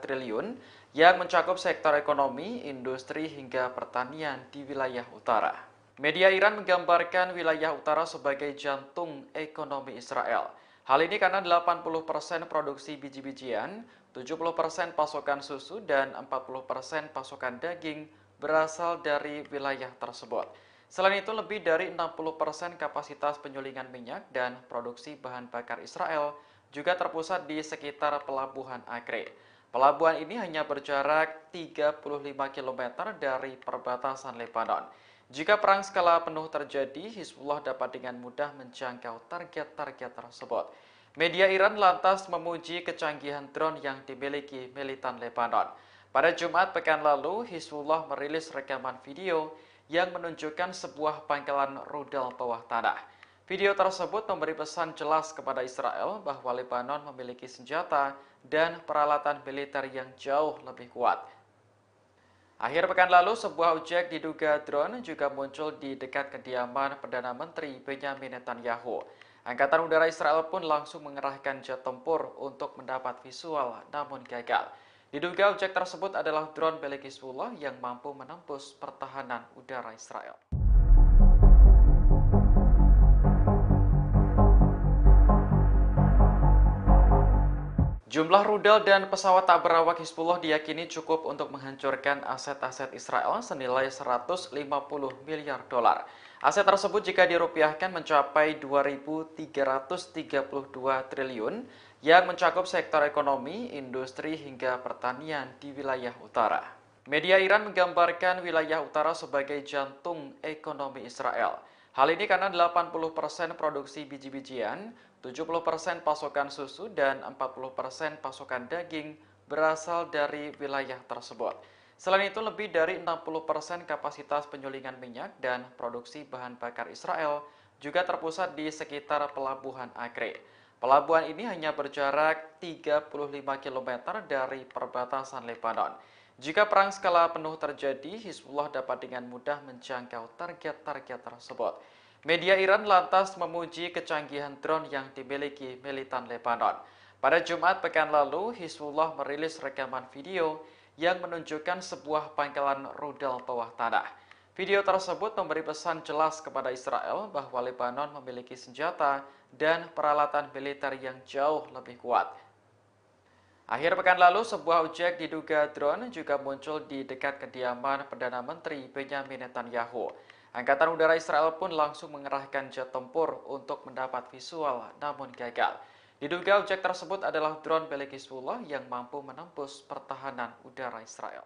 triliun yang mencakup sektor ekonomi, industri, hingga pertanian di wilayah utara. Media Iran menggambarkan wilayah utara sebagai jantung ekonomi Israel. Hal ini karena 80% produksi biji-bijian, 70% pasokan susu, dan 40% pasokan daging berasal dari wilayah tersebut. Selain itu, lebih dari 60% kapasitas penyulingan minyak dan produksi bahan bakar Israel juga terpusat di sekitar Pelabuhan Acre. Pelabuhan ini hanya berjarak 35 km dari perbatasan Lebanon. Jika perang skala penuh terjadi, Hizbullah dapat dengan mudah menjangkau target-target tersebut. Media Iran lantas memuji kecanggihan drone yang dimiliki militan Lebanon. Pada Jumat pekan lalu, Hizbullah merilis rekaman video yang menunjukkan sebuah pangkalan rudal bawah tanah. Video tersebut memberi pesan jelas kepada Israel bahwa Lebanon memiliki senjata dan peralatan militer yang jauh lebih kuat. Akhir pekan lalu, sebuah objek diduga drone juga muncul di dekat kediaman Perdana Menteri Benyamin Netanyahu. Angkatan Udara Israel pun langsung mengerahkan jet tempur untuk mendapat visual, namun gagal. Diduga objek tersebut adalah drone milik Hizbullah yang mampu menembus pertahanan udara Israel. Jumlah rudal dan pesawat tak berawak Hizbullah diyakini cukup untuk menghancurkan aset-aset Israel senilai 150 miliar dolar. Aset tersebut jika dirupiahkan mencapai 2.332 triliun yang mencakup sektor ekonomi, industri hingga pertanian di wilayah utara. Media Iran menggambarkan wilayah utara sebagai jantung ekonomi Israel. Hal ini karena 80% produksi biji-bijian, 70% pasokan susu, dan 40% pasokan daging berasal dari wilayah tersebut. Selain itu, lebih dari 60% kapasitas penyulingan minyak dan produksi bahan bakar Israel juga terpusat di sekitar Pelabuhan Acre. Pelabuhan ini hanya berjarak 35 km dari perbatasan Lebanon. Jika perang skala penuh terjadi, Hizbullah dapat dengan mudah menjangkau target-target tersebut. Media Iran lantas memuji kecanggihan drone yang dimiliki militan Lebanon. Pada Jumat pekan lalu, Hizbullah merilis rekaman video yang menunjukkan sebuah pangkalan rudal bawah tanah. Video tersebut memberi pesan jelas kepada Israel bahwa Lebanon memiliki senjata dan peralatan militer yang jauh lebih kuat. Akhir pekan lalu, sebuah objek diduga drone juga muncul di dekat kediaman Perdana Menteri Benyamin Netanyahu. Angkatan Udara Israel pun langsung mengerahkan jet tempur untuk mendapat visual, namun gagal. Diduga objek tersebut adalah drone milik Hizbullah yang mampu menembus pertahanan udara Israel.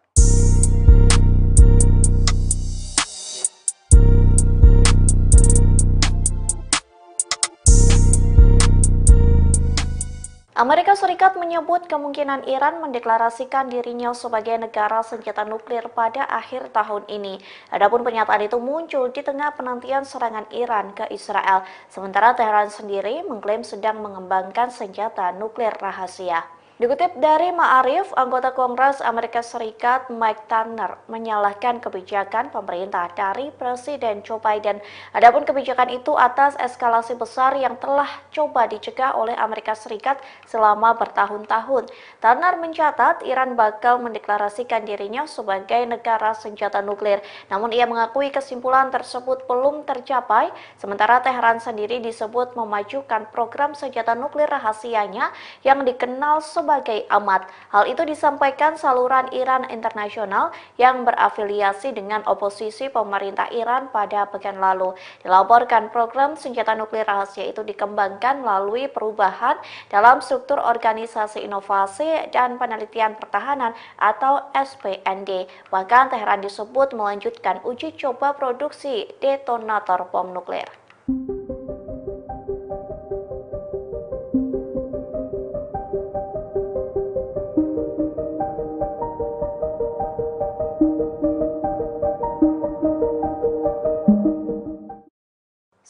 Amerika Serikat menyebut kemungkinan Iran mendeklarasikan dirinya sebagai negara senjata nuklir pada akhir tahun ini. Adapun pernyataan itu muncul di tengah penantian serangan Iran ke Israel, sementara Teheran sendiri mengklaim sedang mengembangkan senjata nuklir rahasia. Dikutip dari Ma'arif, anggota Kongres Amerika Serikat Mike Turner menyalahkan kebijakan pemerintah dari Presiden Joe Biden. Adapun kebijakan itu atas eskalasi besar yang telah coba dicegah oleh Amerika Serikat selama bertahun-tahun. Turner mencatat Iran bakal mendeklarasikan dirinya sebagai negara senjata nuklir. Namun ia mengakui kesimpulan tersebut belum tercapai, sementara Teheran sendiri disebut memajukan program senjata nuklir rahasianya yang dikenal sebagai amat. Hal itu disampaikan saluran Iran Internasional yang berafiliasi dengan oposisi pemerintah Iran pada pekan lalu. Dilaporkan program senjata nuklir rahasia itu dikembangkan melalui perubahan dalam struktur Organisasi Inovasi dan Penelitian Pertahanan atau SPND. Bahkan Teheran disebut melanjutkan uji coba produksi detonator bom nuklir.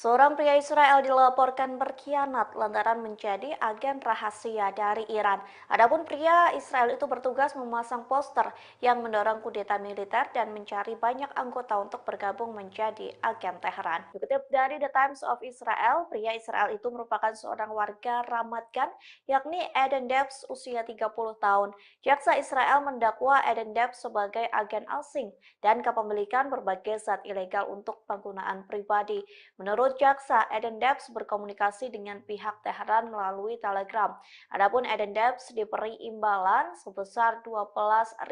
Seorang pria Israel dilaporkan berkhianat lantaran menjadi agen rahasia dari Iran. Adapun pria Israel itu bertugas memasang poster yang mendorong kudeta militer dan mencari banyak anggota untuk bergabung menjadi agen Teheran. Dikutip dari The Times of Israel, pria Israel itu merupakan seorang warga Ramat Gan, yakni Eden Debs usia 30 tahun. Jaksa Israel mendakwa Eden Debs sebagai agen asing dan kepemilikan berbagai zat ilegal untuk penggunaan pribadi. Menurut jaksa, Eden Debs berkomunikasi dengan pihak Teheran melalui Telegram. Adapun Eden Debs diberi imbalan sebesar 12.000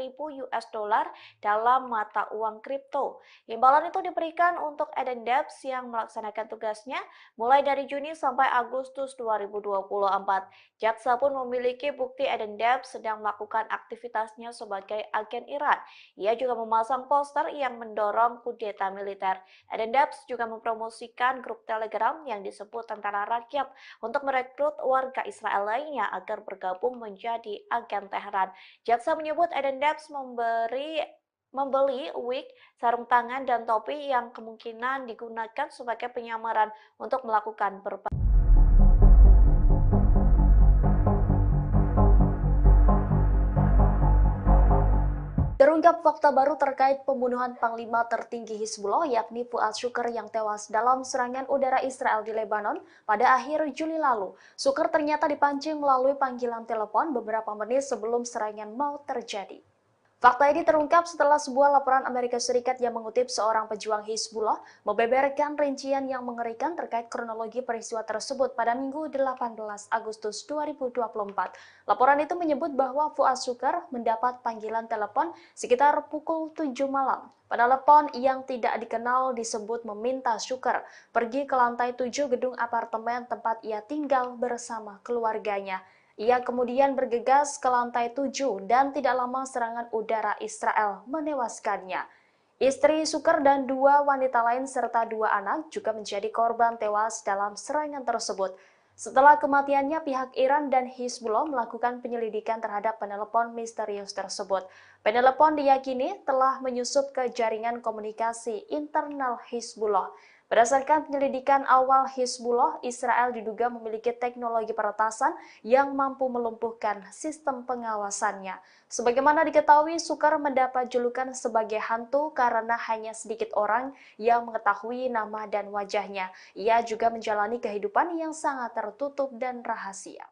US dollar dalam mata uang kripto. Imbalan itu diberikan untuk Eden Debs yang melaksanakan tugasnya mulai dari Juni sampai Agustus 2024. Jaksa pun memiliki bukti Eden Debs sedang melakukan aktivitasnya sebagai agen Iran. Ia juga memasang poster yang mendorong kudeta militer. Eden Debs juga mempromosikan grup Telegram yang disebut Tentara Rakyat untuk merekrut warga Israel lainnya agar bergabung menjadi agen Teheran. Jaksa menyebut Eden Debs membeli wig, sarung tangan, dan topi yang kemungkinan digunakan sebagai penyamaran untuk melakukan berbagai Terungkap fakta baru terkait pembunuhan Panglima tertinggi Hizbullah yakni Fuad Shukr yang tewas dalam serangan udara Israel di Lebanon pada akhir Juli lalu. Shukr ternyata dipancing melalui panggilan telepon beberapa menit sebelum serangan mau terjadi. Fakta ini terungkap setelah sebuah laporan Amerika Serikat yang mengutip seorang pejuang Hizbullah membeberkan rincian yang mengerikan terkait kronologi peristiwa tersebut pada Minggu 18 Agustus 2024. Laporan itu menyebut bahwa Fuad Shukr mendapat panggilan telepon sekitar pukul 7 malam. Penelepon yang tidak dikenal disebut meminta Shukr pergi ke lantai 7 gedung apartemen tempat ia tinggal bersama keluarganya. Ia kemudian bergegas ke lantai 7 dan tidak lama serangan udara Israel menewaskannya. Istri Shukr dan 2 wanita lain serta 2 anak juga menjadi korban tewas dalam serangan tersebut. Setelah kematiannya, pihak Iran dan Hizbullah melakukan penyelidikan terhadap penelepon misterius tersebut. Penelepon diyakini telah menyusup ke jaringan komunikasi internal Hizbullah. Berdasarkan penyelidikan awal Hizbullah, Israel diduga memiliki teknologi peretasan yang mampu melumpuhkan sistem pengawasannya. Sebagaimana diketahui, Shukr mendapat julukan sebagai hantu karena hanya sedikit orang yang mengetahui nama dan wajahnya. Ia juga menjalani kehidupan yang sangat tertutup dan rahasia.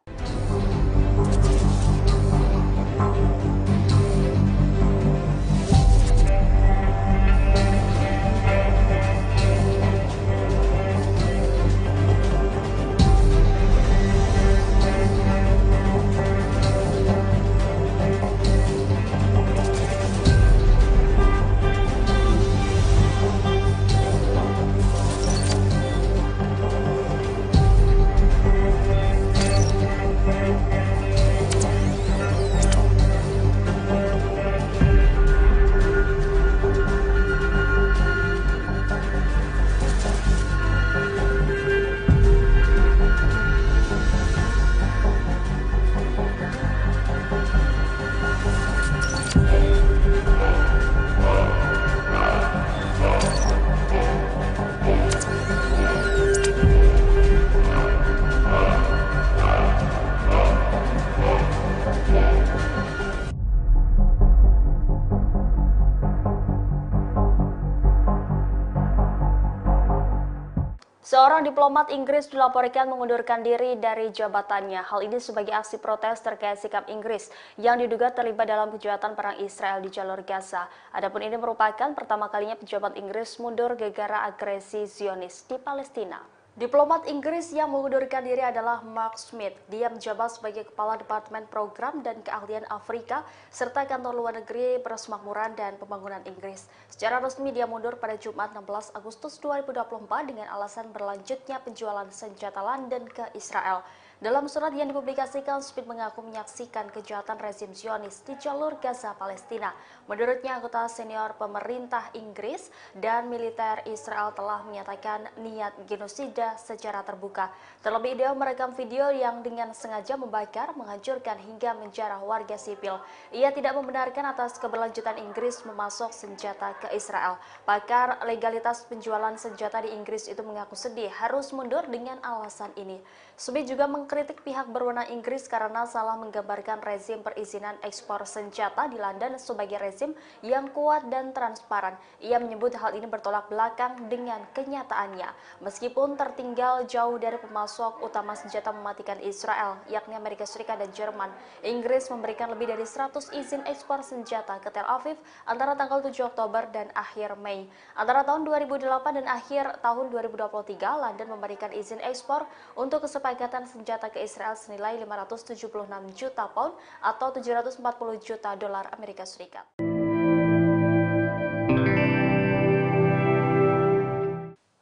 Seorang diplomat Inggris dilaporkan mengundurkan diri dari jabatannya. Hal ini sebagai aksi protes terkait sikap Inggris yang diduga terlibat dalam kejahatan perang Israel di jalur Gaza. Adapun ini merupakan pertama kalinya pejabat Inggris mundur gara-gara agresi Zionis di Palestina. Diplomat Inggris yang mengundurkan diri adalah Mark Smith. Dia menjabat sebagai Kepala Departemen Program dan Keahlian Afrika serta Kantor Luar Negeri Persemakmuran dan Pembangunan Inggris. Secara resmi dia mundur pada Jumat 16 Agustus 2024 dengan alasan berlanjutnya penjualan senjata London ke Israel. Dalam surat yang dipublikasikan, Smith mengaku menyaksikan kejahatan rezim Zionis di jalur Gaza, Palestina. Menurutnya, anggota senior pemerintah Inggris dan militer Israel telah menyatakan niat genosida secara terbuka. Terlebih, dia merekam video yang dengan sengaja membakar, menghancurkan hingga menjarah warga sipil. Ia tidak membenarkan atas keberlanjutan Inggris memasok senjata ke Israel. Pakar legalitas penjualan senjata di Inggris itu mengaku sedih harus mundur dengan alasan ini. Smith juga mengkritik pihak berwenang Inggris karena salah menggambarkan rezim perizinan ekspor senjata di London sebagai rezim yang kuat dan transparan. Ia menyebut hal ini bertolak belakang dengan kenyataannya. Meskipun tertinggal jauh dari pemasok utama senjata mematikan Israel, yakni Amerika Serikat dan Jerman, Inggris memberikan lebih dari 100 izin ekspor senjata ke Tel Aviv antara tanggal 7 Oktober dan akhir Mei. Antara tahun 2008 dan akhir tahun 2023, London memberikan izin ekspor untuk kesepakatan senjata ke Israel senilai 576 juta pound atau 740 juta dolar Amerika Serikat.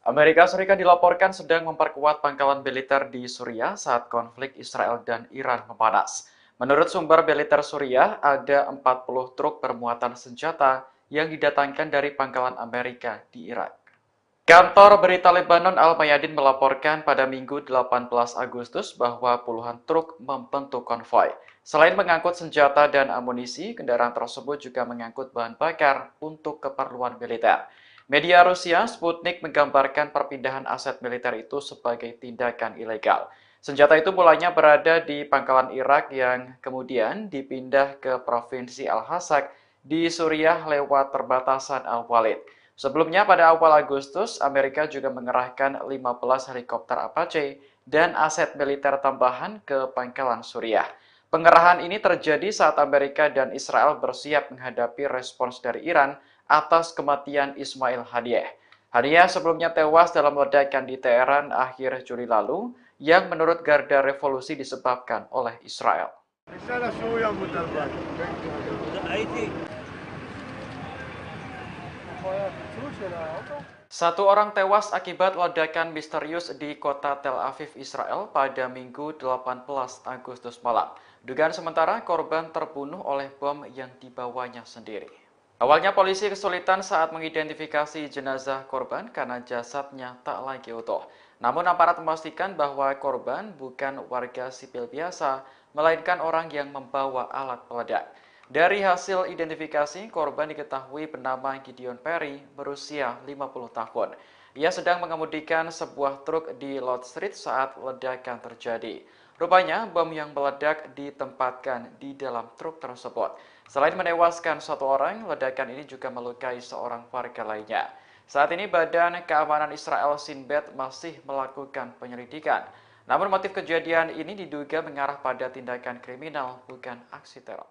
Amerika Serikat dilaporkan sedang memperkuat pangkalan militer di Suriah saat konflik Israel dan Iran memanas. Menurut sumber militer Suriah, ada 40 truk bermuatan senjata yang didatangkan dari pangkalan Amerika di Irak. Kantor berita Lebanon Al-Mayadin melaporkan pada Minggu 18 Agustus bahwa puluhan truk membentuk konvoi. Selain mengangkut senjata dan amunisi, kendaraan tersebut juga mengangkut bahan bakar untuk keperluan militer. Media Rusia Sputnik menggambarkan perpindahan aset militer itu sebagai tindakan ilegal. Senjata itu mulanya berada di pangkalan Irak yang kemudian dipindah ke Provinsi Al-Hasak di Suriah lewat perbatasan Al-Walid. Sebelumnya pada awal Agustus, Amerika juga mengerahkan 15 helikopter Apache dan aset militer tambahan ke pangkalan Suriah. Pengerahan ini terjadi saat Amerika dan Israel bersiap menghadapi respons dari Iran atas kematian Ismail Haniyeh. Haniyeh sebelumnya tewas dalam ledakan di Teheran akhir Juli lalu yang menurut Garda Revolusi disebabkan oleh Israel. Satu orang tewas akibat ledakan misterius di kota Tel Aviv, Israel pada Minggu 18 Agustus malam. Dugaan sementara korban terbunuh oleh bom yang dibawanya sendiri. Awalnya polisi kesulitan saat mengidentifikasi jenazah korban karena jasadnya tak lagi utuh. Namun aparat memastikan bahwa korban bukan warga sipil biasa, melainkan orang yang membawa alat peledak. Dari hasil identifikasi, korban diketahui bernama Gideon Perry, berusia 50 tahun. Ia sedang mengemudikan sebuah truk di Lord Street saat ledakan terjadi. Rupanya, bom yang meledak ditempatkan di dalam truk tersebut. Selain menewaskan satu orang, ledakan ini juga melukai seorang warga lainnya. Saat ini Badan Keamanan Israel Shin Bet masih melakukan penyelidikan. Namun motif kejadian ini diduga mengarah pada tindakan kriminal, bukan aksi teror.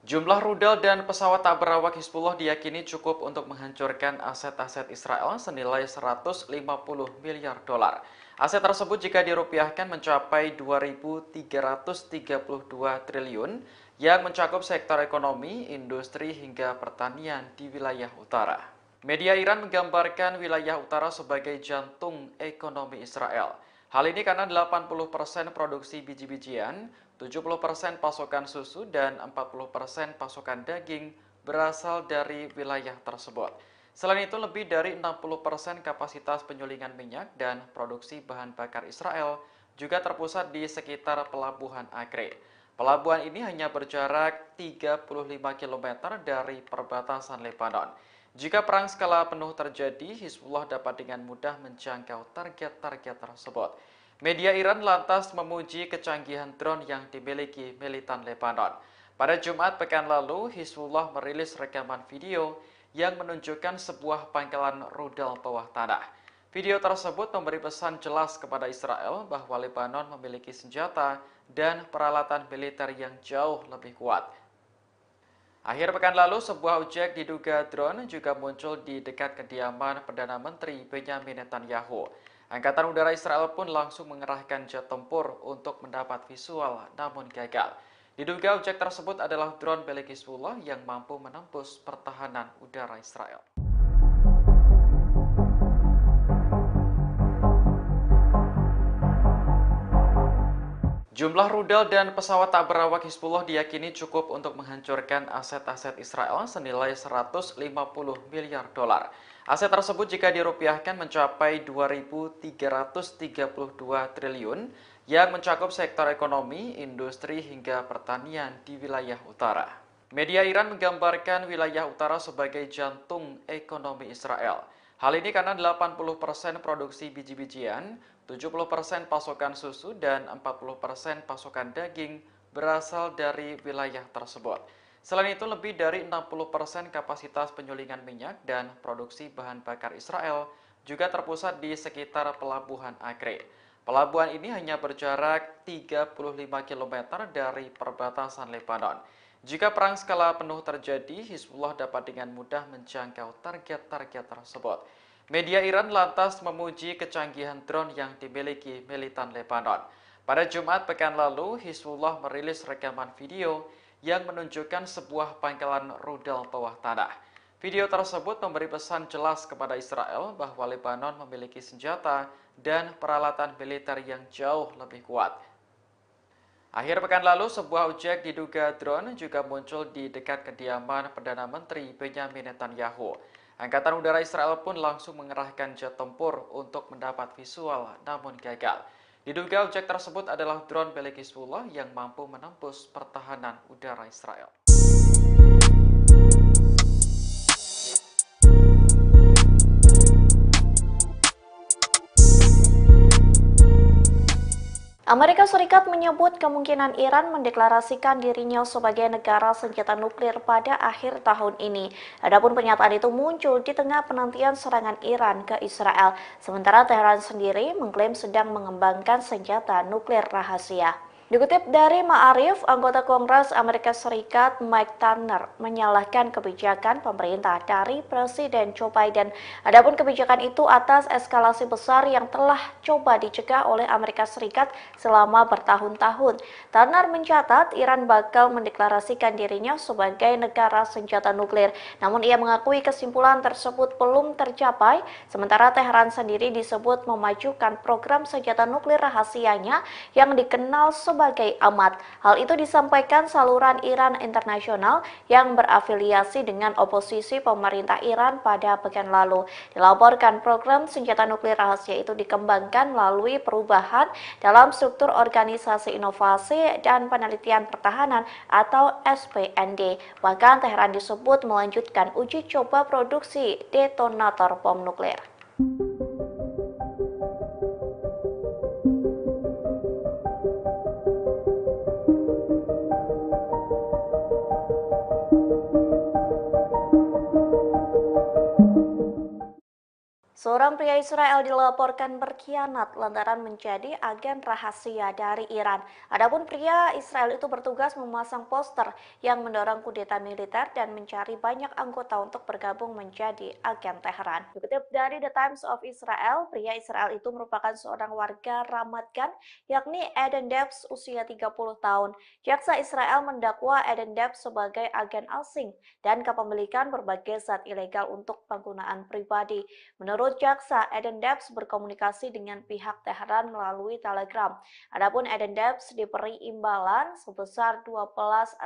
Jumlah rudal dan pesawat tak berawak Hizbullah diyakini cukup untuk menghancurkan aset-aset Israel senilai 150 miliar dolar. Aset tersebut jika dirupiahkan mencapai 2.332 triliun yang mencakup sektor ekonomi, industri, hingga pertanian di wilayah utara. Media Iran menggambarkan wilayah utara sebagai jantung ekonomi Israel. Hal ini karena 80% produksi biji-bijian, 70% pasokan susu, dan 40% pasokan daging berasal dari wilayah tersebut. Selain itu, lebih dari 60% kapasitas penyulingan minyak dan produksi bahan bakar Israel juga terpusat di sekitar Pelabuhan Acre. Pelabuhan ini hanya berjarak 35 km dari perbatasan Lebanon. Jika perang skala penuh terjadi, Hizbullah dapat dengan mudah menjangkau target-target tersebut. Media Iran lantas memuji kecanggihan drone yang dimiliki militan Lebanon. Pada Jumat pekan lalu, Hizbullah merilis rekaman video yang menunjukkan sebuah pangkalan rudal bawah tanah. Video tersebut memberi pesan jelas kepada Israel bahwa Lebanon memiliki senjata dan peralatan militer yang jauh lebih kuat. Akhir pekan lalu, sebuah objek diduga drone juga muncul di dekat kediaman Perdana Menteri Benyamin Netanyahu. Angkatan Udara Israel pun langsung mengerahkan jet tempur untuk mendapat visual, namun gagal. Diduga objek tersebut adalah drone milik Hizbullah yang mampu menembus pertahanan udara Israel. Jumlah rudal dan pesawat tak berawak Hizbullah diyakini cukup untuk menghancurkan aset-aset Israel senilai 150 miliar dolar. Aset tersebut jika dirupiahkan mencapai 2.332 triliun yang mencakup sektor ekonomi, industri, hingga pertanian di wilayah utara. Media Iran menggambarkan wilayah utara sebagai jantung ekonomi Israel. Hal ini karena 80% produksi biji-bijian, 70% pasokan susu, dan 40% pasokan daging berasal dari wilayah tersebut. Selain itu, lebih dari 60% kapasitas penyulingan minyak dan produksi bahan bakar Israel juga terpusat di sekitar Pelabuhan Acre. Pelabuhan ini hanya berjarak 35 km dari perbatasan Lebanon. Jika perang skala penuh terjadi, Hizbullah dapat dengan mudah menjangkau target-target tersebut. Media Iran lantas memuji kecanggihan drone yang dimiliki militan Lebanon. Pada Jumat pekan lalu, Hizbullah merilis rekaman video yang menunjukkan sebuah pangkalan rudal bawah tanah. Video tersebut memberi pesan jelas kepada Israel bahwa Lebanon memiliki senjata dan peralatan militer yang jauh lebih kuat. Akhir pekan lalu, sebuah objek diduga drone juga muncul di dekat kediaman Perdana Menteri Benyamin Netanyahu. Angkatan Udara Israel pun langsung mengerahkan jet tempur untuk mendapat visual, namun gagal. Diduga objek tersebut adalah drone milik Hizbullah yang mampu menembus pertahanan udara Israel. Amerika Serikat menyebut kemungkinan Iran mendeklarasikan dirinya sebagai negara senjata nuklir pada akhir tahun ini. Adapun pernyataan itu muncul di tengah penantian serangan Iran ke Israel, sementara Teheran sendiri mengklaim sedang mengembangkan senjata nuklir rahasia. Dikutip dari Ma'arif, anggota Kongres Amerika Serikat Mike Turner menyalahkan kebijakan pemerintah dari Presiden Joe Biden. Adapun kebijakan itu atas eskalasi besar yang telah coba dicegah oleh Amerika Serikat selama bertahun-tahun. Turner mencatat Iran bakal mendeklarasikan dirinya sebagai negara senjata nuklir. Namun ia mengakui kesimpulan tersebut belum tercapai, sementara Teheran sendiri disebut memajukan program senjata nuklir rahasianya yang dikenal sebagai Ahmad. Hal itu disampaikan saluran Iran Internasional yang berafiliasi dengan oposisi pemerintah Iran pada pekan lalu. Dilaporkan program senjata nuklir rahasia itu dikembangkan melalui perubahan dalam struktur Organisasi Inovasi dan Penelitian Pertahanan atau SPND. Bahkan Teheran disebut melanjutkan uji coba produksi detonator bom nuklir. Seorang pria Israel dilaporkan berkhianat lantaran menjadi agen rahasia dari Iran. Adapun pria Israel itu bertugas memasang poster yang mendorong kudeta militer dan mencari banyak anggota untuk bergabung menjadi agen Teheran. Dikutip dari The Times of Israel, pria Israel itu merupakan seorang warga Ramat Gan, yakni Eden Debs usia 30 tahun. Jaksa Israel mendakwa Eden Debs sebagai agen asing dan kepemilikan berbagai zat ilegal untuk penggunaan pribadi. Menurut jaksa, Eden Debs berkomunikasi dengan pihak Teheran melalui Telegram. Adapun Eden Debs diberi imbalan sebesar 12.000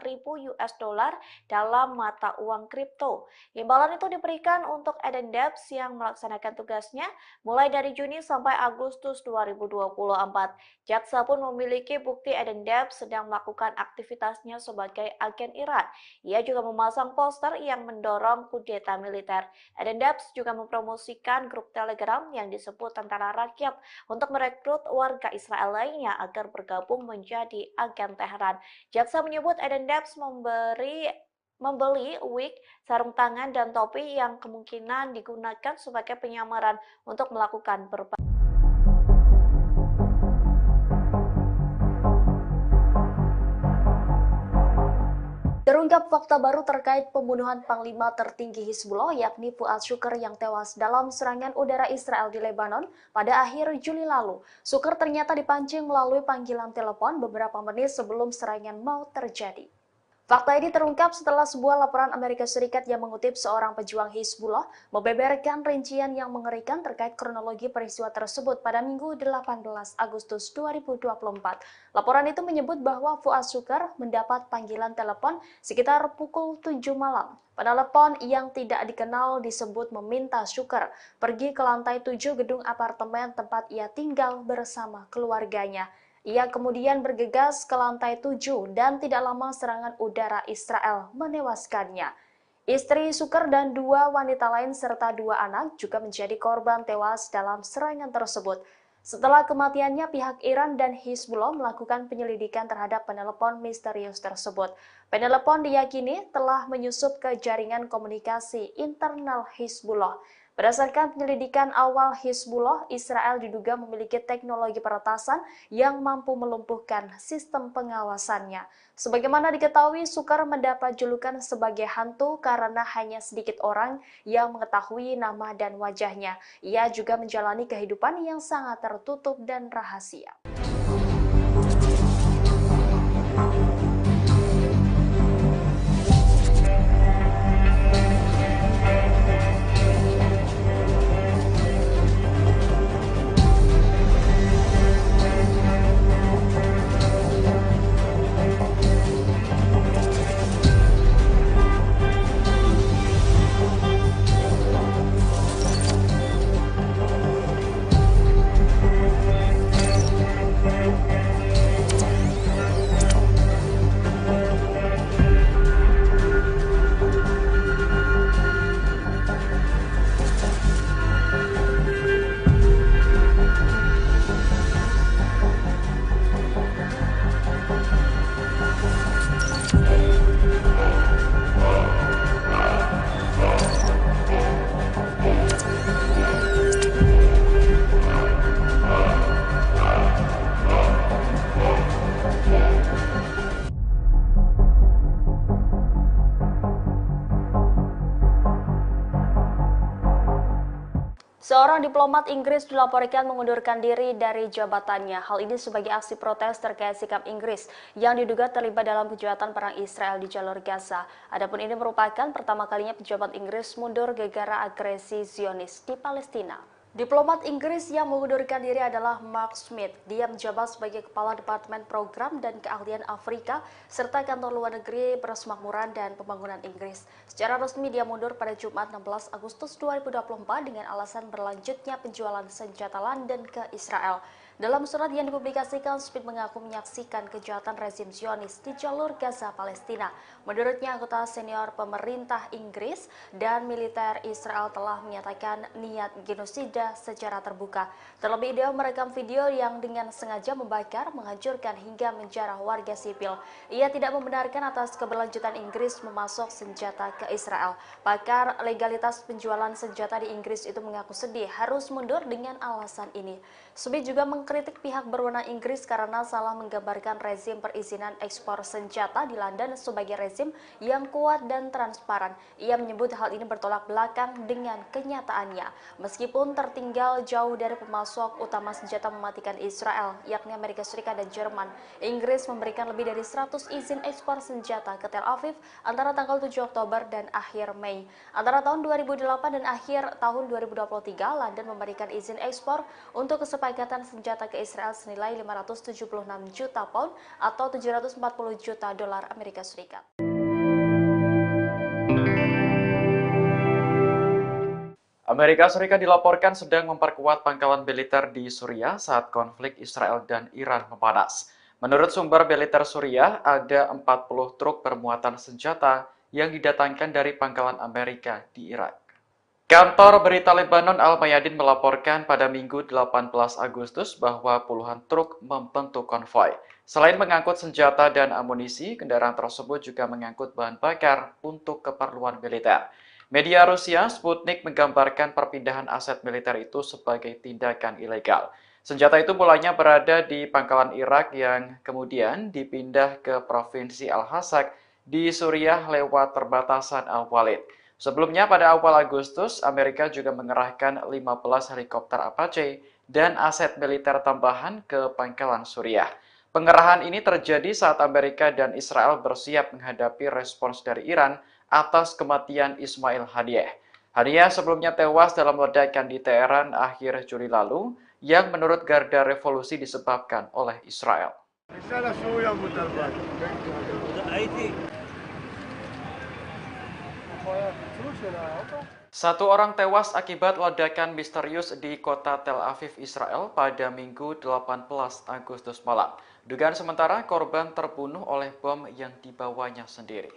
US dollar dalam mata uang kripto. Imbalan itu diberikan untuk Eden Debs yang melaksanakan tugasnya mulai dari Juni sampai Agustus 2024. Jaksa pun memiliki bukti Eden Debs sedang melakukan aktivitasnya sebagai agen Iran. Ia juga memasang poster yang mendorong kudeta militer. Eden Debs juga mempromosikan grup Telegram yang disebut Tentara Rakyat untuk merekrut warga Israel lainnya agar bergabung menjadi agen Teheran. Jaksa menyebut Eden Debs membeli wig, sarung tangan, dan topi yang kemungkinan digunakan sebagai penyamaran untuk melakukan berbagai Terungkap fakta baru terkait pembunuhan Panglima tertinggi Hizbullah yakni Fuad Shukr yang tewas dalam serangan udara Israel di Lebanon pada akhir Juli lalu. Shukr ternyata dipancing melalui panggilan telepon beberapa menit sebelum serangan mau terjadi. Fakta ini terungkap setelah sebuah laporan Amerika Serikat yang mengutip seorang pejuang Hizbullah membeberkan rincian yang mengerikan terkait kronologi peristiwa tersebut pada Minggu 18 Agustus 2024. Laporan itu menyebut bahwa Fuad Shukr mendapat panggilan telepon sekitar pukul 7 malam. Penelepon yang tidak dikenal disebut meminta Shukr pergi ke lantai 7 gedung apartemen tempat ia tinggal bersama keluarganya. Ia kemudian bergegas ke lantai 7 dan tidak lama serangan udara Israel menewaskannya. Istri Shukr dan 2 wanita lain serta 2 anak juga menjadi korban tewas dalam serangan tersebut. Setelah kematiannya, pihak Iran dan Hizbullah melakukan penyelidikan terhadap penelepon misterius tersebut. Penelepon diyakini telah menyusup ke jaringan komunikasi internal Hizbullah. Berdasarkan penyelidikan awal Hizbullah, Israel diduga memiliki teknologi peretasan yang mampu melumpuhkan sistem pengawasannya. Sebagaimana diketahui, Shukr mendapat julukan sebagai hantu karena hanya sedikit orang yang mengetahui nama dan wajahnya. Ia juga menjalani kehidupan yang sangat tertutup dan rahasia. Seorang diplomat Inggris dilaporkan mengundurkan diri dari jabatannya. Hal ini sebagai aksi protes terkait sikap Inggris yang diduga terlibat dalam kejahatan perang Israel di jalur Gaza. Adapun ini merupakan pertama kalinya pejabat Inggris mundur gara-gara agresi Zionis di Palestina. Diplomat Inggris yang mengundurkan diri adalah Mark Smith. Dia menjabat sebagai Kepala Departemen Program dan Keahlian Afrika serta Kantor Luar Negeri Persemakmuran dan Pembangunan Inggris. Secara resmi dia mundur pada Jumat 16 Agustus 2024 dengan alasan berlanjutnya penjualan senjata London ke Israel. Dalam surat yang dipublikasikan, Smith mengaku menyaksikan kejahatan rezim Zionis di jalur Gaza, Palestina. Menurutnya, anggota senior pemerintah Inggris dan militer Israel telah menyatakan niat genosida secara terbuka. Terlebih dia merekam video yang dengan sengaja membakar, menghancurkan hingga menjarah warga sipil. Ia tidak membenarkan atas keberlanjutan Inggris memasok senjata ke Israel. Pakar legalitas penjualan senjata di Inggris itu mengaku sedih harus mundur dengan alasan ini. Smith juga mengkritik pihak berwenang Inggris karena salah menggambarkan rezim perizinan ekspor senjata di London sebagai rezim yang kuat dan transparan. Ia menyebut hal ini bertolak belakang dengan kenyataannya. Meskipun tertinggal jauh dari pemasok utama senjata mematikan Israel, yakni Amerika Serikat dan Jerman, Inggris memberikan lebih dari 100 izin ekspor senjata ke Tel Aviv antara tanggal 7 Oktober dan akhir Mei. Antara tahun 2008 dan akhir tahun 2023, London memberikan izin ekspor untuk kesepakatan senjata ke Israel senilai 576 juta pound atau 740 juta dolar Amerika Serikat. Amerika Serikat dilaporkan sedang memperkuat pangkalan militer di Suriah saat konflik Israel dan Iran memanas. Menurut sumber militer Suriah, ada 40 truk bermuatan senjata yang didatangkan dari pangkalan Amerika di Irak. Kantor berita Lebanon Al-Mayadin melaporkan pada Minggu 18 Agustus bahwa puluhan truk membentuk konvoi. Selain mengangkut senjata dan amunisi, kendaraan tersebut juga mengangkut bahan bakar untuk keperluan militer. Media Rusia Sputnik menggambarkan perpindahan aset militer itu sebagai tindakan ilegal. Senjata itu mulanya berada di pangkalan Irak yang kemudian dipindah ke Provinsi Al-Hasak di Suriah lewat perbatasan Al-Walid. Sebelumnya pada awal Agustus, Amerika juga mengerahkan 15 helikopter Apache dan aset militer tambahan ke pangkalan Suriah. Pengerahan ini terjadi saat Amerika dan Israel bersiap menghadapi respons dari Iran atas kematian Ismail Haniyeh. Haniyeh sebelumnya tewas dalam ledakan di Teheran akhir Juli lalu yang menurut Garda Revolusi disebabkan oleh Israel. Satu orang tewas akibat ledakan misterius di kota Tel Aviv, Israel pada Minggu 18 Agustus malam. Dugaan sementara korban terbunuh oleh bom yang dibawanya sendiri.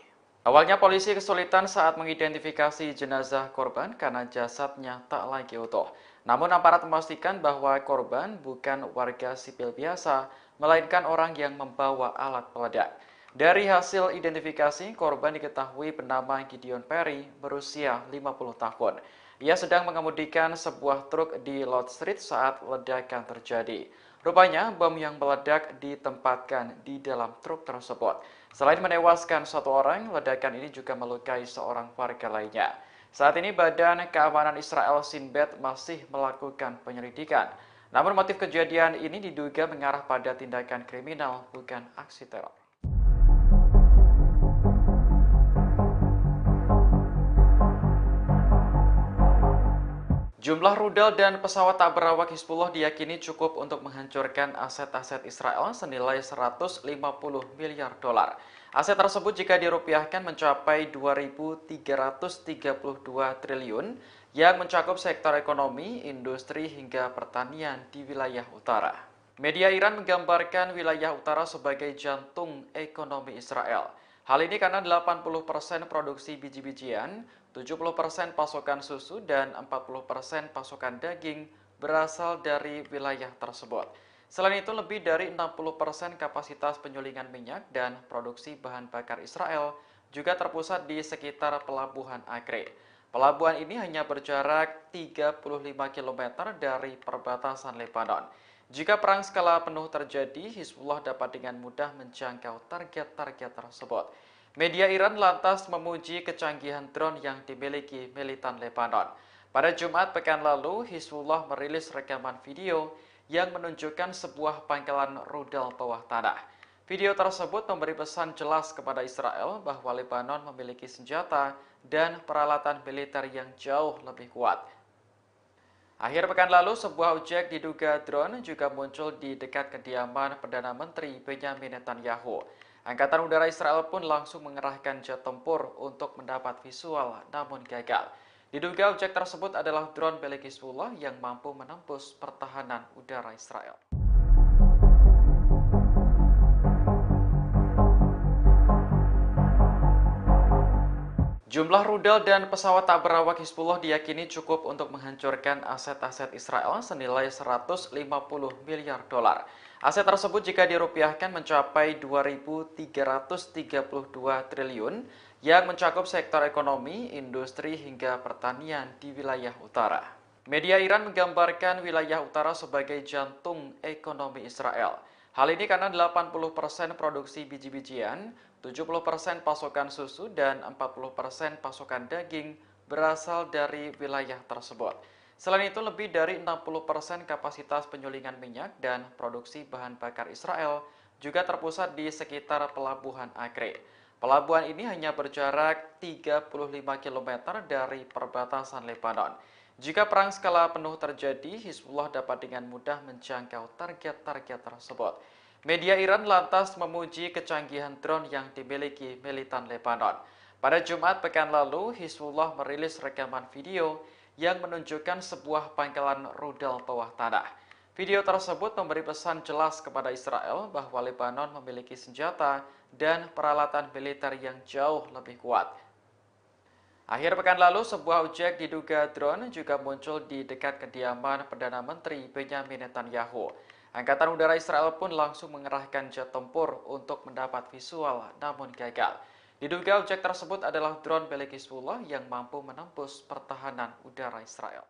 Awalnya polisi kesulitan saat mengidentifikasi jenazah korban karena jasadnya tak lagi utuh. Namun aparat memastikan bahwa korban bukan warga sipil biasa, melainkan orang yang membawa alat peledak. Dari hasil identifikasi, korban diketahui bernama Gideon Perry, berusia 50 tahun. Ia sedang mengemudikan sebuah truk di Lord Street saat ledakan terjadi. Rupanya, bom yang meledak ditempatkan di dalam truk tersebut. Selain menewaskan satu orang, ledakan ini juga melukai seorang warga lainnya. Saat ini Badan Keamanan Israel Shin Bet masih melakukan penyelidikan. Namun motif kejadian ini diduga mengarah pada tindakan kriminal, bukan aksi teror. Jumlah rudal dan pesawat tak berawak Hizbullah diyakini cukup untuk menghancurkan aset-aset Israel senilai 150 miliar dolar. Aset tersebut jika dirupiahkan mencapai 2.332 triliun yang mencakup sektor ekonomi, industri, hingga pertanian di wilayah utara. Media Iran menggambarkan wilayah utara sebagai jantung ekonomi Israel. Hal ini karena 80% produksi biji-bijian, 70% pasokan susu, dan 40% pasokan daging berasal dari wilayah tersebut. Selain itu, lebih dari 60% kapasitas penyulingan minyak dan produksi bahan bakar Israel juga terpusat di sekitar Pelabuhan Acre. Pelabuhan ini hanya berjarak 35 km dari perbatasan Lebanon. Jika perang skala penuh terjadi, Hizbullah dapat dengan mudah menjangkau target-target tersebut. Media Iran lantas memuji kecanggihan drone yang dimiliki militan Lebanon. Pada Jumat pekan lalu, Hizbullah merilis rekaman video yang menunjukkan sebuah pangkalan rudal bawah tanah. Video tersebut memberi pesan jelas kepada Israel bahwa Lebanon memiliki senjata dan peralatan militer yang jauh lebih kuat. Akhir pekan lalu, sebuah objek diduga drone juga muncul di dekat kediaman Perdana Menteri Benyamin Netanyahu. Angkatan Udara Israel pun langsung mengerahkan jet tempur untuk mendapat visual, namun gagal. Diduga objek tersebut adalah drone milik Hizbullah yang mampu menembus pertahanan udara Israel. Jumlah rudal dan pesawat tak berawak Hizbullah diyakini cukup untuk menghancurkan aset-aset Israel senilai 150 miliar dolar. Aset tersebut jika dirupiahkan mencapai 2.332 triliun yang mencakup sektor ekonomi, industri hingga pertanian di wilayah utara. Media Iran menggambarkan wilayah utara sebagai jantung ekonomi Israel. Hal ini karena 80% produksi biji-bijian, 70% pasokan susu, dan 40% pasokan daging berasal dari wilayah tersebut. Selain itu, lebih dari 60% kapasitas penyulingan minyak dan produksi bahan bakar Israel juga terpusat di sekitar Pelabuhan Acre. Pelabuhan ini hanya berjarak 35 km dari perbatasan Lebanon. Jika perang skala penuh terjadi, Hizbullah dapat dengan mudah menjangkau target-target tersebut. Media Iran lantas memuji kecanggihan drone yang dimiliki militan Lebanon. Pada Jumat pekan lalu, Hizbullah merilis rekaman video yang menunjukkan sebuah pangkalan rudal bawah tanah. Video tersebut memberi pesan jelas kepada Israel bahwa Lebanon memiliki senjata dan peralatan militer yang jauh lebih kuat. Akhir pekan lalu, sebuah objek diduga drone juga muncul di dekat kediaman Perdana Menteri Benyamin Netanyahu. Angkatan Udara Israel pun langsung mengerahkan jet tempur untuk mendapat visual, namun gagal. Diduga objek tersebut adalah drone milik Hizbullah yang mampu menembus pertahanan udara Israel.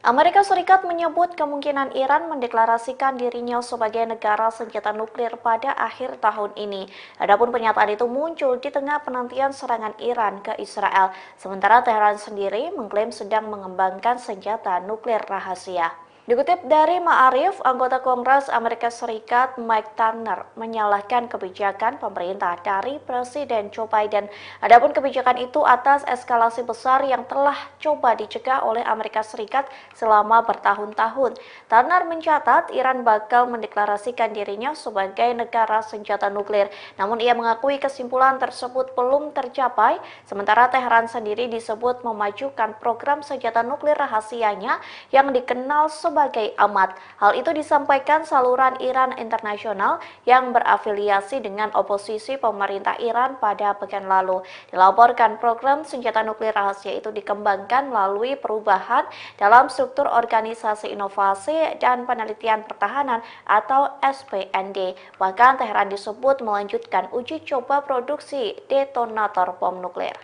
Amerika Serikat menyebut kemungkinan Iran mendeklarasikan dirinya sebagai negara senjata nuklir pada akhir tahun ini. Adapun pernyataan itu muncul di tengah penantian serangan Iran ke Israel, sementara Teheran sendiri mengklaim sedang mengembangkan senjata nuklir rahasia. Dikutip dari Ma'arif, anggota Kongres Amerika Serikat Mike Turner menyalahkan kebijakan pemerintah dari Presiden Joe Biden. Adapun kebijakan itu atas eskalasi besar yang telah coba dicegah oleh Amerika Serikat selama bertahun-tahun. Turner mencatat Iran bakal mendeklarasikan dirinya sebagai negara senjata nuklir. Namun ia mengakui kesimpulan tersebut belum tercapai, sementara Teheran sendiri disebut memajukan program senjata nuklir rahasianya yang dikenal sebagai AMAT. Hal itu disampaikan saluran Iran Internasional yang berafiliasi dengan oposisi pemerintah Iran pada pekan lalu. Dilaporkan program senjata nuklir rahasia itu dikembangkan melalui perubahan dalam struktur Organisasi Inovasi dan Penelitian Pertahanan atau SPND. Bahkan Teheran disebut melanjutkan uji coba produksi detonator bom nuklir.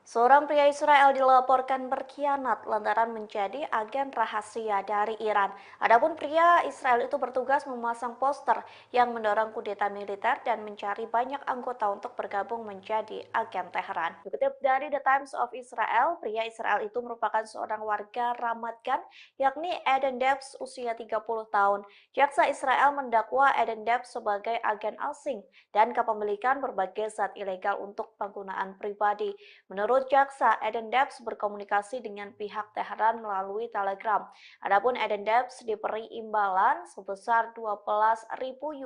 Seorang pria Israel dilaporkan berkhianat lantaran menjadi agen rahasia dari Iran. Adapun pria Israel itu bertugas memasang poster yang mendorong kudeta militer dan mencari banyak anggota untuk bergabung menjadi agen Teheran. Dikutip dari The Times of Israel, pria Israel itu merupakan seorang warga Ramat Gan, yakni Eden Debs usia 30 tahun. Jaksa Israel mendakwa Eden Debs sebagai agen asing dan kepemilikan berbagai zat ilegal untuk penggunaan pribadi. Menurut jaksa, Eden Debs berkomunikasi dengan pihak Teheran melalui Telegram. Adapun Eden Debs diberi imbalan sebesar 12.000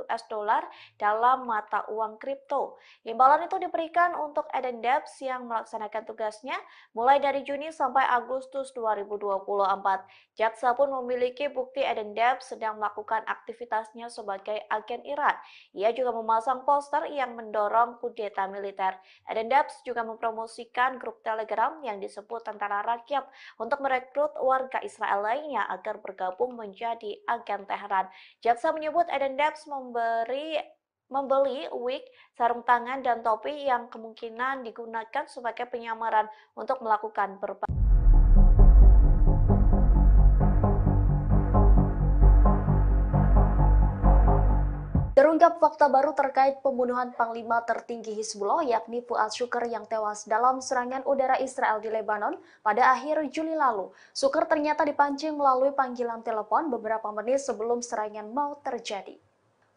US dollar dalam mata uang kripto. Imbalan itu diberikan untuk Eden Debs yang melaksanakan tugasnya mulai dari Juni sampai Agustus 2024. Jaksa pun memiliki bukti Eden Debs sedang melakukan aktivitasnya sebagai agen Iran. Ia juga memasang poster yang mendorong kudeta militer. Eden Debs juga mempromosikan grup Telegram yang disebut Tentara Rakyat untuk merekrut warga Israel lainnya agar bergabung menjadi agen Teheran. Jaksa menyebut Eden Debs membeli wig, sarung tangan, dan topi yang kemungkinan digunakan sebagai penyamaran untuk melakukan berbagai Terungkap fakta baru terkait pembunuhan Panglima tertinggi Hizbullah yakni Fuad Shukr yang tewas dalam serangan udara Israel di Lebanon pada akhir Juli lalu. Shukr ternyata dipancing melalui panggilan telepon beberapa menit sebelum serangan mau terjadi.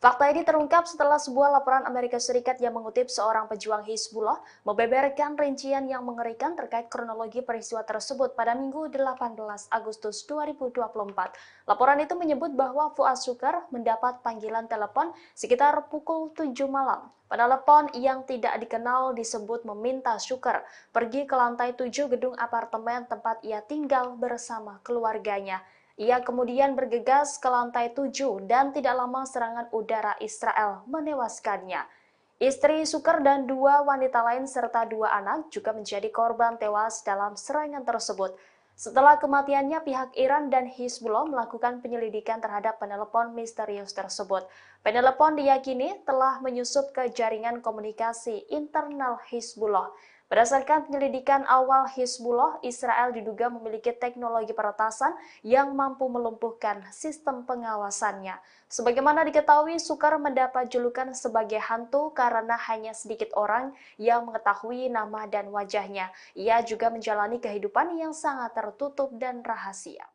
Fakta ini terungkap setelah sebuah laporan Amerika Serikat yang mengutip seorang pejuang Hizbullah membeberkan rincian yang mengerikan terkait kronologi peristiwa tersebut pada Minggu 18 Agustus 2024. Laporan itu menyebut bahwa Fuad Shukr mendapat panggilan telepon sekitar pukul 7 malam. Penelepon yang tidak dikenal disebut meminta Shukr pergi ke lantai 7 gedung apartemen tempat ia tinggal bersama keluarganya. Ia kemudian bergegas ke lantai 7 dan tidak lama serangan udara Israel menewaskannya. Istri Shukr dan 2 wanita lain serta 2 anak juga menjadi korban tewas dalam serangan tersebut. Setelah kematiannya, pihak Iran dan Hizbullah melakukan penyelidikan terhadap penelepon misterius tersebut. Penelepon diyakini telah menyusup ke jaringan komunikasi internal Hizbullah. Berdasarkan penyelidikan awal Hizbullah, Israel diduga memiliki teknologi peretasan yang mampu melumpuhkan sistem pengawasannya. Sebagaimana diketahui, Shukr mendapat julukan sebagai hantu karena hanya sedikit orang yang mengetahui nama dan wajahnya. Ia juga menjalani kehidupan yang sangat tertutup dan rahasia.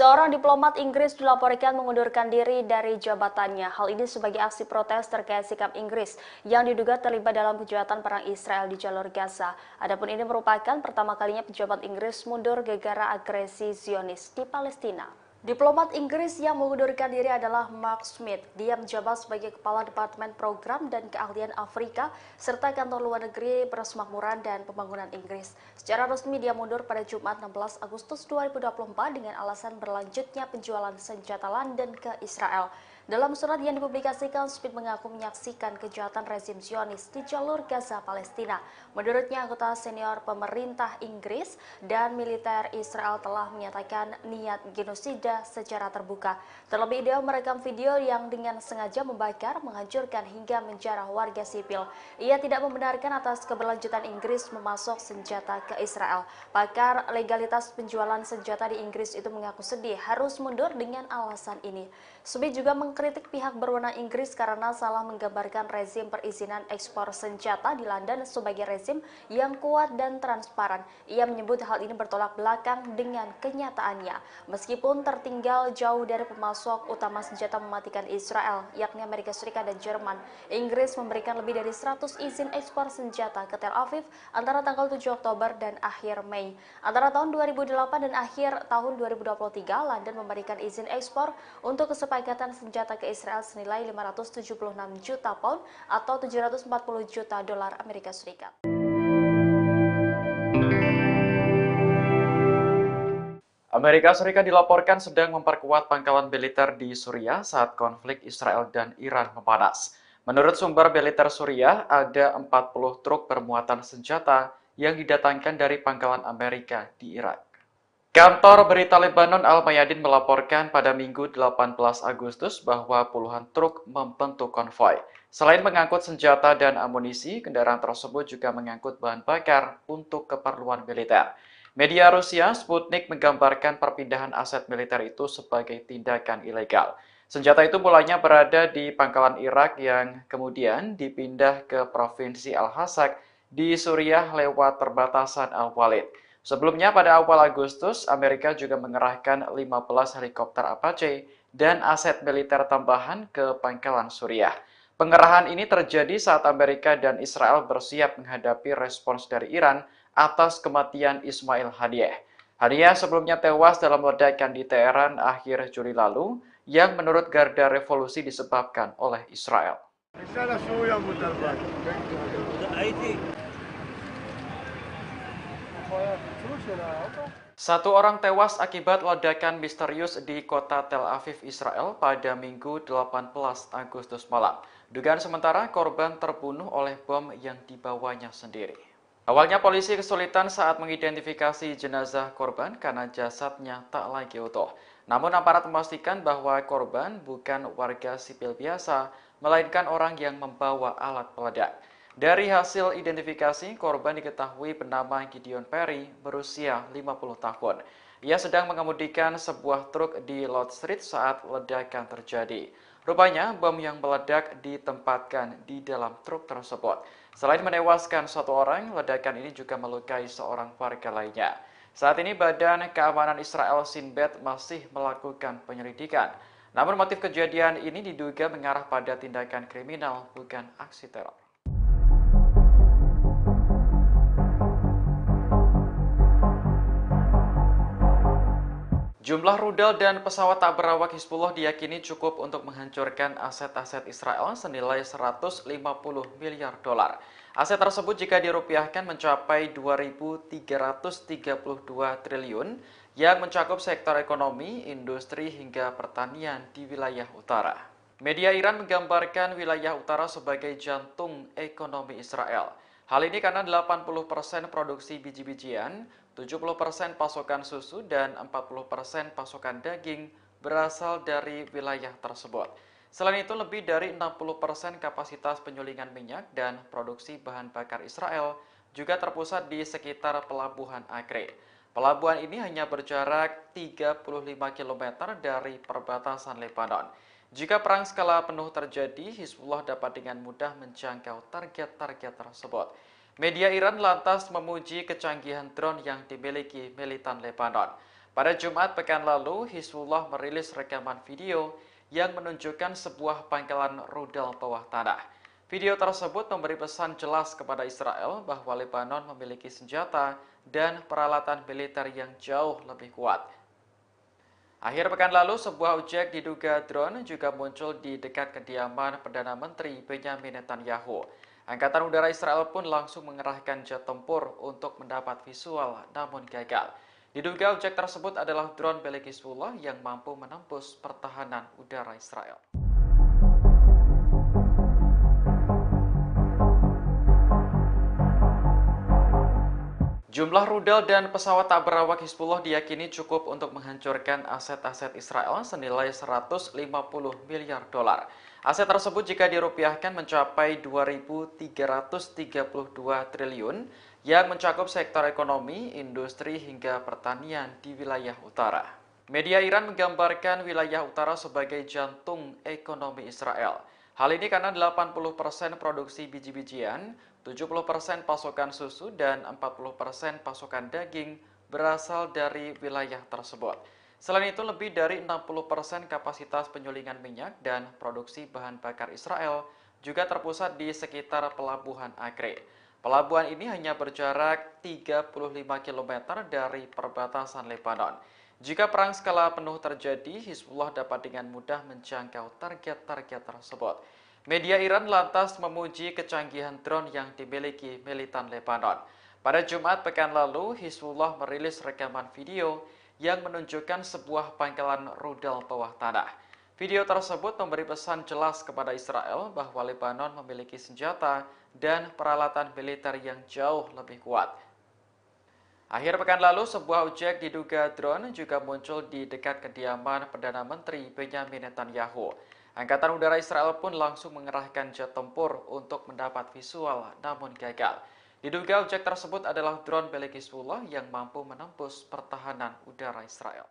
Seorang diplomat Inggris dilaporkan mengundurkan diri dari jabatannya. Hal ini sebagai aksi protes terkait sikap Inggris yang diduga terlibat dalam kejahatan perang Israel di jalur Gaza. Adapun ini merupakan pertama kalinya pejabat Inggris mundur gara-gara agresi Zionis di Palestina. Diplomat Inggris yang mengundurkan diri adalah Mark Smith. Dia menjabat sebagai Kepala Departemen Program dan Keahlian Afrika serta Kantor Luar Negeri Persemakmuran dan Pembangunan Inggris. Secara resmi dia mundur pada Jumat 16 Agustus 2024 dengan alasan berlanjutnya penjualan senjata London ke Israel. Dalam surat yang dipublikasikan, Smith mengaku menyaksikan kejahatan rezim Zionis di jalur Gaza, Palestina. Menurutnya, anggota senior pemerintah Inggris dan militer Israel telah menyatakan niat genosida secara terbuka. Terlebih, dia merekam video yang dengan sengaja membakar, menghancurkan hingga menjarah warga sipil. Ia tidak membenarkan atas keberlanjutan Inggris memasok senjata ke Israel. Pakar legalitas penjualan senjata di Inggris itu mengaku sedih harus mundur dengan alasan ini. Smith juga mengkritik pihak berwenang Inggris karena salah menggambarkan rezim perizinan ekspor senjata di London sebagai rezim yang kuat dan transparan. Ia menyebut hal ini bertolak belakang dengan kenyataannya. Meskipun tertinggal jauh dari pemasok utama senjata mematikan Israel, yakni Amerika Serikat dan Jerman, Inggris memberikan lebih dari 100 izin ekspor senjata ke Tel Aviv antara tanggal 7 Oktober dan akhir Mei. Antara tahun 2008 dan akhir tahun 2023, London memberikan izin ekspor untuk kesepakatan senjata ke Israel senilai 576 juta pound atau 740 juta dolar Amerika Serikat. Amerika Serikat dilaporkan sedang memperkuat pangkalan militer di Suriah saat konflik Israel dan Iran memanas. Menurut sumber militer Suriah, ada 40 truk bermuatan senjata yang didatangkan dari pangkalan Amerika di Irak. Kantor berita Lebanon Al-Mayadin melaporkan pada Minggu 18 Agustus bahwa puluhan truk membentuk konvoi. Selain mengangkut senjata dan amunisi, kendaraan tersebut juga mengangkut bahan bakar untuk keperluan militer. Media Rusia Sputnik menggambarkan perpindahan aset militer itu sebagai tindakan ilegal. Senjata itu mulanya berada di pangkalan Irak yang kemudian dipindah ke Provinsi Al-Hasak di Suriah lewat perbatasan Al-Walid. Sebelumnya pada awal Agustus, Amerika juga mengerahkan 15 helikopter Apache dan aset militer tambahan ke pangkalan Suriah. Pengerahan ini terjadi saat Amerika dan Israel bersiap menghadapi respons dari Iran atas kematian Ismail Haniyeh. Haniyeh sebelumnya tewas dalam ledakan di Teheran akhir Juli lalu yang menurut Garda Revolusi disebabkan oleh Israel. Satu orang tewas akibat ledakan misterius di kota Tel Aviv, Israel pada Minggu 18 Agustus malam. Dugaan sementara korban terbunuh oleh bom yang dibawanya sendiri. Awalnya polisi kesulitan saat mengidentifikasi jenazah korban karena jasadnya tak lagi utuh. Namun aparat memastikan bahwa korban bukan warga sipil biasa, melainkan orang yang membawa alat peledak. Dari hasil identifikasi, korban diketahui bernama Gideon Perry, berusia 50 tahun. Ia sedang mengemudikan sebuah truk di Lord Street saat ledakan terjadi. Rupanya, bom yang meledak ditempatkan di dalam truk tersebut. Selain menewaskan satu orang, ledakan ini juga melukai seorang warga lainnya. Saat ini Badan Keamanan Israel Shin Bet masih melakukan penyelidikan. Namun motif kejadian ini diduga mengarah pada tindakan kriminal, bukan aksi teror. Jumlah rudal dan pesawat tak berawak Hizbullah diyakini cukup untuk menghancurkan aset-aset Israel senilai 150 miliar dolar. Aset tersebut jika dirupiahkan mencapai 2.332 triliun yang mencakup sektor ekonomi, industri hingga pertanian di wilayah utara. Media Iran menggambarkan wilayah utara sebagai jantung ekonomi Israel. Hal ini karena 80% produksi biji-bijian, 70% pasokan susu, dan 40% pasokan daging berasal dari wilayah tersebut. Selain itu, lebih dari 60% kapasitas penyulingan minyak dan produksi bahan bakar Israel juga terpusat di sekitar Pelabuhan Acre. Pelabuhan ini hanya berjarak 35 km dari perbatasan Lebanon. Jika perang skala penuh terjadi, Hizbullah dapat dengan mudah menjangkau target-target tersebut. Media Iran lantas memuji kecanggihan drone yang dimiliki militan Lebanon. Pada Jumat pekan lalu, Hizbullah merilis rekaman video yang menunjukkan sebuah pangkalan rudal bawah tanah. Video tersebut memberi pesan jelas kepada Israel bahwa Lebanon memiliki senjata dan peralatan militer yang jauh lebih kuat. Akhir pekan lalu, sebuah objek diduga drone juga muncul di dekat kediaman Perdana Menteri Benjamin Netanyahu. Angkatan Udara Israel pun langsung mengerahkan jet tempur untuk mendapat visual, namun gagal. Diduga objek tersebut adalah drone milik Hizbullah yang mampu menembus pertahanan udara Israel. Jumlah rudal dan pesawat tak berawak Hizbullah diyakini cukup untuk menghancurkan aset-aset Israel senilai 150 miliar dolar. Aset tersebut jika dirupiahkan mencapai 2.332 triliun yang mencakup sektor ekonomi, industri hingga pertanian di wilayah utara. Media Iran menggambarkan wilayah utara sebagai jantung ekonomi Israel. Hal ini karena 80% produksi biji-bijian, 70% pasokan susu, dan 40% pasokan daging berasal dari wilayah tersebut. Selain itu, lebih dari 60% kapasitas penyulingan minyak dan produksi bahan bakar Israel juga terpusat di sekitar Pelabuhan Acre. Pelabuhan ini hanya berjarak 35 km dari perbatasan Lebanon. Jika perang skala penuh terjadi, Hizbullah dapat dengan mudah menjangkau target-target tersebut. Media Iran lantas memuji kecanggihan drone yang dimiliki militan Lebanon. Pada Jumat pekan lalu, Hizbullah merilis rekaman video yang menunjukkan sebuah pangkalan rudal bawah tanah. Video tersebut memberi pesan jelas kepada Israel bahwa Lebanon memiliki senjata dan peralatan militer yang jauh lebih kuat. Akhir pekan lalu, sebuah objek diduga drone juga muncul di dekat kediaman Perdana Menteri Benyamin Netanyahu. Angkatan Udara Israel pun langsung mengerahkan jet tempur untuk mendapat visual, namun gagal. Diduga objek tersebut adalah drone milik Hizbullah yang mampu menembus pertahanan udara Israel.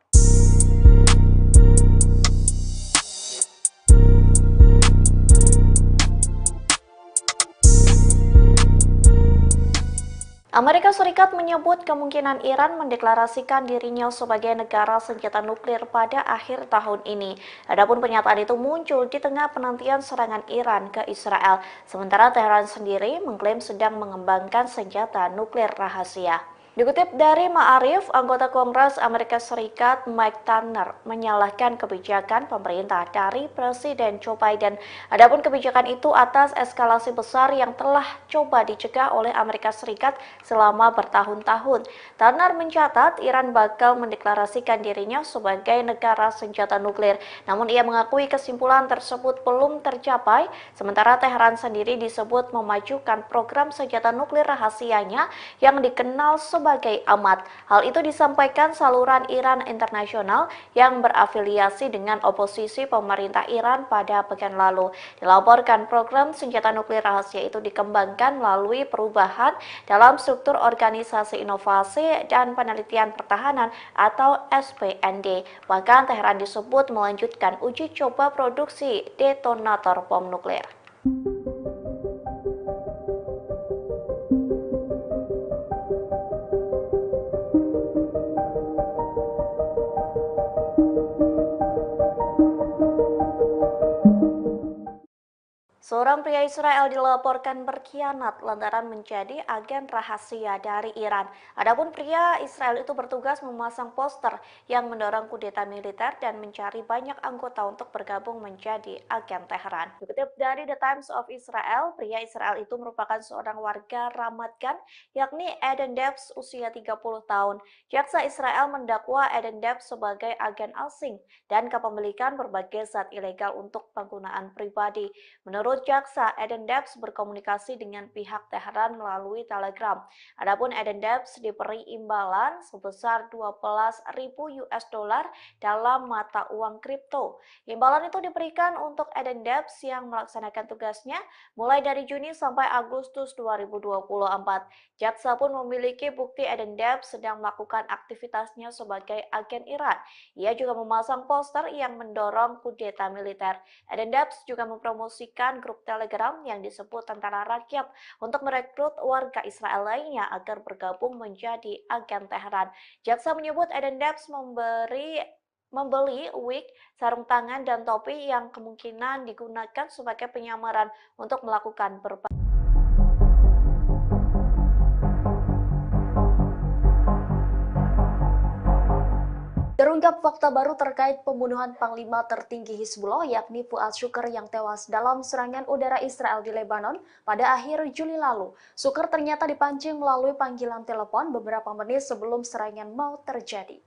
Amerika Serikat menyebut kemungkinan Iran mendeklarasikan dirinya sebagai negara senjata nuklir pada akhir tahun ini. Adapun pernyataan itu muncul di tengah penantian serangan Iran ke Israel, sementara Teheran sendiri mengklaim sedang mengembangkan senjata nuklir rahasia. Dikutip dari Ma'arif, anggota Kongres Amerika Serikat Mike Turner menyalahkan kebijakan pemerintah dari Presiden Joe Biden. Adapun kebijakan itu atas eskalasi besar yang telah coba dicegah oleh Amerika Serikat selama bertahun-tahun. Turner mencatat Iran bakal mendeklarasikan dirinya sebagai negara senjata nuklir. Namun ia mengakui kesimpulan tersebut belum tercapai, sementara Teheran sendiri disebut memajukan program senjata nuklir rahasianya yang dikenal sebagai amat. Hal itu disampaikan saluran Iran Internasional yang berafiliasi dengan oposisi pemerintah Iran pada pekan lalu. Dilaporkan program senjata nuklir rahasia itu dikembangkan melalui perubahan dalam struktur Organisasi Inovasi dan Penelitian Pertahanan atau SPND. Bahkan Teheran disebut melanjutkan uji coba produksi detonator bom nuklir. Seorang pria Israel dilaporkan berkhianat lantaran menjadi agen rahasia dari Iran. Adapun pria Israel itu bertugas memasang poster yang mendorong kudeta militer dan mencari banyak anggota untuk bergabung menjadi agen Teheran. Dikutip dari The Times of Israel, pria Israel itu merupakan seorang warga Ramat Gan, yakni Eden Debs usia 30 tahun. Jaksa Israel mendakwa Eden Debs sebagai agen asing dan kepemilikan berbagai zat ilegal untuk penggunaan pribadi. Menurut jaksa, Eden Debs berkomunikasi dengan pihak Teheran melalui Telegram. Adapun Eden Debs diberi imbalan sebesar 12.000 US dollar dalam mata uang kripto. Imbalan itu diberikan untuk Eden Debs yang melaksanakan tugasnya mulai dari Juni sampai Agustus 2024. Jaksa pun memiliki bukti Eden Debs sedang melakukan aktivitasnya sebagai agen Iran. Ia juga memasang poster yang mendorong kudeta militer. Eden Debs juga mempromosikan grup Telegram yang disebut Tentara Rakyat untuk merekrut warga Israel lainnya agar bergabung menjadi agen Teheran. Jaksa menyebut Eden Debs membeli wig, sarung tangan, dan topi yang kemungkinan digunakan sebagai penyamaran untuk melakukan berbagai Terungkap fakta baru terkait pembunuhan Panglima tertinggi Hizbullah yakni Fuad Shukr yang tewas dalam serangan udara Israel di Lebanon pada akhir Juli lalu. Shukr ternyata dipancing melalui panggilan telepon beberapa menit sebelum serangan mau terjadi.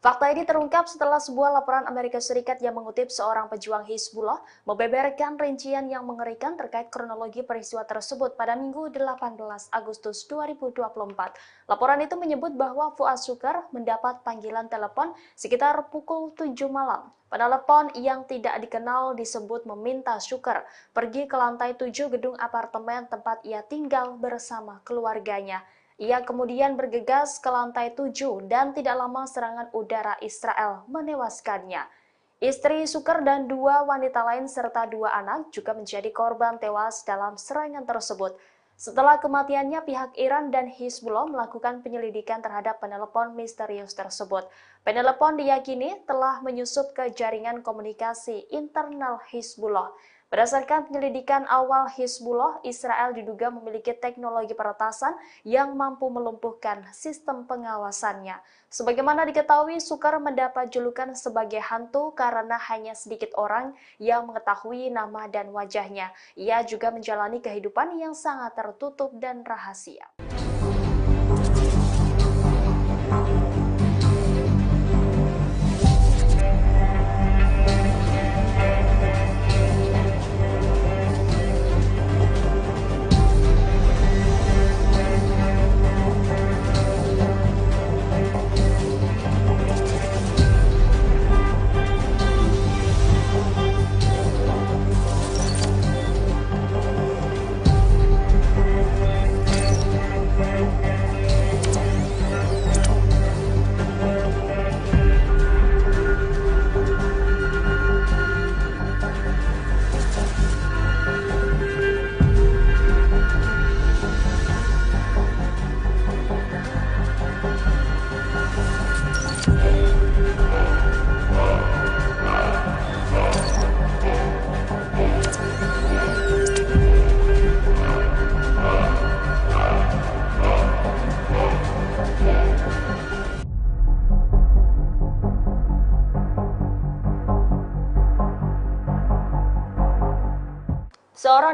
Fakta ini terungkap setelah sebuah laporan Amerika Serikat yang mengutip seorang pejuang Hizbullah membeberkan rincian yang mengerikan terkait kronologi peristiwa tersebut pada Minggu 18 Agustus 2024. Laporan itu menyebut bahwa Fuad Shukr mendapat panggilan telepon sekitar pukul 7 malam. Penelepon yang tidak dikenal disebut meminta Shukr pergi ke lantai 7 gedung apartemen tempat ia tinggal bersama keluarganya. Ia kemudian bergegas ke lantai 7 dan tidak lama serangan udara Israel menewaskannya. Istri Shukr dan 2 wanita lain serta 2 anak juga menjadi korban tewas dalam serangan tersebut. Setelah kematiannya, pihak Iran dan Hizbullah melakukan penyelidikan terhadap penelepon misterius tersebut. Penelepon diyakini telah menyusup ke jaringan komunikasi internal Hizbullah. Berdasarkan penyelidikan awal Hizbullah, Israel diduga memiliki teknologi peretasan yang mampu melumpuhkan sistem pengawasannya. Sebagaimana diketahui, Shukr mendapat julukan sebagai hantu karena hanya sedikit orang yang mengetahui nama dan wajahnya. Ia juga menjalani kehidupan yang sangat tertutup dan rahasia.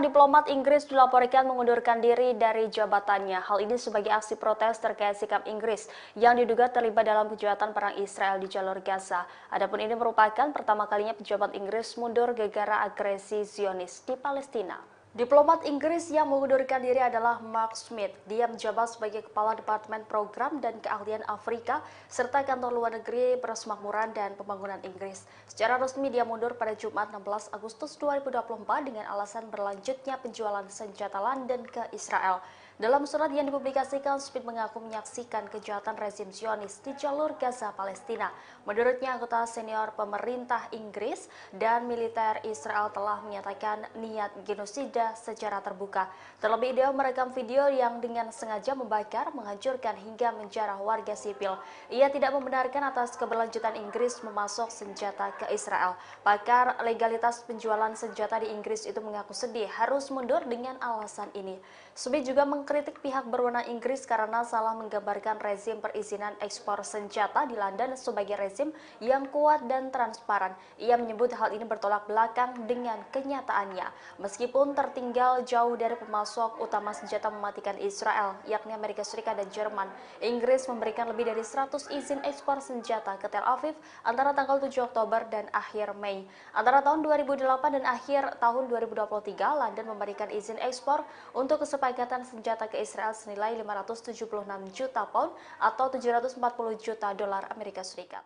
diplomat Inggris dilaporkan mengundurkan diri dari jabatannya. Hal ini sebagai aksi protes terkait sikap Inggris yang diduga terlibat dalam kejahatan perang Israel di jalur Gaza. Adapun ini merupakan pertama kalinya pejabat Inggris mundur gara-gara agresi Zionis di Palestina. Diplomat Inggris yang mengundurkan diri adalah Mark Smith. Dia menjabat sebagai Kepala Departemen Program dan Keahlian Afrika serta Kantor Luar Negeri Persemakmuran dan Pembangunan Inggris. Secara resmi dia mundur pada Jumat 16 Agustus 2024 dengan alasan berlanjutnya penjualan senjata London ke Israel. Dalam surat yang dipublikasikan, Smith mengaku menyaksikan kejahatan rezim Zionis di jalur Gaza, Palestina. Menurutnya, anggota senior pemerintah Inggris dan militer Israel telah menyatakan niat genosida secara terbuka. Terlebih dia merekam video yang dengan sengaja membakar, menghancurkan hingga menjarah warga sipil. Ia tidak membenarkan atas keberlanjutan Inggris memasok senjata ke Israel. Pakar legalitas penjualan senjata di Inggris itu mengaku sedih harus mundur dengan alasan ini. Smith juga mengkritik pihak berwenang Inggris karena salah menggambarkan rezim perizinan ekspor senjata di London sebagai rezim yang kuat dan transparan. Ia menyebut hal ini bertolak belakang dengan kenyataannya. Meskipun tertinggal jauh dari pemasok utama senjata mematikan Israel, yakni Amerika Serikat dan Jerman, Inggris memberikan lebih dari 100 izin ekspor senjata ke Tel Aviv antara tanggal 7 Oktober dan akhir Mei. Antara tahun 2008 dan akhir tahun 2023, London memberikan izin ekspor untuk kesepakatan senjata ke Israel senilai 576 juta pound atau 740 juta dolar Amerika Serikat.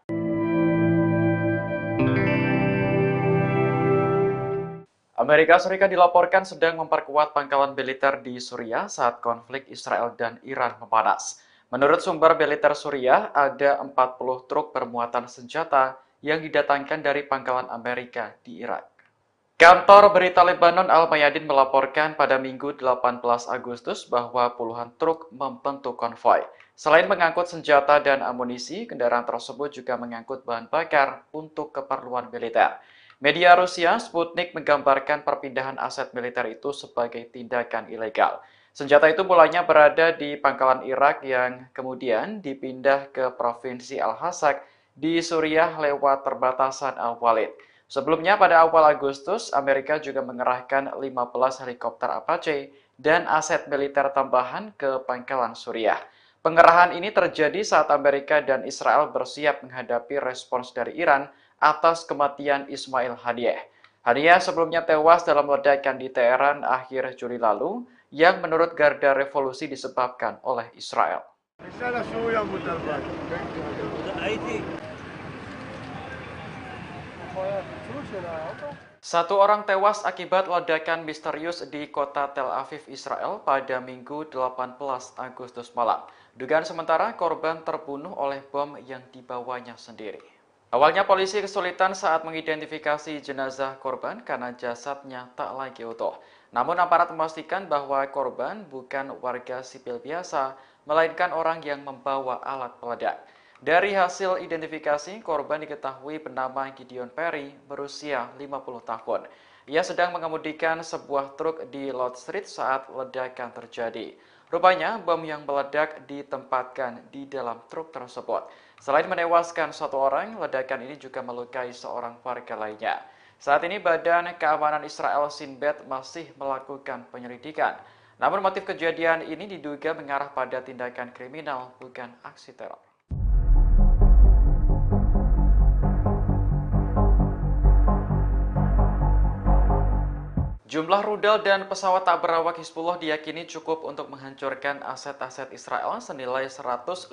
Amerika Serikat dilaporkan sedang memperkuat pangkalan militer di Suriah saat konflik Israel dan Iran memanas. Menurut sumber militer Suriah, ada 40 truk bermuatan senjata yang didatangkan dari pangkalan Amerika di Irak. Kantor berita Lebanon Al-Mayadin melaporkan pada Minggu 18 Agustus bahwa puluhan truk membentuk konvoi. Selain mengangkut senjata dan amunisi, kendaraan tersebut juga mengangkut bahan bakar untuk keperluan militer. Media Rusia Sputnik menggambarkan perpindahan aset militer itu sebagai tindakan ilegal. Senjata itu mulanya berada di pangkalan Irak yang kemudian dipindah ke Provinsi Al-Hasak di Suriah lewat perbatasan Al-Walid. Sebelumnya pada awal Agustus, Amerika juga mengerahkan 15 helikopter Apache dan aset militer tambahan ke pangkalan Suriah. Pengerahan ini terjadi saat Amerika dan Israel bersiap menghadapi respons dari Iran atas kematian Ismail Haniyeh. Haniyeh sebelumnya tewas dalam ledakan di Teheran akhir Juli lalu yang menurut Garda Revolusi disebabkan oleh Israel. Satu orang tewas akibat ledakan misterius di kota Tel Aviv, Israel pada Minggu 18 Agustus malam. Dugaan sementara korban terbunuh oleh bom yang dibawanya sendiri. Awalnya polisi kesulitan saat mengidentifikasi jenazah korban karena jasadnya tak lagi utuh. Namun aparat memastikan bahwa korban bukan warga sipil biasa, melainkan orang yang membawa alat peledak. Dari hasil identifikasi, korban diketahui bernama Gideon Perry, berusia 50 tahun. Ia sedang mengemudikan sebuah truk di Lord Street saat ledakan terjadi. Rupanya, bom yang meledak ditempatkan di dalam truk tersebut. Selain menewaskan satu orang, ledakan ini juga melukai seorang warga lainnya. Saat ini Badan Keamanan Israel Shin Bet masih melakukan penyelidikan. Namun motif kejadian ini diduga mengarah pada tindakan kriminal, bukan aksi teror. Jumlah rudal dan pesawat tak berawak Hizbullah diyakini cukup untuk menghancurkan aset-aset Israel senilai 150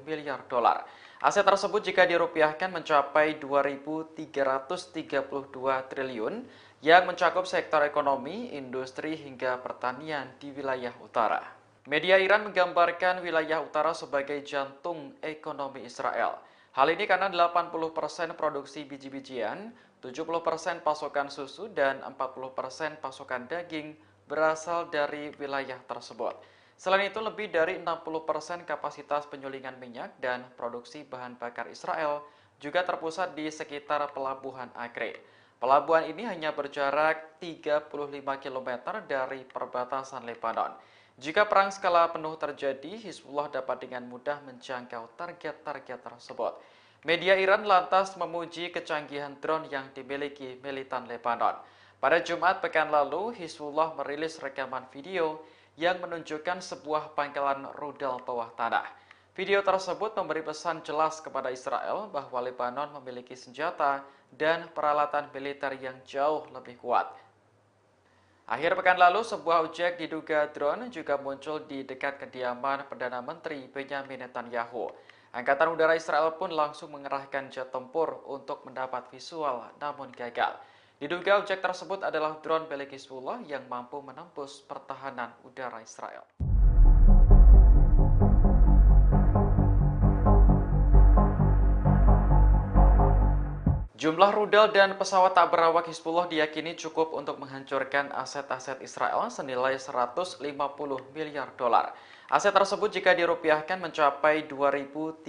miliar dolar. Aset tersebut jika dirupiahkan mencapai 2.332 triliun yang mencakup sektor ekonomi, industri, hingga pertanian di wilayah utara. Media Iran menggambarkan wilayah utara sebagai jantung ekonomi Israel. Hal ini karena 80% produksi biji-bijian, 70% pasokan susu, dan 40% pasokan daging berasal dari wilayah tersebut. Selain itu, lebih dari 60% kapasitas penyulingan minyak dan produksi bahan bakar Israel juga terpusat di sekitar Pelabuhan Acre. Pelabuhan ini hanya berjarak 35 km dari perbatasan Lebanon. Jika perang skala penuh terjadi, Hizbullah dapat dengan mudah menjangkau target-target tersebut. Media Iran lantas memuji kecanggihan drone yang dimiliki militan Lebanon. Pada Jumat pekan lalu, Hizbullah merilis rekaman video yang menunjukkan sebuah pangkalan rudal bawah tanah. Video tersebut memberi pesan jelas kepada Israel bahwa Lebanon memiliki senjata dan peralatan militer yang jauh lebih kuat. Akhir pekan lalu, sebuah objek diduga drone juga muncul di dekat kediaman Perdana Menteri Benyamin Netanyahu. Angkatan Udara Israel pun langsung mengerahkan jet tempur untuk mendapat visual, namun gagal. Diduga objek tersebut adalah drone milik Hizbullah yang mampu menembus pertahanan udara Israel. Jumlah rudal dan pesawat tak berawak Hizbullah diyakini cukup untuk menghancurkan aset-aset Israel senilai 150 miliar dolar. Aset tersebut jika dirupiahkan mencapai 2.332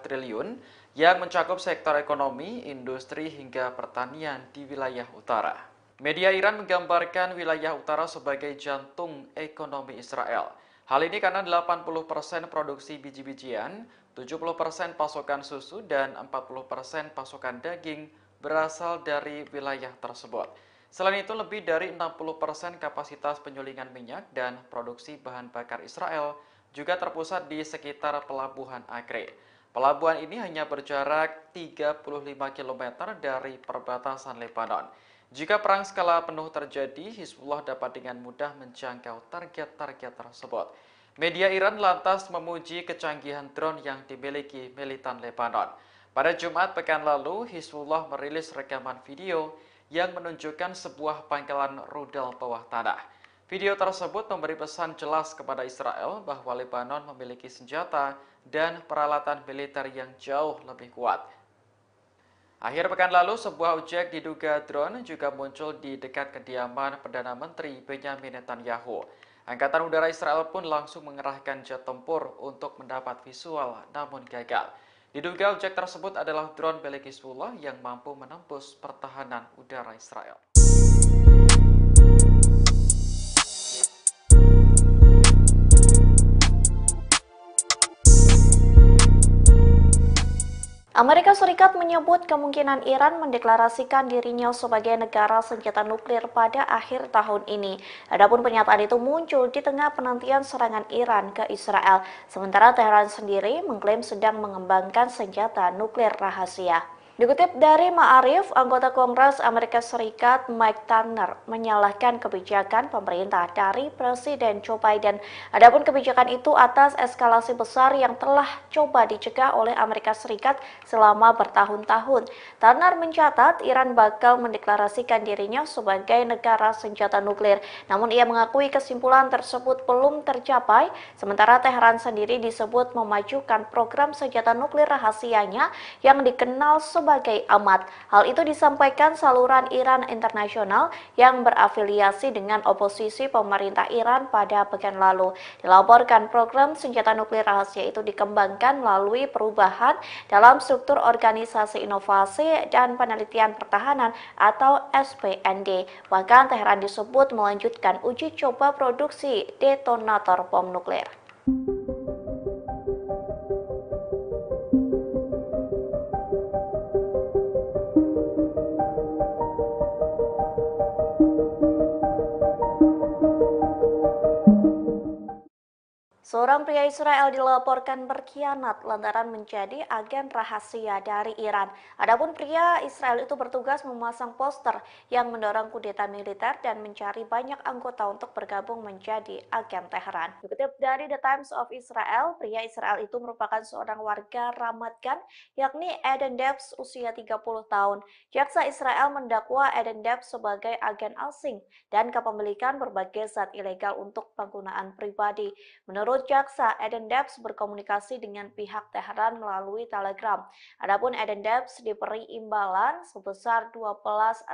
triliun yang mencakup sektor ekonomi, industri hingga pertanian di wilayah utara. Media Iran menggambarkan wilayah utara sebagai jantung ekonomi Israel. Hal ini karena 80% produksi biji-bijian, 70% pasokan susu, dan 40% pasokan daging berasal dari wilayah tersebut. Selain itu, lebih dari 60% kapasitas penyulingan minyak dan produksi bahan bakar Israel juga terpusat di sekitar pelabuhan Acre. Pelabuhan ini hanya berjarak 35 km dari perbatasan Lebanon. Jika perang skala penuh terjadi, Hizbullah dapat dengan mudah menjangkau target-target tersebut. Media Iran lantas memuji kecanggihan drone yang dimiliki militan Lebanon. Pada Jumat pekan lalu, Hizbullah merilis rekaman video yang menunjukkan sebuah pangkalan rudal bawah tanah. Video tersebut memberi pesan jelas kepada Israel bahwa Lebanon memiliki senjata dan peralatan militer yang jauh lebih kuat. Akhir pekan lalu, sebuah objek diduga drone juga muncul di dekat kediaman Perdana Menteri Benyamin Netanyahu. Angkatan Udara Israel pun langsung mengerahkan jet tempur untuk mendapat visual, namun gagal. Diduga objek tersebut adalah drone milik Hizbullah yang mampu menembus pertahanan udara Israel. Amerika Serikat menyebut kemungkinan Iran mendeklarasikan dirinya sebagai negara senjata nuklir pada akhir tahun ini. Adapun pernyataan itu muncul di tengah penantian serangan Iran ke Israel, sementara Teheran sendiri mengklaim sedang mengembangkan senjata nuklir rahasia. Dikutip dari Ma'arif, anggota Kongres Amerika Serikat Mike Turner menyalahkan kebijakan pemerintah dari Presiden Joe Biden. Adapun kebijakan itu atas eskalasi besar yang telah coba dicegah oleh Amerika Serikat selama bertahun-tahun. Turner mencatat Iran bakal mendeklarasikan dirinya sebagai negara senjata nuklir. Namun ia mengakui kesimpulan tersebut belum tercapai, sementara Teheran sendiri disebut memajukan program senjata nuklir rahasianya yang dikenal sebagai amat. Hal itu disampaikan saluran Iran Internasional yang berafiliasi dengan oposisi pemerintah Iran pada pekan lalu. Dilaporkan program senjata nuklir rahasia itu dikembangkan melalui perubahan dalam struktur Organisasi Inovasi dan Penelitian Pertahanan atau SPND. Bahkan Teheran disebut melanjutkan uji coba produksi detonator bom nuklir. Seorang pria Israel dilaporkan berkhianat lantaran menjadi agen rahasia dari Iran. Adapun pria Israel itu bertugas memasang poster yang mendorong kudeta militer dan mencari banyak anggota untuk bergabung menjadi agen Teheran. Dikutip dari The Times of Israel, pria Israel itu merupakan seorang warga Ramat Gan, yakni Eden Debs usia 30 tahun. Jaksa Israel mendakwa Eden Debs sebagai agen asing dan kepemilikan berbagai zat ilegal untuk penggunaan pribadi. Menurut jaksa, Eden Debs berkomunikasi dengan pihak Teheran melalui Telegram. Adapun Eden Debs diberi imbalan sebesar 12.000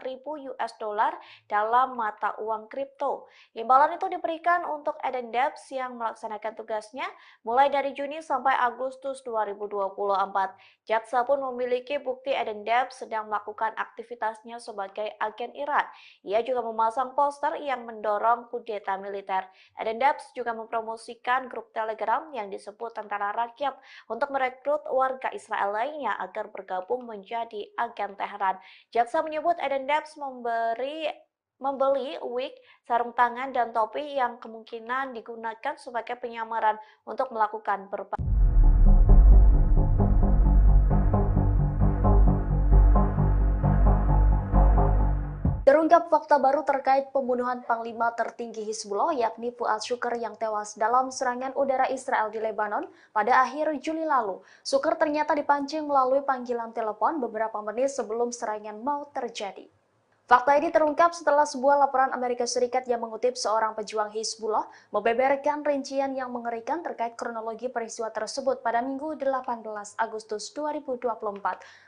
US dollar dalam mata uang kripto. Imbalan itu diberikan untuk Eden Debs yang melaksanakan tugasnya mulai dari Juni sampai Agustus 2024. Jaksa pun memiliki bukti Eden Debs sedang melakukan aktivitasnya sebagai agen Iran. Ia juga memasang poster yang mendorong kudeta militer. Eden Debs juga mempromosikan grup Telegram yang disebut Tentara Rakyat untuk merekrut warga Israel lainnya agar bergabung menjadi agen Teheran. Jaksa menyebut Eden Debs membeli wig, sarung tangan, dan topi yang kemungkinan digunakan sebagai penyamaran untuk melakukan berbagai Terungkap fakta baru terkait pembunuhan Panglima tertinggi Hizbullah yakni Fuad Shukr yang tewas dalam serangan udara Israel di Lebanon pada akhir Juli lalu. Shukr ternyata dipancing melalui panggilan telepon beberapa menit sebelum serangan mau terjadi. Fakta ini terungkap setelah sebuah laporan Amerika Serikat yang mengutip seorang pejuang Hizbullah membeberkan rincian yang mengerikan terkait kronologi peristiwa tersebut pada Minggu 18 Agustus 2024.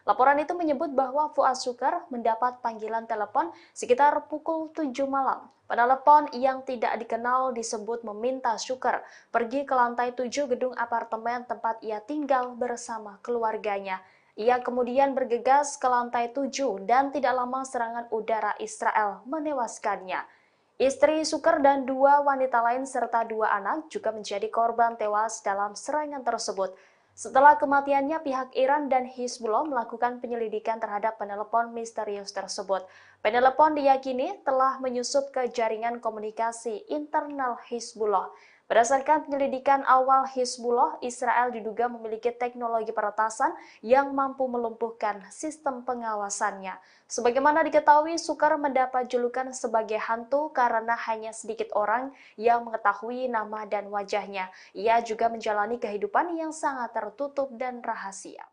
Laporan itu menyebut bahwa Fuad Shukr mendapat panggilan telepon sekitar pukul 7 malam. Penelepon yang tidak dikenal disebut meminta Shukr pergi ke lantai 7 gedung apartemen tempat ia tinggal bersama keluarganya. Ia kemudian bergegas ke lantai 7 dan tidak lama serangan udara Israel menewaskannya. Istri Shukr dan 2 wanita lain serta 2 anak juga menjadi korban tewas dalam serangan tersebut. Setelah kematiannya, pihak Iran dan Hizbullah melakukan penyelidikan terhadap penelepon misterius tersebut. Penelepon diyakini telah menyusup ke jaringan komunikasi internal Hizbullah. Berdasarkan penyelidikan awal Hizbullah, Israel diduga memiliki teknologi peretasan yang mampu melumpuhkan sistem pengawasannya. Sebagaimana diketahui, Shukr mendapat julukan sebagai hantu karena hanya sedikit orang yang mengetahui nama dan wajahnya. Ia juga menjalani kehidupan yang sangat tertutup dan rahasia.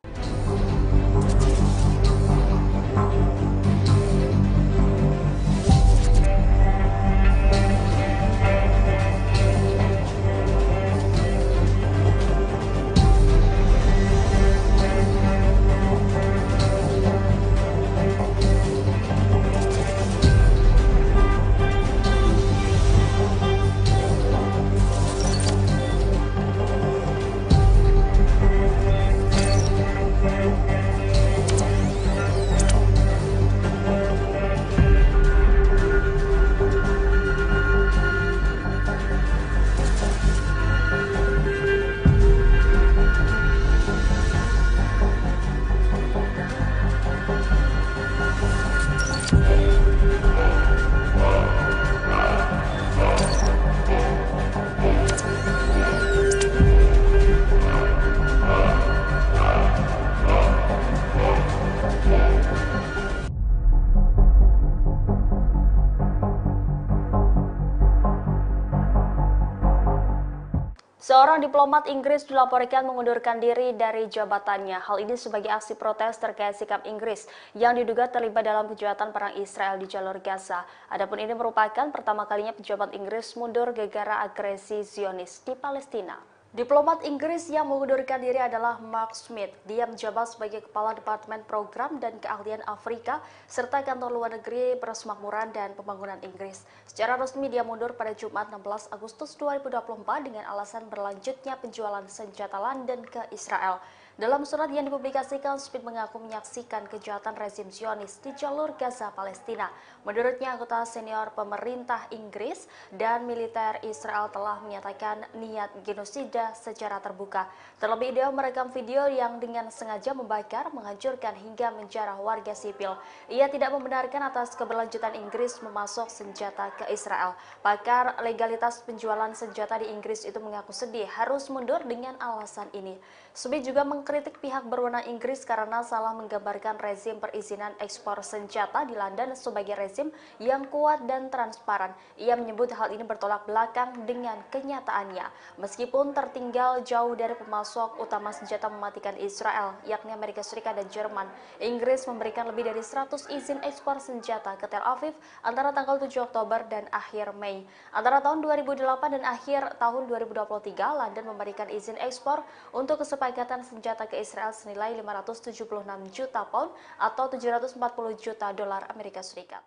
Seorang diplomat Inggris dilaporkan mengundurkan diri dari jabatannya. Hal ini sebagai aksi protes terkait sikap Inggris yang diduga terlibat dalam kejahatan perang Israel di jalur Gaza. Adapun ini merupakan pertama kalinya pejabat Inggris mundur gara-gara agresi Zionis di Palestina. Diplomat Inggris yang mengundurkan diri adalah Mark Smith. Dia menjabat sebagai Kepala Departemen Program dan Keahlian Afrika serta Kantor Luar Negeri Persemakmuran dan Pembangunan Inggris. Secara resmi dia mundur pada Jumat 16 Agustus 2024 dengan alasan berlanjutnya penjualan senjata London ke Israel. Dalam surat yang dipublikasikan, Smith mengaku menyaksikan kejahatan rezim Zionis di jalur Gaza, Palestina. Menurutnya, anggota senior pemerintah Inggris dan militer Israel telah menyatakan niat genosida secara terbuka. Terlebih, dia merekam video yang dengan sengaja membakar, menghancurkan hingga menjarah warga sipil. Ia tidak membenarkan atas keberlanjutan Inggris memasok senjata ke Israel. Pakar legalitas penjualan senjata di Inggris itu mengaku sedih harus mundur dengan alasan ini. Smith juga mengkritik pihak berwenang Inggris karena salah menggambarkan rezim perizinan ekspor senjata di London sebagai rezim yang kuat dan transparan. Ia menyebut hal ini bertolak belakang dengan kenyataannya. Meskipun tertinggal jauh dari pemasok utama senjata mematikan Israel, yakni Amerika Serikat dan Jerman, Inggris memberikan lebih dari 100 izin ekspor senjata ke Tel Aviv antara tanggal 7 Oktober dan akhir Mei. Antara tahun 2008 dan akhir tahun 2023, London memberikan izin ekspor untuk kesepakatan senjata ke Israel senilai 576 juta pound atau 740 juta dolar Amerika Serikat.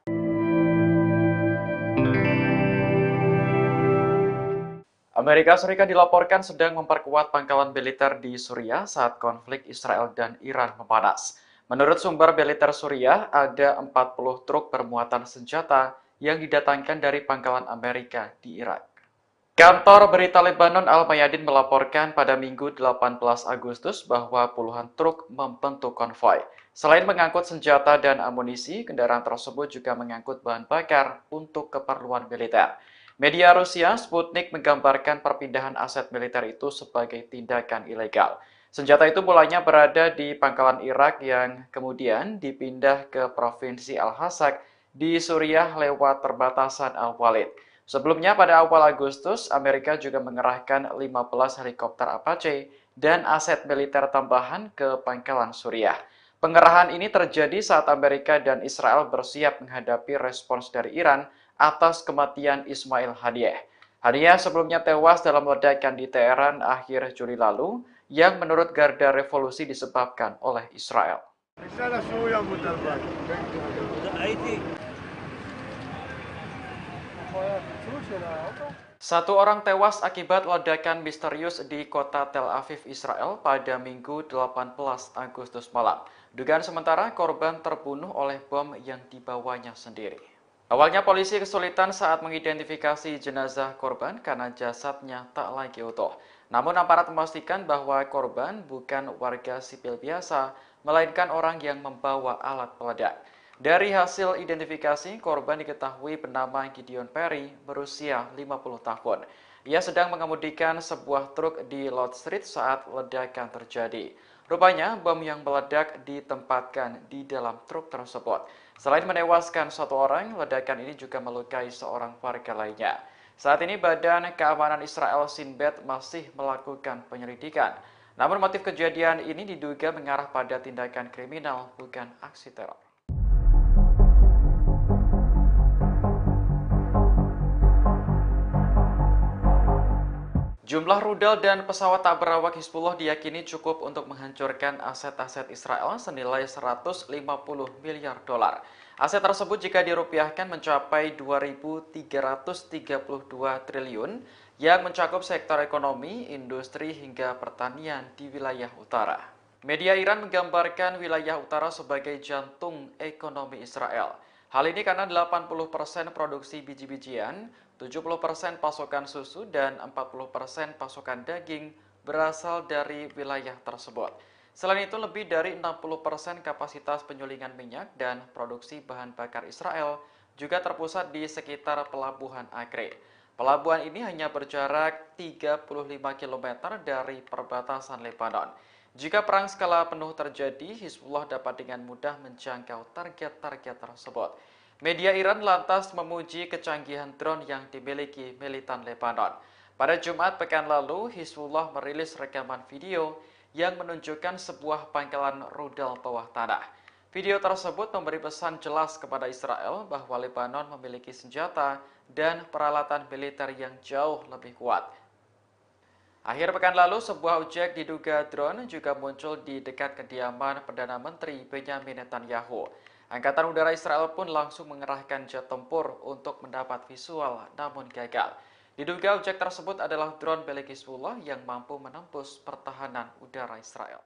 Amerika Serikat dilaporkan sedang memperkuat pangkalan militer di Suriah saat konflik Israel dan Iran memanas. Menurut sumber militer Suriah, ada 40 truk bermuatan senjata yang didatangkan dari pangkalan Amerika di Irak. Kantor berita Lebanon Al-Mayadin melaporkan pada Minggu 18 Agustus bahwa puluhan truk membentuk konvoi. Selain mengangkut senjata dan amunisi, kendaraan tersebut juga mengangkut bahan bakar untuk keperluan militer. Media Rusia Sputnik menggambarkan perpindahan aset militer itu sebagai tindakan ilegal. Senjata itu mulanya berada di pangkalan Irak yang kemudian dipindah ke Provinsi Al-Hasak di Suriah lewat perbatasan Al-Walid. Sebelumnya pada awal Agustus, Amerika juga mengerahkan 15 helikopter Apache dan aset militer tambahan ke pangkalan Suriah. Pengerahan ini terjadi saat Amerika dan Israel bersiap menghadapi respons dari Iran atas kematian Ismail Haniyeh. Haniyeh sebelumnya tewas dalam ledakan di Teheran akhir Juli lalu yang menurut Garda Revolusi disebabkan oleh Israel. Satu orang tewas akibat ledakan misterius di kota Tel Aviv, Israel pada Minggu 18 Agustus malam. Dugaan sementara korban terbunuh oleh bom yang dibawanya sendiri. Awalnya polisi kesulitan saat mengidentifikasi jenazah korban karena jasadnya tak lagi utuh. Namun aparat memastikan bahwa korban bukan warga sipil biasa, melainkan orang yang membawa alat peledak. Dari hasil identifikasi, korban diketahui bernama Gideon Perry, berusia 50 tahun. Ia sedang mengemudikan sebuah truk di Lord Street saat ledakan terjadi. Rupanya, bom yang meledak ditempatkan di dalam truk tersebut. Selain menewaskan satu orang, ledakan ini juga melukai seorang warga lainnya. Saat ini Badan Keamanan Israel Shin Bet masih melakukan penyelidikan. Namun motif kejadian ini diduga mengarah pada tindakan kriminal, bukan aksi teror. Jumlah rudal dan pesawat tak berawak Hizbullah diyakini cukup untuk menghancurkan aset-aset Israel senilai 150 miliar dolar. Aset tersebut jika dirupiahkan mencapai 2.332 triliun yang mencakup sektor ekonomi, industri hingga pertanian di wilayah utara. Media Iran menggambarkan wilayah utara sebagai jantung ekonomi Israel. Hal ini karena 80% produksi biji-bijian, 70% pasokan susu, dan 40% pasokan daging berasal dari wilayah tersebut. Selain itu, lebih dari 60% kapasitas penyulingan minyak dan produksi bahan bakar Israel juga terpusat di sekitar Pelabuhan Acre. Pelabuhan ini hanya berjarak 35 km dari perbatasan Lebanon. Jika perang skala penuh terjadi, Hizbullah dapat dengan mudah menjangkau target-target tersebut. Media Iran lantas memuji kecanggihan drone yang dimiliki militan Lebanon. Pada Jumat pekan lalu, Hizbullah merilis rekaman video yang menunjukkan sebuah pangkalan rudal bawah tanah. Video tersebut memberi pesan jelas kepada Israel bahwa Lebanon memiliki senjata dan peralatan militer yang jauh lebih kuat. Akhir pekan lalu, sebuah objek diduga drone juga muncul di dekat kediaman Perdana Menteri Benyamin Netanyahu. Angkatan Udara Israel pun langsung mengerahkan jet tempur untuk mendapat visual, namun gagal. Diduga objek tersebut adalah drone milik Hizbullah yang mampu menembus pertahanan udara Israel.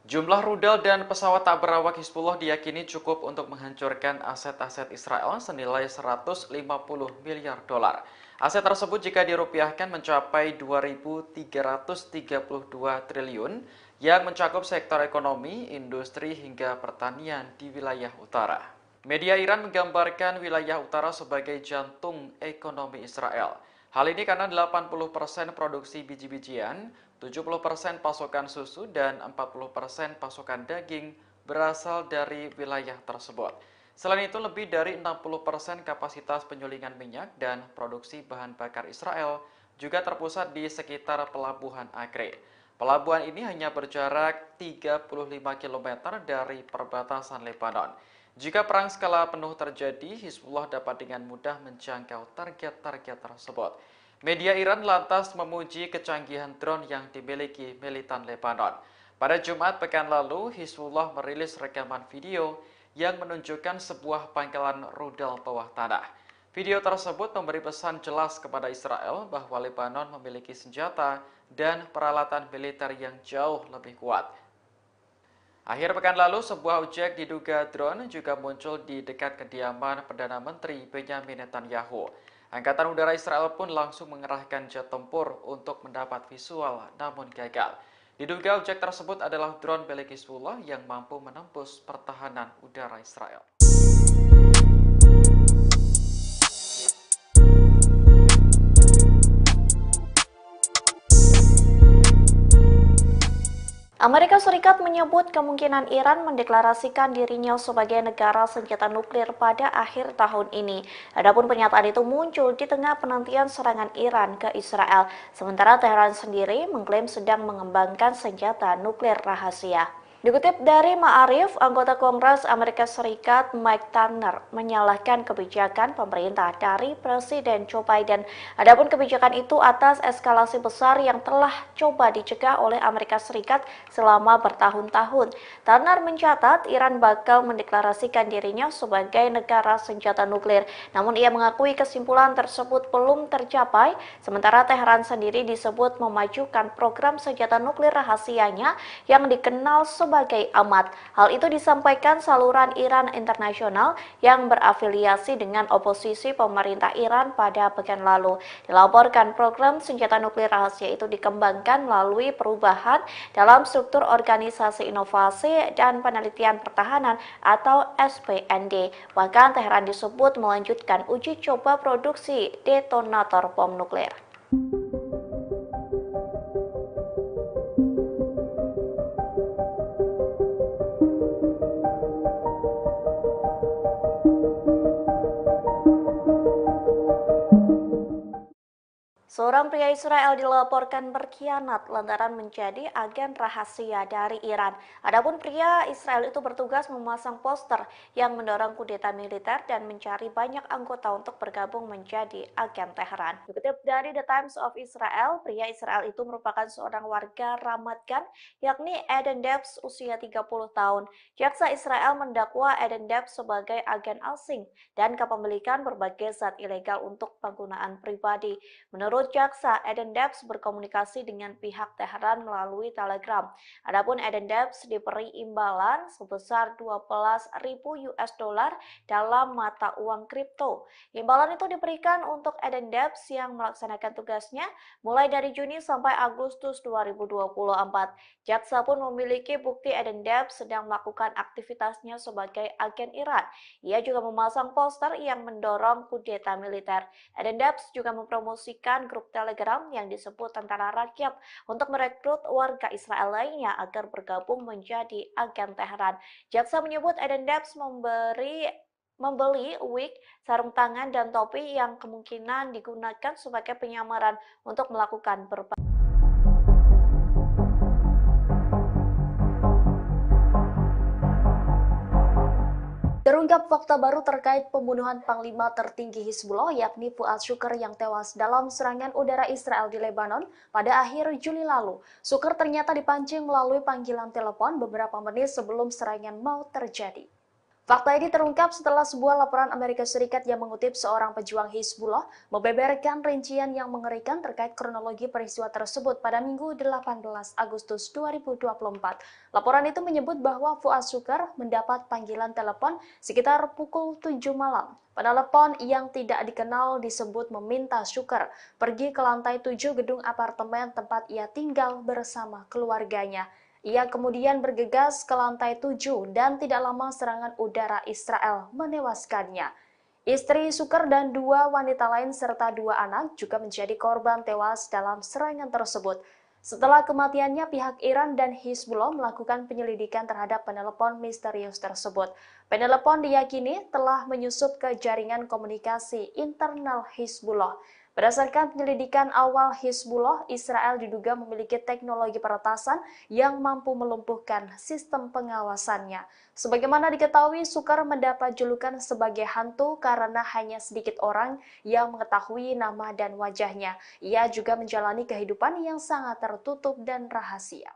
Jumlah rudal dan pesawat tak berawak Hizbullah diyakini cukup untuk menghancurkan aset-aset Israel senilai 150 miliar dolar. Aset tersebut jika dirupiahkan mencapai 2.332 triliun yang mencakup sektor ekonomi, industri hingga pertanian di wilayah utara. Media Iran menggambarkan wilayah utara sebagai jantung ekonomi Israel. Hal ini karena 80% produksi biji-bijian, 70% pasokan susu, dan 40% pasokan daging berasal dari wilayah tersebut. Selain itu, lebih dari 60% kapasitas penyulingan minyak dan produksi bahan bakar Israel juga terpusat di sekitar Pelabuhan Acre. Pelabuhan ini hanya berjarak 35 km dari perbatasan Lebanon. Jika perang skala penuh terjadi, Hizbullah dapat dengan mudah menjangkau target-target tersebut. Media Iran lantas memuji kecanggihan drone yang dimiliki militan Lebanon. Pada Jumat pekan lalu, Hizbullah merilis rekaman video yang menunjukkan sebuah pangkalan rudal bawah tanah. Video tersebut memberi pesan jelas kepada Israel bahwa Lebanon memiliki senjata dan peralatan militer yang jauh lebih kuat. Akhir pekan lalu, sebuah objek diduga drone juga muncul di dekat kediaman Perdana Menteri Benyamin Netanyahu. Angkatan Udara Israel pun langsung mengerahkan jet tempur untuk mendapat visual, namun gagal. Diduga objek tersebut adalah drone milik Hizbullah yang mampu menembus pertahanan udara Israel. Amerika Serikat menyebut kemungkinan Iran mendeklarasikan dirinya sebagai negara senjata nuklir pada akhir tahun ini. Adapun pernyataan itu muncul di tengah penantian serangan Iran ke Israel, sementara Teheran sendiri mengklaim sedang mengembangkan senjata nuklir rahasia. Dikutip dari Ma'arif, anggota Kongres Amerika Serikat Mike Turner menyalahkan kebijakan pemerintah dari Presiden Joe Biden. Adapun kebijakan itu atas eskalasi besar yang telah coba dicegah oleh Amerika Serikat selama bertahun-tahun. Turner mencatat Iran bakal mendeklarasikan dirinya sebagai negara senjata nuklir. Namun ia mengakui kesimpulan tersebut belum tercapai, sementara Teheran sendiri disebut memajukan program senjata nuklir rahasianya yang dikenal sebagai Ahmad. Hal itu disampaikan saluran Iran Internasional yang berafiliasi dengan oposisi pemerintah Iran pada pekan lalu. Dilaporkan program senjata nuklir rahasia itu dikembangkan melalui perubahan dalam struktur Organisasi Inovasi dan Penelitian Pertahanan atau SPND. Bahkan Teheran disebut melanjutkan uji coba produksi detonator bom nuklir. Seorang pria Israel dilaporkan berkhianat lantaran menjadi agen rahasia dari Iran. Adapun pria Israel itu bertugas memasang poster yang mendorong kudeta militer dan mencari banyak anggota untuk bergabung menjadi agen Teheran. Dikutip dari The Times of Israel, pria Israel itu merupakan seorang warga Ramat Gan, yakni Eden Debs usia 30 tahun. Jaksa Israel mendakwa Eden Debs sebagai agen asing dan kepemilikan berbagai zat ilegal untuk penggunaan pribadi. Menurut jaksa, Eden Debs berkomunikasi dengan pihak Teheran melalui Telegram. Adapun Eden Debs diberi imbalan sebesar 12.000 US dollar dalam mata uang kripto. Imbalan itu diberikan untuk Eden Debs yang melaksanakan tugasnya mulai dari Juni sampai Agustus 2024. Jaksa pun memiliki bukti Eden Debs sedang melakukan aktivitasnya sebagai agen Iran. Ia juga memasang poster yang mendorong kudeta militer. Eden Debs juga mempromosikan grup Telegram yang disebut Tentara Rakyat untuk merekrut warga Israel lainnya agar bergabung menjadi agen Teheran. Jaksa menyebut Eden Debs membeli wig, sarung tangan, dan topi yang kemungkinan digunakan sebagai penyamaran untuk melakukan berbagai Terungkap fakta baru terkait pembunuhan Panglima tertinggi Hizbullah yakni Fuad Shukr yang tewas dalam serangan udara Israel di Lebanon pada akhir Juli lalu. Shukr ternyata dipancing melalui panggilan telepon beberapa menit sebelum serangan mau terjadi. Fakta ini terungkap setelah sebuah laporan Amerika Serikat yang mengutip seorang pejuang Hizbullah membeberkan rincian yang mengerikan terkait kronologi peristiwa tersebut pada Minggu 18 Agustus 2024. Laporan itu menyebut bahwa Fuad Shukr mendapat panggilan telepon sekitar pukul 7 malam. Penelepon yang tidak dikenal disebut meminta Shukr pergi ke lantai 7 gedung apartemen tempat ia tinggal bersama keluarganya. Ia kemudian bergegas ke lantai 7 dan tidak lama serangan udara Israel menewaskannya. Istri Shukr dan 2 wanita lain serta 2 anak juga menjadi korban tewas dalam serangan tersebut. Setelah kematiannya, pihak Iran dan Hizbullah melakukan penyelidikan terhadap penelepon misterius tersebut. Penelepon diyakini telah menyusup ke jaringan komunikasi internal Hizbullah. Berdasarkan penyelidikan awal Hizbullah, Israel diduga memiliki teknologi peretasan yang mampu melumpuhkan sistem pengawasannya. Sebagaimana diketahui, Shukr mendapat julukan sebagai hantu karena hanya sedikit orang yang mengetahui nama dan wajahnya. Ia juga menjalani kehidupan yang sangat tertutup dan rahasia.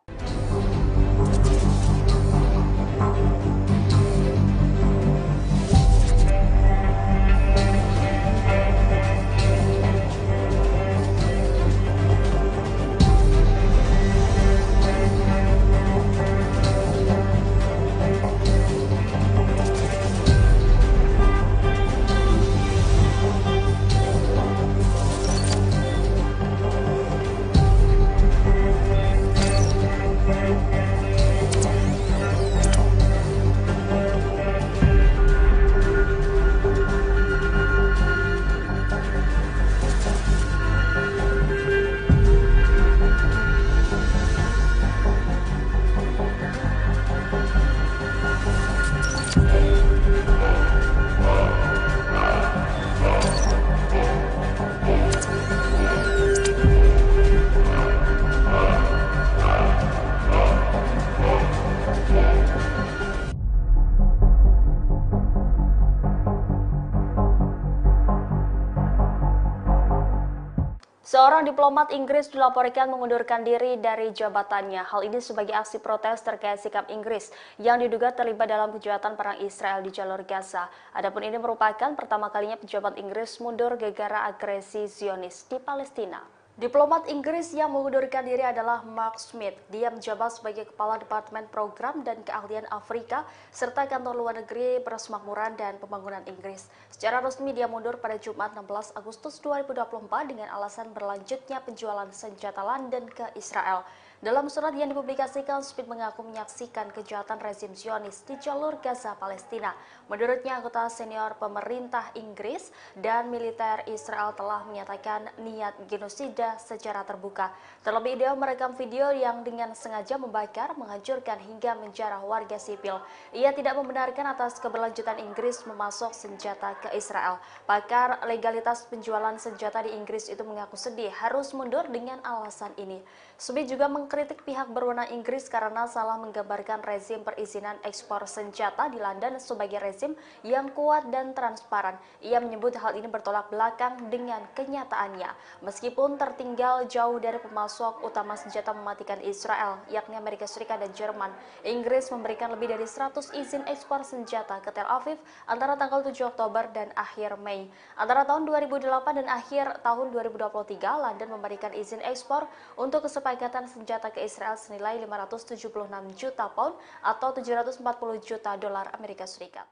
Seorang diplomat Inggris dilaporkan mengundurkan diri dari jabatannya. Hal ini sebagai aksi protes terkait sikap Inggris yang diduga terlibat dalam kejahatan perang Israel di jalur Gaza. Adapun ini merupakan pertama kalinya pejabat Inggris mundur gara-gara agresi Zionis di Palestina. Diplomat Inggris yang mengundurkan diri adalah Mark Smith. Dia menjabat sebagai Kepala Departemen Program dan Keahlian Afrika serta Kantor Luar Negeri Persemakmuran dan Pembangunan Inggris. Secara resmi dia mundur pada Jumat 16 Agustus 2024 dengan alasan berlanjutnya penjualan senjata London ke Israel. Dalam surat yang dipublikasikan, Smith mengaku menyaksikan kejahatan rezim Zionis di jalur Gaza, Palestina. Menurutnya, anggota senior pemerintah Inggris dan militer Israel telah menyatakan niat genosida secara terbuka. Terlebih, dia merekam video yang dengan sengaja membakar, menghancurkan hingga menjarah warga sipil. Ia tidak membenarkan atas keberlanjutan Inggris memasok senjata ke Israel. Pakar legalitas penjualan senjata di Inggris itu mengaku sedih harus mundur dengan alasan ini. Smith juga mengkritik pihak berwenang Inggris karena salah menggambarkan rezim perizinan ekspor senjata di London sebagai rezim yang kuat dan transparan. Ia menyebut hal ini bertolak belakang dengan kenyataannya. Meskipun tertinggal jauh dari pemasok utama senjata mematikan Israel, yakni Amerika Serikat dan Jerman, Inggris memberikan lebih dari 100 izin ekspor senjata ke Tel Aviv antara tanggal 7 Oktober dan akhir Mei. Antara tahun 2008 dan akhir tahun 2023, London memberikan izin ekspor untuk kesepakatan senjata ke Israel senilai 576 juta pound atau 740 juta dolar Amerika Serikat.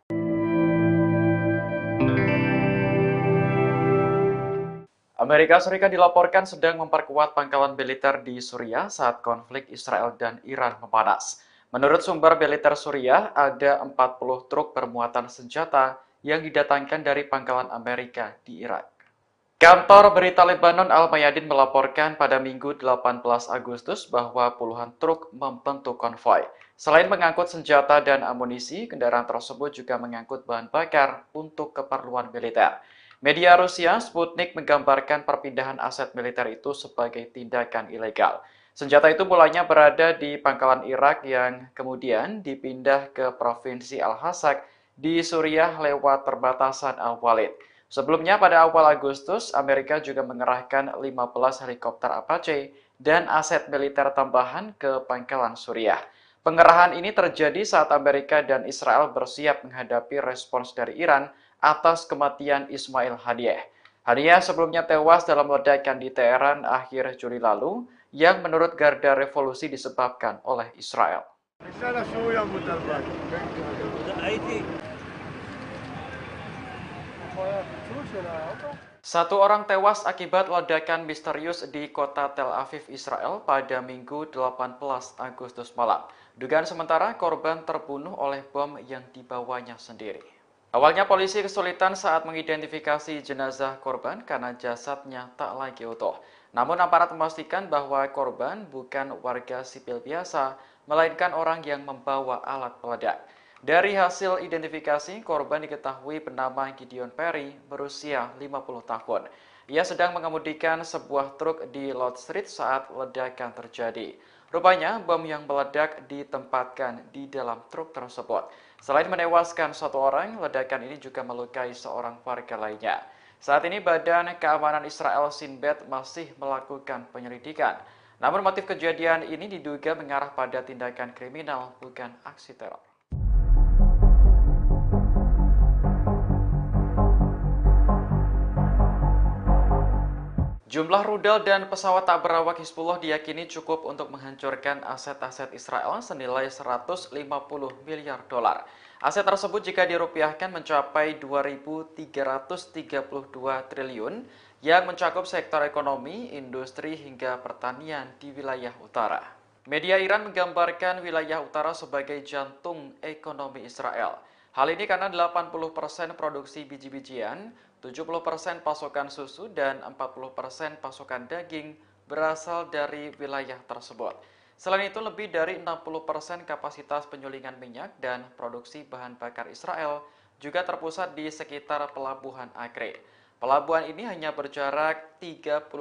Amerika Serikat dilaporkan sedang memperkuat pangkalan militer di Suriah saat konflik Israel dan Iran memanas. Menurut sumber militer Suriah, ada 40 truk bermuatan senjata yang didatangkan dari pangkalan Amerika di Irak. Kantor berita Lebanon Al-Mayadin melaporkan pada Minggu 18 Agustus bahwa puluhan truk membentuk konvoi. Selain mengangkut senjata dan amunisi, kendaraan tersebut juga mengangkut bahan bakar untuk keperluan militer. Media Rusia Sputnik menggambarkan perpindahan aset militer itu sebagai tindakan ilegal. Senjata itu mulanya berada di pangkalan Irak yang kemudian dipindah ke Provinsi Al-Hasak di Suriah lewat perbatasan Al-Walid. Sebelumnya pada awal Agustus, Amerika juga mengerahkan 15 helikopter Apache dan aset militer tambahan ke pangkalan Suriah. Pengerahan ini terjadi saat Amerika dan Israel bersiap menghadapi respons dari Iran atas kematian Ismail Haniyeh. Haniyeh sebelumnya tewas dalam ledakan di Teheran akhir Juli lalu yang menurut Garda Revolusi disebabkan oleh Israel. Satu orang tewas akibat ledakan misterius di kota Tel Aviv, Israel pada Minggu 18 Agustus malam. Dugaan sementara korban terbunuh oleh bom yang dibawanya sendiri. Awalnya polisi kesulitan saat mengidentifikasi jenazah korban karena jasadnya tak lagi utuh. Namun aparat memastikan bahwa korban bukan warga sipil biasa, melainkan orang yang membawa alat peledak. Dari hasil identifikasi, korban diketahui bernama Gideon Perry, berusia 50 tahun. Ia sedang mengemudikan sebuah truk di Lord Street saat ledakan terjadi. Rupanya, bom yang meledak ditempatkan di dalam truk tersebut. Selain menewaskan satu orang, ledakan ini juga melukai seorang warga lainnya. Saat ini Badan Keamanan Israel Shin Bet masih melakukan penyelidikan. Namun motif kejadian ini diduga mengarah pada tindakan kriminal, bukan aksi teror. Jumlah rudal dan pesawat tak berawak Hizbullah diyakini cukup untuk menghancurkan aset-aset Israel senilai 150 miliar dolar. Aset tersebut jika dirupiahkan mencapai 2.332 triliun yang mencakup sektor ekonomi, industri, hingga pertanian di wilayah utara. Media Iran menggambarkan wilayah utara sebagai jantung ekonomi Israel. Hal ini karena 80% produksi biji-bijian, 70% pasokan susu, dan 40% pasokan daging berasal dari wilayah tersebut. Selain itu, lebih dari 60% kapasitas penyulingan minyak dan produksi bahan bakar Israel juga terpusat di sekitar Pelabuhan Acre. Pelabuhan ini hanya berjarak 35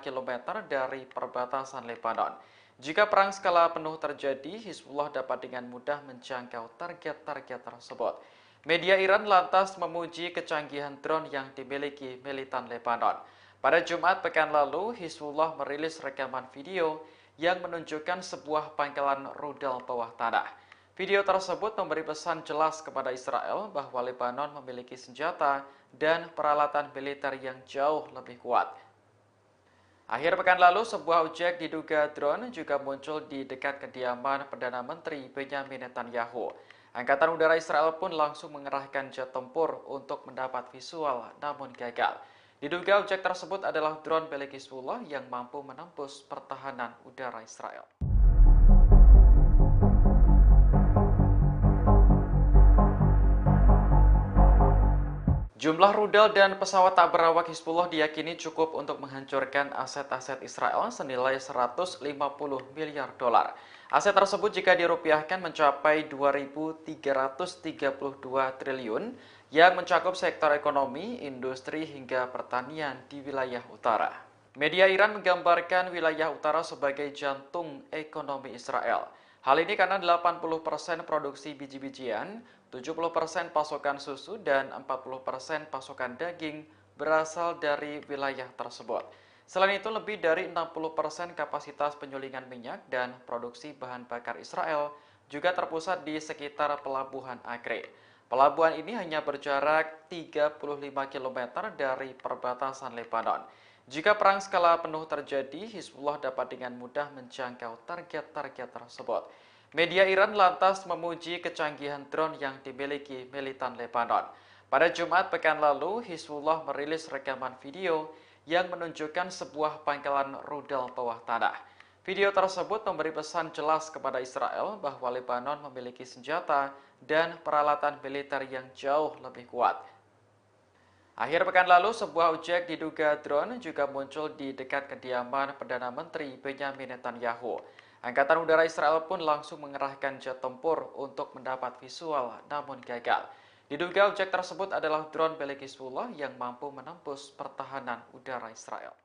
km dari perbatasan Lebanon. Jika perang skala penuh terjadi, Hizbullah dapat dengan mudah menjangkau target-target tersebut. Media Iran lantas memuji kecanggihan drone yang dimiliki militan Lebanon. Pada Jumat pekan lalu, Hizbullah merilis rekaman video yang menunjukkan sebuah pangkalan rudal bawah tanah. Video tersebut memberi pesan jelas kepada Israel bahwa Lebanon memiliki senjata dan peralatan militer yang jauh lebih kuat. Akhir pekan lalu, sebuah objek diduga drone juga muncul di dekat kediaman Perdana Menteri Benyamin Netanyahu. Angkatan Udara Israel pun langsung mengerahkan jet tempur untuk mendapat visual, namun gagal. Diduga objek tersebut adalah drone milik Hizbullah yang mampu menembus pertahanan udara Israel. Jumlah rudal dan pesawat tak berawak Hizbullah diyakini cukup untuk menghancurkan aset-aset Israel senilai 150 miliar dolar. Aset tersebut jika dirupiahkan mencapai 2.332 triliun yang mencakup sektor ekonomi, industri hingga pertanian di wilayah utara. Media Iran menggambarkan wilayah utara sebagai jantung ekonomi Israel. Hal ini karena 80% produksi biji-bijian, 70% pasokan susu, dan 40% pasokan daging berasal dari wilayah tersebut. Selain itu, lebih dari 60% kapasitas penyulingan minyak dan produksi bahan bakar Israel juga terpusat di sekitar Pelabuhan Acre. Pelabuhan ini hanya berjarak 35 km dari perbatasan Lebanon. Jika perang skala penuh terjadi, Hizbullah dapat dengan mudah menjangkau target-target tersebut. Media Iran lantas memuji kecanggihan drone yang dimiliki militan Lebanon. Pada Jumat pekan lalu, Hizbullah merilis rekaman video yang menunjukkan sebuah pangkalan rudal bawah tanah. Video tersebut memberi pesan jelas kepada Israel bahwa Lebanon memiliki senjata dan peralatan militer yang jauh lebih kuat. Akhir pekan lalu, sebuah objek diduga drone juga muncul di dekat kediaman Perdana Menteri Benyamin Netanyahu. Angkatan Udara Israel pun langsung mengerahkan jet tempur untuk mendapat visual, namun gagal. Diduga objek tersebut adalah drone milik Hizbullah yang mampu menembus pertahanan udara Israel.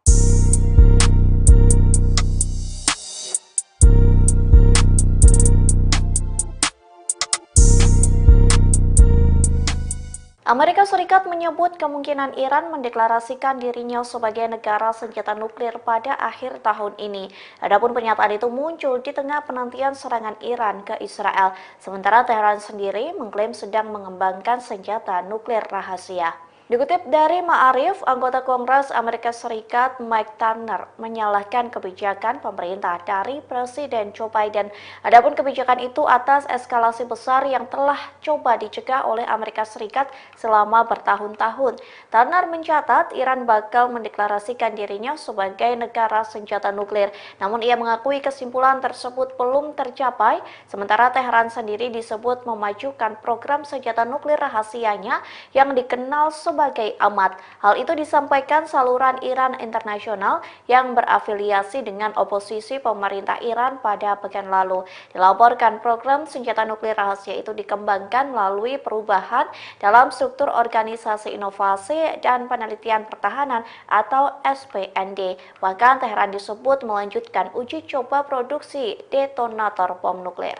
Amerika Serikat menyebut kemungkinan Iran mendeklarasikan dirinya sebagai negara senjata nuklir pada akhir tahun ini. Adapun pernyataan itu muncul di tengah penantian serangan Iran ke Israel, sementara Teheran sendiri mengklaim sedang mengembangkan senjata nuklir rahasia. Dikutip dari Ma'arif, anggota Kongres Amerika Serikat Mike Turner menyalahkan kebijakan pemerintah dari Presiden Joe Biden. Adapun kebijakan itu atas eskalasi besar yang telah coba dicegah oleh Amerika Serikat selama bertahun-tahun. Turner mencatat Iran bakal mendeklarasikan dirinya sebagai negara senjata nuklir. Namun ia mengakui kesimpulan tersebut belum tercapai, sementara Teheran sendiri disebut memajukan program senjata nuklir rahasianya yang dikenal sebagai AMAT. Hal itu disampaikan saluran Iran Internasional yang berafiliasi dengan oposisi pemerintah Iran pada pekan lalu. Dilaporkan program senjata nuklir rahasia itu dikembangkan melalui perubahan dalam struktur Organisasi Inovasi dan Penelitian Pertahanan atau SPND. Bahkan Teheran disebut melanjutkan uji coba produksi detonator bom nuklir.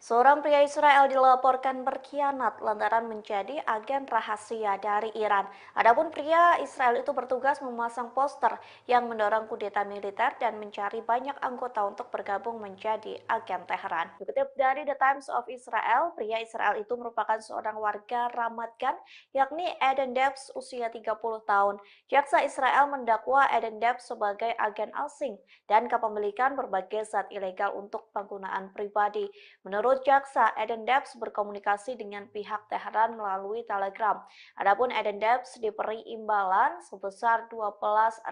Seorang pria Israel dilaporkan berkhianat lantaran menjadi agen rahasia dari Iran. Adapun pria Israel itu bertugas memasang poster yang mendorong kudeta militer dan mencari banyak anggota untuk bergabung menjadi agen Teheran. Dikutip dari The Times of Israel, pria Israel itu merupakan seorang warga Ramat Gan, yakni Eden Debs usia 30 tahun. Jaksa Israel mendakwa Eden Debs sebagai agen asing dan kepemilikan berbagai zat ilegal untuk penggunaan pribadi. Menurut jaksa, Eden Debs berkomunikasi dengan pihak Teheran melalui Telegram. Adapun Eden Debs diberi imbalan sebesar 12.000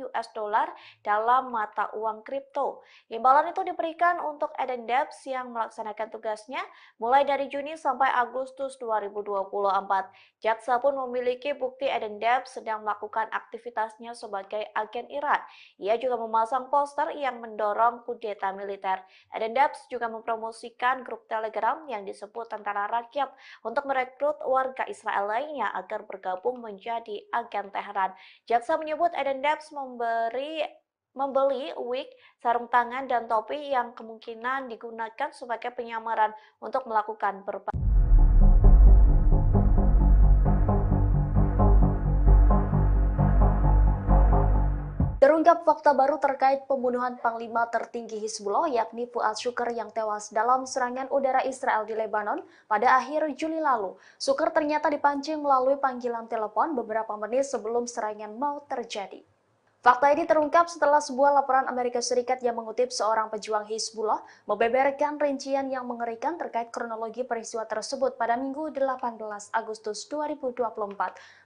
US dollar dalam mata uang kripto. Imbalan itu diberikan untuk Eden Debs yang melaksanakan tugasnya mulai dari Juni sampai Agustus 2024. Jaksa pun memiliki bukti Eden Debs sedang melakukan aktivitasnya sebagai agen Iran. Ia juga memasang poster yang mendorong kudeta militer. Eden Debs juga mempromosikan grup grup Telegram yang disebut Tentara Rakyat untuk merekrut warga Israel lainnya agar bergabung menjadi agen Teheran. Jaksa menyebut Eden Debs membeli wig, sarung tangan, dan topi yang kemungkinan digunakan sebagai penyamaran untuk melakukan berbagai Terungkap fakta baru terkait pembunuhan Panglima tertinggi Hizbullah yakni Fuad Shukr yang tewas dalam serangan udara Israel di Lebanon pada akhir Juli lalu. Shukr ternyata dipancing melalui panggilan telepon beberapa menit sebelum serangan mau terjadi. Fakta ini terungkap setelah sebuah laporan Amerika Serikat yang mengutip seorang pejuang Hizbullah membeberkan rincian yang mengerikan terkait kronologi peristiwa tersebut pada Minggu 18 Agustus 2024.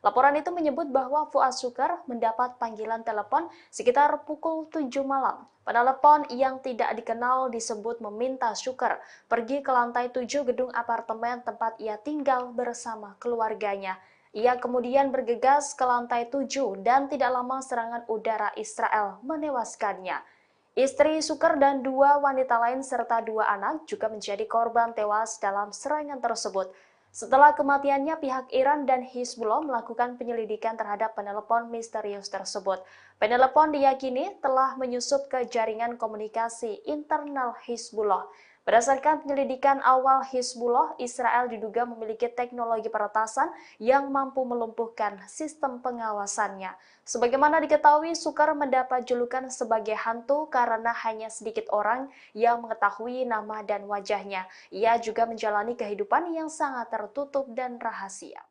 Laporan itu menyebut bahwa Fuad Shukr mendapat panggilan telepon sekitar pukul 7 malam. Penelepon yang tidak dikenal disebut meminta Shukr pergi ke lantai 7 gedung apartemen tempat ia tinggal bersama keluarganya. Ia kemudian bergegas ke lantai 7 dan tidak lama serangan udara Israel menewaskannya. Istri Shukr dan 2 wanita lain serta 2 anak juga menjadi korban tewas dalam serangan tersebut. Setelah kematiannya, pihak Iran dan Hizbullah melakukan penyelidikan terhadap penelepon misterius tersebut. Penelepon diyakini telah menyusup ke jaringan komunikasi internal Hizbullah. Berdasarkan penyelidikan awal Hizbullah, Israel diduga memiliki teknologi peretasan yang mampu melumpuhkan sistem pengawasannya. Sebagaimana diketahui, Shukr mendapat julukan sebagai hantu karena hanya sedikit orang yang mengetahui nama dan wajahnya. Ia juga menjalani kehidupan yang sangat tertutup dan rahasia.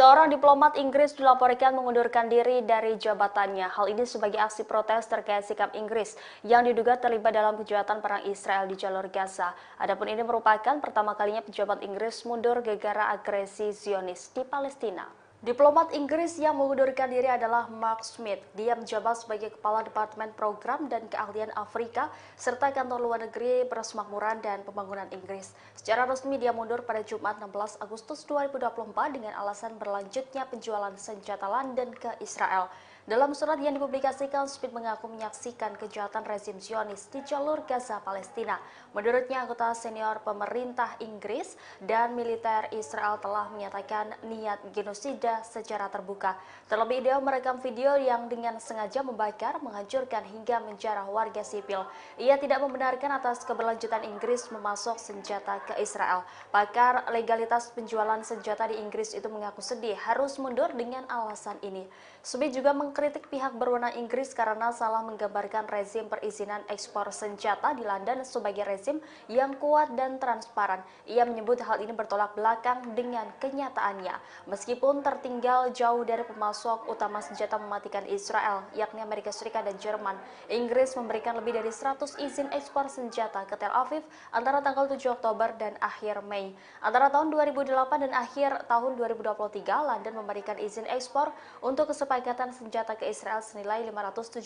Seorang diplomat Inggris dilaporkan mengundurkan diri dari jabatannya. Hal ini sebagai aksi protes terkait sikap Inggris yang diduga terlibat dalam kejahatan perang Israel di jalur Gaza. Adapun ini merupakan pertama kalinya pejabat Inggris mundur gara-gara agresi Zionis di Palestina. Diplomat Inggris yang mengundurkan diri adalah Mark Smith. Dia menjabat sebagai Kepala Departemen Program dan Keahlian Afrika serta Kantor Luar Negeri Persemakmuran dan Pembangunan Inggris. Secara resmi dia mundur pada Jumat 16 Agustus 2024 dengan alasan berlanjutnya penjualan senjata London ke Israel. Dalam surat yang dipublikasikan, Smith mengaku menyaksikan kejahatan rezim Zionis di jalur Gaza, Palestina. Menurutnya, anggota senior pemerintah Inggris dan militer Israel telah menyatakan niat genosida secara terbuka. Terlebih, dia merekam video yang dengan sengaja membakar, menghancurkan hingga menjarah warga sipil. Ia tidak membenarkan atas keberlanjutan Inggris memasok senjata ke Israel. Pakar legalitas penjualan senjata di Inggris itu mengaku sedih harus mundur dengan alasan ini. Smith juga mengkritik pihak berwenang Inggris karena salah menggambarkan rezim perizinan ekspor senjata di London sebagai rezim yang kuat dan transparan. Ia menyebut hal ini bertolak belakang dengan kenyataannya. Meskipun tertinggal jauh dari pemasok utama senjata mematikan Israel, yakni Amerika Serikat dan Jerman, Inggris memberikan lebih dari 100 izin ekspor senjata ke Tel Aviv antara tanggal 7 Oktober dan akhir Mei. Antara tahun 2008 dan akhir tahun 2023, London memberikan izin ekspor untuk kesepakatan senjata ke Israel senilai 576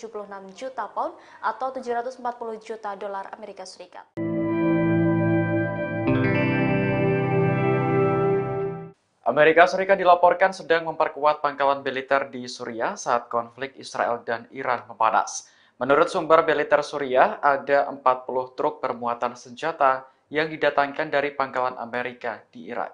juta pound atau 740 juta dolar Amerika Serikat. Amerika Serikat dilaporkan sedang memperkuat pangkalan militer di Suriah saat konflik Israel dan Iran memanas. Menurut sumber militer Suriah, ada 40 truk bermuatan senjata yang didatangkan dari pangkalan Amerika di Irak.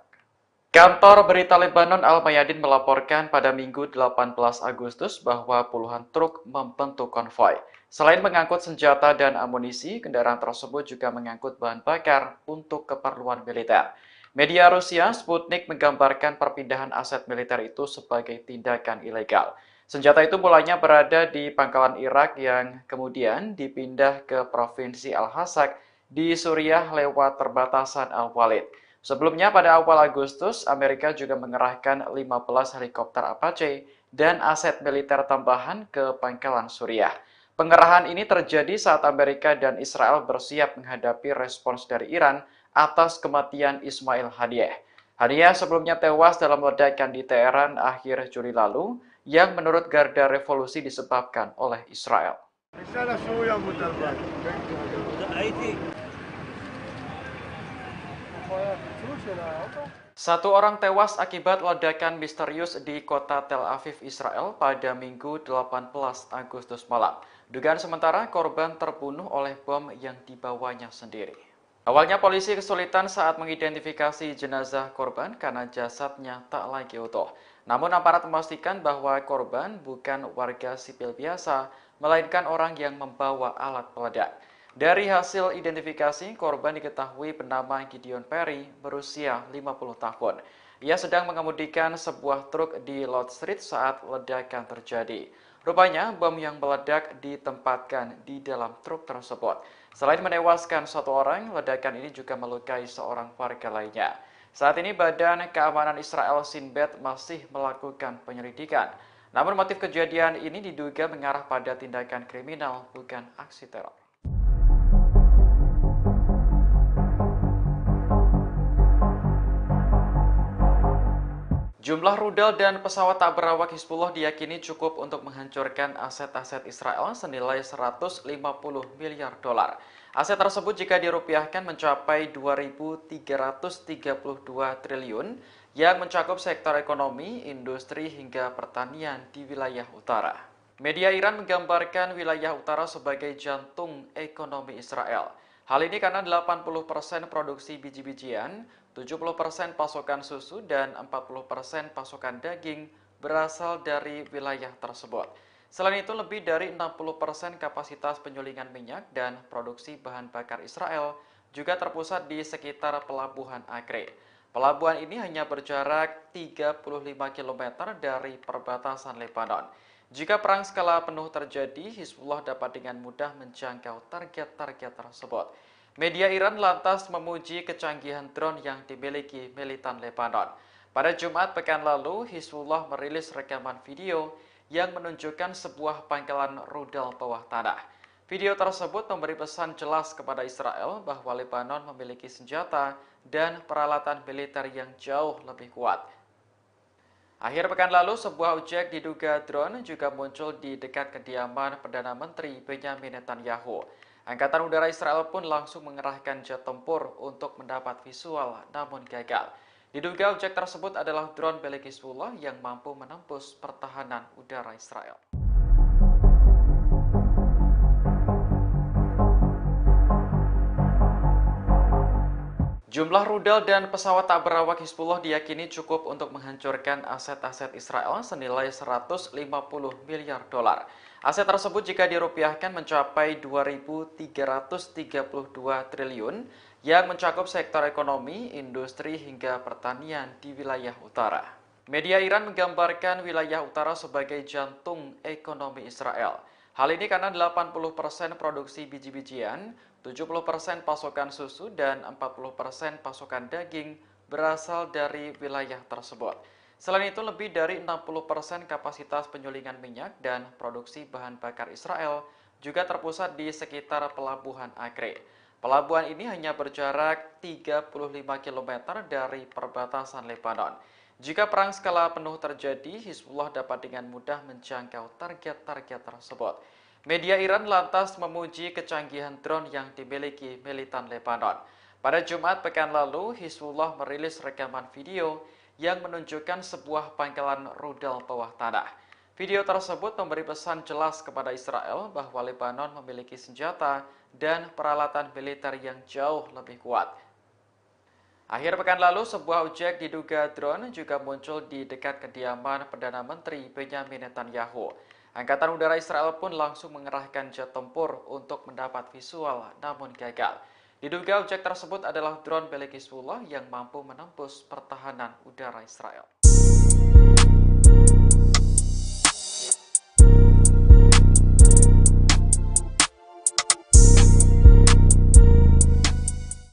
Kantor berita Lebanon Al-Mayadin melaporkan pada Minggu 18 Agustus bahwa puluhan truk membentuk konvoi. Selain mengangkut senjata dan amunisi, kendaraan tersebut juga mengangkut bahan bakar untuk keperluan militer. Media Rusia Sputnik menggambarkan perpindahan aset militer itu sebagai tindakan ilegal. Senjata itu mulanya berada di pangkalan Irak yang kemudian dipindah ke Provinsi Al-Hasak di Suriah lewat perbatasan Al-Walid. Sebelumnya pada awal Agustus, Amerika juga mengerahkan 15 helikopter Apache dan aset militer tambahan ke pangkalan Suriah. Pengerahan ini terjadi saat Amerika dan Israel bersiap menghadapi respons dari Iran atas kematian Ismail Haniyeh. Haniyeh sebelumnya tewas dalam ledakan di Teheran akhir Juli lalu yang menurut Garda Revolusi disebabkan oleh Israel. Satu orang tewas akibat ledakan misterius di kota Tel Aviv, Israel pada Minggu 18 Agustus malam. Dugaan sementara korban terbunuh oleh bom yang dibawanya sendiri. Awalnya polisi kesulitan saat mengidentifikasi jenazah korban karena jasadnya tak lagi utuh. Namun aparat memastikan bahwa korban bukan warga sipil biasa, melainkan orang yang membawa alat peledak. Dari hasil identifikasi, korban diketahui bernama Gideon Perry, berusia 50 tahun. Ia sedang mengemudikan sebuah truk di Lord Street saat ledakan terjadi. Rupanya, bom yang meledak ditempatkan di dalam truk tersebut. Selain menewaskan satu orang, ledakan ini juga melukai seorang warga lainnya. Saat ini Badan Keamanan Israel Shin Bet masih melakukan penyelidikan. Namun motif kejadian ini diduga mengarah pada tindakan kriminal, bukan aksi teror. Jumlah rudal dan pesawat tak berawak Hizbullah diyakini cukup untuk menghancurkan aset-aset Israel senilai 150 miliar dolar. Aset tersebut jika dirupiahkan mencapai 2.332 triliun yang mencakup sektor ekonomi, industri hingga pertanian di wilayah utara. Media Iran menggambarkan wilayah utara sebagai jantung ekonomi Israel. Hal ini karena 80% produksi biji-bijian, 70% pasokan susu, dan 40% pasokan daging berasal dari wilayah tersebut. Selain itu, lebih dari 60% kapasitas penyulingan minyak dan produksi bahan bakar Israel juga terpusat di sekitar Pelabuhan Acre. Pelabuhan ini hanya berjarak 35 km dari perbatasan Lebanon. Jika perang skala penuh terjadi, Hizbullah dapat dengan mudah menjangkau target-target tersebut. Media Iran lantas memuji kecanggihan drone yang dimiliki militan Lebanon. Pada Jumat pekan lalu, Hizbullah merilis rekaman video yang menunjukkan sebuah pangkalan rudal bawah tanah. Video tersebut memberi pesan jelas kepada Israel bahwa Lebanon memiliki senjata dan peralatan militer yang jauh lebih kuat. Akhir pekan lalu, sebuah objek diduga drone juga muncul di dekat kediaman Perdana Menteri Benjamin Netanyahu. Angkatan Udara Israel pun langsung mengerahkan jet tempur untuk mendapat visual, namun gagal. Diduga objek tersebut adalah drone milik Hizbullah yang mampu menembus pertahanan udara Israel. Jumlah rudal dan pesawat tak berawak Hizbullah diyakini cukup untuk menghancurkan aset-aset Israel senilai 150 miliar dolar. Aset tersebut jika dirupiahkan mencapai 2.332 triliun yang mencakup sektor ekonomi, industri hingga pertanian di wilayah utara. Media Iran menggambarkan wilayah utara sebagai jantung ekonomi Israel. Hal ini karena 80% produksi biji-bijian, 70% pasokan susu, dan 40% pasokan daging berasal dari wilayah tersebut. Selain itu, lebih dari 60% kapasitas penyulingan minyak dan produksi bahan bakar Israel juga terpusat di sekitar Pelabuhan Acre. Pelabuhan ini hanya berjarak 35 km dari perbatasan Lebanon. Jika perang skala penuh terjadi, Hizbullah dapat dengan mudah menjangkau target-target tersebut. Media Iran lantas memuji kecanggihan drone yang dimiliki militan Lebanon. Pada Jumat pekan lalu, Hizbullah merilis rekaman video yang menunjukkan sebuah pangkalan rudal bawah tanah. Video tersebut memberi pesan jelas kepada Israel bahwa Lebanon memiliki senjata dan peralatan militer yang jauh lebih kuat. Akhir pekan lalu, sebuah objek diduga drone juga muncul di dekat kediaman Perdana Menteri Benyamin Netanyahu. Angkatan Udara Israel pun langsung mengerahkan jet tempur untuk mendapat visual, namun gagal. Diduga objek tersebut adalah drone milik Hizbullah yang mampu menembus pertahanan udara Israel.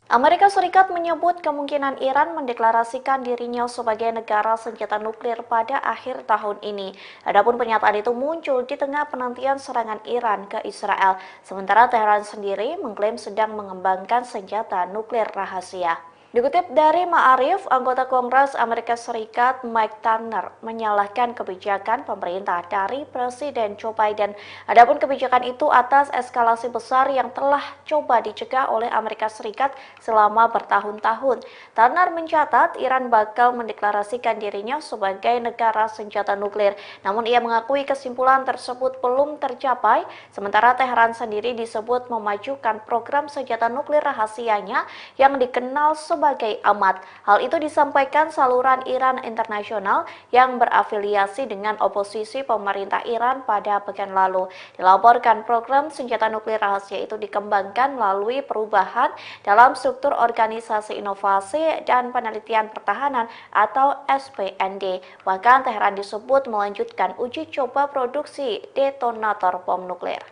Amerika Serikat menyebut kemungkinan Iran mendeklarasikan dirinya sebagai negara senjata nuklir pada akhir tahun ini. Adapun pernyataan itu muncul di tengah penantian serangan Iran ke Israel, sementara Teheran sendiri mengklaim sedang mengembangkan senjata nuklir rahasia. Dikutip dari Ma'arif, anggota Kongres Amerika Serikat Mike Turner menyalahkan kebijakan pemerintah dari Presiden Joe Biden. Adapun kebijakan itu atas eskalasi besar yang telah coba dicegah oleh Amerika Serikat selama bertahun-tahun. Turner mencatat Iran bakal mendeklarasikan dirinya sebagai negara senjata nuklir. Namun ia mengakui kesimpulan tersebut belum tercapai, sementara Teheran sendiri disebut memajukan program senjata nuklir rahasianya yang dikenal sebagai amat. Hal itu disampaikan saluran Iran Internasional yang berafiliasi dengan oposisi pemerintah Iran pada pekan lalu. Dilaporkan program senjata nuklir rahasia itu dikembangkan melalui perubahan dalam struktur Organisasi Inovasi dan Penelitian Pertahanan atau SPND. Bahkan Teheran disebut melanjutkan uji coba produksi detonator bom nuklir.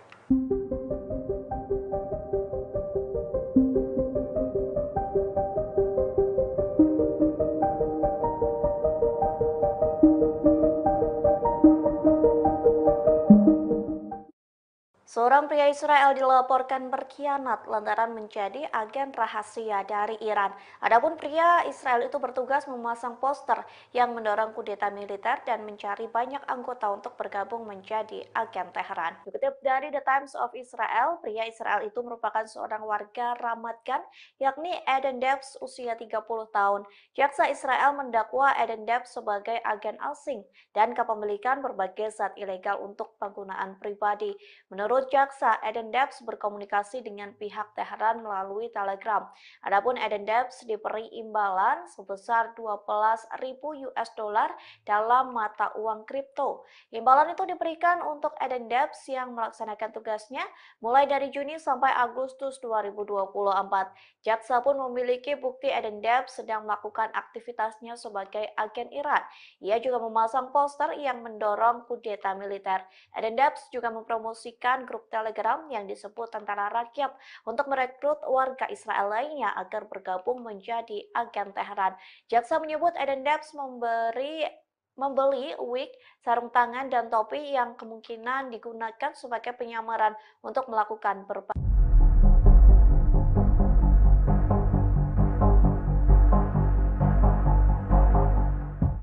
Seorang pria Israel dilaporkan berkhianat lantaran menjadi agen rahasia dari Iran. Adapun pria Israel itu bertugas memasang poster yang mendorong kudeta militer dan mencari banyak anggota untuk bergabung menjadi agen Teheran. Dikutip dari The Times of Israel, pria Israel itu merupakan seorang warga Ramat Gan, yakni Eden Debs usia 30 tahun. Jaksa Israel mendakwa Eden Debs sebagai agen asing dan kepemilikan berbagai zat ilegal untuk penggunaan pribadi. Menurut jaksa, Eden Debs berkomunikasi dengan pihak Teheran melalui Telegram. Adapun Eden Debs diberi imbalan sebesar 12.000 US dollar dalam mata uang kripto. Imbalan itu diberikan untuk Eden Debs yang melaksanakan tugasnya mulai dari Juni sampai Agustus 2024. Jaksa pun memiliki bukti Eden Debs sedang melakukan aktivitasnya sebagai agen Iran. Ia juga memasang poster yang mendorong kudeta militer. Eden Debs juga mempromosikan grup Telegram yang disebut Tentara Rakyat untuk merekrut warga Israel lainnya agar bergabung menjadi agen Teheran. Jaksa menyebut Eden Debs membeli wig, sarung tangan, dan topi yang kemungkinan digunakan sebagai penyamaran untuk melakukan berbagai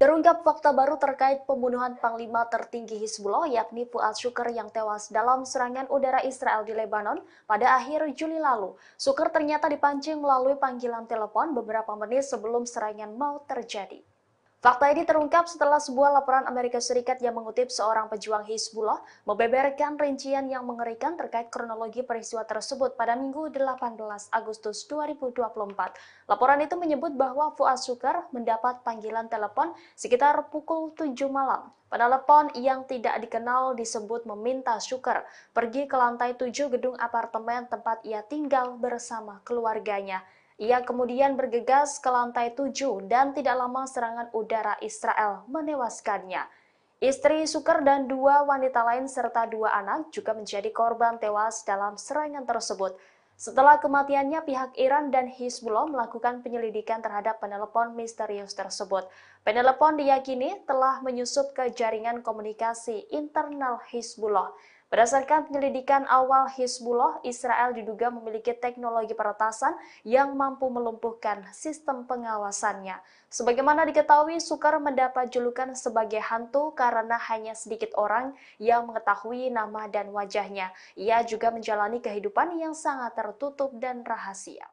Terungkap fakta baru terkait pembunuhan Panglima tertinggi Hizbullah yakni Fuad Shukr yang tewas dalam serangan udara Israel di Lebanon pada akhir Juli lalu. Shukr ternyata dipancing melalui panggilan telepon beberapa menit sebelum serangan mau terjadi. Fakta ini terungkap setelah sebuah laporan Amerika Serikat yang mengutip seorang pejuang Hizbullah membeberkan rincian yang mengerikan terkait kronologi peristiwa tersebut pada Minggu 18 Agustus 2024. Laporan itu menyebut bahwa Fuad Shukr mendapat panggilan telepon sekitar pukul 7 malam. Penelepon yang tidak dikenal disebut meminta Shukr pergi ke lantai 7 gedung apartemen tempat ia tinggal bersama keluarganya. Ia kemudian bergegas ke lantai 7 dan tidak lama serangan udara Israel menewaskannya. Istri Shukr dan 2 wanita lain serta 2 anak juga menjadi korban tewas dalam serangan tersebut. Setelah kematiannya, pihak Iran dan Hizbullah melakukan penyelidikan terhadap penelepon misterius tersebut. Penelepon diyakini telah menyusup ke jaringan komunikasi internal Hizbullah. Berdasarkan penyelidikan awal Hizbullah, Israel diduga memiliki teknologi peretasan yang mampu melumpuhkan sistem pengawasannya. Sebagaimana diketahui, Shukr mendapat julukan sebagai hantu karena hanya sedikit orang yang mengetahui nama dan wajahnya. Ia juga menjalani kehidupan yang sangat tertutup dan rahasia.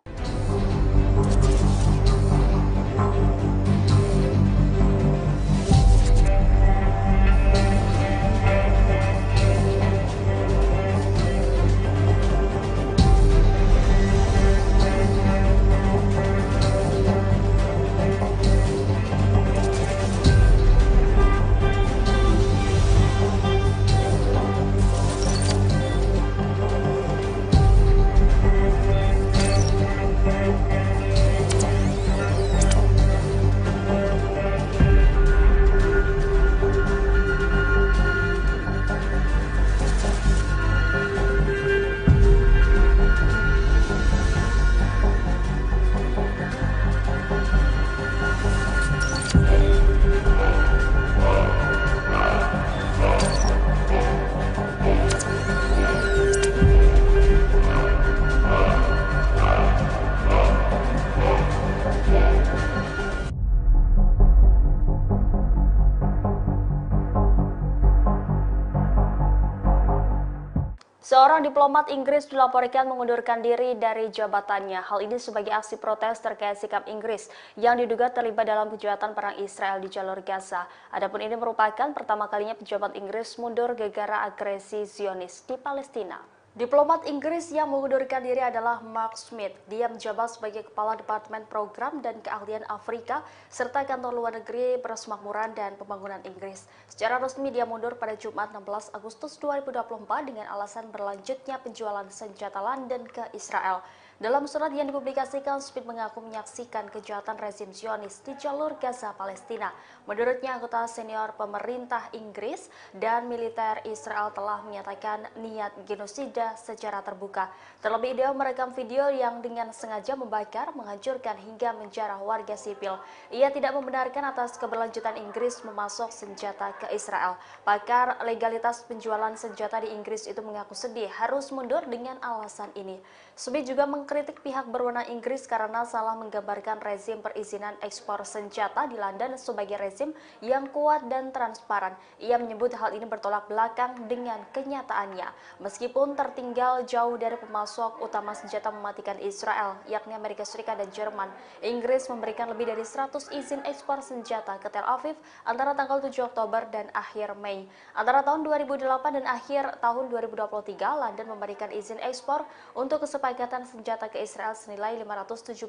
Seorang diplomat Inggris dilaporkan mengundurkan diri dari jabatannya. Hal ini sebagai aksi protes terkait sikap Inggris yang diduga terlibat dalam kejahatan perang Israel di jalur Gaza. Adapun ini merupakan pertama kalinya pejabat Inggris mundur gara-gara agresi Zionis di Palestina. Diplomat Inggris yang mengundurkan diri adalah Mark Smith. Dia menjabat sebagai Kepala Departemen Program dan Keahlian Afrika serta Kantor Luar Negeri Persemakmuran dan Pembangunan Inggris. Secara resmi dia mundur pada Jumat 16 Agustus 2024 dengan alasan berlanjutnya penjualan senjata London ke Israel. Dalam surat yang dipublikasikan, Smith mengaku menyaksikan kejahatan rezim Zionis di jalur Gaza, Palestina. Menurutnya, anggota senior pemerintah Inggris dan militer Israel telah menyatakan niat genosida secara terbuka. Terlebih dia merekam video yang dengan sengaja membakar, menghancurkan hingga menjarah warga sipil. Ia tidak membenarkan atas keberlanjutan Inggris memasok senjata ke Israel. Pakar legalitas penjualan senjata di Inggris itu mengaku sedih harus mundur dengan alasan ini. Smith juga mengkritik pihak berwenang Inggris karena salah menggambarkan rezim perizinan ekspor senjata di London sebagai rezim yang kuat dan transparan. Ia menyebut hal ini bertolak belakang dengan kenyataannya. Meskipun tertinggal jauh dari pemasok utama senjata mematikan Israel, yakni Amerika Serikat dan Jerman, Inggris memberikan lebih dari 100 izin ekspor senjata ke Tel Aviv antara tanggal 7 Oktober dan akhir Mei. Antara tahun 2008 dan akhir tahun 2023, London memberikan izin ekspor untuk kesepakatan senjata ke Israel senilai 576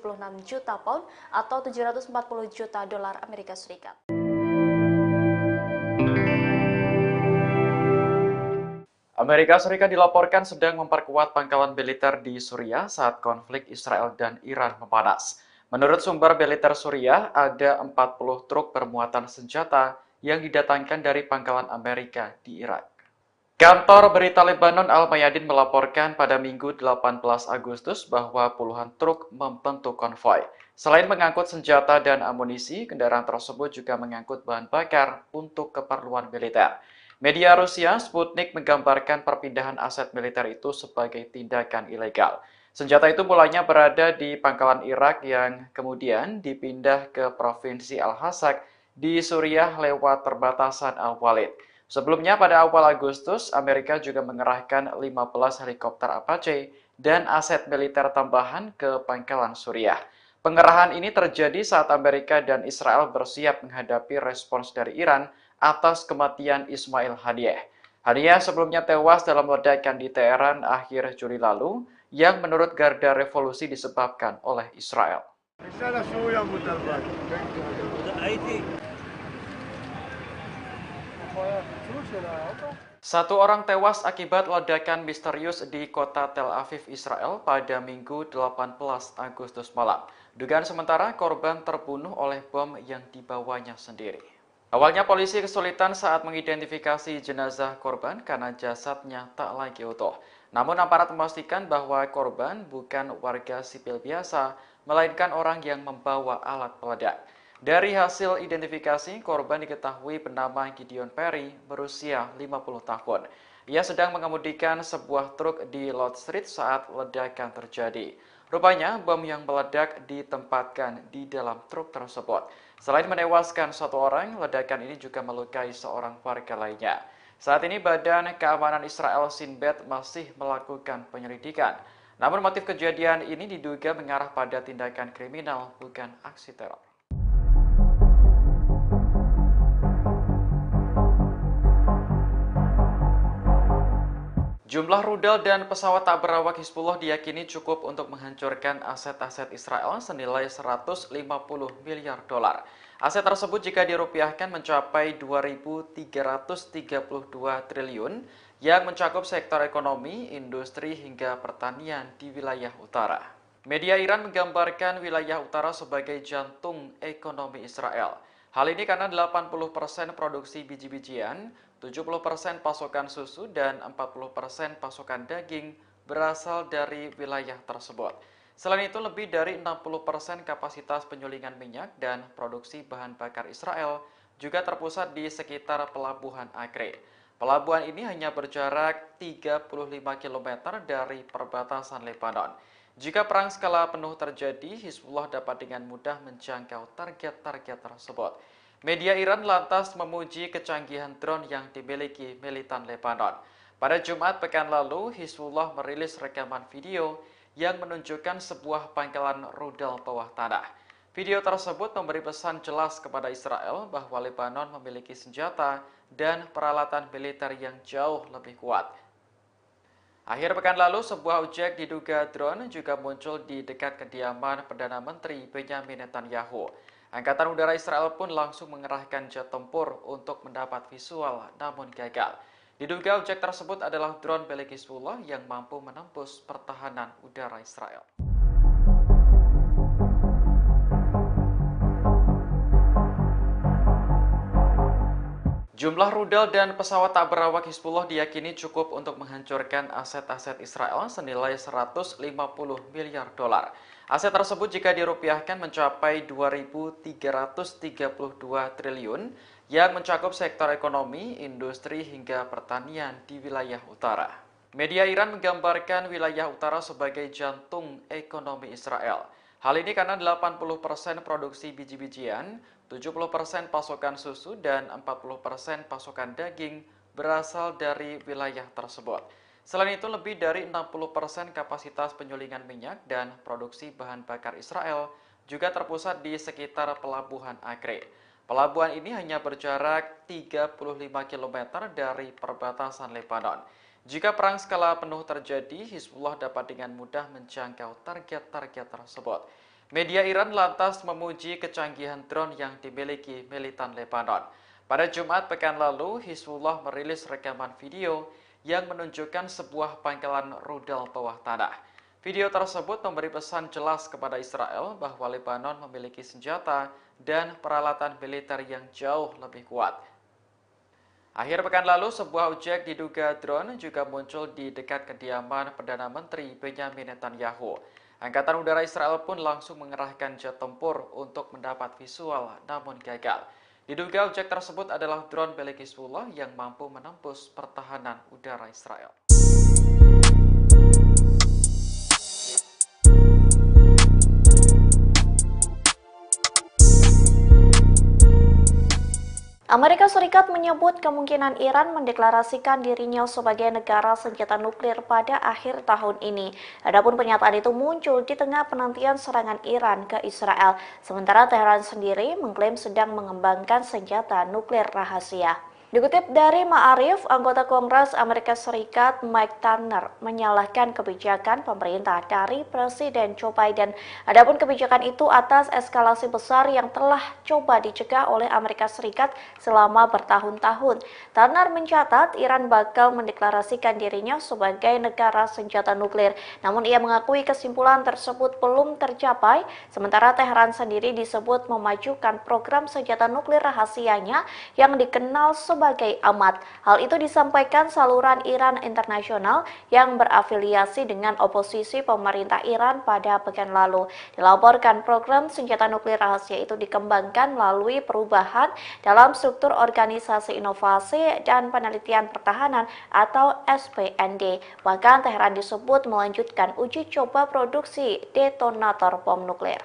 juta pound atau 740 juta dolar Amerika Serikat. Amerika Serikat dilaporkan sedang memperkuat pangkalan militer di Suriah saat konflik Israel dan Iran memanas. Menurut sumber militer Suriah, ada 40 truk bermuatan senjata yang didatangkan dari pangkalan Amerika di Irak. Kantor berita Lebanon Al-Mayadin melaporkan pada Minggu 18 Agustus bahwa puluhan truk membentuk konvoi. Selain mengangkut senjata dan amunisi, kendaraan tersebut juga mengangkut bahan bakar untuk keperluan militer. Media Rusia Sputnik menggambarkan perpindahan aset militer itu sebagai tindakan ilegal. Senjata itu mulanya berada di pangkalan Irak yang kemudian dipindah ke Provinsi Al-Hasak di Suriah lewat perbatasan Al-Walid. Sebelumnya pada awal Agustus, Amerika juga mengerahkan 15 helikopter Apache dan aset militer tambahan ke pangkalan Suriah. Pengerahan ini terjadi saat Amerika dan Israel bersiap menghadapi respons dari Iran atas kematian Ismail Haniyeh. Haniyeh sebelumnya tewas dalam ledakan di Teheran akhir Juli lalu yang menurut Garda Revolusi disebabkan oleh Israel. Satu orang tewas akibat ledakan misterius di kota Tel Aviv, Israel pada Minggu 18 Agustus malam. Dugaan sementara korban terbunuh oleh bom yang dibawanya sendiri. Awalnya polisi kesulitan saat mengidentifikasi jenazah korban karena jasadnya tak lagi utuh. Namun aparat memastikan bahwa korban bukan warga sipil biasa, melainkan orang yang membawa alat peledak. Dari hasil identifikasi, korban diketahui bernama Gideon Perry, berusia 50 tahun. Ia sedang mengemudikan sebuah truk di Lord Street saat ledakan terjadi. Rupanya, bom yang meledak ditempatkan di dalam truk tersebut. Selain menewaskan satu orang, ledakan ini juga melukai seorang warga lainnya. Saat ini Badan Keamanan Israel Shin Bet masih melakukan penyelidikan. Namun motif kejadian ini diduga mengarah pada tindakan kriminal, bukan aksi teror. Jumlah rudal dan pesawat tak berawak Hizbullah diyakini cukup untuk menghancurkan aset-aset Israel senilai 150 miliar dolar. Aset tersebut jika dirupiahkan mencapai 2.332 triliun yang mencakup sektor ekonomi, industri, hingga pertanian di wilayah utara. Media Iran menggambarkan wilayah utara sebagai jantung ekonomi Israel. Hal ini karena 80% produksi biji-bijian, 70% pasokan susu, dan 40% pasokan daging berasal dari wilayah tersebut. Selain itu, lebih dari 60% kapasitas penyulingan minyak dan produksi bahan bakar Israel juga terpusat di sekitar Pelabuhan Acre. Pelabuhan ini hanya berjarak 35 km dari perbatasan Lebanon. Jika perang skala penuh terjadi, Hizbullah dapat dengan mudah menjangkau target-target tersebut. Media Iran lantas memuji kecanggihan drone yang dimiliki militan Lebanon. Pada Jumat pekan lalu, Hizbullah merilis rekaman video yang menunjukkan sebuah pangkalan rudal bawah tanah. Video tersebut memberi pesan jelas kepada Israel bahwa Lebanon memiliki senjata dan peralatan militer yang jauh lebih kuat. Akhir pekan lalu, sebuah objek diduga drone juga muncul di dekat kediaman Perdana Menteri Benyamin Netanyahu. Angkatan Udara Israel pun langsung mengerahkan jet tempur untuk mendapat visual, namun gagal. Diduga objek tersebut adalah drone milik Hizbullah yang mampu menembus pertahanan udara Israel. Jumlah rudal dan pesawat tak berawak Hizbullah diyakini cukup untuk menghancurkan aset-aset Israel senilai 150 miliar dolar. Aset tersebut jika dirupiahkan mencapai 2.332 triliun yang mencakup sektor ekonomi, industri hingga pertanian di wilayah utara. Media Iran menggambarkan wilayah utara sebagai jantung ekonomi Israel. Hal ini karena 80% produksi biji-bijian, 70% pasokan susu, dan 40% pasokan daging berasal dari wilayah tersebut. Selain itu, lebih dari 60% kapasitas penyulingan minyak dan produksi bahan bakar Israel juga terpusat di sekitar Pelabuhan Acre. Pelabuhan ini hanya berjarak 35 km dari perbatasan Lebanon. Jika perang skala penuh terjadi, Hizbullah dapat dengan mudah menjangkau target-target tersebut. Media Iran lantas memuji kecanggihan drone yang dimiliki militan Lebanon. Pada Jumat pekan lalu, Hizbullah merilis rekaman video yang menunjukkan sebuah pangkalan rudal bawah tanah. Video tersebut memberi pesan jelas kepada Israel bahwa Lebanon memiliki senjata dan peralatan militer yang jauh lebih kuat. Akhir pekan lalu, sebuah objek diduga drone juga muncul di dekat kediaman Perdana Menteri Benyamin Netanyahu. Angkatan Udara Israel pun langsung mengerahkan jet tempur untuk mendapat visual, namun gagal. Diduga objek tersebut adalah drone milik Hizbullah yang mampu menembus pertahanan udara Israel. Amerika Serikat menyebut kemungkinan Iran mendeklarasikan dirinya sebagai negara senjata nuklir pada akhir tahun ini. Adapun pernyataan itu muncul di tengah penantian serangan Iran ke Israel, sementara Teheran sendiri mengklaim sedang mengembangkan senjata nuklir rahasia. Dikutip dari Ma'arif, anggota Kongres Amerika Serikat Mike Turner menyalahkan kebijakan pemerintah dari Presiden Joe Biden. Adapun kebijakan itu atas eskalasi besar yang telah coba dicegah oleh Amerika Serikat selama bertahun-tahun. Turner mencatat Iran bakal mendeklarasikan dirinya sebagai negara senjata nuklir. Namun ia mengakui kesimpulan tersebut belum tercapai, sementara Teheran sendiri disebut memajukan program senjata nuklir rahasianya yang dikenal sebagai AMAT. Hal itu disampaikan saluran Iran Internasional yang berafiliasi dengan oposisi pemerintah Iran pada pekan lalu. Dilaporkan program senjata nuklir rahasia itu dikembangkan melalui perubahan dalam struktur Organisasi Inovasi dan Penelitian Pertahanan atau SPND. Bahkan Teheran disebut melanjutkan uji coba produksi detonator bom nuklir.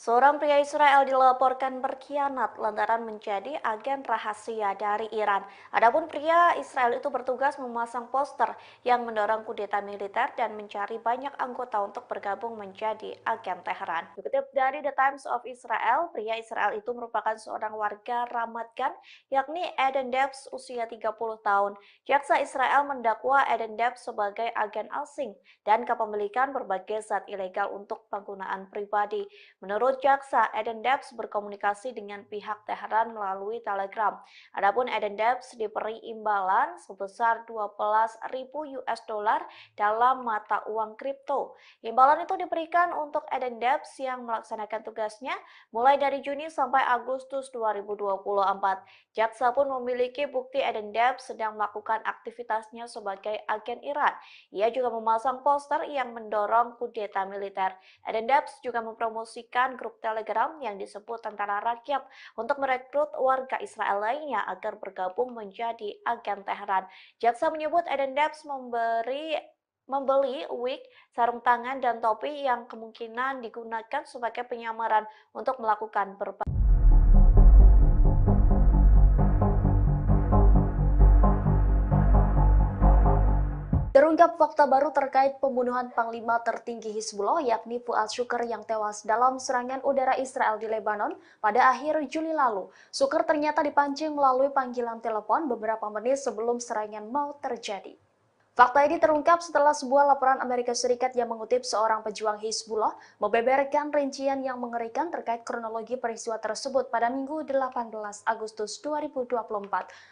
Seorang pria Israel dilaporkan berkhianat lantaran menjadi agen rahasia dari Iran. Adapun pria Israel itu bertugas memasang poster yang mendorong kudeta militer dan mencari banyak anggota untuk bergabung menjadi agen Teheran. Dikutip dari The Times of Israel, pria Israel itu merupakan seorang warga Ramat Gan, yakni Eden Debs usia 30 tahun. Jaksa Israel mendakwa Eden Debs sebagai agen asing dan kepemilikan berbagai zat ilegal untuk penggunaan pribadi. Menurut jaksa, Eden Debs berkomunikasi dengan pihak Teheran melalui Telegram. Adapun Eden Debs diberi imbalan sebesar 12.000 US dollar dalam mata uang kripto. Imbalan itu diberikan untuk Eden Debs yang melaksanakan tugasnya mulai dari Juni sampai Agustus 2024. Jaksa pun memiliki bukti Eden Debs sedang melakukan aktivitasnya sebagai agen Iran. Ia juga memasang poster yang mendorong kudeta militer. Eden Debs juga mempromosikan grup Telegram yang disebut Tentara Rakyat untuk merekrut warga Israel lainnya agar bergabung menjadi agen Teheran. Jaksa menyebut Eden Debs membeli wig, sarung tangan, dan topi yang kemungkinan digunakan sebagai penyamaran untuk melakukan berbagai Terungkap fakta baru terkait pembunuhan Panglima tertinggi Hizbullah yakni Fuad Shukr yang tewas dalam serangan udara Israel di Lebanon pada akhir Juli lalu. Shukr ternyata dipancing melalui panggilan telepon beberapa menit sebelum serangan mau terjadi. Fakta ini terungkap setelah sebuah laporan Amerika Serikat yang mengutip seorang pejuang Hizbullah membeberkan rincian yang mengerikan terkait kronologi peristiwa tersebut pada Minggu 18 Agustus 2024.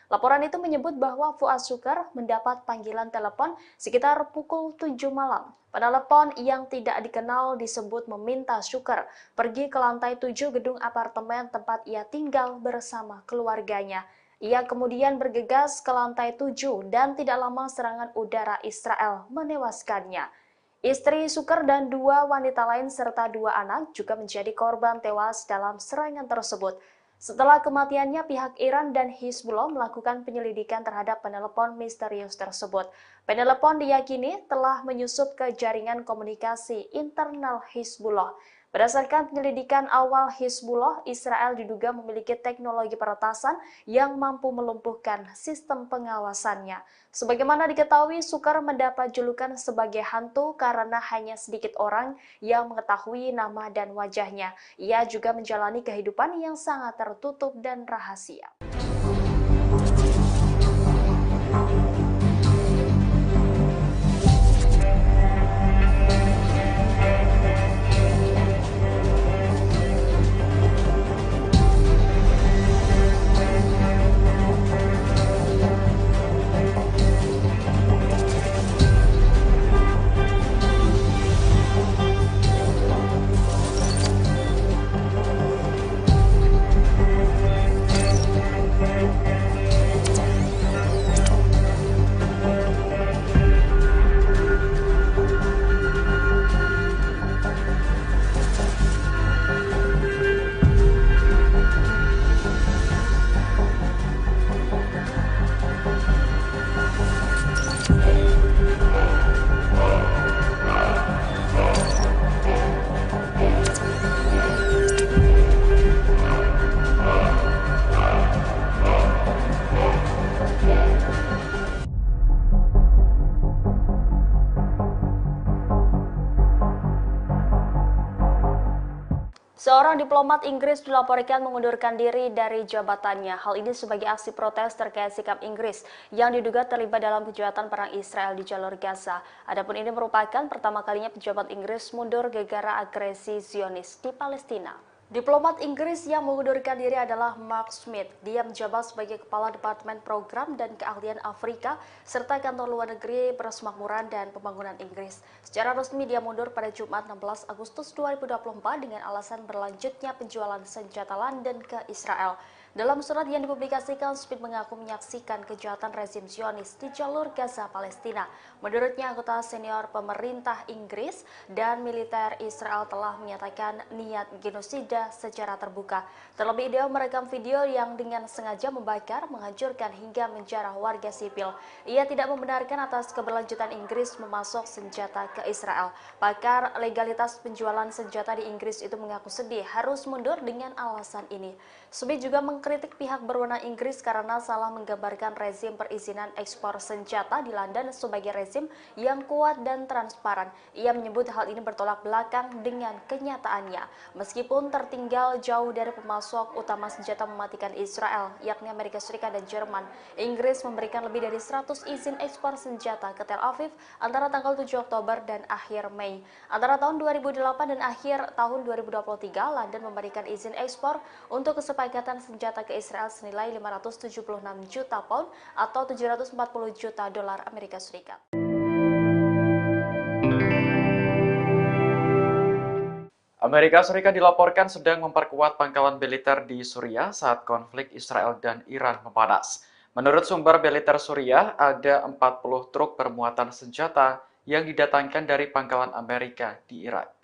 Laporan itu menyebut bahwa Fuad Shukr mendapat panggilan telepon sekitar pukul 7 malam. Penelepon yang tidak dikenal disebut meminta Shukr pergi ke lantai 7 gedung apartemen tempat ia tinggal bersama keluarganya. Ia kemudian bergegas ke lantai 7 dan tidak lama serangan udara Israel menewaskannya. Istri Shukr dan 2 wanita lain serta 2 anak juga menjadi korban tewas dalam serangan tersebut. Setelah kematiannya, pihak Iran dan Hizbullah melakukan penyelidikan terhadap penelepon misterius tersebut. Penelepon diyakini telah menyusup ke jaringan komunikasi internal Hizbullah. Berdasarkan penyelidikan awal Hizbullah, Israel diduga memiliki teknologi peretasan yang mampu melumpuhkan sistem pengawasannya. Sebagaimana diketahui, Shukr mendapat julukan sebagai hantu karena hanya sedikit orang yang mengetahui nama dan wajahnya. Ia juga menjalani kehidupan yang sangat tertutup dan rahasia. Seorang diplomat Inggris dilaporkan mengundurkan diri dari jabatannya. Hal ini sebagai aksi protes terkait sikap Inggris yang diduga terlibat dalam kejahatan perang Israel di jalur Gaza. Adapun ini merupakan pertama kalinya pejabat Inggris mundur gara-gara agresi Zionis di Palestina. Diplomat Inggris yang mengundurkan diri adalah Mark Smith. Dia menjabat sebagai Kepala Departemen Program dan Keahlian Afrika serta Kantor Luar Negeri Persemakmuran dan Pembangunan Inggris. Secara resmi dia mundur pada Jumat 16 Agustus 2024 dengan alasan berlanjutnya penjualan senjata London ke Israel. Dalam surat yang dipublikasikan, Smith mengaku menyaksikan kejahatan rezim Zionis di jalur Gaza, Palestina. Menurutnya, anggota senior pemerintah Inggris dan militer Israel telah menyatakan niat genosida secara terbuka. Terlebih, dia merekam video yang dengan sengaja membakar, menghancurkan hingga menjarah warga sipil. Ia tidak membenarkan atas keberlanjutan Inggris memasok senjata ke Israel. Pakar legalitas penjualan senjata di Inggris itu mengaku sedih harus mundur dengan alasan ini. Smith juga mengkritik pihak berwenang Inggris karena salah menggambarkan rezim perizinan ekspor senjata di London sebagai rezim yang kuat dan transparan. Ia menyebut hal ini bertolak belakang dengan kenyataannya. Meskipun tertinggal jauh dari pemasok utama senjata mematikan Israel, yakni Amerika Serikat dan Jerman, Inggris memberikan lebih dari 100 izin ekspor senjata ke Tel Aviv antara tanggal 7 Oktober dan akhir Mei. Antara tahun 2008 dan akhir tahun 2023, London memberikan izin ekspor untuk kesepakatan senjata ke Israel senilai 576 juta pound atau 740 juta dolar Amerika Serikat. Amerika Serikat dilaporkan sedang memperkuat pangkalan militer di Suriah saat konflik Israel dan Iran memanas. Menurut sumber militer Suriah, ada 40 truk bermuatan senjata yang didatangkan dari pangkalan Amerika di Irak.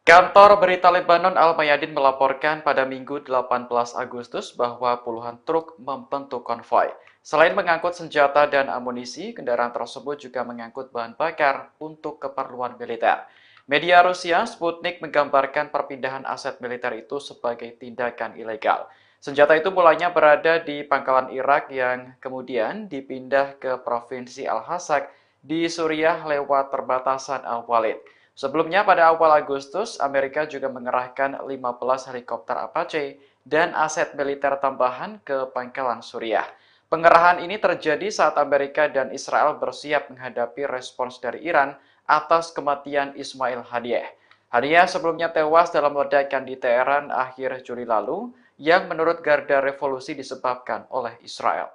Kantor berita Lebanon Al-Mayadin melaporkan pada Minggu 18 Agustus bahwa puluhan truk membentuk konvoi. Selain mengangkut senjata dan amunisi, kendaraan tersebut juga mengangkut bahan bakar untuk keperluan militer. Media Rusia Sputnik menggambarkan perpindahan aset militer itu sebagai tindakan ilegal. Senjata itu mulanya berada di pangkalan Irak yang kemudian dipindah ke Provinsi Al-Hasak di Suriah lewat perbatasan Al-Walid. Sebelumnya pada awal Agustus, Amerika juga mengerahkan 15 helikopter Apache dan aset militer tambahan ke pangkalan Suriah. Pengerahan ini terjadi saat Amerika dan Israel bersiap menghadapi respons dari Iran atas kematian Ismail Haniyeh. Haniyeh sebelumnya tewas dalam ledakan di Teheran akhir Juli lalu yang menurut Garda Revolusi disebabkan oleh Israel.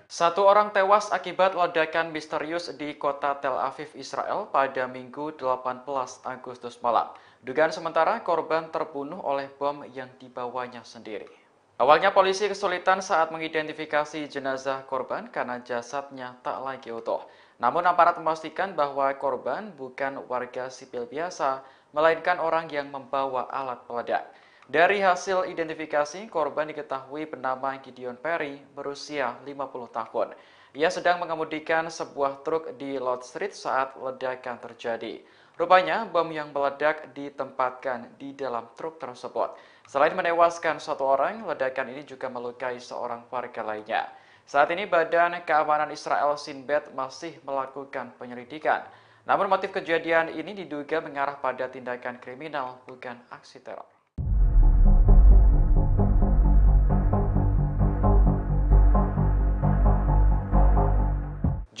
Satu orang tewas akibat ledakan misterius di kota Tel Aviv, Israel pada Minggu 18 Agustus malam. Dugaan sementara korban terbunuh oleh bom yang dibawanya sendiri. Awalnya polisi kesulitan saat mengidentifikasi jenazah korban karena jasadnya tak lagi utuh. Namun aparat memastikan bahwa korban bukan warga sipil biasa, melainkan orang yang membawa alat peledak. Dari hasil identifikasi, korban diketahui bernama Gideon Perry, berusia 50 tahun. Ia sedang mengemudikan sebuah truk di Lord Street saat ledakan terjadi. Rupanya, bom yang meledak ditempatkan di dalam truk tersebut. Selain menewaskan satu orang, ledakan ini juga melukai seorang warga lainnya. Saat ini, Badan Keamanan Israel Shin Bet masih melakukan penyelidikan. Namun motif kejadian ini diduga mengarah pada tindakan kriminal, bukan aksi teror.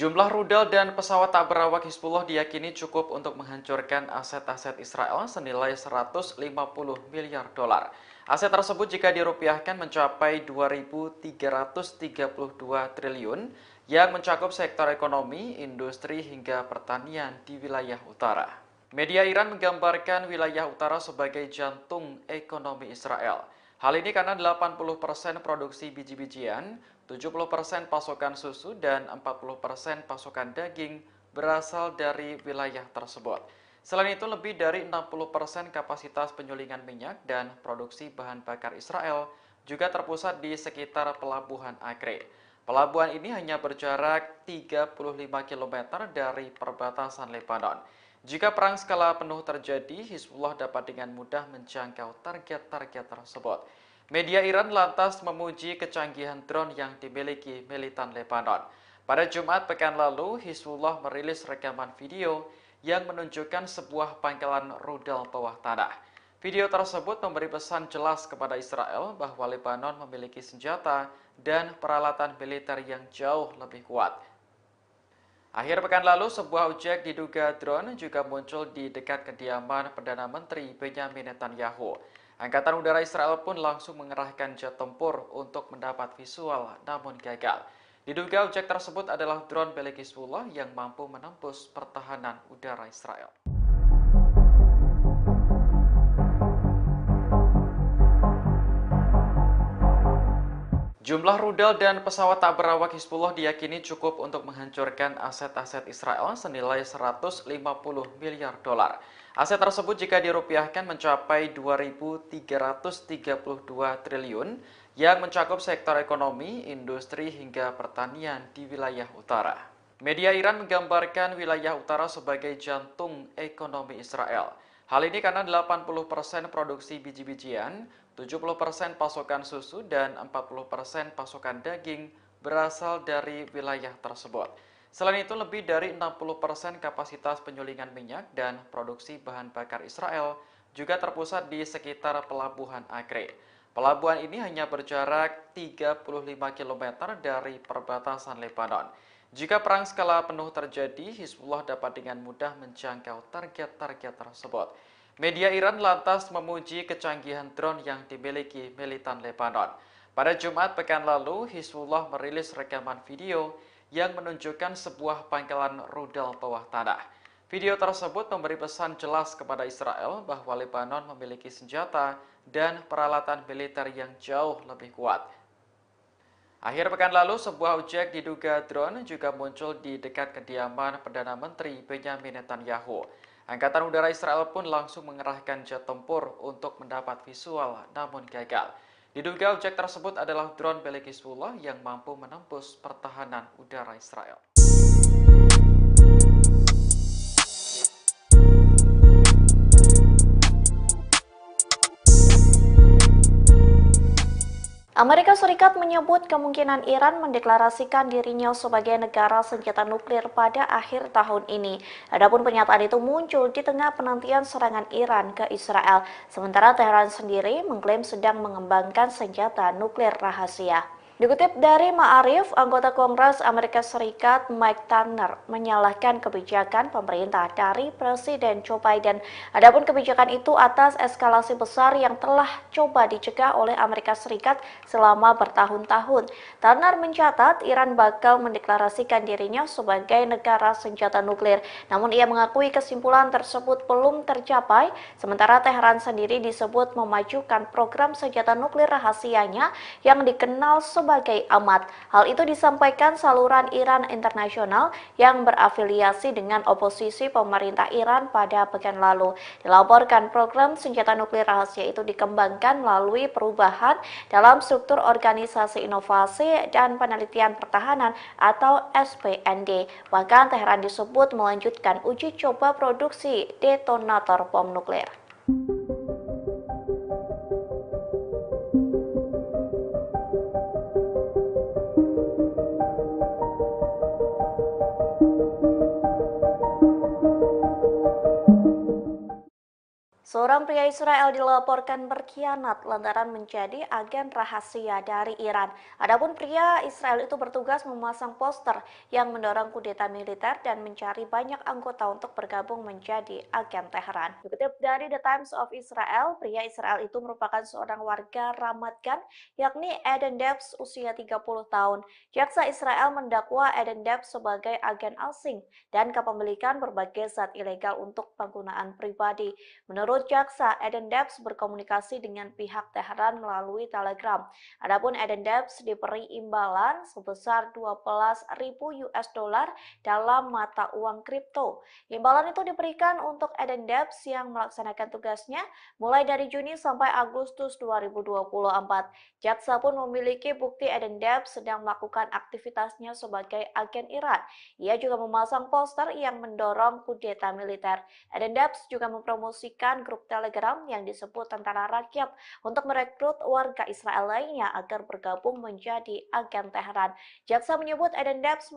Jumlah rudal dan pesawat tak berawak Hizbullah diyakini cukup untuk menghancurkan aset-aset Israel senilai 150 miliar dolar. Aset tersebut jika dirupiahkan mencapai 2.332 triliun yang mencakup sektor ekonomi, industri hingga pertanian di wilayah utara. Media Iran menggambarkan wilayah utara sebagai jantung ekonomi Israel. Hal ini karena 80% produksi biji-bijian, 70% pasokan susu, dan 40% pasokan daging berasal dari wilayah tersebut. Selain itu, lebih dari 60% kapasitas penyulingan minyak dan produksi bahan bakar Israel juga terpusat di sekitar Pelabuhan Acre. Pelabuhan ini hanya berjarak 35 km dari perbatasan Lebanon. Jika perang skala penuh terjadi, Hizbullah dapat dengan mudah menjangkau target-target tersebut. Media Iran lantas memuji kecanggihan drone yang dimiliki militan Lebanon. Pada Jumat pekan lalu, Hizbullah merilis rekaman video yang menunjukkan sebuah pangkalan rudal bawah tanah. Video tersebut memberi pesan jelas kepada Israel bahwa Lebanon memiliki senjata dan peralatan militer yang jauh lebih kuat. Akhir pekan lalu, sebuah objek diduga drone juga muncul di dekat kediaman Perdana Menteri Benjamin Netanyahu. Angkatan Udara Israel pun langsung mengerahkan jet tempur untuk mendapat visual, namun gagal. Diduga objek tersebut adalah drone milik Hizbullah yang mampu menembus pertahanan udara Israel. Jumlah rudal dan pesawat tak berawak Hizbullah diyakini cukup untuk menghancurkan aset-aset Israel senilai 150 miliar dolar. Aset tersebut jika dirupiahkan mencapai 2.332 triliun yang mencakup sektor ekonomi, industri hingga pertanian di wilayah utara. Media Iran menggambarkan wilayah utara sebagai jantung ekonomi Israel. Hal ini karena 80% produksi biji-bijian, 70% pasokan susu, dan 40% pasokan daging berasal dari wilayah tersebut. Selain itu, lebih dari 60% kapasitas penyulingan minyak dan produksi bahan bakar Israel juga terpusat di sekitar Pelabuhan Acre. Pelabuhan ini hanya berjarak 35 km dari perbatasan Lebanon. Jika perang skala penuh terjadi, Hizbullah dapat dengan mudah menjangkau target-target tersebut. Media Iran lantas memuji kecanggihan drone yang dimiliki militan Lebanon. Pada Jumat pekan lalu, Hizbullah merilis rekaman video yang menunjukkan sebuah pangkalan rudal bawah tanah. Video tersebut memberi pesan jelas kepada Israel bahwa Lebanon memiliki senjata dan peralatan militer yang jauh lebih kuat. Akhir pekan lalu, sebuah objek diduga drone juga muncul di dekat kediaman Perdana Menteri Benyamin Netanyahu. Angkatan Udara Israel pun langsung mengerahkan jet tempur untuk mendapat visual, namun gagal. Diduga objek tersebut adalah drone milik Hizbullah yang mampu menembus pertahanan udara Israel. Amerika Serikat menyebut kemungkinan Iran mendeklarasikan dirinya sebagai negara senjata nuklir pada akhir tahun ini. Adapun pernyataan itu muncul di tengah penantian serangan Iran ke Israel, sementara Teheran sendiri mengklaim sedang mengembangkan senjata nuklir rahasia. Dikutip dari Ma'arif, anggota Kongres Amerika Serikat Mike Turner menyalahkan kebijakan pemerintah dari Presiden Joe Biden. Adapun kebijakan itu atas eskalasi besar yang telah coba dicegah oleh Amerika Serikat selama bertahun-tahun. Turner mencatat Iran bakal mendeklarasikan dirinya sebagai negara senjata nuklir. Namun ia mengakui kesimpulan tersebut belum tercapai, sementara Teheran sendiri disebut memajukan program senjata nuklir rahasianya yang dikenal sebagai amat. Hal itu disampaikan saluran Iran Internasional yang berafiliasi dengan oposisi pemerintah Iran pada pekan lalu. Dilaporkan program senjata nuklir rahasia itu dikembangkan melalui perubahan dalam struktur Organisasi Inovasi dan Penelitian Pertahanan atau SPND. Bahkan Teheran disebut melanjutkan uji coba produksi detonator bom nuklir. Seorang pria Israel dilaporkan berkhianat lantaran menjadi agen rahasia dari Iran. Adapun pria Israel itu bertugas memasang poster yang mendorong kudeta militer dan mencari banyak anggota untuk bergabung menjadi agen Teheran. Dikutip dari The Times of Israel, pria Israel itu merupakan seorang warga Ramat Gan, yakni Eden Debs usia 30 tahun. Jaksa Israel mendakwa Eden Debs sebagai agen asing dan kepemilikan berbagai zat ilegal untuk penggunaan pribadi. Menurut jaksa, Eden Debs berkomunikasi dengan pihak Teheran melalui Telegram. Adapun Eden Debs diberi imbalan sebesar 12.000 US dollar dalam mata uang kripto. Imbalan itu diberikan untuk Eden Debs yang melaksanakan tugasnya mulai dari Juni sampai Agustus 2024. Jaksa pun memiliki bukti Eden Debs sedang melakukan aktivitasnya sebagai agen Iran. Ia juga memasang poster yang mendorong kudeta militer. Eden Debs juga mempromosikan grup Telegram yang disebut Tentara Rakyat untuk merekrut warga Israel lainnya agar bergabung menjadi agen Teheran. Jaksa menyebut Eden Debs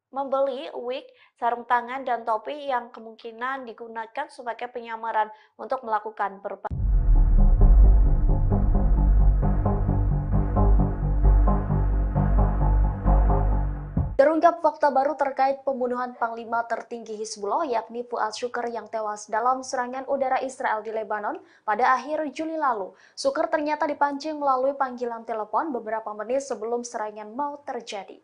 membeli wig, sarung tangan, dan topi yang kemungkinan digunakan sebagai penyamaran untuk melakukan berbagai Terungkap fakta baru terkait pembunuhan Panglima tertinggi Hizbullah yakni Fuad Shukr yang tewas dalam serangan udara Israel di Lebanon pada akhir Juli lalu. Shukr ternyata dipancing melalui panggilan telepon beberapa menit sebelum serangan mau terjadi.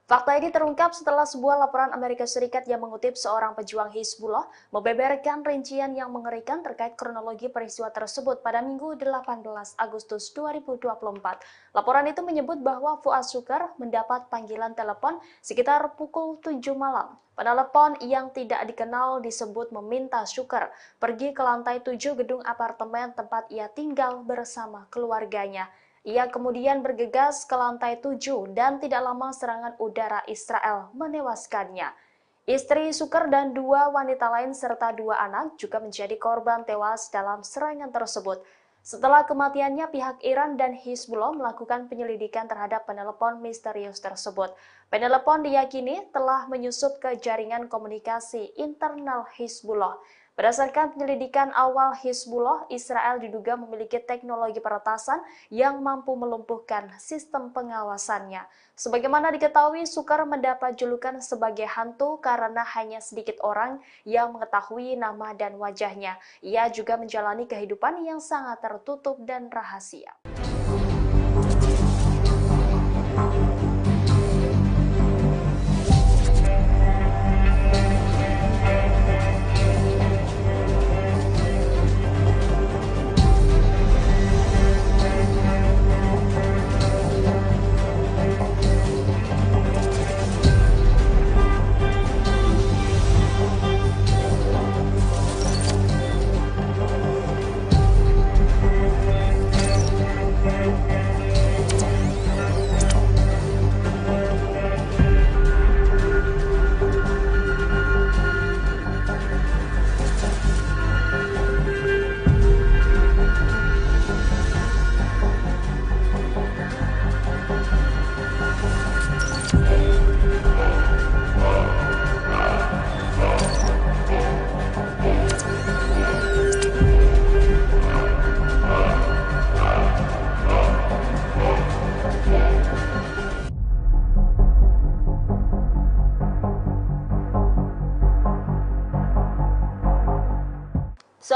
Fakta ini terungkap setelah sebuah laporan Amerika Serikat yang mengutip seorang pejuang Hizbullah membeberkan rincian yang mengerikan terkait kronologi peristiwa tersebut pada Minggu 18 Agustus 2024. Laporan itu menyebut bahwa Fuad Shukr mendapat panggilan telepon sekitar pukul 7 malam. Penelepon yang tidak dikenal disebut meminta Shukr pergi ke lantai 7 gedung apartemen tempat ia tinggal bersama keluarganya. Ia kemudian bergegas ke lantai 7 dan tidak lama serangan udara Israel menewaskannya. Istri Shukr dan 2 wanita lain serta 2 anak juga menjadi korban tewas dalam serangan tersebut. Setelah kematiannya, pihak Iran dan Hizbullah melakukan penyelidikan terhadap penelepon misterius tersebut. Penelepon diyakini telah menyusup ke jaringan komunikasi internal Hizbullah. Berdasarkan penyelidikan awal Hizbullah, Israel diduga memiliki teknologi peretasan yang mampu melumpuhkan sistem pengawasannya. Sebagaimana diketahui, Shukr mendapat julukan sebagai hantu karena hanya sedikit orang yang mengetahui nama dan wajahnya. Ia juga menjalani kehidupan yang sangat tertutup dan rahasia.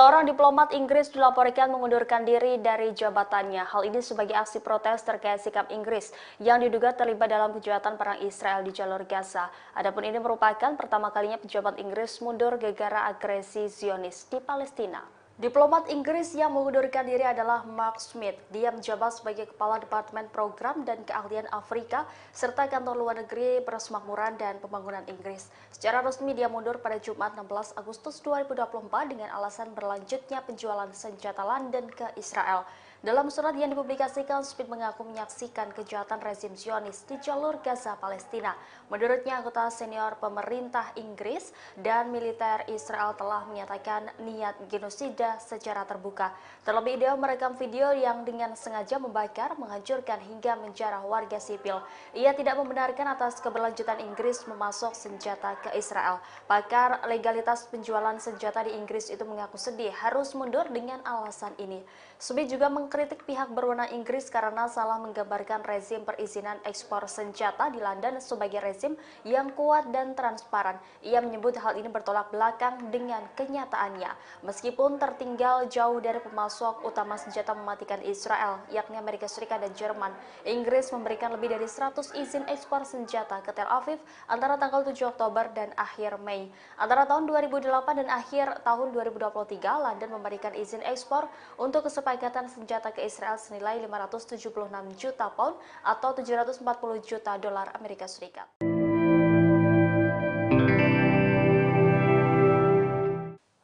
Seorang diplomat Inggris dilaporkan mengundurkan diri dari jabatannya. Hal ini sebagai aksi protes terkait sikap Inggris yang diduga terlibat dalam kejahatan perang Israel di jalur Gaza. Adapun ini merupakan pertama kalinya pejabat Inggris mundur gara-gara agresi Zionis di Palestina. Diplomat Inggris yang mengundurkan diri adalah Mark Smith. Dia menjabat sebagai Kepala Departemen Program dan Keahlian Afrika serta Kantor Luar Negeri Persemakmuran dan Pembangunan Inggris. Secara resmi dia mundur pada Jumat 16 Agustus 2024 dengan alasan berlanjutnya penjualan senjata London ke Israel. Dalam surat yang dipublikasikan, Smith mengaku menyaksikan kejahatan rezim Zionis di jalur Gaza, Palestina. Menurutnya, anggota senior pemerintah Inggris dan militer Israel telah menyatakan niat genosida secara terbuka. Terlebih dia merekam video yang dengan sengaja membakar, menghancurkan hingga menjarah warga sipil. Ia tidak membenarkan atas keberlanjutan Inggris memasok senjata ke Israel. Pakar legalitas penjualan senjata di Inggris itu mengaku sedih harus mundur dengan alasan ini. Smith juga mengkritik pihak berwenang Inggris karena salah menggambarkan rezim perizinan ekspor senjata di London sebagai rezim yang kuat dan transparan. Ia menyebut hal ini bertolak belakang dengan kenyataannya. Meskipun tertinggal jauh dari pemasok utama senjata mematikan Israel, yakni Amerika Serikat dan Jerman, Inggris memberikan lebih dari 100 izin ekspor senjata ke Tel Aviv antara tanggal 7 Oktober dan akhir Mei. Antara tahun 2008 dan akhir tahun 2023, London memberikan izin ekspor untuk kesepakatan senjata ke Israel senilai 576 juta pound atau 740 juta dolar Amerika Serikat.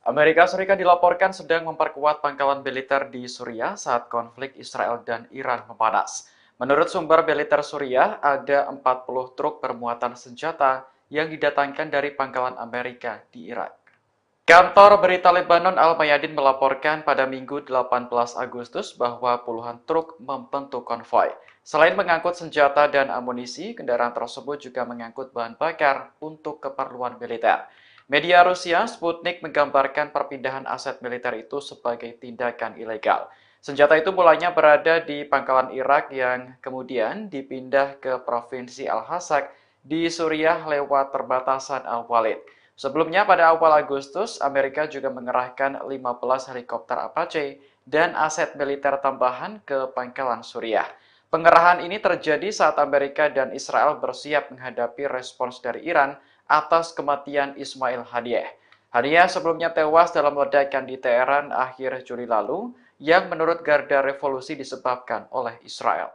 Amerika Serikat dilaporkan sedang memperkuat pangkalan militer di Suriah saat konflik Israel dan Iran memanas. Menurut sumber militer Suriah, ada 40 truk bermuatan senjata yang didatangkan dari pangkalan Amerika di Irak. Kantor berita Lebanon Al-Mayadin melaporkan pada Minggu 18 Agustus bahwa puluhan truk membentuk konvoi. Selain mengangkut senjata dan amunisi, kendaraan tersebut juga mengangkut bahan bakar untuk keperluan militer. Media Rusia Sputnik menggambarkan perpindahan aset militer itu sebagai tindakan ilegal. Senjata itu mulanya berada di pangkalan Irak yang kemudian dipindah ke Provinsi Al-Hasak di Suriah lewat perbatasan Al-Walid. Sebelumnya pada awal Agustus, Amerika juga mengerahkan 15 helikopter Apache dan aset militer tambahan ke pangkalan Suriah. Pengerahan ini terjadi saat Amerika dan Israel bersiap menghadapi respons dari Iran atas kematian Ismail Haniyeh. Haniyeh sebelumnya tewas dalam ledakan di Teheran akhir Juli lalu yang menurut Garda Revolusi disebabkan oleh Israel.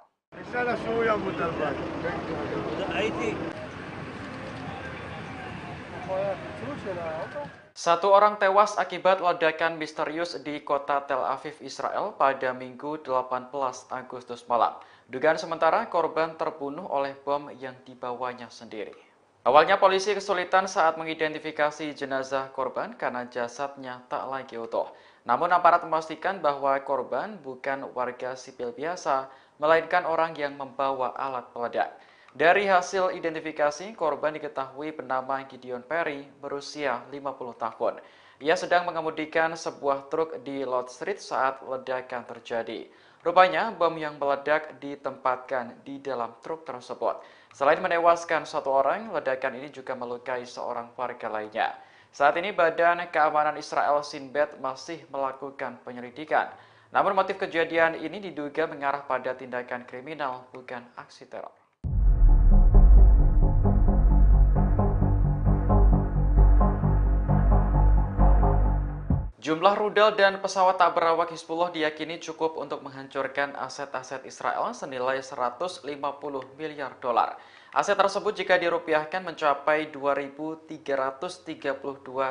Satu orang tewas akibat ledakan misterius di kota Tel Aviv, Israel pada Minggu 18 Agustus malam. Dugaan sementara korban terbunuh oleh bom yang dibawanya sendiri. Awalnya polisi kesulitan saat mengidentifikasi jenazah korban karena jasadnya tak lagi utuh. Namun aparat memastikan bahwa korban bukan warga sipil biasa, melainkan orang yang membawa alat peledak. Dari hasil identifikasi, korban diketahui bernama Gideon Perry, berusia 50 tahun. Ia sedang mengemudikan sebuah truk di Lord Street saat ledakan terjadi. Rupanya, bom yang meledak ditempatkan di dalam truk tersebut. Selain menewaskan satu orang, ledakan ini juga melukai seorang warga lainnya. Saat ini Badan Keamanan Israel Shin Bet masih melakukan penyelidikan. Namun motif kejadian ini diduga mengarah pada tindakan kriminal, bukan aksi teror. Jumlah rudal dan pesawat tak berawak Hizbullah diyakini cukup untuk menghancurkan aset-aset Israel senilai 150 miliar dolar. Aset tersebut jika dirupiahkan mencapai 2.332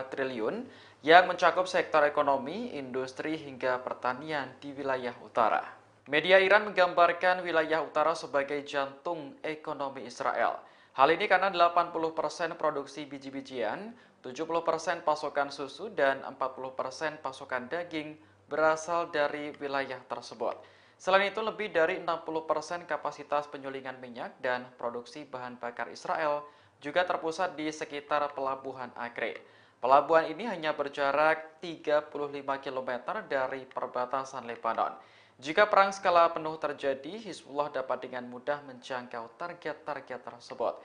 triliun yang mencakup sektor ekonomi, industri, hingga pertanian di wilayah utara. Media Iran menggambarkan wilayah utara sebagai jantung ekonomi Israel. Hal ini karena 80% produksi biji-bijian, 70% pasokan susu, dan 40% pasokan daging berasal dari wilayah tersebut. Selain itu, lebih dari 60% kapasitas penyulingan minyak dan produksi bahan bakar Israel juga terpusat di sekitar Pelabuhan Acre. Pelabuhan ini hanya berjarak 35 km dari perbatasan Lebanon. Jika perang skala penuh terjadi, Hizbullah dapat dengan mudah menjangkau target-target tersebut.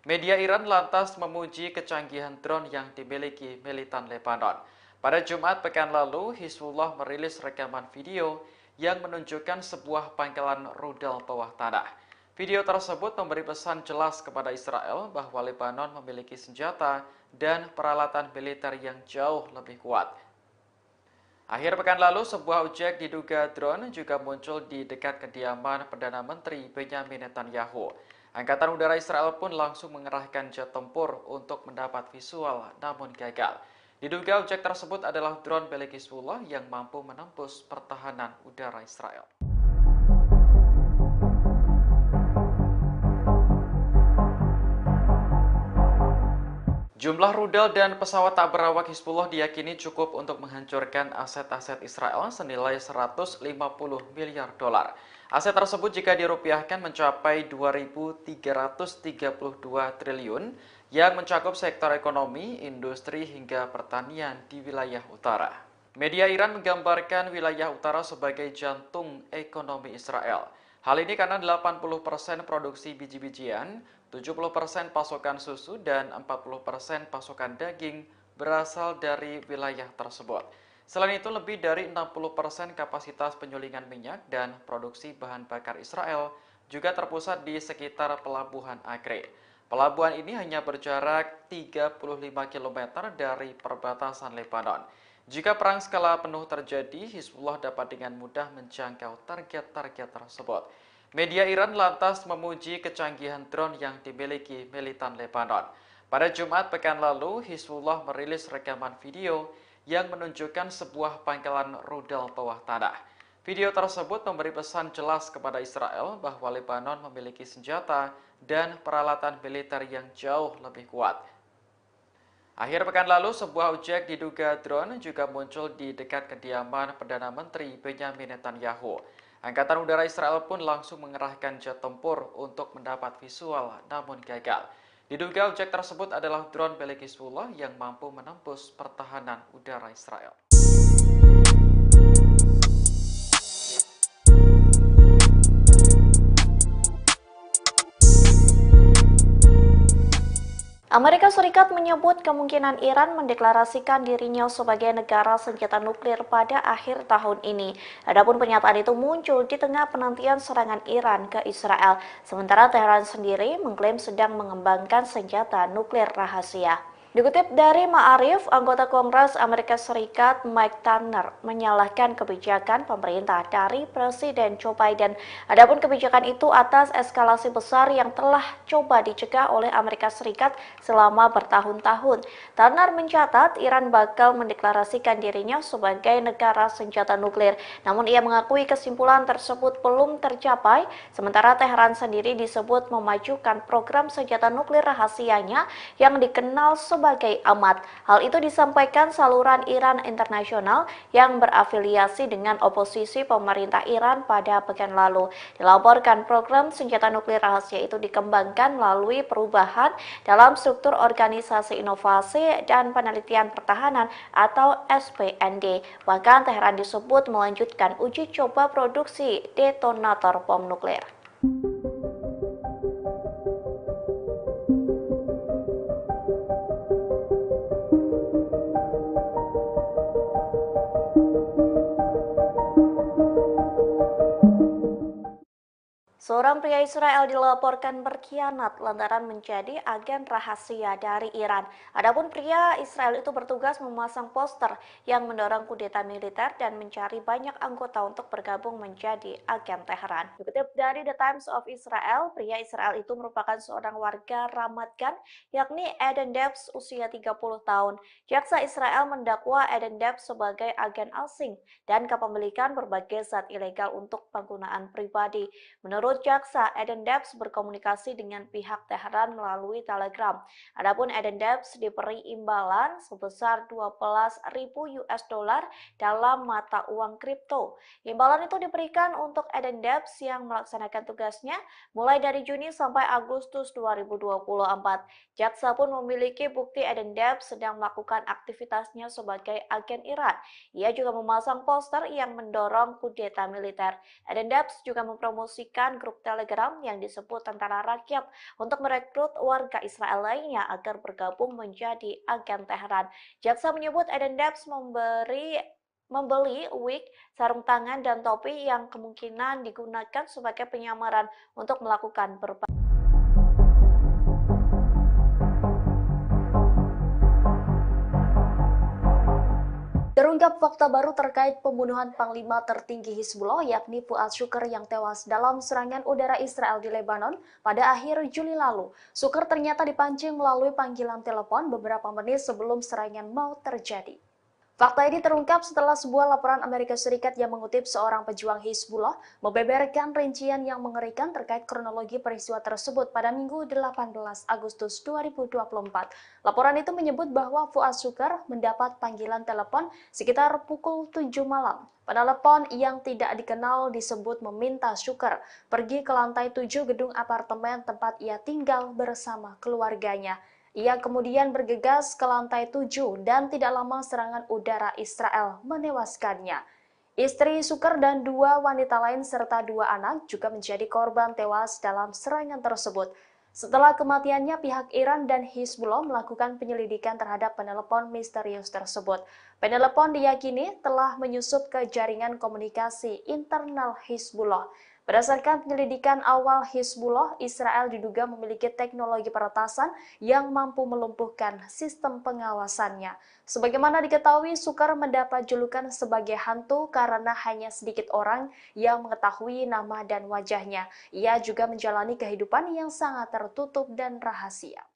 Media Iran lantas memuji kecanggihan drone yang dimiliki militan Lebanon. Pada Jumat pekan lalu, Hizbullah merilis rekaman video yang menunjukkan sebuah pangkalan rudal bawah tanah. Video tersebut memberi pesan jelas kepada Israel bahwa Lebanon memiliki senjata dan peralatan militer yang jauh lebih kuat. Akhir pekan lalu, sebuah objek diduga drone juga muncul di dekat kediaman Perdana Menteri Benyamin Netanyahu. Angkatan Udara Israel pun langsung mengerahkan jet tempur untuk mendapat visual, namun gagal. Diduga objek tersebut adalah drone milik Hizbullah yang mampu menembus pertahanan udara Israel. Jumlah rudal dan pesawat tak berawak Hizbullah diyakini cukup untuk menghancurkan aset-aset Israel senilai 150 miliar dolar. Aset tersebut jika dirupiahkan mencapai 2.332 triliun yang mencakup sektor ekonomi, industri hingga pertanian di wilayah utara. Media Iran menggambarkan wilayah utara sebagai jantung ekonomi Israel. Hal ini karena 80% produksi biji-bijian, 70% pasokan susu, dan 40% pasokan daging berasal dari wilayah tersebut. Selain itu, lebih dari 60% kapasitas penyulingan minyak dan produksi bahan bakar Israel juga terpusat di sekitar Pelabuhan Acre. Pelabuhan ini hanya berjarak 35 km dari perbatasan Lebanon. Jika perang skala penuh terjadi, Hizbullah dapat dengan mudah menjangkau target-target tersebut. Media Iran lantas memuji kecanggihan drone yang dimiliki militan Lebanon. Pada Jumat pekan lalu, Hizbullah merilis rekaman video yang menunjukkan sebuah pangkalan rudal bawah tanah. Video tersebut memberi pesan jelas kepada Israel bahwa Lebanon memiliki senjata dan peralatan militer yang jauh lebih kuat. Akhir pekan lalu, sebuah objek diduga drone juga muncul di dekat kediaman Perdana Menteri Benyamin Netanyahu. Angkatan Udara Israel pun langsung mengerahkan jet tempur untuk mendapat visual, namun gagal. Diduga objek tersebut adalah drone milik Hizbullah yang mampu menembus pertahanan udara Israel. Amerika Serikat menyebut kemungkinan Iran mendeklarasikan dirinya sebagai negara senjata nuklir pada akhir tahun ini. Adapun pernyataan itu muncul di tengah penantian serangan Iran ke Israel, sementara Teheran sendiri mengklaim sedang mengembangkan senjata nuklir rahasia. Dikutip dari Ma'arif, anggota Kongres Amerika Serikat Mike Turner menyalahkan kebijakan pemerintah dari Presiden Joe Biden. Adapun kebijakan itu atas eskalasi besar yang telah coba dicegah oleh Amerika Serikat selama bertahun-tahun. Turner mencatat Iran bakal mendeklarasikan dirinya sebagai negara senjata nuklir. Namun ia mengakui kesimpulan tersebut belum tercapai, sementara Teheran sendiri disebut memajukan program senjata nuklir rahasianya yang dikenal sebagai Amat. Hal itu disampaikan saluran Iran Internasional yang berafiliasi dengan oposisi pemerintah Iran pada pekan lalu. Dilaporkan program senjata nuklir rahasia itu dikembangkan melalui perubahan dalam struktur Organisasi Inovasi dan Penelitian Pertahanan atau SPND. Bahkan Teheran disebut melanjutkan uji coba produksi detonator bom nuklir. Seorang pria Israel dilaporkan berkhianat lantaran menjadi agen rahasia dari Iran. Adapun pria Israel itu bertugas memasang poster yang mendorong kudeta militer dan mencari banyak anggota untuk bergabung menjadi agen Teheran. Dikutip dari The Times of Israel, pria Israel itu merupakan seorang warga Ramat Gan, yakni Eden Debs usia 30 tahun. Jaksa Israel mendakwa Eden Debs sebagai agen asing dan kepemilikan berbagai zat ilegal untuk penggunaan pribadi. Menurut jaksa, Eden Debs berkomunikasi dengan pihak Teheran melalui Telegram. Adapun Eden Debs diberi imbalan sebesar 12.000 US dollar dalam mata uang kripto. Imbalan itu diberikan untuk Eden Debs yang melaksanakan tugasnya mulai dari Juni sampai Agustus 2024. Jaksa pun memiliki bukti Eden Debs sedang melakukan aktivitasnya sebagai agen Iran. Ia juga memasang poster yang mendorong kudeta militer. Eden Debs juga mempromosikan grup Telegram yang disebut Tentara Rakyat untuk merekrut warga Israel lainnya agar bergabung menjadi agen Teheran. Jaksa menyebut Eden Debs membeli wig, sarung tangan, dan topi yang kemungkinan digunakan sebagai penyamaran untuk melakukan berbagai Terungkap fakta baru terkait pembunuhan Panglima tertinggi Hizbullah yakni Fuad Shukr yang tewas dalam serangan udara Israel di Lebanon pada akhir Juli lalu. Shukr ternyata dipancing melalui panggilan telepon beberapa menit sebelum serangan mau terjadi. Fakta ini terungkap setelah sebuah laporan Amerika Serikat yang mengutip seorang pejuang Hizbullah membeberkan rincian yang mengerikan terkait kronologi peristiwa tersebut pada Minggu 18 Agustus 2024. Laporan itu menyebut bahwa Fuad Shukr mendapat panggilan telepon sekitar pukul 7 malam. Penelepon yang tidak dikenal disebut meminta Shukr pergi ke lantai 7 gedung apartemen tempat ia tinggal bersama keluarganya. Ia kemudian bergegas ke lantai 7 dan tidak lama serangan udara Israel menewaskannya. Istri Shukr dan 2 wanita lain serta 2 anak juga menjadi korban tewas dalam serangan tersebut. Setelah kematiannya, pihak Iran dan Hizbullah melakukan penyelidikan terhadap penelepon misterius tersebut. Penelepon diyakini telah menyusup ke jaringan komunikasi internal Hizbullah. Berdasarkan penyelidikan awal Hizbullah, Israel diduga memiliki teknologi peretasan yang mampu melumpuhkan sistem pengawasannya. Sebagaimana diketahui, Shukr mendapat julukan sebagai hantu karena hanya sedikit orang yang mengetahui nama dan wajahnya. Ia juga menjalani kehidupan yang sangat tertutup dan rahasia.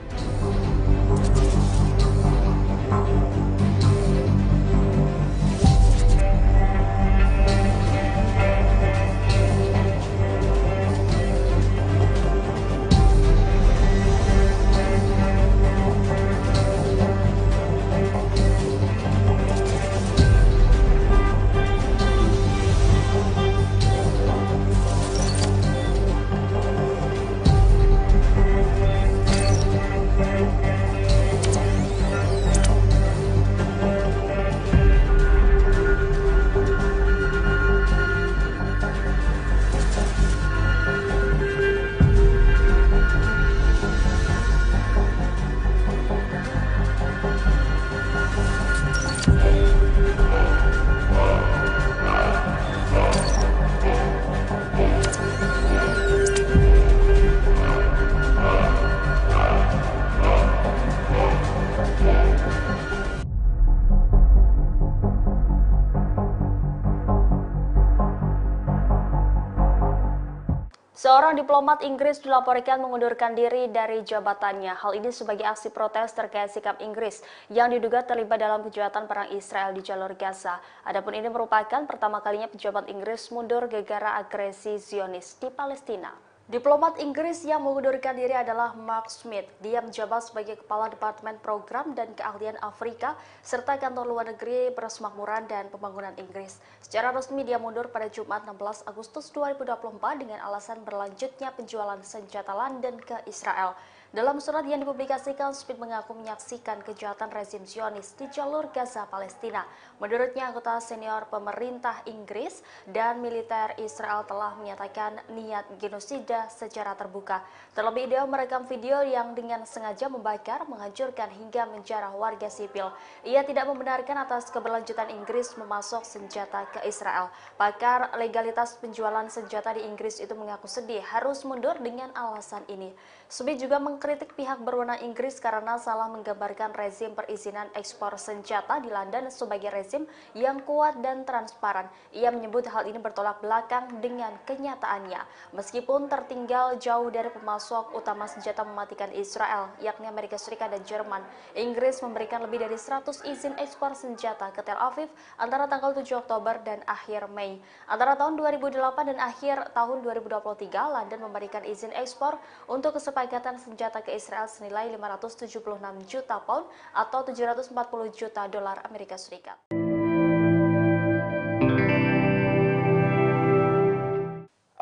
Seorang diplomat Inggris dilaporkan mengundurkan diri dari jabatannya. Hal ini sebagai aksi protes terkait sikap Inggris yang diduga terlibat dalam kejahatan perang Israel di jalur Gaza. Adapun ini merupakan pertama kalinya pejabat Inggris mundur gara-gara agresi Zionis di Palestina. Diplomat Inggris yang mengundurkan diri adalah Mark Smith. Dia menjabat sebagai Kepala Departemen Program dan Keahlian Afrika serta Kantor Luar Negeri Persemakmuran dan Pembangunan Inggris. Secara resmi dia mundur pada Jumat 16 Agustus 2024 dengan alasan berlanjutnya penjualan senjata London ke Israel. Dalam surat yang dipublikasikan, Smith mengaku menyaksikan kejahatan rezim Zionis di jalur Gaza, Palestina. Menurutnya, anggota senior pemerintah Inggris dan militer Israel telah menyatakan niat genosida secara terbuka. Terlebih, dia merekam video yang dengan sengaja membakar, menghancurkan hingga menjarah warga sipil. Ia tidak membenarkan atas keberlanjutan Inggris memasok senjata ke Israel. Pakar legalitas penjualan senjata di Inggris itu mengaku sedih harus mundur dengan alasan ini. Smith juga mengkritik pihak berwenang Inggris karena salah menggambarkan rezim perizinan ekspor senjata di London sebagai rezim yang kuat dan transparan. Ia menyebut hal ini bertolak belakang dengan kenyataannya. Meskipun tertinggal jauh dari pemasok utama senjata mematikan Israel, yakni Amerika Serikat dan Jerman, Inggris memberikan lebih dari 100 izin ekspor senjata ke Tel Aviv antara tanggal 7 Oktober dan akhir Mei. Antara tahun 2008 dan akhir tahun 2023, London memberikan izin ekspor untuk kesepakatan senjata ke Israel senilai 576 juta pound atau 740 juta dolar Amerika Serikat.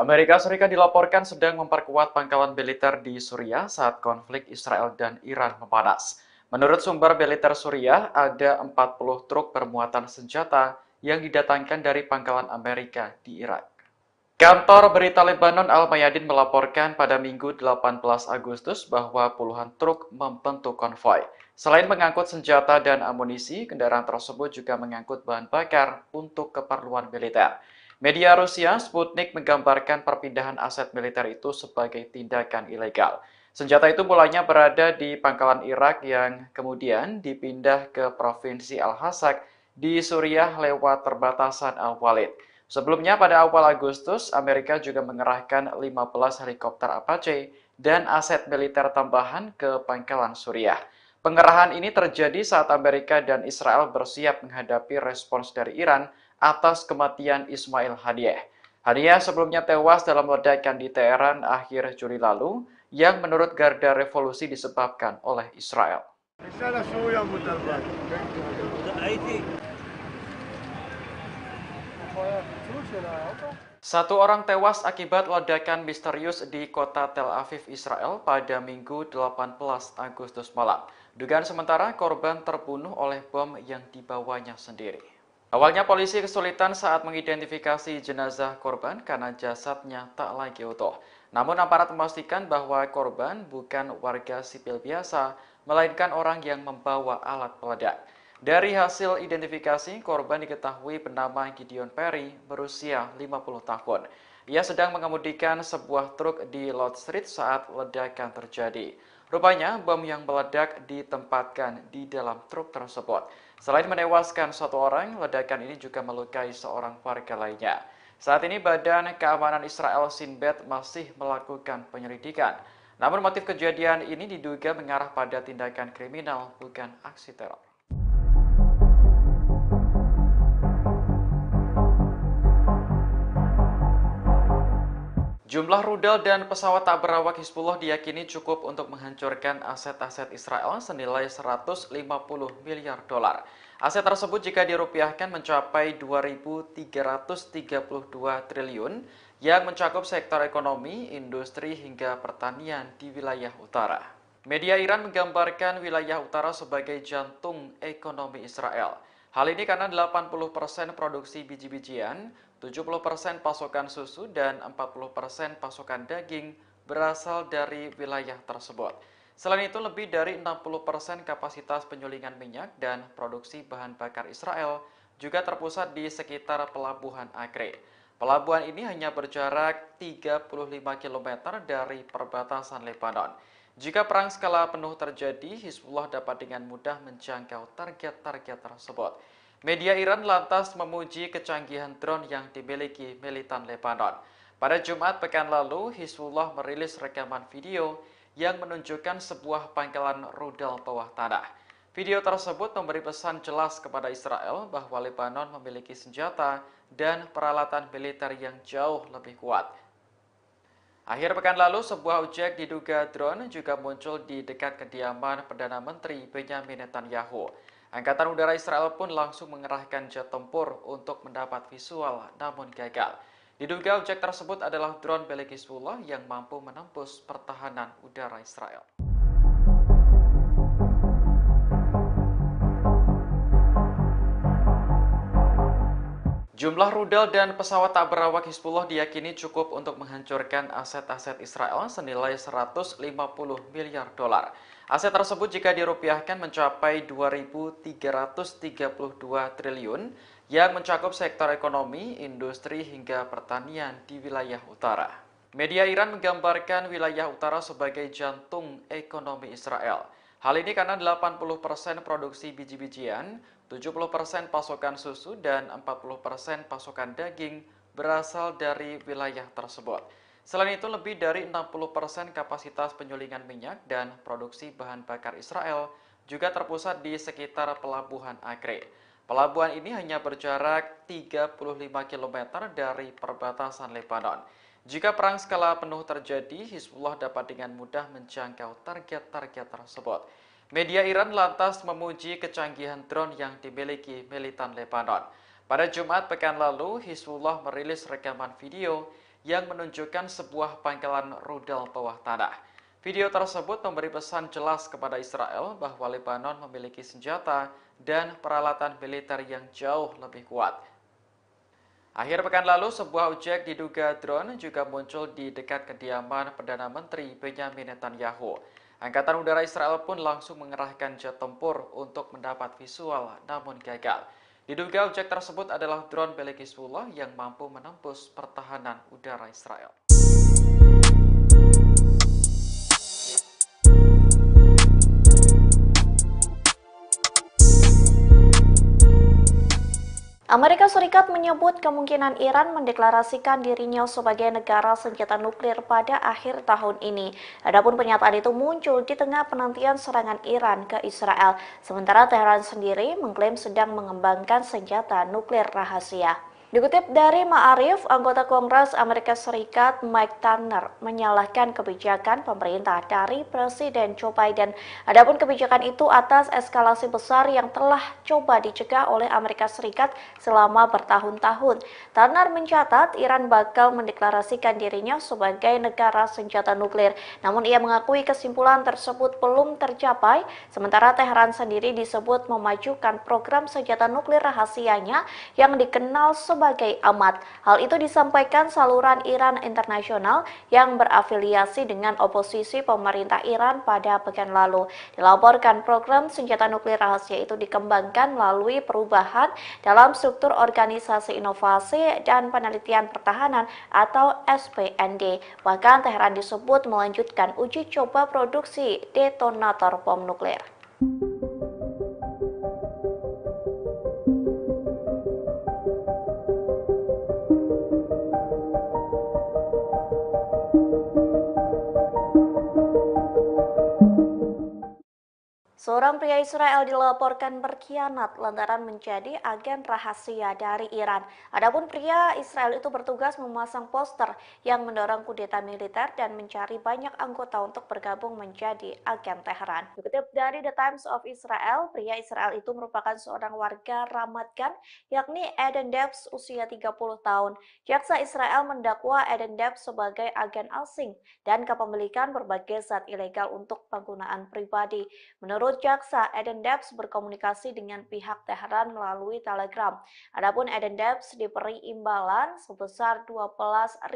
Amerika Serikat dilaporkan sedang memperkuat pangkalan militer di Suriah saat konflik Israel dan Iran memanas. Menurut sumber militer Suriah, ada 40 truk bermuatan senjata yang didatangkan dari pangkalan Amerika di Irak. Kantor berita Lebanon Al-Mayadin melaporkan pada Minggu 18 Agustus bahwa puluhan truk membentuk konvoi. Selain mengangkut senjata dan amunisi, kendaraan tersebut juga mengangkut bahan bakar untuk keperluan militer. Media Rusia Sputnik menggambarkan perpindahan aset militer itu sebagai tindakan ilegal. Senjata itu mulanya berada di pangkalan Irak yang kemudian dipindah ke Provinsi Al-Hasak di Suriah lewat perbatasan Al-Walid. Sebelumnya pada awal Agustus, Amerika juga mengerahkan 15 helikopter Apache dan aset militer tambahan ke pangkalan Suriah. Pengerahan ini terjadi saat Amerika dan Israel bersiap menghadapi respons dari Iran atas kematian Ismail Haniyeh. Haniyeh sebelumnya tewas dalam ledakan di Teheran akhir Juli lalu yang menurut Garda Revolusi disebabkan oleh Israel. Satu orang tewas akibat ledakan misterius di kota Tel Aviv, Israel pada Minggu 18 Agustus malam. Dugaan sementara korban terbunuh oleh bom yang dibawanya sendiri. Awalnya polisi kesulitan saat mengidentifikasi jenazah korban karena jasadnya tak lagi utuh. Namun aparat memastikan bahwa korban bukan warga sipil biasa, melainkan orang yang membawa alat peledak. Dari hasil identifikasi, korban diketahui bernama Gideon Perry, berusia 50 tahun. Ia sedang mengemudikan sebuah truk di Lord Street saat ledakan terjadi. Rupanya, bom yang meledak ditempatkan di dalam truk tersebut. Selain menewaskan satu orang, ledakan ini juga melukai seorang warga lainnya. Saat ini Badan Keamanan Israel Shin Bet masih melakukan penyelidikan. Namun motif kejadian ini diduga mengarah pada tindakan kriminal, bukan aksi teror. Jumlah rudal dan pesawat tak berawak Hizbullah diyakini cukup untuk menghancurkan aset-aset Israel senilai 150 miliar dolar. Aset tersebut jika dirupiahkan mencapai 2.332 triliun yang mencakup sektor ekonomi, industri hingga pertanian di wilayah utara. Media Iran menggambarkan wilayah utara sebagai jantung ekonomi Israel. Hal ini karena 80% produksi biji-bijian, 70% pasokan susu, dan 40% pasokan daging berasal dari wilayah tersebut. Selain itu, lebih dari 60% kapasitas penyulingan minyak dan produksi bahan bakar Israel juga terpusat di sekitar Pelabuhan Acre. Pelabuhan ini hanya berjarak 35 km dari perbatasan Lebanon. Jika perang skala penuh terjadi, Hizbullah dapat dengan mudah menjangkau target-target tersebut. Media Iran lantas memuji kecanggihan drone yang dimiliki militan Lebanon. Pada Jumat pekan lalu, Hizbullah merilis rekaman video yang menunjukkan sebuah pangkalan rudal bawah tanah. Video tersebut memberi pesan jelas kepada Israel bahwa Lebanon memiliki senjata dan peralatan militer yang jauh lebih kuat. Akhir pekan lalu, sebuah objek diduga drone juga muncul di dekat kediaman Perdana Menteri Benyamin Netanyahu. Angkatan Udara Israel pun langsung mengerahkan jet tempur untuk mendapat visual, namun gagal. Diduga objek tersebut adalah drone milik Hizbullah yang mampu menembus pertahanan udara Israel. Jumlah rudal dan pesawat tak berawak Hizbullah diyakini cukup untuk menghancurkan aset-aset Israel senilai 150 miliar dolar. Aset tersebut jika dirupiahkan mencapai 2.332 triliun yang mencakup sektor ekonomi, industri hingga pertanian di wilayah utara. Media Iran menggambarkan wilayah utara sebagai jantung ekonomi Israel. Hal ini karena 80% produksi biji-bijian, 70% pasokan susu, dan 40% pasokan daging berasal dari wilayah tersebut. Selain itu, lebih dari 60% kapasitas penyulingan minyak dan produksi bahan bakar Israel juga terpusat di sekitar Pelabuhan Acre. Pelabuhan ini hanya berjarak 35 km dari perbatasan Lebanon. Jika perang skala penuh terjadi, Hizbullah dapat dengan mudah menjangkau target-target tersebut. Media Iran lantas memuji kecanggihan drone yang dimiliki militan Lebanon. Pada Jumat pekan lalu, Hizbullah merilis rekaman video yang menunjukkan sebuah pangkalan rudal bawah tanah. Video tersebut memberi pesan jelas kepada Israel bahwa Lebanon memiliki senjata dan peralatan militer yang jauh lebih kuat. Akhir pekan lalu, sebuah objek diduga drone juga muncul di dekat kediaman Perdana Menteri Benyamin Netanyahu. Angkatan Udara Israel pun langsung mengerahkan jet tempur untuk mendapat visual, namun gagal. Diduga objek tersebut adalah drone milik Hizbullah yang mampu menembus pertahanan udara Israel. Amerika Serikat menyebut kemungkinan Iran mendeklarasikan dirinya sebagai negara senjata nuklir pada akhir tahun ini. Adapun pernyataan itu muncul di tengah penantian serangan Iran ke Israel, sementara Teheran sendiri mengklaim sedang mengembangkan senjata nuklir rahasia. Dikutip dari Ma'arif, anggota Kongres Amerika Serikat Mike Turner menyalahkan kebijakan pemerintah dari Presiden Joe Biden. Adapun kebijakan itu atas eskalasi besar yang telah coba dicegah oleh Amerika Serikat selama bertahun-tahun. Turner mencatat Iran bakal mendeklarasikan dirinya sebagai negara senjata nuklir. Namun ia mengakui kesimpulan tersebut belum tercapai, sementara Teheran sendiri disebut memajukan program senjata nuklir rahasianya yang dikenal sebagai amat. Hal itu disampaikan saluran Iran Internasional yang berafiliasi dengan oposisi pemerintah Iran pada pekan lalu. Dilaporkan program senjata nuklir rahasia itu dikembangkan melalui perubahan dalam struktur Organisasi Inovasi dan Penelitian Pertahanan atau SPND. Bahkan Teheran disebut melanjutkan uji coba produksi detonator bom nuklir. Seorang pria Israel dilaporkan berkhianat lantaran menjadi agen rahasia dari Iran. Adapun pria Israel itu bertugas memasang poster yang mendorong kudeta militer dan mencari banyak anggota untuk bergabung menjadi agen Teheran. Dikutip dari The Times of Israel, pria Israel itu merupakan seorang warga Ramat Gan, yakni Eden Debs, usia 30 tahun. Jaksa Israel mendakwa Eden Debs sebagai agen asing dan kepemilikan berbagai zat ilegal untuk penggunaan pribadi. Menurut jaksa, Eden Debs berkomunikasi dengan pihak Teheran melalui Telegram. Adapun Eden Debs diberi imbalan sebesar 12.000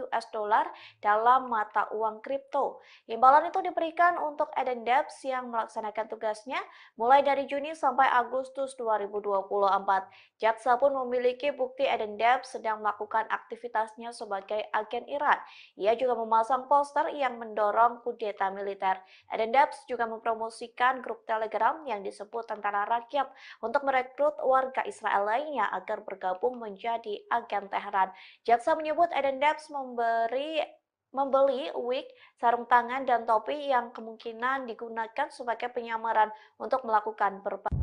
US dollar dalam mata uang kripto. Imbalan itu diberikan untuk Eden Debs yang melaksanakan tugasnya mulai dari Juni sampai Agustus 2024. Jaksa pun memiliki bukti Eden Debs sedang melakukan aktivitasnya sebagai agen Iran. Ia juga memasang poster yang mendorong kudeta militer. Eden Debs juga mempromosikan grup Telegram yang disebut Tentara Rakyat untuk merekrut warga Israel lainnya agar bergabung menjadi agen Teheran. Jaksa menyebut Eden Debs membeli wig, sarung tangan, dan topi yang kemungkinan digunakan sebagai penyamaran untuk melakukan berbagai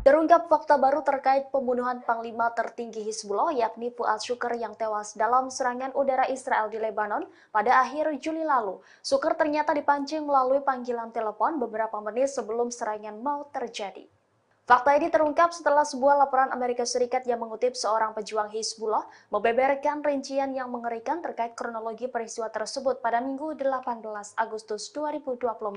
Terungkap fakta baru terkait pembunuhan Panglima tertinggi Hizbullah yakni Fuad Shukr yang tewas dalam serangan udara Israel di Lebanon pada akhir Juli lalu. Shukr ternyata dipancing melalui panggilan telepon beberapa menit sebelum serangan mau terjadi. Fakta ini terungkap setelah sebuah laporan Amerika Serikat yang mengutip seorang pejuang Hizbullah membeberkan rincian yang mengerikan terkait kronologi peristiwa tersebut pada Minggu 18 Agustus 2024.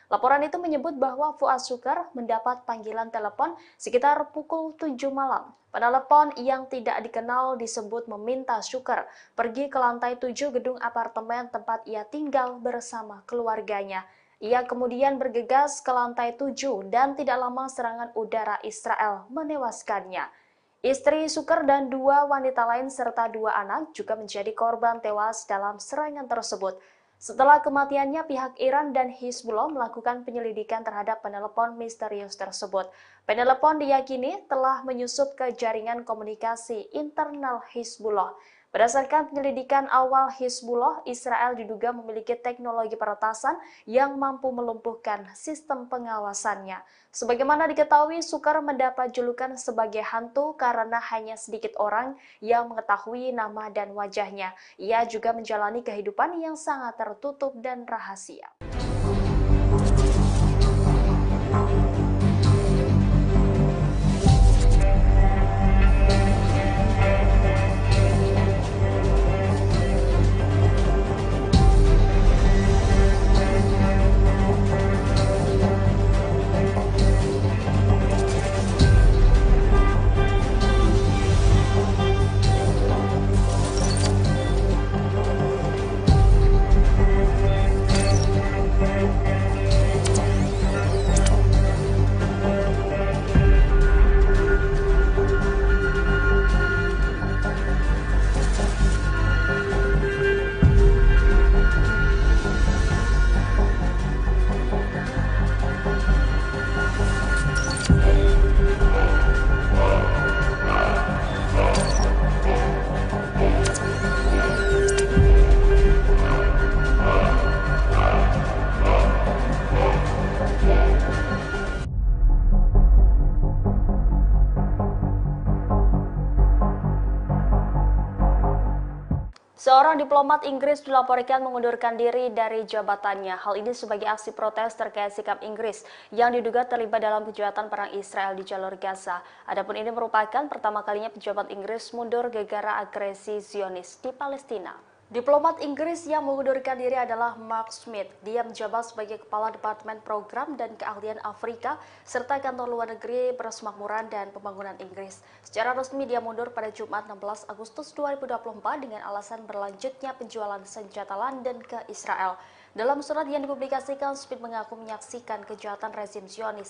Laporan itu menyebut bahwa Fuad Shukr mendapat panggilan telepon sekitar pukul 7 malam. Penelepon yang tidak dikenal disebut meminta Shukr pergi ke lantai 7 gedung apartemen tempat ia tinggal bersama keluarganya. Ia kemudian bergegas ke lantai 7 dan tidak lama serangan udara Israel menewaskannya. Istri Shukr dan 2 wanita lain serta 2 anak juga menjadi korban tewas dalam serangan tersebut. Setelah kematiannya, pihak Iran dan Hizbullah melakukan penyelidikan terhadap penelepon misterius tersebut. Penelepon diyakini telah menyusup ke jaringan komunikasi internal Hizbullah. Berdasarkan penyelidikan awal Hizbullah, Israel diduga memiliki teknologi peretasan yang mampu melumpuhkan sistem pengawasannya. Sebagaimana diketahui, Shukr mendapat julukan sebagai hantu karena hanya sedikit orang yang mengetahui nama dan wajahnya. Ia juga menjalani kehidupan yang sangat tertutup dan rahasia. Seorang diplomat Inggris dilaporkan mengundurkan diri dari jabatannya. Hal ini sebagai aksi protes terkait sikap Inggris yang diduga terlibat dalam kejahatan perang Israel di jalur Gaza. Adapun ini merupakan pertama kalinya pejabat Inggris mundur gara-gara agresi Zionis di Palestina. Diplomat Inggris yang mengundurkan diri adalah Mark Smith. Dia menjabat sebagai Kepala Departemen Program dan Keahlian Afrika serta Kantor Luar Negeri Persemakmuran dan Pembangunan Inggris. Secara resmi dia mundur pada Jumat 16 Agustus 2024 dengan alasan berlanjutnya penjualan senjata London ke Israel. Dalam surat yang dipublikasikan, Smith mengaku menyaksikan kejahatan rezim Zionis